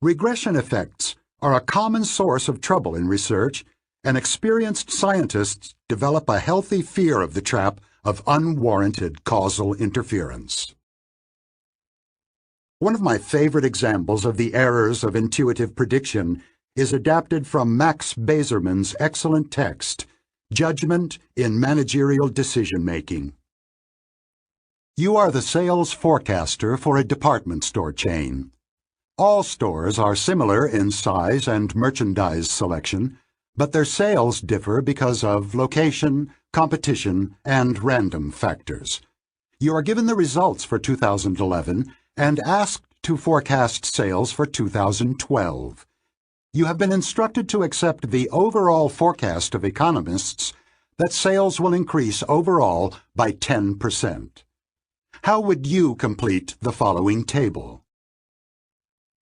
Regression effects are a common source of trouble in research, and experienced scientists develop a healthy fear of the trap of unwarranted causal interference. One of my favorite examples of the errors of intuitive prediction is adapted from Max Bazerman's excellent text, Judgment in Managerial Decision-Making. You are the sales forecaster for a department store chain. All stores are similar in size and merchandise selection, but their sales differ because of location, competition, and random factors. You are given the results for 2011 and asked to forecast sales for 2012. You have been instructed to accept the overall forecast of economists that sales will increase overall by 10%. How would you complete the following table?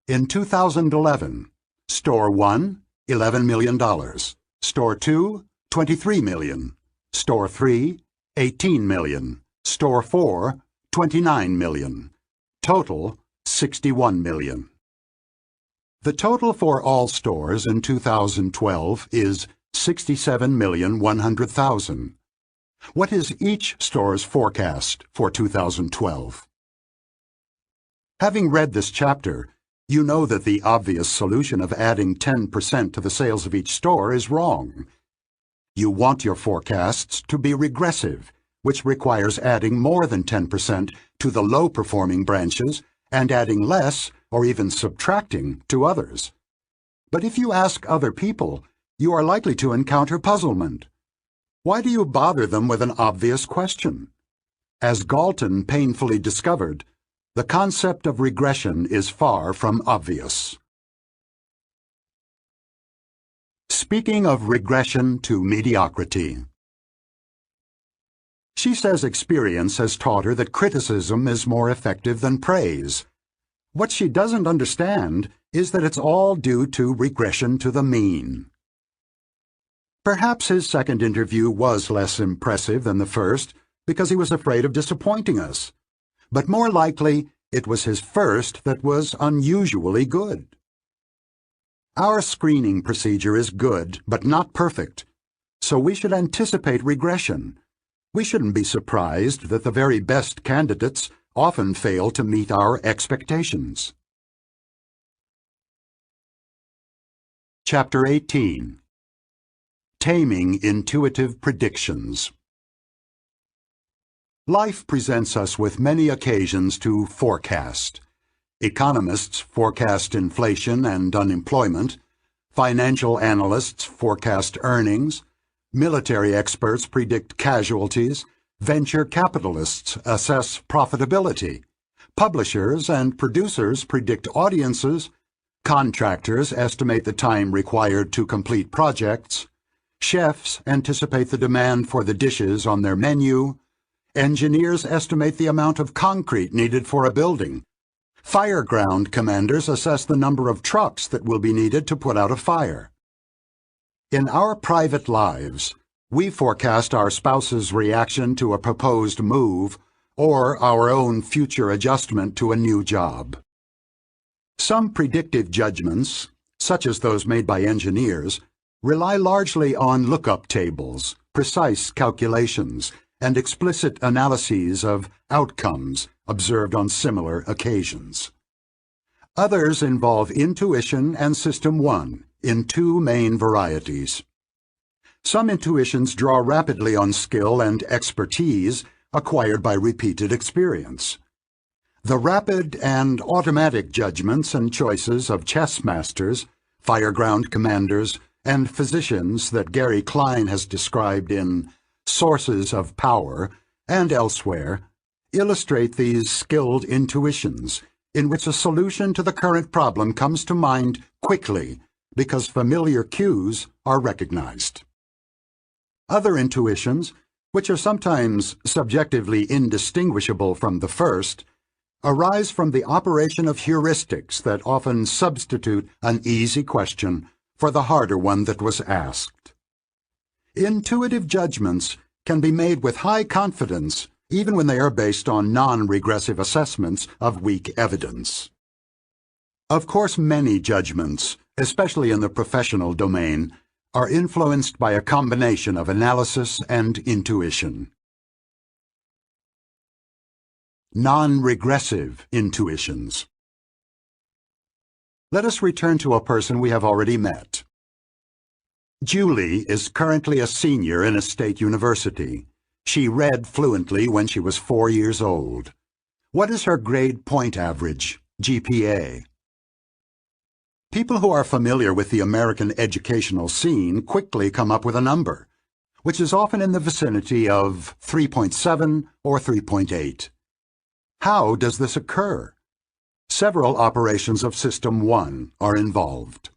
In 2011, Store 1, $11 million. Store 2, $23 million. Store 3, $18 million. Store 4, $29 million. Total, $61 million. The total for all stores in 2012 is $67,100,000. What is each store's forecast for 2012? Having read this chapter, you know that the obvious solution of adding 10% to the sales of each store is wrong. You want your forecasts to be regressive, which requires adding more than 10% to the low-performing branches and adding less or even subtracting to others. But if you ask other people, you are likely to encounter puzzlement. Why do you bother them with an obvious question? As Galton painfully discovered, the concept of regression is far from obvious. Speaking of regression to mediocrity. She says experience has taught her that criticism is more effective than praise. What she doesn't understand is that it's all due to regression to the mean. Perhaps his second interview was less impressive than the first because he was afraid of disappointing us, but more likely it was his first that was unusually good. Our screening procedure is good, but not perfect, so we should anticipate regression. We shouldn't be surprised that the very best candidates often fail to meet our expectations. Chapter 18. Taming Intuitive Predictions. Life presents us with many occasions to forecast. Economists forecast inflation and unemployment, financial analysts forecast earnings, military experts predict casualties, venture capitalists assess profitability, publishers and producers predict audiences, contractors estimate the time required to complete projects, chefs anticipate the demand for the dishes on their menu, engineers estimate the amount of concrete needed for a building, fireground commanders assess the number of trucks that will be needed to put out a fire. In our private lives, we forecast our spouse's reaction to a proposed move or our own future adjustment to a new job. Some predictive judgments, such as those made by engineers, rely largely on lookup tables, precise calculations, and explicit analyses of outcomes observed on similar occasions. Others involve intuition and System 1 in two main varieties. Some intuitions draw rapidly on skill and expertise acquired by repeated experience. The rapid and automatic judgments and choices of chess masters, fireground commanders, and physicians that Gary Klein has described in Sources of Power and elsewhere illustrate these skilled intuitions in which a solution to the current problem comes to mind quickly because familiar cues are recognized. Other intuitions, which are sometimes subjectively indistinguishable from the first, arise from the operation of heuristics that often substitute an easy question for the harder one that was asked. Intuitive judgments can be made with high confidence even when they are based on non-regressive assessments of weak evidence. Of course, many judgments, especially in the professional domain, are influenced by a combination of analysis and intuition. Non-regressive intuitions. Let us return to a person we have already met. Julie is currently a senior in a state university. She read fluently when she was 4 years old. What is her grade point average, GPA? People who are familiar with the American educational scene quickly come up with a number, which is often in the vicinity of 3.7 or 3.8. How does this occur? Several operations of System 1 are involved.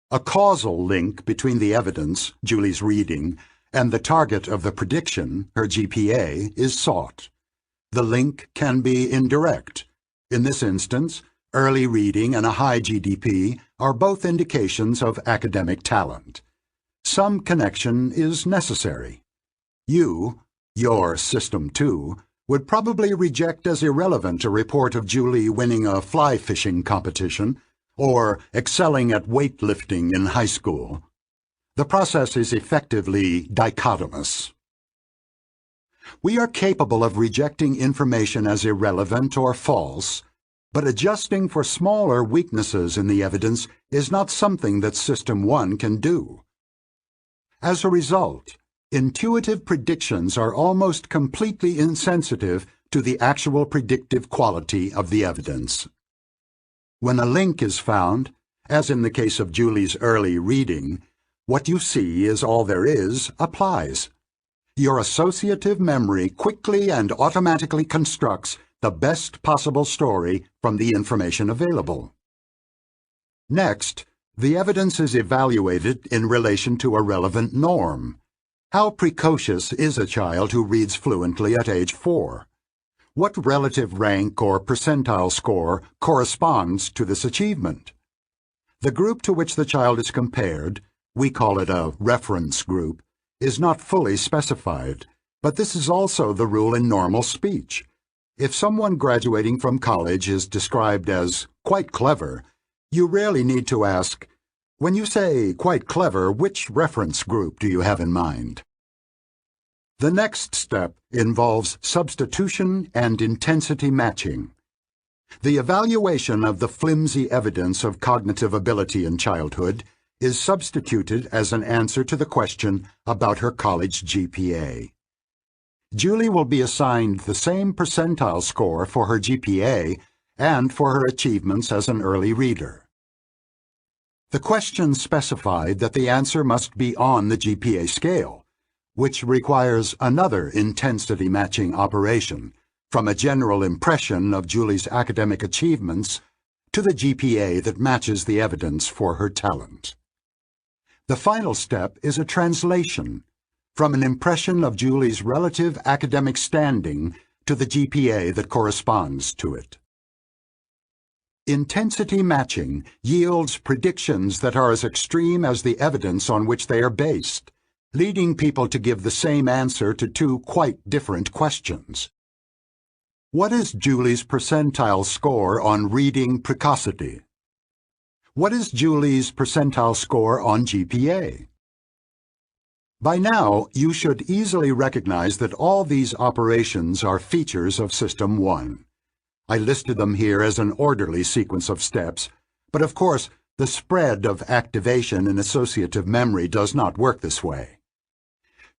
A causal link between the evidence, Julie's reading, and the target of the prediction, her GPA, is sought. The link can be indirect. In this instance, early reading and a high GDP are both indications of academic talent. Some connection is necessary. Your System 2, would probably reject as irrelevant a report of Julie winning a fly fishing competition or excelling at weightlifting in high school. The process is effectively dichotomous. We are capable of rejecting information as irrelevant or false, but adjusting for smaller weaknesses in the evidence is not something that System 1 can do. As a result, intuitive predictions are almost completely insensitive to the actual predictive quality of the evidence. When a link is found, as in the case of Julie's early reading, what you see is all there is applies. Your associative memory quickly and automatically constructs the best possible story from the information available. Next, the evidence is evaluated in relation to a relevant norm. How precocious is a child who reads fluently at age 4? What relative rank or percentile score corresponds to this achievement? The group to which the child is compared, we call it a reference group, is not fully specified, but this is also the rule in normal speech. If someone graduating from college is described as quite clever, you rarely need to ask, when you say quite clever, which reference group do you have in mind? The next step involves substitution and intensity matching. The evaluation of the flimsy evidence of cognitive ability in childhood is substituted as an answer to the question about her college GPA. Julie will be assigned the same percentile score for her GPA and for her achievements as an early reader. The question specified that the answer must be on the GPA scale, which requires another intensity matching operation from a general impression of Julie's academic achievements to the GPA that matches the evidence for her talent. The final step is a translation from an impression of Julie's relative academic standing to the GPA that corresponds to it. Intensity matching yields predictions that are as extreme as the evidence on which they are based, leading people to give the same answer to two quite different questions. What is Julie's percentile score on reading precocity? What is Julie's percentile score on GPA? By now, you should easily recognize that all these operations are features of System 1. I listed them here as an orderly sequence of steps, but of course, the spread of activation in associative memory does not work this way.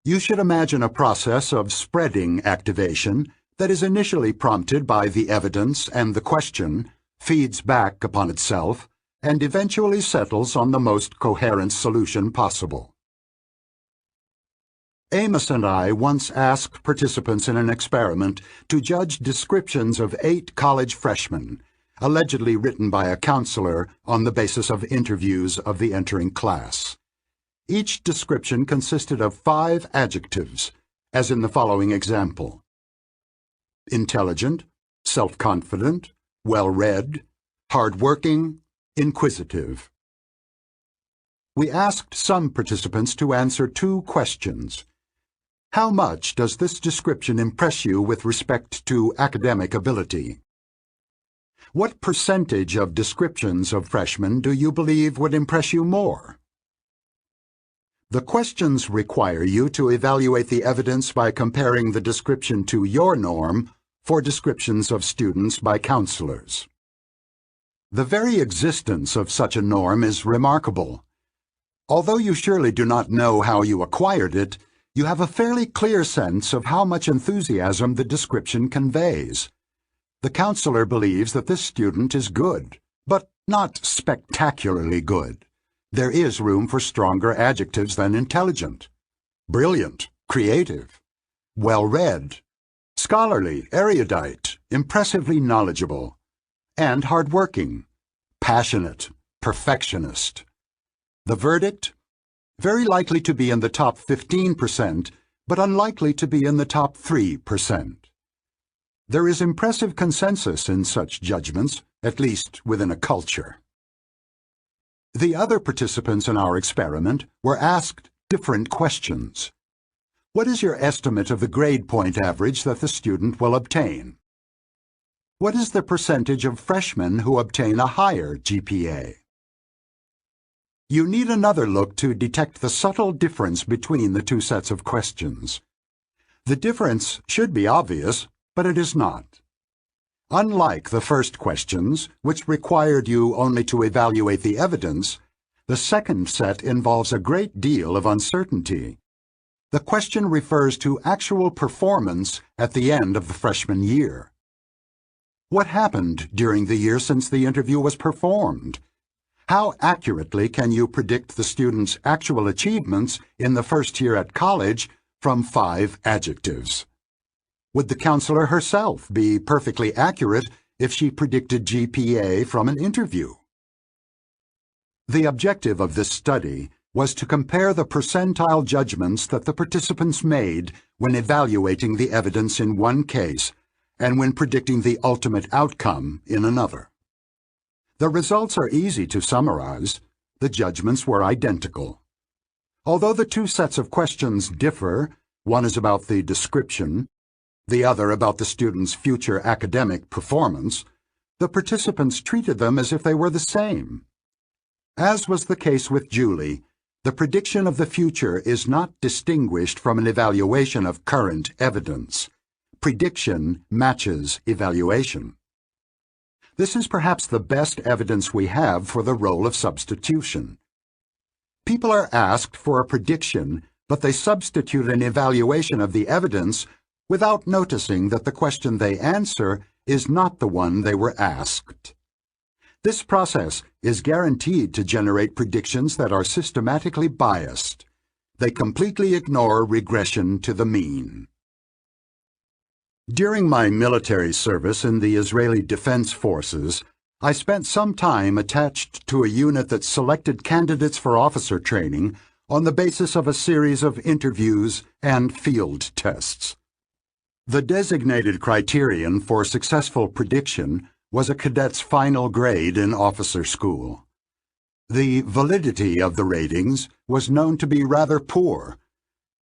You should imagine a process of spreading activation that is initially prompted by the evidence and the question, feeds back upon itself, and eventually settles on the most coherent solution possible. Amos and I once asked participants in an experiment to judge descriptions of 8 college freshmen, allegedly written by a counselor on the basis of interviews of the entering class. Each description consisted of 5 adjectives, as in the following example: intelligent, self-confident, well-read, hard-working, inquisitive. We asked some participants to answer 2 questions. How much does this description impress you with respect to academic ability? What percentage of descriptions of freshmen do you believe would impress you more? The questions require you to evaluate the evidence by comparing the description to your norm for descriptions of students by counselors. The very existence of such a norm is remarkable. Although you surely do not know how you acquired it, you have a fairly clear sense of how much enthusiasm the description conveys. The counselor believes that this student is good, but not spectacularly good. There is room for stronger adjectives than intelligent, brilliant, creative, well-read, scholarly, erudite, impressively knowledgeable, and hard-working, passionate, perfectionist. The verdict? Very likely to be in the top 15%, but unlikely to be in the top 3%. There is impressive consensus in such judgments, at least within a culture. The other participants in our experiment were asked different questions. What is your estimate of the grade point average that the student will obtain? What is the percentage of freshmen who obtain a higher GPA? You need another look to detect the subtle difference between the 2 sets of questions. The difference should be obvious, but it is not. Unlike the first questions, which required you only to evaluate the evidence, the second set involves a great deal of uncertainty. The question refers to actual performance at the end of the freshman year. What happened during the year since the interview was performed? How accurately can you predict the student's actual achievements in the first year at college from 5 adjectives? Would the counselor herself be perfectly accurate if she predicted GPA from an interview? The objective of this study was to compare the percentile judgments that the participants made when evaluating the evidence in one case and when predicting the ultimate outcome in another. The results are easy to summarize. The judgments were identical. Although the two sets of questions differ, one is about the description, the other about the student's future academic performance, the participants treated them as if they were the same. As was the case with Julie, the prediction of the future is not distinguished from an evaluation of current evidence. Prediction matches evaluation. This is perhaps the best evidence we have for the role of substitution. People are asked for a prediction, but they substitute an evaluation of the evidence without noticing that the question they answer is not the one they were asked. This process is guaranteed to generate predictions that are systematically biased. They completely ignore regression to the mean. During my military service in the Israeli Defense Forces, I spent some time attached to a unit that selected candidates for officer training on the basis of a series of interviews and field tests. The designated criterion for successful prediction was a cadet's final grade in officer school. The validity of the ratings was known to be rather poor.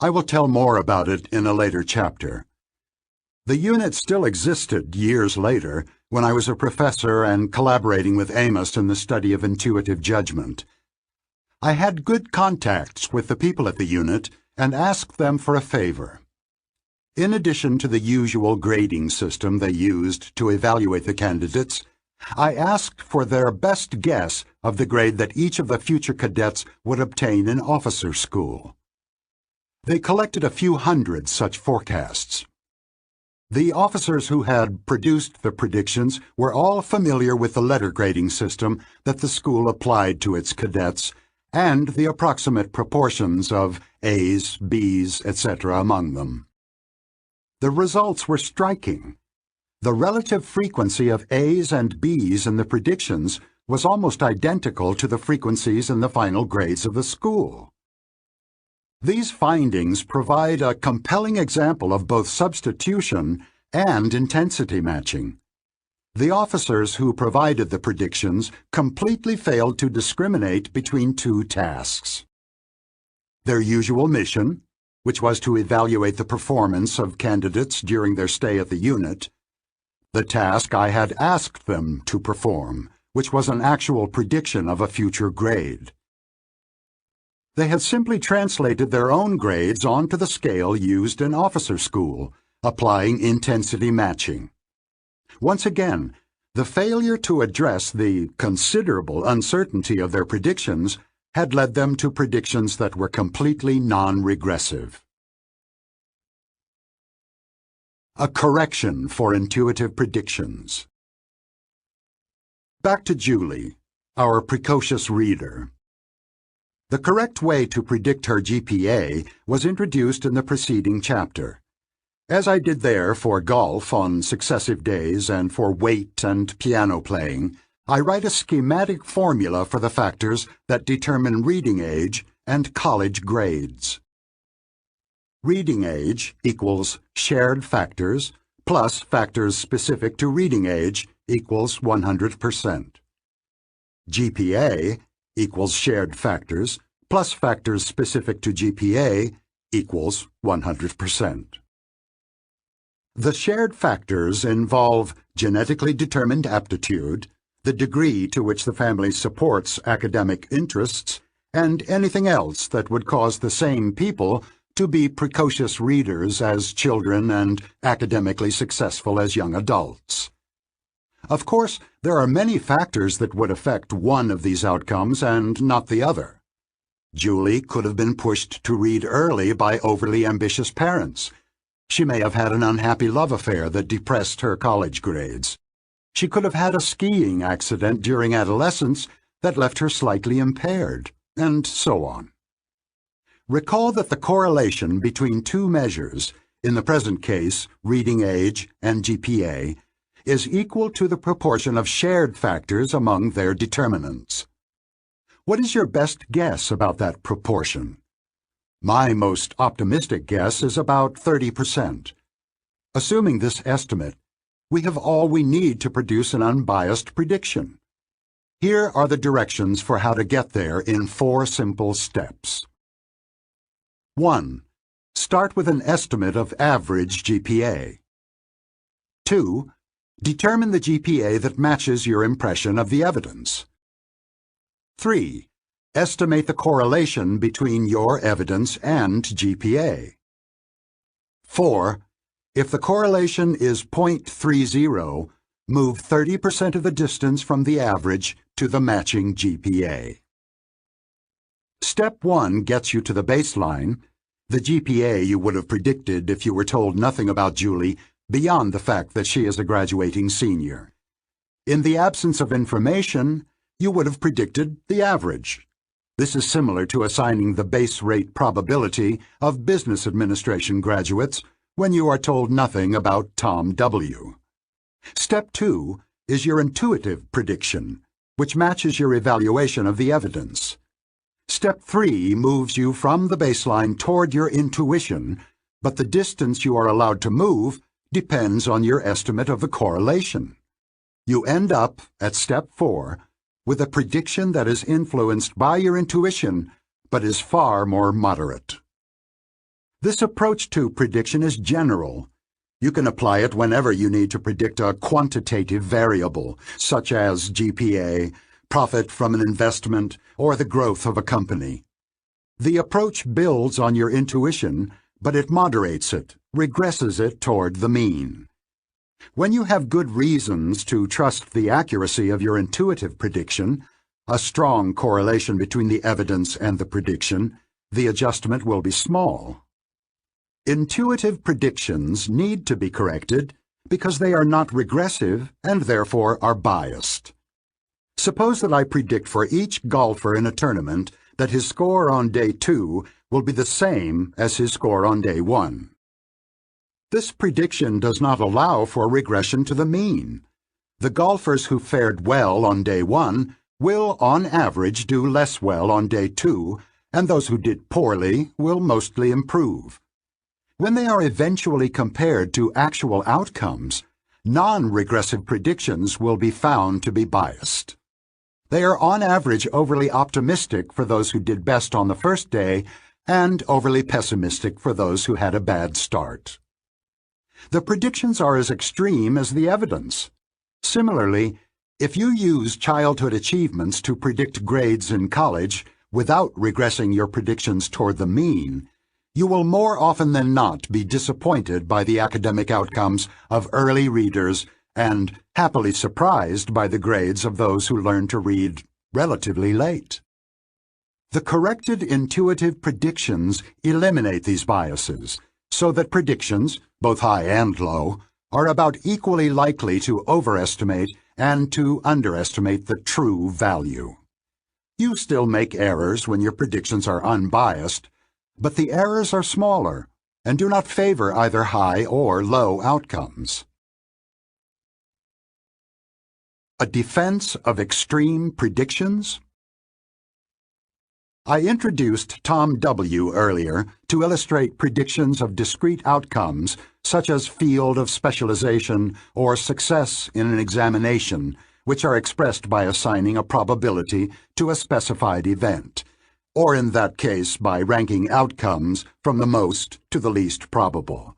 I will tell more about it in a later chapter. The unit still existed years later when I was a professor and collaborating with Amos in the study of intuitive judgment. I had good contacts with the people at the unit and asked them for a favor. In addition to the usual grading system they used to evaluate the candidates, I asked for their best guess of the grade that each of the future cadets would obtain in officer school. They collected a few hundred such forecasts. The officers who had produced the predictions were all familiar with the letter grading system that the school applied to its cadets and the approximate proportions of A's, B's, etc. among them. The results were striking. The relative frequency of A's and B's in the predictions was almost identical to the frequencies in the final grades of the school. These findings provide a compelling example of both substitution and intensity matching. The officers who provided the predictions completely failed to discriminate between two tasks. Their usual mission, which was to evaluate the performance of candidates during their stay at the unit, the task I had asked them to perform, which was an actual prediction of a future grade. They had simply translated their own grades onto the scale used in officer school, applying intensity matching. Once again, the failure to address the considerable uncertainty of their predictions had led them to predictions that were completely non-regressive. A correction for intuitive predictions. Back to Julie, our precocious reader. The correct way to predict her GPA was introduced in the preceding chapter. As I did there for golf on successive days and for weight and piano playing, I write a schematic formula for the factors that determine reading age and college grades. Reading age equals shared factors plus factors specific to reading age equals 100%. GPA equals shared factors plus factors specific to GPA equals 100%. The shared factors involve genetically determined aptitude, the degree to which the family supports academic interests, and anything else that would cause the same people to be precocious readers as children and academically successful as young adults. Of course, there are many factors that would affect one of these outcomes and not the other. Julie could have been pushed to read early by overly ambitious parents. She may have had an unhappy love affair that depressed her college grades. She could have had a skiing accident during adolescence that left her slightly impaired, and so on. Recall that the correlation between two measures, in the present case, reading age and GPA, is equal to the proportion of shared factors among their determinants. What is your best guess about that proportion? My most optimistic guess is about 30%. Assuming this estimate, we have all we need to produce an unbiased prediction. Here are the directions for how to get there in 4 simple steps. 1. Start with an estimate of average GPA. 2. Determine the GPA that matches your impression of the evidence. 3. Estimate the correlation between your evidence and GPA. 4. If the correlation is 0.30, move 30% of the distance from the average to the matching GPA. Step 1 gets you to the baseline, the GPA you would have predicted if you were told nothing about Julie beyond the fact that she is a graduating senior. In the absence of information, you would have predicted the average. This is similar to assigning the base rate probability of business administration graduates when you are told nothing about Tom W. Step 2 is your intuitive prediction, which matches your evaluation of the evidence. Step 3 moves you from the baseline toward your intuition, but the distance you are allowed to move depends on your estimate of the correlation. You end up, at Step 4, with a prediction that is influenced by your intuition, but is far more moderate. This approach to prediction is general. You can apply it whenever you need to predict a quantitative variable, such as GPA, profit from an investment, or the growth of a company. The approach builds on your intuition, but it moderates it, regresses it toward the mean. When you have good reasons to trust the accuracy of your intuitive prediction, a strong correlation between the evidence and the prediction, the adjustment will be small. Intuitive predictions need to be corrected because they are not regressive and therefore are biased. Suppose that I predict for each golfer in a tournament that his score on day 2 will be the same as his score on day 1. This prediction does not allow for regression to the mean. The golfers who fared well on day 1 will, on average, do less well on day 2, and those who did poorly will mostly improve. When they are eventually compared to actual outcomes, non-regressive predictions will be found to be biased. They are on average overly optimistic for those who did best on the first day and overly pessimistic for those who had a bad start. The predictions are as extreme as the evidence. Similarly, if you use childhood achievements to predict grades in college without regressing your predictions toward the mean, you will more often than not be disappointed by the academic outcomes of early readers and happily surprised by the grades of those who learn to read relatively late. The corrected intuitive predictions eliminate these biases, so that predictions, both high and low, are about equally likely to overestimate and to underestimate the true value. You still make errors when your predictions are unbiased, but the errors are smaller and do not favor either high or low outcomes. A defense of extreme predictions? I introduced Tom W. earlier to illustrate predictions of discrete outcomes such as field of specialization or success in an examination, which are expressed by assigning a probability to a specified event, or in that case by ranking outcomes from the most to the least probable.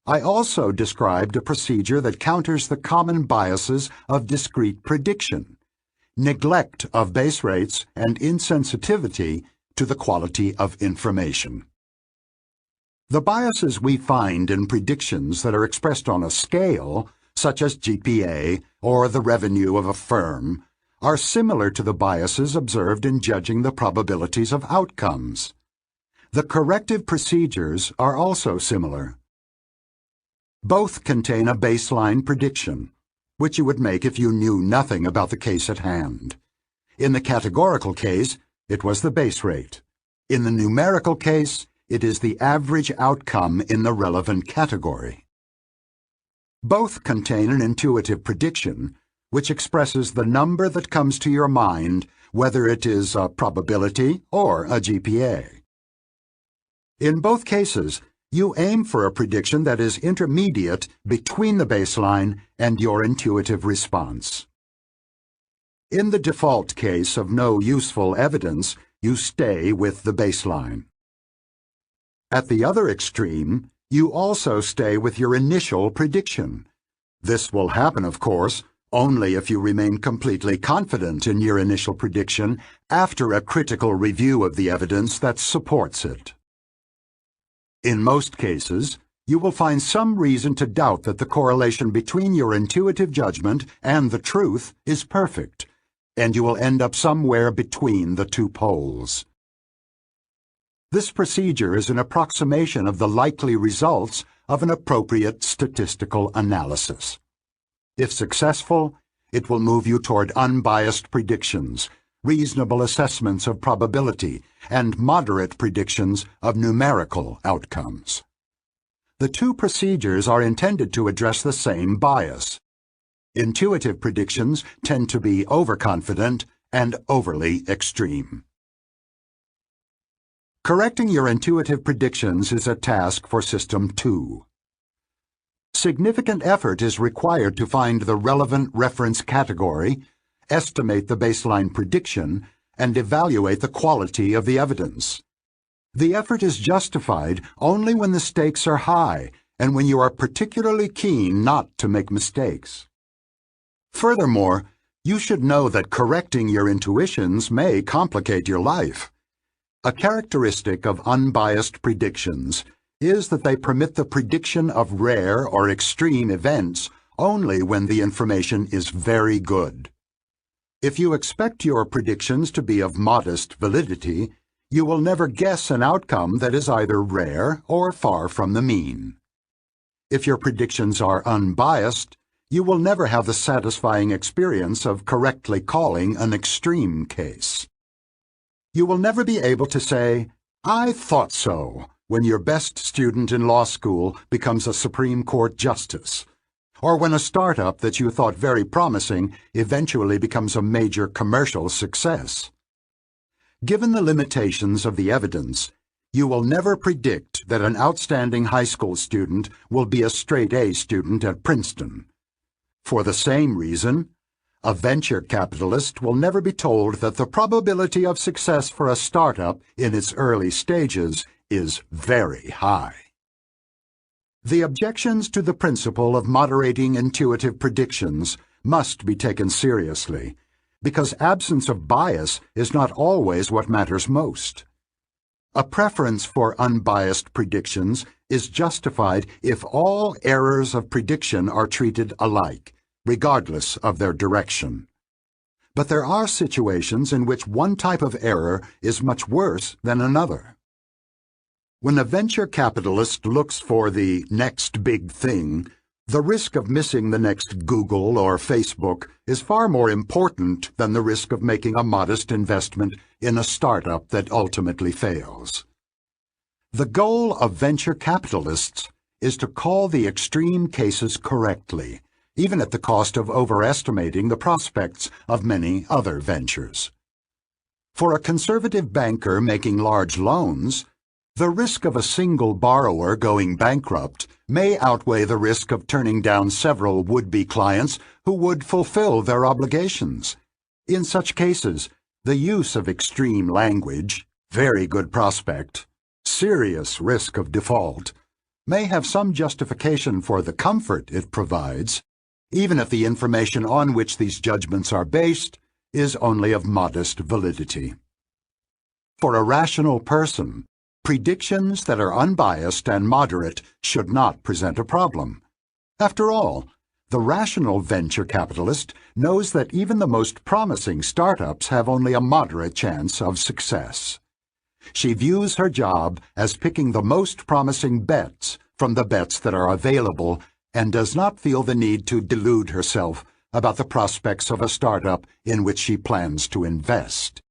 I also described a procedure that counters the common biases of discrete prediction, neglect of base rates, and insensitivity to the quality of information. The biases we find in predictions that are expressed on a scale, such as GPA or the revenue of a firm, are similar to the biases observed in judging the probabilities of outcomes. The corrective procedures are also similar. Both contain a baseline prediction, which you would make if you knew nothing about the case at hand. In the categorical case, it was the base rate. In the numerical case, it is the average outcome in the relevant category. Both contain an intuitive prediction, which expresses the number that comes to your mind, whether it is a probability or a GPA. In both cases, you aim for a prediction that is intermediate between the baseline and your intuitive response. In the default case of no useful evidence, you stay with the baseline. At the other extreme, you also stay with your initial prediction. This will happen, of course, only if you remain completely confident in your initial prediction after a critical review of the evidence that supports it. In most cases, you will find some reason to doubt that the correlation between your intuitive judgment and the truth is perfect, and you will end up somewhere between the two poles. This procedure is an approximation of the likely results of an appropriate statistical analysis. If successful, it will move you toward unbiased predictions, reasonable assessments of probability, and moderate predictions of numerical outcomes. The two procedures are intended to address the same bias. Intuitive predictions tend to be overconfident and overly extreme. Correcting your intuitive predictions is a task for System 2. Significant effort is required to find the relevant reference category, estimate the baseline prediction, and evaluate the quality of the evidence. The effort is justified only when the stakes are high and when you are particularly keen not to make mistakes. Furthermore, you should know that correcting your intuitions may complicate your life. A characteristic of unbiased predictions is that they permit the prediction of rare or extreme events only when the information is very good. If you expect your predictions to be of modest validity, you will never guess an outcome that is either rare or far from the mean. If your predictions are unbiased, you will never have the satisfying experience of correctly calling an extreme case. You will never be able to say, "I thought so," when your best student in law school becomes a Supreme Court justice, or when a startup that you thought very promising eventually becomes a major commercial success. Given the limitations of the evidence, you will never predict that an outstanding high school student will be a straight-A student at Princeton. For the same reason, a venture capitalist will never be told that the probability of success for a startup in its early stages is very high. The objections to the principle of moderating intuitive predictions must be taken seriously, because absence of bias is not always what matters most. A preference for unbiased predictions is justified if all errors of prediction are treated alike, regardless of their direction. But there are situations in which one type of error is much worse than another. When a venture capitalist looks for the next big thing, the risk of missing the next Google or Facebook is far more important than the risk of making a modest investment in a startup that ultimately fails. The goal of venture capitalists is to call the extreme cases correctly, even at the cost of overestimating the prospects of many other ventures. For a conservative banker making large loans, the risk of a single borrower going bankrupt may outweigh the risk of turning down several would-be clients who would fulfill their obligations. In such cases, the use of extreme language, very good prospect, serious risk of default, may have some justification for the comfort it provides, even if the information on which these judgments are based is only of modest validity. For a rational person, predictions that are unbiased and moderate should not present a problem. After all, the rational venture capitalist knows that even the most promising startups have only a moderate chance of success. She views her job as picking the most promising bets from the bets that are available and does not feel the need to delude herself about the prospects of a startup in which she plans to invest.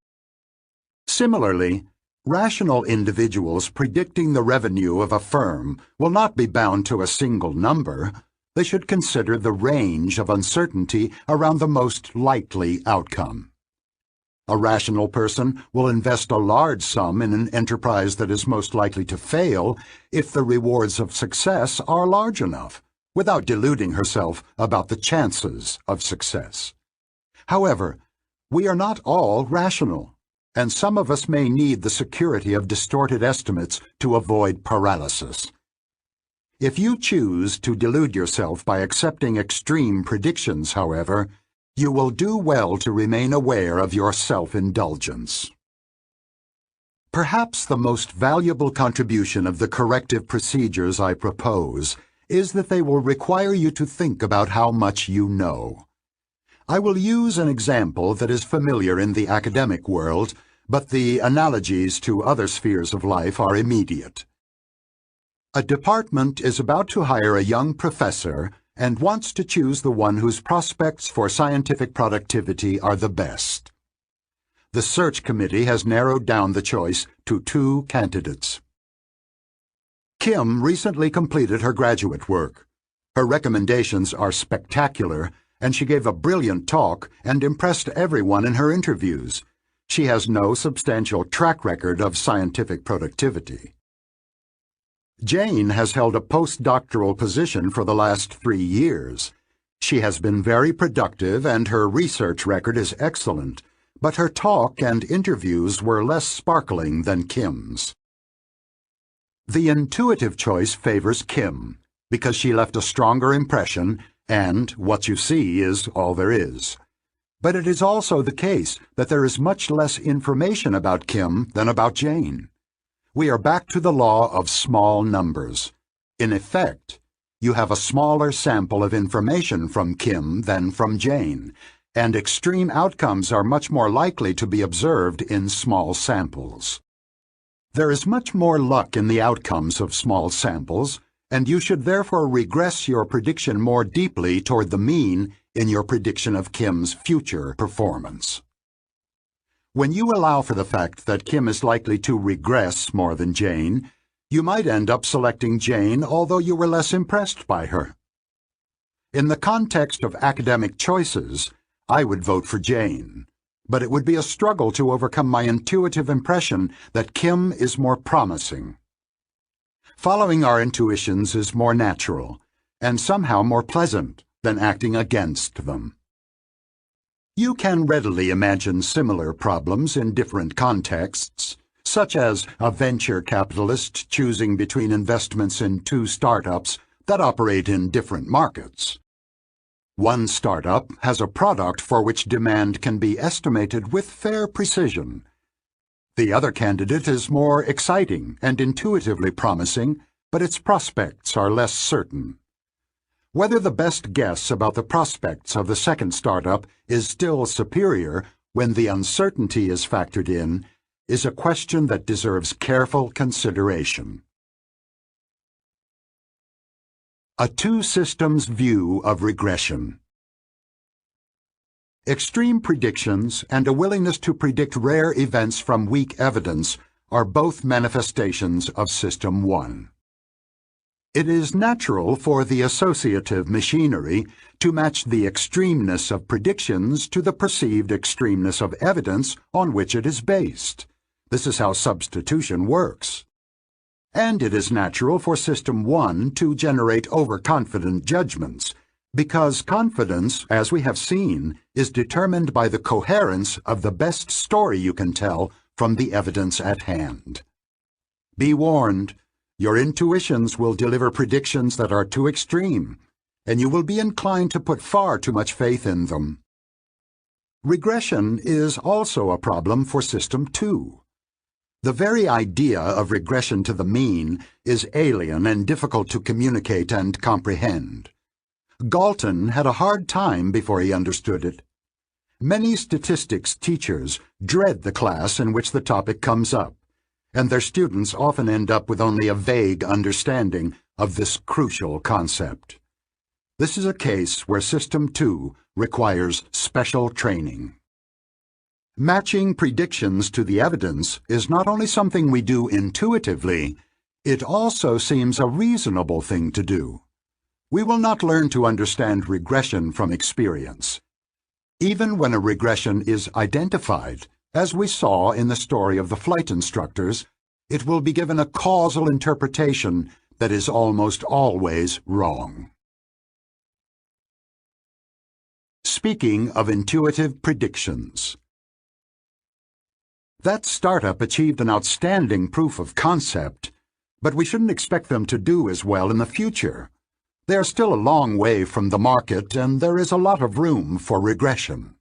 Similarly, rational individuals predicting the revenue of a firm will not be bound to a single number. They should consider the range of uncertainty around the most likely outcome. A rational person will invest a large sum in an enterprise that is most likely to fail if the rewards of success are large enough, without deluding herself about the chances of success. However, we are not all rational, and some of us may need the security of distorted estimates to avoid paralysis. If you choose to delude yourself by accepting extreme predictions, however, you will do well to remain aware of your self-indulgence. Perhaps the most valuable contribution of the corrective procedures I propose is that they will require you to think about how much you know. I will use an example that is familiar in the academic world, but the analogies to other spheres of life are immediate. A department is about to hire a young professor and wants to choose the one whose prospects for scientific productivity are the best. The search committee has narrowed down the choice to 2 candidates. Kim recently completed her graduate work. Her recommendations are spectacular, and she gave a brilliant talk and impressed everyone in her interviews. She has no substantial track record of scientific productivity. Jane has held a postdoctoral position for the last 3 years. She has been very productive and her research record is excellent, but her talk and interviews were less sparkling than Kim's. The intuitive choice favors Kim, because she left a stronger impression, and what you see is all there is. But it is also the case that there is much less information about Kim than about Jane. We are back to the law of small numbers. In effect, you have a smaller sample of information from Kim than from Jane, and extreme outcomes are much more likely to be observed in small samples. There is much more luck in the outcomes of small samples, and you should therefore regress your prediction more deeply toward the mean in your prediction of Kim's future performance. When you allow for the fact that Kim is likely to regress more than Jane, you might end up selecting Jane although you were less impressed by her. In the context of academic choices, I would vote for Jane, but it would be a struggle to overcome my intuitive impression that Kim is more promising. Following our intuitions is more natural, and somehow more pleasant than acting against them. You can readily imagine similar problems in different contexts, such as a venture capitalist choosing between investments in 2 startups that operate in different markets. One startup has a product for which demand can be estimated with fair precision. The other candidate is more exciting and intuitively promising, but its prospects are less certain. Whether the best guess about the prospects of the second startup is still superior when the uncertainty is factored in is a question that deserves careful consideration. A 2-systems view of regression. Extreme predictions and a willingness to predict rare events from weak evidence are both manifestations of System 1. It is natural for the associative machinery to match the extremeness of predictions to the perceived extremeness of evidence on which it is based. This is how substitution works. And it is natural for System 1 to generate overconfident judgments, because confidence, as we have seen, is determined by the coherence of the best story you can tell from the evidence at hand. Be warned. Your intuitions will deliver predictions that are too extreme, and you will be inclined to put far too much faith in them. Regression is also a problem for System 2. The very idea of regression to the mean is alien and difficult to communicate and comprehend. Galton had a hard time before he understood it. Many statistics teachers dread the class in which the topic comes up, and their students often end up with only a vague understanding of this crucial concept. This is a case where System 2 requires special training. Matching predictions to the evidence is not only something we do intuitively, it also seems a reasonable thing to do. We will not learn to understand regression from experience. Even when a regression is identified, As we saw in the story of the flight instructors, it will be given a causal interpretation that is almost always wrong. Speaking of intuitive predictions. That startup achieved an outstanding proof of concept, but we shouldn't expect them to do as well in the future. They are still a long way from the market, and there is a lot of room for regression.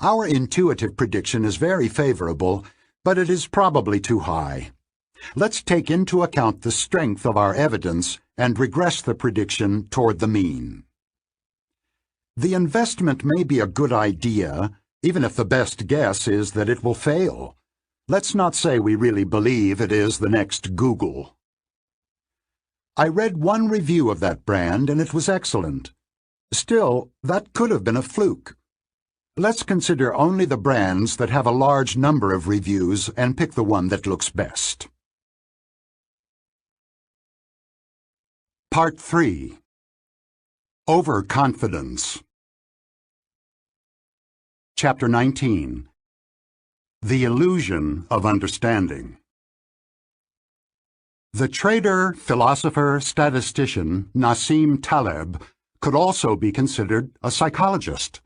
Our intuitive prediction is very favorable, but it is probably too high. Let's take into account the strength of our evidence and regress the prediction toward the mean. The investment may be a good idea, even if the best guess is that it will fail. Let's not say we really believe it is the next Google. I read one review of that brand and it was excellent. Still, that could have been a fluke. Let's consider only the brands that have a large number of reviews and pick the one that looks best. Part 3. Overconfidence. Chapter 19. The Illusion of Understanding. The trader, philosopher, statistician Nassim Taleb could also be considered a psychologist.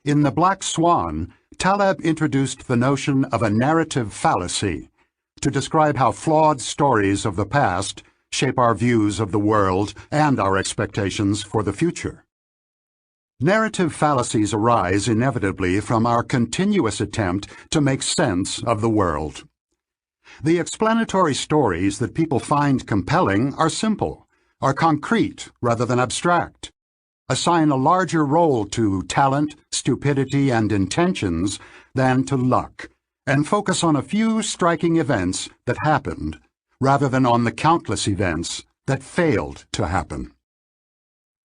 In The Black Swan, Taleb introduced the notion of a narrative fallacy to describe how flawed stories of the past shape our views of the world and our expectations for the future. Narrative fallacies arise inevitably from our continuous attempt to make sense of the world. The explanatory stories that people find compelling are simple, are concrete rather than abstract, assign a larger role to talent, stupidity, and intentions than to luck, and focus on a few striking events that happened rather than on the countless events that failed to happen.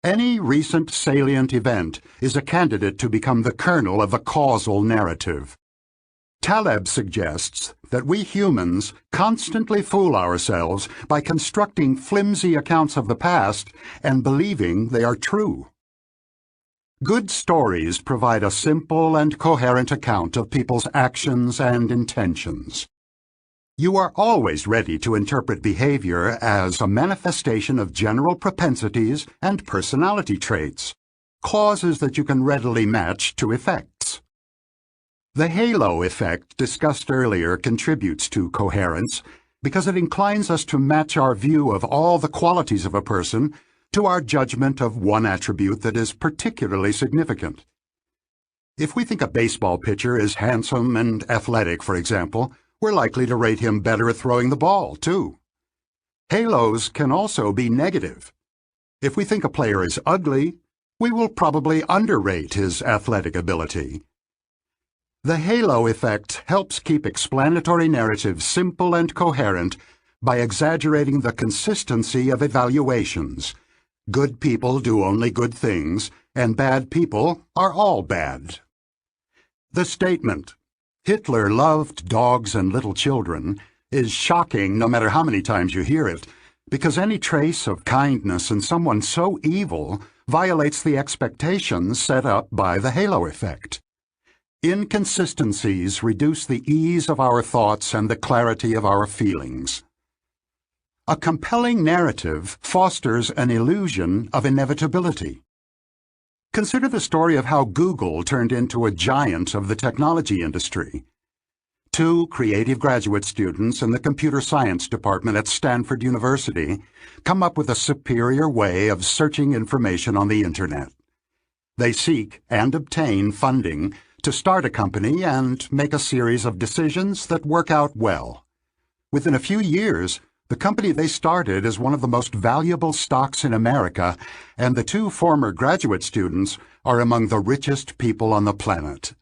Any recent salient event is a candidate to become the kernel of a causal narrative. Taleb suggests that we humans constantly fool ourselves by constructing flimsy accounts of the past and believing they are true. Good stories provide a simple and coherent account of people's actions and intentions. You are always ready to interpret behavior as a manifestation of general propensities and personality traits, causes that you can readily match to effects. The halo effect discussed earlier contributes to coherence because it inclines us to match our view of all the qualities of a person to our judgment of one attribute that is particularly significant. If we think a baseball pitcher is handsome and athletic, for example, we're likely to rate him better at throwing the ball, too. Halos can also be negative. If we think a player is ugly, we will probably underrate his athletic ability. The halo effect helps keep explanatory narratives simple and coherent by exaggerating the consistency of evaluations. Good people do only good things, and bad people are all bad. The statement, "Hitler loved dogs and little children," is shocking no matter how many times you hear it, because any trace of kindness in someone so evil violates the expectations set up by the halo effect. Inconsistencies reduce the ease of our thoughts and the clarity of our feelings. A compelling narrative fosters an illusion of inevitability. Consider the story of how Google turned into a giant of the technology industry. Two creative graduate students in the computer science department at Stanford University come up with a superior way of searching information on the Internet. They seek and obtain funding to start a company and make a series of decisions that work out well. Within a few years, the company they started is one of the most valuable stocks in America, and the two former graduate students are among the richest people on the planet.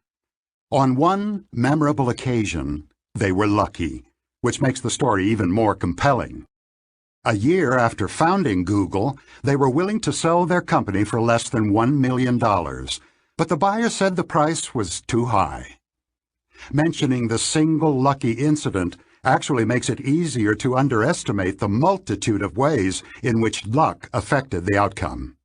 On one memorable occasion, they were lucky, which makes the story even more compelling. A year after founding Google, they were willing to sell their company for less than $1 million, but the buyer said the price was too high. Mentioning the single lucky incident actually makes it easier to underestimate the multitude of ways in which luck affected the outcome.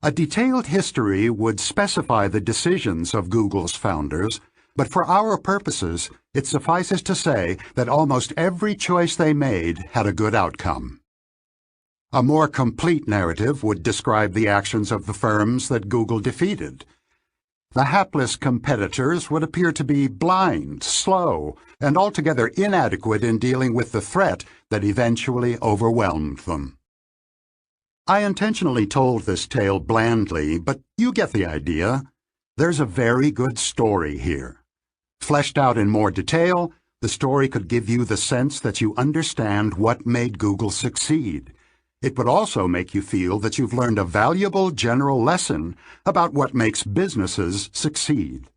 A detailed history would specify the decisions of Google's founders, But for our purposes, it suffices to say that almost every choice they made had a good outcome. A more complete narrative would describe the actions of the firms that Google defeated. The hapless competitors would appear to be blind, slow, and altogether inadequate in dealing with the threat that eventually overwhelmed them. I intentionally told this tale blandly, but you get the idea. There's a very good story here. Fleshed out in more detail, the story could give you the sense that you understand what made Google succeed. It would also make you feel that you've learned a valuable general lesson about what makes businesses succeed.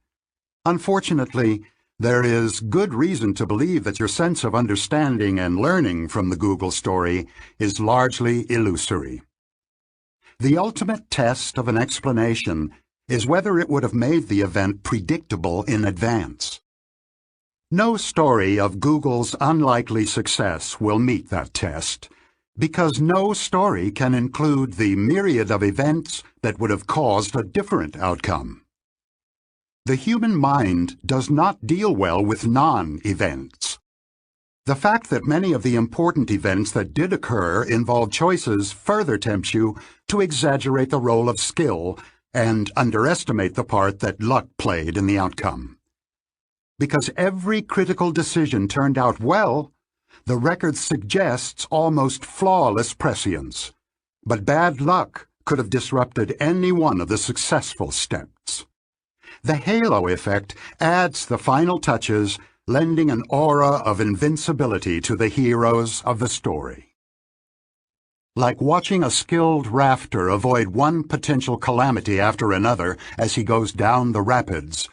Unfortunately, there is good reason to believe that your sense of understanding and learning from the Google story is largely illusory. The ultimate test of an explanation is whether it would have made the event predictable in advance. No story of Google's unlikely success will meet that test, because no story can include the myriad of events that would have caused a different outcome. The human mind does not deal well with non-events. The fact that many of the important events that did occur involved choices further tempts you to exaggerate the role of skill and underestimate the part that luck played in the outcome. Because every critical decision turned out well, the record suggests almost flawless prescience, but bad luck could have disrupted any one of the successful steps. The halo effect adds the final touches, lending an aura of invincibility to the heroes of the story. Like watching a skilled rafter avoid one potential calamity after another as he goes down the rapids,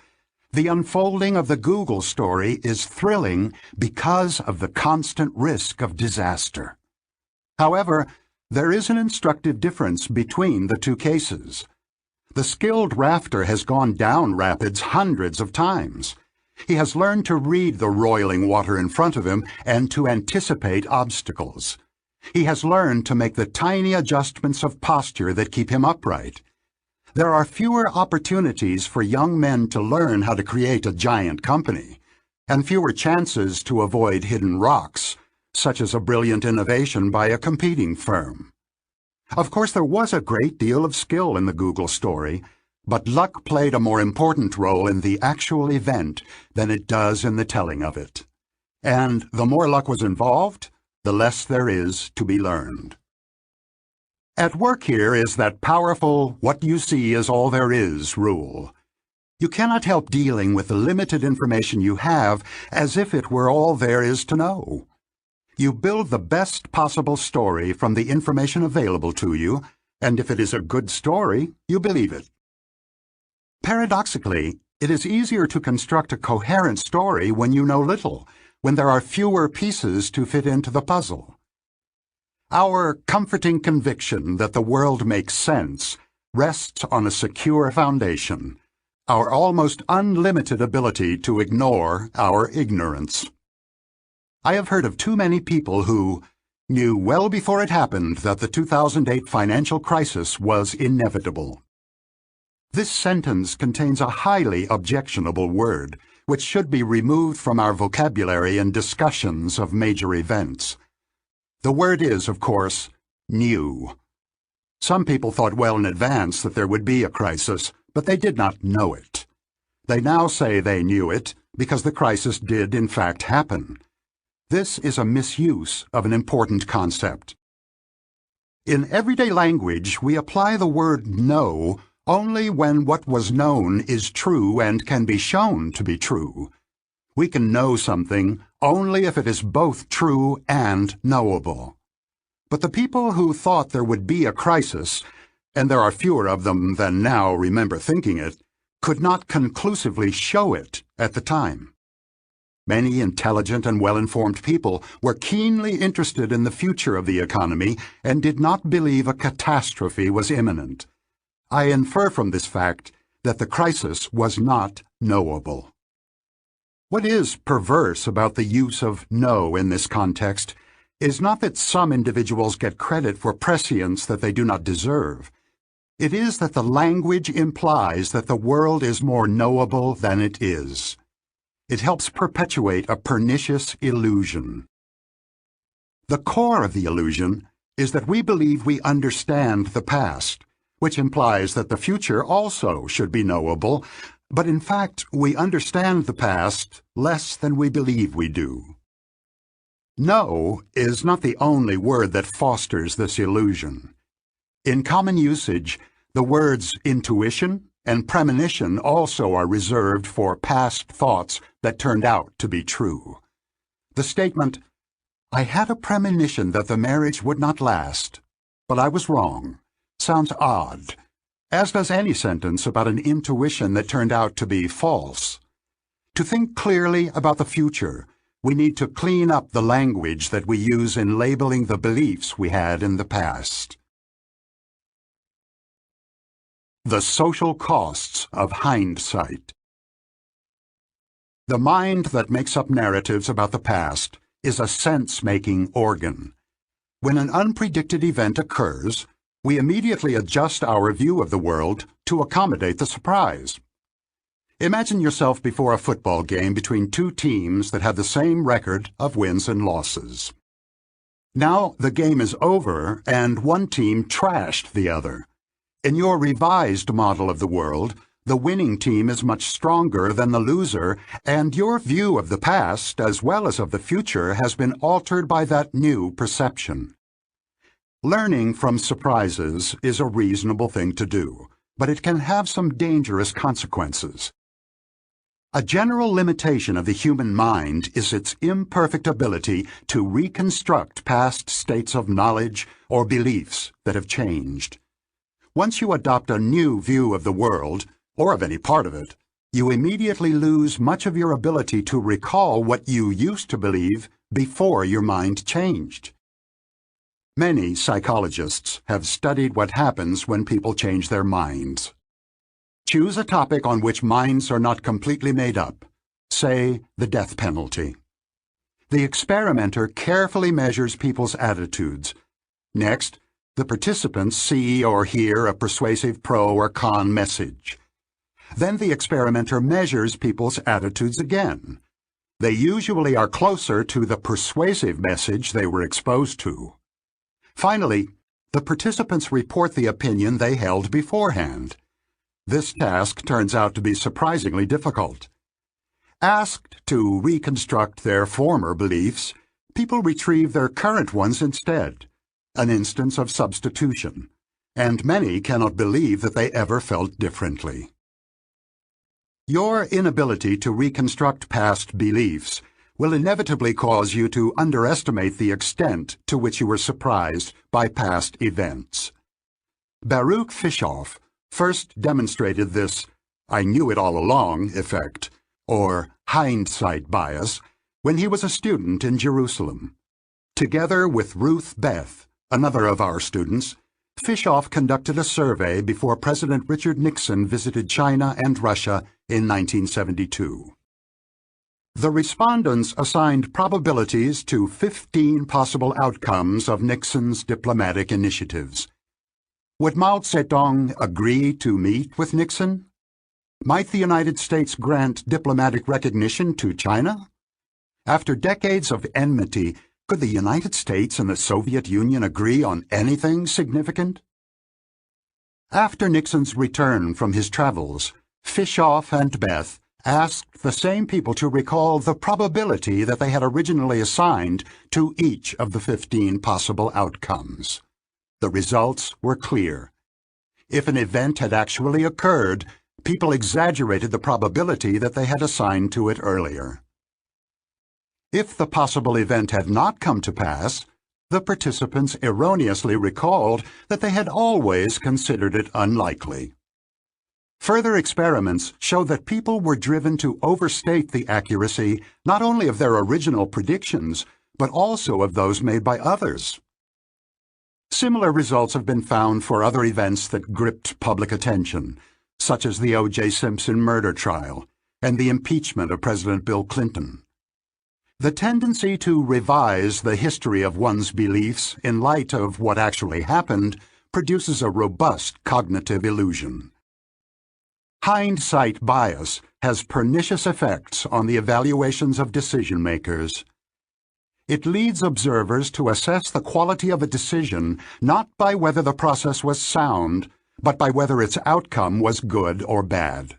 the unfolding of the Google story is thrilling because of the constant risk of disaster. However, there is an instructive difference between the two cases. The skilled rafter has gone down rapids hundreds of times. He has learned to read the roiling water in front of him and to anticipate obstacles. He has learned to make the tiny adjustments of posture that keep him upright. There are fewer opportunities for young men to learn how to create a giant company, and fewer chances to avoid hidden rocks, such as a brilliant innovation by a competing firm. Of course, there was a great deal of skill in the Google story, but luck played a more important role in the actual event than it does in the telling of it. And the more luck was involved, the less there is to be learned. At work here is that powerful "what you see is all there is" rule. You cannot help dealing with the limited information you have as if it were all there is to know. You build the best possible story from the information available to you, and if it is a good story, you believe it. Paradoxically, it is easier to construct a coherent story when you know little, when there are fewer pieces to fit into the puzzle. Our comforting conviction that the world makes sense rests on a secure foundation, our almost unlimited ability to ignore our ignorance. I have heard of too many people who knew well before it happened that the 2008 financial crisis was inevitable. This sentence contains a highly objectionable word, which should be removed from our vocabulary in discussions of major events. The word is, of course, knew. Some people thought well in advance that there would be a crisis, but they did not know it. They now say they knew it because the crisis did in fact happen. This is a misuse of an important concept. In everyday language, we apply the word know only when what was known is true and can be shown to be true. We can know something only if it is both true and knowable. But the people who thought there would be a crisis, and there are fewer of them than now remember thinking it, could not conclusively show it at the time. Many intelligent and well-informed people were keenly interested in the future of the economy and did not believe a catastrophe was imminent. I infer from this fact that the crisis was not knowable. What is perverse about the use of know in this context is not that some individuals get credit for prescience that they do not deserve. It is that the language implies that the world is more knowable than it is. It helps perpetuate a pernicious illusion. The core of the illusion is that we believe we understand the past, which implies that the future also should be knowable, but in fact we understand the past less than we believe we do. Know is not the only word that fosters this illusion. In common usage, the words intuition and premonition also are reserved for past thoughts that turned out to be true. The statement, "I had a premonition that the marriage would not last, but I was wrong," sounds odd, as does any sentence about an intuition that turned out to be false. To think clearly about the future, we need to clean up the language that we use in labeling the beliefs we had in the past. The social costs of hindsight. The mind that makes up narratives about the past is a sense-making organ. When an unpredicted event occurs, we immediately adjust our view of the world to accommodate the surprise. Imagine yourself before a football game between two teams that have the same record of wins and losses. Now the game is over and one team trashed the other. In your revised model of the world, the winning team is much stronger than the loser, and your view of the past as well as of the future has been altered by that new perception. Learning from surprises is a reasonable thing to do, but it can have some dangerous consequences. A general limitation of the human mind is its imperfect ability to reconstruct past states of knowledge or beliefs that have changed. Once you adopt a new view of the world, or of any part of it, you immediately lose much of your ability to recall what you used to believe before your mind changed. Many psychologists have studied what happens when people change their minds. Choose a topic on which minds are not completely made up, say the death penalty. The experimenter carefully measures people's attitudes. Next, the participants see or hear a persuasive pro or con message. Then the experimenter measures people's attitudes again. They usually are closer to the persuasive message they were exposed to. Finally, the participants report the opinion they held beforehand. This task turns out to be surprisingly difficult. Asked to reconstruct their former beliefs, people retrieve their current ones instead, an instance of substitution, and many cannot believe that they ever felt differently. Your inability to reconstruct past beliefs will inevitably cause you to underestimate the extent to which you were surprised by past events. Baruch Fischoff first demonstrated this "I knew it all along" effect, or hindsight bias, when he was a student in Jerusalem. Together with Ruth Beth, another of our students, Fischoff conducted a survey before President Richard Nixon visited China and Russia in 1972. The respondents assigned probabilities to 15 possible outcomes of Nixon's diplomatic initiatives. Would Mao Zedong agree to meet with Nixon? Might the United States grant diplomatic recognition to China? After decades of enmity, could the United States and the Soviet Union agree on anything significant? After Nixon's return from his travels, Fischoff and Beth asked the same people to recall the probability that they had originally assigned to each of the 15 possible outcomes. The results were clear. If an event had actually occurred, people exaggerated the probability that they had assigned to it earlier. If the possible event had not come to pass, the participants erroneously recalled that they had always considered it unlikely. Further experiments show that people were driven to overstate the accuracy not only of their original predictions, but also of those made by others. Similar results have been found for other events that gripped public attention, such as the O.J. Simpson murder trial and the impeachment of President Bill Clinton. The tendency to revise the history of one's beliefs in light of what actually happened produces a robust cognitive illusion. Hindsight bias has pernicious effects on the evaluations of decision-makers. It leads observers to assess the quality of a decision not by whether the process was sound, but by whether its outcome was good or bad.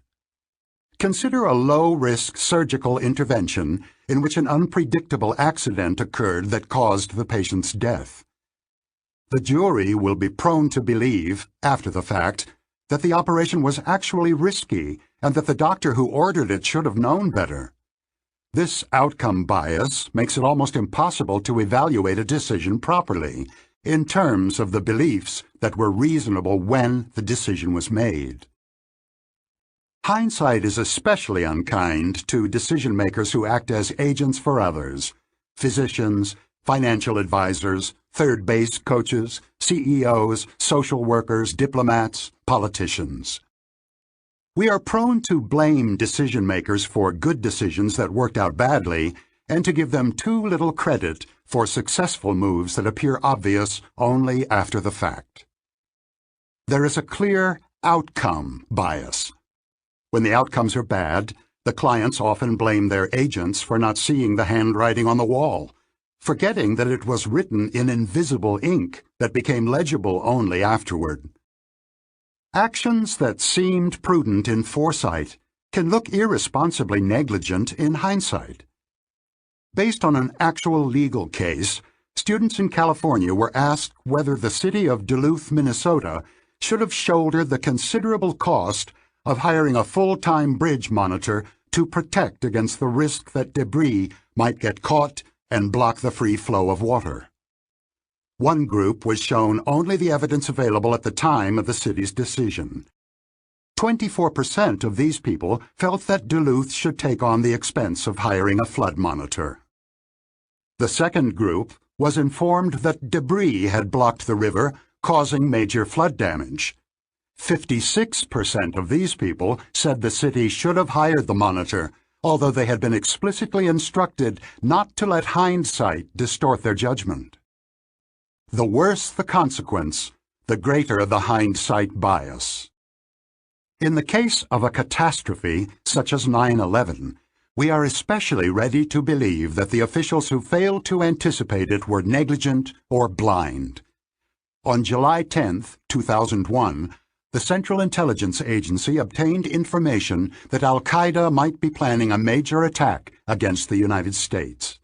Consider a low-risk surgical intervention in which an unpredictable accident occurred that caused the patient's death. The jury will be prone to believe, after the fact, that the operation was actually risky and that the doctor who ordered it should have known better. This outcome bias makes it almost impossible to evaluate a decision properly in terms of the beliefs that were reasonable when the decision was made. Hindsight is especially unkind to decision-makers who act as agents for others: physicians, financial advisors, third-base coaches, CEOs, social workers, diplomats, politicians. We are prone to blame decision-makers for good decisions that worked out badly and to give them too little credit for successful moves that appear obvious only after the fact. There is a clear outcome bias. When the outcomes are bad, the clients often blame their agents for not seeing the handwriting on the wall, forgetting that it was written in invisible ink that became legible only afterward. Actions that seemed prudent in foresight can look irresponsibly negligent in hindsight. Based on an actual legal case, students in California were asked whether the city of Duluth, Minnesota, should have shouldered the considerable cost of hiring a full-time bridge monitor to protect against the risk that debris might get caught and block the free flow of water. One group was shown only the evidence available at the time of the city's decision. 24% of these people felt that Duluth should take on the expense of hiring a flood monitor. The second group was informed that debris had blocked the river, causing major flood damage. 56% of these people said the city should have hired the monitor, although they had been explicitly instructed not to let hindsight distort their judgment. The worse the consequence, the greater the hindsight bias. In the case of a catastrophe such as 9/11, we are especially ready to believe that the officials who failed to anticipate it were negligent or blind. On July 10, 2001, the Central Intelligence Agency obtained information that al-Qaeda might be planning a major attack against the United States.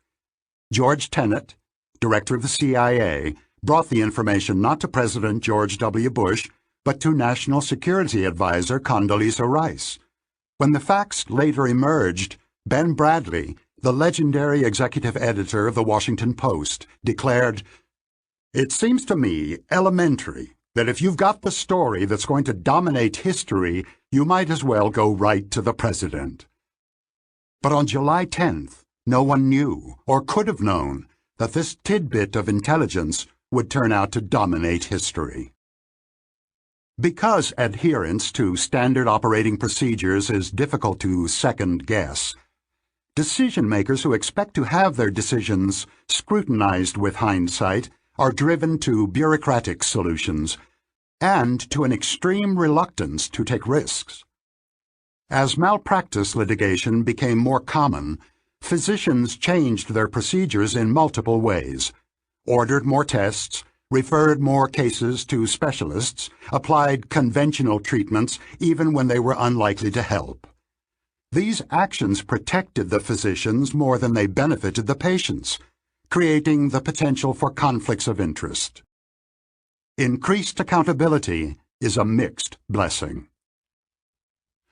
George Tenet, director of the CIA, brought the information not to President George W. Bush, but to National Security Advisor Condoleezza Rice. When the facts later emerged, Ben Bradley, the legendary executive editor of the Washington Post, declared, "It seems to me elementary that if you've got the story that's going to dominate history, you might as well go right to the president." But on July 10th, no one knew or could have known that this tidbit of intelligence would turn out to dominate history. Because adherence to standard operating procedures is difficult to second-guess, decision-makers who expect to have their decisions scrutinized with hindsight are driven to bureaucratic solutions and to an extreme reluctance to take risks. As malpractice litigation became more common, physicians changed their procedures in multiple ways, ordered more tests, referred more cases to specialists, applied conventional treatments even when they were unlikely to help. These actions protected the physicians more than they benefited the patients, creating the potential for conflicts of interest. Increased accountability is a mixed blessing.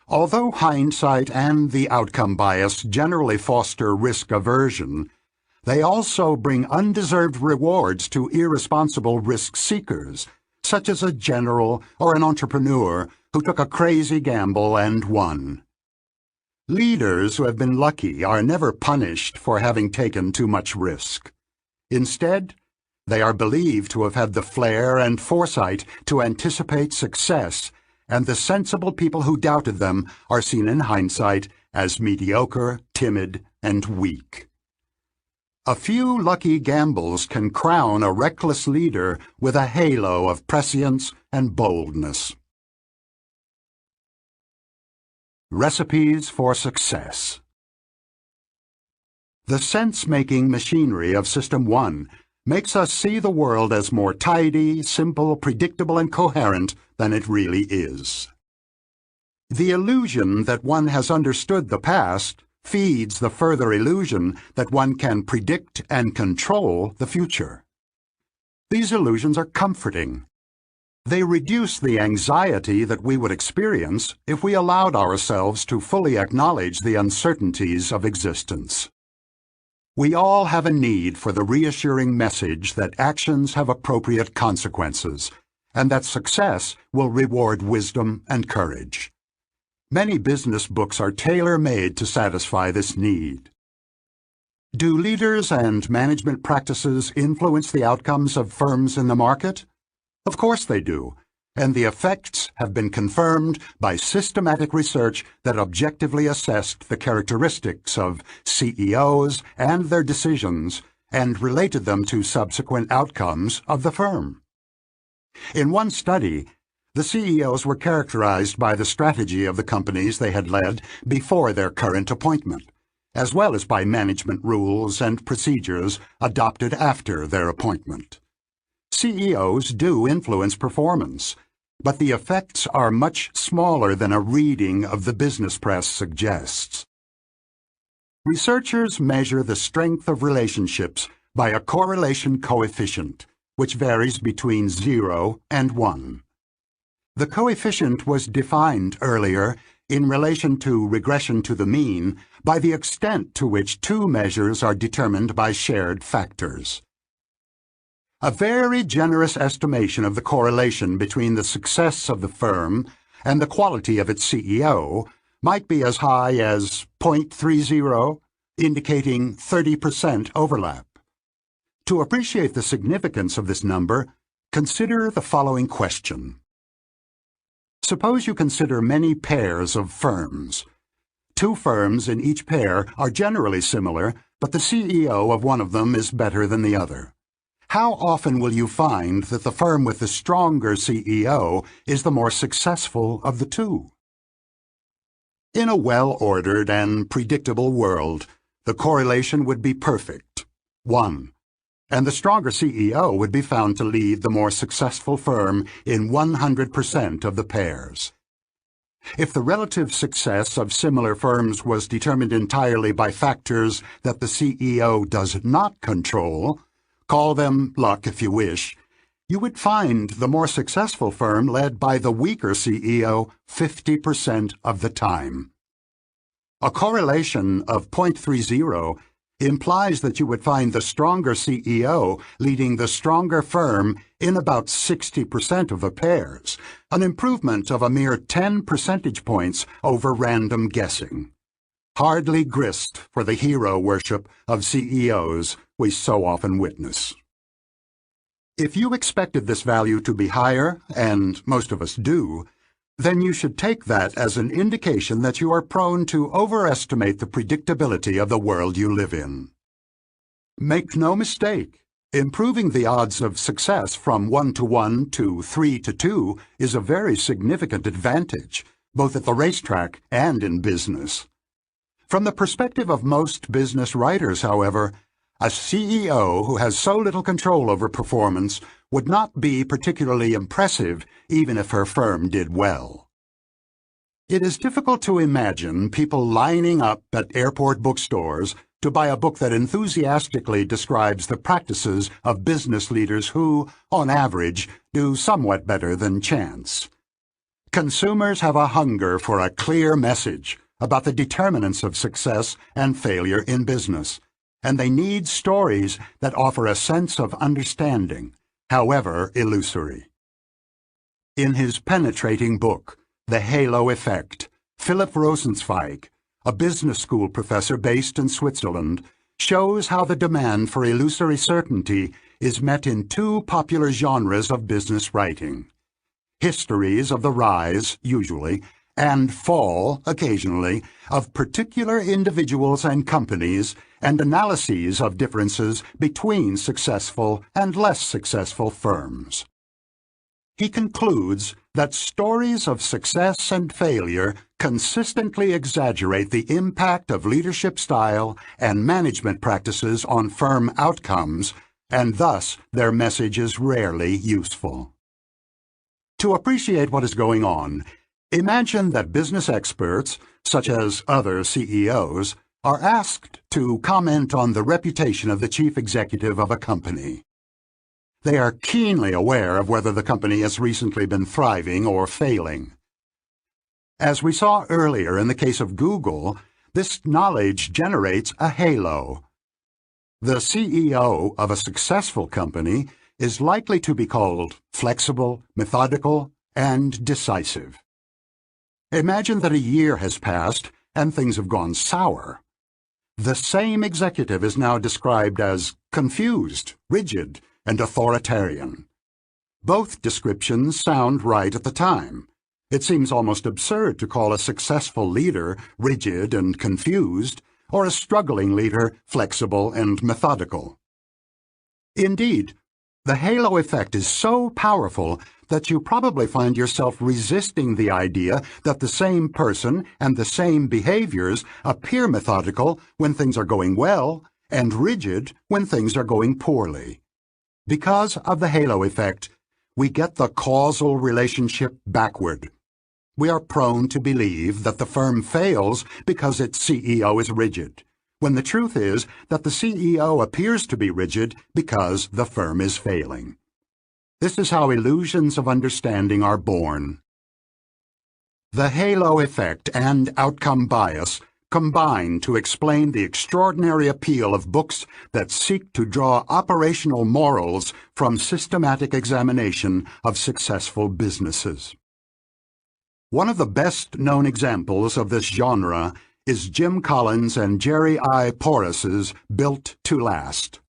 Although hindsight and the outcome bias generally foster risk aversion, they also bring undeserved rewards to irresponsible risk seekers, such as a general or an entrepreneur who took a crazy gamble and won. Leaders who have been lucky are never punished for having taken too much risk. Instead, they are believed to have had the flair and foresight to anticipate success, and the sensible people who doubted them are seen in hindsight as mediocre, timid, and weak. A few lucky gambles can crown a reckless leader with a halo of prescience and boldness. Recipes for Success. The sense-making machinery of System 1 makes us see the world as more tidy, simple, predictable, and coherent than it really is. The illusion that one has understood the past feeds the further illusion that one can predict and control the future. These illusions are comforting. They reduce the anxiety that we would experience if we allowed ourselves to fully acknowledge the uncertainties of existence. We all have a need for the reassuring message that actions have appropriate consequences, and that success will reward wisdom and courage. Many business books are tailor-made to satisfy this need. Do leaders and management practices influence the outcomes of firms in the market? Of course they do, and the effects have been confirmed by systematic research that objectively assessed the characteristics of CEOs and their decisions and related them to subsequent outcomes of the firm. In one study, the CEOs were characterized by the strategy of the companies they had led before their current appointment, as well as by management rules and procedures adopted after their appointment. CEOs do influence performance, but the effects are much smaller than a reading of the business press suggests. Researchers measure the strength of relationships by a correlation coefficient, which varies between 0 and 1. The coefficient was defined earlier in relation to regression to the mean by the extent to which two measures are determined by shared factors. A very generous estimation of the correlation between the success of the firm and the quality of its CEO might be as high as 0.30, indicating 30% overlap. To appreciate the significance of this number, consider the following question. Suppose you consider many pairs of firms. Two firms in each pair are generally similar, but the CEO of one of them is better than the other. How often will you find that the firm with the stronger CEO is the more successful of the two? In a well-ordered and predictable world, the correlation would be perfect, 1, and the stronger CEO would be found to lead the more successful firm in 100% of the pairs. If the relative success of similar firms was determined entirely by factors that the CEO does not control, call them luck if you wish, you would find the more successful firm led by the weaker CEO 50% of the time. A correlation of 0.30 implies that you would find the stronger CEO leading the stronger firm in about 60% of the pairs, an improvement of a mere 10 percentage points over random guessing. Hardly grist for the hero worship of CEOs we so often witness. If you expected this value to be higher, and most of us do, then you should take that as an indication that you are prone to overestimate the predictability of the world you live in. Make no mistake, improving the odds of success from 1 to 1 to 3 to 2 is a very significant advantage, both at the racetrack and in business. From the perspective of most business writers, however, a CEO who has so little control over performance would not be particularly impressive even if her firm did well. It is difficult to imagine people lining up at airport bookstores to buy a book that enthusiastically describes the practices of business leaders who, on average, do somewhat better than chance. Consumers have a hunger for a clear message about the determinants of success and failure in business, and they need stories that offer a sense of understanding, however illusory. In his penetrating book, The Halo Effect, Philip Rosenzweig, a business school professor based in Switzerland, shows how the demand for illusory certainty is met in two popular genres of business writing: histories of the rise, usually, and fall, occasionally, of particular individuals and companies, and analyses of differences between successful and less successful firms. He concludes that stories of success and failure consistently exaggerate the impact of leadership style and management practices on firm outcomes, and thus their message is rarely useful. To appreciate what is going on, imagine that business experts, such as other CEOs, are asked to comment on the reputation of the chief executive of a company. They are keenly aware of whether the company has recently been thriving or failing. As we saw earlier in the case of Google, this knowledge generates a halo. The CEO of a successful company is likely to be called flexible, methodical, and decisive. Imagine that a year has passed and things have gone sour. The same executive is now described as confused, rigid, and authoritarian. Both descriptions sound right at the time. It seems almost absurd to call a successful leader rigid and confused, or a struggling leader flexible and methodical. Indeed, the halo effect is so powerful that you probably find yourself resisting the idea that the same person and the same behaviors appear methodical when things are going well and rigid when things are going poorly. Because of the halo effect, we get the causal relationship backward. We are prone to believe that the firm fails because its CEO is rigid, when the truth is that the CEO appears to be rigid because the firm is failing. This is how illusions of understanding are born. The halo effect and outcome bias combine to explain the extraordinary appeal of books that seek to draw operational morals from systematic examination of successful businesses. One of the best-known examples of this genre is Jim Collins and Jerry I. Porras's Built to Last.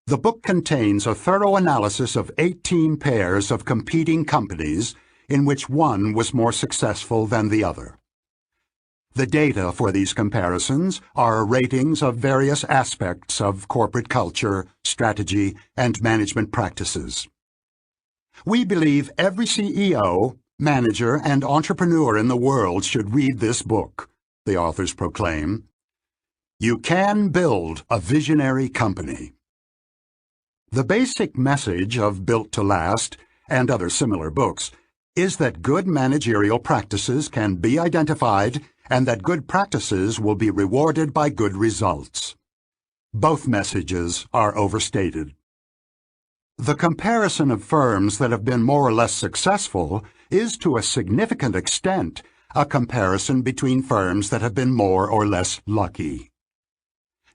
The book contains a thorough analysis of 18 pairs of competing companies in which one was more successful than the other. The data for these comparisons are ratings of various aspects of corporate culture, strategy, and management practices. We believe every CEO, manager, and entrepreneur in the world should read this book, the authors proclaim. You can build a visionary company. The basic message of Built to Last, and other similar books, is that good managerial practices can be identified and that good practices will be rewarded by good results. Both messages are overstated. The comparison of firms that have been more or less successful is to a significant extent a comparison between firms that have been more or less lucky.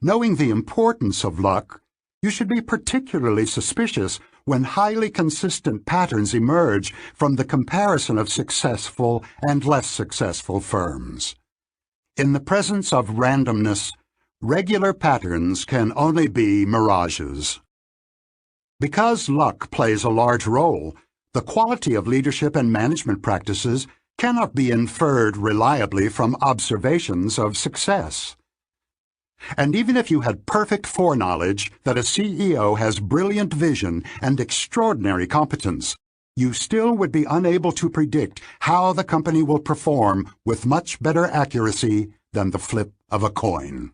Knowing the importance of luck, you should be particularly suspicious when highly consistent patterns emerge from the comparison of successful and less successful firms. In the presence of randomness, regular patterns can only be mirages. Because luck plays a large role, the quality of leadership and management practices cannot be inferred reliably from observations of success. And even if you had perfect foreknowledge that a CEO has brilliant vision and extraordinary competence, you still would be unable to predict how the company will perform with much better accuracy than the flip of a coin.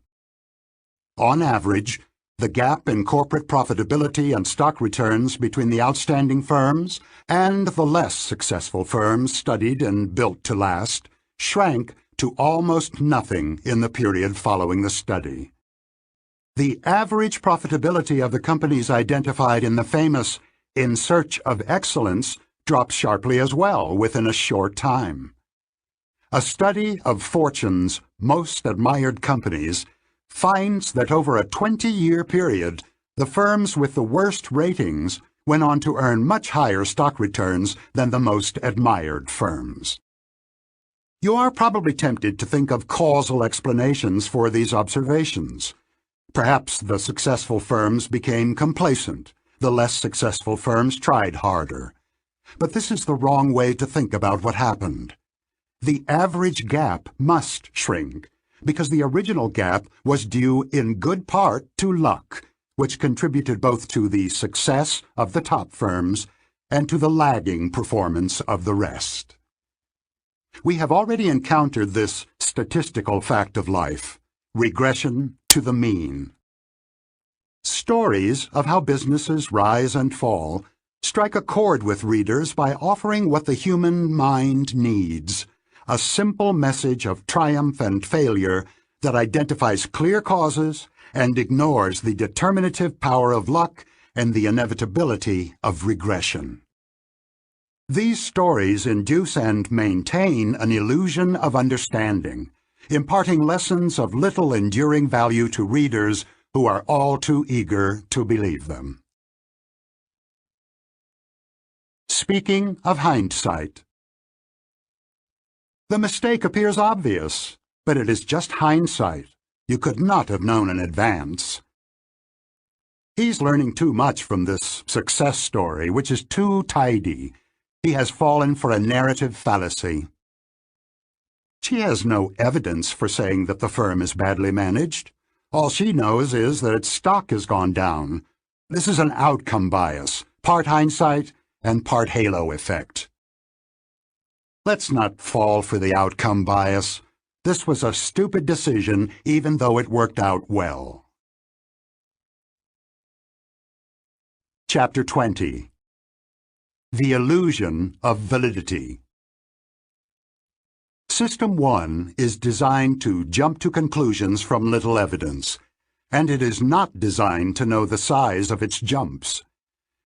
On average, the gap in corporate profitability and stock returns between the outstanding firms and the less successful firms studied and Built to Last shrank to almost nothing in the period following the study. The average profitability of the companies identified in the famous In Search of Excellence dropped sharply as well within a short time. A study of Fortune's most admired companies finds that over a 20-year period, the firms with the worst ratings went on to earn much higher stock returns than the most admired firms. You are probably tempted to think of causal explanations for these observations. Perhaps the successful firms became complacent. The less successful firms tried harder. But this is the wrong way to think about what happened. The average gap must shrink, because the original gap was due in good part to luck, which contributed both to the success of the top firms and to the lagging performance of the rest. We have already encountered this statistical fact of life, regression to the mean. Stories of how businesses rise and fall strike a chord with readers by offering what the human mind needs, a simple message of triumph and failure that identifies clear causes and ignores the determinative power of luck and the inevitability of regression. These stories induce and maintain an illusion of understanding, imparting lessons of little enduring value to readers who are all too eager to believe them. Speaking of hindsight. The mistake appears obvious, but it is just hindsight. You could not have known in advance. He's learning too much from this success story, which is too tidy. He has fallen for a narrative fallacy. She has no evidence for saying that the firm is badly managed. All she knows is that its stock has gone down. This is an outcome bias, part hindsight and part halo effect. Let's not fall for the outcome bias. This was a stupid decision, even though it worked out well. Chapter 20. The Illusion of Validity. System 1 is designed to jump to conclusions from little evidence, and it is not designed to know the size of its jumps.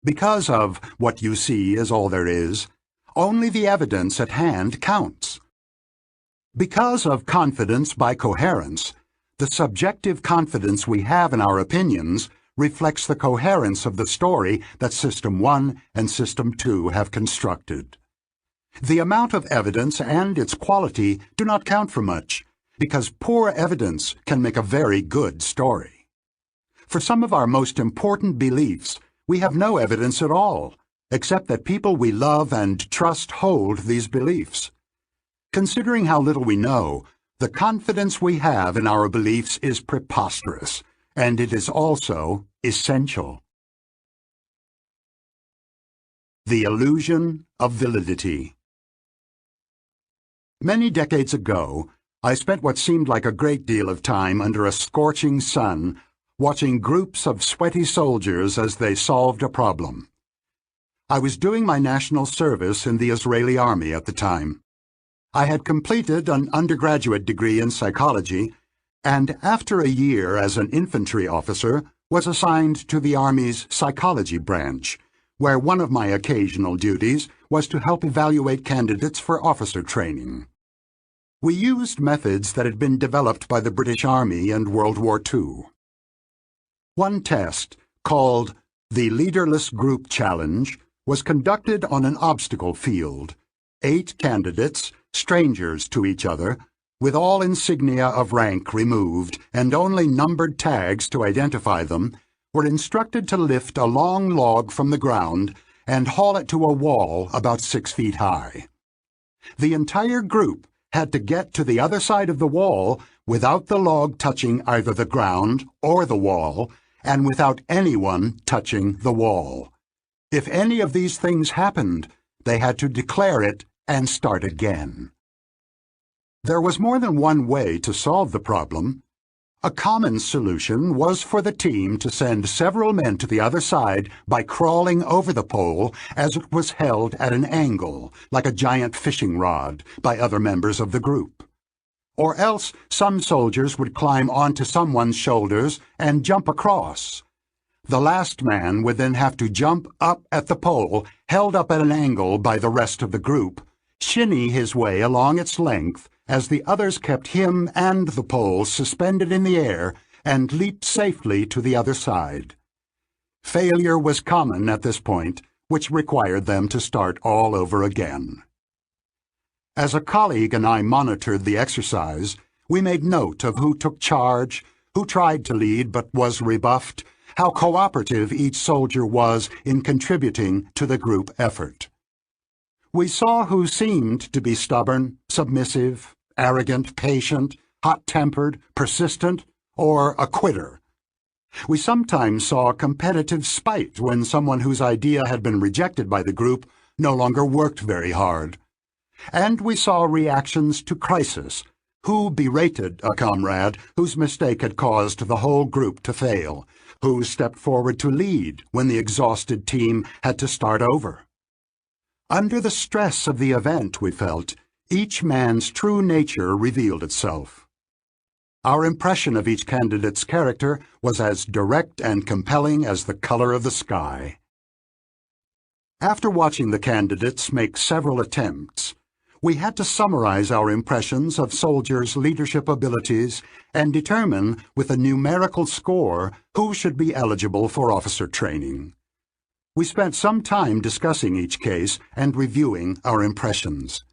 Because of what you see is all there is, only the evidence at hand counts. Because of confidence by coherence, the subjective confidence we have in our opinions reflects the coherence of the story that System 1 and System 2 have constructed. The amount of evidence and its quality do not count for much, because poor evidence can make a very good story. For some of our most important beliefs, we have no evidence at all, except that people we love and trust hold these beliefs. Considering how little we know, the confidence we have in our beliefs is preposterous, and it is also essential. The Illusion of Validity. Many decades ago, I spent what seemed like a great deal of time under a scorching sun, watching groups of sweaty soldiers as they solved a problem. I was doing my national service in the Israeli Army at the time. I had completed an undergraduate degree in psychology, and after a year as an infantry officer, was assigned to the Army's psychology branch, where one of my occasional duties was to help evaluate candidates for officer training. We used methods that had been developed by the British Army in World War II. One test, called the Leaderless Group Challenge, was conducted on an obstacle field. 8 candidates, strangers to each other, with all insignia of rank removed and only numbered tags to identify them, were instructed to lift a long log from the ground and haul it to a wall about 6 feet high. The entire group had to get to the other side of the wall without the log touching either the ground or the wall, and without anyone touching the wall. If any of these things happened, they had to declare it and start again. There was more than one way to solve the problem. A common solution was for the team to send several men to the other side by crawling over the pole as it was held at an angle, like a giant fishing rod, by other members of the group. Or else some soldiers would climb onto someone's shoulders and jump across. The last man would then have to jump up at the pole, held up at an angle by the rest of the group, shinny his way along its length as the others kept him and the pole suspended in the air and leaped safely to the other side. Failure was common at this point, which required them to start all over again. As a colleague and I monitored the exercise, we made note of who took charge, who tried to lead but was rebuffed, how cooperative each soldier was in contributing to the group effort. We saw who seemed to be stubborn, submissive, arrogant, patient, hot-tempered, persistent, or a quitter. We sometimes saw competitive spite when someone whose idea had been rejected by the group no longer worked very hard. And we saw reactions to crisis, who berated a comrade whose mistake had caused the whole group to fail, who stepped forward to lead when the exhausted team had to start over. Under the stress of the event, we felt, each man's true nature revealed itself. Our impression of each candidate's character was as direct and compelling as the color of the sky. After watching the candidates make several attempts, we had to summarize our impressions of soldiers' leadership abilities and determine with a numerical score who should be eligible for officer training. We spent some time discussing each case and reviewing our impressions.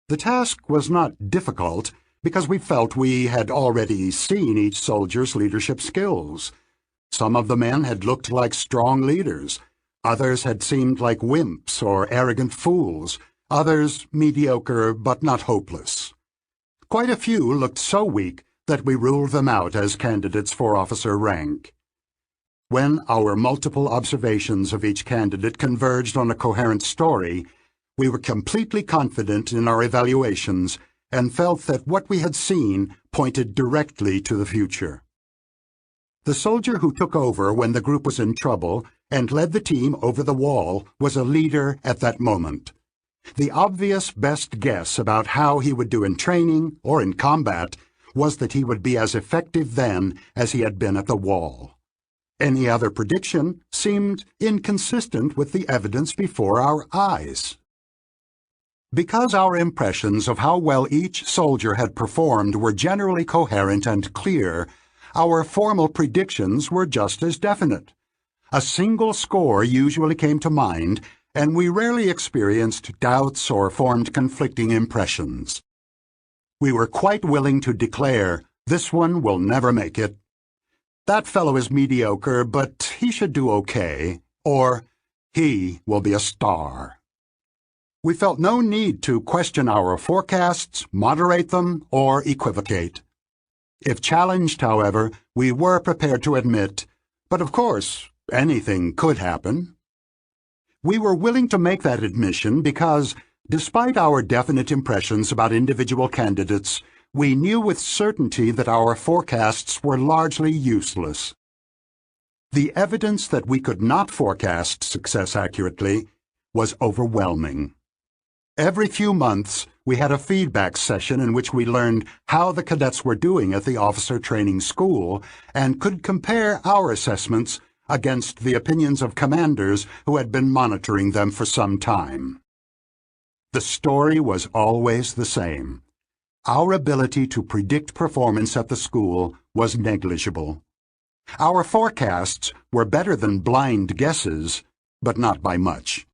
The task was not difficult because we felt we had already seen each soldier's leadership skills. Some of the men had looked like strong leaders, others had seemed like wimps or arrogant fools, others mediocre but not hopeless. Quite a few looked so weak that we ruled them out as candidates for officer rank. When our multiple observations of each candidate converged on a coherent story, we were completely confident in our evaluations and felt that what we had seen pointed directly to the future. The soldier who took over when the group was in trouble and led the team over the wall was a leader at that moment. The obvious best guess about how he would do in training or in combat was that he would be as effective then as he had been at the wall. Any other prediction seemed inconsistent with the evidence before our eyes. Because our impressions of how well each soldier had performed were generally coherent and clear, our formal predictions were just as definite. A single score usually came to mind, and we rarely experienced doubts or formed conflicting impressions. We were quite willing to declare, "This one will never make it," "That fellow is mediocre, but he should do okay," or "He will be a star." We felt no need to question our forecasts, moderate them, or equivocate. If challenged, however, we were prepared to admit, "But of course, anything could happen." We were willing to make that admission because, despite our definite impressions about individual candidates, we knew with certainty that our forecasts were largely useless. The evidence that we could not forecast success accurately was overwhelming. Every few months, we had a feedback session in which we learned how the cadets were doing at the officer training school and could compare our assessments against the opinions of commanders who had been monitoring them for some time. The story was always the same. Our ability to predict performance at the school was negligible. Our forecasts were better than blind guesses, but not by much.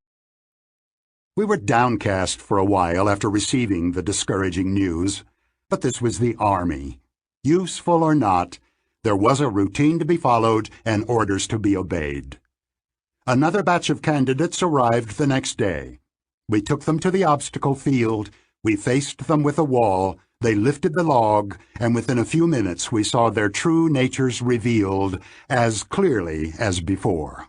We were downcast for a while after receiving the discouraging news, but this was the Army. Useful or not, there was a routine to be followed and orders to be obeyed. Another batch of candidates arrived the next day. We took them to the obstacle field, we faced them with a wall, they lifted the log, and within a few minutes we saw their true natures revealed as clearly as before.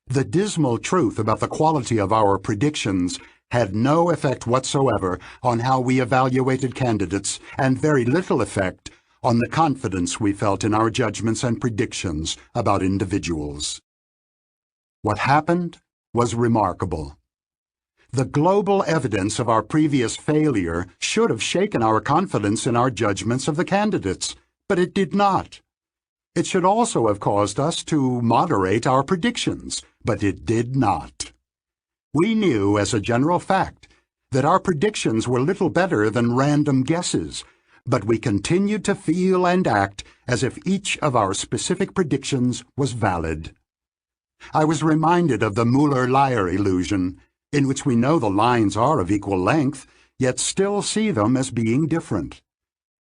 The dismal truth about the quality of our predictions had no effect whatsoever on how we evaluated candidates, and very little effect on the confidence we felt in our judgments and predictions about individuals. What happened was remarkable. The global evidence of our previous failure should have shaken our confidence in our judgments of the candidates, but it did not. It should also have caused us to moderate our predictions, but it did not. We knew, as a general fact, that our predictions were little better than random guesses, but we continued to feel and act as if each of our specific predictions was valid. I was reminded of the Müller-Lyer illusion, in which we know the lines are of equal length, yet still see them as being different.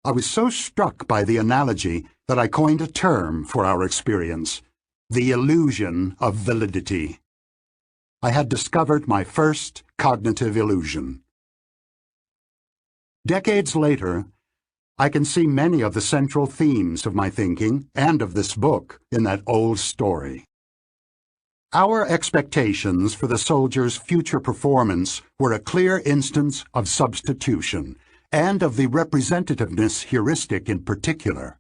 I was so struck by the analogy that I coined a term for our experience, the illusion of validity. I had discovered my first cognitive illusion. Decades later, I can see many of the central themes of my thinking and of this book in that old story. Our expectations for the soldier's future performance were a clear instance of substitution, and of the representativeness heuristic in particular.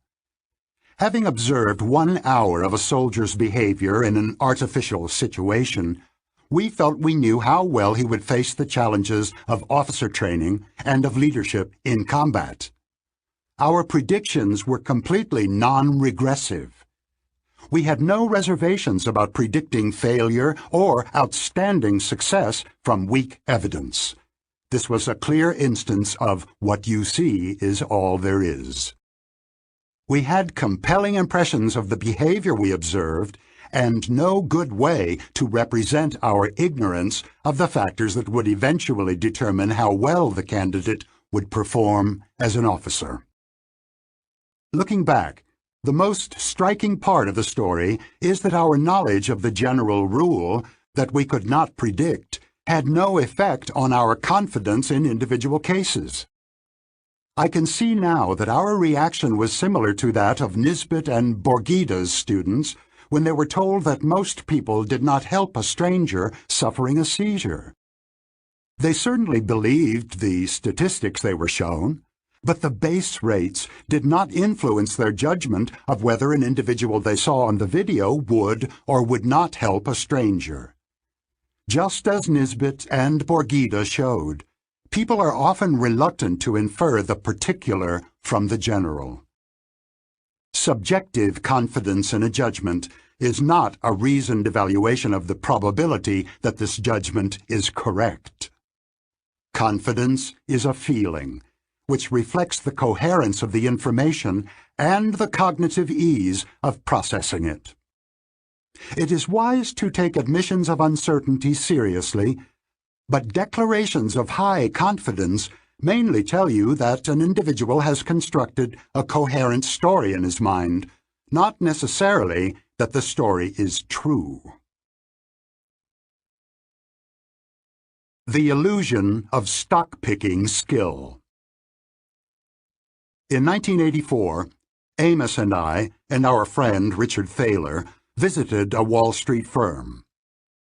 Having observed 1 hour of a soldier's behavior in an artificial situation, we felt we knew how well he would face the challenges of officer training and of leadership in combat. Our predictions were completely non-regressive. We had no reservations about predicting failure or outstanding success from weak evidence. This was a clear instance of what you see is all there is. We had compelling impressions of the behavior we observed, and no good way to represent our ignorance of the factors that would eventually determine how well the candidate would perform as an officer. Looking back, the most striking part of the story is that our knowledge of the general rule that we could not predict had no effect on our confidence in individual cases. I can see now that our reaction was similar to that of Nisbet and Borghida's students when they were told that most people did not help a stranger suffering a seizure. They certainly believed the statistics they were shown, but the base rates did not influence their judgment of whether an individual they saw on the video would or would not help a stranger. Just as Nisbet and Borghida showed, people are often reluctant to infer the particular from the general. Subjective confidence in a judgment is not a reasoned evaluation of the probability that this judgment is correct. Confidence is a feeling, which reflects the coherence of the information and the cognitive ease of processing it. It is wise to take admissions of uncertainty seriously, but declarations of high confidence mainly tell you that an individual has constructed a coherent story in his mind, not necessarily that the story is true. The illusion of stock-picking skill. In 1984, Amos and I and our friend Richard Thaler visited a Wall Street firm.